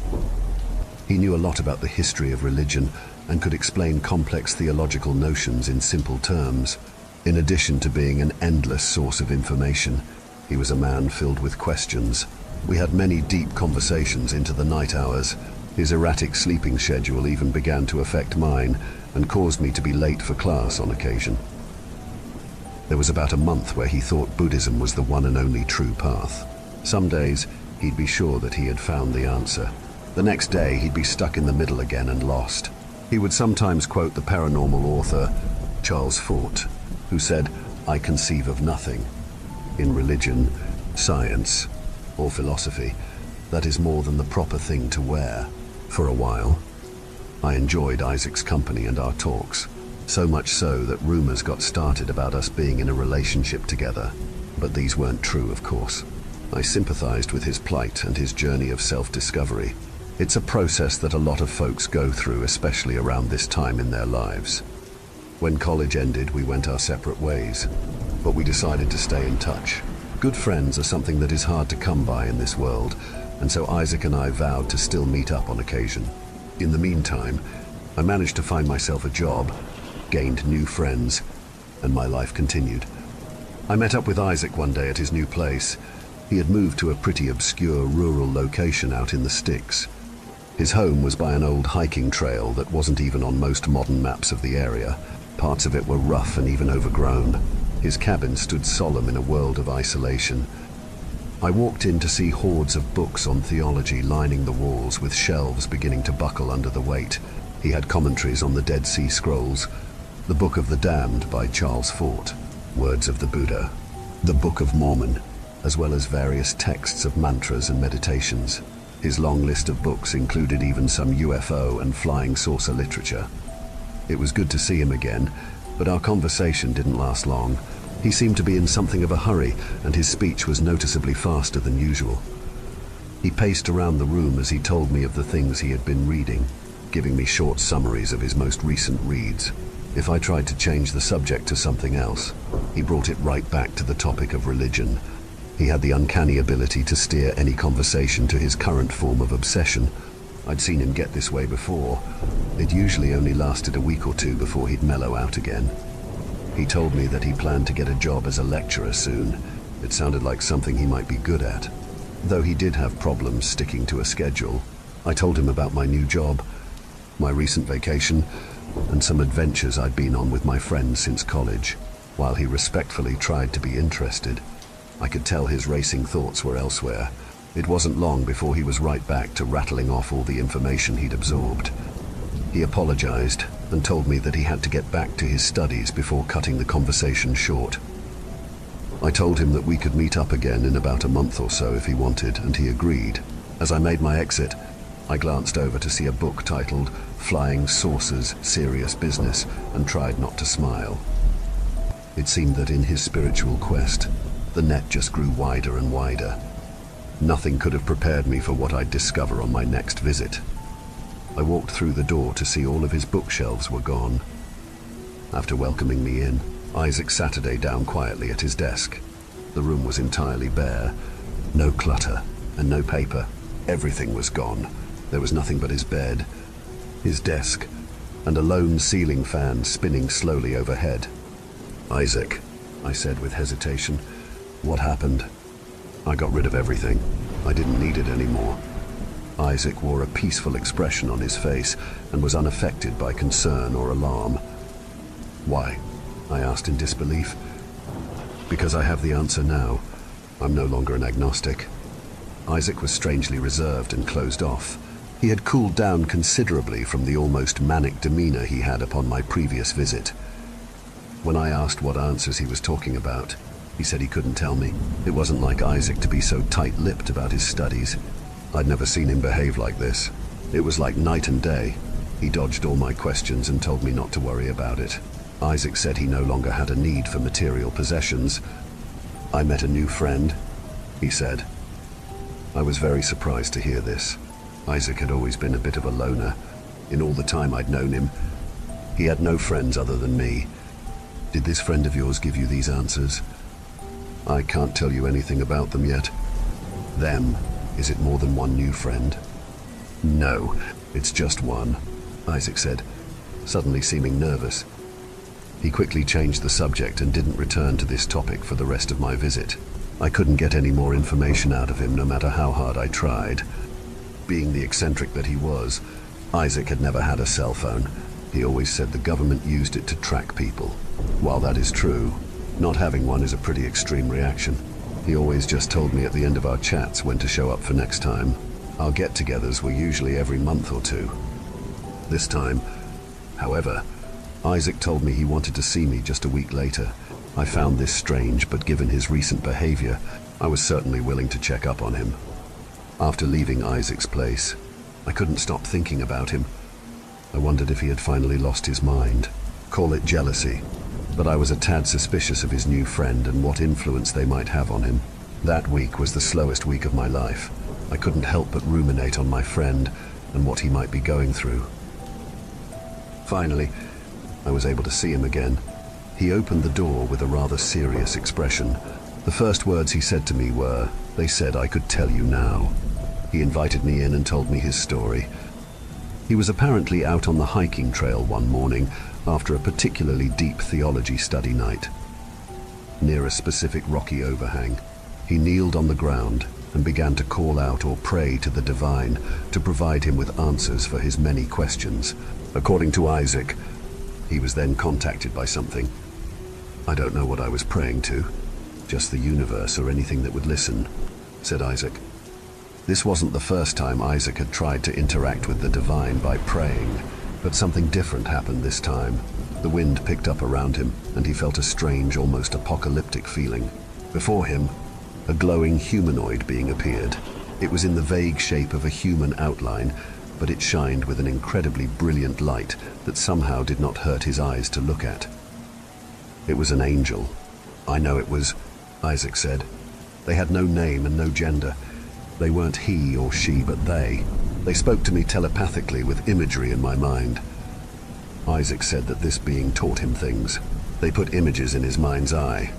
He knew a lot about the history of religion and could explain complex theological notions in simple terms. In addition to being an endless source of information, he was a man filled with questions. We had many deep conversations into the night hours. His erratic sleeping schedule even began to affect mine and caused me to be late for class on occasion. There was about a month where he thought Buddhism was the one and only true path. Some days, he'd be sure that he had found the answer. The next day, he'd be stuck in the middle again and lost. He would sometimes quote the paranormal author Charles Fort, who said, "I conceive of nothing. In religion, science, or philosophy, that is more than the proper thing to wear." For a while, I enjoyed Isaac's company and our talks. So much so that rumors got started about us being in a relationship together. But these weren't true, of course. I sympathized with his plight and his journey of self-discovery. It's a process that a lot of folks go through, especially around this time in their lives. When college ended, we went our separate ways, but we decided to stay in touch. Good friends are something that is hard to come by in this world, and so Isaac and I vowed to still meet up on occasion. In the meantime, I managed to find myself a job, gained new friends, and my life continued. I met up with Isaac one day at his new place. He had moved to a pretty obscure rural location out in the sticks. His home was by an old hiking trail that wasn't even on most modern maps of the area. Parts of it were rough and even overgrown. His cabin stood solemn in a world of isolation. I walked in to see hordes of books on theology lining the walls, with shelves beginning to buckle under the weight. He had commentaries on the Dead Sea Scrolls, the Book of the Damned by Charles Fort, Words of the Buddha, the Book of Mormon, as well as various texts of mantras and meditations. His long list of books included even some UFO and flying saucer literature. It was good to see him again, but our conversation didn't last long. He seemed to be in something of a hurry, and his speech was noticeably faster than usual. He paced around the room as he told me of the things he had been reading, giving me short summaries of his most recent reads. If I tried to change the subject to something else, he brought it right back to the topic of religion. He had the uncanny ability to steer any conversation to his current form of obsession. I'd seen him get this way before. It usually only lasted a week or two before he'd mellow out again. He told me that he planned to get a job as a lecturer soon. It sounded like something he might be good at. Though he did have problems sticking to a schedule. I told him about my new job, my recent vacation, and some adventures I'd been on with my friends since college. While he respectfully tried to be interested, I could tell his racing thoughts were elsewhere. It wasn't long before he was right back to rattling off all the information he'd absorbed. He apologized and told me that he had to get back to his studies before cutting the conversation short. I told him that we could meet up again in about a month or so if he wanted, and he agreed. As I made my exit, I glanced over to see a book titled Flying Saucers, Serious Business, and tried not to smile. It seemed that in his spiritual quest, the net just grew wider and wider. Nothing could have prepared me for what I'd discover on my next visit. I walked through the door to see all of his bookshelves were gone. After welcoming me in, Isaac sat down quietly at his desk. The room was entirely bare. No clutter and no paper. Everything was gone. There was nothing but his bed, his desk, and a lone ceiling fan spinning slowly overhead. "Isaac," I said with hesitation, "what happened?" "I got rid of everything. I didn't need it anymore." Isaac wore a peaceful expression on his face and was unaffected by concern or alarm. "Why?" I asked in disbelief. "Because I have the answer now. I'm no longer an agnostic." Isaac was strangely reserved and closed off. He had cooled down considerably from the almost manic demeanor he had upon my previous visit. When I asked what answers he was talking about, he said he couldn't tell me. It wasn't like Isaac to be so tight-lipped about his studies. I'd never seen him behave like this. It was like night and day. He dodged all my questions and told me not to worry about it. Isaac said he no longer had a need for material possessions. "I met a new friend," he said. I was very surprised to hear this. Isaac had always been a bit of a loner. In all the time I'd known him, he had no friends other than me. "Did this friend of yours give you these answers?" "I can't tell you anything about them yet." "Them? Is it more than one new friend?" "No, it's just one," Isaac said, suddenly seeming nervous. He quickly changed the subject and didn't return to this topic for the rest of my visit. I couldn't get any more information out of him, no matter how hard I tried. Being the eccentric that he was, Isaac had never had a cell phone. He always said the government used it to track people. While that is true, not having one is a pretty extreme reaction. He always just told me at the end of our chats when to show up for next time. Our get-togethers were usually every month or two. This time, however, Isaac told me he wanted to see me just a week later. I found this strange, but given his recent behavior, I was certainly willing to check up on him. After leaving Isaac's place, I couldn't stop thinking about him. I wondered if he had finally lost his mind, Call it jealousy, but I was a tad suspicious of his new friend and what influence they might have on him. That week was the slowest week of my life. I couldn't help but ruminate on my friend and what he might be going through. Finally, I was able to see him again. He opened the door with a rather serious expression. The first words he said to me were, "They said I could tell you now." He invited me in and told me his story. He was apparently out on the hiking trail one morning after a particularly deep theology study night. Near a specific rocky overhang, he kneeled on the ground and began to call out or pray to the divine to provide him with answers for his many questions. According to Isaac, he was then contacted by something. "I don't know what I was praying to, just the universe or anything that would listen," said Isaac. This wasn't the first time Isaac had tried to interact with the divine by praying, but something different happened this time. The wind picked up around him, and he felt a strange, almost apocalyptic feeling. Before him, a glowing humanoid being appeared. It was in the vague shape of a human outline, but it shined with an incredibly brilliant light that somehow did not hurt his eyes to look at. It was an angel. "I know it was," Isaac said. "They had no name and no gender. They weren't he or she, but they. They spoke to me telepathically with imagery in my mind." Isaac said that this being taught him things. They put images in his mind's eye.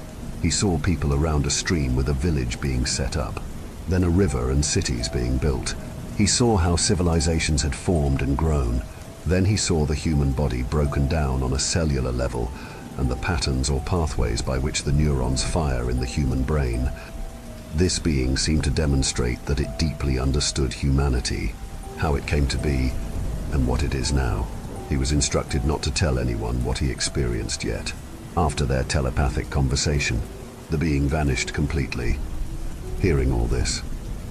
He saw people around a stream with a village being set up, then a river and cities being built. He saw how civilizations had formed and grown. Then he saw the human body broken down on a cellular level and the patterns or pathways by which the neurons fire in the human brain. This being seemed to demonstrate that it deeply understood humanity, how it came to be, and what it is now. He was instructed not to tell anyone what he experienced yet. After their telepathic conversation, the being vanished completely. Hearing all this,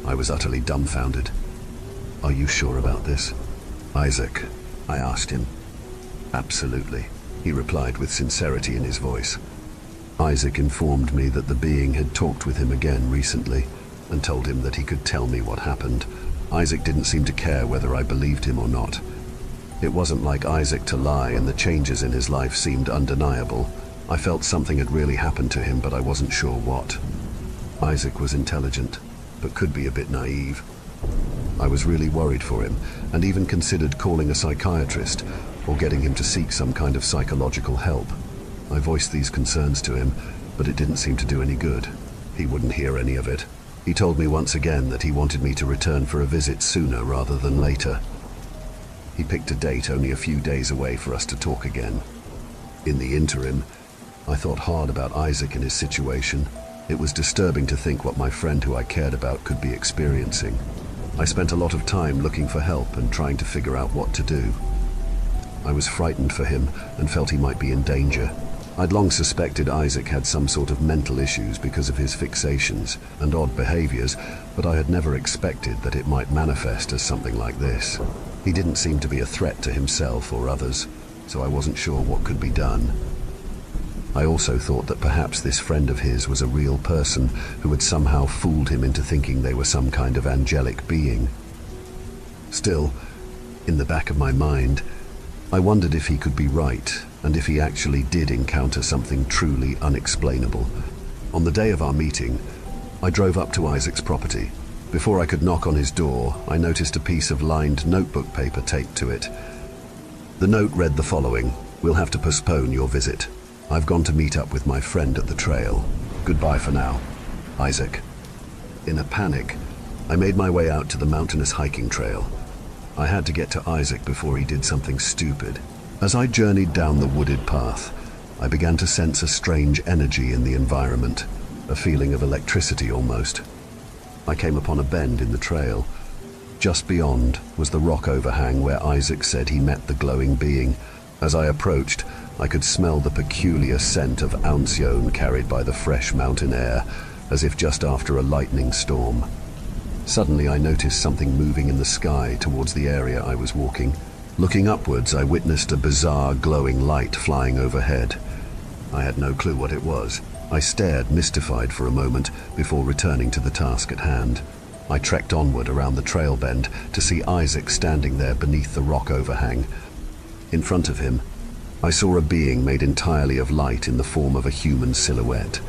I was utterly dumbfounded. "Are you sure about this, Isaac?" I asked him. "Absolutely," he replied with sincerity in his voice. Isaac informed me that the being had talked with him again recently and told him that he could tell me what happened. Isaac didn't seem to care whether I believed him or not. It wasn't like Isaac to lie, and the changes in his life seemed undeniable. I felt something had really happened to him, but I wasn't sure what. Isaac was intelligent, but could be a bit naive. I was really worried for him, and even considered calling a psychiatrist or getting him to seek some kind of psychological help. I voiced these concerns to him, but it didn't seem to do any good. He wouldn't hear any of it. He told me once again that he wanted me to return for a visit sooner rather than later. He picked a date only a few days away for us to talk again. In the interim, I thought hard about Isaac and his situation. It was disturbing to think what my friend who I cared about could be experiencing. I spent a lot of time looking for help and trying to figure out what to do. I was frightened for him and felt he might be in danger. I'd long suspected Isaac had some sort of mental issues because of his fixations and odd behaviors, but I had never expected that it might manifest as something like this. He didn't seem to be a threat to himself or others, so I wasn't sure what could be done. I also thought that perhaps this friend of his was a real person who had somehow fooled him into thinking they were some kind of angelic being. Still, in the back of my mind, I wondered if he could be right, and if he actually did encounter something truly unexplainable. On the day of our meeting, I drove up to Isaac's property. Before I could knock on his door, I noticed a piece of lined notebook paper taped to it. The note read the following: "We'll have to postpone your visit. I've gone to meet up with my friend at the trail. Goodbye for now, Isaac." In a panic, I made my way out to the mountainous hiking trail. I had to get to Isaac before he did something stupid. As I journeyed down the wooded path, I began to sense a strange energy in the environment, a feeling of electricity almost. I came upon a bend in the trail. Just beyond was the rock overhang where Isaac said he met the glowing being. As I approached, I could smell the peculiar scent of unsettling carried by the fresh mountain air, as if just after a lightning storm. Suddenly I noticed something moving in the sky towards the area I was walking. Looking upwards, I witnessed a bizarre glowing light flying overhead. I had no clue what it was. I stared, mystified for a moment, before returning to the task at hand. I trekked onward around the trail bend to see Isaac standing there beneath the rock overhang. In front of him, I saw a being made entirely of light in the form of a human silhouette.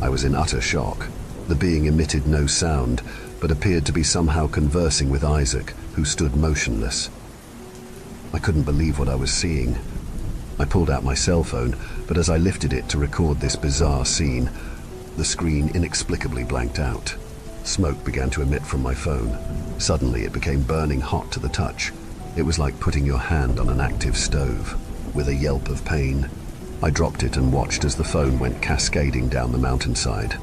I was in utter shock. The being emitted no sound, but appeared to be somehow conversing with Isaac, who stood motionless. I couldn't believe what I was seeing. I pulled out my cell phone, but as I lifted it to record this bizarre scene, the screen inexplicably blanked out. Smoke began to emit from my phone. Suddenly it became burning hot to the touch. It was like putting your hand on an active stove. With a yelp of pain, I dropped it and watched as the phone went cascading down the mountainside.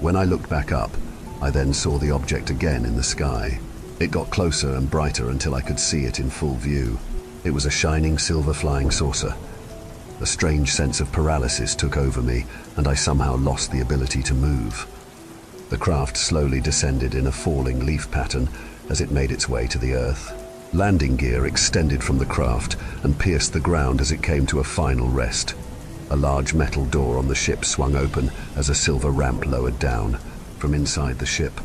When I looked back up, I then saw the object again in the sky. It got closer and brighter until I could see it in full view. It was a shining silver flying saucer. A strange sense of paralysis took over me, and I somehow lost the ability to move. The craft slowly descended in a falling leaf pattern as it made its way to the earth. Landing gear extended from the craft and pierced the ground as it came to a final rest. A large metal door on the ship swung open as a silver ramp lowered down. From inside the ship,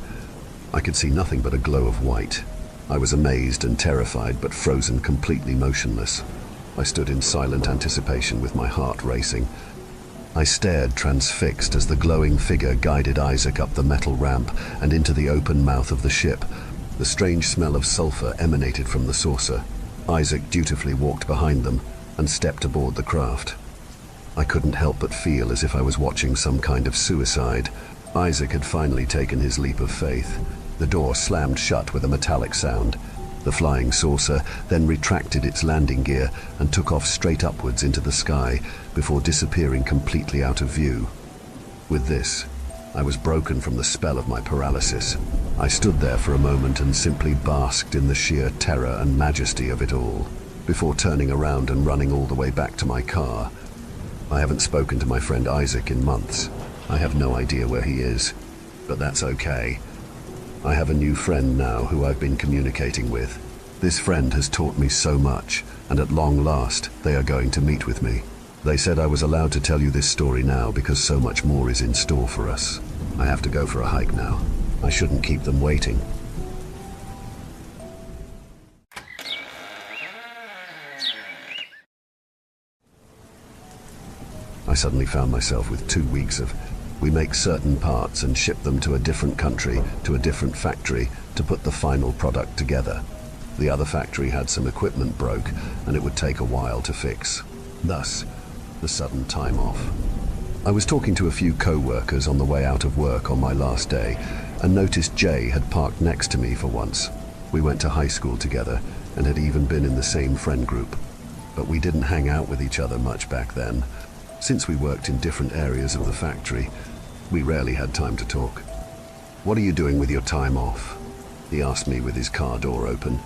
I could see nothing but a glow of white. I was amazed and terrified, but frozen completely motionless. I stood in silent anticipation with my heart racing. I stared transfixed as the glowing figure guided Isaac up the metal ramp and into the open mouth of the ship. The strange smell of sulfur emanated from the saucer. Isaac dutifully walked behind them and stepped aboard the craft. I couldn't help but feel as if I was watching some kind of suicide. Isaac had finally taken his leap of faith. The door slammed shut with a metallic sound. The flying saucer then retracted its landing gear and took off straight upwards into the sky before disappearing completely out of view. With this, I was broken from the spell of my paralysis. I stood there for a moment and simply basked in the sheer terror and majesty of it all, before turning around and running all the way back to my car. I haven't spoken to my friend Isaac in months. I have no idea where he is, but that's okay. I have a new friend now who I've been communicating with. This friend has taught me so much, and at long last, they are going to meet with me. They said I was allowed to tell you this story now because so much more is in store for us. I have to go for a hike now. I shouldn't keep them waiting. I suddenly found myself with 2 weeks of, we make certain parts and ship them to a different country, to a different factory, to put the final product together. The other factory had some equipment broke, and it would take a while to fix. Thus, the sudden time off. I was talking to a few co-workers on the way out of work on my last day, and noticed Jay had parked next to me for once. We went to high school together, and had even been in the same friend group. But we didn't hang out with each other much back then. Since we worked in different areas of the factory, we rarely had time to talk. "What are you doing with your time off?" he asked me with his car door open.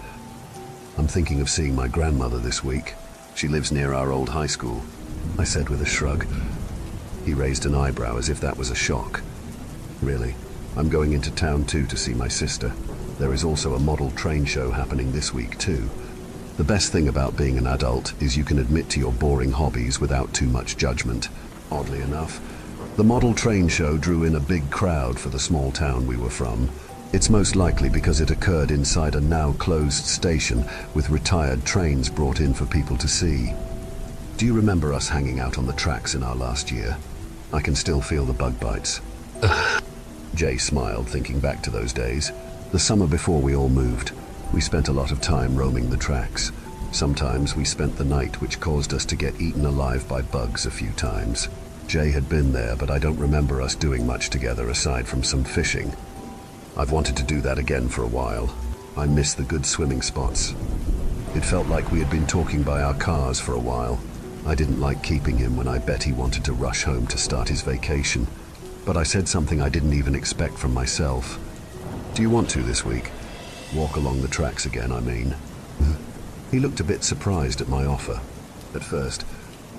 "I'm thinking of seeing my grandmother this week. She lives near our old high school," I said with a shrug. He raised an eyebrow as if that was a shock. "Really? I'm going into town too to see my sister. There is also a model train show happening this week too. The best thing about being an adult is you can admit to your boring hobbies without too much judgment." Oddly enough, the model train show drew in a big crowd for the small town we were from. It's most likely because it occurred inside a now closed station with retired trains brought in for people to see. "Do you remember us hanging out on the tracks in our last year? I can still feel the bug bites." Jay smiled, thinking back to those days. The summer before we all moved, we spent a lot of time roaming the tracks. Sometimes we spent the night, which caused us to get eaten alive by bugs a few times. Jay had been there, but I don't remember us doing much together aside from some fishing. I've wanted to do that again for a while. I miss the good swimming spots. It felt like we had been talking by our cars for a while. I didn't like keeping him when I bet he wanted to rush home to start his vacation. But I said something I didn't even expect from myself. "Do you want to this week? Walk along the tracks again, I mean." He looked a bit surprised at my offer. At first,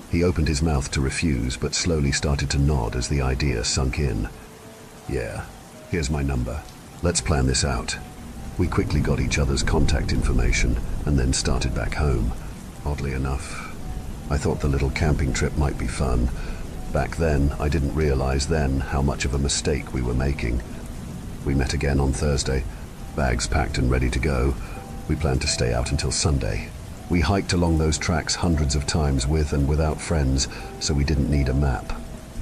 he opened his mouth to refuse, but slowly started to nod as the idea sunk in. "Yeah, here's my number. Let's plan this out." We quickly got each other's contact information and then started back home. Oddly enough, I thought the little camping trip might be fun. Back then, I didn't realize then how much of a mistake we were making. We met again on Thursday, bags packed and ready to go. We planned to stay out until Sunday. We hiked along those tracks hundreds of times with and without friends, so we didn't need a map.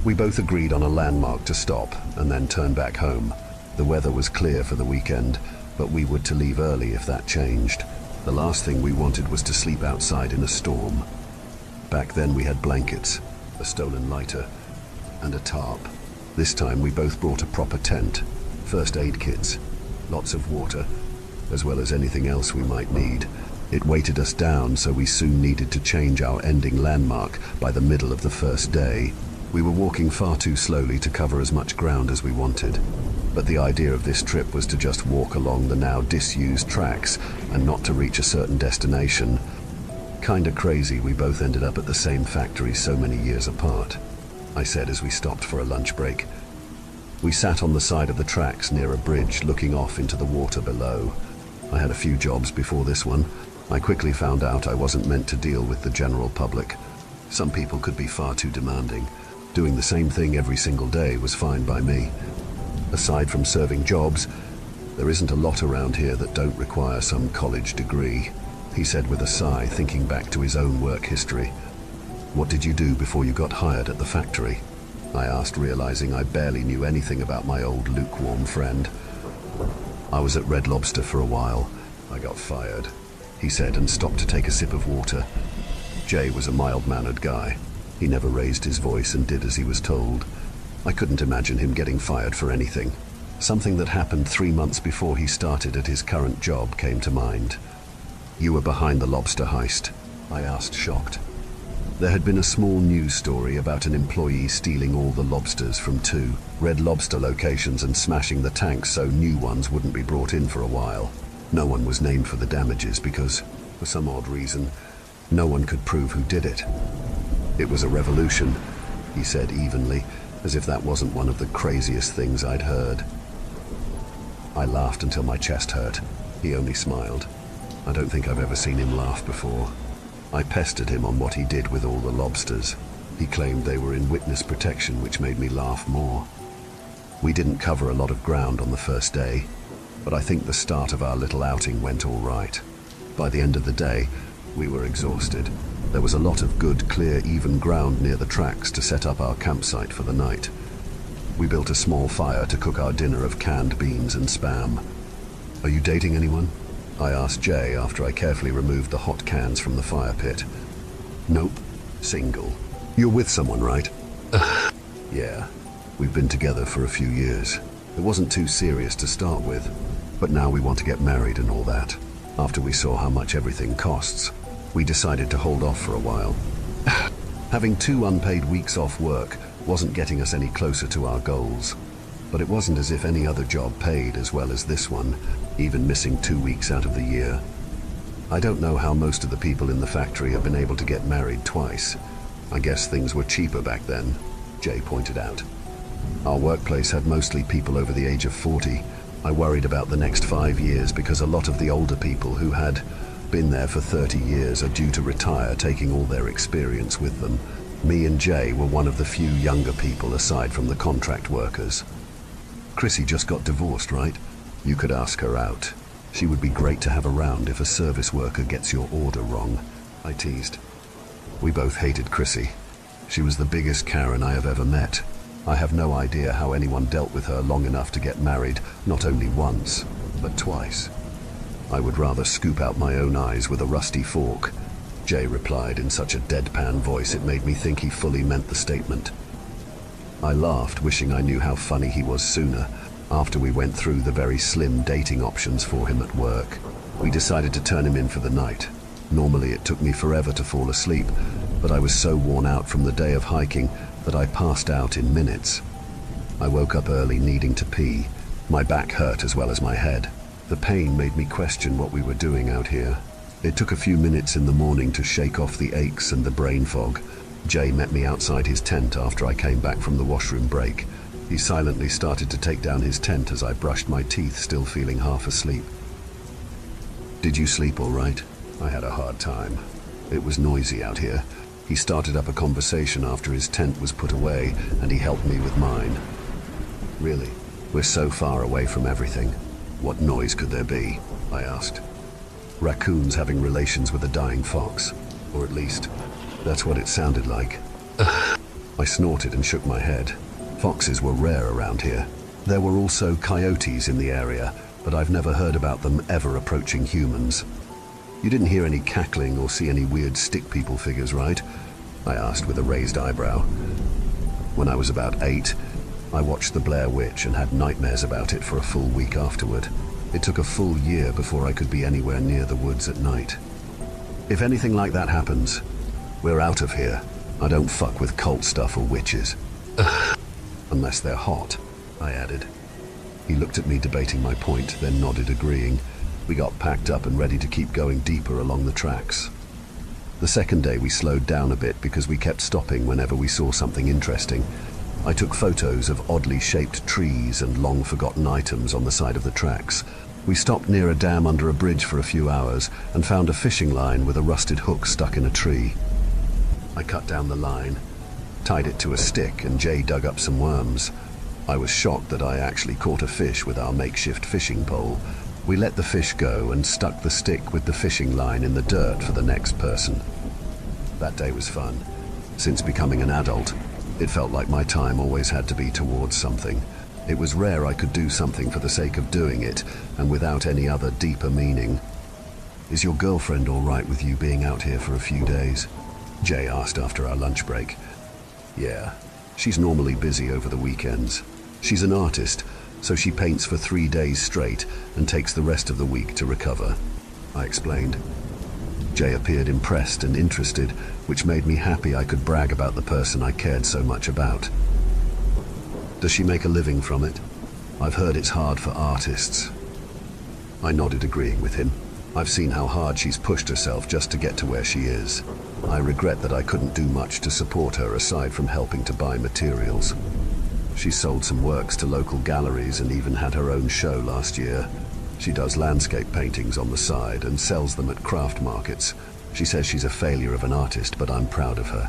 We both agreed on a landmark to stop and then turn back home. The weather was clear for the weekend, but we were to leave early if that changed. The last thing we wanted was to sleep outside in a storm. Back then we had blankets, a stolen lighter, and a tarp. This time we both brought a proper tent, first aid kits, lots of water, as well as anything else we might need. It weighted us down, so we soon needed to change our ending landmark by the middle of the first day. We were walking far too slowly to cover as much ground as we wanted. But the idea of this trip was to just walk along the now disused tracks and not to reach a certain destination. Kinda crazy we both ended up at the same factory so many years apart, I said as we stopped for a lunch break. We sat on the side of the tracks near a bridge looking off into the water below. I had a few jobs before this one. I quickly found out I wasn't meant to deal with the general public. Some people could be far too demanding. Doing the same thing every single day was fine by me. Aside from serving jobs, there isn't a lot around here that don't require some college degree, he said with a sigh, thinking back to his own work history. What did you do before you got hired at the factory? I asked, realizing I barely knew anything about my old lukewarm friend. I was at Red Lobster for a while. I got fired, he said, and stopped to take a sip of water. Jay was a mild-mannered guy. He never raised his voice and did as he was told. I couldn't imagine him getting fired for anything. Something that happened 3 months before he started at his current job came to mind. You were behind the lobster heist, I asked, shocked. There had been a small news story about an employee stealing all the lobsters from 2 Red Lobster locations and smashing the tanks so new ones wouldn't be brought in for a while. No one was named for the damages because, for some odd reason, no one could prove who did it. It was a revolution, he said evenly, as if that wasn't one of the craziest things I'd heard. I laughed until my chest hurt. He only smiled. I don't think I've ever seen him laugh before. I pestered him on what he did with all the lobsters. He claimed they were in witness protection, which made me laugh more. We didn't cover a lot of ground on the first day, but I think the start of our little outing went all right. By the end of the day, we were exhausted. There was a lot of good, clear, even ground near the tracks to set up our campsite for the night. We built a small fire to cook our dinner of canned beans and spam. Are you dating anyone? I asked Jay after I carefully removed the hot cans from the fire pit. Nope, single. You're with someone, right? Yeah, we've been together for a few years. It wasn't too serious to start with, but now we want to get married and all that. After we saw how much everything costs, we decided to hold off for a while. Having 2 unpaid weeks off work wasn't getting us any closer to our goals, but it wasn't as if any other job paid as well as this one, even missing 2 weeks out of the year. I don't know how most of the people in the factory have been able to get married twice. I guess things were cheaper back then, Jay pointed out. Our workplace had mostly people over the age of 40. I worried about the next 5 years because a lot of the older people who had been there for 30 years are due to retire, taking all their experience with them. Me and Jay were one of the few younger people aside from the contract workers. Chrissy just got divorced, right? You could ask her out. She would be great to have around if a service worker gets your order wrong, I teased. We both hated Chrissy. She was the biggest Karen I have ever met. I have no idea how anyone dealt with her long enough to get married, not only once, but twice. I would rather scoop out my own eyes with a rusty fork, Jay replied in such a deadpan voice it made me think he fully meant the statement. I laughed, wishing I knew how funny he was sooner, after we went through the very slim dating options for him at work. We decided to turn him in for the night. Normally it took me forever to fall asleep, but I was so worn out from the day of hiking that I passed out in minutes. I woke up early needing to pee. My back hurt as well as my head. The pain made me question what we were doing out here. It took a few minutes in the morning to shake off the aches and the brain fog. Jay met me outside his tent after I came back from the washroom break. He silently started to take down his tent as I brushed my teeth, still feeling half asleep. Did you sleep all right? I had a hard time. It was noisy out here. He started up a conversation after his tent was put away, and he helped me with mine. Really? We're so far away from everything. What noise could there be? I asked. Raccoons having relations with a dying fox. Or at least, that's what it sounded like. I snorted and shook my head. Foxes were rare around here. There were also coyotes in the area, but I've never heard about them ever approaching humans. You didn't hear any cackling or see any weird stick people figures, right? I asked with a raised eyebrow. When I was about 8, I watched The Blair Witch and had nightmares about it for a full week afterward. It took a full year before I could be anywhere near the woods at night. If anything like that happens, we're out of here. I don't fuck with cult stuff or witches. Unless they're hot, I added. He looked at me debating my point, then nodded agreeing. We got packed up and ready to keep going deeper along the tracks. The second day we slowed down a bit because we kept stopping whenever we saw something interesting. I took photos of oddly shaped trees and long forgotten items on the side of the tracks. We stopped near a dam under a bridge for a few hours and found a fishing line with a rusted hook stuck in a tree. I cut down the line, tied it to a stick, and Jay dug up some worms. I was shocked that I actually caught a fish with our makeshift fishing pole. We let the fish go and stuck the stick with the fishing line in the dirt for the next person. That day was fun. Since becoming an adult, it felt like my time always had to be towards something. It was rare I could do something for the sake of doing it, and without any other deeper meaning. Is your girlfriend all right with you being out here for a few days? Jay asked after our lunch break. Yeah, she's normally busy over the weekends. She's an artist, so she paints for 3 days straight and takes the rest of the week to recover, I explained. Jay appeared impressed and interested, which made me happy I could brag about the person I cared so much about. Does she make a living from it? I've heard it's hard for artists. I nodded, agreeing with him. I've seen how hard she's pushed herself just to get to where she is. I regret that I couldn't do much to support her aside from helping to buy materials. She sold some works to local galleries and even had her own show last year. She does landscape paintings on the side and sells them at craft markets. She says she's a failure of an artist, but I'm proud of her.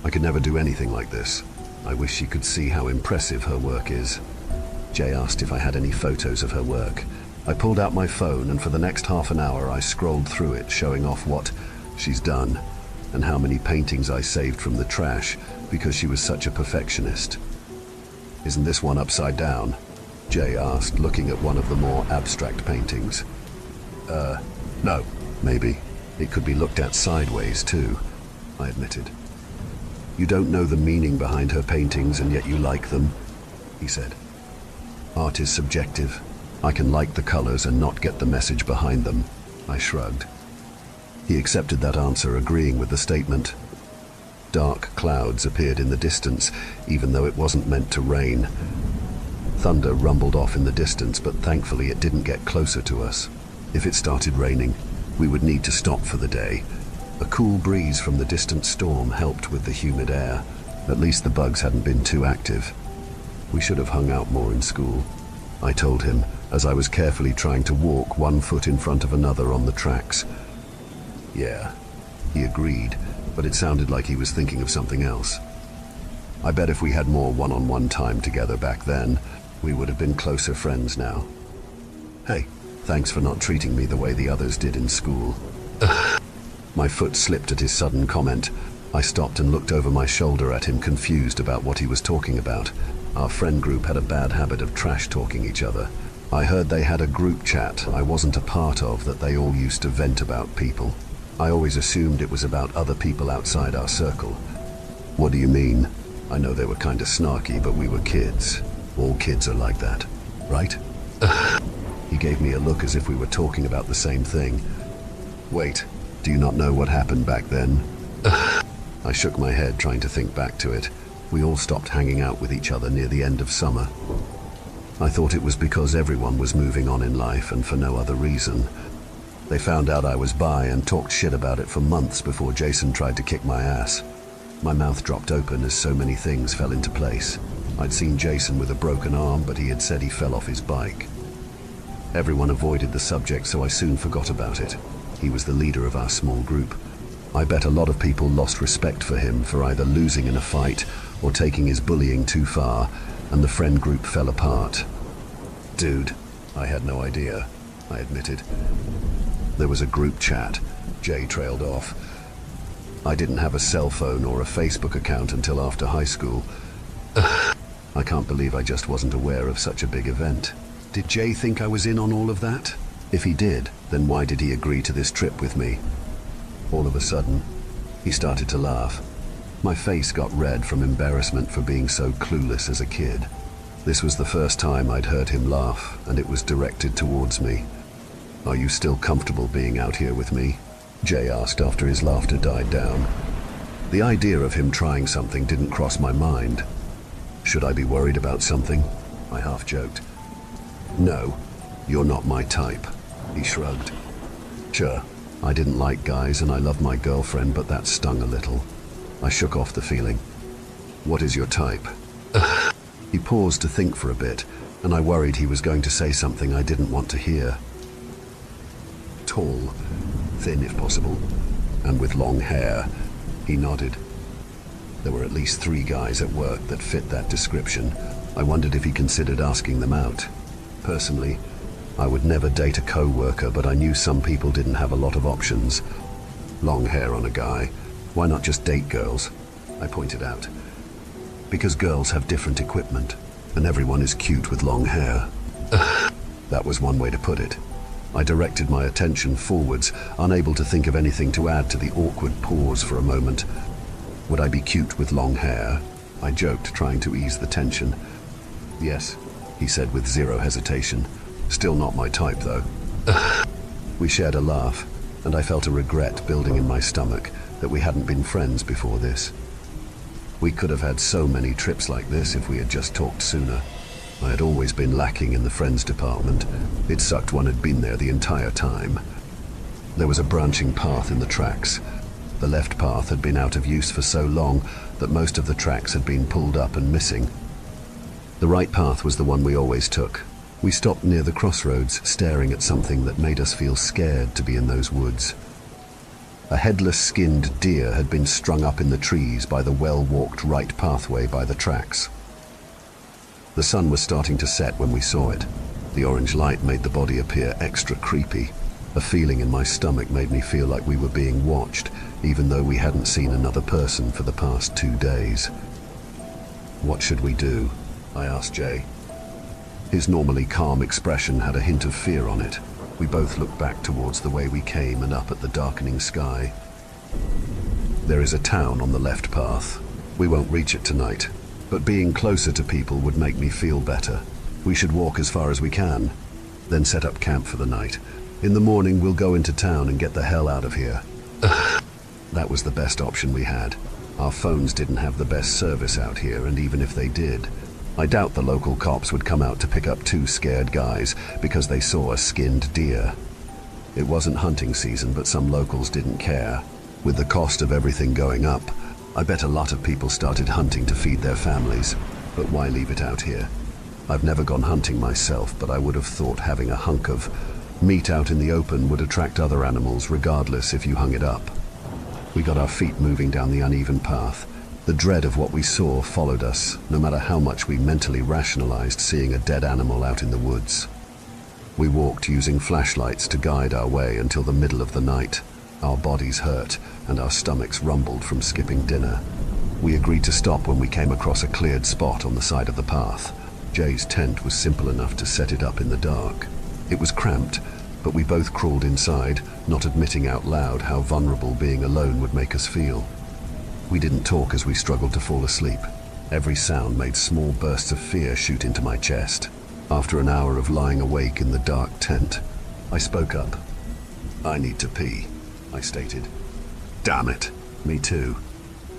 I could never do anything like this. I wish she could see how impressive her work is. Jay asked if I had any photos of her work. I pulled out my phone, and for the next half an hour I scrolled through it, showing off what she's done and how many paintings I saved from the trash because she was such a perfectionist. Isn't this one upside down? Jay asked, looking at one of the more abstract paintings. No, maybe. It could be looked at sideways too, I admitted. You don't know the meaning behind her paintings and yet you like them, he said. Art is subjective. I can like the colors and not get the message behind them, I shrugged. He accepted that answer, agreeing with the statement. Dark clouds appeared in the distance, even though it wasn't meant to rain. Thunder rumbled off in the distance, but thankfully it didn't get closer to us. If it started raining, we would need to stop for the day. A cool breeze from the distant storm helped with the humid air. At least the bugs hadn't been too active. We should have hung out more in school, I told him, as I was carefully trying to walk one foot in front of another on the tracks. Yeah, he agreed, but it sounded like he was thinking of something else. I bet if we had more one-on-one time together back then, we would have been closer friends now. Hey, thanks for not treating me the way the others did in school. My foot slipped at his sudden comment. I stopped and looked over my shoulder at him, confused about what he was talking about. Our friend group had a bad habit of trash-talking each other. I heard they had a group chat I wasn't a part of that they all used to vent about people. I always assumed it was about other people outside our circle. What do you mean? I know they were kind of snarky, but we were kids. All kids are like that, right? He gave me a look as if we were talking about the same thing. Wait, do you not know what happened back then? I shook my head, trying to think back to it. We all stopped hanging out with each other near the end of summer. I thought it was because everyone was moving on in life and for no other reason. They found out I was bi and talked shit about it for months before Jason tried to kick my ass. My mouth dropped open as so many things fell into place. I'd seen Jason with a broken arm, but he had said he fell off his bike. Everyone avoided the subject, so I soon forgot about it. He was the leader of our small group. I bet a lot of people lost respect for him for either losing in a fight or taking his bullying too far, and the friend group fell apart. Dude, I had no idea, I admitted. There was a group chat. Jay trailed off. I didn't have a cell phone or a Facebook account until after high school. I can't believe I just wasn't aware of such a big event. Did Jay think I was in on all of that? If he did, then why did he agree to this trip with me? All of a sudden, he started to laugh. My face got red from embarrassment for being so clueless as a kid. This was the first time I'd heard him laugh, and it was directed towards me. "Are you still comfortable being out here with me?" Jay asked after his laughter died down. The idea of him trying something didn't cross my mind. Should I be worried about something? I half joked. "No, you're not my type," he shrugged. Sure, I didn't like guys and I loved my girlfriend, but that stung a little. I shook off the feeling. "What is your type?" He paused to think for a bit, and I worried he was going to say something I didn't want to hear. "Tall, thin if possible, and with long hair." He nodded. There were at least 3 guys at work that fit that description. I wondered if he considered asking them out. Personally, I would never date a co-worker, but I knew some people didn't have a lot of options. Long hair on a guy. Why not just date girls? I pointed out. Because girls have different equipment, and everyone is cute with long hair. That was one way to put it. I directed my attention forwards, unable to think of anything to add to the awkward pause for a moment. Would I be cute with long hair? I joked, trying to ease the tension. "Yes," he said with zero hesitation. "Still not my type, though." We shared a laugh, and I felt a regret building in my stomach that we hadn't been friends before this. We could have had so many trips like this if we had just talked sooner. I had always been lacking in the friends department. It sucked one had been there the entire time. There was a branching path in the tracks. The left path had been out of use for so long that most of the tracks had been pulled up and missing. The right path was the one we always took. We stopped near the crossroads, staring at something that made us feel scared to be in those woods. A headless skinned deer had been strung up in the trees by the well-walked right pathway by the tracks. The sun was starting to set when we saw it. The orange light made the body appear extra creepy. A feeling in my stomach made me feel like we were being watched, even though we hadn't seen another person for the past 2 days. "What should we do?" I asked Jay. His normally calm expression had a hint of fear on it. We both looked back towards the way we came and up at the darkening sky. "There is a town on the left path. We won't reach it tonight, but being closer to people would make me feel better. We should walk as far as we can, then set up camp for the night. In the morning we'll go into town and get the hell out of here." That was the best option we had. Our phones didn't have the best service out here, and even if they did, I doubt the local cops would come out to pick up 2 scared guys because they saw a skinned deer. It wasn't hunting season, but some locals didn't care. With the cost of everything going up, I bet a lot of people started hunting to feed their families. But why leave it out here? I've never gone hunting myself, but I would have thought having a hunk of meat out in the open would attract other animals, regardless if you hung it up. We got our feet moving down the uneven path. The dread of what we saw followed us, no matter how much we mentally rationalized seeing a dead animal out in the woods. We walked using flashlights to guide our way until the middle of the night. Our bodies hurt, and our stomachs rumbled from skipping dinner. We agreed to stop when we came across a cleared spot on the side of the path. Jay's tent was simple enough to set it up in the dark. It was cramped, but we both crawled inside, not admitting out loud how vulnerable being alone would make us feel. We didn't talk as we struggled to fall asleep. Every sound made small bursts of fear shoot into my chest. After an hour of lying awake in the dark tent, I spoke up. "I need to pee," I stated. "Damn it, me too."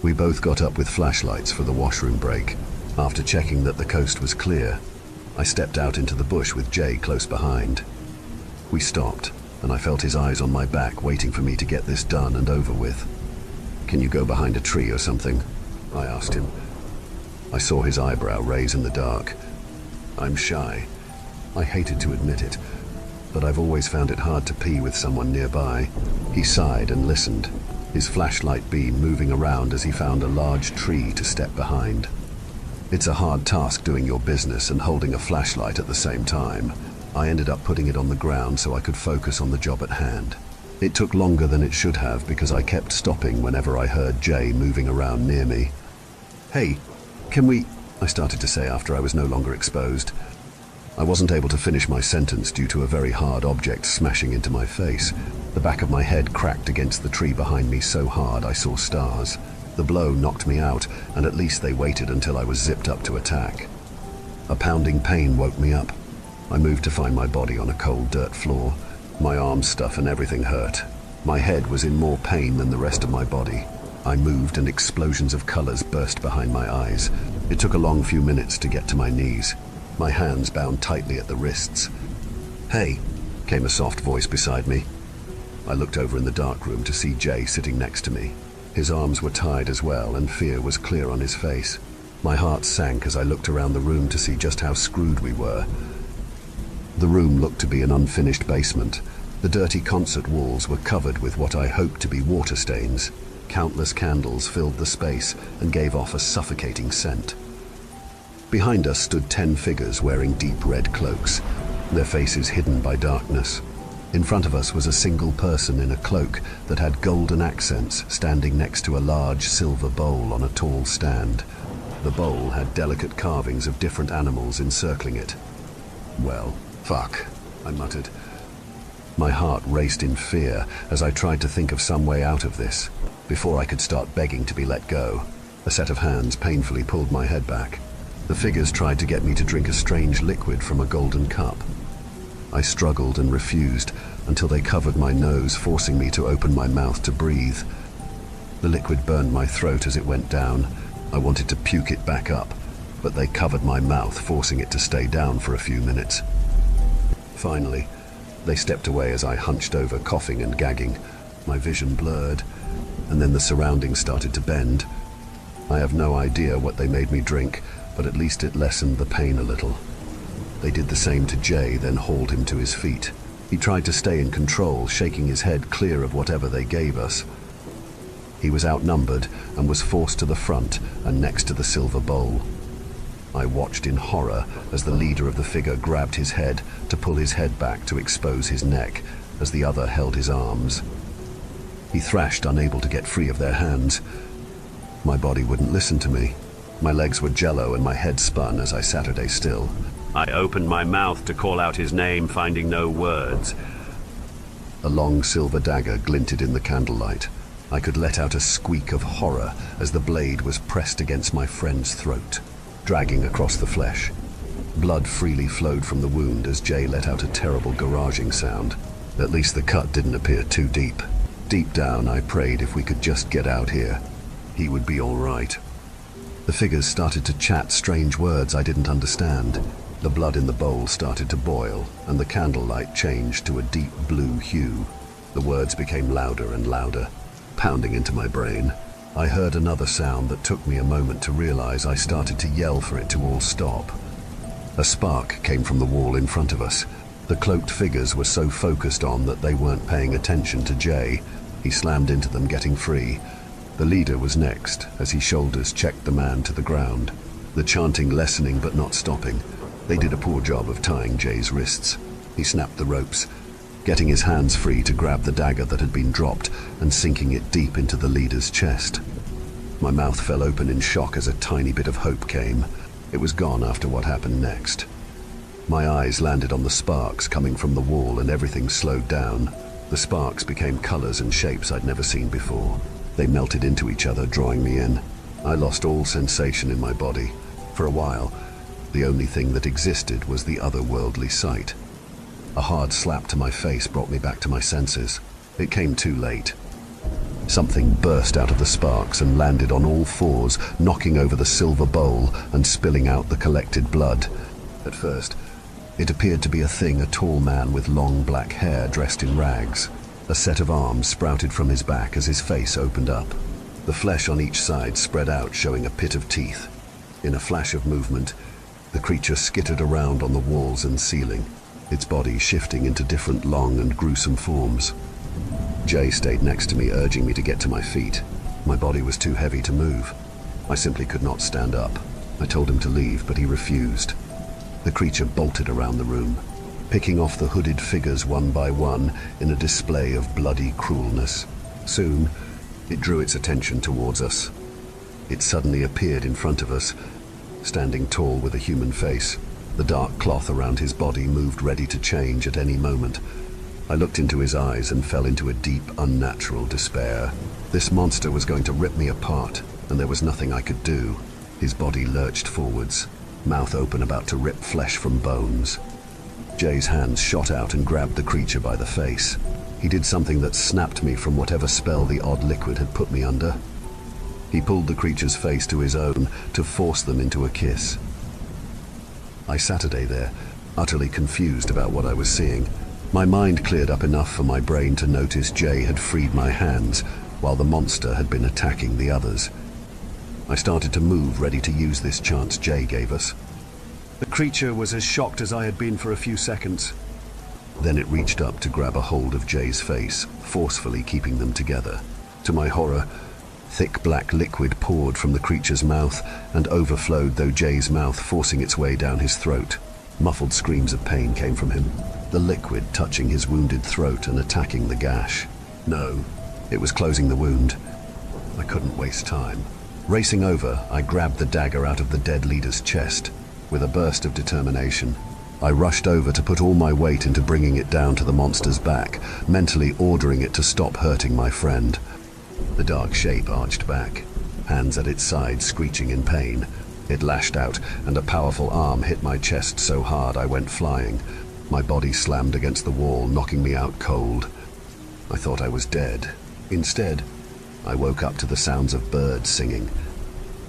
We both got up with flashlights for the washroom break. After checking that the coast was clear, I stepped out into the bush with Jay close behind. We stopped, and I felt his eyes on my back waiting for me to get this done and over with. "Can you go behind a tree or something?" I asked him. I saw his eyebrow raise in the dark. I'm shy. I hated to admit it, but I've always found it hard to pee with someone nearby. He sighed and listened, his flashlight beam moving around as he found a large tree to step behind. It's a hard task doing your business and holding a flashlight at the same time. I ended up putting it on the ground so I could focus on the job at hand. It took longer than it should have because I kept stopping whenever I heard Jay moving around near me. "Hey, can we—" I started to say after I was no longer exposed. I wasn't able to finish my sentence due to a very hard object smashing into my face. The back of my head cracked against the tree behind me so hard I saw stars. The blow knocked me out, and at least they waited until I was zipped up to attack. A pounding pain woke me up. I moved to find my body on a cold dirt floor. My arms, stuff, and everything hurt. My head was in more pain than the rest of my body. I moved and explosions of colors burst behind my eyes. It took a long few minutes to get to my knees. My hands bound tightly at the wrists. "Hey," came a soft voice beside me. I looked over in the dark room to see Jay sitting next to me. His arms were tied as well, and fear was clear on his face. My heart sank as I looked around the room to see just how screwed we were. The room looked to be an unfinished basement. The dirty concert walls were covered with what I hoped to be water stains. Countless candles filled the space and gave off a suffocating scent. Behind us stood 10 figures wearing deep red cloaks, their faces hidden by darkness. In front of us was a single person in a cloak that had golden accents standing next to a large silver bowl on a tall stand. The bowl had delicate carvings of different animals encircling it. "Well, fuck," I muttered. My heart raced in fear as I tried to think of some way out of this. Before I could start begging to be let go, a set of hands painfully pulled my head back. The figures tried to get me to drink a strange liquid from a golden cup. I struggled and refused until they covered my nose, forcing me to open my mouth to breathe. The liquid burned my throat as it went down. I wanted to puke it back up, but they covered my mouth, forcing it to stay down for a few minutes. Finally, they stepped away as I hunched over, coughing and gagging. My vision blurred, and then the surroundings started to bend. I have no idea what they made me drink, but at least it lessened the pain a little. They did the same to Jay, then hauled him to his feet. He tried to stay in control, shaking his head clear of whatever they gave us. He was outnumbered and was forced to the front and next to the silver bowl. I watched in horror as the leader of the figure grabbed his head to pull his head back to expose his neck as the other held his arms. He thrashed, unable to get free of their hands. My body wouldn't listen to me. My legs were jello and my head spun as I sat still. I opened my mouth to call out his name, finding no words. A long silver dagger glinted in the candlelight. I could let out a squeak of horror as the blade was pressed against my friend's throat, dragging across the flesh. Blood freely flowed from the wound as Jay let out a terrible garaging sound. At least the cut didn't appear too deep. Deep down, I prayed if we could just get out here, he would be all right. The figures started to chat strange words I didn't understand. The blood in the bowl started to boil, and the candlelight changed to a deep blue hue. The words became louder and louder, pounding into my brain. I heard another sound that took me a moment to realize. I started to yell for it to all stop. A spark came from the wall in front of us. The cloaked figures were so focused on that they weren't paying attention to Jay. He slammed into them, getting free. The leader was next, as his shoulders checked the man to the ground. The chanting lessening but not stopping. They did a poor job of tying Jay's wrists. He snapped the ropes, getting his hands free to grab the dagger that had been dropped and sinking it deep into the leader's chest. My mouth fell open in shock as a tiny bit of hope came. It was gone after what happened next. My eyes landed on the sparks coming from the wall and everything slowed down. The sparks became colors and shapes I'd never seen before. They melted into each other, drawing me in. I lost all sensation in my body. For a while, the only thing that existed was the otherworldly sight. A hard slap to my face brought me back to my senses. It came too late. Something burst out of the sparks and landed on all fours, knocking over the silver bowl and spilling out the collected blood. At first, it appeared to be a tall man with long black hair dressed in rags. A set of arms sprouted from his back as his face opened up. The flesh on each side spread out, showing a pit of teeth. In a flash of movement, the creature skittered around on the walls and ceiling, its body shifting into different long and gruesome forms. Jay stayed next to me, urging me to get to my feet. My body was too heavy to move. I simply could not stand up. I told him to leave, but he refused. The creature bolted around the room. picking off the hooded figures one by one in a display of bloody cruelness. Soon, it drew its attention towards us. It suddenly appeared in front of us, standing tall with a human face. The dark cloth around his body moved, ready to change at any moment. I looked into his eyes and fell into a deep, unnatural despair. This monster was going to rip me apart, and there was nothing I could do. His body lurched forwards, mouth open, about to rip flesh from bones. Jay's hands shot out and grabbed the creature by the face. He did something that snapped me from whatever spell the odd liquid had put me under. He pulled the creature's face to his own to force them into a kiss. I sat there, utterly confused about what I was seeing. My mind cleared up enough for my brain to notice Jay had freed my hands, while the monster had been attacking the others. I started to move, ready to use this chance Jay gave us. The creature was as shocked as I had been for a few seconds. Then it reached up to grab a hold of Jay's face, forcefully keeping them together. To my horror, thick black liquid poured from the creature's mouth and overflowed through Jay's mouth, forcing its way down his throat. Muffled screams of pain came from him, the liquid touching his wounded throat and attacking the gash. No, it was closing the wound. I couldn't waste time. Racing over, I grabbed the dagger out of the dead leader's chest. With a burst of determination, I rushed over to put all my weight into bringing it down to the monster's back, mentally ordering it to stop hurting my friend. The dark shape arched back, hands at its sides screeching in pain. It lashed out, and a powerful arm hit my chest so hard I went flying. My body slammed against the wall, knocking me out cold. I thought I was dead. Instead, I woke up to the sounds of birds singing.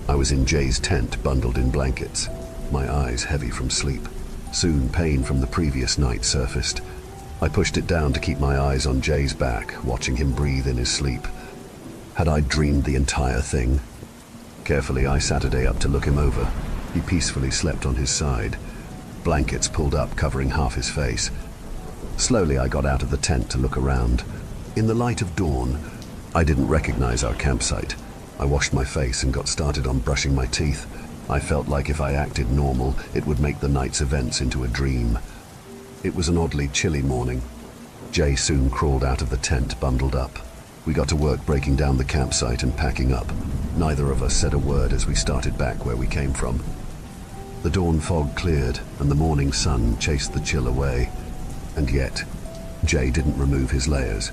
I was in Jay's tent, bundled in blankets, my eyes heavy from sleep. Soon, pain from the previous night surfaced. I pushed it down to keep my eyes on Jay's back, watching him breathe in his sleep. Had I dreamed the entire thing? Carefully, I sat up to look him over. He peacefully slept on his side, blankets pulled up covering half his face. Slowly, I got out of the tent to look around. In the light of dawn, I didn't recognize our campsite. I washed my face and got started on brushing my teeth. I felt like if I acted normal, it would make the night's events into a dream. It was an oddly chilly morning. Jay soon crawled out of the tent, bundled up. We got to work breaking down the campsite and packing up. Neither of us said a word as we started back where we came from. The dawn fog cleared and the morning sun chased the chill away. And yet, Jay didn't remove his layers.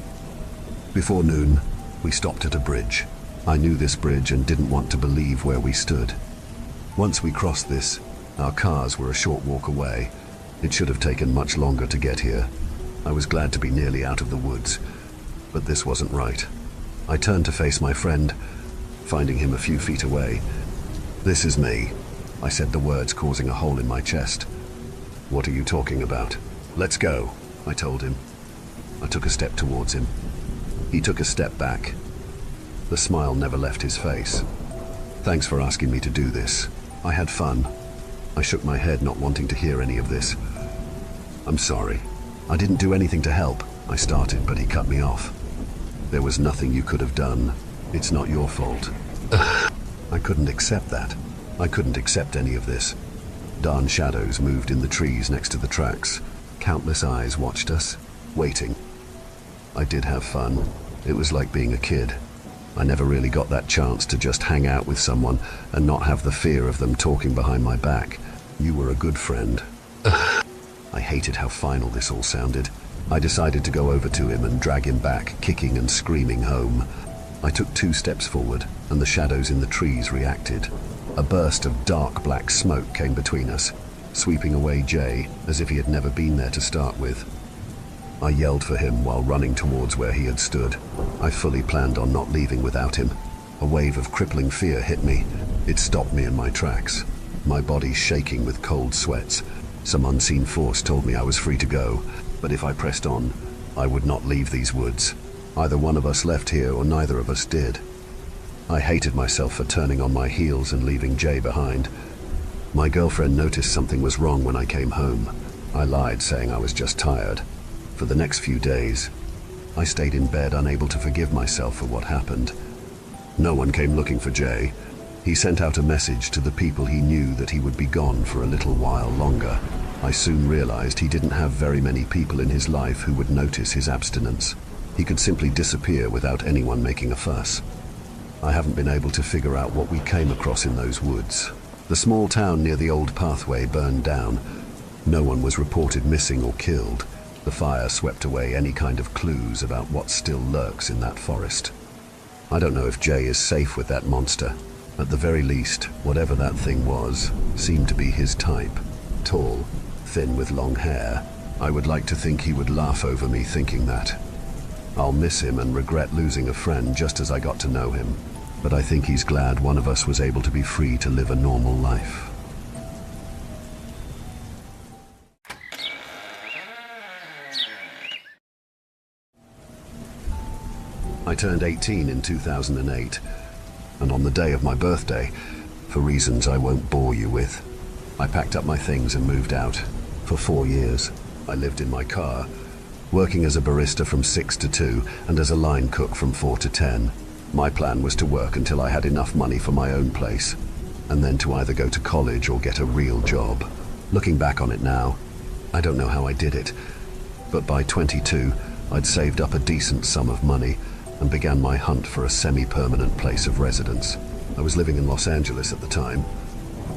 Before noon, we stopped at a bridge. I knew this bridge and didn't want to believe where we stood. Once we crossed this, our cars were a short walk away. It should have taken much longer to get here. I was glad to be nearly out of the woods, but this wasn't right. I turned to face my friend, finding him a few feet away. "This is me," I said, the words causing a hole in my chest. "What are you talking about?" "Let's go," I told him. I took a step towards him. He took a step back. The smile never left his face. "Thanks for asking me to do this. I had fun." I shook my head, not wanting to hear any of this. "I'm sorry. I didn't do anything to help," I started, but he cut me off. "There was nothing you could have done. It's not your fault." I couldn't accept that. I couldn't accept any of this. Dark shadows moved in the trees next to the tracks. Countless eyes watched us, waiting. I did have fun. It was like being a kid. I never really got that chance to just hang out with someone and not have the fear of them talking behind my back. You were a good friend. I hated how final this all sounded. I decided to go over to him and drag him back, kicking and screaming home. I took 2 steps forward, and the shadows in the trees reacted. A burst of dark black smoke came between us, sweeping away Jay as if he had never been there to start with. I yelled for him while running towards where he had stood. I fully planned on not leaving without him. A wave of crippling fear hit me. It stopped me in my tracks, my body shaking with cold sweats. Some unseen force told me I was free to go, but if I pressed on, I would not leave these woods. Either one of us left here or neither of us did. I hated myself for turning on my heels and leaving Jay behind. My girlfriend noticed something was wrong when I came home. I lied, saying I was just tired. For the next few days, I stayed in bed, unable to forgive myself for what happened. No one came looking for Jay. He sent out a message to the people he knew that he would be gone for a little while longer. I soon realized he didn't have very many people in his life who would notice his abstinence. He could simply disappear without anyone making a fuss. I haven't been able to figure out what we came across in those woods. The small town near the old pathway burned down. No one was reported missing or killed. The fire swept away any kind of clues about what still lurks in that forest. I don't know if Jay is safe with that monster. At the very least, whatever that thing was, seemed to be his type. Tall, thin with long hair. I would like to think he would laugh over me thinking that. I'll miss him and regret losing a friend just as I got to know him. But I think he's glad one of us was able to be free to live a normal life. I turned 18 in 2008, and on the day of my birthday, for reasons I won't bore you with, I packed up my things and moved out. For 4 years, I lived in my car, working as a barista from 6 to 2 and as a line cook from 4 to 10. My plan was to work until I had enough money for my own place, and then to either go to college or get a real job. Looking back on it now, I don't know how I did it, but by 22, I'd saved up a decent sum of money and began my hunt for a semi-permanent place of residence. I was living in Los Angeles at the time,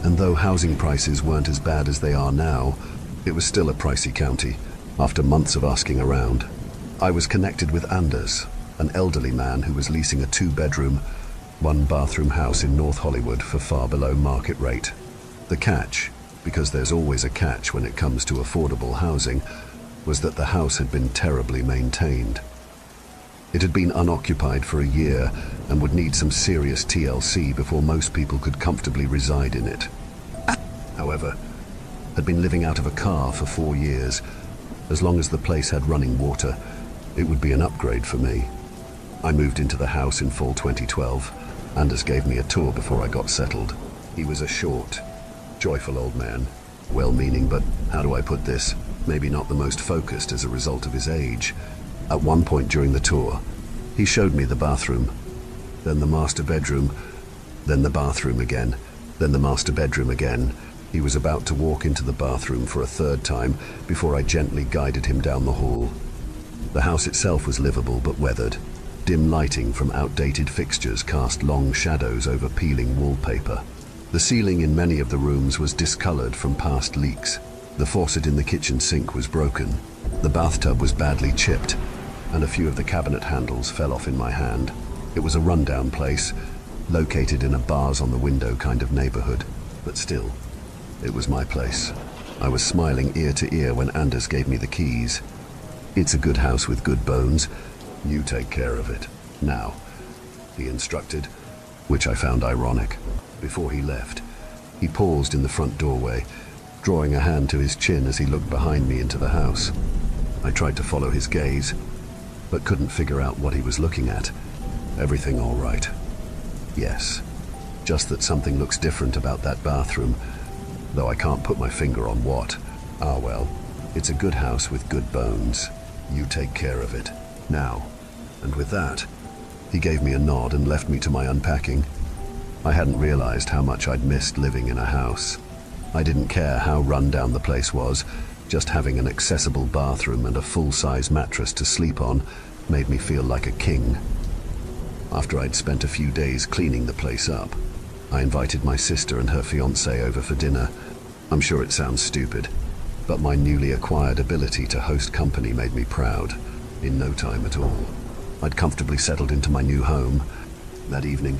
and though housing prices weren't as bad as they are now, it was still a pricey county. After months of asking around, I was connected with Anders, an elderly man who was leasing a 2-bedroom, 1-bathroom house in North Hollywood for far below market rate. The catch, because there's always a catch when it comes to affordable housing, was that the house had been terribly maintained. It had been unoccupied for a year and would need some serious TLC before most people could comfortably reside in it. However, had been living out of a car for 4 years. As long as the place had running water, it would be an upgrade for me. I moved into the house in fall 2012. Anders gave me a tour before I got settled. He was a short, joyful old man, well-meaning, but how do I put this? Maybe not the most focused as a result of his age. At one point during the tour, he showed me the bathroom, then the master bedroom, then the bathroom again, then the master bedroom again. He was about to walk into the bathroom for a 3rd time before I gently guided him down the hall. The house itself was livable but weathered. Dim lighting from outdated fixtures cast long shadows over peeling wallpaper. The ceiling in many of the rooms was discolored from past leaks. The faucet in the kitchen sink was broken. The bathtub was badly chipped, and a few of the cabinet handles fell off in my hand. It was a rundown place, located in a bars on the window kind of neighborhood, but still, it was my place. I was smiling ear to ear when Anders gave me the keys. "It's a good house with good bones. You take care of it. Now," he instructed, which I found ironic. Before he left, he paused in the front doorway, drawing a hand to his chin as he looked behind me into the house. I tried to follow his gaze, but couldn't figure out what he was looking at. Everything all right? Yes. Just that something looks different about that bathroom, though I can't put my finger on what. Ah well, it's a good house with good bones. You take care of it. Now. And with that, he gave me a nod and left me to my unpacking. I hadn't realized how much I'd missed living in a house. I didn't care how run down the place was. Just having an accessible bathroom and a full-size mattress to sleep on made me feel like a king. After I'd spent a few days cleaning the place up, I invited my sister and her fiancé over for dinner. I'm sure it sounds stupid, but my newly acquired ability to host company made me proud. In no time at all, I'd comfortably settled into my new home. That evening,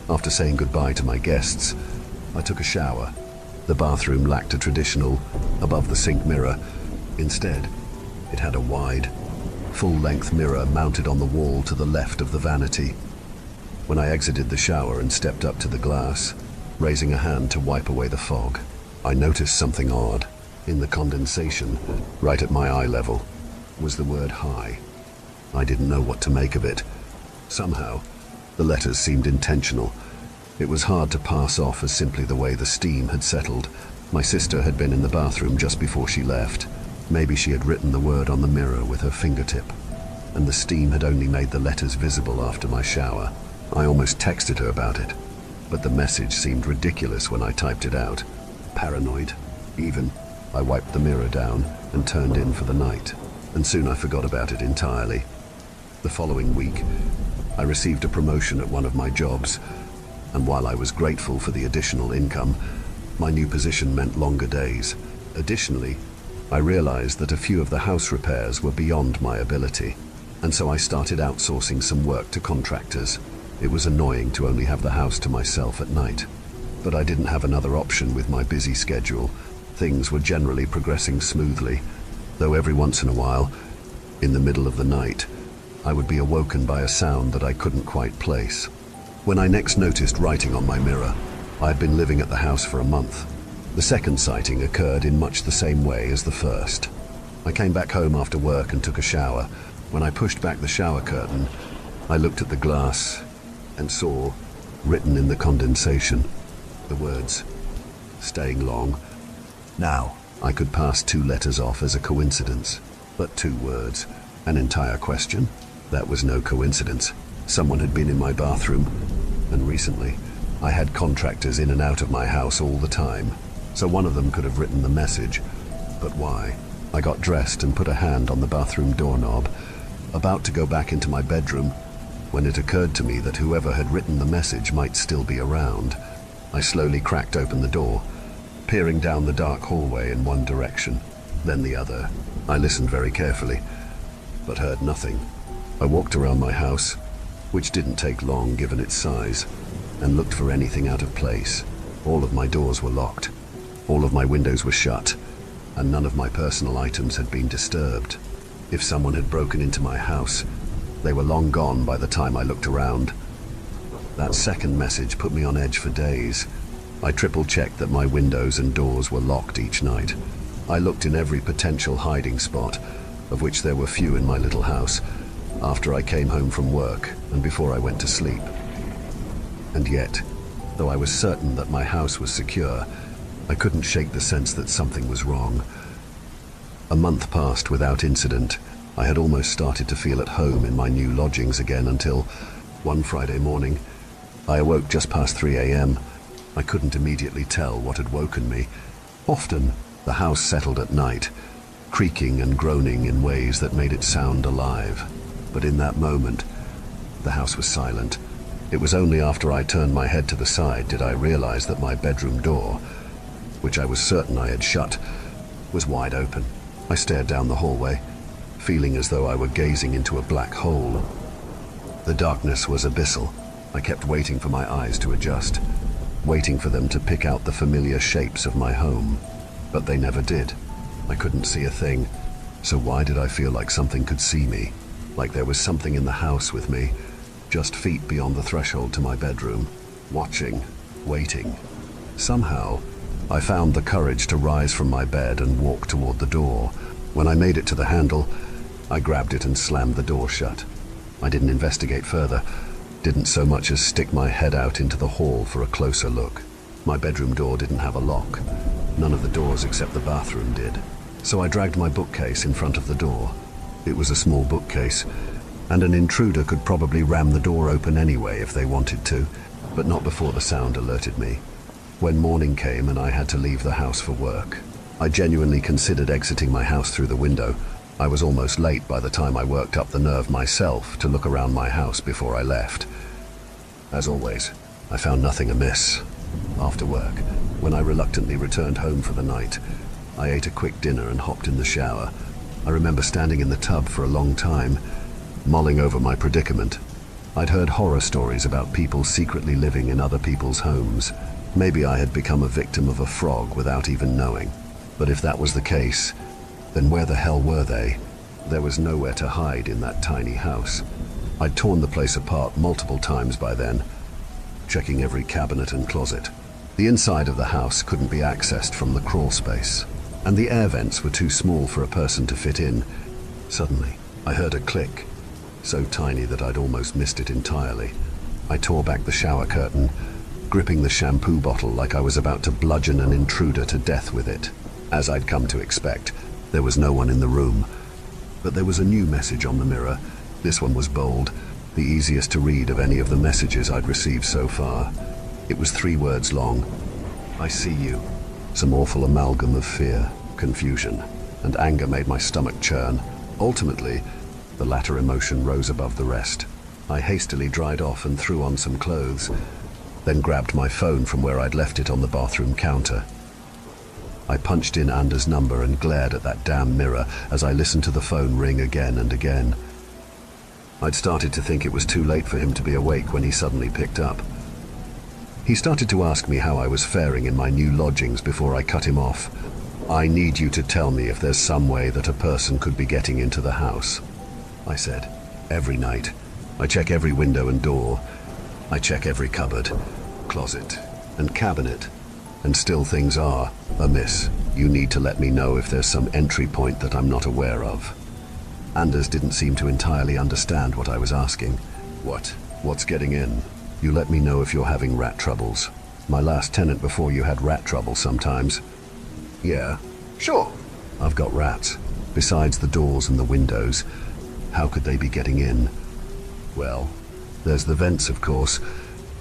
after saying goodbye to my guests, I took a shower. The bathroom lacked a traditional, above-the-sink mirror. Instead, it had a wide, full-length mirror mounted on the wall to the left of the vanity. When I exited the shower and stepped up to the glass, raising a hand to wipe away the fog, I noticed something odd. In the condensation, right at my eye level, was the word "hi." I didn't know what to make of it. Somehow, the letters seemed intentional. It was hard to pass off as simply the way the steam had settled. My sister had been in the bathroom just before she left. Maybe she had written the word on the mirror with her fingertip, and the steam had only made the letters visible after my shower. I almost texted her about it, but the message seemed ridiculous when I typed it out. Paranoid, even. I wiped the mirror down and turned in for the night, and soon I forgot about it entirely. The following week, I received a promotion at one of my jobs, and while I was grateful for the additional income, my new position meant longer days. Additionally, I realized that a few of the house repairs were beyond my ability, and so I started outsourcing some work to contractors. It was annoying to only have the house to myself at night, but I didn't have another option with my busy schedule. Things were generally progressing smoothly, though every once in a while, in the middle of the night, I would be awoken by a sound that I couldn't quite place. When I next noticed writing on my mirror, I had been living at the house for a month. The second sighting occurred in much the same way as the first. I came back home after work and took a shower. When I pushed back the shower curtain, I looked at the glass and saw, written in the condensation, the words, "Staying long." Now, I could pass 2 letters off as a coincidence, but 2 words, an entire question? That was no coincidence. Someone had been in my bathroom, and recently, I had contractors in and out of my house all the time, so one of them could have written the message. But why? I got dressed and put a hand on the bathroom doorknob, about to go back into my bedroom, when it occurred to me that whoever had written the message might still be around. I slowly cracked open the door, peering down the dark hallway in one direction, then the other. I listened very carefully, but heard nothing. I walked around my house, which didn't take long given its size, and looked for anything out of place. All of my doors were locked. All of my windows were shut, and none of my personal items had been disturbed. If someone had broken into my house, they were long gone by the time I looked around. That second message put me on edge for days. I triple-checked that my windows and doors were locked each night. I looked in every potential hiding spot, of which there were few in my little house, after I came home from work and before I went to sleep. And yet, though I was certain that my house was secure, I couldn't shake the sense that something was wrong. A month passed without incident. I had almost started to feel at home in my new lodgings again until, one Friday morning, I awoke just past 3 a.m. I couldn't immediately tell what had woken me. Often, the house settled at night, creaking and groaning in ways that made it sound alive. But in that moment, the house was silent. It was only after I turned my head to the side did I realize that my bedroom door, which I was certain I had shut, was wide open. I stared down the hallway, feeling as though I were gazing into a black hole. The darkness was abyssal. I kept waiting for my eyes to adjust, waiting for them to pick out the familiar shapes of my home. But they never did. I couldn't see a thing, so why did I feel like something could see me? Like there was something in the house with me, just feet beyond the threshold to my bedroom, watching, waiting. Somehow, I found the courage to rise from my bed and walk toward the door. When I made it to the handle, I grabbed it and slammed the door shut. I didn't investigate further, didn't so much as stick my head out into the hall for a closer look. My bedroom door didn't have a lock. None of the doors except the bathroom did. So I dragged my bookcase in front of the door. It was a small bookcase, and an intruder could probably ram the door open anyway if they wanted to, but not before the sound alerted me. When morning came and I had to leave the house for work, I genuinely considered exiting my house through the window. I was almost late by the time I worked up the nerve myself to look around my house before I left. As always, I found nothing amiss. After work, when I reluctantly returned home for the night, I ate a quick dinner and hopped in the shower. I remember standing in the tub for a long time, mulling over my predicament. I'd heard horror stories about people secretly living in other people's homes. Maybe I had become a victim of a frog without even knowing. But if that was the case, then where the hell were they? There was nowhere to hide in that tiny house. I'd torn the place apart multiple times by then, checking every cabinet and closet. The inside of the house couldn't be accessed from the crawl space, and the air vents were too small for a person to fit in. Suddenly, I heard a click, so tiny that I'd almost missed it entirely. I tore back the shower curtain, gripping the shampoo bottle like I was about to bludgeon an intruder to death with it. As I'd come to expect, there was no one in the room. But there was a new message on the mirror. This one was bold, the easiest to read of any of the messages I'd received so far. It was 3 words long. I see you. Some awful amalgam of fear, confusion, and anger made my stomach churn. Ultimately, the latter emotion rose above the rest. I hastily dried off and threw on some clothes, then grabbed my phone from where I'd left it on the bathroom counter. I punched in Anders' number and glared at that damn mirror as I listened to the phone ring again and again. I'd started to think it was too late for him to be awake when he suddenly picked up. He started to ask me how I was faring in my new lodgings before I cut him off. "I need you to tell me if there's some way that a person could be getting into the house," I said. "Every night, I check every window and door. I check every cupboard, closet, and cabinet, and still things are amiss. You need to let me know if there's some entry point that I'm not aware of." Anders didn't seem to entirely understand what I was asking. What's getting in? You let me know if you're having rat troubles. My last tenant before you had rat trouble sometimes." "Yeah, sure. I've got rats. Besides the doors and the windows, how could they be getting in?" "Well, there's the vents, of course,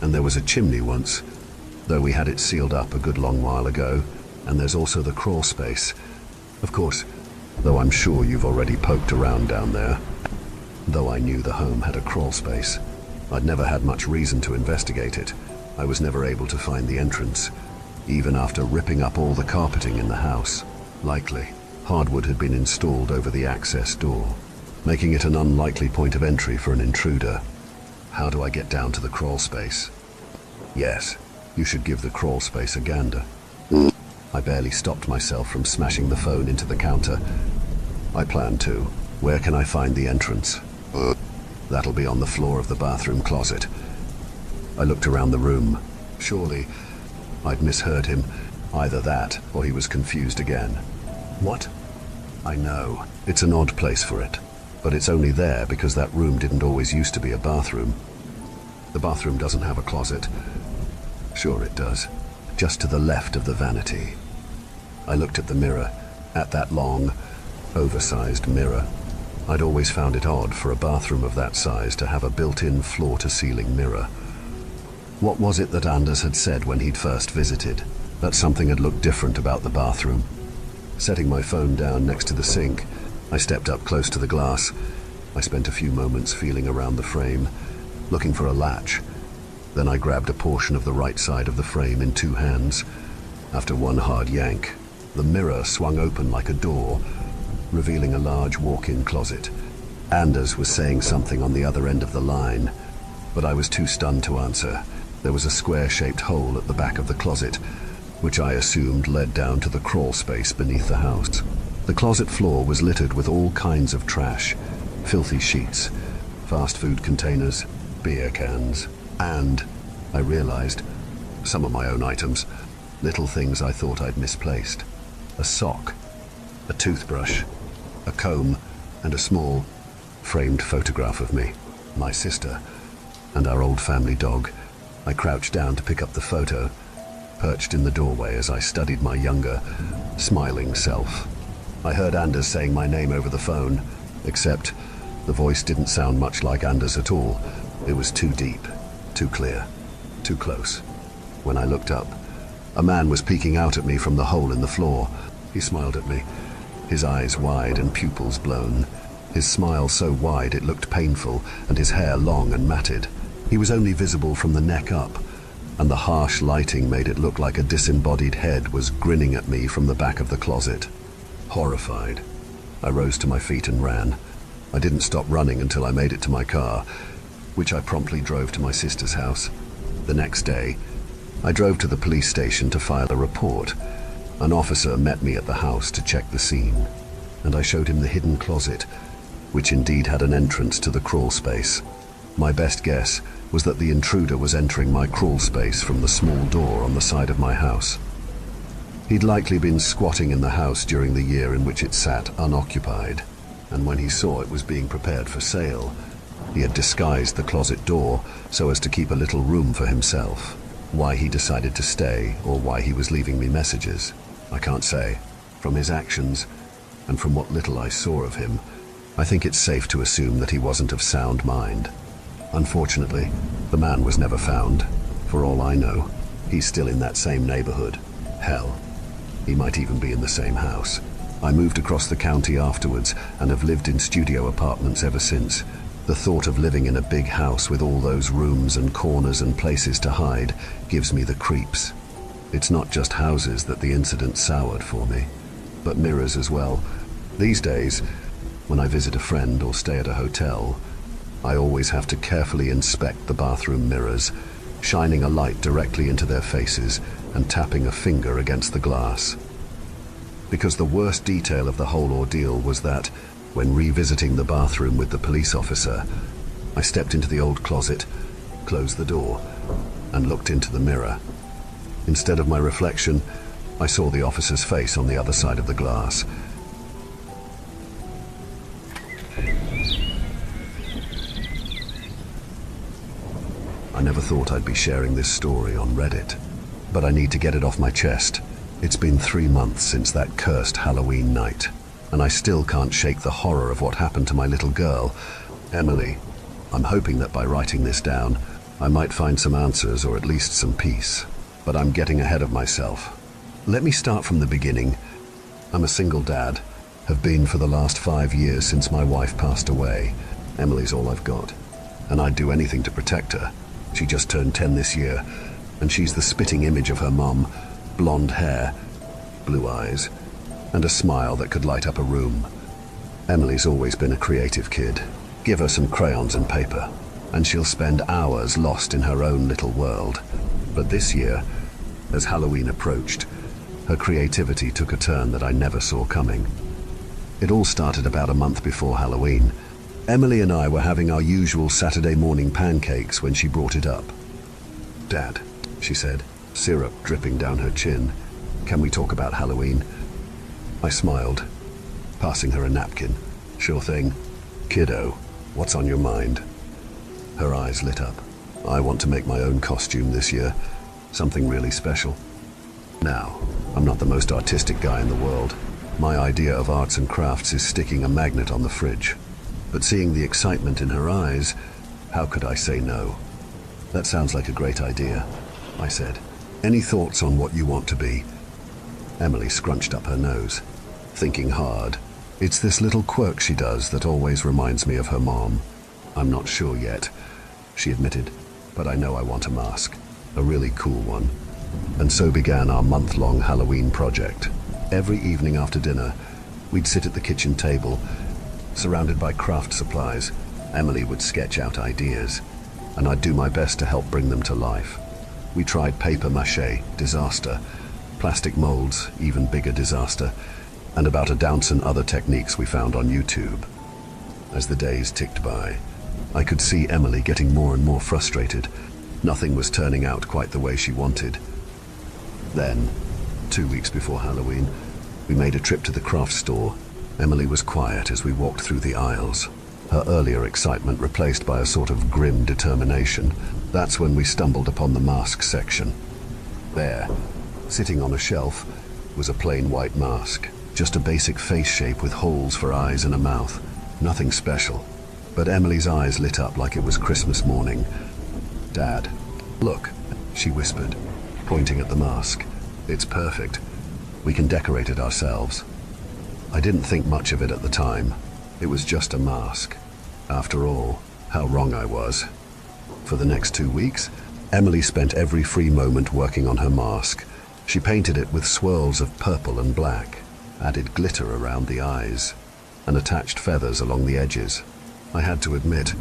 and there was a chimney once, though we had it sealed up a good long while ago, and there's also the crawl space. Of course, though I'm sure you've already poked around down there." Though I knew the home had a crawl space, I'd never had much reason to investigate it. I was never able to find the entrance, even after ripping up all the carpeting in the house. Likely, hardwood had been installed over the access door, making it an unlikely point of entry for an intruder. "How do I get down to the crawl space?" "Yes, you should give the crawl space a gander." I barely stopped myself from smashing the phone into the counter. "I plan to. Where can I find the entrance?" "That'll be on the floor of the bathroom closet." I looked around the room. Surely I'd misheard him. Either that, or he was confused again. "What?" "I know. It's an odd place for it. But it's only there because that room didn't always used to be a bathroom. The bathroom doesn't have a closet." "Sure it does. Just to the left of the vanity." I looked at the mirror, at that long, oversized mirror. I'd always found it odd for a bathroom of that size to have a built-in floor-to-ceiling mirror. What was it that Anders had said when he'd first visited? That something had looked different about the bathroom. Setting my phone down next to the sink, I stepped up close to the glass. I spent a few moments feeling around the frame, looking for a latch. Then I grabbed a portion of the right side of the frame in two hands. After one hard yank, the mirror swung open like a door, revealing a large walk-in closet. Anders was saying something on the other end of the line, but I was too stunned to answer. There was a square-shaped hole at the back of the closet, which I assumed led down to the crawl space beneath the house. The closet floor was littered with all kinds of trash, filthy sheets, fast food containers, beer cans, and, I realized, some of my own items, little things I thought I'd misplaced. A sock, a toothbrush, a comb, and a small, framed photograph of me, my sister, and our old family dog. I crouched down to pick up the photo, perched in the doorway as I studied my younger, smiling self. I heard Anders saying my name over the phone, except the voice didn't sound much like Anders at all. It was too deep, too clear, too close. When I looked up, a man was peeking out at me from the hole in the floor. He smiled at me, his eyes wide and pupils blown. His smile so wide it looked painful, and his hair long and matted. He was only visible from the neck up, and the harsh lighting made it look like a disembodied head was grinning at me from the back of the closet. Horrified, I rose to my feet and ran. I didn't stop running until I made it to my car, which I promptly drove to my sister's house. The next day, I drove to the police station to file a report. An officer met me at the house to check the scene, and I showed him the hidden closet, which indeed had an entrance to the crawl space. My best guess was that the intruder was entering my crawl space from the small door on the side of my house. He'd likely been squatting in the house during the year in which it sat unoccupied, and when he saw it was being prepared for sale, he had disguised the closet door so as to keep a little room for himself. Why he decided to stay, or why he was leaving me messages, I can't say. From his actions, and from what little I saw of him, I think it's safe to assume that he wasn't of sound mind. Unfortunately, the man was never found. For all I know, he's still in that same neighborhood. Hell, he might even be in the same house. I moved across the county afterwards and have lived in studio apartments ever since. The thought of living in a big house with all those rooms and corners and places to hide gives me the creeps. It's not just houses that the incident soured for me, but mirrors as well. These days, when I visit a friend or stay at a hotel, I always have to carefully inspect the bathroom mirrors, shining a light directly into their faces and tapping a finger against the glass. Because the worst detail of the whole ordeal was that, when revisiting the bathroom with the police officer, I stepped into the old closet, closed the door, and looked into the mirror. Instead of my reflection, I saw the officer's face on the other side of the glass. I never thought I'd be sharing this story on Reddit, but I need to get it off my chest. It's been 3 months since that cursed Halloween night, and I still can't shake the horror of what happened to my little girl, Emily. I'm hoping that by writing this down, I might find some answers or at least some peace, but I'm getting ahead of myself. Let me start from the beginning. I'm a single dad, have been for the last 5 years since my wife passed away. Emily's all I've got, and I'd do anything to protect her. She just turned 10 this year, and she's the spitting image of her mum. Blonde hair, blue eyes, and a smile that could light up a room. Emily's always been a creative kid. Give her some crayons and paper, and she'll spend hours lost in her own little world. But this year, as Halloween approached, her creativity took a turn that I never saw coming. It all started about a month before Halloween. Emily and I were having our usual Saturday morning pancakes when she brought it up. "Dad," she said, syrup dripping down her chin, "can we talk about Halloween?" I smiled, passing her a napkin. "Sure thing. Kiddo, what's on your mind?" Her eyes lit up. "I want to make my own costume this year, something really special." Now, I'm not the most artistic guy in the world. My idea of arts and crafts is sticking a magnet on the fridge. But seeing the excitement in her eyes, how could I say no? "That sounds like a great idea," I said. "Any thoughts on what you want to be?" Emily scrunched up her nose, thinking hard. "It's this little quirk she does that always reminds me of her mom." "I'm not sure yet," she admitted, "but I know I want a mask, a really cool one." And so began our month-long Halloween project. Every evening after dinner, we'd sit at the kitchen table, surrounded by craft supplies. Emily would sketch out ideas, and I'd do my best to help bring them to life. We tried paper mache, disaster, plastic molds, even bigger disaster, and about a dozen other techniques we found on YouTube. As the days ticked by, I could see Emily getting more and more frustrated. Nothing was turning out quite the way she wanted. Then, 2 weeks before Halloween, we made a trip to the craft store. Emily was quiet as we walked through the aisles, her earlier excitement replaced by a sort of grim determination. That's when we stumbled upon the mask section. There, sitting on a shelf, was a plain white mask, just a basic face shape with holes for eyes and a mouth. Nothing special. But Emily's eyes lit up like it was Christmas morning. "Dad, look," she whispered, pointing at the mask. "It's perfect. We can decorate it ourselves." I didn't think much of it at the time. It was just a mask. After all, how wrong I was. For the next 2 weeks, Emily spent every free moment working on her mask. She painted it with swirls of purple and black, added glitter around the eyes, and attached feathers along the edges. I had to admit,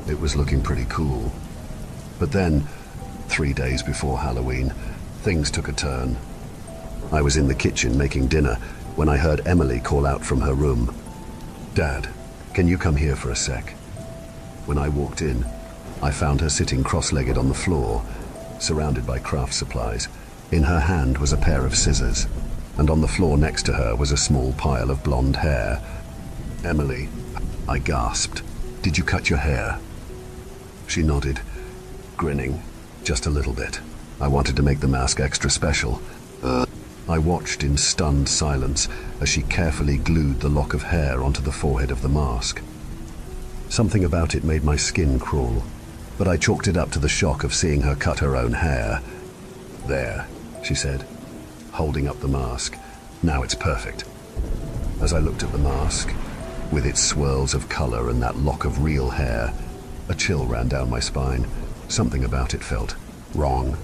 it was looking pretty cool. But then, 3 days before Halloween, things took a turn. I was in the kitchen making dinner when I heard Emily call out from her room, "Dad, can you come here for a sec?" When I walked in, I found her sitting cross-legged on the floor, surrounded by craft supplies. In her hand was a pair of scissors, and on the floor next to her was a small pile of blonde hair. "Emily," I gasped, "did you cut your hair?" She nodded, grinning, just a little bit. I wanted to make the mask extra special. I watched in stunned silence as she carefully glued the lock of hair onto the forehead of the mask. Something about it made my skin crawl, but I chalked it up to the shock of seeing her cut her own hair. "There," she said, holding up the mask. "Now it's perfect." As I looked at the mask, with its swirls of color and that lock of real hair, a chill ran down my spine. Something about it felt wrong,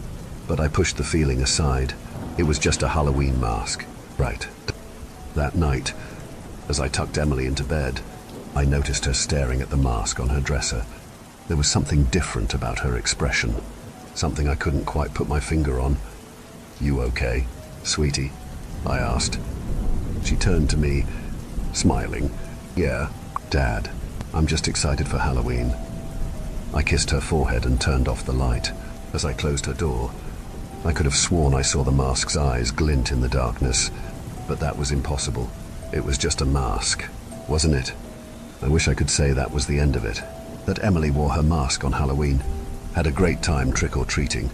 but I pushed the feeling aside. It was just a Halloween mask. Right. That night, as I tucked Emily into bed, I noticed her staring at the mask on her dresser. There was something different about her expression, something I couldn't quite put my finger on. "You okay, sweetie?" I asked. She turned to me, smiling. "Yeah, Dad, I'm just excited for Halloween." I kissed her forehead and turned off the light. As I closed her door, I could have sworn I saw the mask's eyes glint in the darkness, but that was impossible. It was just a mask, wasn't it? I wish I could say that was the end of it, that Emily wore her mask on Halloween, had a great time trick-or-treating,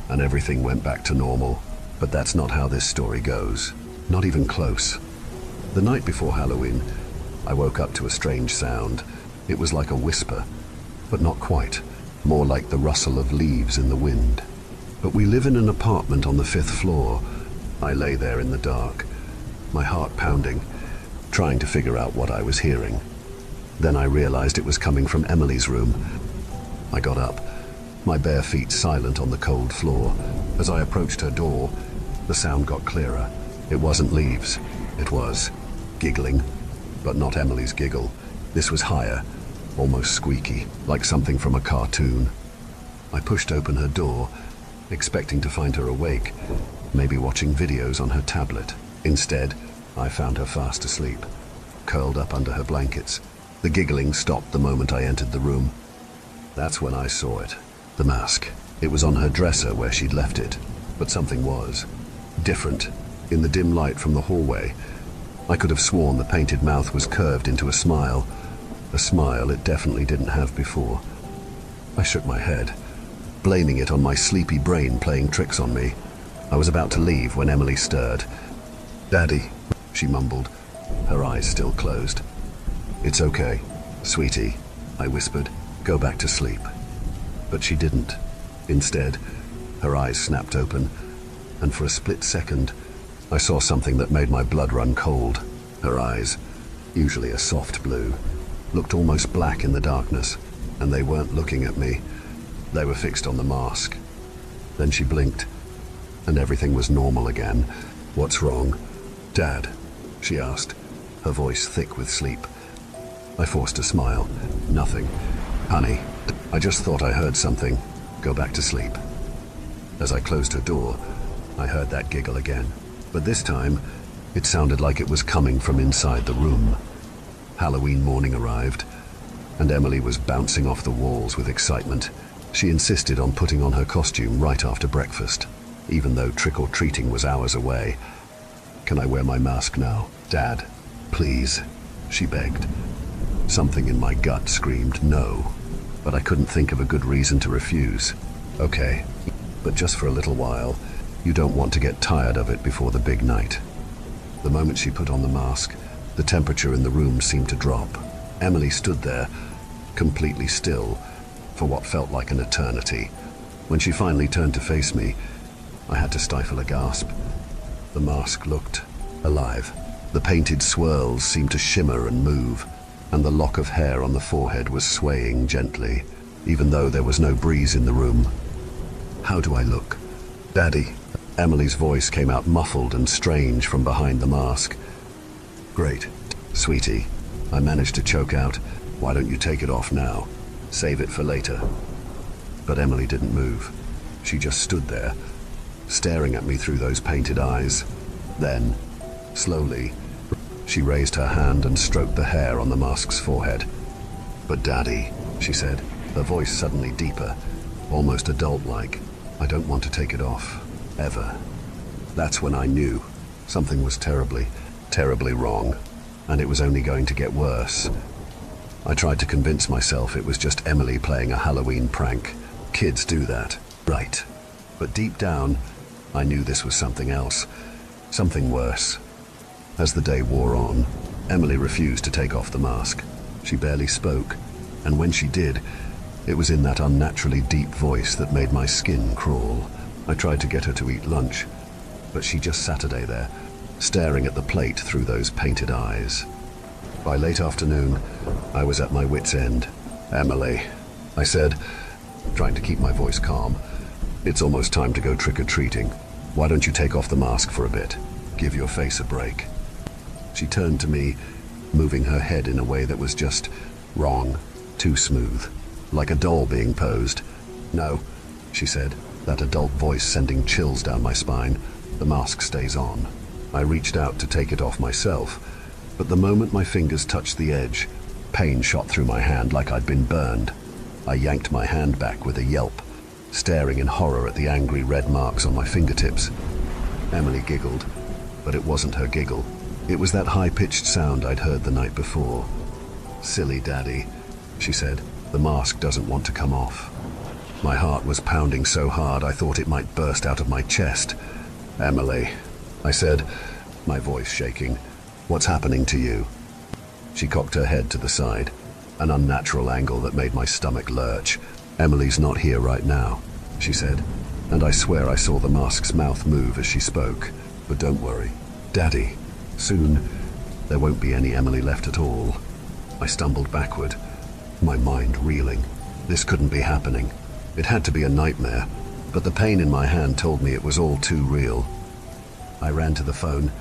and everything went back to normal. But that's not how this story goes. Not even close. The night before Halloween, I woke up to a strange sound. It was like a whisper, but not quite. More like the rustle of leaves in the wind. But we live in an apartment on the 5th floor. I lay there in the dark, my heart pounding, trying to figure out what I was hearing. Then I realized it was coming from Emily's room. I got up, my bare feet silent on the cold floor. As I approached her door, the sound got clearer. It wasn't leaves, it was giggling, but not Emily's giggle. This was higher, almost squeaky, like something from a cartoon. I pushed open her door, expecting to find her awake, maybe watching videos on her tablet. Instead, I found her fast asleep, curled up under her blankets. The giggling stopped the moment I entered the room. That's when I saw it. The mask. It was on her dresser where she'd left it, but something was different. In the dim light from the hallway, I could have sworn the painted mouth was curved into a smile it definitely didn't have before. I shook my head, blaming it on my sleepy brain playing tricks on me. I was about to leave when Emily stirred. "Daddy," she mumbled, her eyes still closed. "It's okay, sweetie," I whispered. "Go back to sleep." But she didn't. Instead, her eyes snapped open, and for a split second, I saw something that made my blood run cold. Her eyes, usually a soft blue, looked almost black in the darkness, and they weren't looking at me. They were fixed on the mask. Then she blinked, and everything was normal again. "What's wrong, Dad?" she asked, her voice thick with sleep. I forced a smile. "Nothing, honey. I just thought I heard something. Go back to sleep." As I closed her door, I heard that giggle again, but this time, it sounded like it was coming from inside the room. Halloween morning arrived, and Emily was bouncing off the walls with excitement. She insisted on putting on her costume right after breakfast, even though trick-or-treating was hours away. "Can I wear my mask now, Dad? Please," she begged. Something in my gut screamed no, but I couldn't think of a good reason to refuse. "Okay, but just for a little while. You don't want to get tired of it before the big night." The moment she put on the mask, the temperature in the room seemed to drop. Emily stood there, completely still, for what felt like an eternity. When she finally turned to face me, I had to stifle a gasp. The mask looked alive. The painted swirls seemed to shimmer and move, and the lock of hair on the forehead was swaying gently, even though there was no breeze in the room. "How do I look, Daddy?" Emily's voice came out muffled and strange from behind the mask. "Great, sweetie," I managed to choke out. "Why don't you take it off now? Save it for later." But Emily didn't move. She just stood there, staring at me through those painted eyes. Then, slowly, she raised her hand and stroked the hair on the mask's forehead. "But Daddy," she said, her voice suddenly deeper, almost adult-like, "I don't want to take it off. Ever." That's when I knew something was terribly, terribly wrong, and it was only going to get worse. I tried to convince myself it was just Emily playing a Halloween prank. Kids do that, right? But deep down, I knew this was something else, something worse. As the day wore on, Emily refused to take off the mask. She barely spoke, and when she did, it was in that unnaturally deep voice that made my skin crawl. I tried to get her to eat lunch, but she just sat there, staring at the plate through those painted eyes. By late afternoon, I was at my wit's end. "Emily," I said, trying to keep my voice calm, "it's almost time to go trick-or-treating. Why don't you take off the mask for a bit? Give your face a break." She turned to me, moving her head in a way that was just wrong, too smooth, like a doll being posed. "No," she said, that adult voice sending chills down my spine. "The mask stays on." I reached out to take it off myself, but the moment my fingers touched the edge, pain shot through my hand like I'd been burned. I yanked my hand back with a yelp, staring in horror at the angry red marks on my fingertips. Emily giggled, but it wasn't her giggle. It was that high-pitched sound I'd heard the night before. "Silly Daddy," she said, "the mask doesn't want to come off." My heart was pounding so hard I thought it might burst out of my chest. "Emily," I said, my voice shaking, "what's happening to you?" She cocked her head to the side, an unnatural angle that made my stomach lurch. "Emily's not here right now," she said, and I swear I saw the mask's mouth move as she spoke. "But don't worry, Daddy, soon there won't be any Emily left at all." I stumbled backward, my mind reeling. This couldn't be happening. It had to be a nightmare, but the pain in my hand told me it was all too real. I ran to the phone,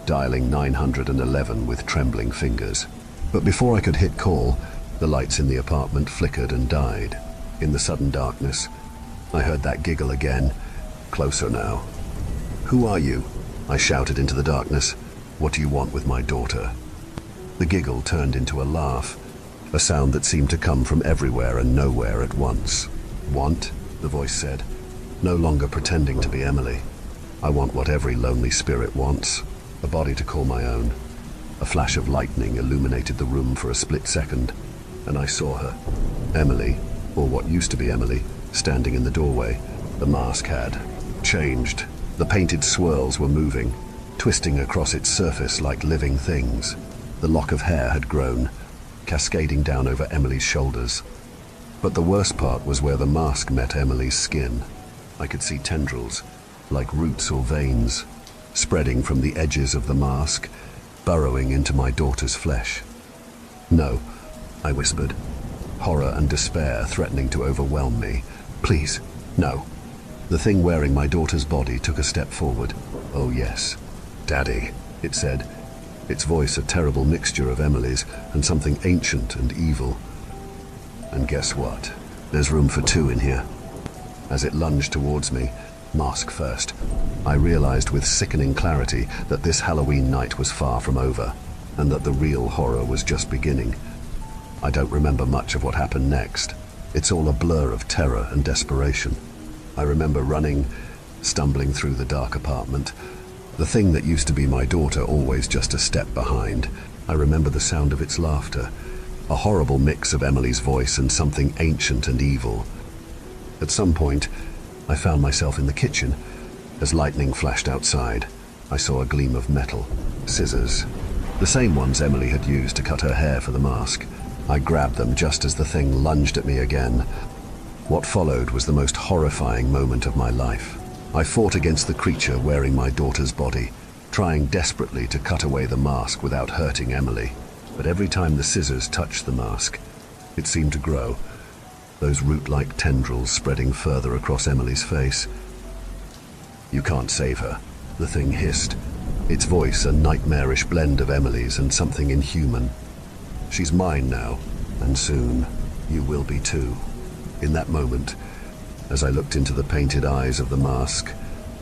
dialing 911 with trembling fingers. But before I could hit call, the lights in the apartment flickered and died. In the sudden darkness, I heard that giggle again, closer now. "Who are you?" I shouted into the darkness. "What do you want with my daughter?" The giggle turned into a laugh, a sound that seemed to come from everywhere and nowhere at once. "Want?" the voice said, no longer pretending to be Emily. "I want what every lonely spirit wants, a body to call my own." A flash of lightning illuminated the room for a split second, and I saw her, Emily, or what used to be Emily, standing in the doorway. The mask had changed. The painted swirls were moving, twisting across its surface like living things. The lock of hair had grown, cascading down over Emily's shoulders. But the worst part was where the mask met Emily's skin. I could see tendrils, like roots or veins, spreading from the edges of the mask, burrowing into my daughter's flesh. "No," I whispered, horror and despair threatening to overwhelm me. "Please, no." The thing wearing my daughter's body took a step forward. "Oh yes, Daddy," it said, its voice a terrible mixture of Emily's and something ancient and evil. "And guess what? There's room for two in here." As it lunged towards me, mask first, I realized with sickening clarity that this Halloween night was far from over, and that the real horror was just beginning. I don't remember much of what happened next. It's all a blur of terror and desperation. I remember running, stumbling through the dark apartment, the thing that used to be my daughter always just a step behind. I remember the sound of its laughter, a horrible mix of Emily's voice and something ancient and evil. At some point, I found myself in the kitchen. As lightning flashed outside, I saw a gleam of metal, scissors, the same ones Emily had used to cut her hair for the mask. I grabbed them just as the thing lunged at me again. What followed was the most horrifying moment of my life. I fought against the creature wearing my daughter's body, trying desperately to cut away the mask without hurting Emily. But every time the scissors touched the mask, it seemed to grow, those root-like tendrils spreading further across Emily's face. "You can't save her," the thing hissed, its voice a nightmarish blend of Emily's and something inhuman. "She's mine now, and soon you will be too." In that moment, as I looked into the painted eyes of the mask,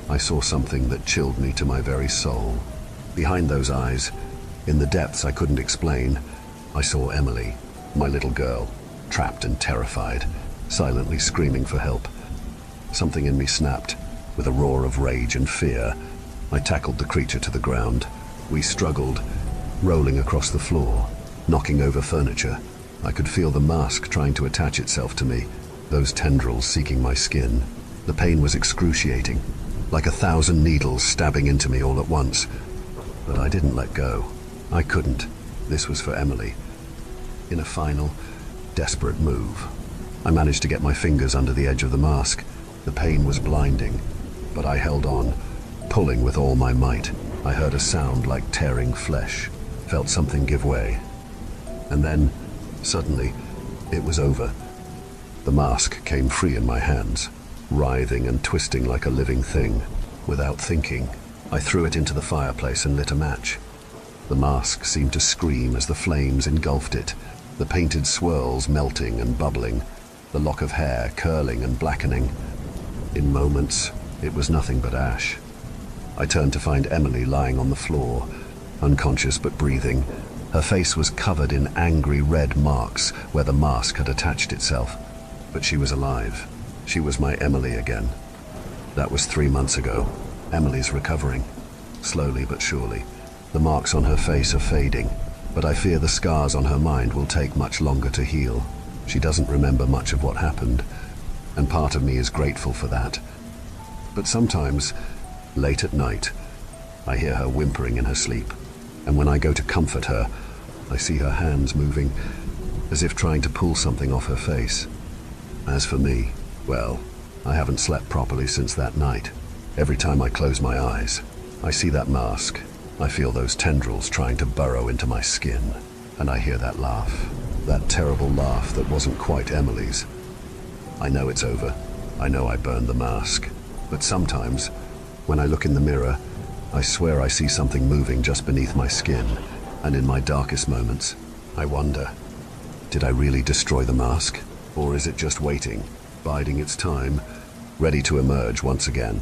I saw something that chilled me to my very soul. Behind those eyes, in the depths I couldn't explain, I saw Emily, my little girl, trapped and terrified, silently screaming for help. Something in me snapped. With a roar of rage and fear, I tackled the creature to the ground. We struggled, rolling across the floor, knocking over furniture. I could feel the mask trying to attach itself to me, those tendrils seeking my skin. The pain was excruciating, like 1,000 needles stabbing into me all at once. But I didn't let go. I couldn't. This was for Emily. In a final, desperate move, I managed to get my fingers under the edge of the mask. The pain was blinding, but I held on, pulling with all my might. I heard a sound like tearing flesh, felt something give way. And then, suddenly, it was over. The mask came free in my hands, writhing and twisting like a living thing. Without thinking, I threw it into the fireplace and lit a match. The mask seemed to scream as the flames engulfed it, the painted swirls melting and bubbling, the lock of hair curling and blackening. In moments, it was nothing but ash. I turned to find Emily lying on the floor, unconscious but breathing. Her face was covered in angry red marks where the mask had attached itself. But she was alive. She was my Emily again. That was 3 months ago. Emily's recovering, slowly but surely. The marks on her face are fading, but I fear the scars on her mind will take much longer to heal. She doesn't remember much of what happened, and part of me is grateful for that. But sometimes, late at night, I hear her whimpering in her sleep, and when I go to comfort her, I see her hands moving, as if trying to pull something off her face. As for me, well, I haven't slept properly since that night. Every time I close my eyes, I see that mask. I feel those tendrils trying to burrow into my skin, and I hear that laugh, that terrible laugh that wasn't quite Emily's. I know it's over. I know I burned the mask. But sometimes, when I look in the mirror, I swear I see something moving just beneath my skin, and in my darkest moments, I wonder, did I really destroy the mask? Or is it just waiting, biding its time, ready to emerge once again?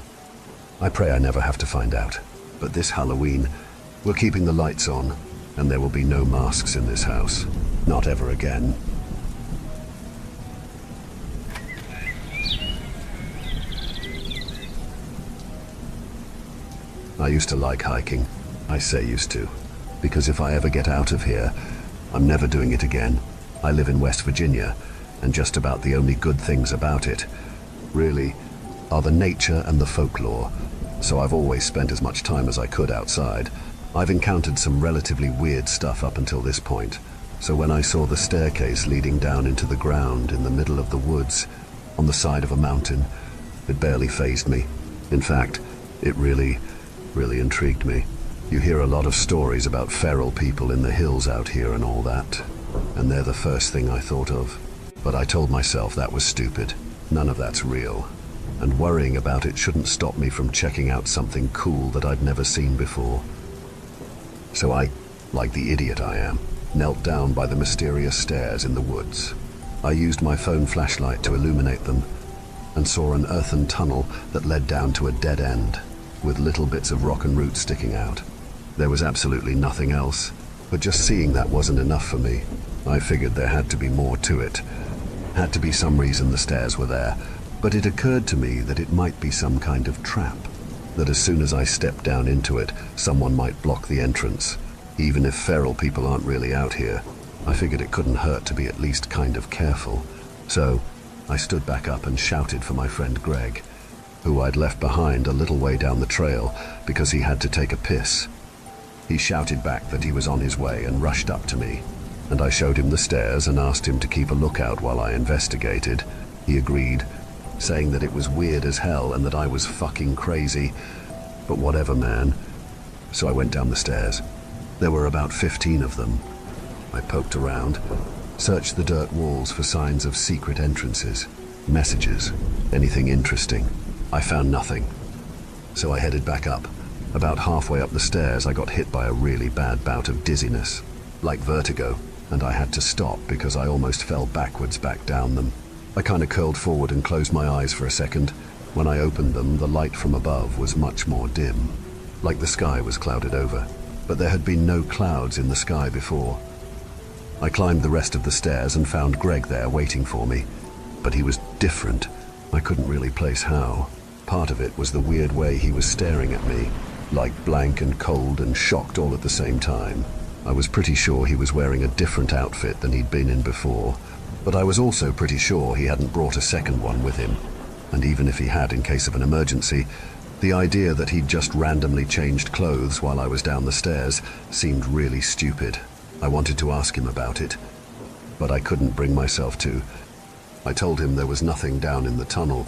I pray I never have to find out. But this Halloween, we're keeping the lights on, and there will be no masks in this house. Not ever again. I used to like hiking. I say used to, because if I ever get out of here, I'm never doing it again. I live in West Virginia, and just about the only good things about it, really, are the nature and the folklore. So I've always spent as much time as I could outside. I've encountered some relatively weird stuff up until this point. So when I saw the staircase leading down into the ground in the middle of the woods, on the side of a mountain, it barely fazed me. In fact, it really intrigued me. You hear a lot of stories about feral people in the hills out here and all that, and they're the first thing I thought of. But I told myself that was stupid. None of that's real. And worrying about it shouldn't stop me from checking out something cool that I'd never seen before. So I, like the idiot I am, knelt down by the mysterious stairs in the woods. I used my phone flashlight to illuminate them, and saw an earthen tunnel that led down to a dead end, with little bits of rock and roots sticking out. There was absolutely nothing else, but just seeing that wasn't enough for me. I figured there had to be more to it. Had to be some reason the stairs were there, but it occurred to me that it might be some kind of trap, that as soon as I stepped down into it, someone might block the entrance. Even if feral people aren't really out here, I figured it couldn't hurt to be at least kind of careful. So I stood back up and shouted for my friend Greg, who I'd left behind a little way down the trail because he had to take a piss. He shouted back that he was on his way and rushed up to me, and I showed him the stairs and asked him to keep a lookout while I investigated. He agreed, saying that it was weird as hell and that I was fucking crazy, but whatever, man. So I went down the stairs. There were about 15 of them. I poked around, searched the dirt walls for signs of secret entrances, messages, anything interesting. I found nothing. So I headed back up. About halfway up the stairs, I got hit by a really bad bout of dizziness, like vertigo, and I had to stop because I almost fell backwards back down them. I kind of curled forward and closed my eyes for a second. When I opened them, the light from above was much more dim, like the sky was clouded over. But there had been no clouds in the sky before. I climbed the rest of the stairs and found Greg there waiting for me. But he was different. I couldn't really place how. Part of it was the weird way he was staring at me, like blank and cold and shocked all at the same time. I was pretty sure he was wearing a different outfit than he'd been in before, but I was also pretty sure he hadn't brought a second one with him. And even if he had in case of an emergency, the idea that he'd just randomly changed clothes while I was down the stairs seemed really stupid. I wanted to ask him about it, but I couldn't bring myself to. I told him there was nothing down in the tunnel,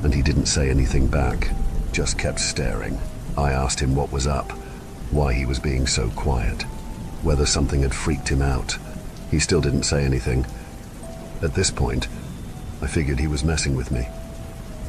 and he didn't say anything back, just kept staring. I asked him what was up, why he was being so quiet, whether something had freaked him out. He still didn't say anything. At this point, I figured he was messing with me,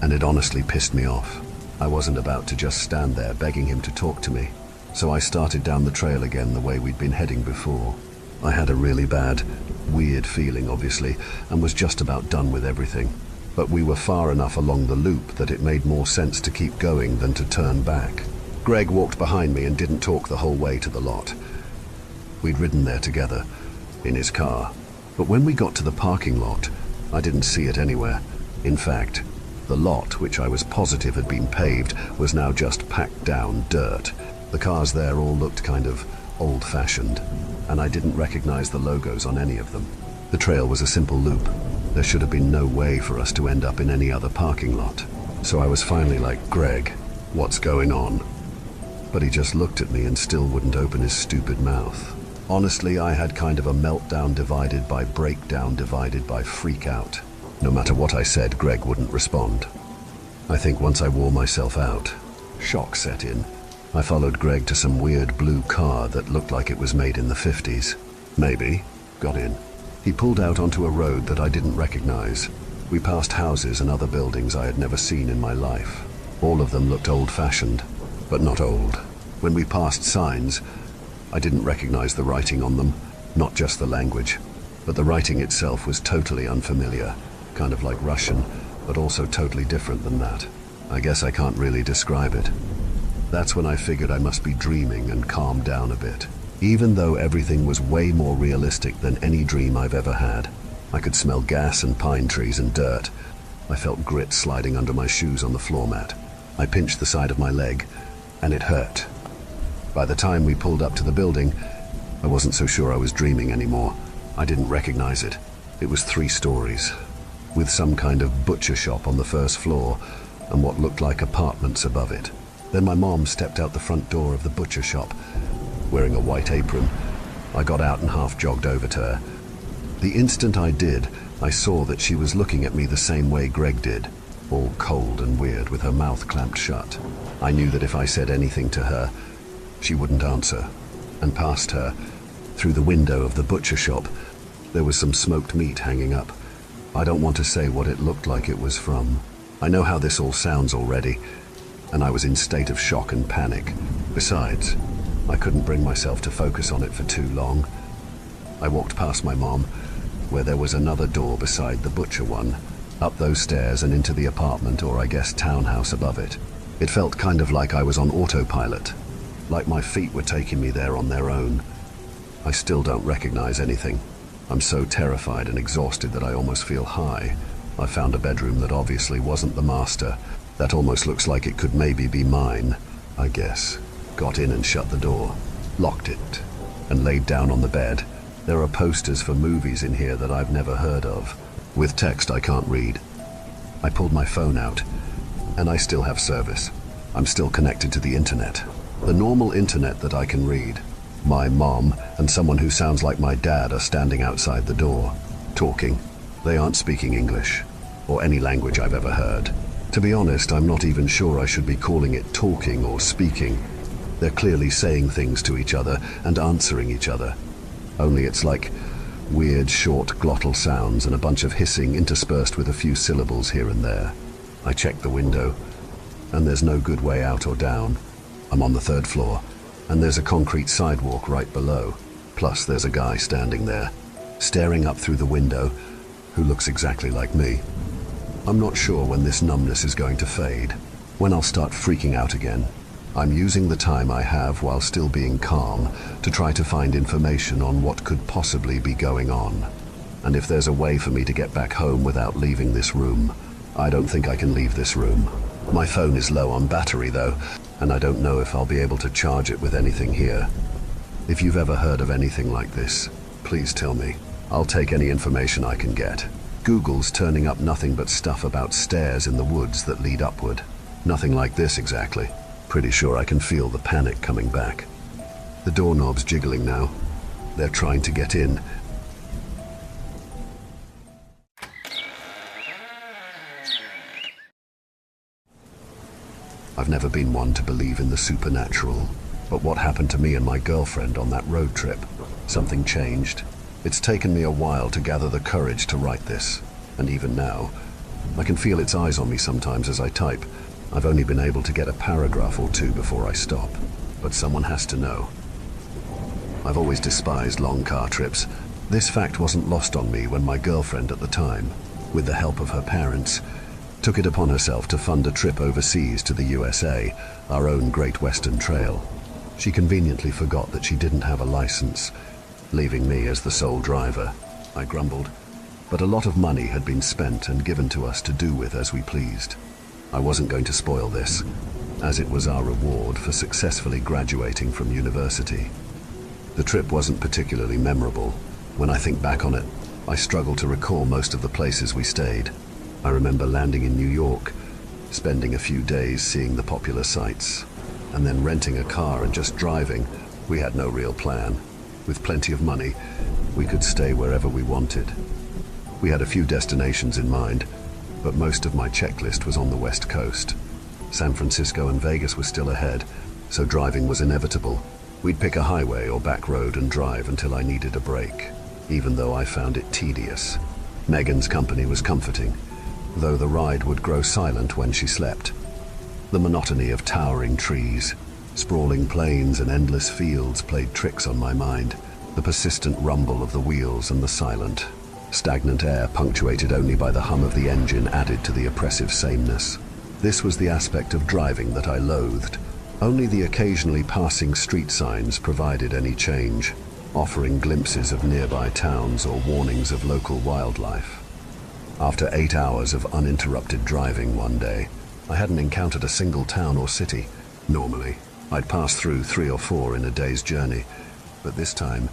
and it honestly pissed me off. I wasn't about to just stand there begging him to talk to me, so I started down the trail again the way we'd been heading before. I had a really bad, weird feeling, obviously, and was just about done with everything. But we were far enough along the loop that it made more sense to keep going than to turn back. Greg walked behind me and didn't talk the whole way to the lot. We'd ridden there together, in his car. But when we got to the parking lot, I didn't see it anywhere. In fact, the lot, which I was positive had been paved, was now just packed down dirt. The cars there all looked kind of old-fashioned, and I didn't recognize the logos on any of them. The trail was a simple loop. There should have been no way for us to end up in any other parking lot. So I was finally like, Greg, what's going on? But he just looked at me and still wouldn't open his stupid mouth. Honestly, I had kind of a meltdown divided by breakdown divided by freak out. No matter what I said, Greg wouldn't respond. I think once I wore myself out, shock set in. I followed Greg to some weird blue car that looked like it was made in the 50s. Maybe. Got in. He pulled out onto a road that I didn't recognize. We passed houses and other buildings I had never seen in my life. All of them looked old-fashioned, but not old. When we passed signs, I didn't recognize the writing on them, not just the language, but the writing itself was totally unfamiliar, kind of like Russian, but also totally different than that. I guess I can't really describe it. That's when I figured I must be dreaming and calmed down a bit. Even though everything was way more realistic than any dream I've ever had. I could smell gas and pine trees and dirt. I felt grit sliding under my shoes on the floor mat. I pinched the side of my leg, and it hurt. By the time we pulled up to the building, I wasn't so sure I was dreaming anymore. I didn't recognize it. It was 3 stories, with some kind of butcher shop on the first floor and what looked like apartments above it. Then my mom stepped out the front door of the butcher shop, wearing a white apron. I got out and half jogged over to her. The instant I did, I saw that she was looking at me the same way Greg did, all cold and weird with her mouth clamped shut. I knew that if I said anything to her, she wouldn't answer. And past her, through the window of the butcher shop, there was some smoked meat hanging up. I don't want to say what it looked like it was from. I know how this all sounds already, and I was in state of shock and panic. Besides, I couldn't bring myself to focus on it for too long. I walked past my mom, where there was another door beside the butcher one, up those stairs and into the apartment, or I guess townhouse above it. It felt kind of like I was on autopilot, like my feet were taking me there on their own. I still don't recognize anything. I'm so terrified and exhausted that I almost feel high. I found a bedroom that obviously wasn't the master. That almost looks like it could maybe be mine, I guess. Got in and shut the door, locked it, and laid down on the bed. There are posters for movies in here that I've never heard of, with text I can't read. I pulled my phone out, and I still have service. I'm still connected to the internet. The normal internet that I can read. My mom and someone who sounds like my dad are standing outside the door, talking. They aren't speaking English, or any language I've ever heard. To be honest, I'm not even sure I should be calling it talking or speaking. They're clearly saying things to each other and answering each other. Only it's like weird, short glottal sounds and a bunch of hissing interspersed with a few syllables here and there. I checked the window, and there's no good way out or down. I'm on the 3rd floor, and there's a concrete sidewalk right below. Plus, there's a guy standing there, staring up through the window, who looks exactly like me. I'm not sure when this numbness is going to fade, when I'll start freaking out again. I'm using the time I have while still being calm to try to find information on what could possibly be going on. And if there's a way for me to get back home without leaving this room, I don't think I can leave this room. My phone is low on battery though, and I don't know if I'll be able to charge it with anything here. If you've ever heard of anything like this, please tell me. I'll take any information I can get. Google's turning up nothing but stuff about stairs in the woods that lead upward. Nothing like this exactly. Pretty sure I can feel the panic coming back. The doorknob's jiggling now. They're trying to get in. I've never been one to believe in the supernatural, But what happened to me and my girlfriend on that road trip? Something changed. It's taken me a while to gather the courage to write this, and even now, I can feel its eyes on me sometimes as I type. I've only been able to get a paragraph or two before I stop, but someone has to know. I've always despised long car trips. This fact wasn't lost on me when my girlfriend at the time, with the help of her parents, took it upon herself to fund a trip overseas to the USA, our own Great Western Trail. She conveniently forgot that she didn't have a license, leaving me as the sole driver. I grumbled, but a lot of money had been spent and given to us to do with as we pleased. I wasn't going to spoil this, as it was our reward for successfully graduating from university. The trip wasn't particularly memorable. When I think back on it, I struggle to recall most of the places we stayed. I remember landing in New York, spending a few days seeing the popular sights, and then renting a car and just driving. We had no real plan. With plenty of money, we could stay wherever we wanted. We had a few destinations in mind, but most of my checklist was on the West Coast. San Francisco and Vegas were still ahead, so driving was inevitable. We'd pick a highway or back road and drive until I needed a break, even though I found it tedious. Megan's company was comforting, though the ride would grow silent when she slept. The monotony of towering trees, sprawling plains and endless fields played tricks on my mind. The persistent rumble of the wheels and the silent, stagnant air punctuated only by the hum of the engine added to the oppressive sameness. This was the aspect of driving that I loathed. Only the occasionally passing street signs provided any change, offering glimpses of nearby towns or warnings of local wildlife. After 8 hours of uninterrupted driving one day, I hadn't encountered a single town or city. Normally, I'd pass through 3 or 4 in a day's journey, but this time,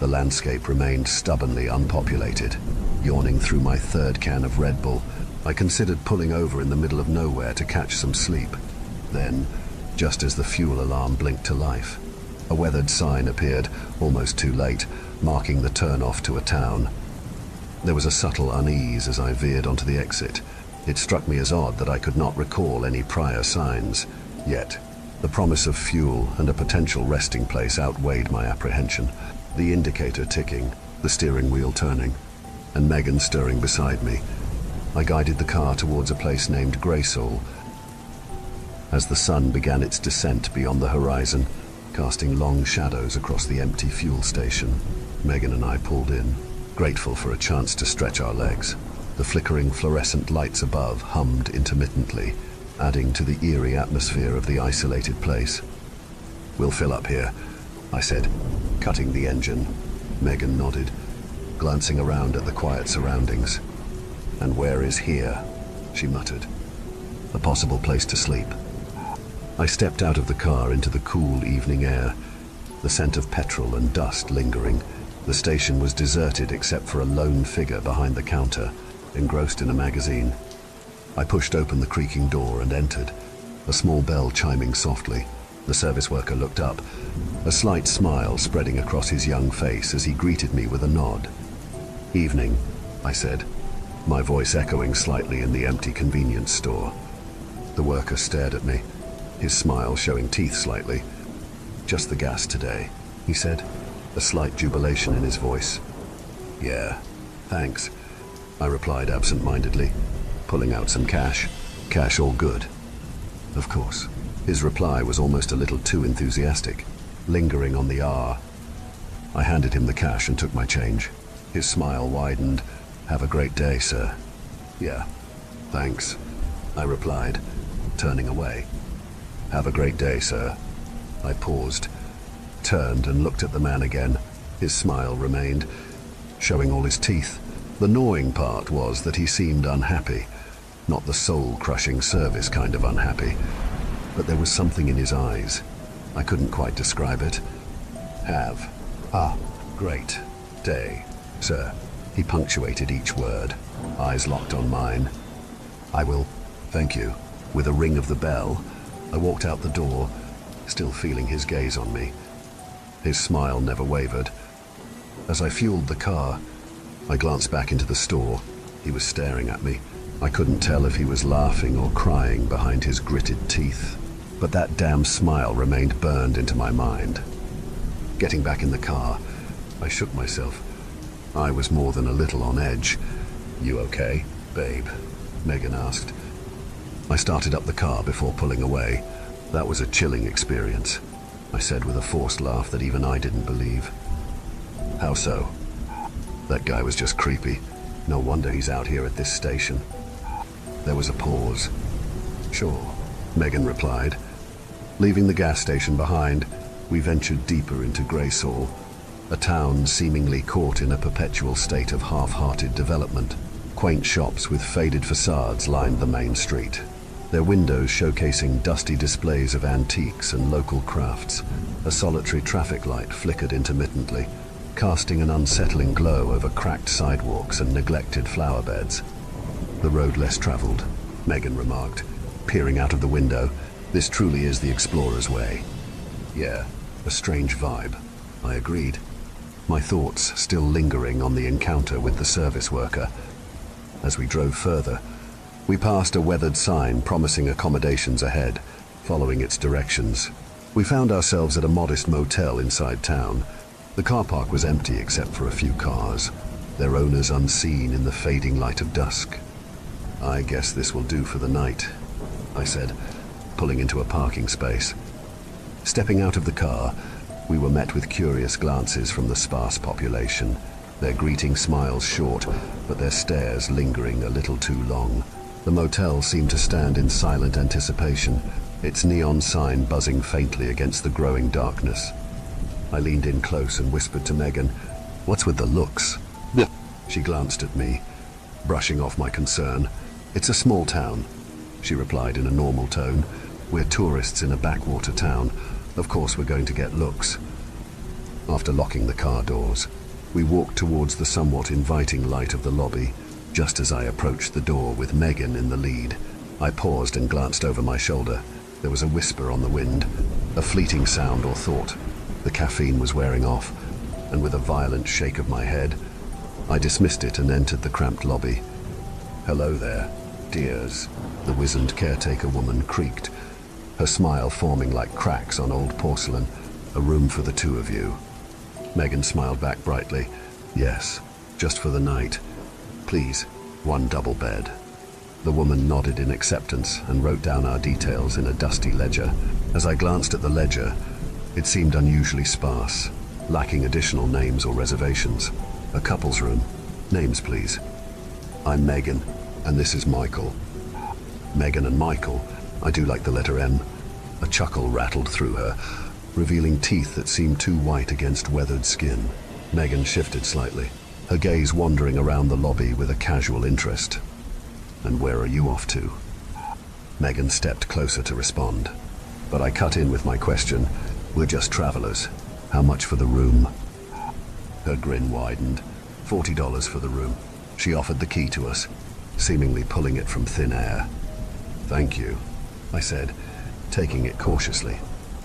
the landscape remained stubbornly unpopulated. Yawning through my 3rd can of Red Bull, I considered pulling over in the middle of nowhere to catch some sleep. Then, just as the fuel alarm blinked to life, a weathered sign appeared, almost too late, marking the turn-off to a town. There was a subtle unease as I veered onto the exit. It struck me as odd that I could not recall any prior signs. Yet, the promise of fuel and a potential resting place outweighed my apprehension. The indicator ticking, the steering wheel turning, and Megan stirring beside me. I guided the car towards a place named Graysoul. As the sun began its descent beyond the horizon, casting long shadows across the empty fuel station, Megan and I pulled in, grateful for a chance to stretch our legs. The flickering fluorescent lights above hummed intermittently, adding to the eerie atmosphere of the isolated place. "We'll fill up here," I said, cutting the engine. Megan nodded, glancing around at the quiet surroundings. "And where is here?" she muttered. "A possible place to sleep." I stepped out of the car into the cool evening air, the scent of petrol and dust lingering. The station was deserted except for a lone figure behind the counter, engrossed in a magazine. I pushed open the creaking door and entered, a small bell chiming softly. The service worker looked up, a slight smile spreading across his young face as he greeted me with a nod. "Evening," I said, my voice echoing slightly in the empty convenience store. The worker stared at me, his smile showing teeth slightly. "Just the gas today," he said, a slight jubilation in his voice. "Yeah, thanks," I replied absent-mindedly, pulling out some cash. "Cash all good?" "Of course." His reply was almost a little too enthusiastic, lingering on the R. I handed him the cash and took my change. His smile widened. "Have a great day, sir." "Yeah, thanks," I replied, turning away. "Have a great day, sir." I paused, turned and looked at the man again. His smile remained, showing all his teeth. The gnawing part was that he seemed unhappy, not the soul-crushing service kind of unhappy, but there was something in his eyes. I couldn't quite describe it. "Have a great day, sir." He punctuated each word, eyes locked on mine. "I will, thank you." With a ring of the bell, I walked out the door, still feeling his gaze on me. His smile never wavered. As I fueled the car, I glanced back into the store. He was staring at me. I couldn't tell if he was laughing or crying behind his gritted teeth. but that damn smile remained burned into my mind. Getting back in the car, I shook myself. I was more than a little on edge. "You okay, babe?" Megan asked. I started up the car before pulling away. "That was a chilling experience," I said with a forced laugh that even I didn't believe. "How so?" "That guy was just creepy. No wonder he's out here at this station." There was a pause. "Sure," Megan replied. Leaving the gas station behind, we ventured deeper into Greysall, a town seemingly caught in a perpetual state of half-hearted development. Quaint shops with faded facades lined the main street, their windows showcasing dusty displays of antiques and local crafts. A solitary traffic light flickered intermittently, casting an unsettling glow over cracked sidewalks and neglected flower beds. "The road less traveled," Megan remarked, peering out of the window. "This truly is the explorer's way." "Yeah, a strange vibe," I agreed, my thoughts still lingering on the encounter with the service worker. As we drove further, we passed a weathered sign promising accommodations ahead. Following its directions, we found ourselves at a modest motel inside town. The car park was empty except for a few cars, their owners unseen in the fading light of dusk. "I guess this will do for the night," I said, pulling into a parking space. Stepping out of the car, we were met with curious glances from the sparse population, their greeting smiles short, but their stares lingering a little too long. The motel seemed to stand in silent anticipation, its neon sign buzzing faintly against the growing darkness. I leaned in close and whispered to Megan, "What's with the looks?" She glanced at me, brushing off my concern. "It's a small town," she replied in a normal tone. "We're tourists in a backwater town. Of course we're going to get looks." After locking the car doors, we walked towards the somewhat inviting light of the lobby. Just as I approached the door with Megan in the lead, I paused and glanced over my shoulder. There was a whisper on the wind, a fleeting sound or thought. The caffeine was wearing off, and with a violent shake of my head, I dismissed it and entered the cramped lobby. "Hello there, dears," the wizened caretaker woman creaked, her smile forming like cracks on old porcelain. "A room for the two of you." Megan smiled back brightly. "Yes, just for the night. Please, one double bed." The woman nodded in acceptance and wrote down our details in a dusty ledger. As I glanced at the ledger, it seemed unusually sparse, lacking additional names or reservations. "A couple's room. Names, please." "I'm Megan, and this is Michael." Megan and Michael. I do like the letter M. A chuckle rattled through her, revealing teeth that seemed too white against weathered skin. Megan shifted slightly, her gaze wandering around the lobby with a casual interest. "And where are you off to?" Megan stepped closer to respond, but I cut in with my question. "We're just travelers. How much for the room?" Her grin widened. $40 for the room. She offered the key to us, seemingly pulling it from thin air. "Thank you," I said, taking it cautiously.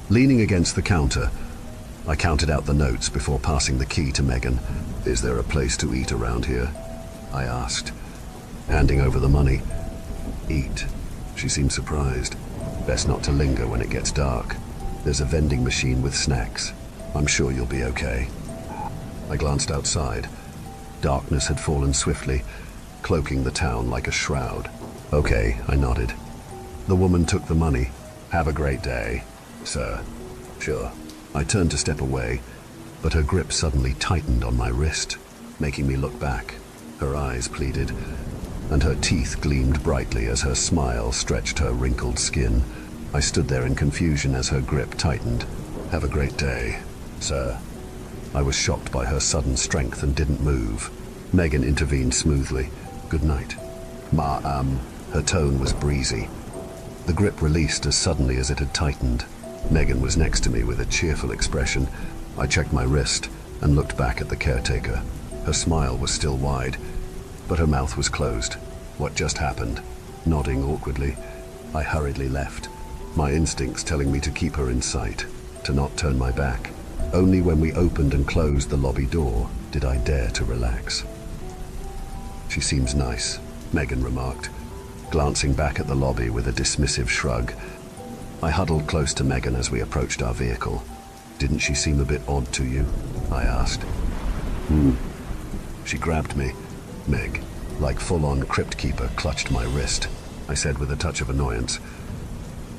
Leaning against the counter, I counted out the notes before passing the key to Megan. "Is there a place to eat around here?" I asked, handing over the money. "Eat?" She seemed surprised. "Best not to linger when it gets dark. There's a vending machine with snacks. I'm sure you'll be okay." I glanced outside. Darkness had fallen swiftly, cloaking the town like a shroud. "Okay," I nodded. The woman took the money. "Have a great day, sir." "Sure." I turned to step away, but her grip suddenly tightened on my wrist, making me look back. Her eyes pleaded, and her teeth gleamed brightly as her smile stretched her wrinkled skin. I stood there in confusion as her grip tightened. "Have a great day, sir." I was shocked by her sudden strength and didn't move. Megan intervened smoothly. "Good night." Her tone was breezy. The grip released as suddenly as it had tightened. Megan was next to me with a cheerful expression. I checked my wrist and looked back at the caretaker. Her smile was still wide, but her mouth was closed. "What just happened?" Nodding awkwardly, I hurriedly left, my instincts telling me to keep her in sight, to not turn my back. Only when we opened and closed the lobby door did I dare to relax. "She seems nice," Megan remarked, glancing back at the lobby with a dismissive shrug. I huddled close to Megan as we approached our vehicle. "Didn't she seem a bit odd to you?" I asked. She grabbed me. Meg, like full-on crypt keeper, clutched my wrist. I said with a touch of annoyance,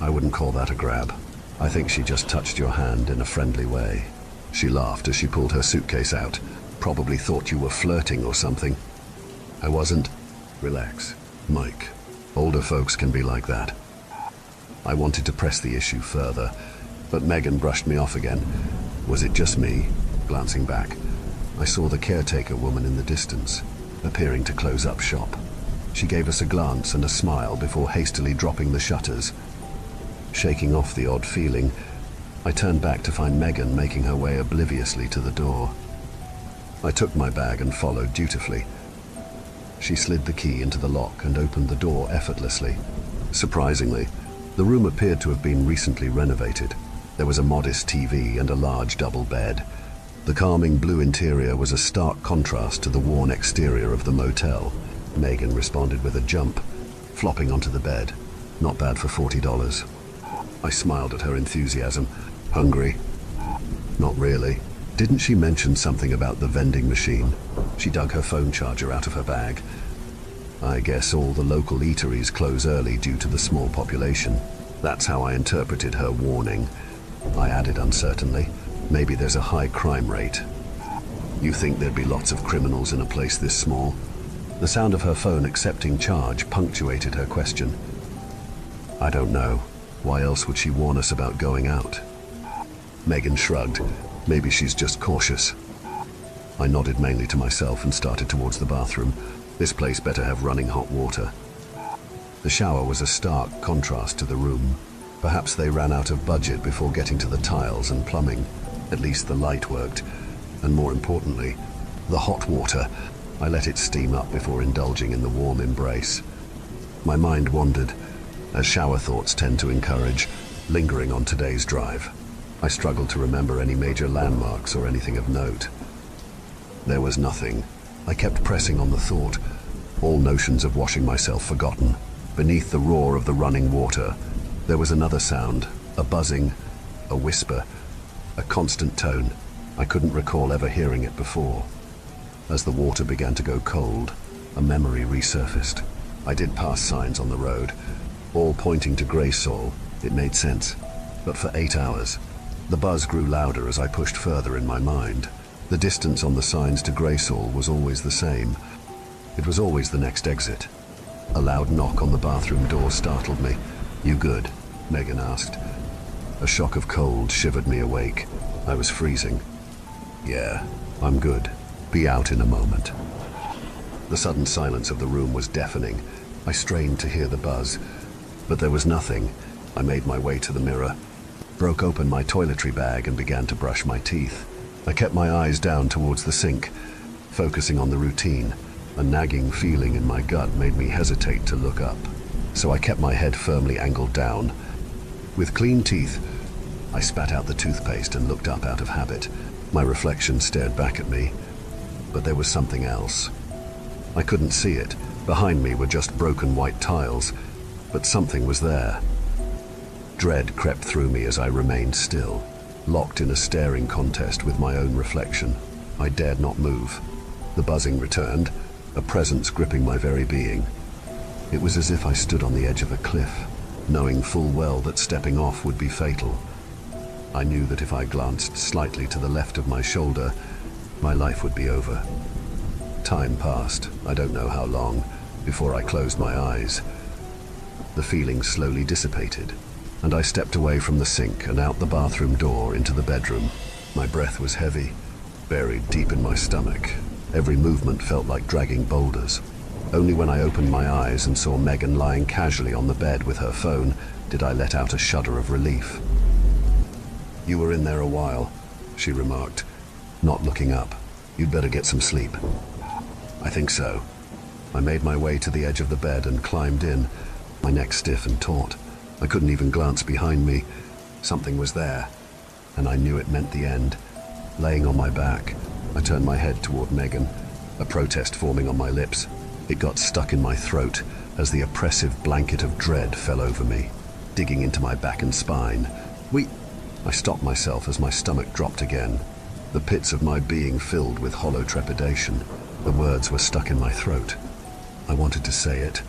"I wouldn't call that a grab. I think she just touched your hand in a friendly way." She laughed as she pulled her suitcase out. "Probably thought you were flirting or something." "I wasn't." "Relax, Mike. Older folks can be like that." I wanted to press the issue further, but Megan brushed me off again. Was it just me? Glancing back, I saw the caretaker woman in the distance, appearing to close up shop. She gave us a glance and a smile before hastily dropping the shutters. Shaking off the odd feeling, I turned back to find Megan making her way obliviously to the door. I took my bag and followed dutifully. She slid the key into the lock and opened the door effortlessly. Surprisingly, the room appeared to have been recently renovated. There was a modest TV and a large double bed. The calming blue interior was a stark contrast to the worn exterior of the motel. Megan responded with a jump, flopping onto the bed. Not bad for $40. I smiled at her enthusiasm. "Hungry?" "Not really." "Didn't she mention something about the vending machine?" She dug her phone charger out of her bag. "I guess all the local eateries close early due to the small population." That's how I interpreted her warning. I added uncertainly, "Maybe there's a high crime rate." "You think there'd be lots of criminals in a place this small?" The sound of her phone accepting charge punctuated her question. "I don't know. Why else would she warn us about going out?" Megan shrugged. "Maybe she's just cautious." I nodded mainly to myself and started towards the bathroom. This place better have running hot water. The shower was a stark contrast to the room. Perhaps they ran out of budget before getting to the tiles and plumbing. At least the light worked. And more importantly, the hot water. I let it steam up before indulging in the warm embrace. My mind wandered, as shower thoughts tend to encourage, lingering on today's drive. I struggled to remember any major landmarks or anything of note. There was nothing. I kept pressing on the thought, all notions of washing myself forgotten. Beneath the roar of the running water, there was another sound, a buzzing, a whisper, a constant tone. I couldn't recall ever hearing it before. As the water began to go cold, a memory resurfaced. I did pass signs on the road, all pointing to Graysoul. It made sense. But for 8 hours, the buzz grew louder as I pushed further in my mind. The distance on the signs to Graysoul was always the same. It was always the next exit. A loud knock on the bathroom door startled me. "You good?" Megan asked. A shock of cold shivered me awake. I was freezing. "Yeah, I'm good. Be out in a moment." The sudden silence of the room was deafening. I strained to hear the buzz, but there was nothing. I made my way to the mirror, broke open my toiletry bag and began to brush my teeth. I kept my eyes down towards the sink, focusing on the routine. A nagging feeling in my gut made me hesitate to look up, so I kept my head firmly angled down. With clean teeth, I spat out the toothpaste and looked up out of habit. My reflection stared back at me, but there was something else. I couldn't see it. Behind me were just broken white tiles, but something was there. Dread crept through me as I remained still, locked in a staring contest with my own reflection. I dared not move. The buzzing returned, a presence gripping my very being. It was as if I stood on the edge of a cliff, knowing full well that stepping off would be fatal. I knew that if I glanced slightly to the left of my shoulder, my life would be over. Time passed, I don't know how long, before I closed my eyes. The feeling slowly dissipated, and I stepped away from the sink and out the bathroom door into the bedroom. My breath was heavy, buried deep in my stomach. Every movement felt like dragging boulders. Only when I opened my eyes and saw Megan lying casually on the bed with her phone did I let out a shudder of relief. "You were in there a while," she remarked, not looking up. "You'd better get some sleep." "I think so." I made my way to the edge of the bed and climbed in, my neck stiff and taut. I couldn't even glance behind me. Something was there, and I knew it meant the end. Laying on my back, I turned my head toward Megan, a protest forming on my lips. It got stuck in my throat as the oppressive blanket of dread fell over me. digging into my back and spine. I stopped myself as my stomach dropped again, the pits of my being filled with hollow trepidation. The words were stuck in my throat. I wanted to say it,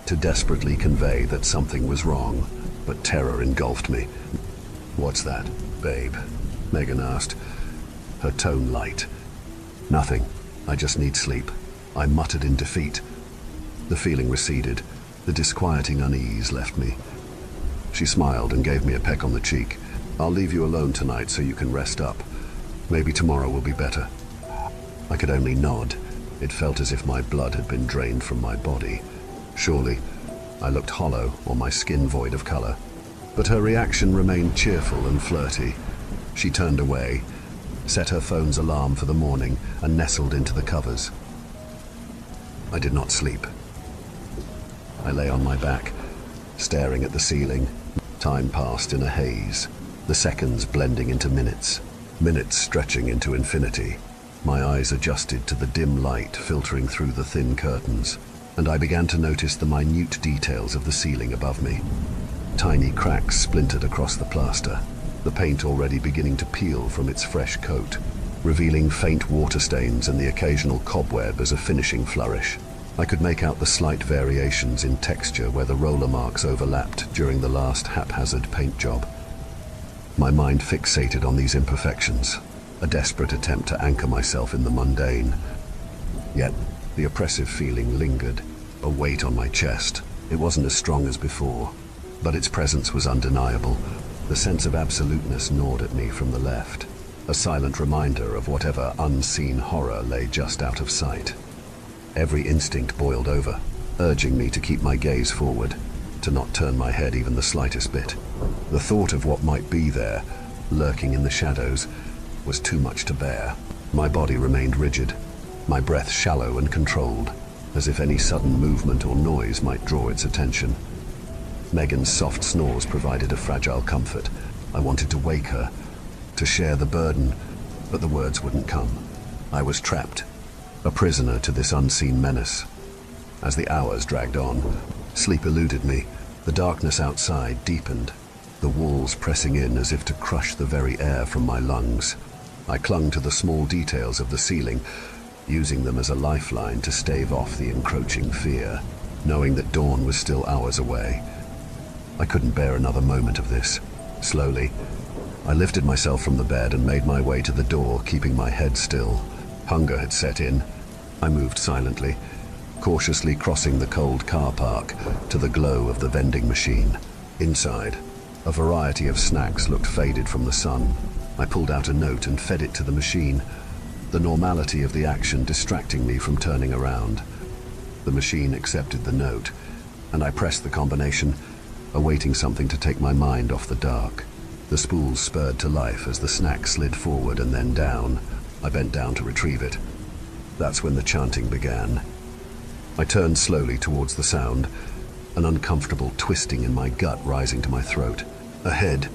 to desperately convey that something was wrong, but terror engulfed me. "What's that, babe?" Megan asked, her tone light. "Nothing. I just need sleep," I muttered in defeat. The feeling receded. The disquieting unease left me. She smiled and gave me a peck on the cheek. "I'll leave you alone tonight so you can rest up. Maybe tomorrow will be better." I could only nod. It felt as if my blood had been drained from my body. Surely, I looked hollow, or my skin void of color. But her reaction remained cheerful and flirty. She turned away, set her phone's alarm for the morning, and nestled into the covers. I did not sleep. I lay on my back, staring at the ceiling. Time passed in a haze, the seconds blending into minutes, minutes stretching into infinity. My eyes adjusted to the dim light filtering through the thin curtains, and I began to notice the minute details of the ceiling above me. Tiny cracks splintered across the plaster, the paint already beginning to peel from its fresh coat, revealing faint water stains and the occasional cobweb as a finishing flourish. I could make out the slight variations in texture where the roller marks overlapped during the last haphazard paint job. My mind fixated on these imperfections, a desperate attempt to anchor myself in the mundane. Yet, the oppressive feeling lingered, a weight on my chest. It wasn't as strong as before, but its presence was undeniable. The sense of absoluteness gnawed at me from the left, a silent reminder of whatever unseen horror lay just out of sight. Every instinct boiled over, urging me to keep my gaze forward, to not turn my head even the slightest bit. The thought of what might be there, lurking in the shadows, was too much to bear. My body remained rigid, my breath shallow and controlled, as if any sudden movement or noise might draw its attention. Megan's soft snores provided a fragile comfort. I wanted to wake her, to share the burden, but the words wouldn't come. I was trapped, a prisoner to this unseen menace. As the hours dragged on, sleep eluded me. The darkness outside deepened, the walls pressing in as if to crush the very air from my lungs. I clung to the small details of the ceiling, using them as a lifeline to stave off the encroaching fear, knowing that dawn was still hours away. I couldn't bear another moment of this. Slowly, I lifted myself from the bed and made my way to the door, keeping my head still. Hunger had set in. I moved silently, cautiously crossing the cold car park to the glow of the vending machine. Inside, a variety of snacks looked faded from the sun. I pulled out a note and fed it to the machine, the normality of the action distracting me from turning around. The machine accepted the note, and I pressed the combination, awaiting something to take my mind off the dark. The spools spurred to life as the snack slid forward and then down. I bent down to retrieve it. That's when the chanting began. I turned slowly towards the sound, an uncomfortable twisting in my gut rising to my throat. Ahead,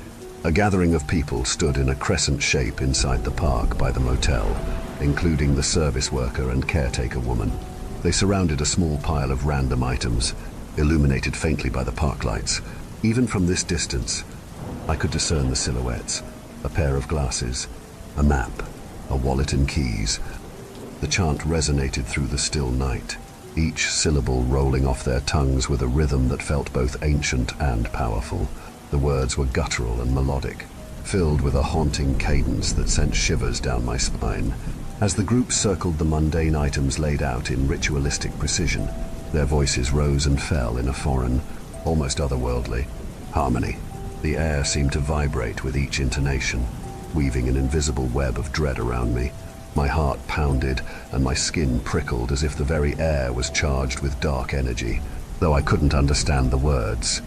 a gathering of people stood in a crescent shape inside the park by the motel, including the service worker and caretaker woman. They surrounded a small pile of random items, illuminated faintly by the park lights. Even from this distance, I could discern the silhouettes: a pair of glasses, a map, a wallet and keys. The chant resonated through the still night, each syllable rolling off their tongues with a rhythm that felt both ancient and powerful. The words were guttural and melodic, filled with a haunting cadence that sent shivers down my spine. As the group circled the mundane items laid out in ritualistic precision, their voices rose and fell in a foreign, almost otherworldly, harmony. The air seemed to vibrate with each intonation, weaving an invisible web of dread around me. My heart pounded and my skin prickled as if the very air was charged with dark energy. Though I couldn't understand the words,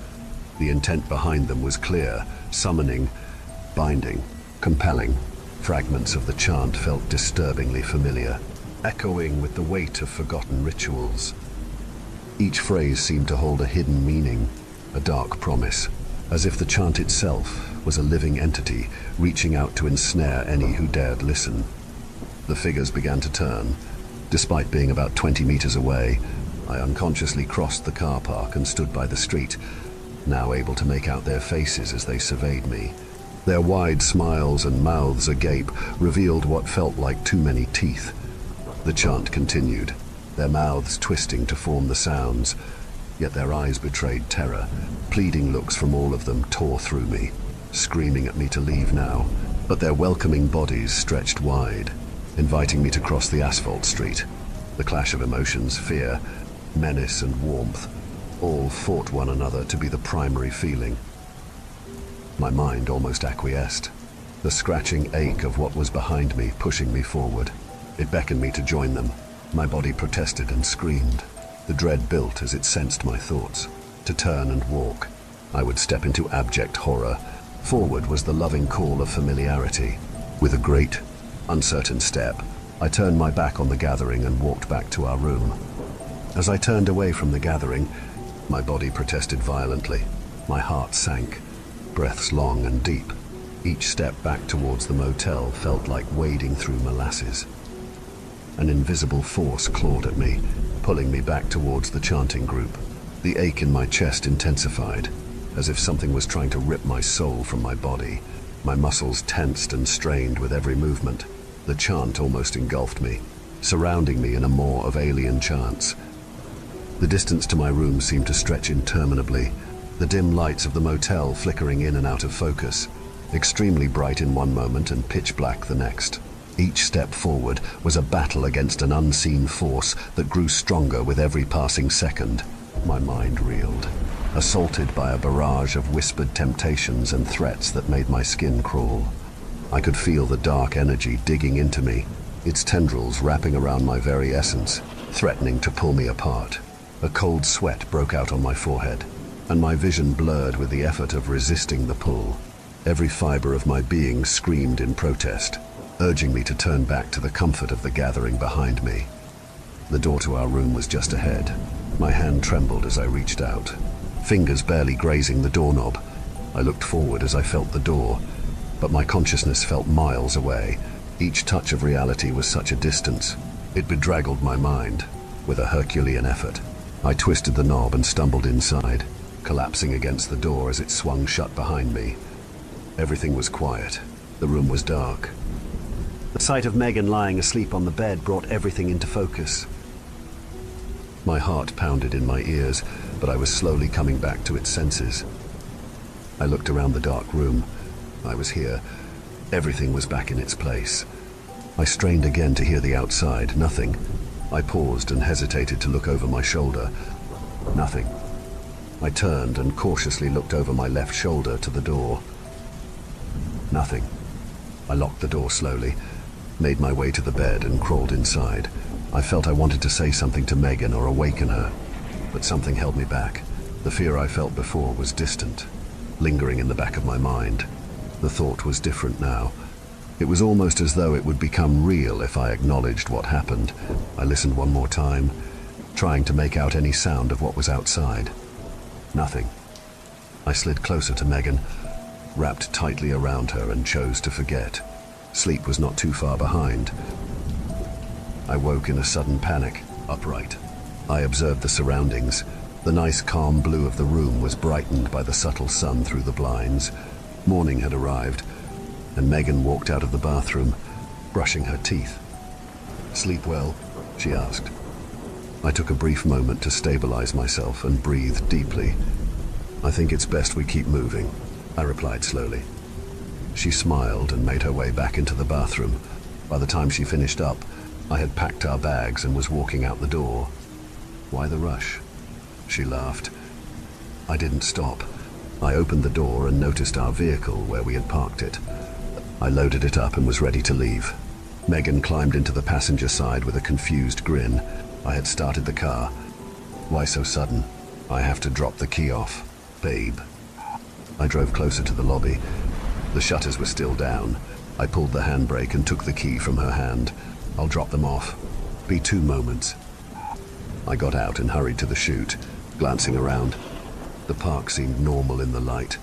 the intent behind them was clear: summoning, binding, compelling. Fragments of the chant felt disturbingly familiar, echoing with the weight of forgotten rituals. Each phrase seemed to hold a hidden meaning, a dark promise, as if the chant itself was a living entity reaching out to ensnare any who dared listen. The figures began to turn. Despite being about 20 meters away, I unconsciously crossed the car park and stood by the street, now able to make out their faces as they surveyed me. Their wide smiles and mouths agape revealed what felt like too many teeth. The chant continued, their mouths twisting to form the sounds, yet their eyes betrayed terror. Pleading looks from all of them tore through me, screaming at me to leave now, but their welcoming bodies stretched wide, inviting me to cross the asphalt street. The clash of emotions, fear, menace and warmth, all fought one another to be the primary feeling. My mind almost acquiesced, the scratching ache of what was behind me pushing me forward. It beckoned me to join them. My body protested and screamed. The dread built as it sensed my thoughts. To turn and walk, I would step into abject horror. Forward was the loving call of familiarity. With a great, uncertain step, I turned my back on the gathering and walked back to our room. As I turned away from the gathering, my body protested violently. My heart sank, breaths long and deep. Each step back towards the motel felt like wading through molasses. An invisible force clawed at me, pulling me back towards the chanting group. The ache in my chest intensified, as if something was trying to rip my soul from my body. My muscles tensed and strained with every movement. The chant almost engulfed me, surrounding me in a maw of alien chants. The distance to my room seemed to stretch interminably, the dim lights of the motel flickering in and out of focus, extremely bright in one moment and pitch black the next. Each step forward was a battle against an unseen force that grew stronger with every passing second. My mind reeled, assaulted by a barrage of whispered temptations and threats that made my skin crawl. I could feel the dark energy digging into me, its tendrils wrapping around my very essence, threatening to pull me apart. A cold sweat broke out on my forehead, and my vision blurred with the effort of resisting the pull. Every fiber of my being screamed in protest, urging me to turn back to the comfort of the gathering behind me. The door to our room was just ahead. My hand trembled as I reached out, fingers barely grazing the doorknob. I looked forward as I felt the door, but my consciousness felt miles away. Each touch of reality was such a distance. It bedraggled my mind. With a Herculean effort, I twisted the knob and stumbled inside, collapsing against the door as it swung shut behind me. Everything was quiet. The room was dark. The sight of Megan lying asleep on the bed brought everything into focus. My heart pounded in my ears, but I was slowly coming back to its senses. I looked around the dark room. I was here. Everything was back in its place. I strained again to hear the outside. Nothing. I paused and hesitated to look over my shoulder. Nothing. I turned and cautiously looked over my left shoulder to the door. Nothing. I locked the door slowly, made my way to the bed and crawled inside. I felt I wanted to say something to Megan or awaken her, but something held me back. The fear I felt before was distant, lingering in the back of my mind. The thought was different now. It was almost as though it would become real if I acknowledged what happened. I listened one more time, trying to make out any sound of what was outside. Nothing. I slid closer to Megan, wrapped tightly around her and chose to forget. Sleep was not too far behind. I woke in a sudden panic, upright. I observed the surroundings. The nice calm blue of the room was brightened by the subtle sun through the blinds. Morning had arrived, and Megan walked out of the bathroom, brushing her teeth. "Sleep well?" she asked. I took a brief moment to stabilize myself and breathe deeply. "I think it's best we keep moving," I replied slowly. She smiled and made her way back into the bathroom. By the time she finished up, I had packed our bags and was walking out the door. "Why the rush?" She laughed. I didn't stop. I opened the door and noticed our vehicle where we had parked it. I loaded it up and was ready to leave. Megan climbed into the passenger side with a confused grin. I had started the car. "Why so sudden?" "I have to drop the key off, babe." I drove closer to the lobby. The shutters were still down. I pulled the handbrake and took the key from her hand. "I'll drop them off. Be 2 moments." I got out and hurried to the chute, glancing around. The park seemed normal in the light,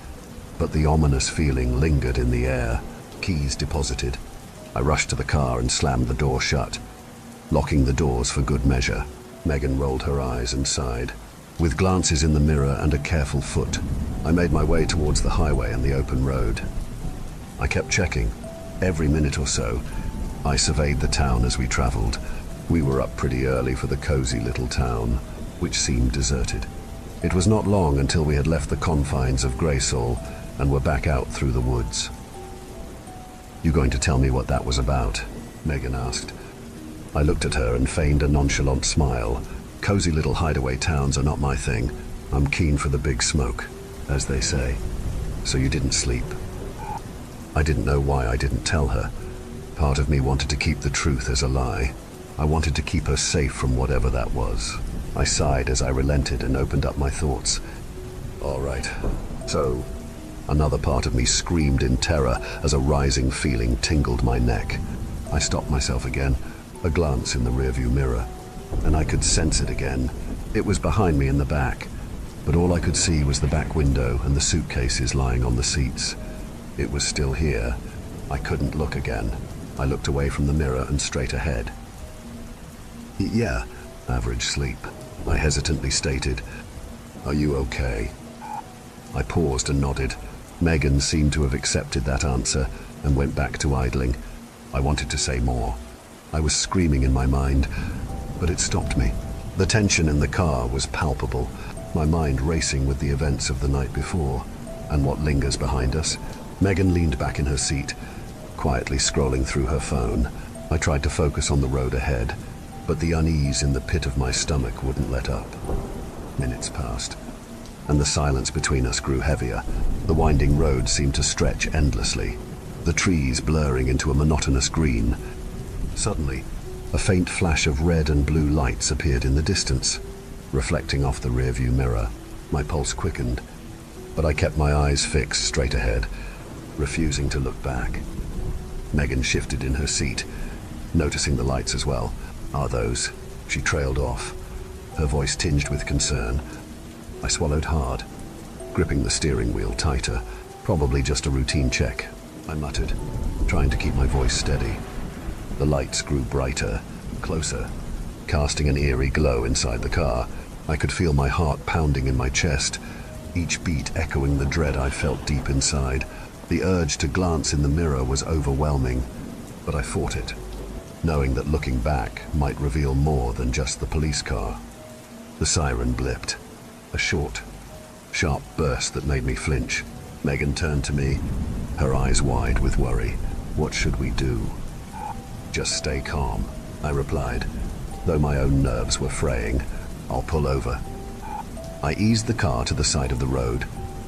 but the ominous feeling lingered in the air. Keys deposited. I rushed to the car and slammed the door shut, locking the doors for good measure. Megan rolled her eyes and sighed. With glances in the mirror and a careful foot, I made my way towards the highway and the open road. I kept checking. Every minute or so, I surveyed the town as we traveled. We were up pretty early for the cozy little town, which seemed deserted. It was not long until we had left the confines of Graysall and were back out through the woods. "You going to tell me what that was about?" Megan asked. I looked at her and feigned a nonchalant smile. Cozy little hideaway towns are not my thing. I'm keen for the big smoke, as they say. "So you didn't sleep?" I didn't know why I didn't tell her. Part of me wanted to keep the truth as a lie. I wanted to keep her safe from whatever that was. I sighed as I relented and opened up my thoughts. "All right, so..." Another part of me screamed in terror as a rising feeling tingled my neck. I stopped myself again, a glance in the rearview mirror, and I could sense it again. It was behind me in the back, but all I could see was the back window and the suitcases lying on the seats. It was still here. I couldn't look again. I looked away from the mirror and straight ahead. "Yeah, average sleep," I hesitantly stated. "Are you okay?" I paused and nodded. Megan seemed to have accepted that answer and went back to idling. I wanted to say more. I was screaming in my mind, but it stopped me. The tension in the car was palpable, my mind racing with the events of the night before and what lingers behind us. Megan leaned back in her seat, quietly scrolling through her phone. I tried to focus on the road ahead, but the unease in the pit of my stomach wouldn't let up. Minutes passed, and the silence between us grew heavier. The winding road seemed to stretch endlessly, the trees blurring into a monotonous green. Suddenly, a faint flash of red and blue lights appeared in the distance, reflecting off the rearview mirror. My pulse quickened, but I kept my eyes fixed straight ahead, refusing to look back. Megan shifted in her seat, noticing the lights as well. "Are those?" She trailed off, her voice tinged with concern. I swallowed hard, gripping the steering wheel tighter. "Probably just a routine check," I muttered, trying to keep my voice steady. The lights grew brighter, closer, casting an eerie glow inside the car. I could feel my heart pounding in my chest, each beat echoing the dread I felt deep inside. The urge to glance in the mirror was overwhelming, but I fought it, knowing that looking back might reveal more than just the police car. The siren blipped, a short, sharp burst that made me flinch. Megan turned to me, her eyes wide with worry. "What should we do?" "Just stay calm," I replied, though my own nerves were fraying. "I'll pull over." I eased the car to the side of the road,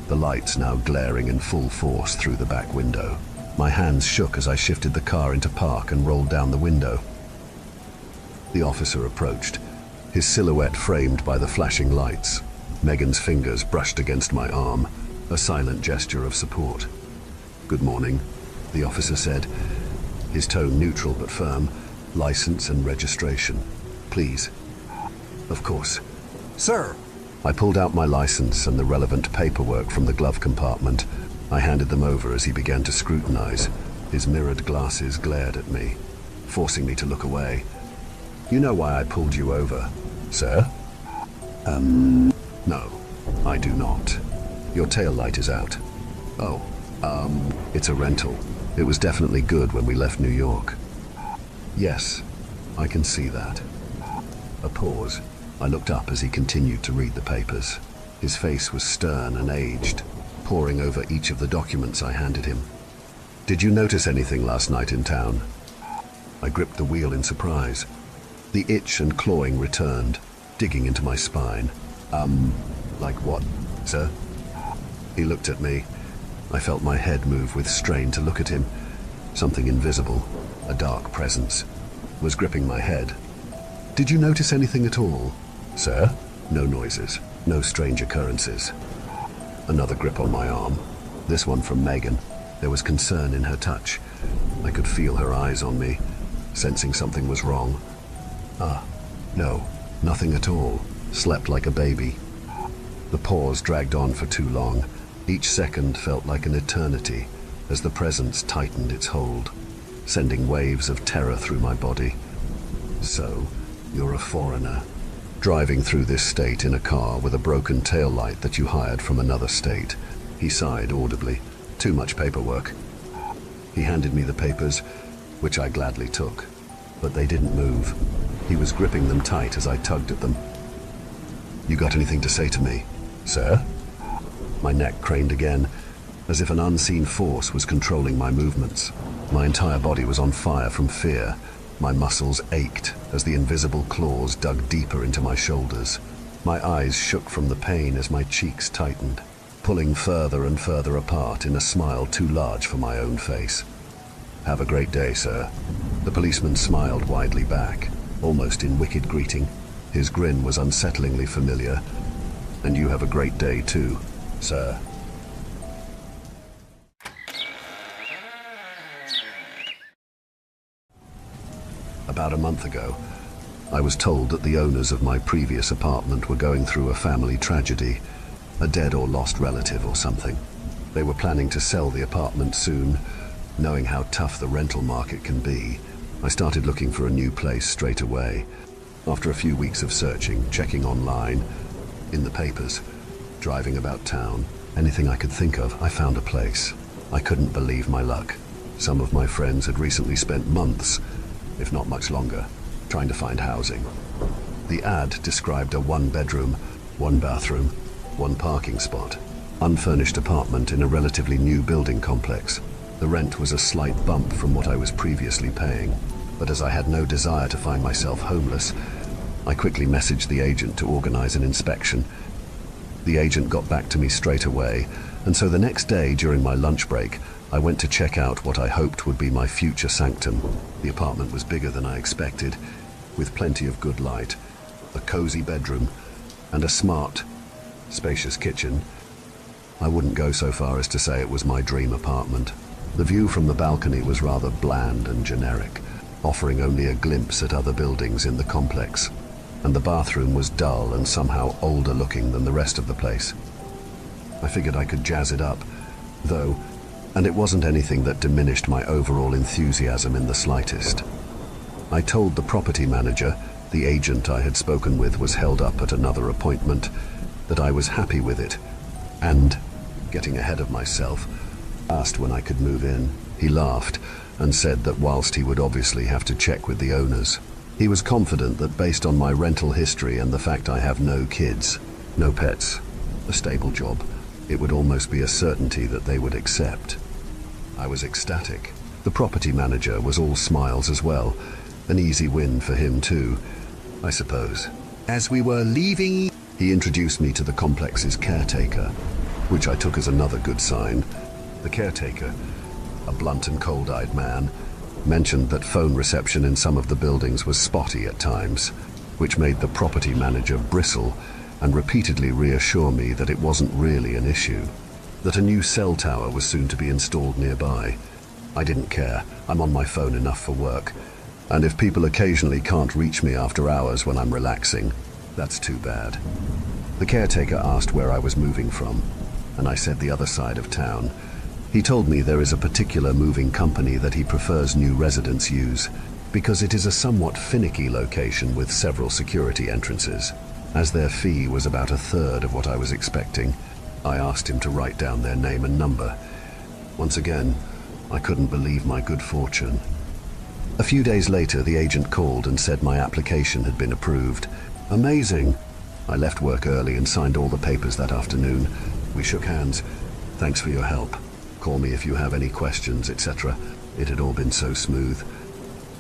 the lights now glaring in full force through the back window. My hands shook as I shifted the car into park and rolled down the window. The officer approached, his silhouette framed by the flashing lights. Megan's fingers brushed against my arm, a silent gesture of support. "Good morning," the officer said, his tone neutral but firm. "License and registration, please." "Of course." "Sir." I pulled out my license and the relevant paperwork from the glove compartment. I handed them over as he began to scrutinize. His mirrored glasses glared at me, forcing me to look away. "You know why I pulled you over, sir?" No, I do not. Your tail light is out." "Oh, it's a rental. It was definitely good when we left New York." "Yes, I can see that." A pause. I looked up as he continued to read the papers. His face was stern and aged, poring over each of the documents I handed him. "Did you notice anything last night in town?" I gripped the wheel in surprise. The itch and clawing returned, digging into my spine. Like what, sir?" He looked at me. I felt my head move with strain to look at him. Something invisible, a dark presence, was gripping my head. "Did you notice anything at all, sir?" "No noises, no strange occurrences." Another grip on my arm, this one from Megan. There was concern in her touch. I could feel her eyes on me, sensing something was wrong. No, nothing at all. Slept like a baby." The pause dragged on for too long. Each second felt like an eternity as the presence tightened its hold, sending waves of terror through my body. "So, you're a foreigner, driving through this state in a car with a broken taillight that you hired from another state. He sighed audibly. Too much paperwork. He handed me the papers, which I gladly took, but they didn't move. He was gripping them tight as I tugged at them. You got anything to say to me, sir? My neck craned again, as if an unseen force was controlling my movements. My entire body was on fire from fear. My muscles ached as the invisible claws dug deeper into my shoulders. My eyes shook from the pain as my cheeks tightened, pulling further and further apart in a smile too large for my own face. Have a great day, sir. The policeman smiled widely back, almost in wicked greeting. His grin was unsettlingly familiar. And you have a great day too, sir. About a month ago, I was told that the owners of my previous apartment were going through a family tragedy, a dead or lost relative or something. They were planning to sell the apartment soon. Knowing how tough the rental market can be, I started looking for a new place straight away. After a few weeks of searching, checking online, in the papers, driving about town, anything I could think of, I found a place. I couldn't believe my luck. Some of my friends had recently spent months, if not much longer, trying to find housing. The ad described a 1-bedroom, 1-bathroom, 1 parking spot, unfurnished apartment in a relatively new building complex. The rent was a slight bump from what I was previously paying, but as I had no desire to find myself homeless, I quickly messaged the agent to organize an inspection. The agent got back to me straight away, and so the next day during my lunch break, I went to check out what I hoped would be my future sanctum. The apartment was bigger than I expected, with plenty of good light, a cozy bedroom, and a smart, spacious kitchen. I wouldn't go so far as to say it was my dream apartment. The view from the balcony was rather bland and generic, offering only a glimpse at other buildings in the complex, and the bathroom was dull and somehow older looking than the rest of the place. I figured I could jazz it up, though, and it wasn't anything that diminished my overall enthusiasm in the slightest. I told the property manager, the agent I had spoken with was held up at another appointment, that I was happy with it, and, getting ahead of myself, asked when I could move in. He laughed and said that whilst he would obviously have to check with the owners, he was confident that based on my rental history and the fact I have no kids, no pets, a stable job, it would almost be a certainty that they would accept. I was ecstatic. The property manager was all smiles as well, an easy win for him too, I suppose. As we were leaving, he introduced me to the complex's caretaker, which I took as another good sign. The caretaker, a blunt and cold-eyed man, mentioned that phone reception in some of the buildings was spotty at times, which made the property manager bristle and repeatedly reassure me that it wasn't really an issue, that a new cell tower was soon to be installed nearby. I didn't care. I'm on my phone enough for work, and if people occasionally can't reach me after hours when I'm relaxing, that's too bad. The caretaker asked where I was moving from, and I said the other side of town. He told me there is a particular moving company that he prefers new residents use, because it is a somewhat finicky location with several security entrances. As their fee was about 1/3 of what I was expecting, I asked him to write down their name and number. Once again, I couldn't believe my good fortune. A few days later, the agent called and said my application had been approved. Amazing! I left work early and signed all the papers that afternoon. We shook hands. Thanks for your help. Call me if you have any questions, etc. It had all been so smooth.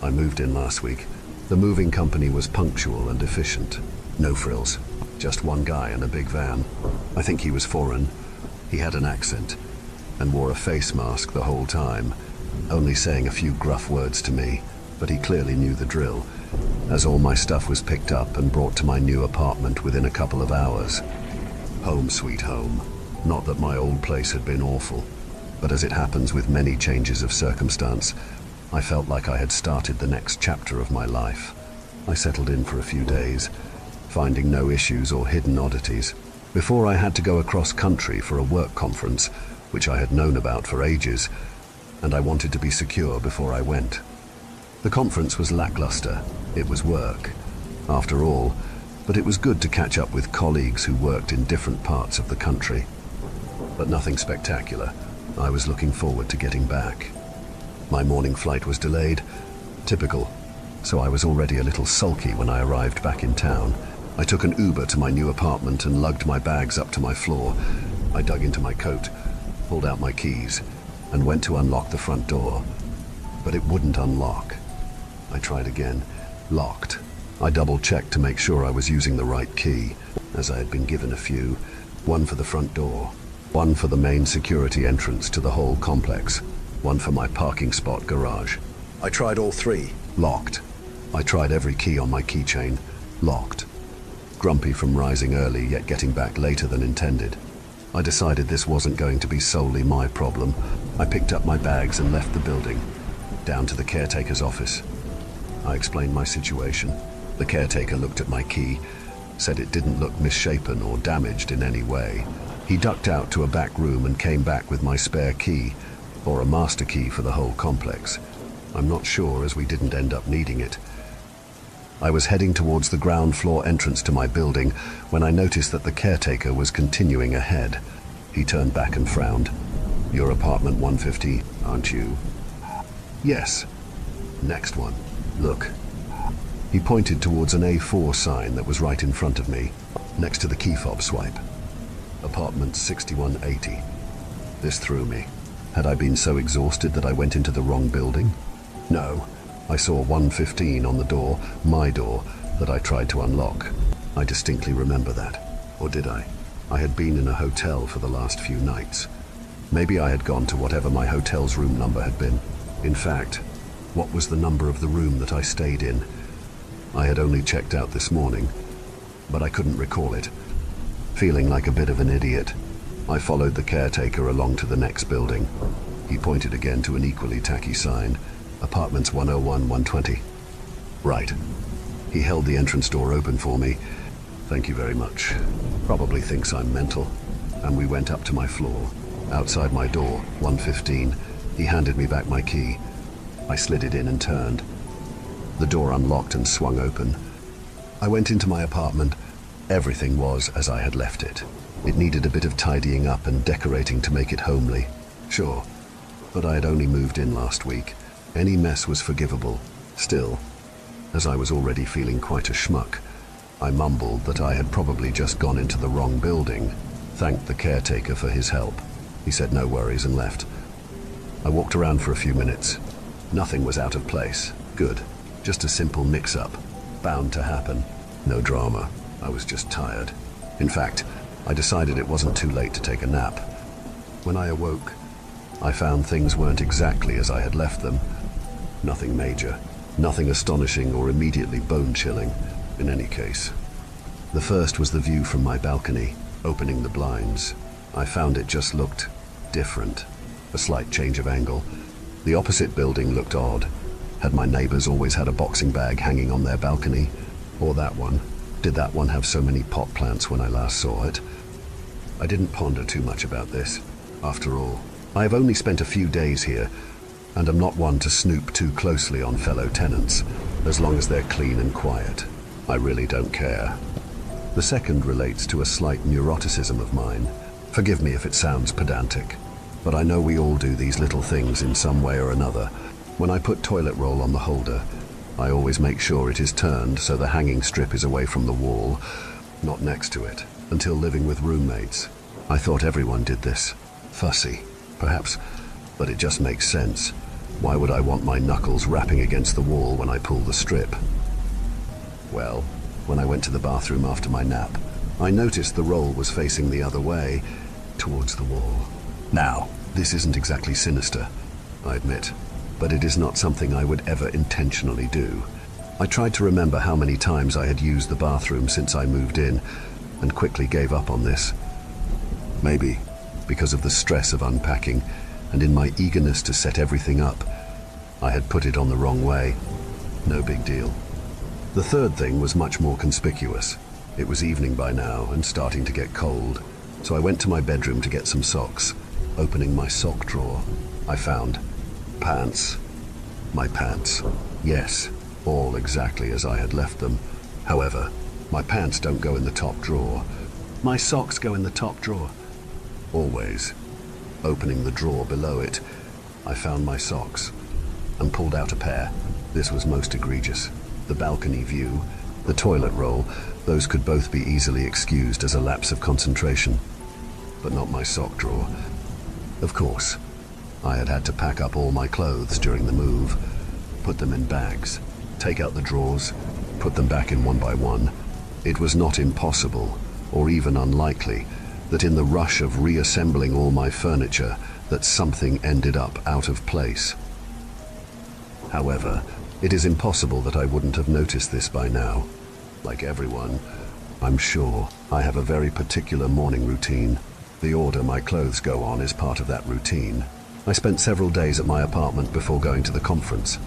I moved in last week. The moving company was punctual and efficient. No frills. Just one guy in a big van. I think he was foreign. He had an accent and wore a face mask the whole time, only saying a few gruff words to me, but he clearly knew the drill, as all my stuff was picked up and brought to my new apartment within a couple of hours. Home sweet home. Not that my old place had been awful, but as it happens with many changes of circumstance, I felt like I had started the next chapter of my life. I settled in for a few days, finding no issues or hidden oddities, before I had to go across country for a work conference, which I had known about for ages, and I wanted to be secure before I went. The conference was lackluster. It was work. After all, but it was good to catch up with colleagues who worked in different parts of the country. But nothing spectacular. I was looking forward to getting back. My morning flight was delayed. Typical. So I was already a little sulky when I arrived back in town. I took an Uber to my new apartment and lugged my bags up to my floor. I dug into my coat, pulled out my keys, and went to unlock the front door. But it wouldn't unlock. I tried again. Locked. I double-checked to make sure I was using the right key, as I had been given a few. One for the front door, one for the main security entrance to the whole complex, one for my parking spot garage. I tried all three. Locked. I tried every key on my keychain. Locked. Grumpy from rising early yet getting back later than intended, I decided this wasn't going to be solely my problem. I picked up my bags and left the building, down to the caretaker's office. I explained my situation. The caretaker looked at my key, said it didn't look misshapen or damaged in any way. He ducked out to a back room and came back with my spare key, or a master key for the whole complex. I'm not sure, as we didn't end up needing it. I was heading towards the ground floor entrance to my building when I noticed that the caretaker was continuing ahead. He turned back and frowned. "You're apartment 150, aren't you?" "Yes." "Next one. Look." He pointed towards an A4 sign that was right in front of me, next to the key fob swipe. "Apartment 6180. This threw me. Had I been so exhausted that I went into the wrong building? No. I saw 115 on the door, my door, that I tried to unlock. I distinctly remember that. Or did I? I had been in a hotel for the last few nights. Maybe I had gone to whatever my hotel's room number had been. In fact, what was the number of the room that I stayed in? I had only checked out this morning, but I couldn't recall it. Feeling like a bit of an idiot, I followed the caretaker along to the next building. He pointed again to an equally tacky sign. Apartments 101, 120. Right. He held the entrance door open for me. "Thank you very much. Probably thinks I'm mental." And we went up to my floor. Outside my door, 115, he handed me back my key. I slid it in and turned. The door unlocked and swung open. I went into my apartment. Everything was as I had left it. It needed a bit of tidying up and decorating to make it homely. Sure, but I had only moved in last week. Any mess was forgivable. Still, as I was already feeling quite a schmuck, I mumbled that I had probably just gone into the wrong building, thanked the caretaker for his help. He said no worries and left. I walked around for a few minutes. Nothing was out of place. Good. Just a simple mix-up. Bound to happen. No drama. I was just tired. In fact, I decided it wasn't too late to take a nap. When I awoke, I found things weren't exactly as I had left them. Nothing major, nothing astonishing or immediately bone-chilling, in any case. The first was the view from my balcony, opening the blinds. I found it just looked different. A slight change of angle. The opposite building looked odd. Had my neighbors always had a boxing bag hanging on their balcony? Or that one? Did that one have so many pot plants when I last saw it? I didn't ponder too much about this. After all, I have only spent a few days here, and I'm not one to snoop too closely on fellow tenants, as long as they're clean and quiet. I really don't care. The second relates to a slight neuroticism of mine. Forgive me if it sounds pedantic, but I know we all do these little things in some way or another. When I put toilet roll on the holder, I always make sure it is turned so the hanging strip is away from the wall, not next to it, until living with roommates. I thought everyone did this. Fussy, perhaps, but it just makes sense. Why would I want my knuckles rapping against the wall when I pull the strip? Well, when I went to the bathroom after my nap, I noticed the roll was facing the other way, towards the wall. Now, this isn't exactly sinister, I admit, but it is not something I would ever intentionally do. I tried to remember how many times I had used the bathroom since I moved in, and quickly gave up on this. Maybe because of the stress of unpacking, and in my eagerness to set everything up, I had put it on the wrong way. No big deal. The third thing was much more conspicuous. It was evening by now and starting to get cold, so I went to my bedroom to get some socks. Opening my sock drawer, I found pants. My pants. Yes, all exactly as I had left them. However, My pants don't go in the top drawer. My socks go in the top drawer. Always. Opening the drawer below it, I found my socks and pulled out a pair. This was most egregious. The balcony view, the toilet roll, those could both be easily excused as a lapse of concentration. But not my sock drawer. Of course, I had had to pack up all my clothes during the move, put them in bags, take out the drawers, put them back in one by one. It was not impossible, or even unlikely, that in the rush of reassembling all my furniture, that something ended up out of place. However, it is impossible that I wouldn't have noticed this by now. Like everyone, I'm sure I have a very particular morning routine. The order my clothes go on is part of that routine. I spent several days at my apartment before going to the conference.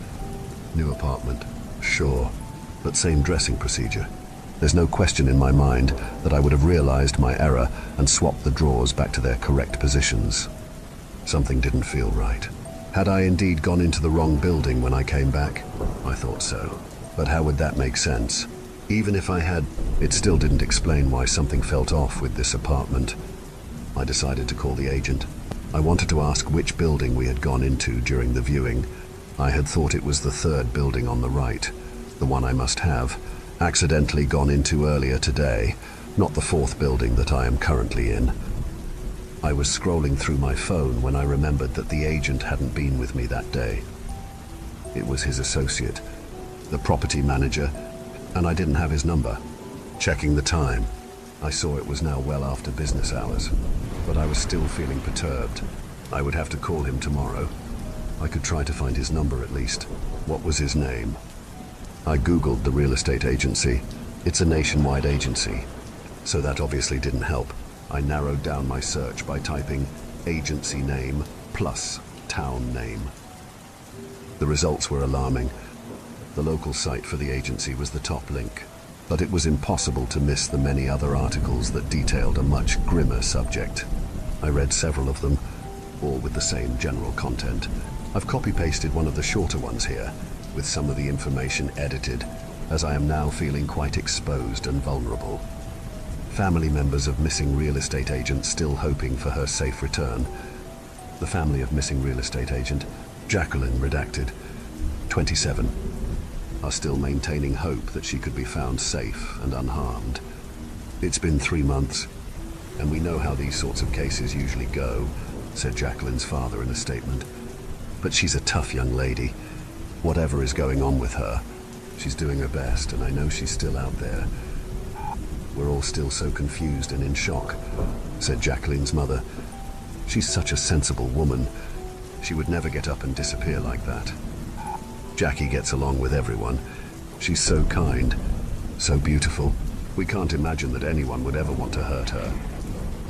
New apartment, sure, but same dressing procedure. There's no question in my mind that I would have realized my error and swapped the drawers back to their correct positions. Something didn't feel right. Had I indeed gone into the wrong building when I came back? I thought so. But how would that make sense? Even if I had, it still didn't explain why something felt off with this apartment. I decided to call the agent. I wanted to ask which building we had gone into during the viewing. I had thought it was the third building on the right, the one I must have accidentally gone into earlier today, not the fourth building that I am currently in. I was scrolling through my phone when I remembered that the agent hadn't been with me that day. It was his associate, the property manager, and I didn't have his number. Checking the time, I saw it was now well after business hours, but I was still feeling perturbed. I would have to call him tomorrow. I could try to find his number at least. What was his name? I googled the real estate agency. It's a nationwide agency, so that obviously didn't help. I narrowed down my search by typing agency name plus town name. The results were alarming. The local site for the agency was the top link, but it was impossible to miss the many other articles that detailed a much grimmer subject. I read several of them, all with the same general content. I've copy-pasted one of the shorter ones here, with some of the information edited, as I am now feeling quite exposed and vulnerable. Family members of missing real estate agent still hoping for her safe return. The family of missing real estate agent, Jacqueline redacted, 27, are still maintaining hope that she could be found safe and unharmed. It's been 3 months, and we know how these sorts of cases usually go, said Jacqueline's father in a statement. But she's a tough young lady. Whatever is going on with her, she's doing her best, and I know she's still out there. We're all still so confused and in shock, said Jacqueline's mother. She's such a sensible woman. She would never get up and disappear like that. Jackie gets along with everyone. She's so kind, so beautiful. We can't imagine that anyone would ever want to hurt her.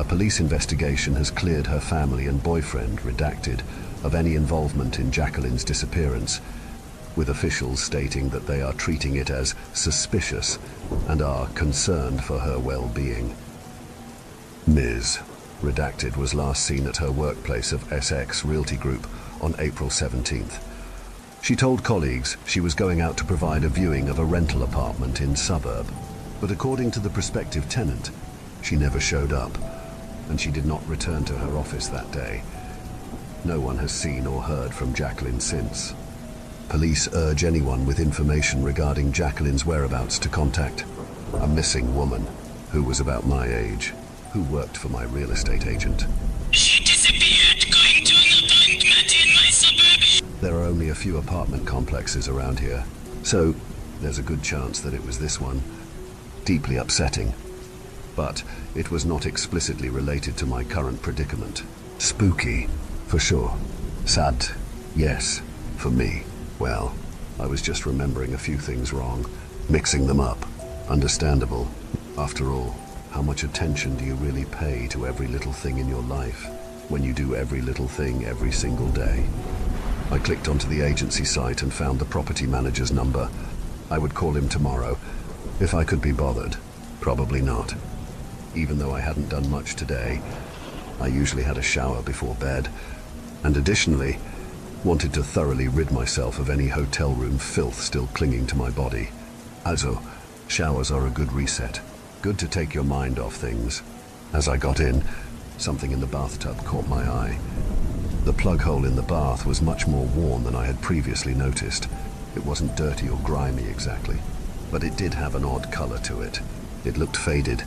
A police investigation has cleared her family and boyfriend, redacted, of any involvement in Jacqueline's disappearance, with officials stating that they are treating it as suspicious and are concerned for her well-being. Ms. Redacted was last seen at her workplace of SX Realty Group on April 17th. She told colleagues she was going out to provide a viewing of a rental apartment in suburb, but according to the prospective tenant, she never showed up, and she did not return to her office that day. No one has seen or heard from Jacqueline since. Police urge anyone with information regarding Jacqueline's whereabouts to contact a missing woman who was about my age, who worked for my real estate agent. She disappeared going to an appointment in my suburb. There are only a few apartment complexes around here, so there's a good chance that it was this one. Deeply upsetting. But it was not explicitly related to my current predicament. Spooky, for sure. Sad, yes, for me. Well, I was just remembering a few things wrong, mixing them up. Understandable. After all, how much attention do you really pay to every little thing in your life when you do every little thing every single day? I clicked onto the agency site and found the property manager's number. I would call him tomorrow, if I could be bothered. Probably not. Even though I hadn't done much today, I usually had a shower before bed, and additionally, wanted to thoroughly rid myself of any hotel room filth still clinging to my body. Also, Showers are a good reset. Good to take your mind off things. As I got in, something in the bathtub caught my eye. The plug hole in the bath was much more worn than I had previously noticed. It wasn't dirty or grimy exactly, but it did have an odd color to it. It looked faded,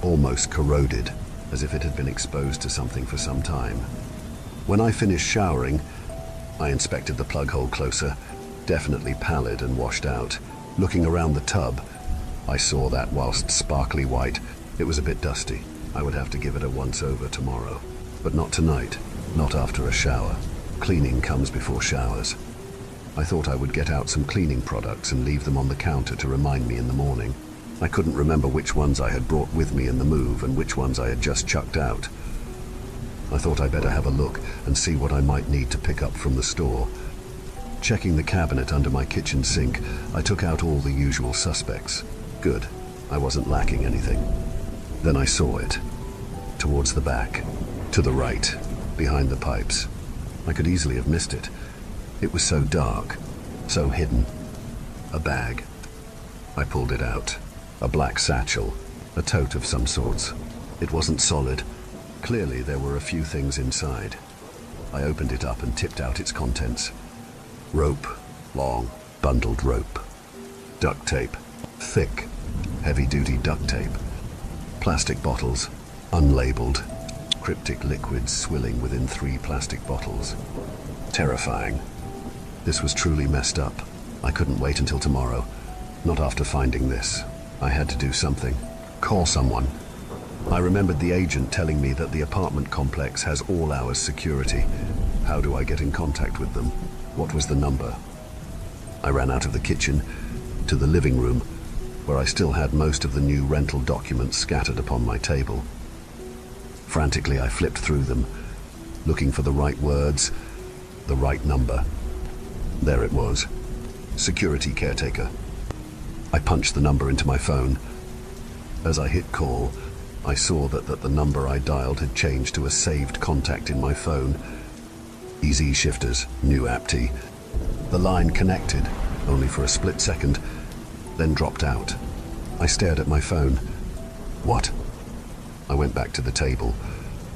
almost corroded, as if it had been exposed to something for some time. When I finished showering, I inspected the plug hole closer, definitely pallid and washed out. Looking around the tub, I saw that whilst sparkly white, it was a bit dusty. I would have to give it a once-over tomorrow. But not tonight, not after a shower. Cleaning comes before showers. I thought I would get out some cleaning products and leave them on the counter to remind me in the morning. I couldn't remember which ones I had brought with me in the move and which ones I had just chucked out. I thought I'd better have a look and see what I might need to pick up from the store. Checking the cabinet under my kitchen sink, I took out all the usual suspects. Good, I wasn't lacking anything. Then I saw it. Towards the back. To the right. Behind the pipes. I could easily have missed it. It was so dark. So hidden. A bag. I pulled it out. A black satchel. A tote of some sorts. It wasn't solid. Clearly there were a few things inside. I opened it up and tipped out its contents. Rope. Long, bundled rope. Duct tape. Thick, heavy-duty duct tape. Plastic bottles. Unlabeled. Cryptic liquids swilling within 3 plastic bottles. Terrifying. This was truly messed up. I couldn't wait until tomorrow. Not after finding this. I had to do something. Call someone. I remembered the agent telling me that the apartment complex has all hours security. How do I get in contact with them? What was the number? I ran out of the kitchen to the living room, where I still had most of the new rental documents scattered upon my table. Frantically, I flipped through them, looking for the right words, the right number. There it was. Security caretaker. I punched the number into my phone. As I hit call, I saw that the number I dialed had changed to a saved contact in my phone. Easy Shifters, new aptee. The line connected, only for a split second, then dropped out. I stared at my phone. What? I went back to the table,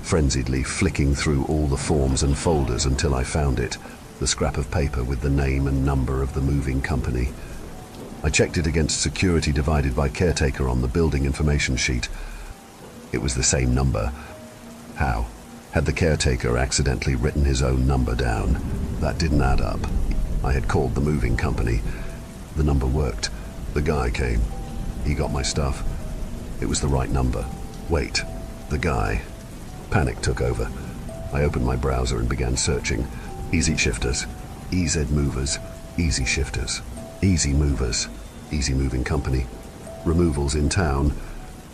frenziedly flicking through all the forms and folders until I found it, the scrap of paper with the name and number of the moving company. I checked it against security divided by caretaker on the building information sheet. It was the same number. How? Had the caretaker accidentally written his own number down? That didn't add up. I had called the moving company. The number worked. The guy came. He got my stuff. It was the right number. Wait. The guy. Panic took over. I opened my browser and began searching. Easy Shifters. EZ Movers. Easy Shifters. Easy Movers. Easy Moving Company. Removals in town.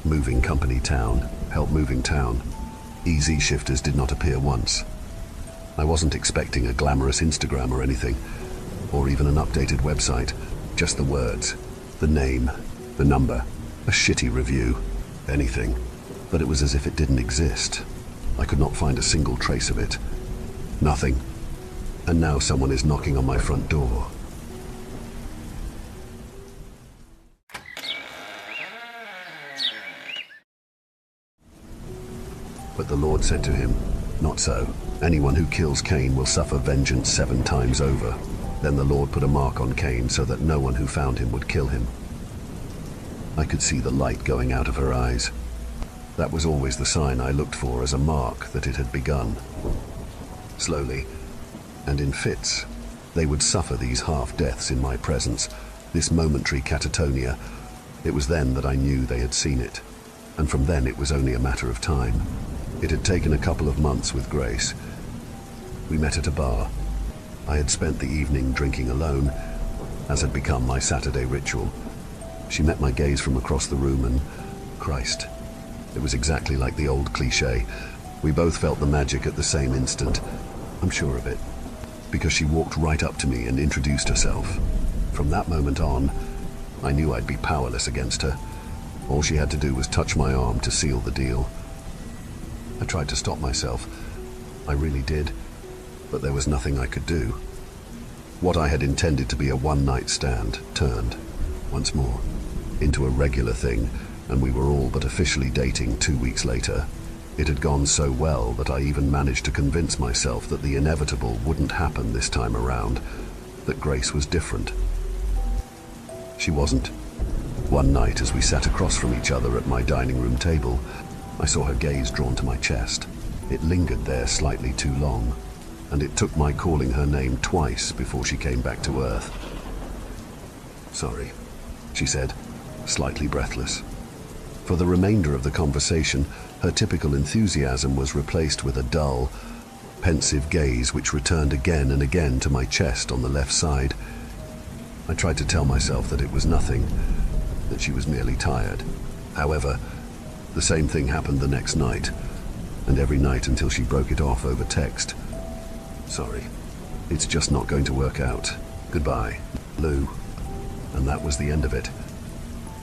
Moving Company town. Help moving town. Easy Shifters did not appear once. I wasn't expecting a glamorous Instagram or anything, or even an updated website. Just the words, the name, the number, a shitty review, anything. But it was as if it didn't exist. I could not find a single trace of it. Nothing. And now someone is knocking on my front door. But the Lord said to him, "Not so. Anyone who kills Cain will suffer vengeance 7 times over." Then the Lord put a mark on Cain so that no one who found him would kill him. I could see the light going out of her eyes. That was always the sign I looked for as a mark that it had begun. Slowly, and in fits, they would suffer these half-deaths in my presence, this momentary catatonia. It was then that I knew they had seen it, and from then it was only a matter of time. It had taken a couple of months with Grace. We met at a bar. I had spent the evening drinking alone, as had become my Saturday ritual. She met my gaze from across the room and, Christ, it was exactly like the old cliché. We both felt the magic at the same instant. I'm sure of it, because she walked right up to me and introduced herself. From that moment on, I knew I'd be powerless against her. All she had to do was touch my arm to seal the deal. I tried to stop myself. I really did, but there was nothing I could do. What I had intended to be a one-night stand turned, once more, into a regular thing, and we were all but officially dating 2 weeks later. It had gone so well that I even managed to convince myself that the inevitable wouldn't happen this time around, that Grace was different. She wasn't. One night, as we sat across from each other at my dining room table, I saw her gaze drawn to my chest. It lingered there slightly too long, and it took my calling her name twice before she came back to earth. "Sorry," she said, slightly breathless. For the remainder of the conversation, her typical enthusiasm was replaced with a dull, pensive gaze which returned again and again to my chest on the left side. I tried to tell myself that it was nothing, that she was merely tired. However, the same thing happened the next night, and every night until she broke it off over text. "Sorry, it's just not going to work out. Goodbye, Lou." And that was the end of it.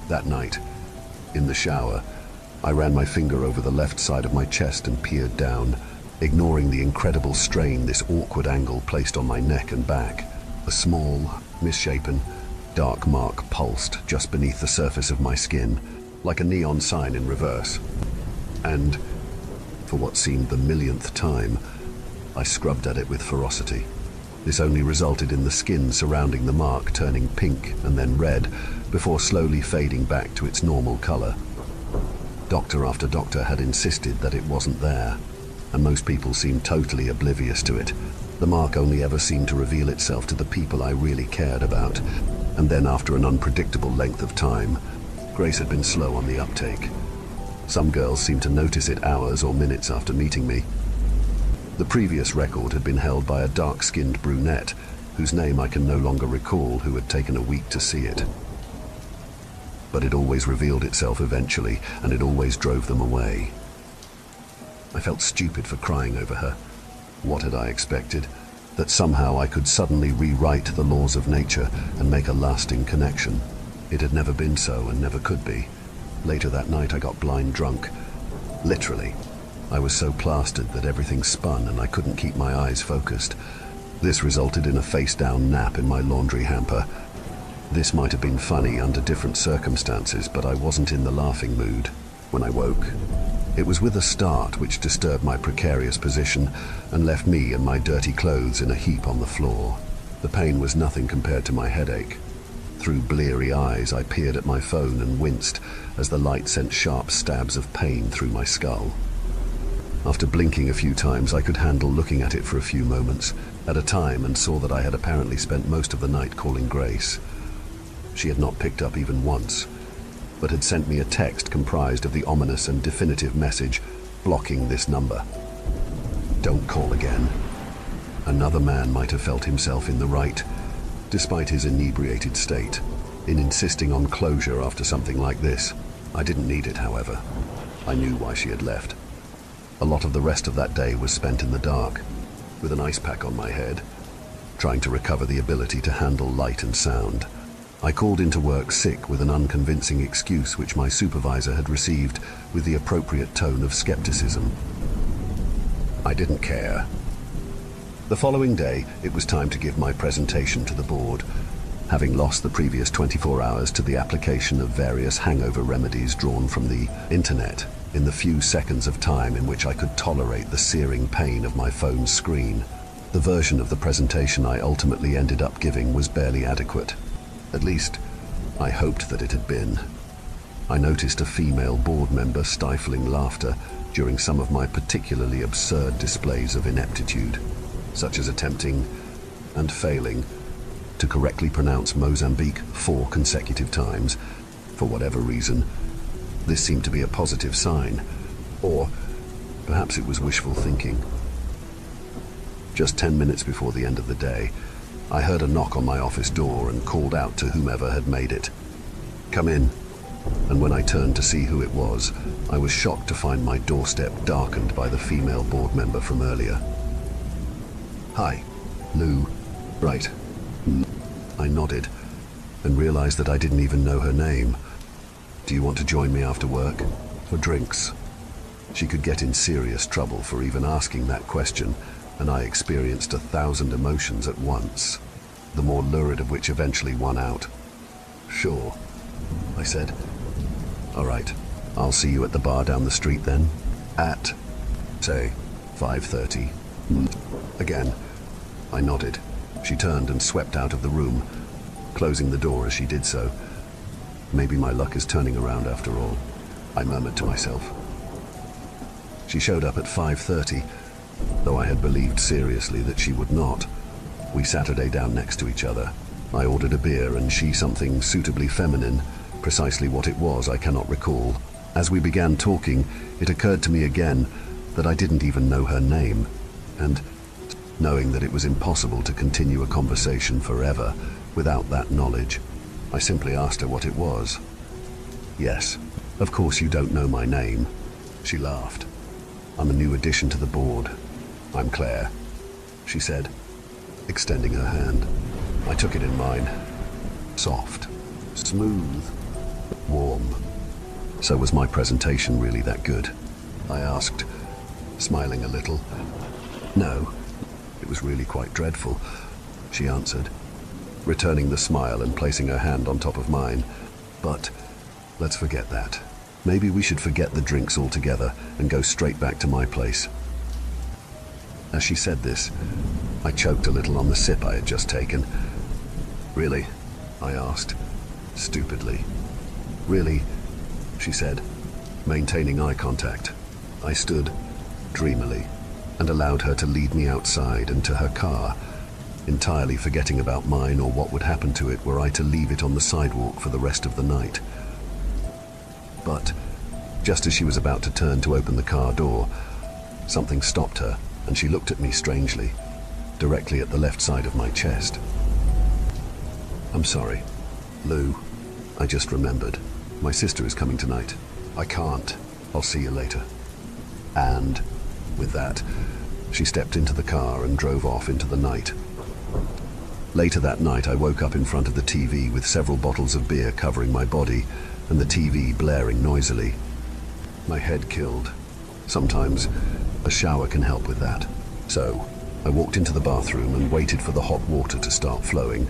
That night, in the shower, I ran my finger over the left side of my chest and peered down, ignoring the incredible strain this awkward angle placed on my neck and back. A small, misshapen, dark mark pulsed just beneath the surface of my skin, like a neon sign in reverse. And, for what seemed the millionth time, I scrubbed at it with ferocity. This only resulted in the skin surrounding the mark turning pink and then red, before slowly fading back to its normal color. Doctor after doctor had insisted that it wasn't there, and most people seemed totally oblivious to it. The mark only ever seemed to reveal itself to the people I really cared about, and then after an unpredictable length of time, Grace had been slow on the uptake. Some girls seemed to notice it hours or minutes after meeting me. The previous record had been held by a dark-skinned brunette, whose name I can no longer recall, who had taken a week to see it. But it always revealed itself eventually, and it always drove them away. I felt stupid for crying over her. What had I expected? That somehow I could suddenly rewrite the laws of nature and make a lasting connection. It had never been so and never could be. Later that night I got blind drunk. Literally. I was so plastered that everything spun and I couldn't keep my eyes focused. This resulted in a face-down nap in my laundry hamper. This might have been funny under different circumstances, but I wasn't in the laughing mood when I woke. It was with a start which disturbed my precarious position and left me and my dirty clothes in a heap on the floor. The pain was nothing compared to my headache. Through bleary eyes, I peered at my phone and winced as the light sent sharp stabs of pain through my skull. After blinking a few times, I could handle looking at it for a few moments at a time and saw that I had apparently spent most of the night calling Grace. She had not picked up even once, but had sent me a text comprised of the ominous and definitive message blocking this number. "Don't call again." Another man might have felt himself in the right, despite his inebriated state, in insisting on closure after something like this. I didn't need it, however. I knew why she had left. A lot of the rest of that day was spent in the dark, with an ice pack on my head, trying to recover the ability to handle light and sound. I called into work sick with an unconvincing excuse which my supervisor had received with the appropriate tone of skepticism. I didn't care. The following day, it was time to give my presentation to the board, having lost the previous 24 hours to the application of various hangover remedies drawn from the internet in the few seconds of time in which I could tolerate the searing pain of my phone's screen. The version of the presentation I ultimately ended up giving was barely adequate. At least, I hoped that it had been. I noticed a female board member stifling laughter during some of my particularly absurd displays of ineptitude, such as attempting, and failing, to correctly pronounce Mozambique 4 consecutive times. For whatever reason, this seemed to be a positive sign, or perhaps it was wishful thinking. Just 10 minutes before the end of the day, I heard a knock on my office door and called out to whomever had made it. "Come in." And when I turned to see who it was, I was shocked to find my doorstep darkened by the female board member from earlier. "Hi, Lou." "Right." I nodded and realized that I didn't even know her name. "Do you want to join me after work? For drinks?" She could get in serious trouble for even asking that question, and I experienced 1,000 emotions at once, the more lurid of which eventually won out. "Sure." I said. All right, I'll see you at the bar down the street then. At, say, 5:30. Again, I nodded. She turned and swept out of the room, closing the door as she did so. Maybe my luck is turning around after all, I murmured to myself. She showed up at 5:30, though I had believed seriously that she would not. We sat her day down next to each other. I ordered a beer and she something suitably feminine. Precisely what it was, I cannot recall. As we began talking, it occurred to me again that I didn't even know her name, and knowing that it was impossible to continue a conversation forever without that knowledge, I simply asked her what it was. Yes, of course you don't know my name. She laughed. I'm a new addition to the board. I'm Claire, she said, extending her hand. I took it in mine. Soft, smooth, warm. So was my presentation really that good? I asked, smiling a little. No, it was really quite dreadful, she answered, returning the smile and placing her hand on top of mine. But let's forget that. Maybe we should forget the drinks altogether and go straight back to my place. As she said this, I choked a little on the sip I had just taken. Really? I asked, stupidly. Really? She said, maintaining eye contact. I stood, dreamily, and allowed her to lead me outside and to her car, entirely forgetting about mine or what would happen to it were I to leave it on the sidewalk for the rest of the night. But, just as she was about to turn to open the car door, something stopped her, and she looked at me strangely, directly at the left side of my chest. I'm sorry, Lou. I just remembered. My sister is coming tonight. I can't. I'll see you later. And, with that, she stepped into the car and drove off into the night. Later that night, I woke up in front of the TV with several bottles of beer covering my body and the TV blaring noisily. My head killed. Sometimes a shower can help with that. So, I walked into the bathroom and waited for the hot water to start flowing.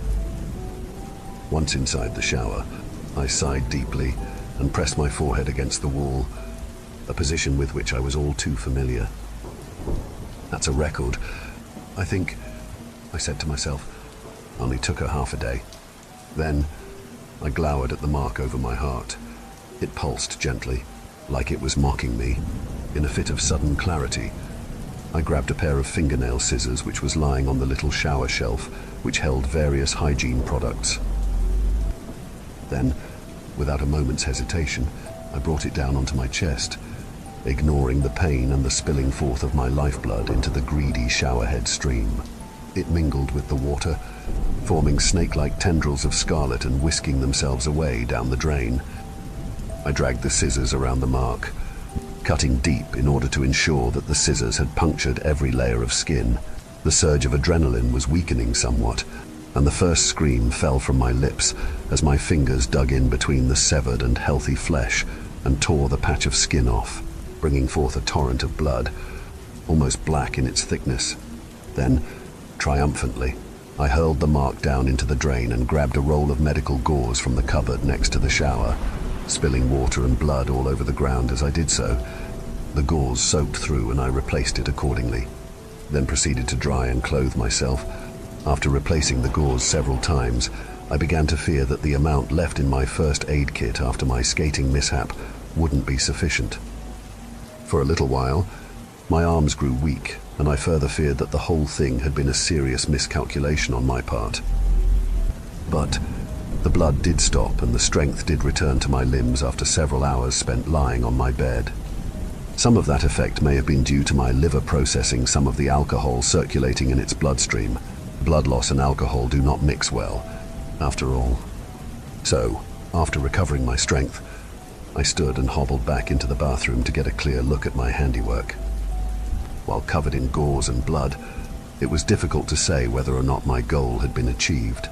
Once inside the shower, I sighed deeply and pressed my forehead against the wall, a position with which I was all too familiar. That's a record. I think, I said to myself, only took her half a day. Then, I glowered at the mark over my heart. It pulsed gently, like it was mocking me. In a fit of sudden clarity, I grabbed a pair of fingernail scissors which was lying on the little shower shelf, which held various hygiene products. Then, without a moment's hesitation, I brought it down onto my chest, ignoring the pain and the spilling forth of my lifeblood into the greedy showerhead stream. It mingled with the water, forming snake-like tendrils of scarlet and whisking themselves away down the drain. I dragged the scissors around the mark, cutting deep in order to ensure that the scissors had punctured every layer of skin. The surge of adrenaline was weakening somewhat, and the first scream fell from my lips as my fingers dug in between the severed and healthy flesh and tore the patch of skin off, bringing forth a torrent of blood, almost black in its thickness. Then, triumphantly, I hurled the mark down into the drain and grabbed a roll of medical gauze from the cupboard next to the shower, spilling water and blood all over the ground as I did so. The gauze soaked through and I replaced it accordingly, then proceeded to dry and clothe myself. After replacing the gauze several times, I began to fear that the amount left in my first aid kit after my skating mishap wouldn't be sufficient. For a little while, my arms grew weak, and I further feared that the whole thing had been a serious miscalculation on my part. But the blood did stop and the strength did return to my limbs after several hours spent lying on my bed. Some of that effect may have been due to my liver processing some of the alcohol circulating in its bloodstream. Blood loss and alcohol do not mix well, after all. So, after recovering my strength, I stood and hobbled back into the bathroom to get a clear look at my handiwork. While covered in gauze and blood, it was difficult to say whether or not my goal had been achieved,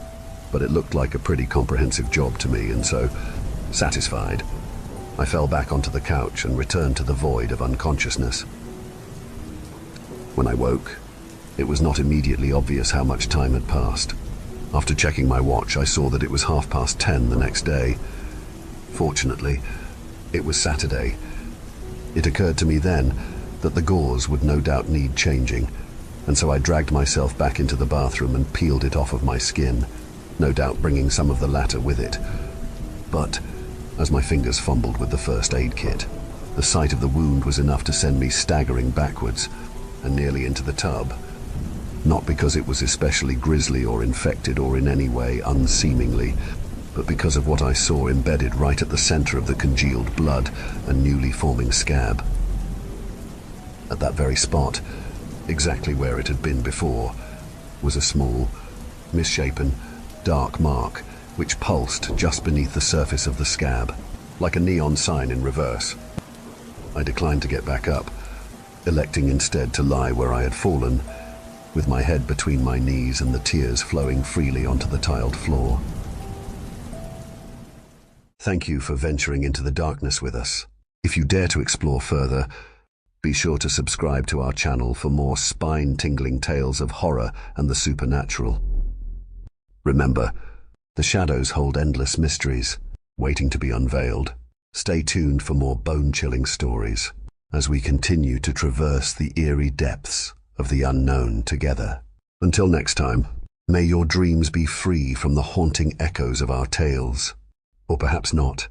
but it looked like a pretty comprehensive job to me, and so, satisfied, I fell back onto the couch and returned to the void of unconsciousness. When I woke, it was not immediately obvious how much time had passed. After checking my watch, I saw that it was 10:30 the next day, Fortunately, it was Saturday. It occurred to me then that the gauze would no doubt need changing, and so I dragged myself back into the bathroom and peeled it off of my skin, no doubt bringing some of the latter with it. But as my fingers fumbled with the first aid kit, the sight of the wound was enough to send me staggering backwards and nearly into the tub. Not because it was especially grisly or infected or in any way unseemingly, but because of what I saw embedded right at the center of the congealed blood and newly forming scab. At that very spot, exactly where it had been before, was a small, misshapen, dark mark which pulsed just beneath the surface of the scab, like a neon sign in reverse. I declined to get back up, electing instead to lie where I had fallen, with my head between my knees and the tears flowing freely onto the tiled floor. Thank you for venturing into the darkness with us. If you dare to explore further, be sure to subscribe to our channel for more spine-tingling tales of horror and the supernatural. Remember, the shadows hold endless mysteries, waiting to be unveiled. Stay tuned for more bone-chilling stories as we continue to traverse the eerie depths of the unknown together. Until next time, may your dreams be free from the haunting echoes of our tales. Or perhaps not.